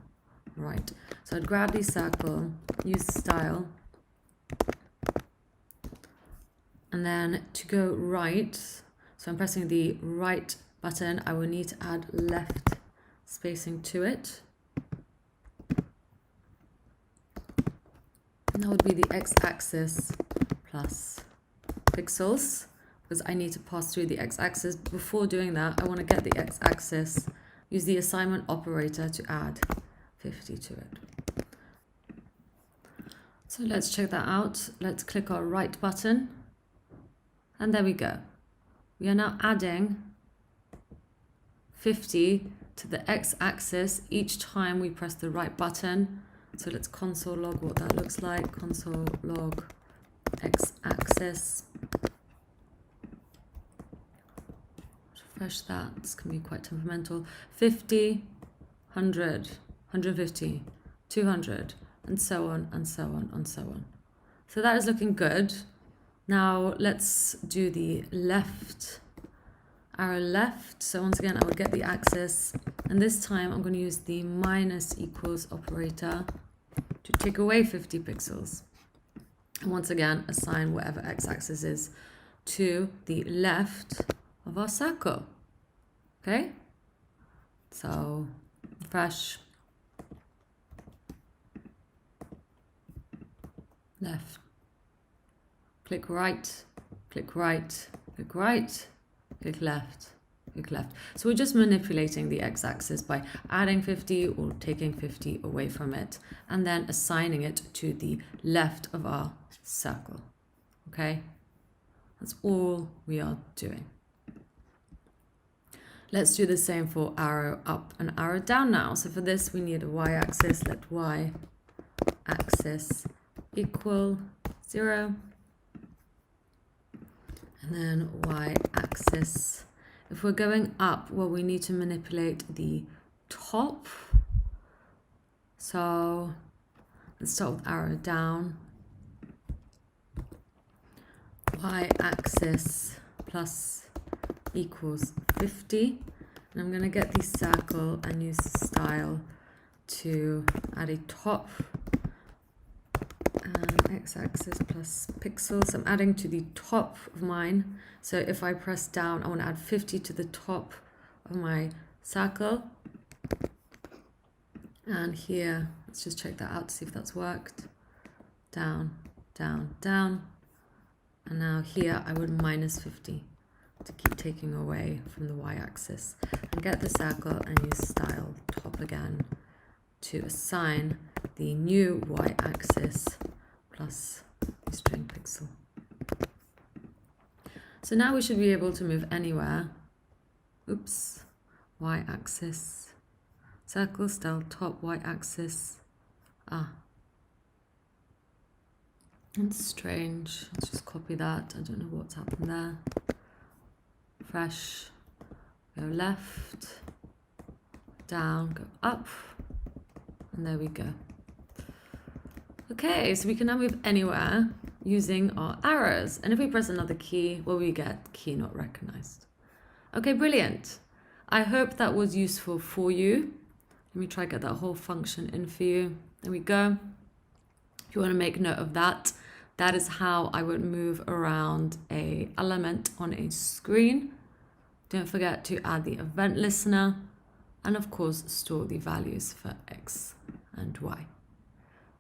Speaker 2: right. So I'd grab the circle, use style, and then to go right, so I'm pressing the right button, I will need to add left spacing to it. And that would be the x-axis plus pixels, because I need to pass through the x-axis. Before doing that, I want to get the x-axis, use the assignment operator to add 50 to it. So let's check that out. Let's click our right button, and there we go. We are now adding 50 to the x-axis each time we press the right button. So let's console log what that looks like. Console log x-axis. Refresh that. This can be quite temperamental. 50, 100, 150, 200, and so on, and so on, and so on. So that is looking good. Now let's do the left, arrow left. So once again, I would get the axis, and this time I'm going to use the minus equals operator to take away 50 pixels. And once again, assign whatever x-axis is to the left of our circle. Okay? So, refresh, left, click right, click right, click right, click left, click left. So we're just manipulating the x-axis by adding 50 or taking 50 away from it, and then assigning it to the left of our circle. Okay? That's all we are doing. Let's do the same for arrow up and arrow down now. So for this, we need a y-axis. Let y-axis equal 0. And then y-axis. If we're going up, well, we need to manipulate the top. So let's start with arrow down. Y-axis plus equals 50. And I'm going to get the circle and use style to add a top. And x-axis plus pixels. I'm adding to the top of mine. So if I press down, I want to add 50 to the top of my circle. And here, let's just check that out to see if that's worked. Down, down, down. And now here I would minus 50 to keep taking away from the y-axis. And get the circle and use style top again to assign the new y-axis plus the string pixel. So now we should be able to move anywhere. Oops, y-axis, circle, style top, y-axis. That's strange. Let's just copy that. I don't know what's happened there. Fresh, go left, down, go up, and there we go. Okay, so we can now move anywhere using our arrows. And if we press another key, well, we get key not recognized. Okay, brilliant. I hope that was useful for you. Let me try to get that whole function in for you. There we go. If you want to make note of that, that is how I would move around an element on a screen. Don't forget to add the event listener and of course store the values for X and Y.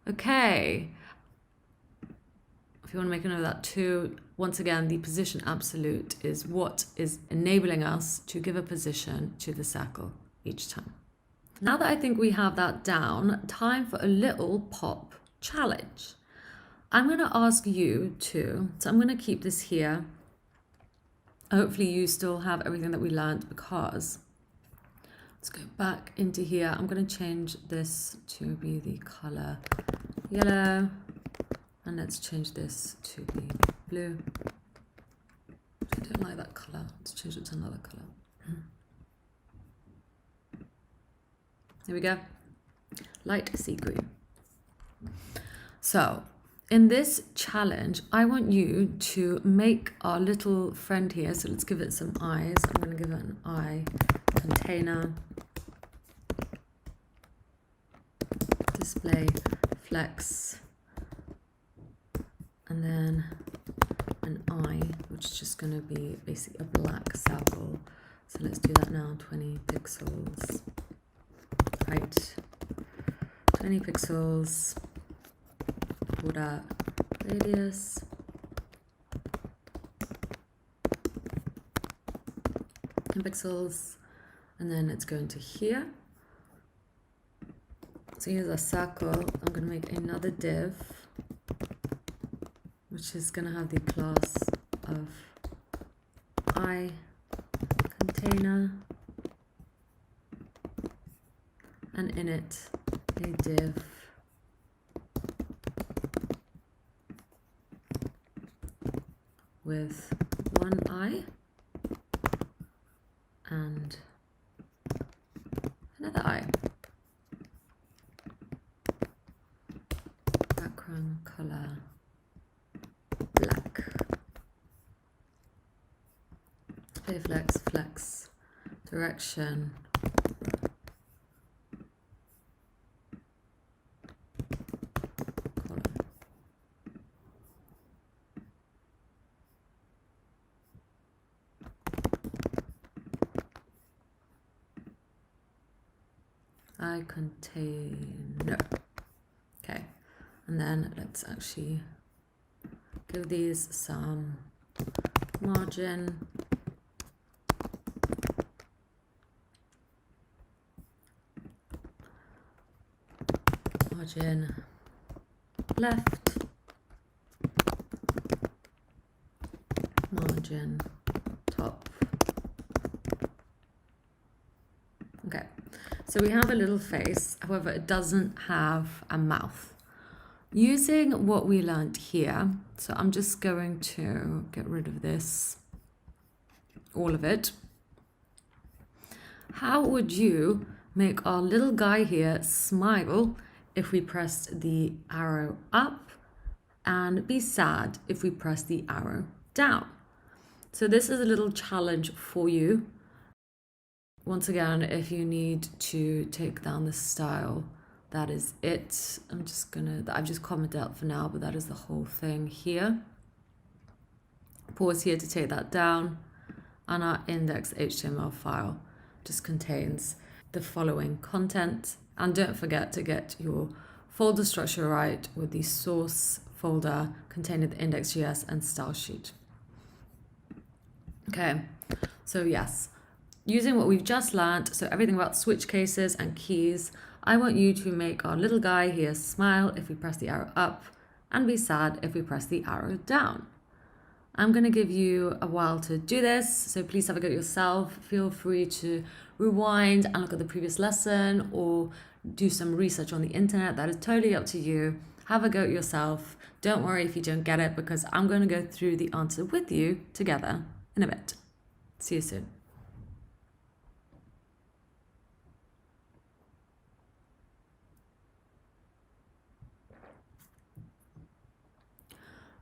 Speaker 2: Okay. If you want to make a note of that too, once again, the position absolute is what is enabling us to give a position to the circle each time. Now that I think we have that down, time for a little pop challenge. I'm going to ask you to, so I'm going to keep this here. Hopefully you still have everything that we learned, because let's go back into here. I'm going to change this to be the color yellow, and let's change this to be blue. I don't like that color. Let's change it to another color. There we go. Light sea green. So in this challenge, I want you to make our little friend here. So let's give it some eyes. I'm going to give it an eye container. Display flex. And then an eye, which is just going to be basically a black circle. So let's do that now. 20 pixels. Right. 20 pixels. Border radius. 10 pixels. And then it's going to here. So here's a circle. I'm going to make another div, which is going to have the class of eye container, and in it a div with one eye and another eye. Background color black. Display flex, flex, direction. iContainer. Okay, and then let's actually give these some margin. Margin left, margin top. Okay, so we have a little face, however, it doesn't have a mouth. Using what we learned here, so I'm just going to get rid of this, all of it. How would you make our little guy here smile if we pressed the arrow up and be sad if we press the arrow down? So this is a little challenge for you. Once again, if you need to take down the style, that is it. I've just commented out for now, but that is the whole thing here. Pause here to take that down. And our index.html file just contains the following content. And don't forget to get your folder structure right with the source folder containing the index.js and style sheet. Okay, so yes, using what we've just learned, so everything about switch cases and keys, I want you to make our little guy here smile if we press the arrow up and be sad if we press the arrow down. I'm going to give you a while to do this, so please have a go at yourself. Feel free to rewind and look at the previous lesson or do some research on the internet. That is totally up to you. Have a go at yourself. Don't worry if you don't get it, because I'm going to go through the answer with you together in a bit. See you soon.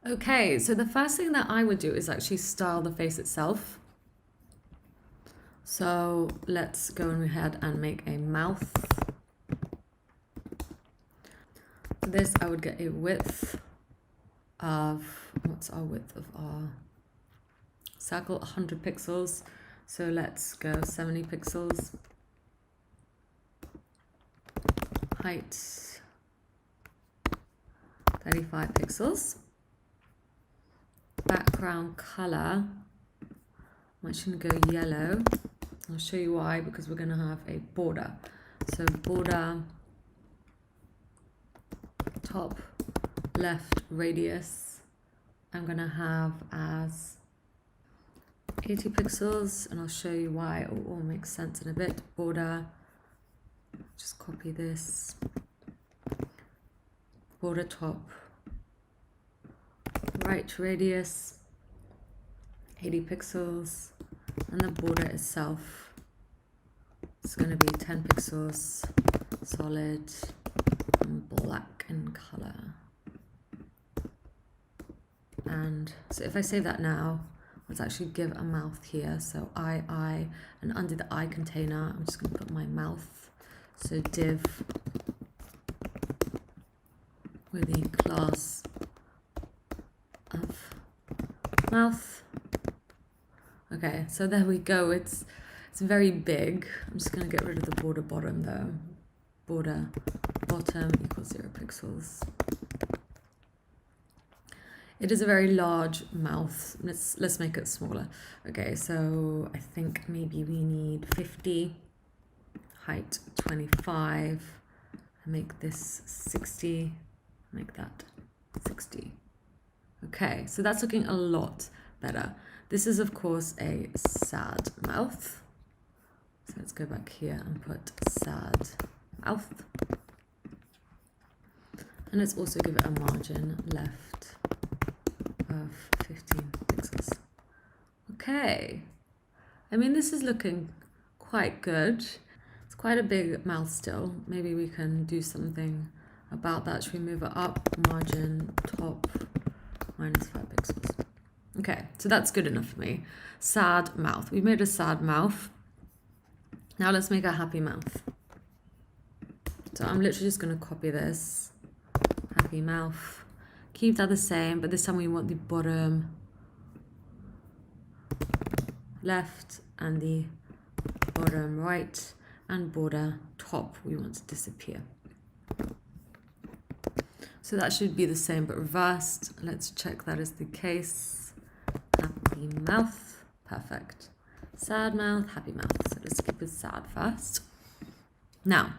Speaker 2: Okay, so the first thing that I would do is actually style the face itself. So let's go ahead and make a mouth. For this, I would get a width of, what's our width of our circle? 100 pixels. So let's go 70 pixels. Height, 35 pixels. Background color, I'm actually going to go yellow. I'll show you why, because we're going to have a border. So border, top left radius, I'm going to have as 80 pixels, and I'll show you why it will all make sense in a bit. Border, just copy this, border top, right radius, 80 pixels, and the border itself is going to be 10 pixels, solid, and black in color. And so if I save that now, let's actually give a mouth here. So I, and under the I container, I'm just going to put my mouth. So div with the class of mouth. Okay, so there we go. It's very big. I'm just going to get rid of the border bottom though. Border bottom equals 0 pixels. It is a very large mouth. Let's make it smaller. Okay, so I think maybe we need 50, height 25, make this 60, make that 60. Okay, so that's looking a lot better. This is of course a sad mouth. So let's go back here and put sad mouth. And let's also give it a margin left of 15 pixels. Okay, I mean, this is looking quite good. It's quite a big mouth still. Maybe we can do something about that. Should we move it up? Margin top minus 5 pixels. Okay, so that's good enough for me. Sad mouth. We made a sad mouth. Now let's make a happy mouth. So I'm literally just going to copy this. Happy mouth. Keep that the same, but this time we want the bottom left and the bottom right. and border top we want to disappear. So that should be the same but reversed. Let's check that is the case. Happy mouth, perfect. Sad mouth, happy mouth. So let's keep it sad first. Now,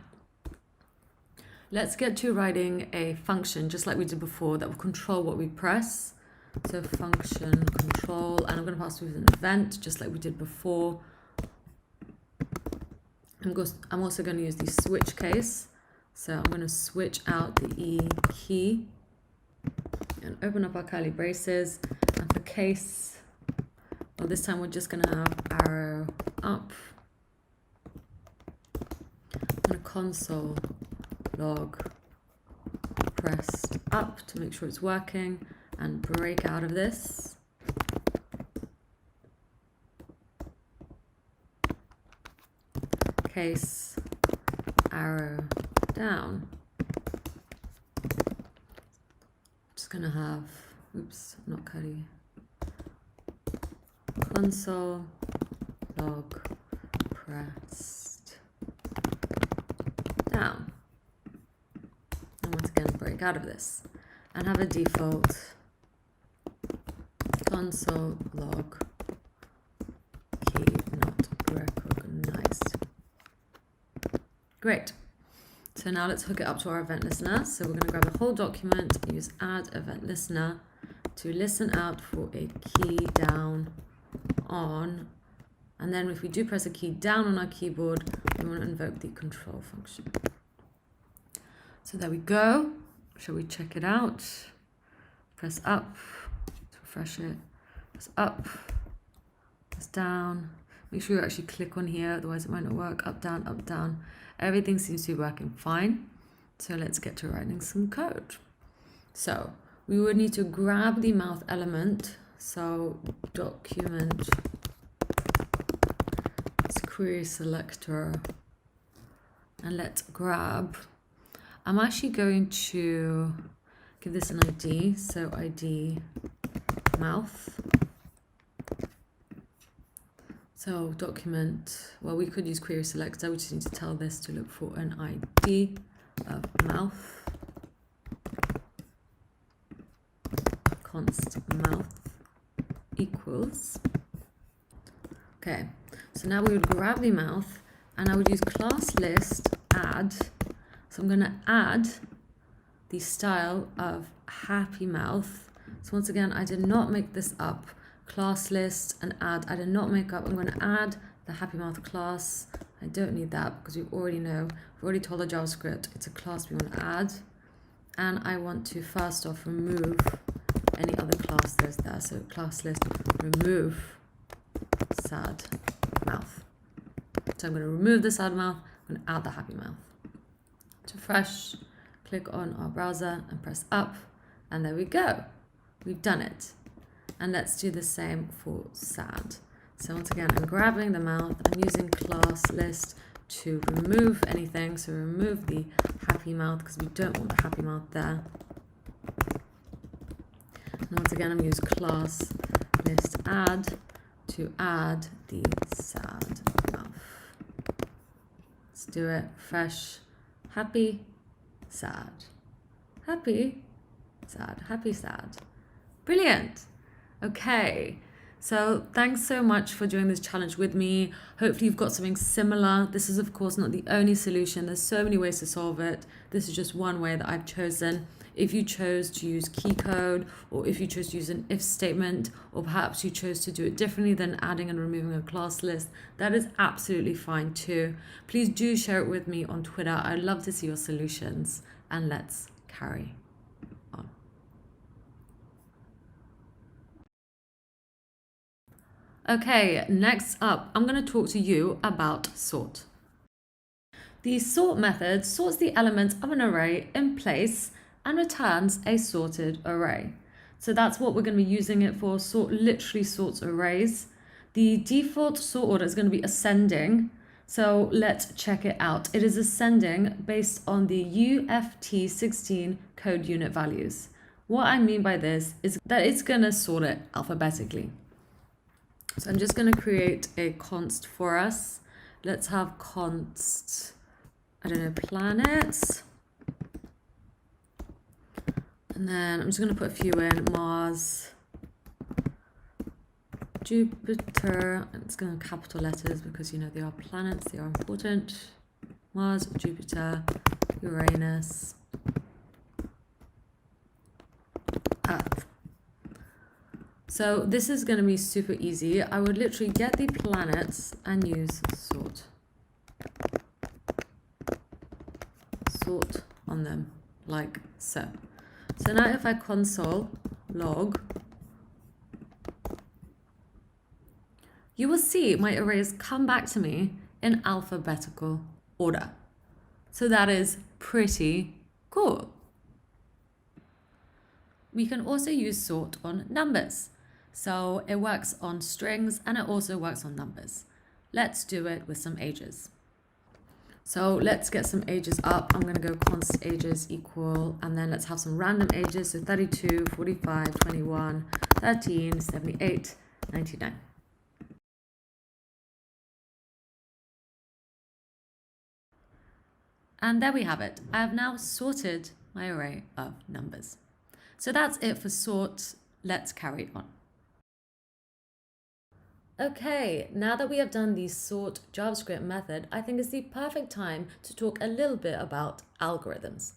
Speaker 2: let's get to writing a function just like we did before that will control what we press. So function control, and I'm going to pass with an event just like we did before. I'm also going to use the switch case. So I'm going to switch out the E key and open up our curly braces. And for case, well, this time we're just going to have arrow up. I'm going to console log pressed up to make sure it's working and break out of this. Case arrow down. Just gonna have, oops, not curly. Console log pressed down. And once again, break out of this and have a default console log key not recognized. Great. So now let's hook it up to our event listener. So we're going to grab the whole document, use addEventListener to listen out for a key down on. And then if we do press a key down on our keyboard, we want to invoke the control function. So there we go. Shall we check it out? Press up to refresh it. Press up, press down. Make sure you actually click on here, otherwise it might not work. Up, down, up, down. Everything seems to be working fine. So let's get to writing some code. So we would need to grab the mouth element. So document querySelector, and let's grab. I'm actually going to give this an ID. So ID mouth. So document, well, we could use querySelector. We just need to tell this to look for an ID of mouth. Const mouth equals. Okay, so now we would grab the mouth and I would use class list add. So I'm going to add the style of happy mouth. So once again, I did not make this up. Class list and add, I did not make up. I'm going to add the happy mouth class. I don't need that because we already know, we've already told the JavaScript it's a class we want to add. And I want to first off remove any other class there's there. So class list remove sad mouth. So I'm going to remove the sad mouth, I'm going to add the happy mouth. To refresh, click on our browser and press up, and there we go. We've done it. And let's do the same for sad. So once again, I'm grabbing the mouth, I'm using class list to remove anything. So remove the happy mouth because we don't want the happy mouth there. And once again, I'm using class list add to add the sad mouth. Let's do it. Fresh, happy, sad, happy, sad, happy, sad. Brilliant. Okay, so thanks so much for doing this challenge with me. Hopefully you've got something similar. This is of course not the only solution. There's so many ways to solve it. This is just one way that I've chosen. If you chose to use key code, or if you chose to use an if statement, or perhaps you chose to do it differently than adding and removing a class list, that is absolutely fine too. Please do share it with me on Twitter. I'd love to see your solutions, and let's carry on. Okay, next up, I'm going to talk to you about sort. The sort method sorts the elements of an array in place and returns a sorted array. So that's what we're going to be using it for. Sort literally sorts arrays. The default sort order is going to be ascending. So let's check it out. It is ascending based on the UFT16 code unit values. What I mean by this is that it's going to sort it alphabetically. So I'm just going to create a const for us. let's have const, I don't know, planets. And then I'm just going to put a few in, Mars, Jupiter, and it's going to capital letters because, you know, they are planets, they are important. Mars, Jupiter, Uranus, Earth. So this is going to be super easy. I would literally get the planets and use sort. Sort on them like so. So now if I console log, you will see my arrays come back to me in alphabetical order. So that is pretty cool. We can also use sort on numbers. So it works on strings and it also works on numbers. Let's do it with some ages. So let's get some ages up. I'm going to go const ages equal, and then let's have some random ages. So 32, 45, 21, 13, 78, 99. And there we have it. I have now sorted my array of numbers. So that's it for sort. Let's carry on. Okay, now that we have done the sort JavaScript method, I think it's the perfect time to talk a little bit about algorithms.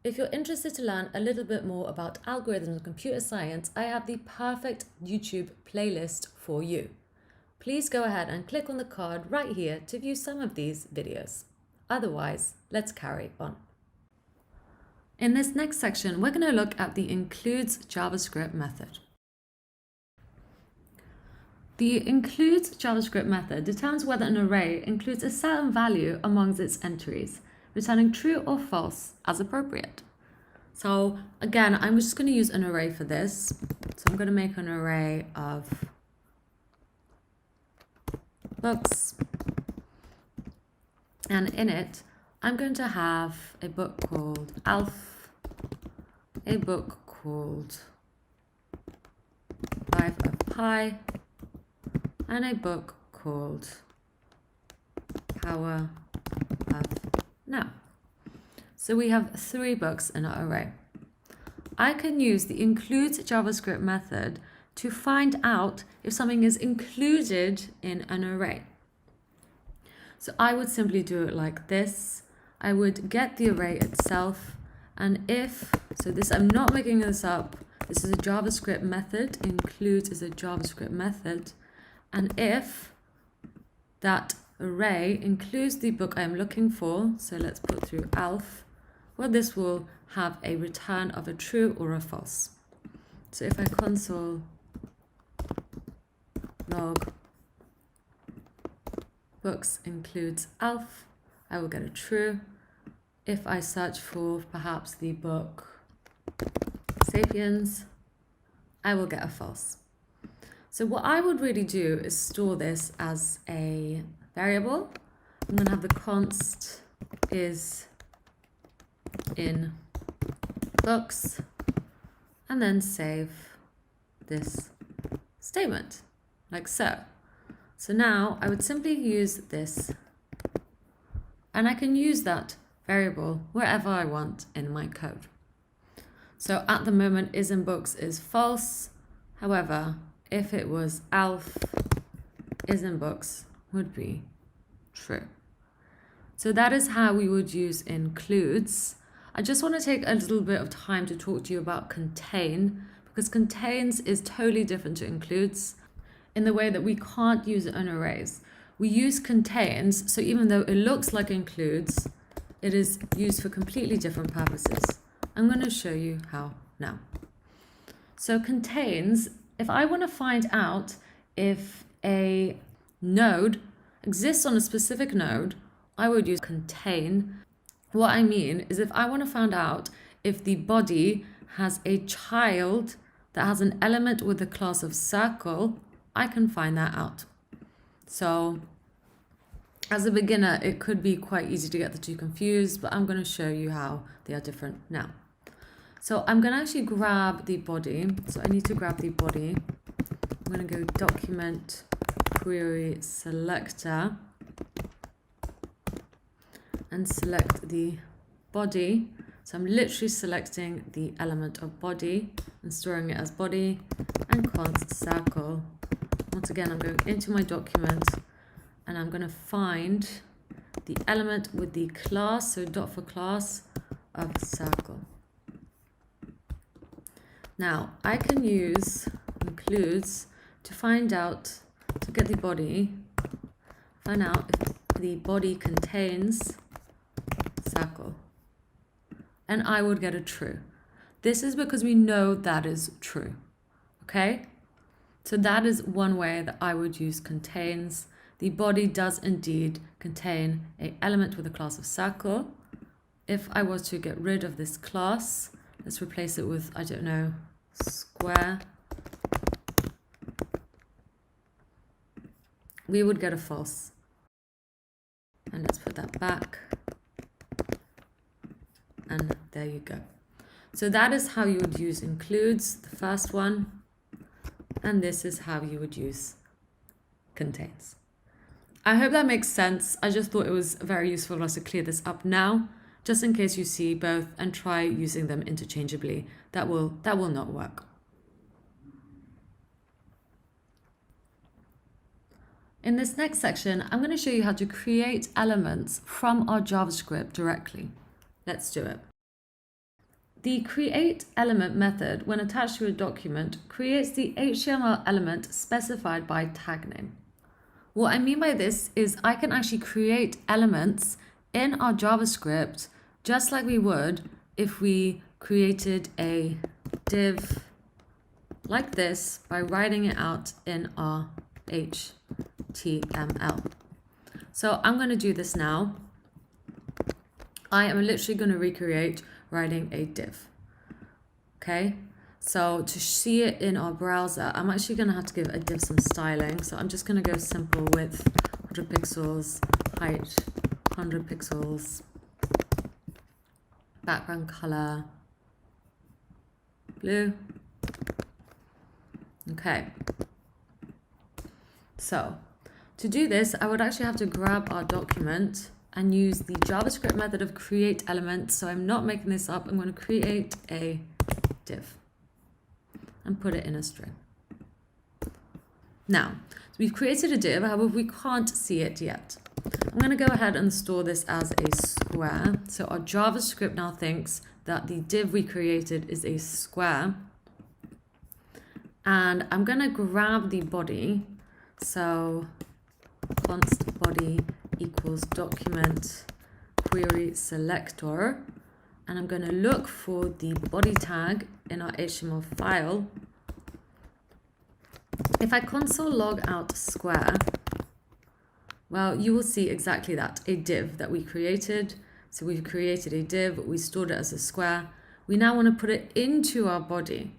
Speaker 2: If you're interested to learn a little bit more about algorithms and computer science, I have the perfect YouTube playlist for you. Please go ahead and click on the card right here to view some of these videos. Otherwise, let's carry on. In this next section, we're going to look at the includes JavaScript method. The includes JavaScript method determines whether an array includes a certain value amongst its entries, returning true or false as appropriate. So again, I'm just going to use an array for this. So I'm going to make an array of books, and in it, I'm going to have a book called Alf, a book called Life of Pi, and a book called Power of Now. So we have 3 books in our array. I can use the includes JavaScript method to find out if something is included in an array. So I would simply do it like this. I would get the array itself, and if, so this, I'm not making this up, this is a JavaScript method, includes is a JavaScript method, and if that array includes the book I'm looking for, so let's put through Alf, well, this will have a return of a true or a false. So if I console log books includes Alf, I will get a true. If I search for perhaps the book Sapiens, I will get a false. So what I would really do is store this as a variable. I'm going to have the const is in books, and then save this statement like so. So now I would simply use this, and I can use that variable wherever I want in my code. So at the moment, is in books is false. However, if it was Alf is in books would be true. So that is how we would use includes. I just want to take a little bit of time to talk to you about contain, because contains is totally different to includes in the way that we can't use it on arrays. We use contains, so even though it looks like includes, it is used for completely different purposes. I'm going to show you how now. So contains, if I want to find out if a node exists on a specific node, I would use contain. What I mean is if I want to find out if the body has a child that has an element with the class of circle, I can find that out. So as a beginner, it could be quite easy to get the two confused, but I'm going to show you how they are different now. So I'm going to actually grab the body. So I need to grab the body. I'm going to go document querySelector. and select the body. So I'm literally selecting the element of body and storing it as body, and const circle. Once again, I'm going into my document and I'm going to find the element with the class, so dot for class of circle. Now I can use includes to find out, to get the body, find out if the body contains circle. And I would get a true. This is because we know that is true. Okay? So that is one way that I would use contains. The body does indeed contain an element with a class of circle. If I was to get rid of this class, let's replace it with, I don't know, square, we would get a false. And let's put that back. And there you go. So that is how you would use includes, the first one. And this is how you would use contains. I hope that makes sense. I just thought it was very useful for us to clear this up now, just in case you see both and try using them interchangeably. That will not work. In this next section, I'm going to show you how to create elements from our JavaScript directly. Let's do it. The createElement method, when attached to a document, creates the HTML element specified by tag name. What I mean by this is I can actually create elements in our JavaScript just like we would if we created a div like this by writing it out in our HTML. So I'm going to do this now. I am literally going to recreate writing a div. Okay, so to see it in our browser, I'm actually going to have to give a div some styling. So I'm just going to go simple width, 100 pixels, height, 100 pixels, background color, blue. Okay. So to do this, I would actually have to grab our document and use the JavaScript method of createElement. So I'm not making this up. I'm going to create a div and put it in a string. Now, so we've created a div, however, we can't see it yet. I'm going to go ahead and store this as a square. So our JavaScript now thinks that the div we created is a square. And I'm going to grab the body. So const body equals document querySelector, and I'm going to look for the body tag in our HTML file. If I console log out square, well, you will see exactly that, a div that we created. So we've created a div, we stored it as a square. We now want to put it into our body.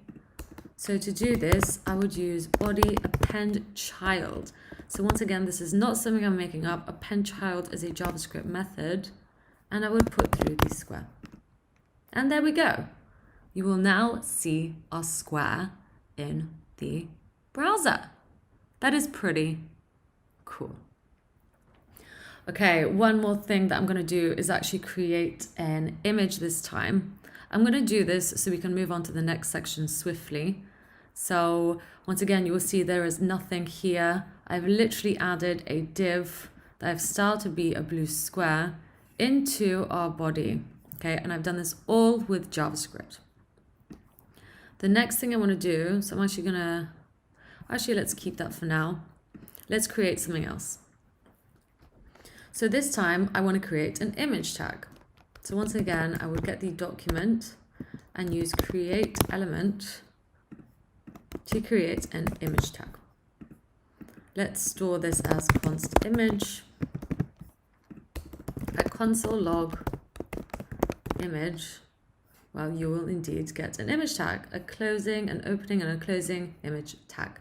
Speaker 2: So to do this, I would use body append child. So once again, this is not something I'm making up. Append child is a JavaScript method, and I would put through the square. And there we go. You will now see our square in the browser. That is pretty cool. Okay, one more thing that I'm going to do is actually create an image this time. I'm going to do this so we can move on to the next section swiftly. So once again, you will see there is nothing here. I've literally added a div that I've styled to be a blue square into our body. Okay, and I've done this all with JavaScript. The next thing I want to do, so I'm actually going to, let's keep that for now. Let's create something else. So this time I want to create an image tag. So once again, I would get the document and use createElement to create an image tag. Let's store this as const image. At console log image, well, you will indeed get an image tag, a closing, an opening, and a closing image tag.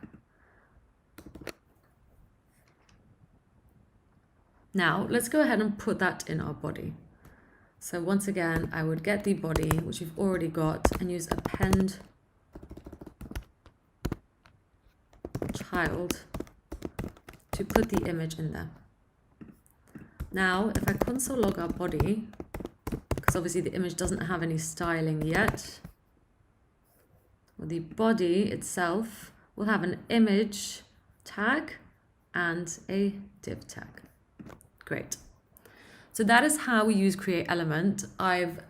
Speaker 2: Now, let's go ahead and put that in our body. So once again, I would get the body, which we've already got, and use append child to put the image in there. Now, if I console log our body, because obviously the image doesn't have any styling yet, well, the body itself will have an image tag and a div tag. Great. So that is how we use createElement. I've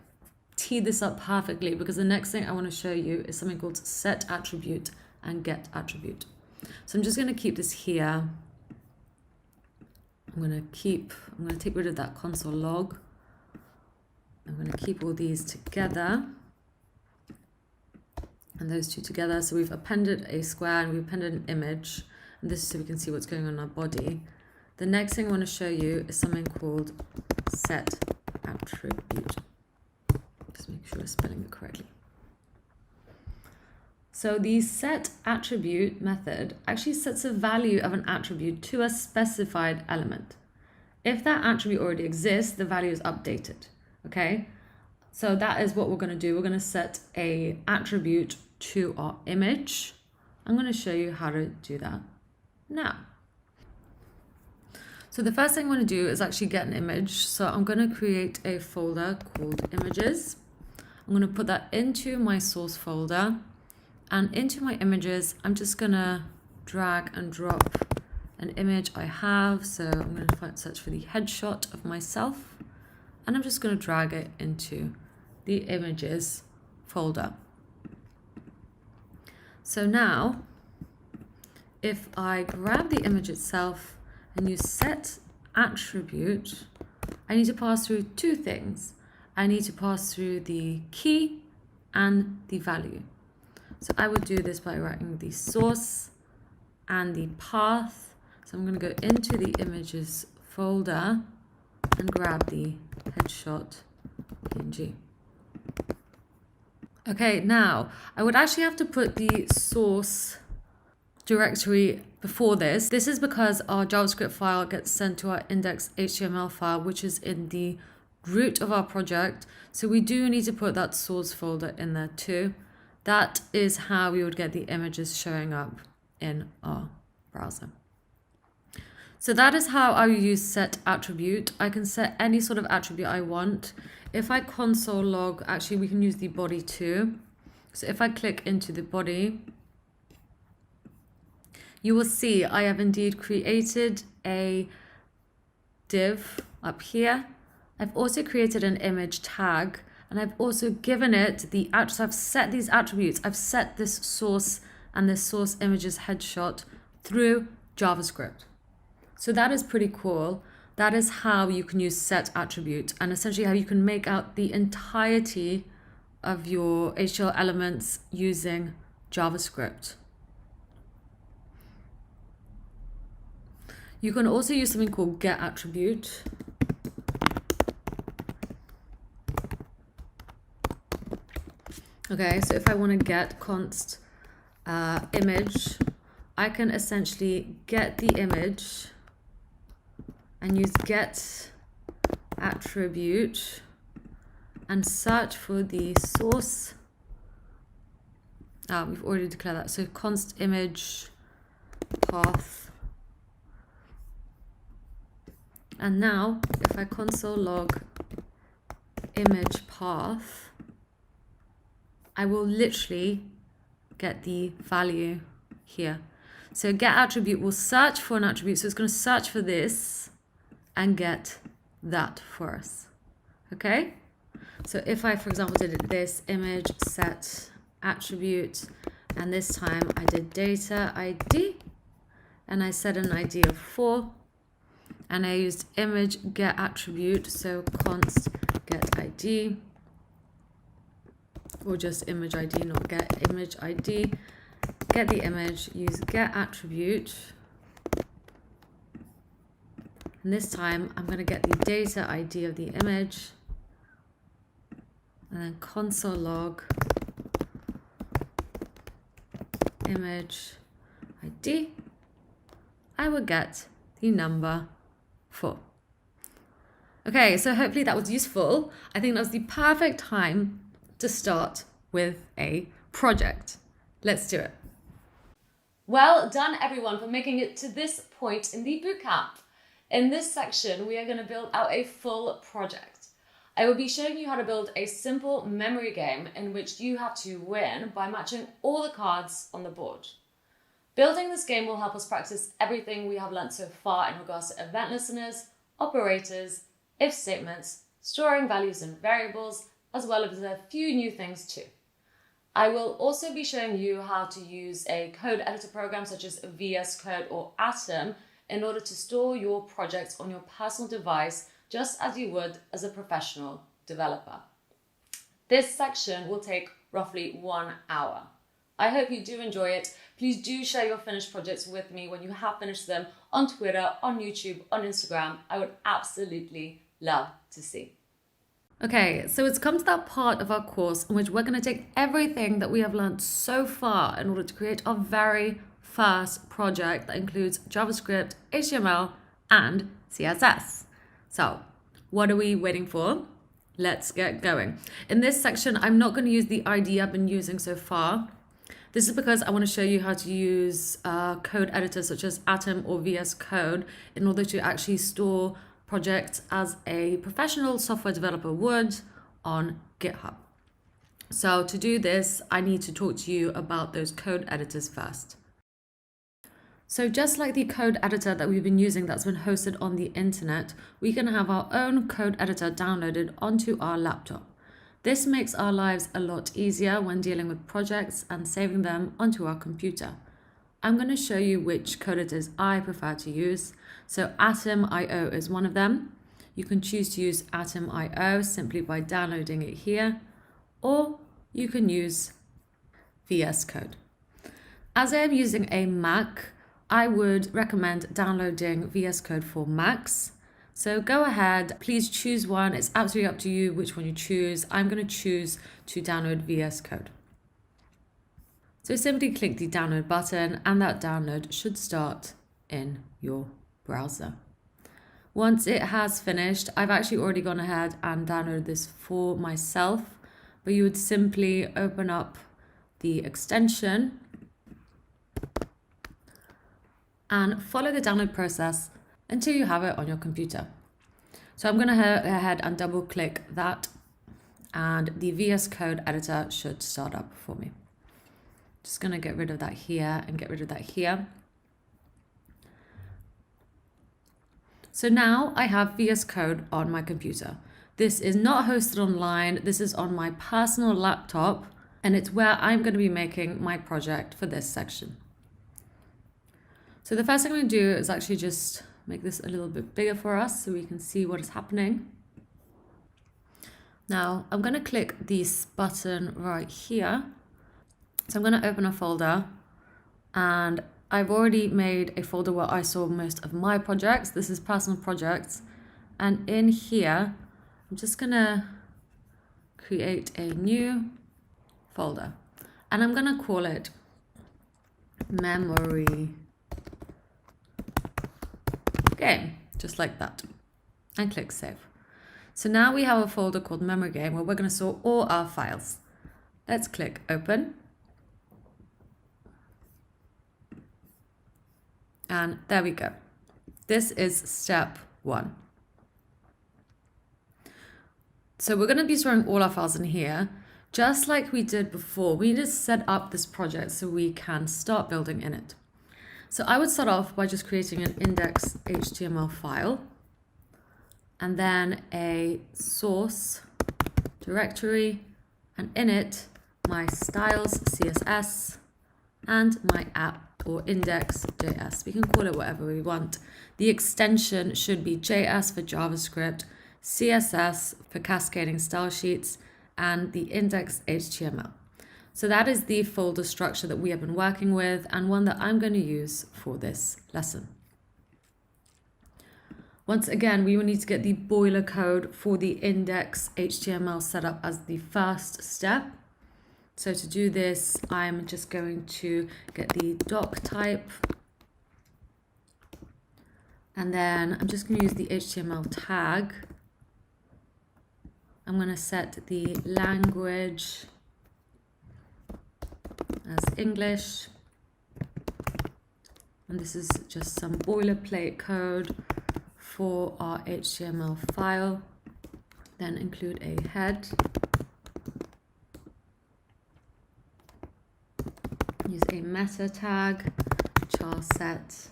Speaker 2: teed this up perfectly because the next thing I want to show you is something called setAttribute and getAttribute. So I'm just going to keep this here. I'm going to take rid of that console log. I'm going to keep all these together and those two together. So we've appended a square and we've appended an image, and this is so we can see what's going on in our body. The next thing I want to show you is something called setAttribute. Just make sure we're spelling it correctly. So the setAttribute method actually sets a value of an attribute to a specified element. If that attribute already exists, the value is updated. Okay, so that is what we're going to do. We're going to set a attribute to our image. I'm going to show you how to do that now. So the first thing I want to do is actually get an image. So I'm going to create a folder called images. I'm going to put that into my source folder, and into my images, I'm just going to drag and drop an image I have. So I'm going to search for the headshot of myself, and I'm just going to drag it into the images folder. So now, if I grab the image itself and use setAttribute, I need to pass through two things. I need to pass through the key and the value. So I would do this by writing the source and the path. So I'm going to go into the images folder and grab the headshot PNG. Okay, now I would actually have to put the source directory before this. This is because our JavaScript file gets sent to our index.html file, which is in the root of our project. So we do need to put that source folder in there too. That is how we would get the images showing up in our browser. So that is how I use setAttribute. I can set any sort of attribute I want. If I console log, actually we can use the body too. So if I click into the body, you will see I have indeed created a div up here. I've also created an image tag, and I've also given it the attributes. I've set these attributes. I've set this source and this source images headshot through JavaScript. So that is pretty cool. That is how you can use setAttribute, and essentially how you can make out the entirety of your HTML elements using JavaScript. You can also use something called getAttribute. Okay, so if I want to get const image, I can essentially get the image and use getAttribute and search for the source. We've already declared that. So const image path. And now if I console log image path, I will literally get the value here. So getAttribute will search for an attribute. So it's going to search for this and get that for us. Okay? So if I, for example, did this image set attribute, and this time I did data ID, and I set an ID of 4, and I used image getAttribute, so const get ID, or just image ID, not get image ID. Get the image, use getAttribute, and this time I'm going to get the data ID of the image, and then console log image ID. I will get the number 4. Okay, so hopefully that was useful. I think that was the perfect time to start with a project. Let's do it.
Speaker 1: Well done, everyone, for making it to this point in the bootcamp. In this section, we are going to build out a full project. I will be showing you how to build a simple memory game in which you have to win by matching all the cards on the board. Building this game will help us practice everything we have learned so far in regards to event listeners, operators, if statements, storing values and variables, as well as a few new things too. I will also be showing you how to use a code editor program such as VS Code or Atom in order to store your projects on your personal device just as you would as a professional developer. This section will take roughly 1 hour. I hope you do enjoy it. Please do share your finished projects with me when you have finished them on Twitter, on YouTube, on Instagram. I would absolutely love to see.
Speaker 2: Okay, so it's come to that part of our course in which we're going to take everything that we have learned so far in order to create our very first project that includes JavaScript, HTML, and CSS. So, what are we waiting for? Let's get going. In this section, I'm not going to use the IDE I've been using so far. This is because I want to show you how to use code editors such as Atom or VS Code in order to actually store projects as a professional software developer would on GitHub. So to do this, I need to talk to you about those code editors first. So just like the code editor that we've been using that's been hosted on the internet, we can have our own code editor downloaded onto our laptop. This makes our lives a lot easier when dealing with projects and saving them onto our computer. I'm going to show you which code editors I prefer to use. So Atom.io is one of them. You can choose to use Atom.io simply by downloading it here, or you can use VS Code. As I am using a Mac, I would recommend downloading VS Code for Macs. So go ahead, please choose one. It's absolutely up to you which one you choose. I'm going to choose to download VS Code. So simply click the download button and that download should start in your browser. Once it has finished, I've actually already gone ahead and downloaded this for myself, but you would simply open up the extension and follow the download process until you have it on your computer. So I'm going to go ahead and double click that and the VS Code editor should start up for me. Just going to get rid of that here and get rid of that here. So now I have VS Code on my computer. This is not hosted online. This is on my personal laptop and it's where I'm going to be making my project for this section. So the first thing I'm going to do is actually just make this a little bit bigger for us so we can see what is happening. Now I'm going to click this button right here. So I'm going to open a folder and I've already made a folder where I saw most of my projects. This is personal projects. And in here, I'm just going to create a new folder and I'm going to call it memory game, just like that, and click save. So now we have a folder called memory game where we're going to store all our files. Let's click open. And there we go. This is step 1. So we're going to be storing all our files in here. Just like we did before, we need to set up this project so we can start building in it. So I would start off by just creating an index.html file and then a source directory and in it my styles CSS and my app or index.js. We can call it whatever we want. The extension should be JS for JavaScript, CSS for cascading style sheets, and the index.html. So that is the folder structure that we have been working with and one that I'm going to use for this lesson. Once again, we will need to get the boiler code for the index.html set up as the first step. So to do this, I'm just going to get the doc type and then I'm just going to use the HTML tag. I'm going to set the language as English, and this is just some boilerplate code for our HTML file, then include a head. Use a meta tag, char set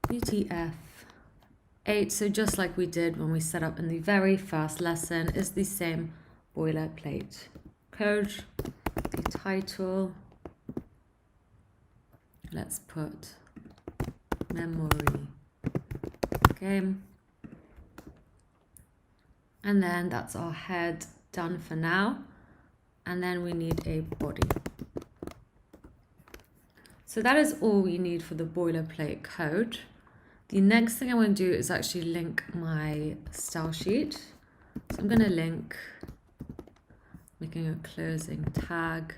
Speaker 2: UTF-8. So just like we did when we set up in the very first lesson, is the same boilerplate code. The title, let's put memory game. And then that's our head done for now. And then we need a body. So that is all we need for the boilerplate code. The next thing I want to do is actually link my style sheet. So I'm going to link, making a closing tag,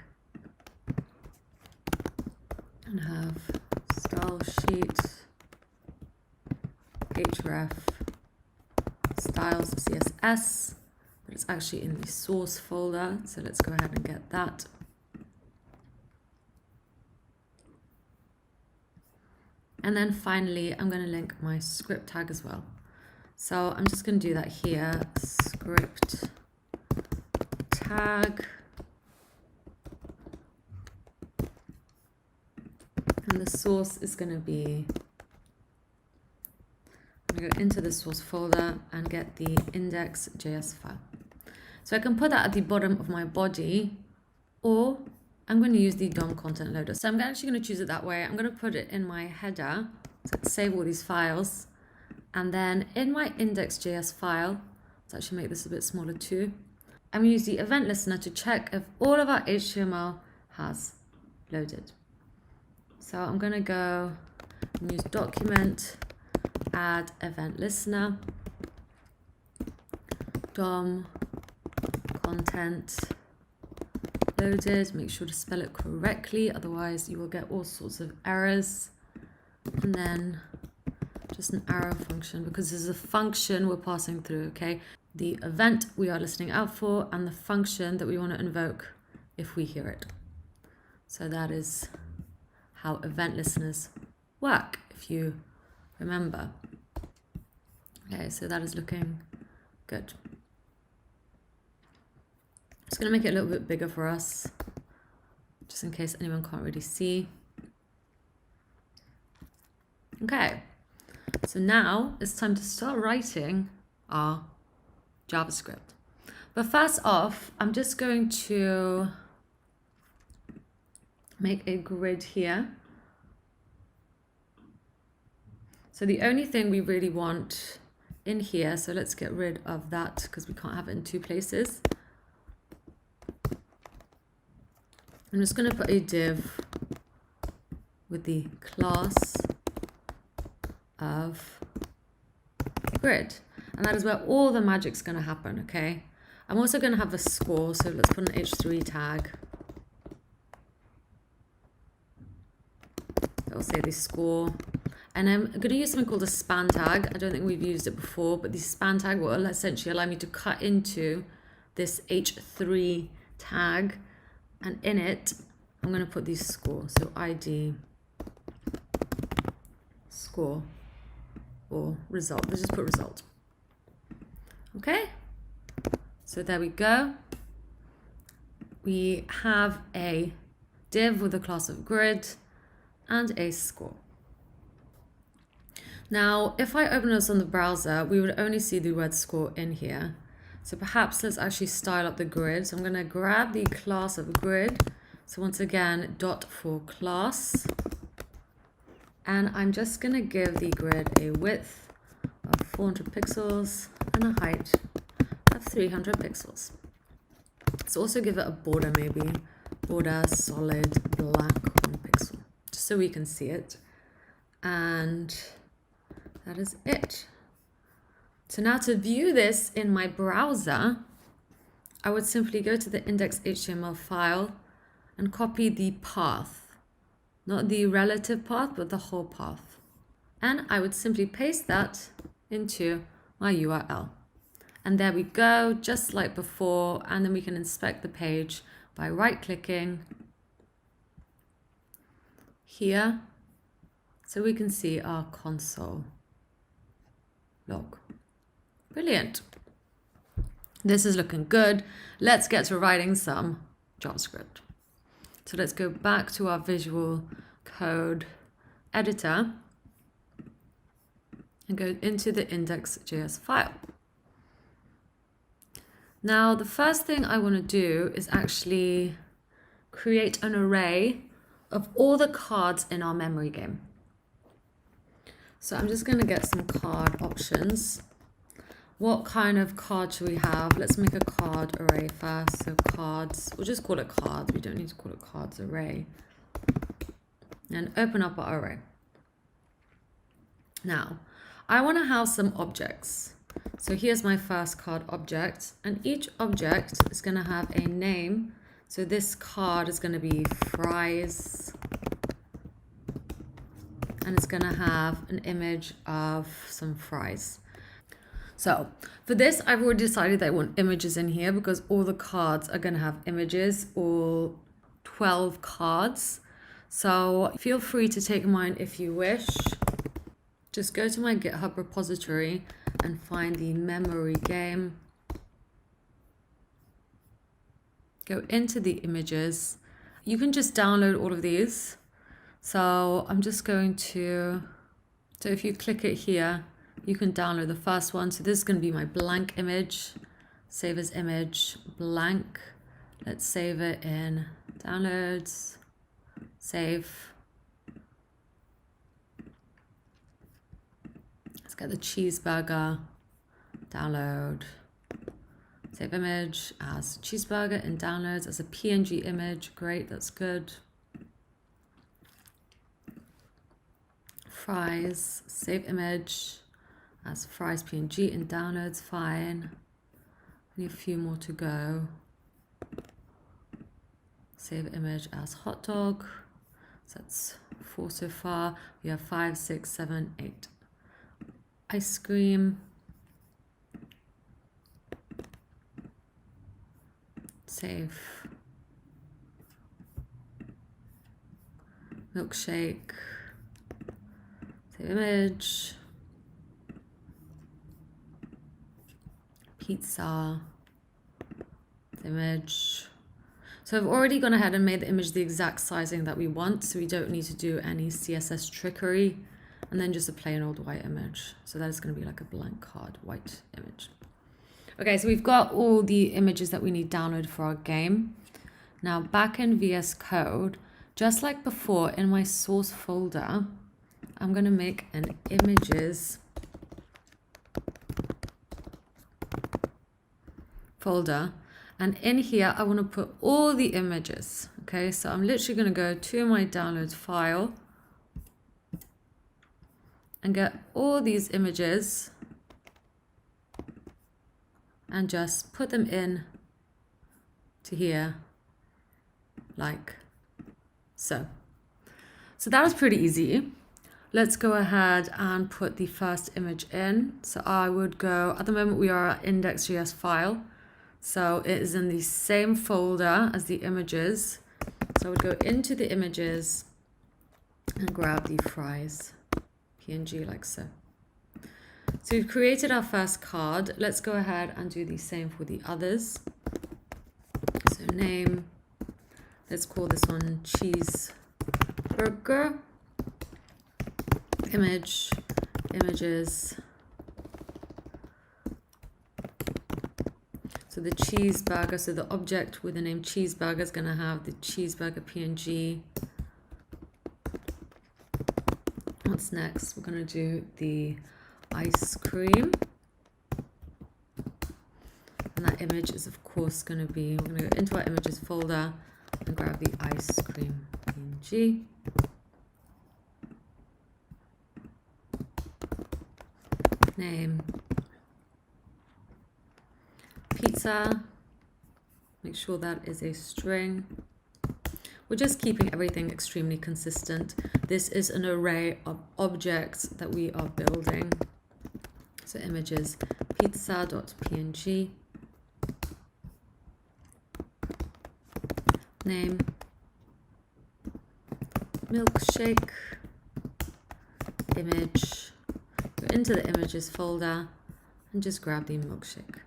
Speaker 2: and have style sheet href styles CSS, but it's actually in the source folder. So let's go ahead and get that. And then finally, I'm going to link my script tag as well. So I'm just going to do that here, script tag. And the source is going to be, I'm going to go into the source folder and get the index.js file. So I can put that at the bottom of my body, or I'm going to use the DOM content loader. So I'm actually going to choose it that way. I'm going to put it in my header. So let's save all these files. And then in my index.js file, let's actually make this a bit smaller too. I'm going to use the event listener to check if all of our HTML has loaded. So I'm going to go and use document, add event listener, DOM content loaded. Make sure to spell it correctly, otherwise you will get all sorts of errors. And then just an arrow function, because this is a function we're passing through, okay? The event we are listening out for and the function that we want to invoke if we hear it. So that is how event listeners work, if you remember. Okay, so that is looking good. Just going to make it a little bit bigger for us, just in case anyone can't really see. Okay, so now it's time to start writing our JavaScript. But first off, I'm just going to make a grid here. So the only thing we really want in here, so let's get rid of that because we can't have it in two places. I'm just going to put a div with the class of grid, and that is where all the magic's going to happen, okay? I'm also going to have a score, so let's put an h3 tag. It'll say the score, and I'm going to use something called a span tag. I don't think we've used it before, but the span tag will essentially allow me to cut into this h3 tag, and in it I'm going to put the score, so id score or result. Let's just put result. Okay, so there we go. We have a div with a class of grid and a score. Now, if I open this on the browser, we would only see the word score in here. So perhaps let's actually style up the grid. So I'm going to grab the class of grid. So once again, dot for class. And I'm just going to give the grid a width of 400 pixels and a height of 300 pixels. Let's also give it a border, maybe. Border solid black 1 pixel, just so we can see it. And that is it. So now to view this in my browser, I would simply go to the index.html file and copy the path. Not the relative path, but the whole path. And I would simply paste that into my URL. And there we go, just like before. And then we can inspect the page by right-clicking here, so we can see our console. log. Brilliant. This is looking good. Let's get to writing some JavaScript. So let's go back to our visual code editor and go into the index.js file. Now, the first thing I want to do is actually create an array of all the cards in our memory game. So I'm just going to get some card options. What kind of card should we have? Let's make a card array first. So cards, we'll just call it cards. We don't need to call it cards array. And open up our array. Now, I want to have some objects. So here's my first card object, and each object is going to have a name. So this card is going to be fries, and it's going to have an image of some fries. So for this, I've already decided that I want images in here because all the cards are going to have images, all 12 cards. So feel free to take mine if you wish. Just go to my GitHub repository and find the memory game. Go into the images. You can just download all of these. So I'm just going to, so if you click it here, you can download the first one. So this is going to be my blank image. Save as image, blank. Let's save it in downloads, save. Let's get the cheeseburger, download, save image as cheeseburger in downloads as a PNG image. Great, that's good. Fries, save image as fries PNG in downloads, fine. Need a few more to go. Save image as hot dog. So that's 4 so far. We have 5, 6, 7, 8. Ice cream. Save. Milkshake. Save image. Pizza. Save image. So I've already gone ahead and made the image the exact sizing that we want, so we don't need to do any CSS trickery, and then just a plain old white image. So that is going to be like a blank card, white image. Okay, so we've got all the images that we need downloaded for our game. Now back in VS Code, just like before in my source folder, I'm going to make an images folder. And in here, I want to put all the images. Okay, so I'm literally going to go to my downloads file and get all these images and just put them in to here like so. So that was pretty easy. Let's go ahead and put the first image in. So I would go, at the moment we are at index.js file. So it is in the same folder as the images. So I would go into the images and grab the fries PNG like so. So we've created our first card. Let's go ahead and do the same for the others. So name, let's call this one cheeseburger. Image, images. So the cheeseburger, so the object with the name cheeseburger is going to have the cheeseburger PNG. What's next? We're going to do the ice cream. And that image is of course going to be, we're going to go into our images folder and grab the ice cream PNG. Name. Pizza, make sure that is a string. We're just keeping everything extremely consistent. This is an array of objects that we are building. So images, pizza.png, name, milkshake, image. go into the images folder and just grab the milkshake.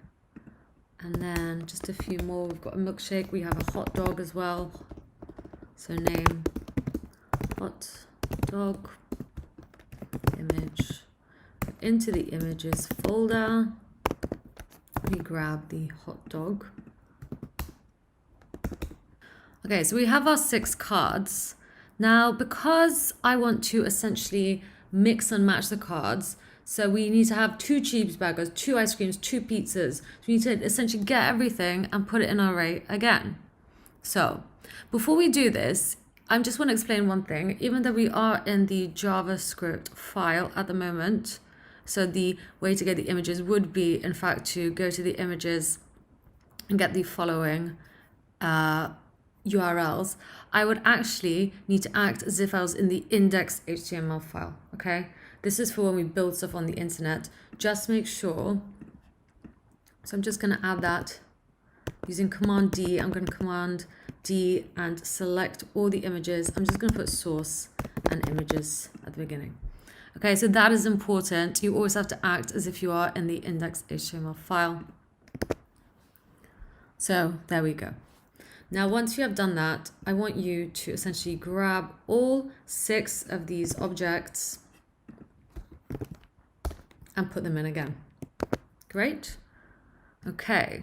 Speaker 2: And then just a few more. We've got a milkshake. We have a hot dog as well. So name hot dog image. Into the images folder, we grab the hot dog. Okay, so we have our 6 cards. Now, because I want to essentially mix and match the cards, so we need to have 2 cheeseburgers, 2 ice creams, 2 pizzas. So we need to essentially get everything and put it in our array again. So before we do this, I just want to explain one thing. Even though we are in the JavaScript file at the moment, so the way to get the images would be, in fact, to go to the images and get the following URLs. I would actually need to act as if I was in the index.html file, okay? This is for when we build stuff on the internet. Just make sure. So I'm just going to add that using Command D. I'm going to Command D and select all the images. I'm just going to put source and images at the beginning. Okay, so that is important. You always have to act as if you are in the index.html file. So there we go. Now, once you have done that, I want you to essentially grab all 6 of these objects and put them in again. Great. Okay,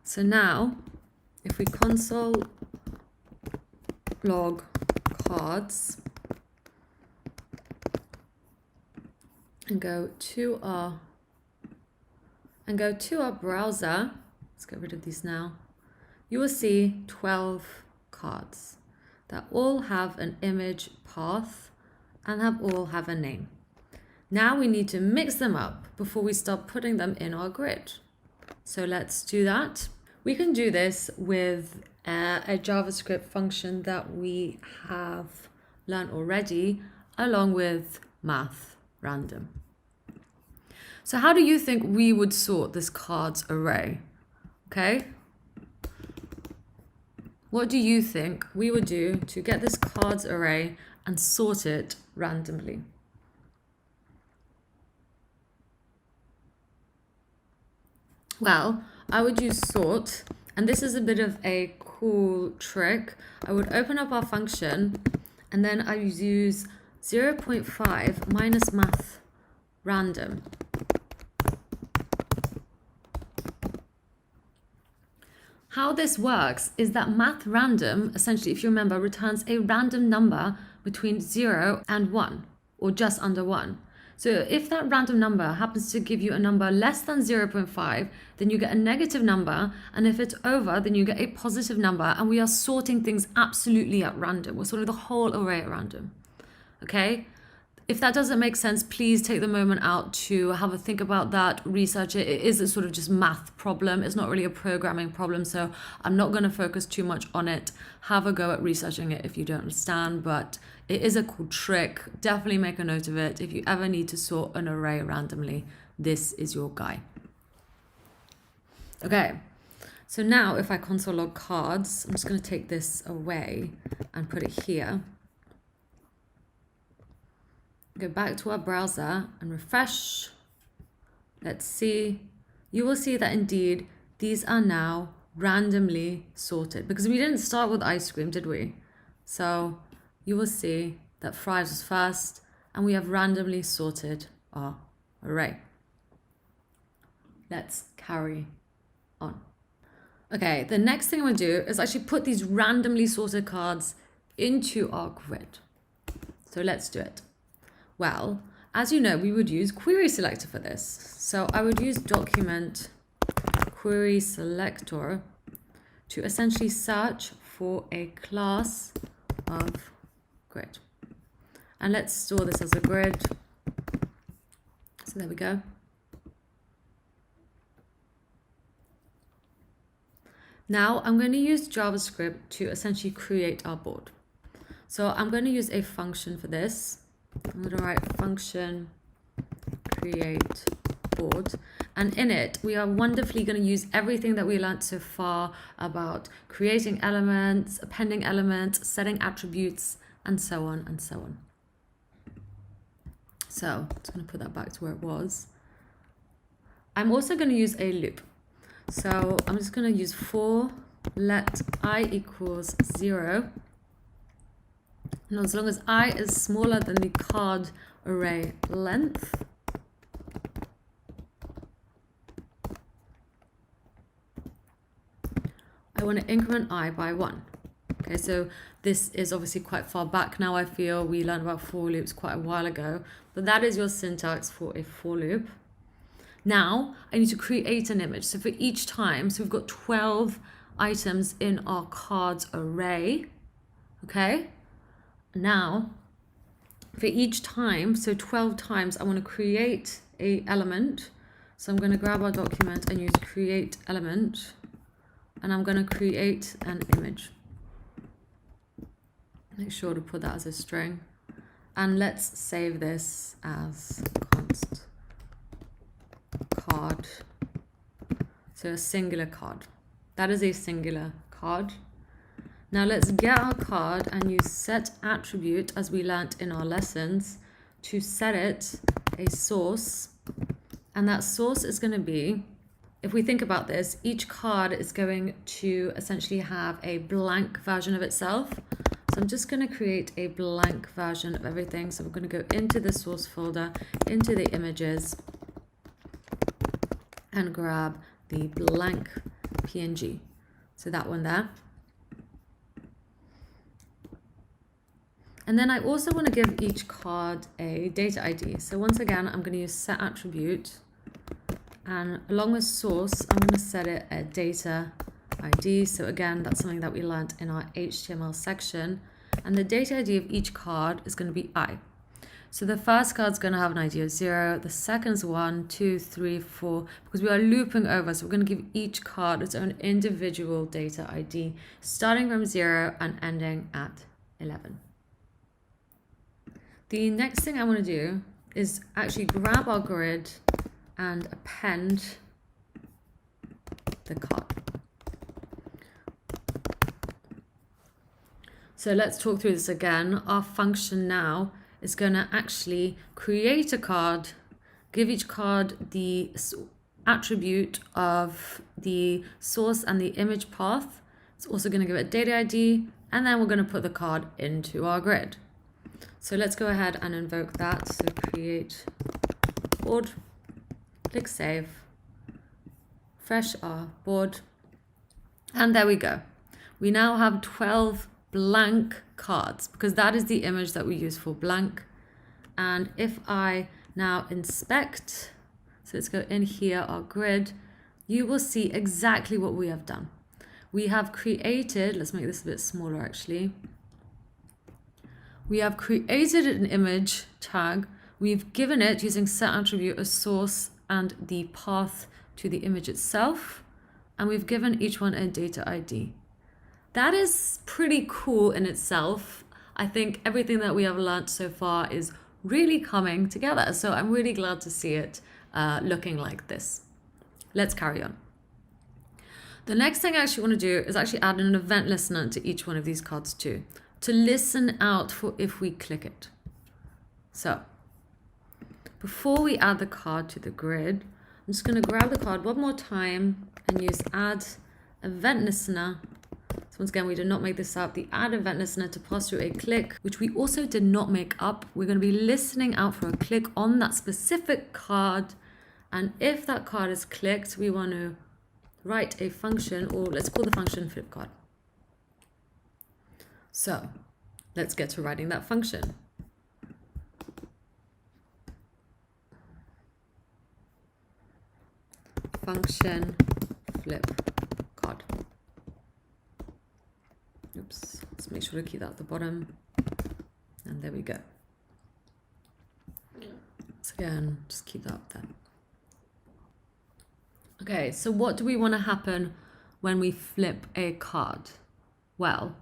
Speaker 2: so now if we console log cards and go to our browser, let's get rid of these now. You will see 12 cards that all have an image path and all have a name. Now we need to mix them up before we start putting them in our grid. So let's do that. We can do this with a JavaScript function that we have learned already, along with Math.random. So how do you think we would sort this cards array? Okay. What do you think we would do to get this cards array and sort it randomly? Well, I would use sort, and this is a bit of a cool trick. I would open up our function, and then I would use 0.5 minus Math.random. How this works is that Math.random, essentially, if you remember, returns a random number between 0 and 1, or just under 1. So if that random number happens to give you a number less than 0.5, then you get a negative number. And if it's over, then you get a positive number. And we are sorting things absolutely at random. We're sorting the whole array at random. Okay? If that doesn't make sense, please take the moment out to have a think about that, research it. It is a sort of just math problem. It's not really a programming problem, so I'm not going to focus too much on it. Have a go at researching it if you don't understand, but it is a cool trick. Definitely make a note of it. If you ever need to sort an array randomly, this is your guy. Okay, so now if I console log cards, I'm just going to take this away and put it here. Go back to our browser and refresh. Let's see. You will see that indeed these are now randomly sorted because we didn't start with ice cream, did we? So you will see that fries was first and we have randomly sorted our array. Let's carry on. Okay, the next thing I'm going to do is actually put these randomly sorted cards into our grid. So let's do it. Well, as you know, we would use querySelector for this. So I would use document querySelector to essentially search for a class of grid. And let's store this as a grid. So there we go. Now I'm going to use JavaScript to essentially create our board. So I'm going to use a function for this. I'm going to write function create board, and in it we are wonderfully going to use everything that we learned so far about creating elements, appending elements, setting attributes, and so on and so on. So I'm just going to put that back to where it was. I'm also going to use a loop. So I'm just going to use for let I equals 0. And as long as I is smaller than the card array length, I want to increment I by 1. Okay, so this is obviously quite far back now. I feel we learned about for loops quite a while ago, but that is your syntax for a for loop. Now I need to create an image. So for each time, so we've got 12 items in our cards array. Okay. Now for each time, so 12 times, I want to create a element. So I'm going to grab our document and use create element, and I'm going to create an image. Make sure to put that as a string, and let's save this as const card. So a singular card. That is a singular card. Now let's get our card and use set attribute, as we learnt in our lessons, to set it a source. And that source is going to be, if we think about this, each card is going to essentially have a blank version of itself. So I'm just going to create a blank version of everything. So we're going to go into the source folder, into the images, and grab the blank PNG. So that one there. And then I also want to give each card a data ID. So once again, I'm going to use set attribute, and along with source, I'm going to set it a data ID. So again, that's something that we learned in our HTML section. And the data ID of each card is going to be I. So the first card's going to have an ID of 0. The second's 1, 2, 3, 4, because we are looping over. So we're going to give each card its own individual data ID, starting from 0 and ending at 11. The next thing I want to do is actually grab our grid and append the card. So let's talk through this again. Our function now is going to actually create a card, give each card the attribute of the source and the image path. It's also going to give it data ID, and then we're going to put the card into our grid. So let's go ahead and invoke that. So create board, click save, refresh our board, and there we go. We now have 12 blank cards, because that is the image that we use for blank. And if I now inspect, so let's go in here, our grid, you will see exactly what we have done. We have created, let's make this a bit smaller actually. We have created an image tag. We've given it, using set attribute, a source and the path to the image itself. And we've given each one a data ID. That is pretty cool in itself. I think everything that we have learnt so far is really coming together. So I'm really glad to see it looking like this. Let's carry on. The next thing I actually want to do is actually add an event listener to each one of these cards too, to listen out for if we click it. So before we add the card to the grid, I'm just going to grab the card one more time and use addEventListener. So once again, we did not make this up. The addEventListener to pass through a click, which we also did not make up. We're going to be listening out for a click on that specific card. And if that card is clicked, we want to write a function, or let's call the function flip card. So let's get to writing that function. Function flip card. Oops, let's make sure to keep that at the bottom. And there we go. So again, just keep that up there. Okay, so what do we want to happen when we flip a card? Well,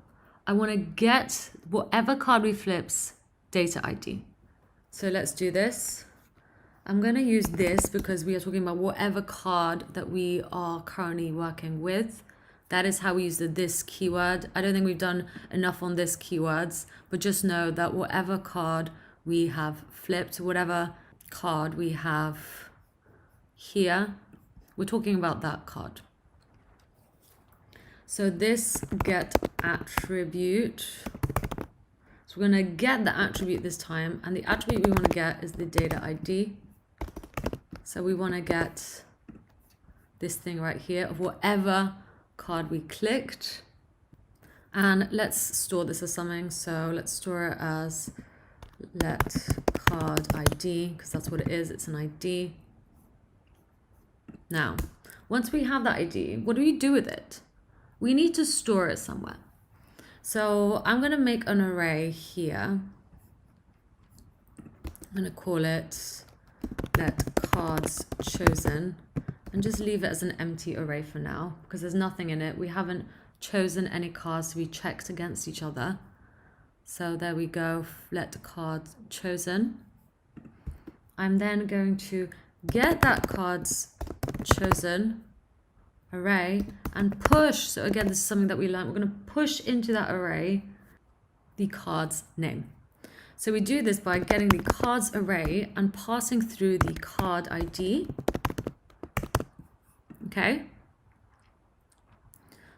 Speaker 2: I want to get whatever card we flip's data ID. So let's do this. I'm going to use this because we are talking about whatever card that we are currently working with. That is how we use the this keyword. I don't think we've done enough on this keywords, but just know that whatever card we have flipped, whatever card we have here, we're talking about that card. So this get attribute, so we're going to get the attribute this time, and the attribute we want to get is the data ID. So we want to get this thing right here of whatever card we clicked. And let's store this as something. So let's store it as let card ID, because that's what it is. It's an ID. Now, once we have that ID, what do we do with it? We need to store it somewhere. So I'm going to make an array here. I'm going to call it let cards chosen and just leave it as an empty array for now because there's nothing in it. We haven't chosen any cards to be checked against each other. So there we go, let cards chosen. I'm then going to get that cards chosen array and push. So again, this is something that we learned. We're going to push into that array the cards name. So we do this by getting the cards array and passing through the card ID. Okay.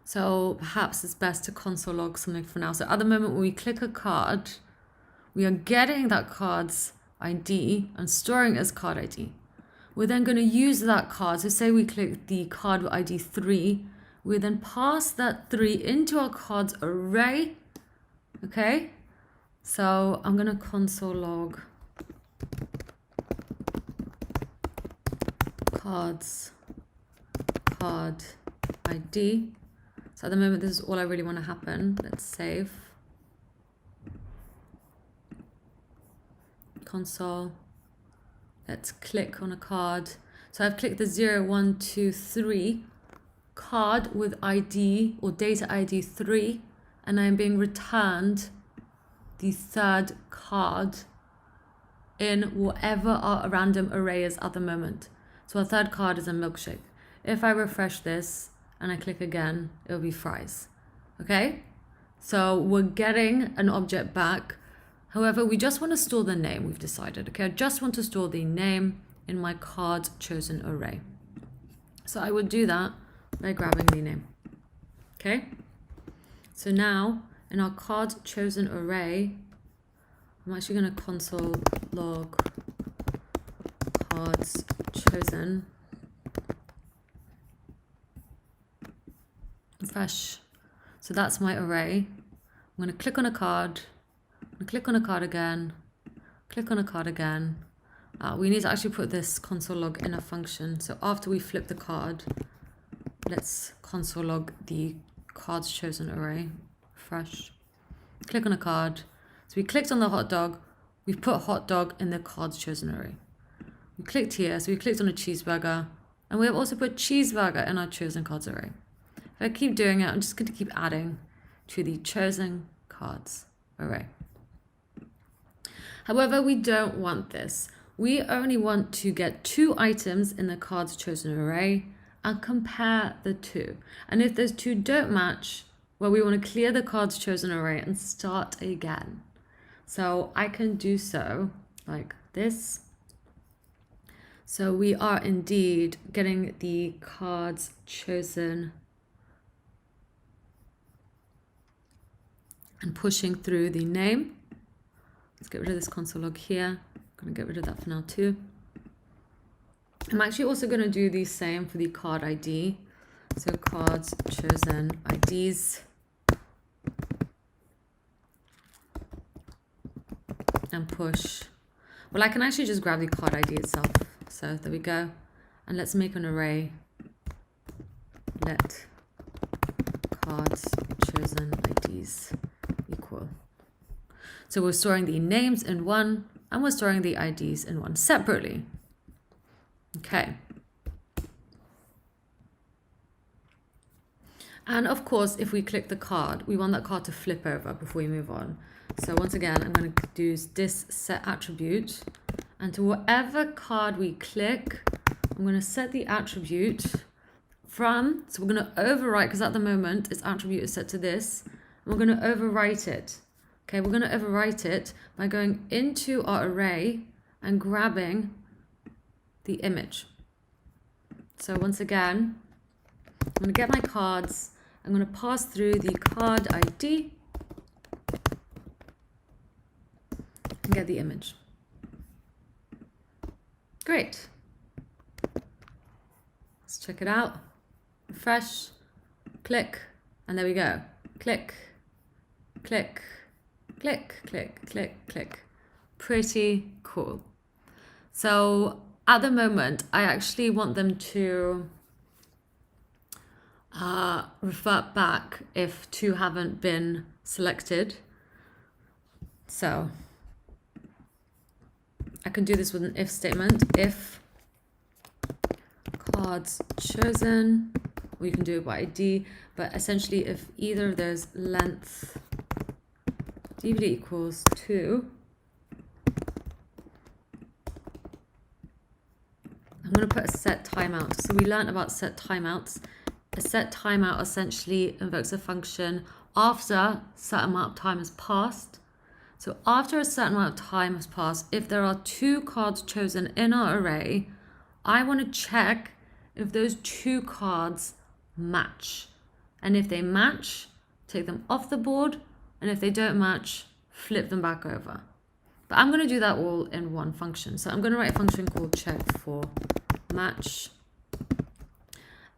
Speaker 2: So perhaps it's best to console log something for now. So at the moment when we click a card, we are getting that card's ID and storing it as card ID. We're then going to use that card. So say we click the card with ID 3, we then pass that 3 into our cards array. Okay. So I'm going to console log cards card ID. So at the moment, this is all I really want to happen. Let's save. Console. Let's click on a card. So I've clicked the 0, 1, 2, 3 card with ID or data ID 3, and I'm being returned the third card in whatever our random array is at the moment. So our third card is a milkshake. If I refresh this and I click again, it'll be fries. Okay? So we're getting an object back. However, we just want to store the name, we've decided. Okay, I just want to store the name in my card chosen array. So I would do that by grabbing the name. Okay? So now in our card chosen array, I'm actually going to console log cards chosen. Refresh. So that's my array. I'm going to click on a card. I'm going to click on a card again. Click on a card again. We need to actually put this console log in a function. So after we flip the card, let's console log the cards chosen array. Refresh. Click on a card. So we clicked on the hot dog. We've put hot dog in the cards chosen array. We clicked here. So we clicked on a cheeseburger. And we have also put cheeseburger in our chosen cards array. If I keep doing it, I'm just going to keep adding to the chosen cards array. However, we don't want this. We only want to get 2 items in the cards chosen array and compare the 2. And if those 2 don't match, well, we want to clear the cards chosen array and start again. So I can do so like this. So we are indeed getting the cards chosen and pushing through the name. Let's get rid of this console log here. I'm going to get rid of that for now too. I'm actually also going to do the same for the card ID. So cards chosen IDs. And push. Well, I can actually just grab the card ID itself. So there we go. And let's make an array. Let cards chosen IDs equal. So we're storing the names in one and we're storing the IDs in one separately. Okay. And of course, if we click the card, we want that card to flip over before we move on. So once again, I'm going to do this set attribute, and to whatever card we click, I'm going to set the attribute from, so we're going to overwrite, because at the moment its attribute is set to this, and we're going to overwrite it Okay, we're going to overwrite it by going into our array and grabbing the image. So once again, I'm going to get my cards. I'm going to pass through the card ID and get the image. Great. Let's check it out. Refresh, click, and there we go. Click, click, click, click, click, click. Pretty cool. So at the moment, I actually want them to revert back if two haven't been selected. So I can do this with an if statement. If cards chosen, or you can do it by ID, but essentially if either of those length dvd equals 2, I'm going to put a set timeout. So we learned about set timeouts. A set timeout essentially invokes a function after a certain amount of time has passed. So after a certain amount of time has passed, if there are two cards chosen in our array, I want to check if those two cards match. And if they match, take them off the board. And if they don't match, flip them back over. But I'm going to do that all in one function. So I'm going to write a function called check for match.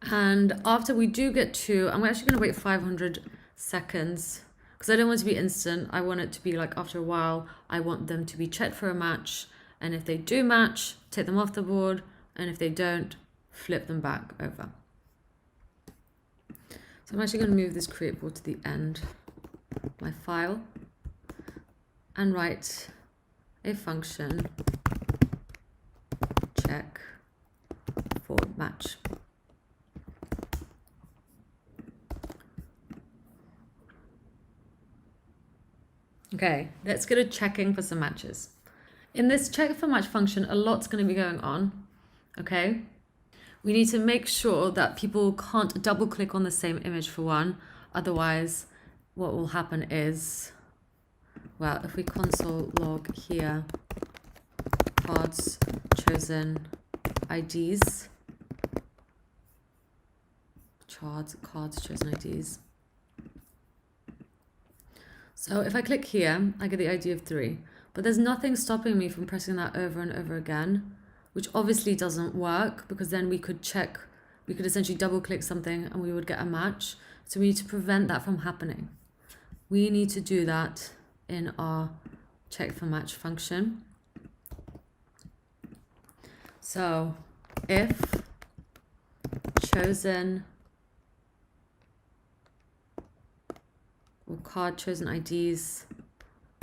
Speaker 2: And after we do get two, I'm actually going to wait 500 seconds because I don't want it to be instant. I want it to be like after a while, I want them to be checked for a match. And if they do match, take them off the board. And if they don't, flip them back over. So I'm actually going to move this create board to the end of my file and write a function check for match. Okay, let's get a checking for some matches. In this check for match function, a lot's going to be going on. Okay, we need to make sure that people can't double click on the same image for one. Otherwise, what will happen is, well, if we console log here, cards chosen IDs, cards chosen IDs. So if I click here, I get the ID of 3, but there's nothing stopping me from pressing that over and over again, which obviously doesn't work because then we could essentially double click something and we would get a match. So we need to prevent that from happening. We need to do that in our check for match function. So if chosen or card chosen IDs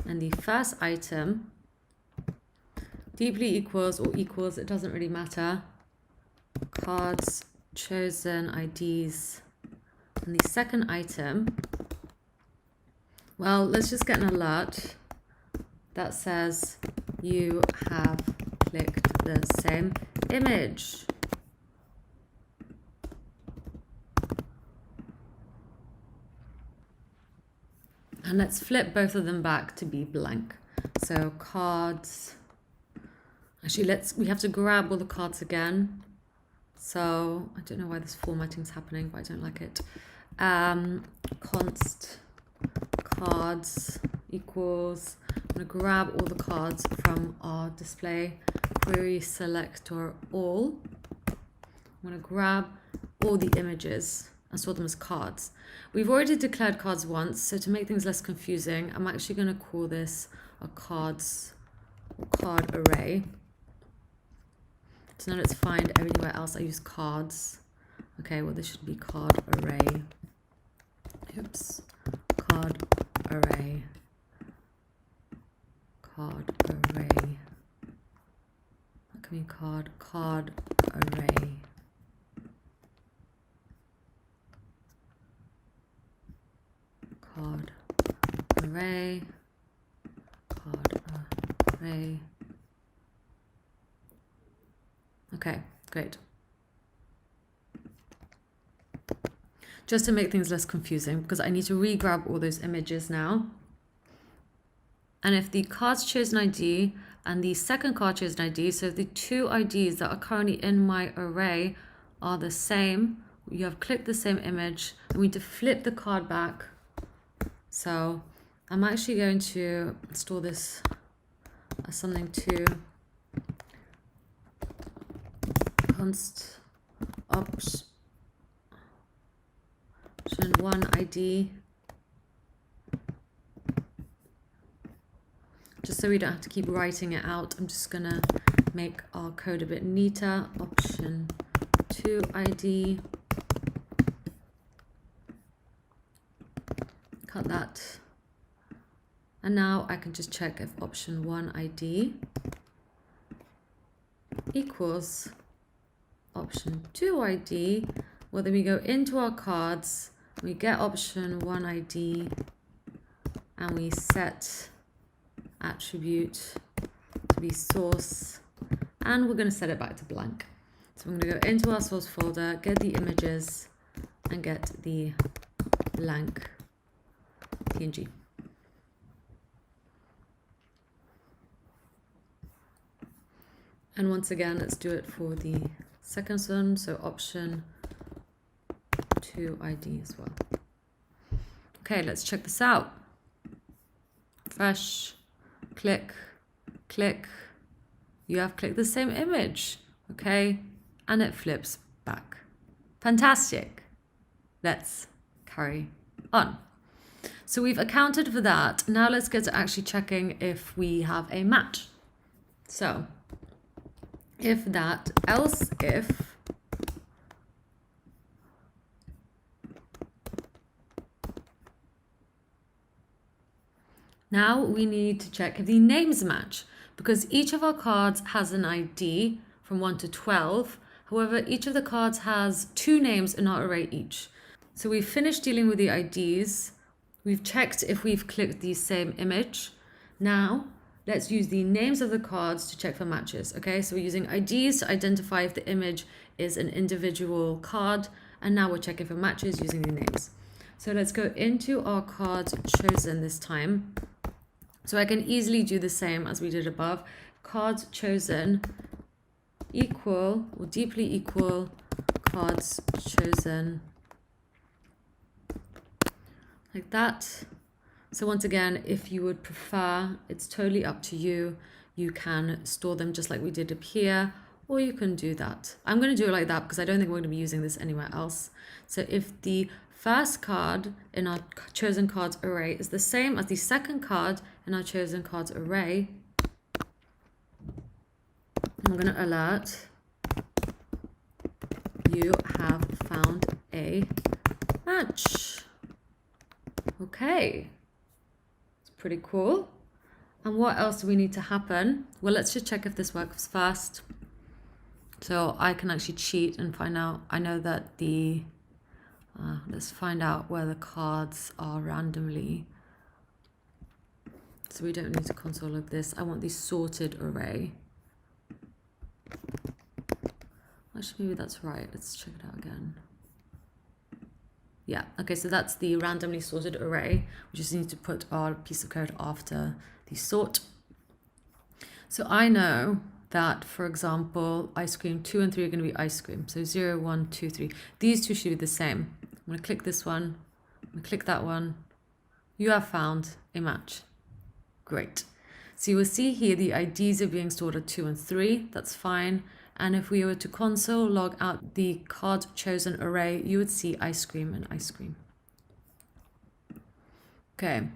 Speaker 2: and the first item deeply equals or equals, it doesn't really matter, cards chosen IDs and the second item, well, let's just get an alert that says you have clicked the same image. And let's flip both of them back to be blank. So cards, actually we have to grab all the cards again. So I don't know why this formatting is happening, but I don't like it. Const cards equals, I'm going to grab all the cards from our display, querySelector all. I'm going to grab all the images and sort them as cards. We've already declared cards once, so to make things less confusing, I'm actually going to call this a card array. So now let's find everywhere else I use cards. Okay, well this should be card array. Oops, card array. Card array. That can be card array. Card array, card array. Okay, great. Just to make things less confusing, because I need to re-grab all those images now. And if the card's chosen ID and the second card chosen ID, so the two IDs that are currently in my array are the same, you have clicked the same image, and we need to flip the card back. So I'm actually going to store this as something to const option 1 ID, just so we don't have to keep writing it out. I'm just gonna make our code a bit neater. Option 2 ID, cut that, and now I can just check if option 1 ID equals option 2 ID. Well, then we go into our cards, we get option 1 ID, and we set attribute to be source, and we're going to set it back to blank. So I'm going to go into our source folder, get the images, and get the blank PNG. And once again, let's do it for the second one, so option 2 ID as well. Okay, let's check this out. Fresh, click, click. You have clicked the same image, okay? And it flips back. Fantastic. Let's carry on. So we've accounted for that. Now let's get to actually checking if we have a match. So if that, else if, now we need to check if the names match, because each of our cards has an ID from 1 to 12. However, each of the cards has 2 names in our array each. So we've finished dealing with the IDs. We've checked if we've clicked the same image. Now let's use the names of the cards to check for matches. Okay, so we're using IDs to identify if the image is an individual card, and now we're checking for matches using the names. So let's go into our cards chosen this time. So I can easily do the same as we did above. Cards chosen equal or deeply equal cards chosen, like that. So once again, if you would prefer, it's totally up to you. You can store them just like we did up here, or you can do that. I'm going to do it like that because I don't think we're going to be using this anywhere else. So if the first card in our chosen cards array is the same as the second card in our chosen cards array, I'm going to alert you have found a match. Okay, it's pretty cool. And what else do we need to happen? Well, let's just check if this works first. So I can actually cheat and find out. I know that the let's find out where the cards are randomly. So we don't need to console log this. I want the sorted array. Actually, maybe that's right. Let's check it out again. Yeah, okay, so that's the randomly sorted array. We just need to put our piece of code after the sort. So I know that, for example, ice cream 2 and 3 are going to be ice cream. So 0, 1, 2, 3. These two should be the same. I'm going to click this one. I'm going to click that one. You have found a match. Great. So you will see here the IDs are being stored at 2 and 3. That's fine. And if we were to console log out the card chosen array, you would see ice cream and ice cream. Okay,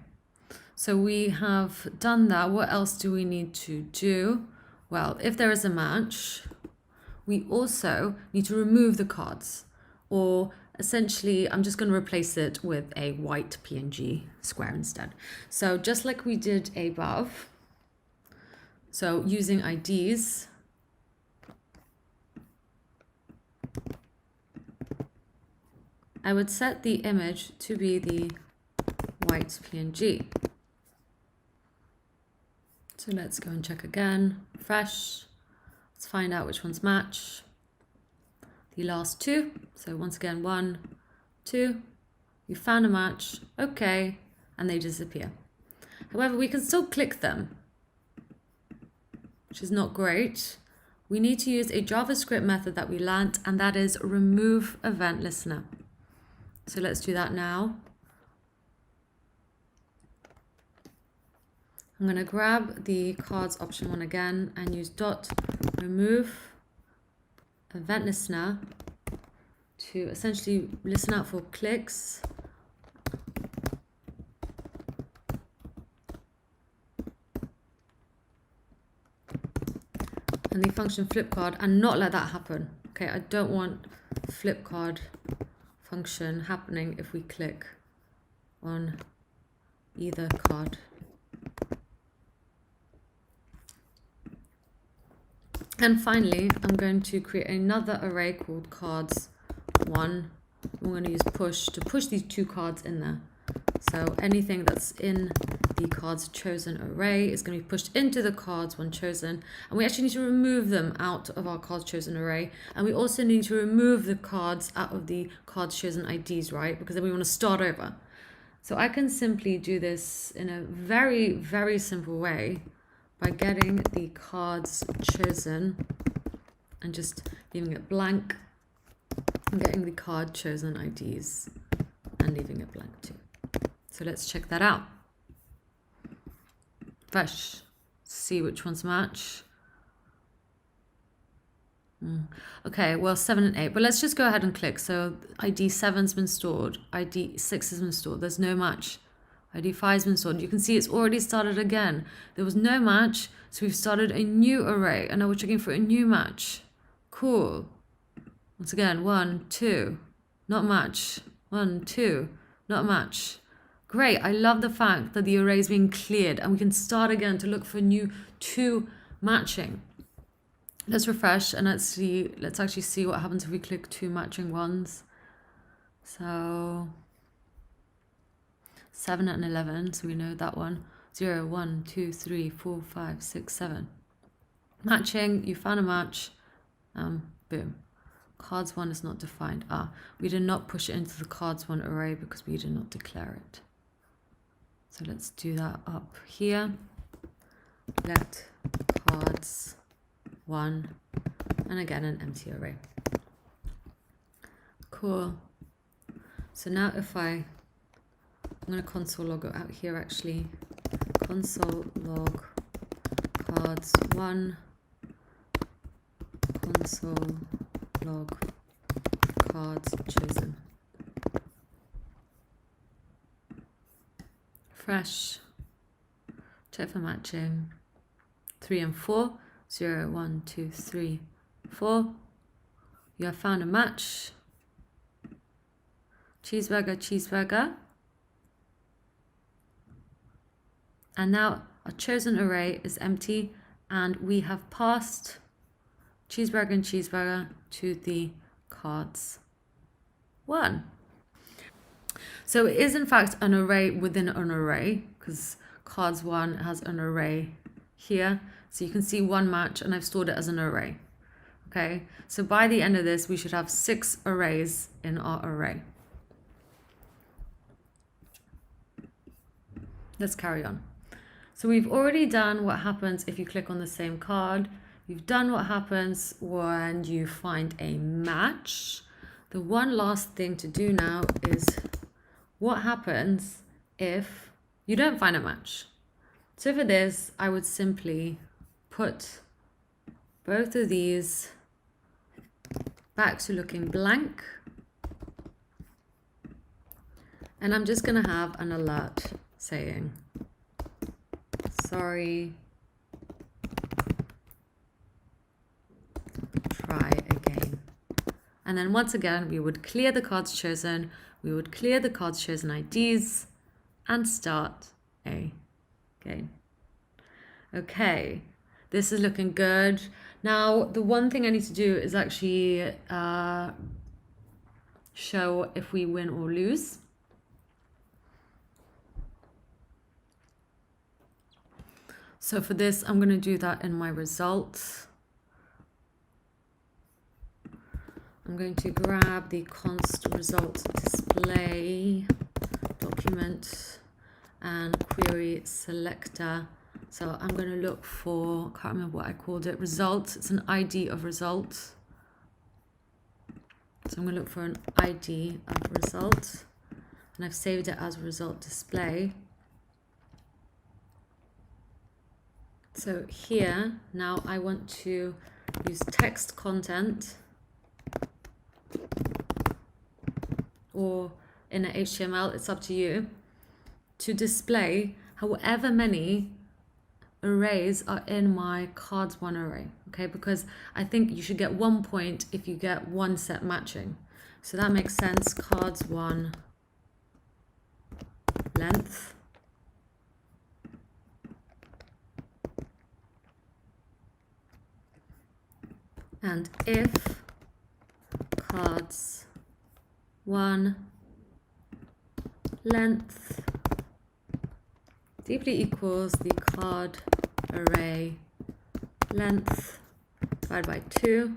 Speaker 2: so we have done that. What else do we need to do? Well, if there is a match, we also need to remove the cards, or essentially I'm just going to replace it with a white PNG square instead. So just like we did above, so using IDs, I would set the image to be the white PNG. So let's go and check again. Fresh. Let's find out which ones match. The last two. So once again, 1, 2. You found a match. Okay. And they disappear. However, we can still click them, which is not great. We need to use a JavaScript method that we learnt, and that is removeEventListener. So let's do that now. I'm going to grab the cards option one again and use .removeEventListener to essentially listen out for clicks. And the function flipCard, and not let that happen. Okay, I don't want flipCard function happening if we click on either card. And finally, I'm going to create another array called cards1. We're going to use push to push these two cards in there. So anything that's in the cards chosen array is going to be pushed into the cards one chosen. And we actually need to remove them out of our cards chosen array. And we also need to remove the cards out of the cards chosen IDs, right? Because then we want to start over. So I can simply do this in a very, very simple way by getting the cards chosen and just leaving it blank, and getting the card chosen IDs and leaving it blank too. So let's check that out. First, see which ones match. Okay, well 7 and 8, but let's just go ahead and click. So ID 7's been stored, ID 6 has been stored, there's no match. ID 5's been stored. You can see it's already started again. There was no match, so we've started a new array, and now we're checking for a new match. Cool. Once again, 1, 2, not match. 1, 2, not match. Great, I love the fact that the array is being cleared, and we can start again to look for new 2 matching. Let's refresh, and let's actually see what happens if we click 2 matching ones. So 7 and 11, so we know that one. 0, 1, 2, 3, 4, 5, 6, 7. Matching, you found a match. Boom. Cards 1 is not defined. We did not push it into the cards 1 array because we did not declare it. So let's do that up here. Let cards 1, and again an empty array. Cool. So now if I'm going to console log it out here actually. Console log cards 1, console log cards chosen. Fresh, check for matching. 3 and 4, 0, 1, 2, 3, 4. You have found a match. Cheeseburger, cheeseburger. And now our chosen array is empty, and we have passed cheeseburger and cheeseburger to the cards 1. So it is in fact an array within an array, because cards 1 has an array here. So you can see 1 match, and I've stored it as an array. Okay, so by the end of this, we should have 6 arrays in our array. Let's carry on. So we've already done what happens if you click on the same card. You've done what happens when you find a match. The one last thing to do now is what happens if you don't find a match. So for this, I would simply put both of these back to looking blank. And I'm just going to have an alert saying, sorry, try again. And then once again, we would clear the cards chosen, we would clear the cards chosen IDs, and start again. Okay, this is looking good. Now, the one thing I need to do is actually show if we win or lose. So for this, I'm going to do that in my results. I'm going to grab the const result display document, and querySelector. So I'm going to look for, can't remember what I called it, result. It's an ID of result. So I'm going to look for an ID of result, and I've saved it as result display. So here, now I want to use text content, or in a HTML, it's up to you, to display however many arrays are in my cards1 array, okay? Because I think you should get 1 point if you get one set matching. So that makes sense. Cards1 length. And if cards1 length deeply equals the card array length divided by 2,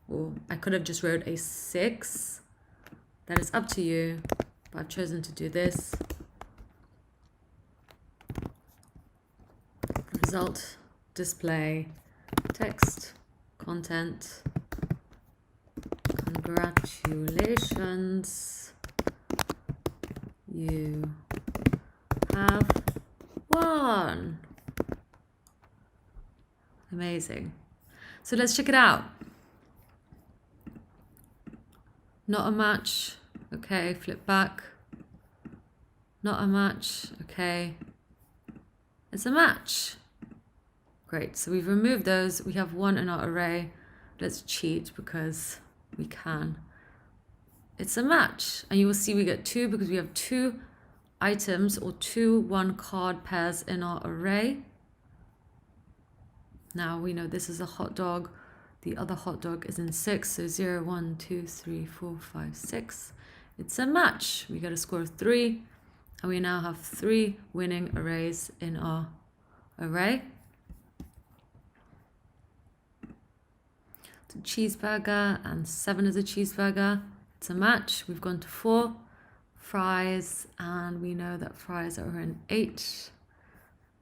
Speaker 2: or I could have just wrote a 6. That is up to you, but I've chosen to do this. Result display text content. Congratulations, you have won. Amazing. So let's check it out. Not a match. Okay, flip back. Not a match. Okay. It's a match. Great. So we've removed those. We have 1 in our array. Let's cheat because we can. It's a match. And you will see we get 2 because we have 2 items or 2 1-card pairs in our array. Now we know this is a hot dog. The other hot dog is in 6. So 0, 1, 2, 3, 4, 5, 6. It's a match. We get a score of 3. And we now have 3 winning arrays in our array. It's a cheeseburger, and 7 is a cheeseburger. It's a match. We've gone to 4. Fries, and we know that fries are in 8.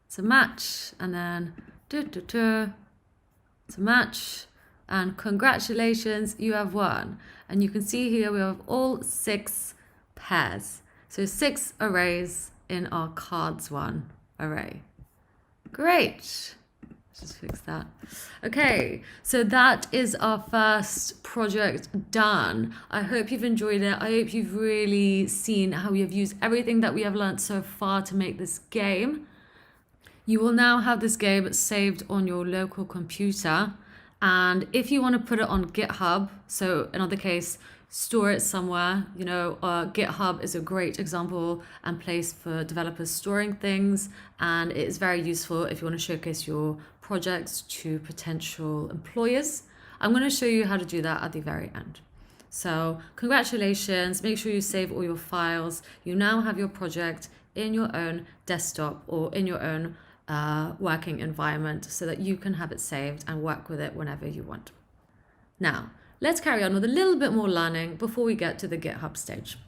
Speaker 2: It's a match. And then it's a match. And congratulations, you have won. And you can see here we have all 6 pairs. So 6 arrays in our cards1 array. Great. Let's just fix that. Okay, so that is our first project done. I hope you've enjoyed it. I hope you've really seen how we have used everything that we have learned so far to make this game. You will now have this game saved on your local computer. And if you want to put it on GitHub, so in other case, store it somewhere, you know, GitHub is a great example and place for developers storing things. And it is very useful if you want to showcase your projects to potential employers. I'm going to show you how to do that at the very end. So congratulations, make sure you save all your files. You now have your project in your own desktop or in your own working environment so that you can have it saved and work with it whenever you want. Now, let's carry on with a little bit more learning before we get to the GitHub stage.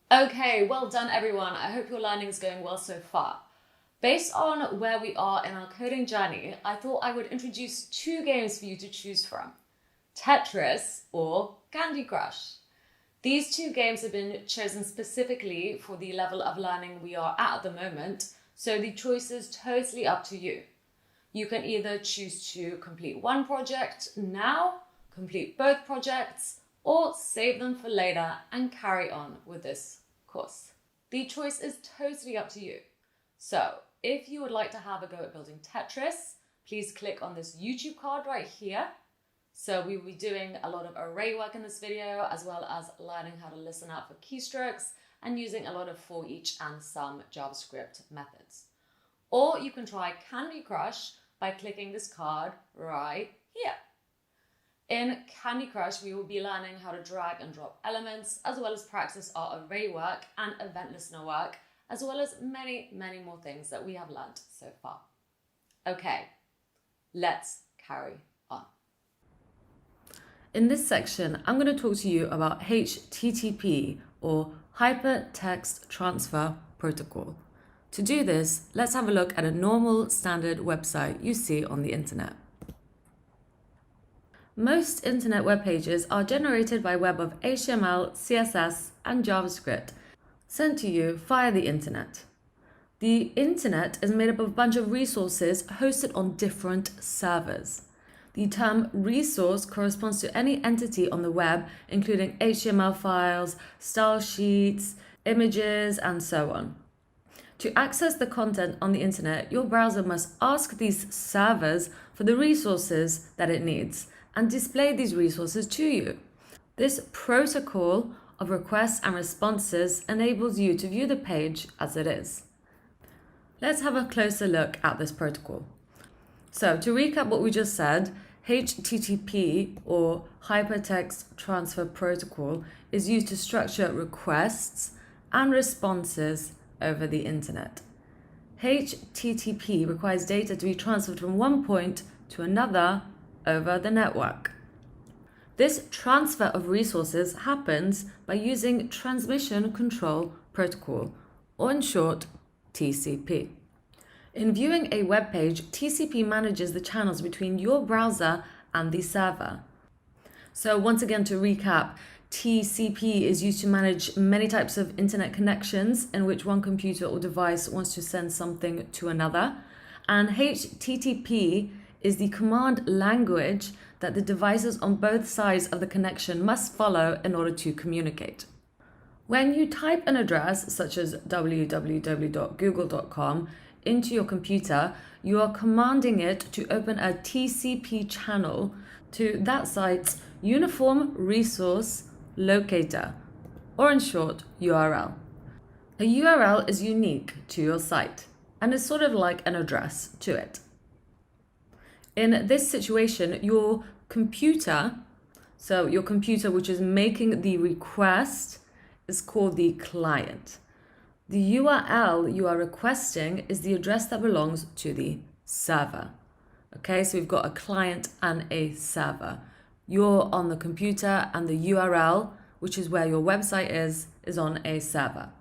Speaker 1: Okay, well done everyone. I hope your learning is going well so far. Based on where we are in our coding journey, I thought I would introduce 2 games for you to choose from. Tetris or Candy Crush. These 2 games have been chosen specifically for the level of learning we are at the moment, so the choice is totally up to you. You can either choose to complete one project now, complete both projects, or save them for later and carry on with this course. The choice is totally up to you. So if you would like to have a go at building Tetris, please click on this YouTube card right here. So we will be doing a lot of array work in this video, as well as learning how to listen out for keystrokes and using a lot of forEach and some JavaScript methods. Or you can try Candy Crush by clicking this card right here. In Candy Crush, we will be learning how to drag and drop elements, as well as practice our array work and event listener work, as well as many, many more things that we have learned so far. Okay, let's carry on.
Speaker 2: In this section, I'm going to talk to you about HTTP, or Hypertext Transfer Protocol. To do this, let's have a look at a normal standard website you see on the internet. Most internet web pages are generated by web of HTML, CSS, and JavaScript sent to you via the internet. The internet is made up of a bunch of resources hosted on different servers. The term resource corresponds to any entity on the web, including HTML files, style sheets, images, and so on. To access the content on the internet, your browser must ask these servers for the resources that it needs and display these resources to you. This protocol of requests and responses enables you to view the page as it is. Let's have a closer look at this protocol. So to recap what we just said, HTTP, or Hypertext Transfer Protocol, is used to structure requests and responses over the internet. HTTP requires data to be transferred from one point to another over the network. This transfer of resources happens by using Transmission Control Protocol, or in short, TCP. In viewing a web page, TCP manages the channels between your browser and the server. So once again, to recap, TCP is used to manage many types of internet connections in which one computer or device wants to send something to another. And HTTP is the command language that the devices on both sides of the connection must follow in order to communicate. When you type an address such as www.google.com into your computer, you are commanding it to open a TCP channel to that site's Uniform Resource Locator, or in short, URL. A URL is unique to your site and is sort of like an address to it. In this situation, your computer which is making the request, is called the client. The URL you are requesting is the address that belongs to the server. Okay, so we've got a client and a server. You're on the computer and the URL, which is where your website is on a server.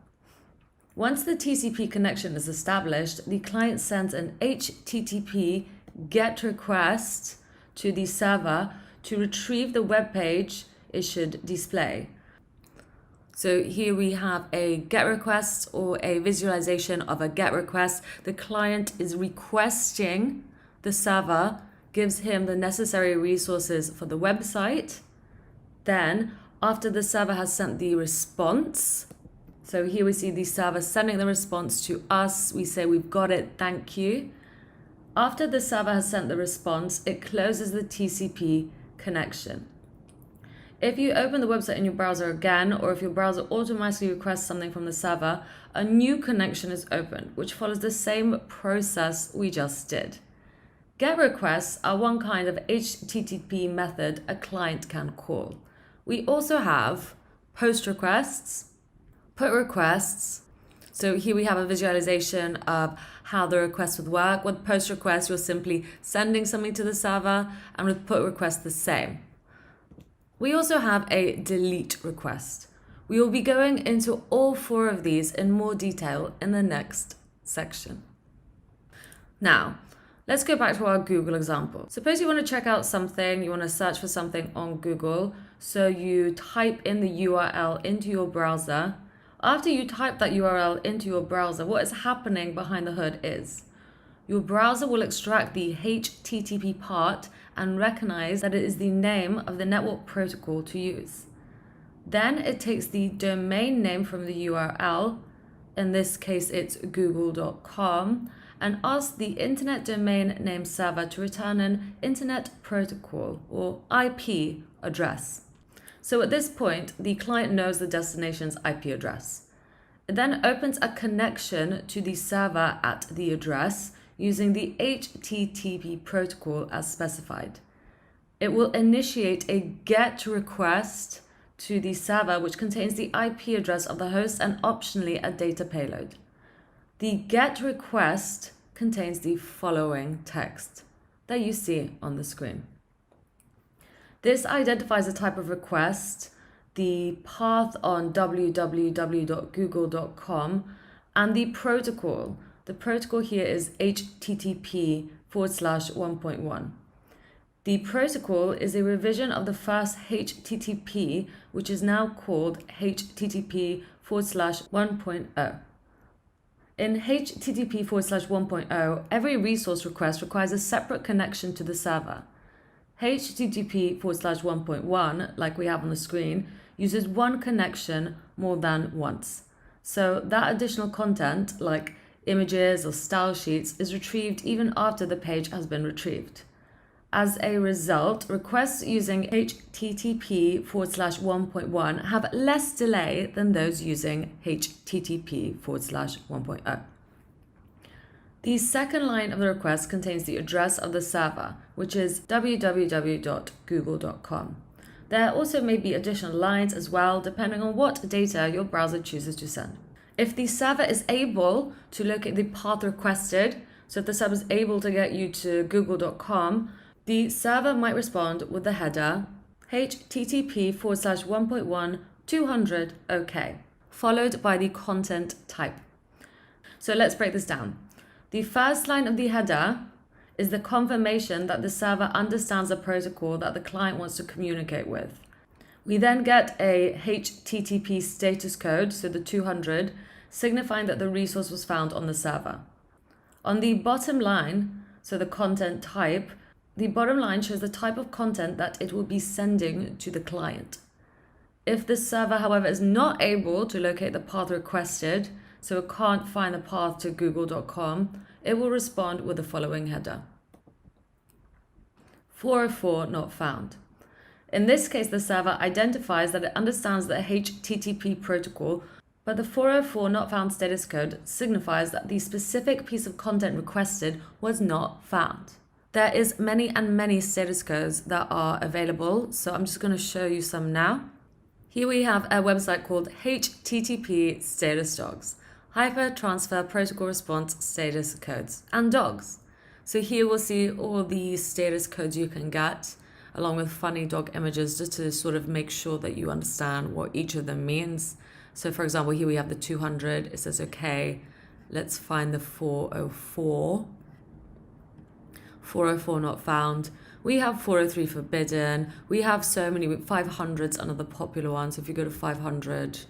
Speaker 2: Once the TCP connection is established, the client sends an HTTP GET request to the server to retrieve the web page it should display. So here we have a GET request, or a visualization of a GET request. The client is requesting, the server gives him the necessary resources for the website. Then, after the server has sent the response, so here we see the server sending the response to us, we say we've got it, thank you. After the server has sent the response, it closes the TCP connection. If you open the website in your browser again, or if your browser automatically requests something from the server, a new connection is opened, which follows the same process we just did. GET requests are one kind of HTTP method a client can call. We also have POST requests, PUT requests. So here we have a visualization of how the request would work. With POST requests, you're simply sending something to the server, and with PUT requests, the same. We also have a delete request. We will be going into all four of these in more detail in the next section. Now, let's go back to our Google example. Suppose you want to check out something, you want to search for something on Google, so you type in the URL into your browser. After you type that URL into your browser, what is happening behind the hood is your browser will extract the HTTP part and recognize that it is the name of the network protocol to use. Then it takes the domain name from the URL, in this case it's google.com, and asks the Internet Domain Name Server to return an Internet Protocol, or IP, address. So at this point, the client knows the destination's IP address. It then opens a connection to the server at the address using the HTTP protocol as specified. It will initiate a GET request to the server, which contains the IP address of the host and optionally a data payload. The GET request contains the following text that you see on the screen. This identifies a type of request, the path on www.google.com, and the protocol. The protocol here is HTTP/1.1. The protocol is a revision of the first HTTP, which is now called HTTP/1.0. In HTTP/1.0, every resource request requires a separate connection to the server. HTTP/1.1, like we have on the screen, uses one connection more than once. So that additional content, like images or style sheets, is retrieved even after the page has been retrieved. As a result, requests using HTTP/1.1 have less delay than those using HTTP/1.0. The second line of the request contains the address of the server, which is www.google.com. There also may be additional lines as well, depending on what data your browser chooses to send. If the server is able to locate the path requested, so if the server is able to get you to google.com, the server might respond with the header HTTP/1.1 200 OK, followed by the content type. So let's break this down. The first line of the header is the confirmation that the server understands the protocol that the client wants to communicate with. We then get a HTTP status code, so the 200, signifying that the resource was found on the server. On the bottom line, so the content type, the bottom line shows the type of content that it will be sending to the client. If the server, however, is not able to locate the path requested, so it can't find the path to google.com, it will respond with the following header. 404 not found. In this case, the server identifies that it understands the HTTP protocol, but the 404 not found status code signifies that the specific piece of content requested was not found. There is many and many status codes that are available, so I'm just going to show you some now. Here we have a website called HTTP status dogs, Hyper Transfer Protocol Response Status Codes, and dogs. So here we'll see all the status codes you can get, along with funny dog images, just to sort of make sure that you understand what each of them means. So for example, here we have the 200, it says okay, let's find the 404. 404 not found. We have 403 forbidden. We have so many, 500's another popular one. So if you go to 500,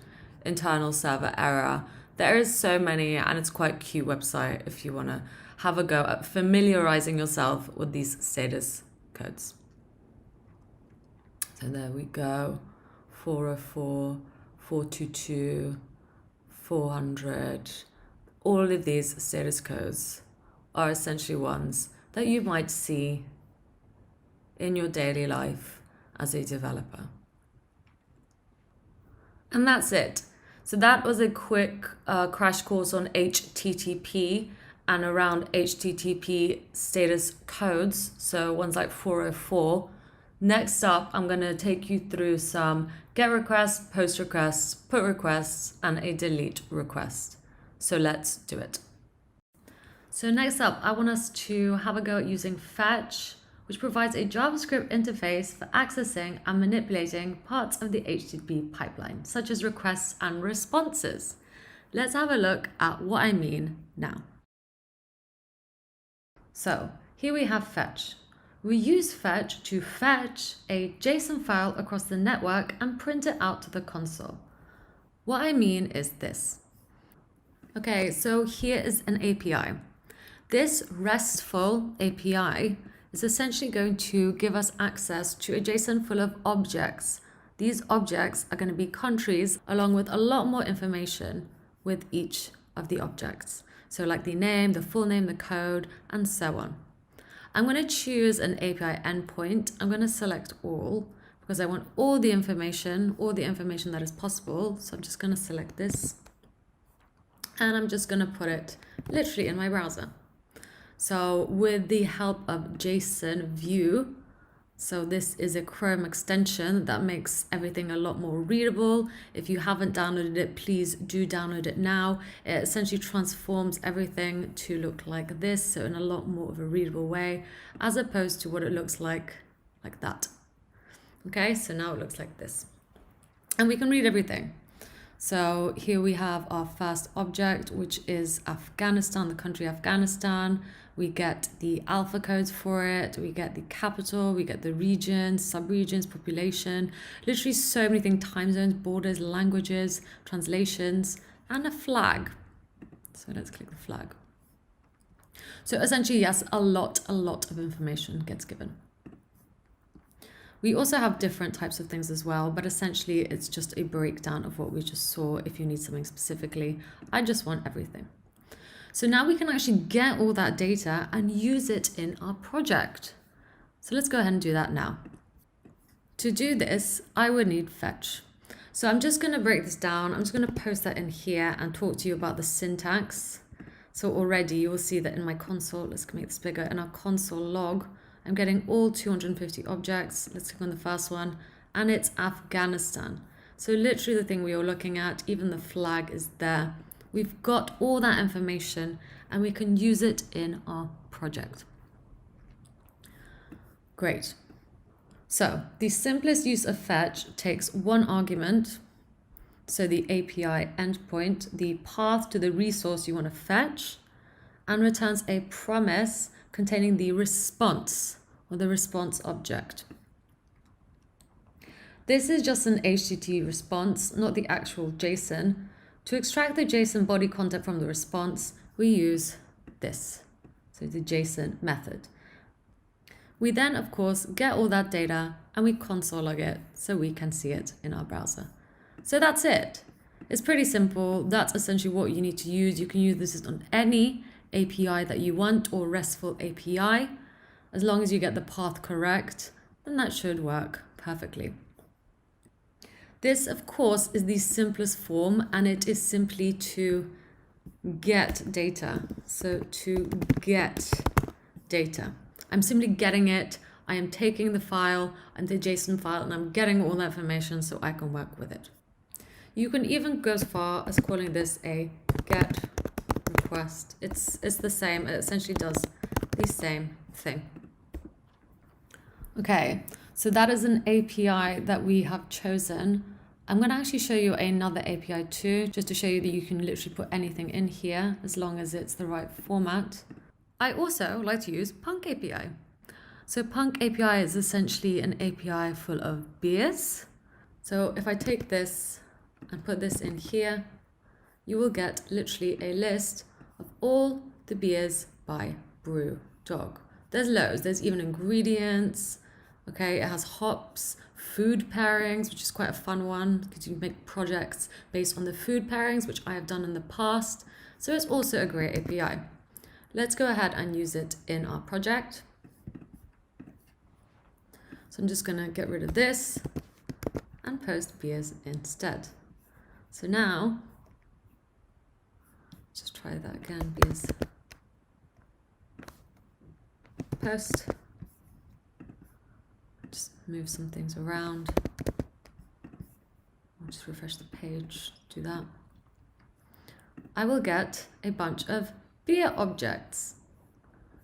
Speaker 2: internal server error, there is so many, and it's quite a cute website if you want to have a go at familiarizing yourself with these status codes. So there we go, 404, 422, 400. All of these status codes are essentially ones that you might see in your daily life as a developer. And that's it. So that was a quick crash course on HTTP and around HTTP status codes, so ones like 404. Next up, I'm going to take you through some GET requests, POST requests, PUT requests, and a DELETE request. So let's do it. So next up, I want us to have a go at using fetch, which provides a JavaScript interface for accessing and manipulating parts of the HTTP pipeline, such as requests and responses. Let's have a look at what I mean now. So here we have fetch. We use fetch to fetch a JSON file across the network and print it out to the console. What I mean is this. Okay, so here is an API. This RESTful API is essentially going to give us access to a JSON full of objects. These objects are going to be countries along with a lot more information with each of the objects. So like the name, the full name, the code, and so on. I'm going to choose an API endpoint. I'm going to select all because I want all the information that is possible. So I'm just going to select this and I'm just going to put it literally in my browser. So with the help of JSON View, so this is a Chrome extension that makes everything a lot more readable. If you haven't downloaded it, please do download it now. It essentially transforms everything to look like this, so in a lot more of a readable way, as opposed to what it looks like that. Okay, so now it looks like this. And we can read everything. So here we have our first object, which is Afghanistan, the country Afghanistan. We get the alpha codes for it. We get the capital, we get the regions, subregions, population, literally so many things, time zones, borders, languages, translations, and a flag. So let's click the flag. So essentially, yes, a lot of information gets given. We also have different types of things as well, but essentially it's just a breakdown of what we just saw. If you need something specifically, I just want everything. So now we can actually get all that data and use it in our project. So let's go ahead and do that now. To do this, I would need fetch. So I'm just going to break this down. I'm just going to post that in here and talk to you about the syntax. So already you will see that in my console, let's make this bigger, in our console log, I'm getting all 250 objects. Let's click on the first one, and it's Afghanistan. So literally the thing we were looking at, even the flag is there. We've got all that information and we can use it in our project. Great. So the simplest use of fetch takes one argument. So the API endpoint, the path to the resource you want to fetch, and returns a promise containing the response or the response object. This is just an HTTP response, not the actual JSON. To extract the JSON body content from the response, we use this, so the JSON method. We then, of course, get all that data and we console log it so we can see it in our browser. So that's it. It's pretty simple. That's essentially what you need to use. You can use this on any API that you want or RESTful API. As long as you get the path correct, then that should work perfectly. This, of course, is the simplest form, and it is simply to get data. So to get data. I'm simply getting it. I am taking the file and the JSON file, and I'm getting all that information so I can work with it. You can even go as far as calling this a get request. It's the same. It essentially does the same thing. Okay, so that is an API that we have chosen. I'm going to actually show you another API too, just to show you that you can literally put anything in here as long as it's the right format. I also like to use Punk API. So Punk API is essentially an API full of beers. So if I take this and put this in here, you will get literally a list of all the beers by BrewDog. There's loads. There's even ingredients. Okay, it has hops, food pairings, which is quite a fun one because you make projects based on the food pairings, which I have done in the past. So it's also a great API. Let's go ahead and use it in our project. So I'm just going to get rid of this and post beers instead. So now, just try that again, beers. Post. Just move some things around. I'll just refresh the page, do that. I will get a bunch of beer objects,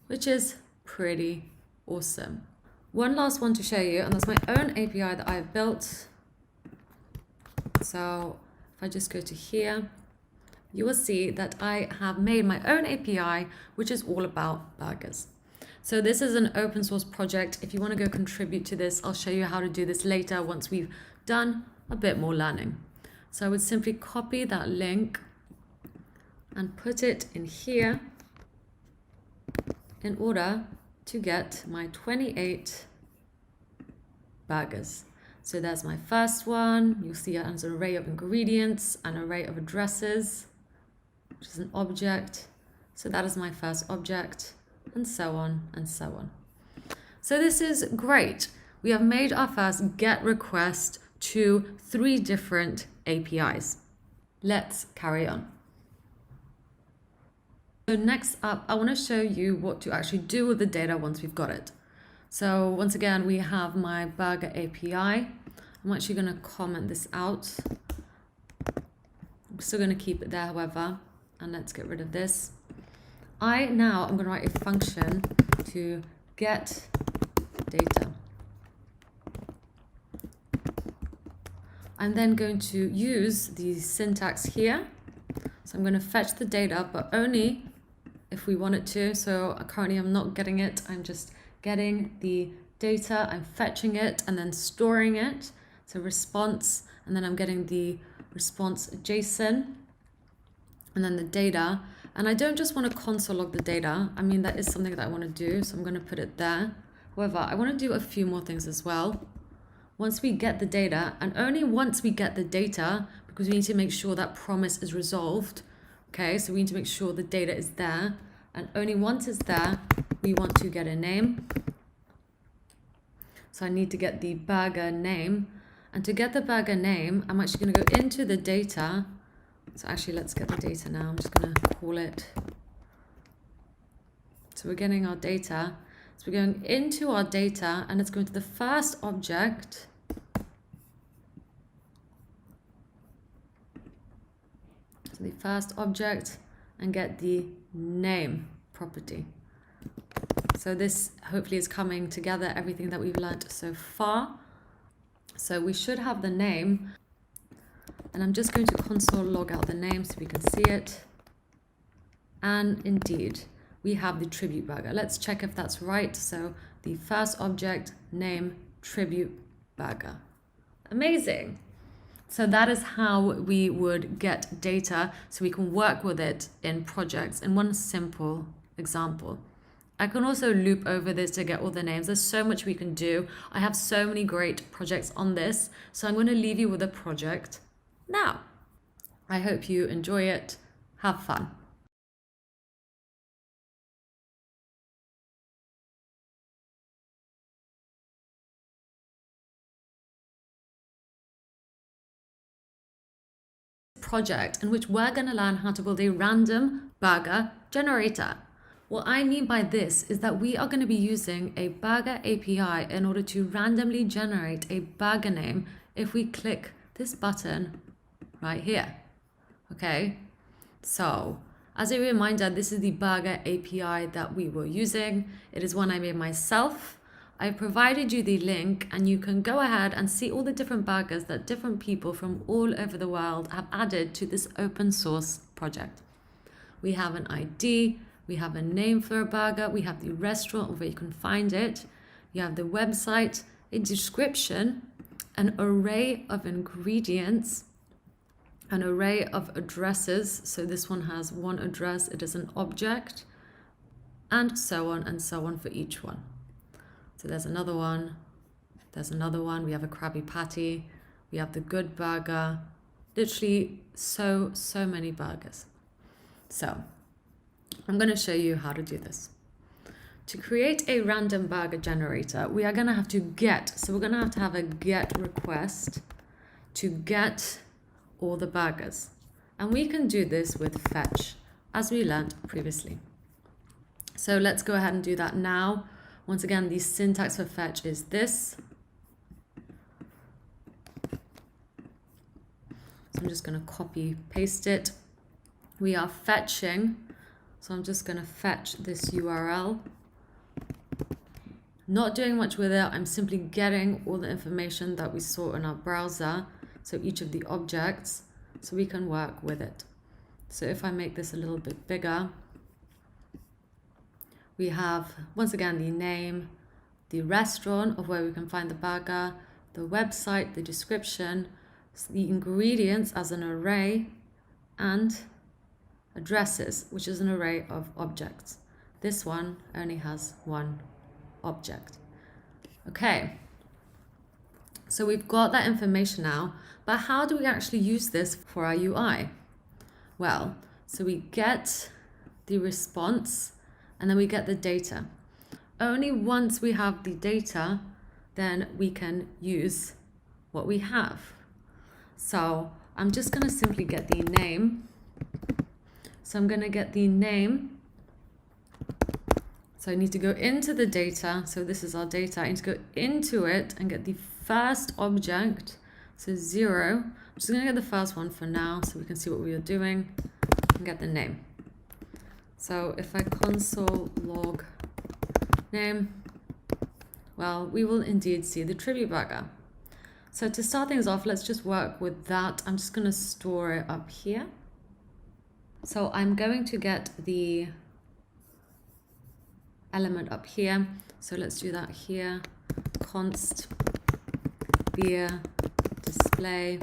Speaker 2: which is pretty awesome. One last one to show you, and that's my own API that I've built. So if I just go to here, you will see that I have made my own API, which is all about burgers. So this is an open source project. If you want to go contribute to this, I'll show you how to do this later once we've done a bit more learning. So I would simply copy that link and put it in here in order to get my 28 burgers. So there's my first one. You'll see it as an array of ingredients, an array of addresses, which is an object. So that is my first object, and so on and so on. So this is great. We have made our first GET request to 3 different APIs. Let's carry on. So next up, I want to show you what to actually do with the data once we've got it. So once again, we have my burger API. I'm actually going to comment this out. I'm still going to keep it there, however, and let's get rid of this. I'm going to write a function to get data. I'm then going to use the syntax here. So I'm going to fetch the data, but only if we want it to. So currently I'm not getting it. I'm just getting the data, I'm fetching it and then storing it. So response, and then I'm getting the response JSON and then the data. And I don't just want to console log the data. I mean, that is something that I want to do. So I'm going to put it there. However, I want to do a few more things as well. Once we get the data, and only once we get the data, because we need to make sure that promise is resolved. Okay, so we need to make sure the data is there. And only once it's there, we want to get a name. So I need to get the burger name. And to get the burger name, I'm actually going to go into the data. So actually, let's get the data now. I'm just going to call it. So we're getting our data. So we're going into our data, and it's going to the first object. So the first object, and get the name property. So this hopefully is coming together, everything that we've learned so far. So we should have the name, and I'm just going to console log out the name so we can see it. And indeed, we have the tribute burger. Let's check if that's right. So the first object, name, tribute burger. Amazing. So that is how we would get data so we can work with it in projects in one simple example. I can also loop over this to get all the names. There's so much we can do. I have so many great projects on this. So I'm going to leave you with a project now. I hope you enjoy it. Have fun. Project in which we're going to learn how to build a random burger generator. What I mean by this is that we are going to be using a burger API in order to randomly generate a burger name if we click this button right here. Okay, so as a reminder, this is the burger API that we were using. It is one I made myself. I provided you the link, and you can go ahead and see all the different burgers that different people from all over the world have added to this open source project. We have an ID, we have a name for a burger, we have the restaurant where you can find it, you have the website, a description, an array of ingredients, an array of addresses. So this one has one address, it is an object, and so on for each one. So there's another one, we have a Krabby Patty, we have the Good Burger, literally so many burgers. So I'm going to show you how to do this. To create a random burger generator, we are going to have to get, so we're going to have a get request to get all the burgers. And we can do this with fetch, as we learned previously. So let's go ahead and do that now. Once again, the syntax for fetch is this. So I'm just going to copy paste it. We are fetching. So I'm just going to fetch this URL. Not doing much with it. I'm simply getting all the information that we saw in our browser. So each of the objects, so we can work with it. So if I make this a little bit bigger, we have, once again, the name, the restaurant of where we can find the burger, the website, the description, the ingredients as an array, and addresses, which is an array of objects. This one only has one object. Okay, so we've got that information now, but how do we actually use this for our UI? Well, so we get the response, and then we get the data. Only once we have the data, then we can use what we have. So I'm just going to simply get the name. So I'm going to get the name. So I need to go into the data. So this is our data. I need to go into it and get the first object. So 0. I'm just going to get the first one for now so we can see what we are doing and get the name. So if I console log name, well, we will indeed see the tribute burger. So to start things off, let's just work with that. I'm just going to store it up here. So I'm going to get the element up here. So let's do that here. Const beer display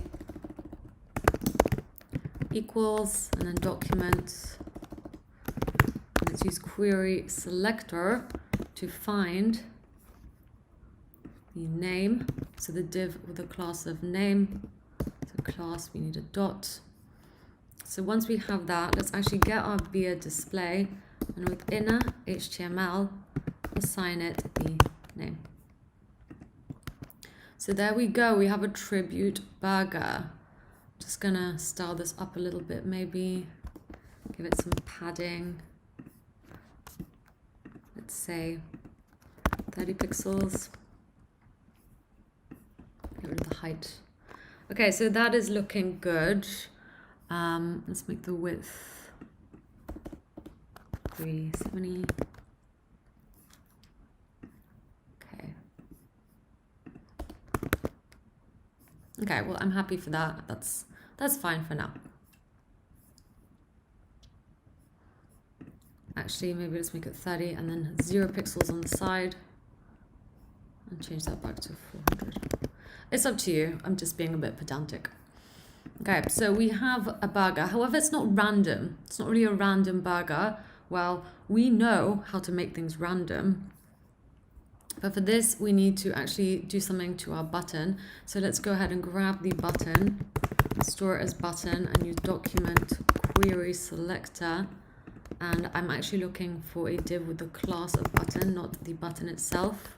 Speaker 2: equals, and then document. Let's use querySelector to find the name. So the div with the class of name. So class, we need a dot. So once we have that, let's actually get our beer display, and with inner HTML, assign it the name. So there we go, we have a tribute burger. Just gonna style this up a little bit, maybe give it some padding. Let's say 30 pixels. Get rid of the height. Okay, so that is looking good. Let's make the width 370. Okay. Okay, well, I'm happy for that. That's fine for now. Actually, maybe let's make it 30 and then 0 pixels on the side and change that back to 400. It's up to you. I'm just being a bit pedantic. Okay, so we have a burger. However, it's not random. It's not really a random burger. Well, we know how to make things random. But for this, we need to actually do something to our button. So let's go ahead and grab the button, store it as button, and use document querySelector. And I'm actually looking for a div with the class of button, not the button itself.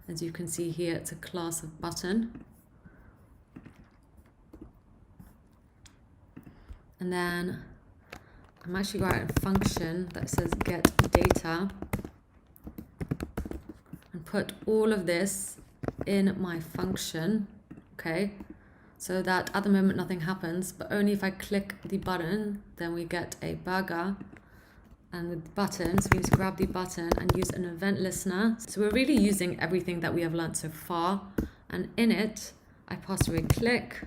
Speaker 2: As you can see here, it's a class of button. And then I'm actually writing a function that says get data, and put all of this in my function, okay? So that at the moment nothing happens, but only if I click the button, then we get a burger. And with the button, so we need to grab the button and use an event listener. So we're really using everything that we have learned so far. And in it, I pass through a click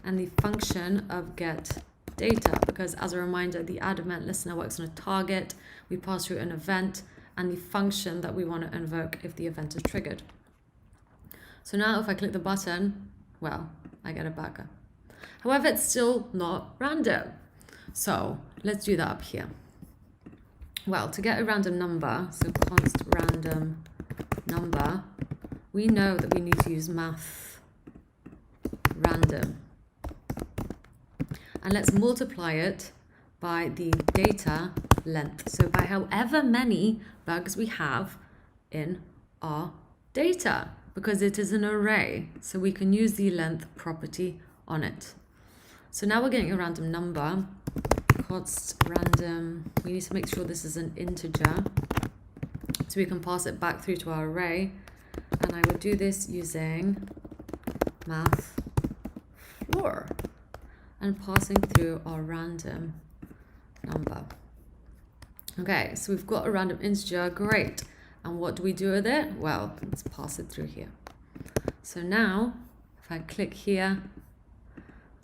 Speaker 2: and the function of get data, because as a reminder, the addEventListener works on a target. We pass through an event and the function that we want to invoke if the event is triggered. So now if I click the button, well, I get a burger. However, it's still not random. So let's do that up here. Well, to get a random number, so const random number, we know that we need to use Math.random. And let's multiply it by the data length. So by however many bugs we have in our data, because it is an array. So we can use the length property on it. So now we're getting a random number. Const random, we need to make sure this is an integer so we can pass it back through to our array. And I would do this using math floor and passing through our random number. Okay, so we've got a random integer, great. And what do we do with it? Well, let's pass it through here. So now, if I click here,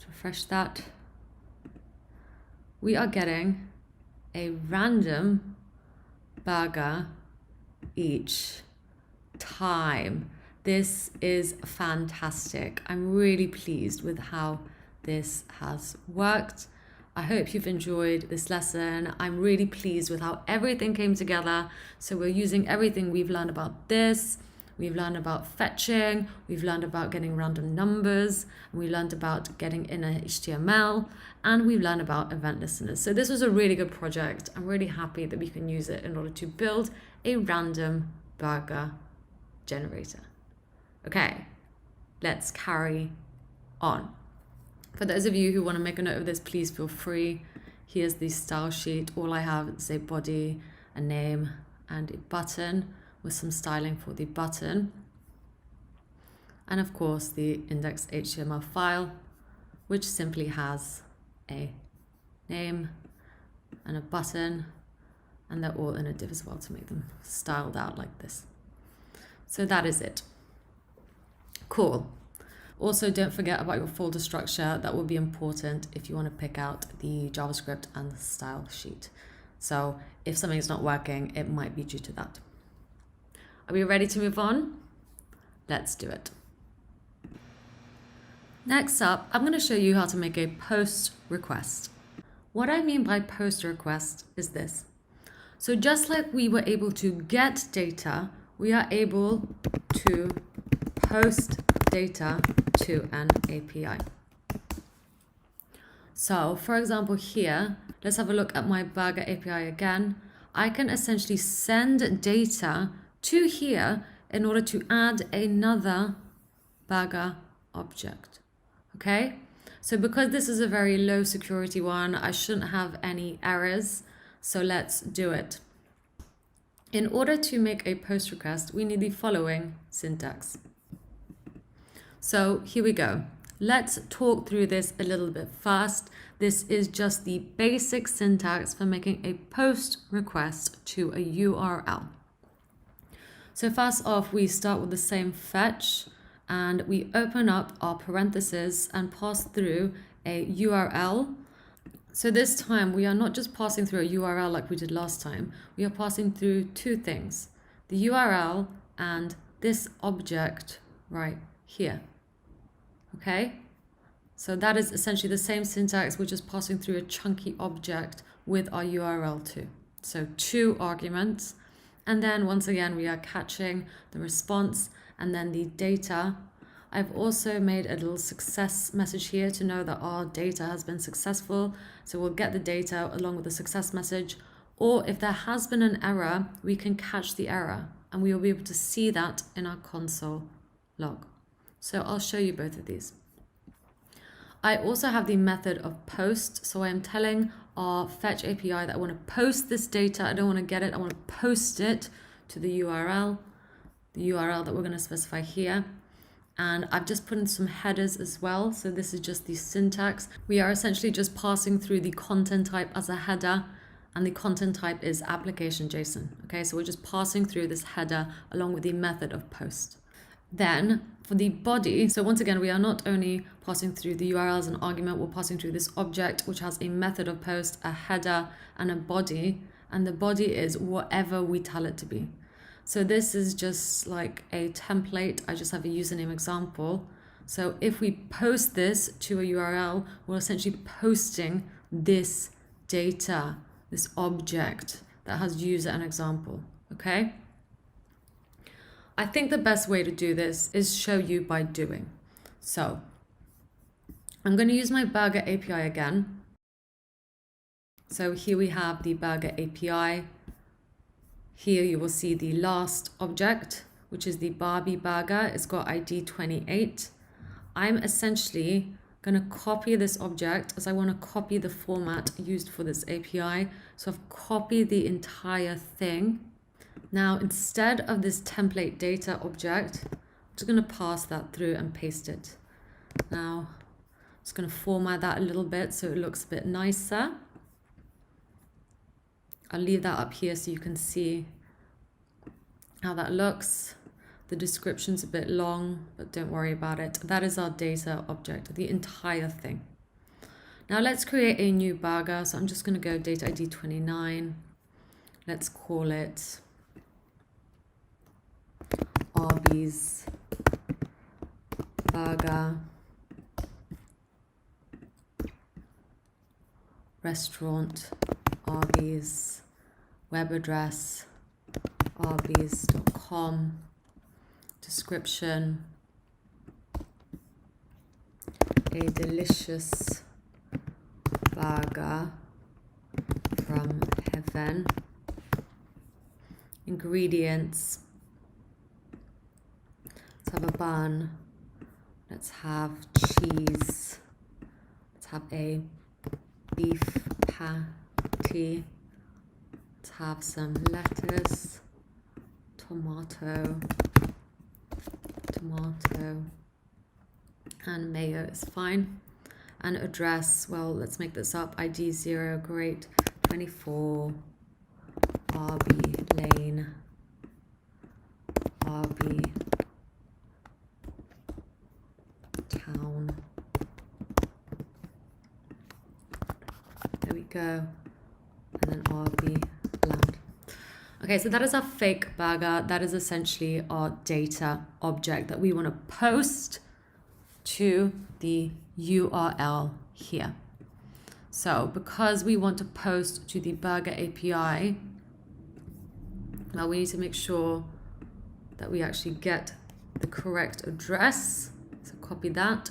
Speaker 2: to refresh that, we are getting a random burger each time. This is fantastic. I'm really pleased with how this has worked. I hope you've enjoyed this lesson. I'm really pleased with how everything came together. So we're using everything we've learned about this. We've learned about fetching, we've learned about getting random numbers, and we learned about getting inner HTML, and we've learned about event listeners. So this was a really good project. I'm really happy that we can use it in order to build a random burger generator. Okay, let's carry on. For those of you who want to make a note of this, please feel free. Here's the style sheet. All I have is a body, a name, and a button, with some styling for the button. And of course, the index.html file, which simply has a name and a button, and they're all in a div as well to make them styled out like this. So that is it. Cool. Also, don't forget about your folder structure. That will be important if you want to pick out the JavaScript and the style sheet. So if something's not working, it might be due to that. Are we ready to move on? Let's do it. Next up, I'm going to show you how to make a post request. What I mean by post request is this. So just like we were able to get data, we are able to post data to an API. So for example here, let's have a look at my burger API again. I can essentially send data to here in order to add another burger object. Okay, so because this is a very low security one, I shouldn't have any errors. So let's do it. In order to make a post request, we need the following syntax. So here we go. Let's talk through this a little bit fast. This is just the basic syntax for making a post request to a URL. So first off, we start with the same fetch and we open up our parentheses and pass through a URL. So this time we are not just passing through a URL like we did last time. We are passing through two things, the URL and this object right here. Okay, so that is essentially the same syntax. We're just passing through a chunky object with our URL too. So two arguments. And then once again, we are catching the response and then the data. I've also made a little success message here to know that our data has been successful. So we'll get the data along with the success message. Or if there has been an error, we can catch the error and we will be able to see that in our console log. So I'll show you both of these. I also have the method of post. So I am telling our fetch API that I want to post this data. I don't want to get it. I want to post it to the URL that we're going to specify here. And I've just put in some headers as well. So this is just the syntax. We are essentially just passing through the content type as a header, and the content type is application JSON. Okay, so we're just passing through this header along with the method of post. Then for the body, so once again, we are not only passing through the URL as an argument, we're passing through this object, which has a method of post, a header, and a body. And the body is whatever we tell it to be. So this is just like a template. I just have a username example. So if we post this to a URL, we're essentially posting this data, this object that has user and example, okay? I think the best way to do this is show you by doing. So I'm going to use my burger API again. So here we have the burger API. Here you will see the last object, which is the Barbie burger. It's got ID 28. I'm essentially going to copy this object as I want to copy the format used for this API. So I've copied the entire thing. Now, instead of this template data object, I'm just going to pass that through and paste it. Now, I'm just going to format that a little bit so it looks a bit nicer. I'll leave that up here so you can see how that looks. The description's a bit long, but don't worry about it. That is our data object, the entire thing. Now let's create a new burger. So I'm just going to go data ID 29. Let's call it Arby's burger restaurant, Arby's web address, arby's.com, description, a delicious burger from heaven, ingredients, let's have a bun, let's have cheese, let's have a beef patty, let's have some lettuce, tomato, and mayo is fine. And address, well, let's make this up, ID 0, great, 24, RB Lane, RB town. There we go. And then RB land. Okay, so that is our fake burger. That is essentially our data object that we want to post to the URL here. So because we want to post to the burger API, now we need to make sure that we actually get the correct address. So copy that.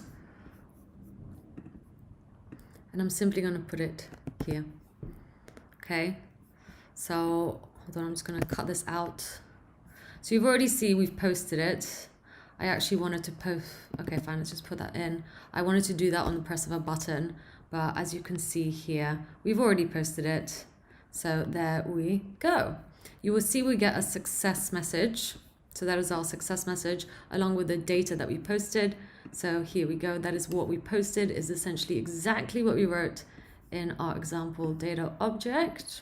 Speaker 2: And I'm simply going to put it here. Okay, so hold on, I'm just going to cut this out. So you've already seen we've posted it. I actually wanted to post, okay, fine, let's just put that in. I wanted to do that on the press of a button, but as you can see here, we've already posted it. So there we go. You will see we get a success message. So that is our success message along with the data that we posted. So here we go. That is what we posted, is essentially exactly what we wrote in our example data object.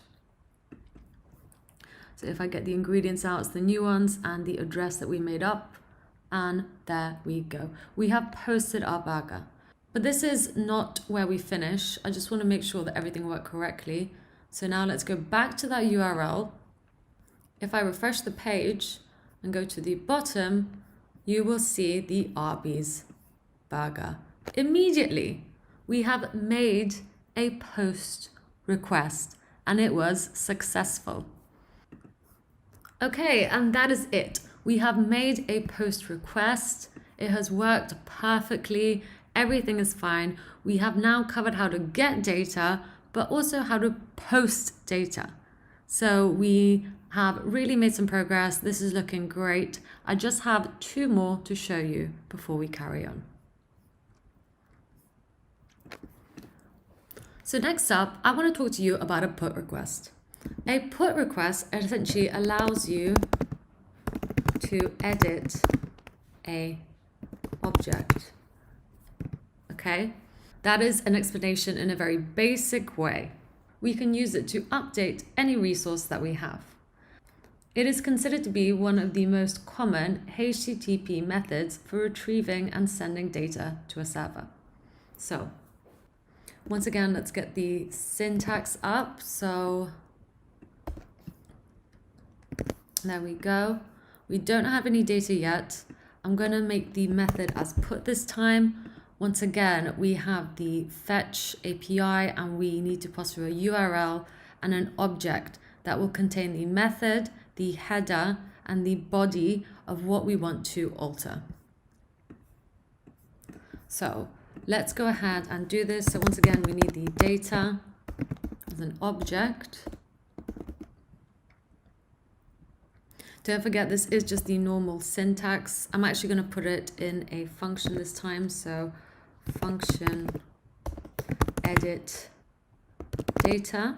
Speaker 2: So if I get the ingredients out, it's the new ones and the address that we made up. And there we go. We have posted our burger. But this is not where we finish. I just want to make sure that everything worked correctly. So now let's go back to that URL. If I refresh the page and go to the bottom, you will see the Arby's burger. Immediately, we have made a post request and it was successful. Okay, and that is it. We have made a post request. It has worked perfectly. Everything is fine. We have now covered how to get data, but also how to post data. So we have really made some progress. This is looking great. I just have 2 more to show you before we carry on. So next up, I want to talk to you about a put request. A put request essentially allows you to edit a object. Okay, that is an explanation in a very basic way. We can use it to update any resource that we have. It is considered to be one of the most common HTTP methods for retrieving and sending data to a server. So once again, let's get the syntax up. So there we go. We don't have any data yet. I'm going to make the method as put this time. Once again, we have the fetch API and we need to pass through a URL and an object that will contain the method, the header, and the body of what we want to alter. So let's go ahead and do this. So once again, we need the data as an object. Don't forget, this is just the normal syntax. I'm actually going to put it in a function this time. So function edit data.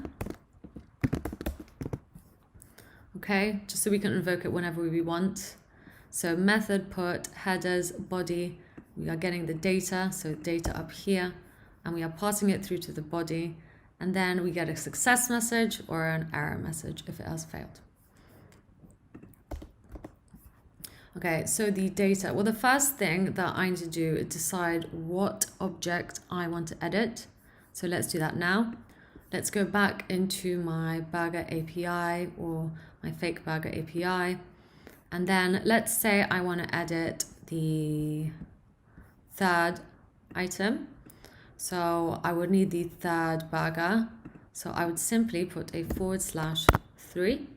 Speaker 2: Okay, just so we can invoke it whenever we want. So method put headers body. We are getting the data, so data up here, and we are passing it through to the body. And then we get a success message or an error message if it has failed. Okay, so the data. Well, the first thing that I need to do is decide what object I want to edit. So let's do that now. Let's go back into my burger API or my fake burger API. And then let's say I want to edit the 3rd item. So I would need the 3rd burger. So I would simply put a /3.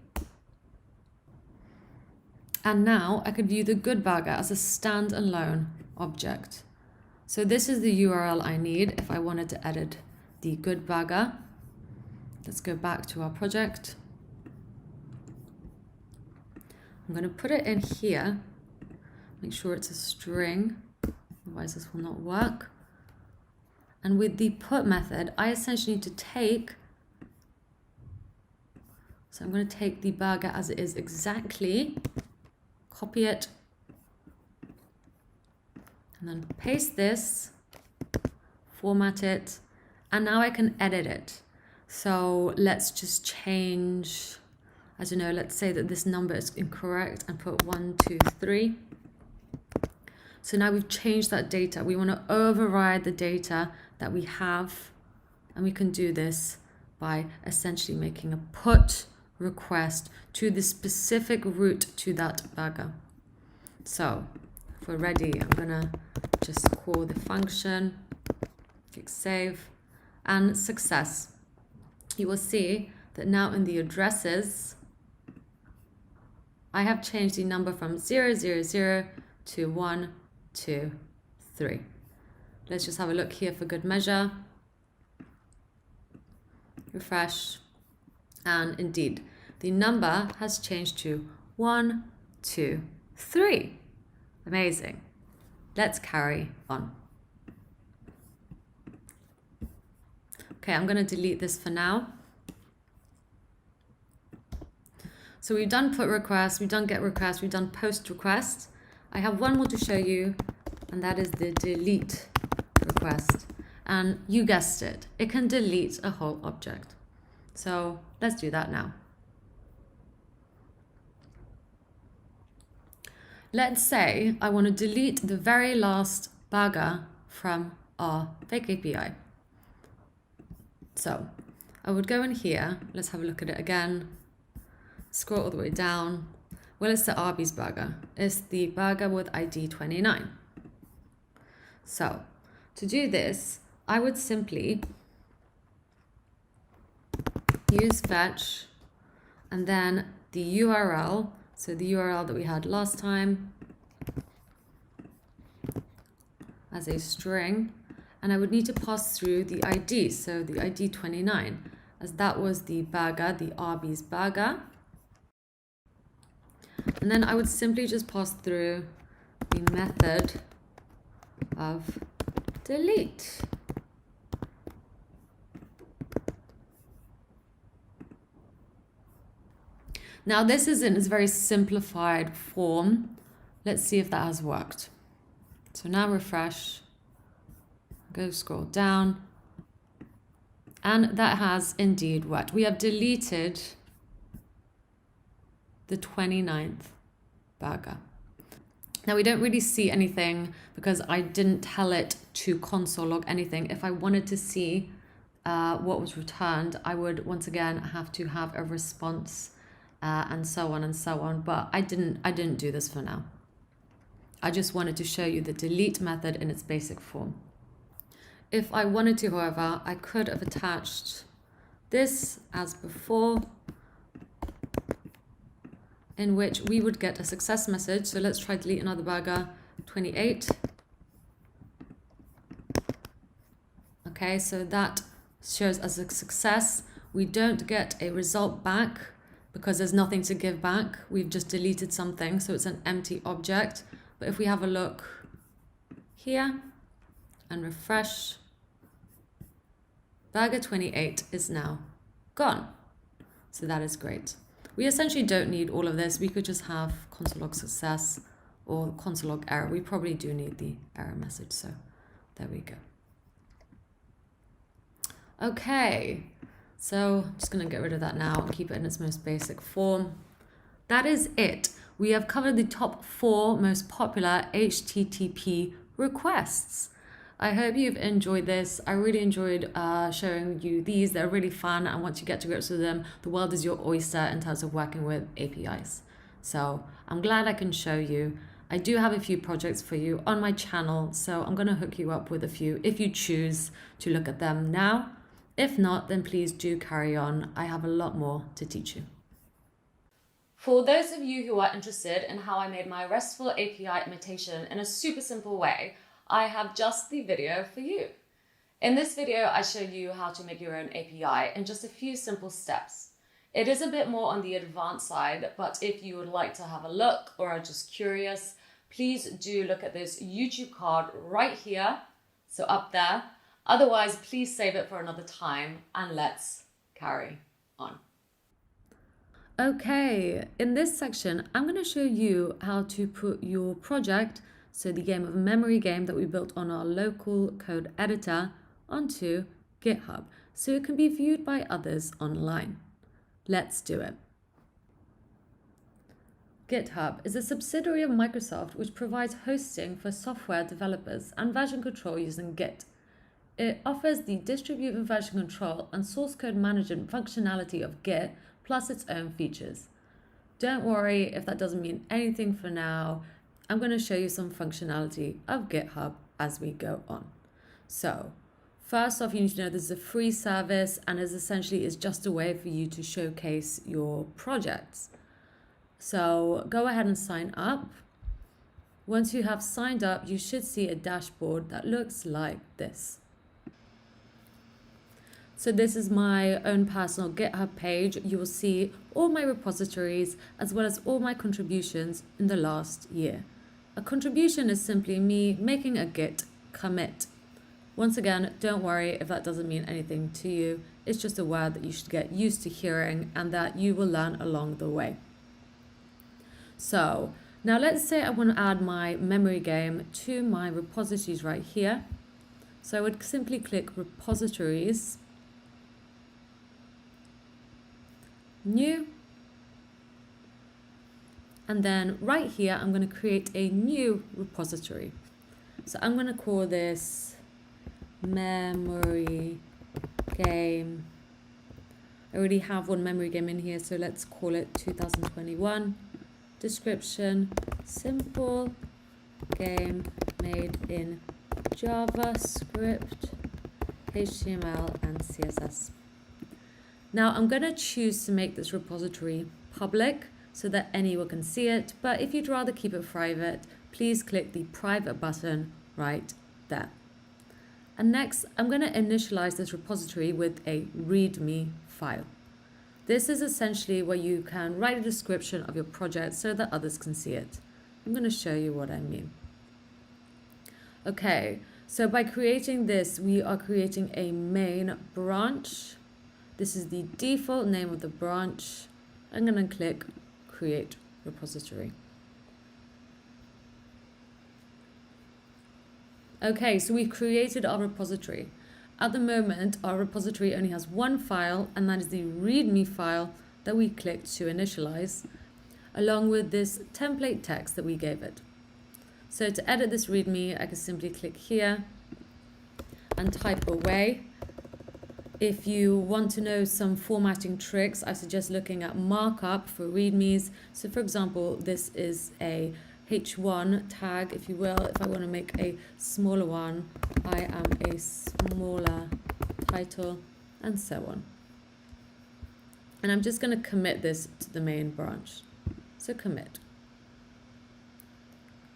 Speaker 2: And now I could view the good burger as a standalone object. So this is the URL I need if I wanted to edit the good burger. Let's go back to our project. I'm going to put it in here. Make sure it's a string, otherwise this will not work. And with the put method, I essentially need to take, so I'm going to take the burger as it is exactly, copy it, and then paste this, format it, and now I can edit it. So let's just change, I don't know, let's say that this number is incorrect and put 1, 2, 3. So now we've changed that data. We want to override the data that we have, and we can do this by essentially making a put request to the specific route to that burger. So if we're ready, I'm gonna just call the function, click save, and success. You will see that now in the addresses, I have changed the number from 000 to 1, 2, 3. Let's just have a look here for good measure. Refresh. And indeed, the number has changed to 1, 2, 3. Amazing. Let's carry on. Okay, I'm going to delete this for now. So we've done put request, we've done get request, we've done post request. I have one more to show you, and that is the delete request. And you guessed it, it can delete a whole object. So let's do that now. Let's say I want to delete the very last burger from our fake API. So I would go in here, let's have a look at it again. Scroll all the way down. Well, it's the Arby's burger. It's the burger with ID 29. So to do this, I would simply use fetch and then the URL. So the URL that we had last time as a string. And I would need to pass through the ID. So the ID 29, as that was the burger, the Arby's burger. And then I would simply just pass through the method of delete. Now this is in its very simplified form. Let's see if that has worked. So now refresh, go scroll down, and that has indeed worked. We have deleted the 29th burger. Now we don't really see anything because I didn't tell it to console log anything. If I wanted to see what was returned, I would once again have to have a response and so on and so on. But I didn't do this for now. I just wanted to show you the delete method in its basic form. If I wanted to, however, I could have attached this as before, in which we would get a success message. So let's try delete another burger, 28. Okay, so that shows as a success. We don't get a result back because there's nothing to give back. We've just deleted something, so it's an empty object. But if we have a look here and refresh, burger 28 is now gone. So that is great. We essentially don't need all of this. We could just have console log success or console log error. We probably do need the error message, so there we go. Okay, so I'm just gonna get rid of that now and keep it in its most basic form. That is it. We have covered the top 4 most popular HTTP requests. I hope you've enjoyed this. I really enjoyed showing you these. They're really fun, and once you get to grips with them, the world is your oyster in terms of working with APIs. So I'm glad I can show you. I do have a few projects for you on my channel, so I'm going to hook you up with a few if you choose to look at them now. If not, then please do carry on. I have a lot more to teach you.
Speaker 1: For those of you who are interested in how I made my RESTful API imitation in a super simple way, I have just the video for you. In this video, I show you how to make your own API in just a few simple steps. It is a bit more on the advanced side, but if you would like to have a look or are just curious, please do look at this YouTube card right here, so up there. Otherwise, please save it for another time, and let's carry on.
Speaker 2: Okay, in this section, I'm going to show you how to put your project, so the game of memory game that we built on our local code editor, onto GitHub, so it can be viewed by others online. Let's do it. GitHub is a subsidiary of Microsoft which provides hosting for software developers and version control using Git. It offers the distributed version control and source code management functionality of Git plus its own features. Don't worry if that doesn't mean anything for now. I'm going to show you some functionality of GitHub as we go on. So, first off, you need to know this is a free service and is essentially just a way for you to showcase your projects. So go ahead and sign up. Once you have signed up, you should see a dashboard that looks like this. So this is my own personal GitHub page. You will see all my repositories as well as all my contributions in the last year. A contribution is simply me making a Git commit. Once again, don't worry if that doesn't mean anything to you. It's just a word that you should get used to hearing and that you will learn along the way. So now let's say I want to add my memory game to my repositories right here. So I would simply click repositories, new, and then right here I'm going to create a new repository. So I'm going to call this memory game. I already have one memory game in here, so let's call it 2021. Description, simple game made in JavaScript, HTML, and CSS. Now I'm going to choose to make this repository public so that anyone can see it, but if you'd rather keep it private, please click the private button right there. And next, I'm going to initialize this repository with a README file. This is essentially where you can write a description of your project so that others can see it. I'm going to show you what I mean. Okay, so by creating this, we are creating a main branch. This is the default name of the branch. I'm going to click Create Repository. Okay, so we've created our repository. At the moment, our repository only has one file, and that is the README file that we clicked to initialize, along with this template text that we gave it. So to edit this README, I can simply click here and type away. If you want to know some formatting tricks, I suggest looking at markup for READMEs. So for example, this is a H1 tag, if you will. If I want to make a smaller one, I am a smaller title, and so on. And I'm just going to commit this to the main branch. So commit.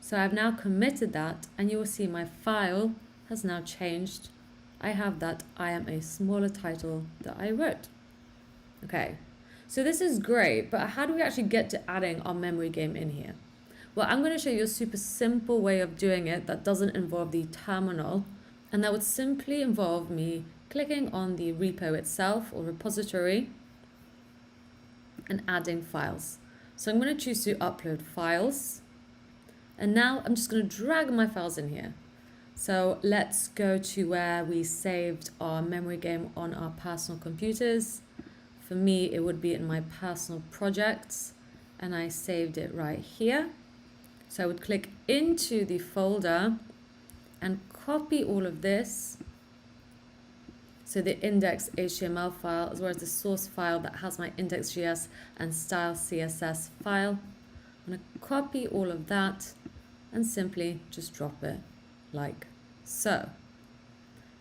Speaker 2: So I've now committed that, and you will see my file has now changed. I have that I am a smaller title that I wrote. Okay, so this is great, but how do we actually get to adding our memory game in here? Well, I'm going to show you a super simple way of doing it that doesn't involve the terminal, and that would simply involve me clicking on the repo itself or repository and adding files. So I'm going to choose to upload files, and now I'm just going to drag my files in here. So let's go to where we saved our memory game on our personal computers. For me, it would be in my personal projects, and I saved it right here. So I would click into the folder and copy all of this. So the index.html file, as well as the source file that has my index.js and style CSS file. I'm going to copy all of that and simply just drop it like so.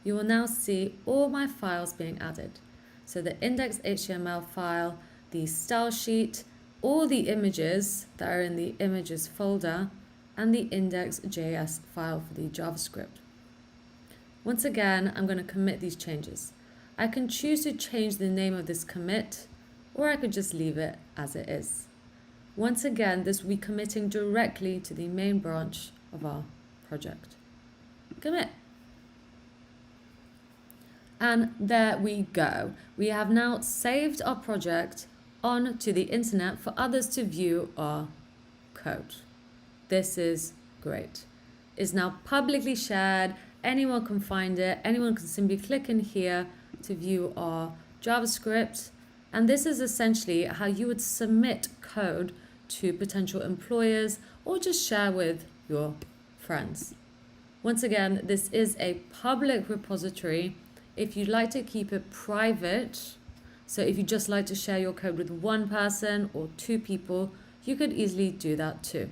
Speaker 2: You will now see all my files being added. So the index.html file, the style sheet, all the images that are in the images folder, and the index.js file for the JavaScript. Once again, I'm going to commit these changes. I can choose to change the name of this commit, or I could just leave it as it is. Once again, this will be committing directly to the main branch of our project. Commit. And there we go. We have now saved our project onto the internet for others to view our code. This is great. It's now publicly shared. Anyone can find it. Anyone can simply click in here to view our JavaScript. And this is essentially how you would submit code to potential employers or just share with your friends. Once again, this is a public repository. If you'd like to keep it private, so if you just like to share your code with one person or two people, you could easily do that too.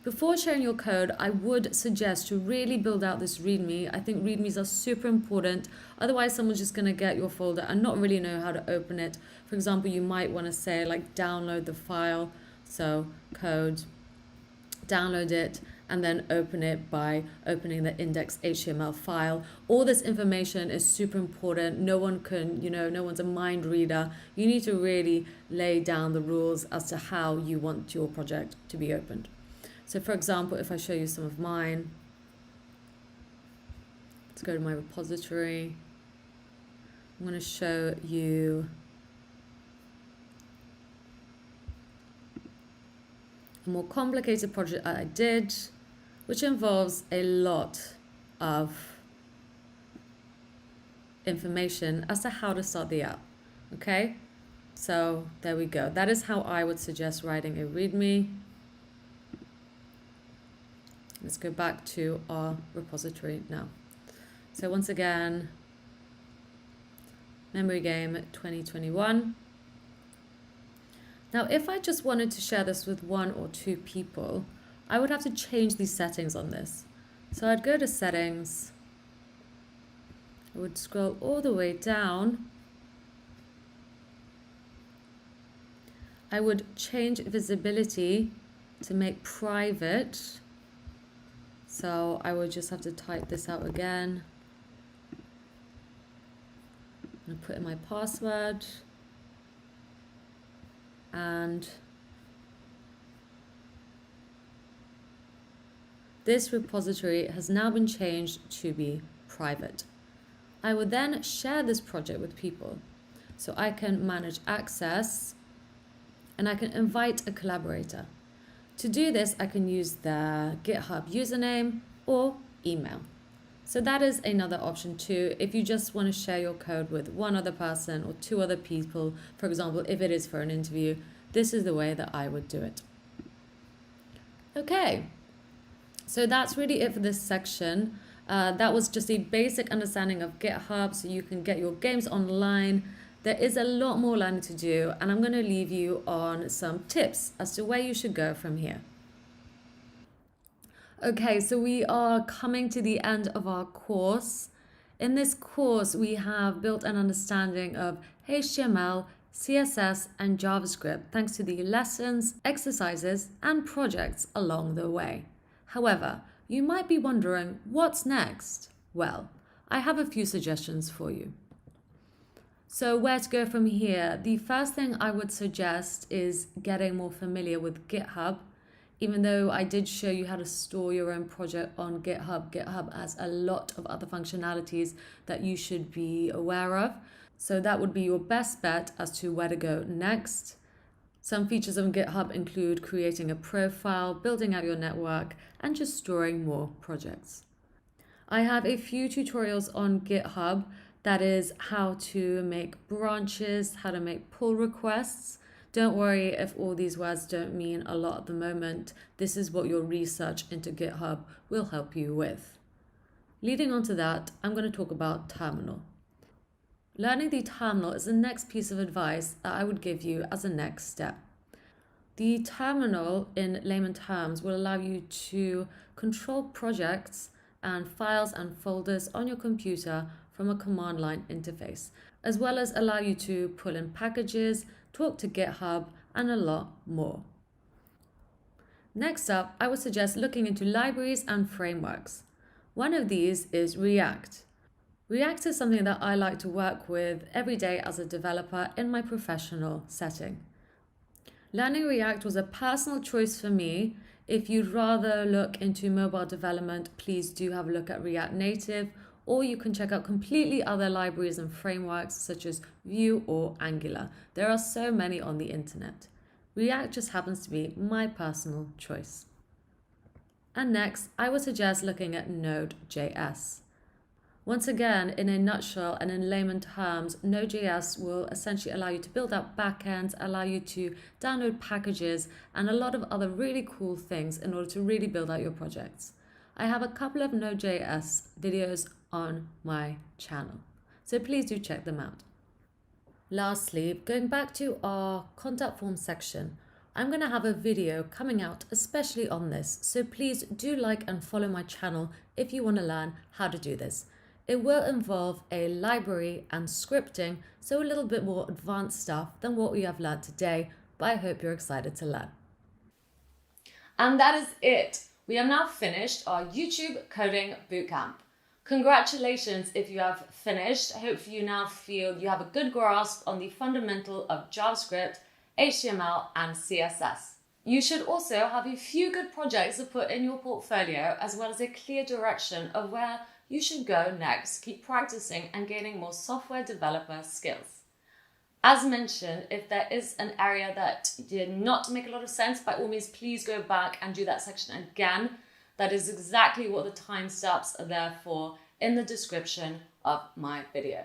Speaker 2: Before sharing your code, I would suggest to really build out this README. I think READMEs are super important. Otherwise, someone's just going to get your folder and not really know how to open it. For example, you might want to say like download the file. So code, download it, and then open it by opening the index.html file. All this information is super important. No one can, no one's a mind reader. You need to really lay down the rules as to how you want your project to be opened. So for example, if I show you some of mine, let's go to my repository. I'm going to show you a more complicated project that I did, which involves a lot of information as to how to start the app. Okay, so there we go. That is how I would suggest writing a README. Let's go back to our repository now. So once again, Memory Game 2021. Now, if I just wanted to share this with one or two people, I would have to change these settings on this. So I'd go to settings. I would scroll all the way down. I would change visibility to make private. So I would just have to type this out again. I'm going to put in my password. And this repository has now been changed to be private. I would then share this project with people. So I can manage access and I can invite a collaborator. To do this, I can use the GitHub username or email. So that is another option too. If you just want to share your code with one other person or two other people, for example, if it is for an interview, this is the way that I would do it. Okay, so that's really it for this section. That was just a basic understanding of GitHub so you can get your games online. There is a lot more learning to do, and I'm going to leave you on some tips as to where you should go from here. Okay, so we are coming to the end of our course. In this course, we have built an understanding of HTML, CSS, and JavaScript thanks to the lessons, exercises, and projects along the way. However, you might be wondering, what's next? Well, I have a few suggestions for you. So where to go from here? The first thing I would suggest is getting more familiar with GitHub. Even though I did show you how to store your own project on GitHub, GitHub has a lot of other functionalities that you should be aware of. So that would be your best bet as to where to go next. Some features on GitHub include creating a profile, building out your network, and just storing more projects. I have a few tutorials on GitHub. That is how to make branches, how to make pull requests. Don't worry if all these words don't mean a lot at the moment. This is what your research into GitHub will help you with. Leading on to that, I'm going to talk about terminal. Learning the terminal is the next piece of advice that I would give you as a next step. The terminal, in layman terms, will allow you to control projects and files and folders on your computer from a command line interface, as well as allow you to pull in packages, talk to GitHub, and a lot more. Next up, I would suggest looking into libraries and frameworks. One of these is React. React is something that I like to work with every day as a developer in my professional setting. Learning React was a personal choice for me. If you'd rather look into mobile development, please do have a look at React Native, or you can check out completely other libraries and frameworks such as Vue or Angular. There are so many on the internet. React just happens to be my personal choice. And next, I would suggest looking at Node.js. Once again, in a nutshell and in layman terms, Node.js will essentially allow you to build out backends, allow you to download packages, and a lot of other really cool things in order to really build out your projects. I have a couple of Node.js videos on my channel, so please do check them out. Lastly, going back to our contact form section, I'm going to have a video coming out especially on this, so please do like and follow my channel if you want to learn how to do this. It will involve a library and scripting, so a little bit more advanced stuff than what we have learned today, but I hope you're excited to learn.
Speaker 1: And that is it. We have now finished our YouTube coding bootcamp. Congratulations if you have finished. Hopefully you now feel you have a good grasp on the fundamental of JavaScript, HTML and CSS. You should also have a few good projects to put in your portfolio, as well as a clear direction of where you should go next. Keep practicing and gaining more software developer skills. As mentioned, if there is an area that did not make a lot of sense, by all means, please go back and do that section again. That is exactly what the timestamps are there for in the description of my video.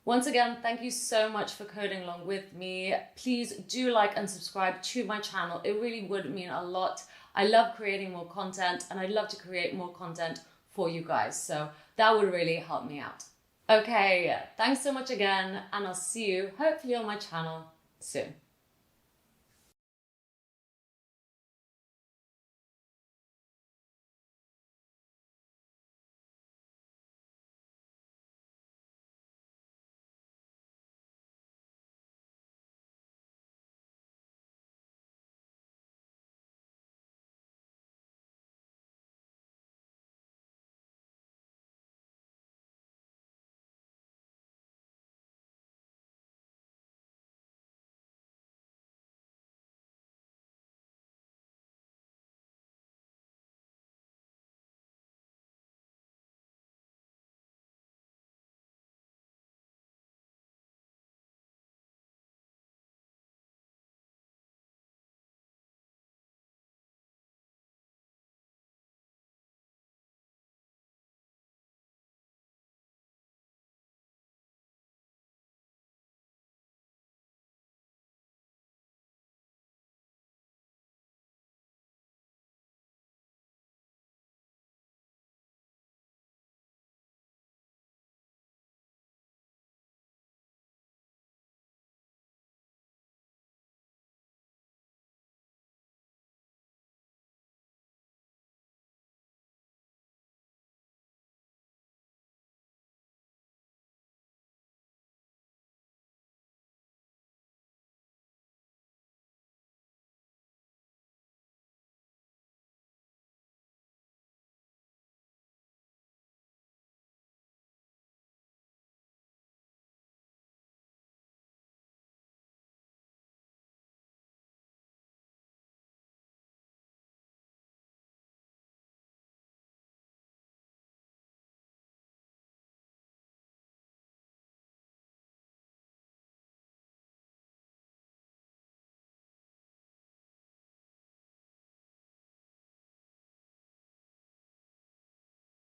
Speaker 1: Once again, thank you so much for coding along with me. Please do like and subscribe to my channel. It really would mean a lot. I love creating more content and I'd love to create more content for you guys. So that would really help me out. Okay, thanks so much again, and I'll see you hopefully on my channel soon.